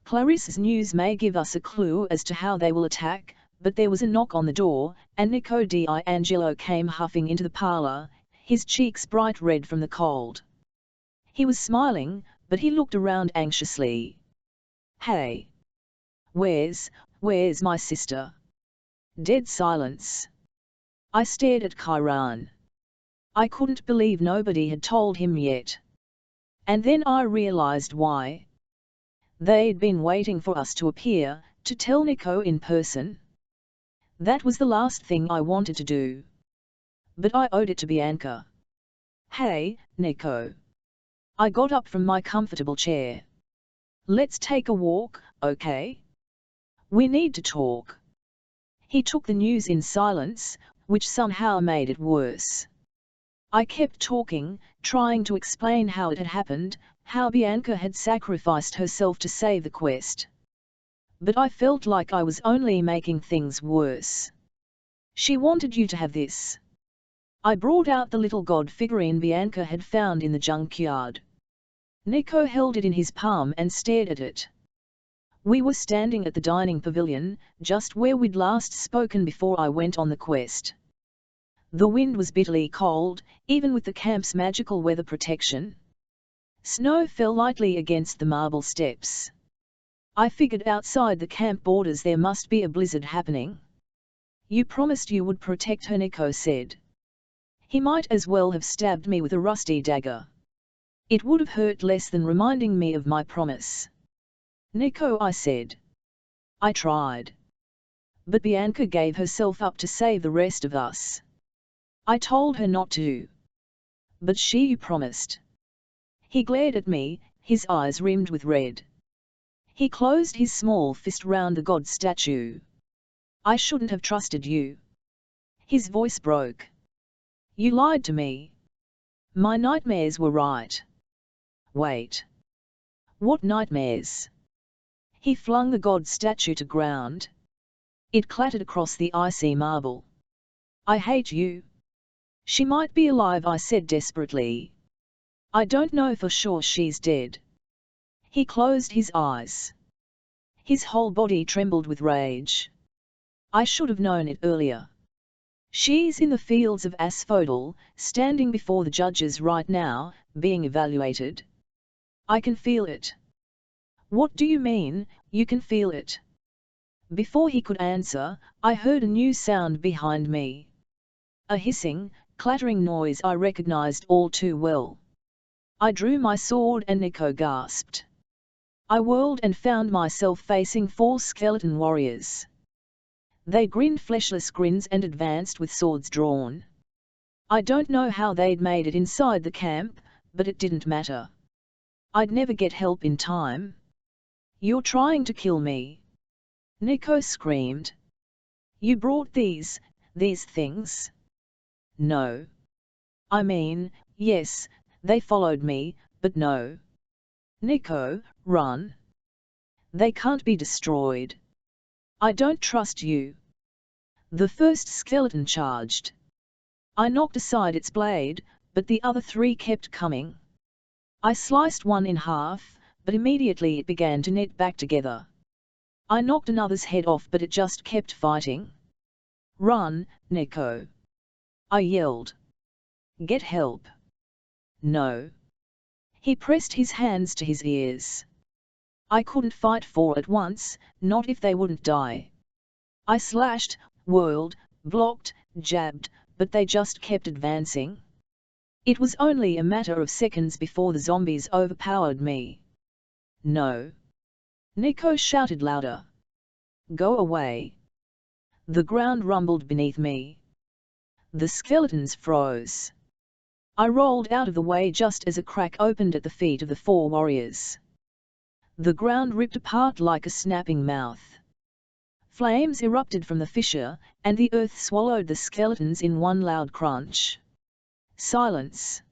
Clarissa's news may give us a clue as to how they will attack, but there was a knock on the door, and Nico D'Angelo came huffing into the parlour, his cheeks bright red from the cold. He was smiling, but he looked around anxiously. Hey! Where's my sister? Dead silence. I stared at Kyran. I couldn't believe nobody had told him yet. And then I realized why. They'd been waiting for us to appear, to tell Nico in person. That was the last thing I wanted to do. But I owed it to Bianca. Hey, Nico. I got up from my comfortable chair. Let's take a walk, okay? We need to talk. He took the news in silence, which somehow made it worse. I kept talking, trying to explain how it had happened, how Bianca had sacrificed herself to save the quest. But I felt like I was only making things worse. She wanted you to have this. I brought out the little god figurine Bianca had found in the junkyard. Nico held it in his palm and stared at it. We were standing at the dining pavilion, just where we'd last spoken before I went on the quest. The wind was bitterly cold, even with the camp's magical weather protection. Snow fell lightly against the marble steps. I figured outside the camp borders there must be a blizzard happening. You promised you would protect her, Nico said. He might as well have stabbed me with a rusty dagger. It would have hurt less than reminding me of my promise. Nico, I said. I tried. But Bianca gave herself up to save the rest of us. I told her not to. But she promised. He glared at me, his eyes rimmed with red. He closed his small fist round the god statue. I shouldn't have trusted you. His voice broke. You lied to me. My nightmares were right. Wait. What nightmares? He flung the god statue to ground. It clattered across the icy marble. I hate you. She might be alive, I said desperately. I don't know for sure she's dead. He closed his eyes. His whole body trembled with rage. I should have known it earlier. She's in the fields of Asphodel, standing before the judges right now, being evaluated. I can feel it. What do you mean, you can feel it? Before he could answer, I heard a new sound behind me. A hissing, clattering noise I recognized all too well. I drew my sword and Nico gasped. I whirled and found myself facing 4 skeleton warriors. They grinned fleshless grins and advanced with swords drawn. I don't know how they'd made it inside the camp, but it didn't matter. I'd never get help in time. You're trying to kill me. Nico screamed. You brought these things? No. I mean, yes, they followed me, but no. Nico, run. They can't be destroyed. I don't trust you. The first skeleton charged. I knocked aside its blade, but the other 3 kept coming. I sliced one in half, but immediately it began to knit back together. I knocked another's head off, but it just kept fighting. Run, Nico. I yelled. Get help. No. He pressed his hands to his ears. I couldn't fight 4 at once, not if they wouldn't die. I slashed, whirled, blocked, jabbed, but they just kept advancing. It was only a matter of seconds before the zombies overpowered me. No. Nico shouted louder. Go away. The ground rumbled beneath me. The skeletons froze. I rolled out of the way just as a crack opened at the feet of the 4 warriors. The ground ripped apart like a snapping mouth. Flames erupted from the fissure, and the earth swallowed the skeletons in one loud crunch. Silence.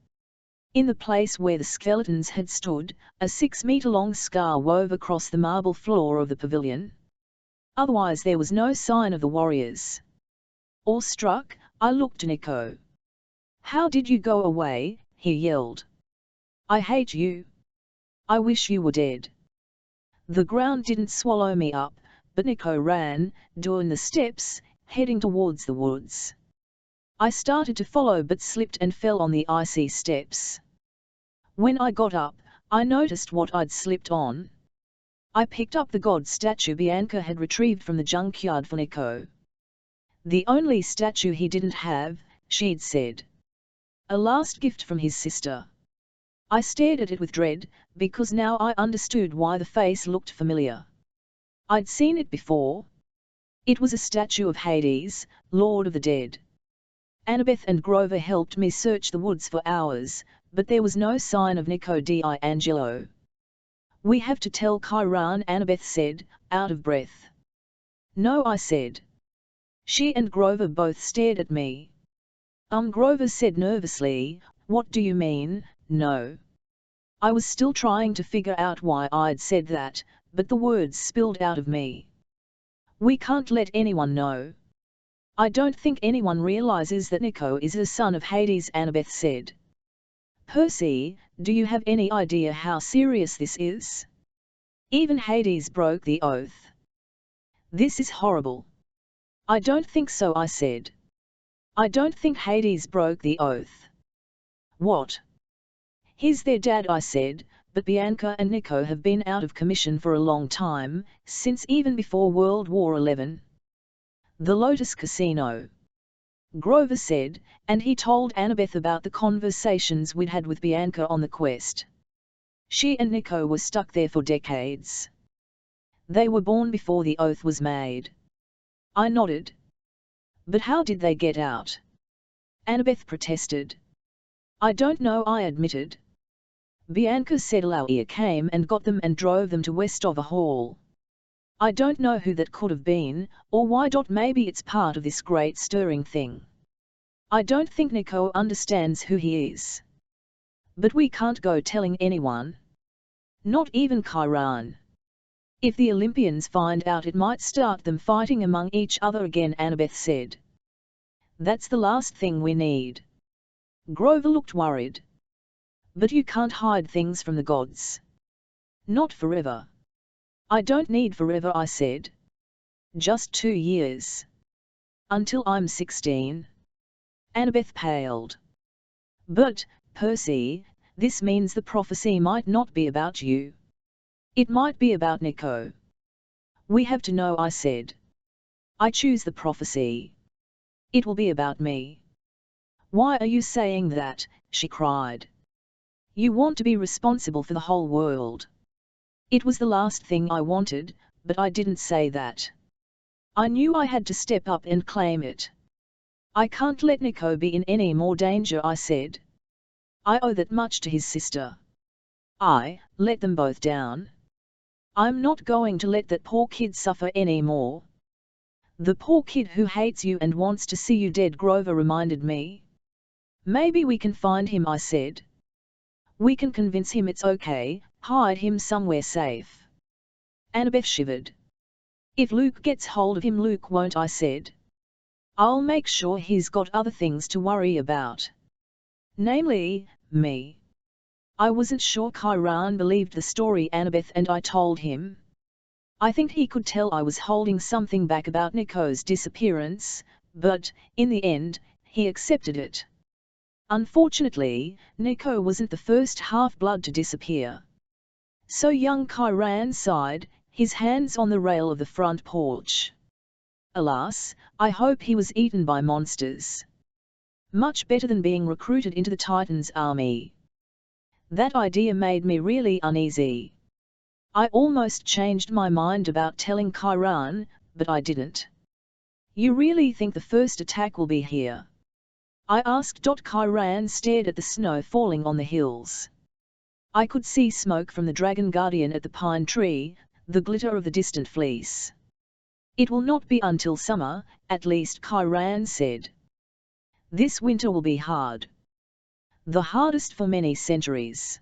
In the place where the skeletons had stood, a 6-meter-long scar wove across the marble floor of the pavilion. Otherwise there was no sign of the warriors. Awestruck, I looked to Nico. How did you go away? He yelled. I hate you. I wish you were dead. The ground didn't swallow me up, but Nico ran, down the steps, heading towards the woods. I started to follow but slipped and fell on the icy steps. When I got up, I noticed what I'd slipped on. I picked up the god statue Bianca had retrieved from the junkyard for Nico. The only statue he didn't have, she'd said. A last gift from his sister. I stared at it with dread, because now I understood why the face looked familiar. I'd seen it before. It was a statue of Hades, Lord of the Dead. Annabeth and Grover helped me search the woods for hours, but there was no sign of Nico D'Angelo. We have to tell Chiron, Annabeth said, out of breath. No, I said. She and Grover both stared at me. Grover said nervously, what do you mean, no? I was still trying to figure out why I'd said that, but the words spilled out of me. We can't let anyone know. I don't think anyone realizes that Nico is the son of Hades, Annabeth said. Percy, do you have any idea how serious this is? Even Hades broke the oath. This is horrible. I don't think so, I said. I don't think Hades broke the oath. What? He's their dad, I said, but Bianca and Nico have been out of commission for a long time, since even before World War XI. The Lotus Casino. Grover said, and he told Annabeth about the conversations we'd had with Bianca on the quest. She and Nico were stuck there for decades. They were born before the oath was made. I nodded. But how did they get out? Annabeth protested. I don't know, I admitted. Bianca said Lauia came and got them and drove them to Westover Hall. I don't know who that could have been, or why. Maybe it's part of this great stirring thing. I don't think Nico understands who he is. But we can't go telling anyone. Not even Chiron. If the Olympians find out, it might start them fighting among each other again, Annabeth said. That's the last thing we need. Grover looked worried. But you can't hide things from the gods. Not forever. I don't need forever, I said. Just 2 years. Until I'm 16. Annabeth paled. But, Percy, this means the prophecy might not be about you. It might be about Nico. We have to know, I said. I choose the prophecy. It will be about me. Why are you saying that? She cried. You want to be responsible for the whole world. It was the last thing I wanted, but I didn't say that. I knew I had to step up and claim it. I can't let Nico be in any more danger, I said. I owe that much to his sister. I let them both down. I'm not going to let that poor kid suffer any more. The poor kid who hates you and wants to see you dead, Grover reminded me. Maybe we can find him, I said. We can convince him it's okay, hide him somewhere safe. Annabeth shivered. If Luke gets hold of him, Luke won't, I said. I'll make sure he's got other things to worry about. Namely, me. I wasn't sure Chiron believed the story, Annabeth, and I told him. I think he could tell I was holding something back about Nico's disappearance, but, in the end, he accepted it. Unfortunately, Nico wasn't the first half-blood to disappear. So young Chiron sighed, his hands on the rail of the front porch. Alas, I hope he was eaten by monsters. Much better than being recruited into the Titans' army. That idea made me really uneasy. I almost changed my mind about telling Chiron, but I didn't. You really think the first attack will be here? I asked. Chiron stared at the snow falling on the hills. I could see smoke from the Dragon Guardian at the pine tree, the glitter of the distant fleece. It will not be until summer, at least, Chiron said. This winter will be hard. The hardest for many centuries.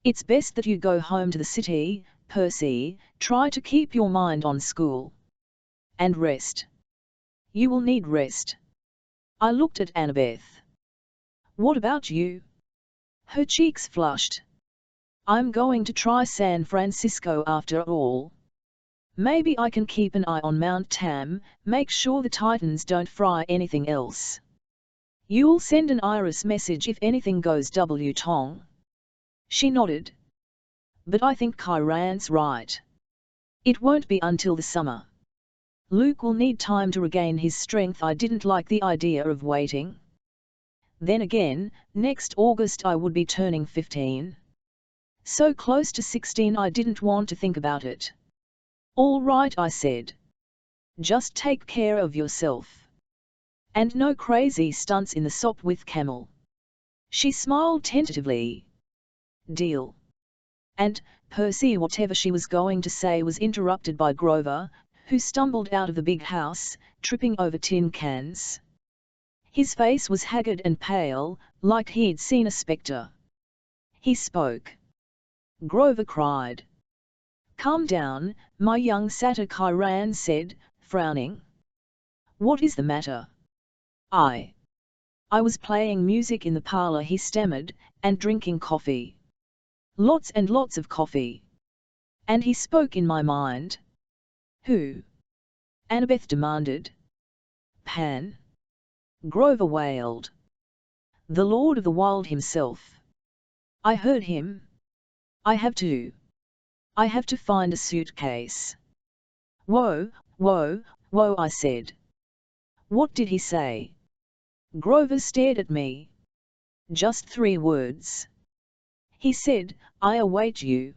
It's best that you go home to the city, Percy, try to keep your mind on school. And rest. You will need rest. I looked at Annabeth. What about you? Her cheeks flushed. I'm going to try San Francisco after all. Maybe I can keep an eye on Mount Tam, make sure the Titans don't fry anything else. You'll send an Iris message if anything goes Tong. She nodded. But I think Chiron's right. It won't be until the summer. Luke will need time to regain his strength. I didn't like the idea of waiting. Then again, next August I would be turning 15. So close to 16 I didn't want to think about it. All right, I said. Just take care of yourself. And no crazy stunts in the Sopwith Camel. She smiled tentatively. Deal. And, Percy, whatever she was going to say was interrupted by Grover, who stumbled out of the big house, tripping over tin cans. His face was haggard and pale, like he'd seen a spectre. He spoke. Grover cried. Calm down, my young satyr, Chiron said, frowning. What is the matter? I was playing music in the parlor, he stammered, and drinking coffee. Lots and lots of coffee. And he spoke in my mind. Who? Annabeth demanded. Pan. Grover wailed. The Lord of the Wild himself. I heard him. I have to find a suitcase. Whoa, whoa, whoa, I said. What did he say? Grover stared at me. Just 3 words. He said, I await you.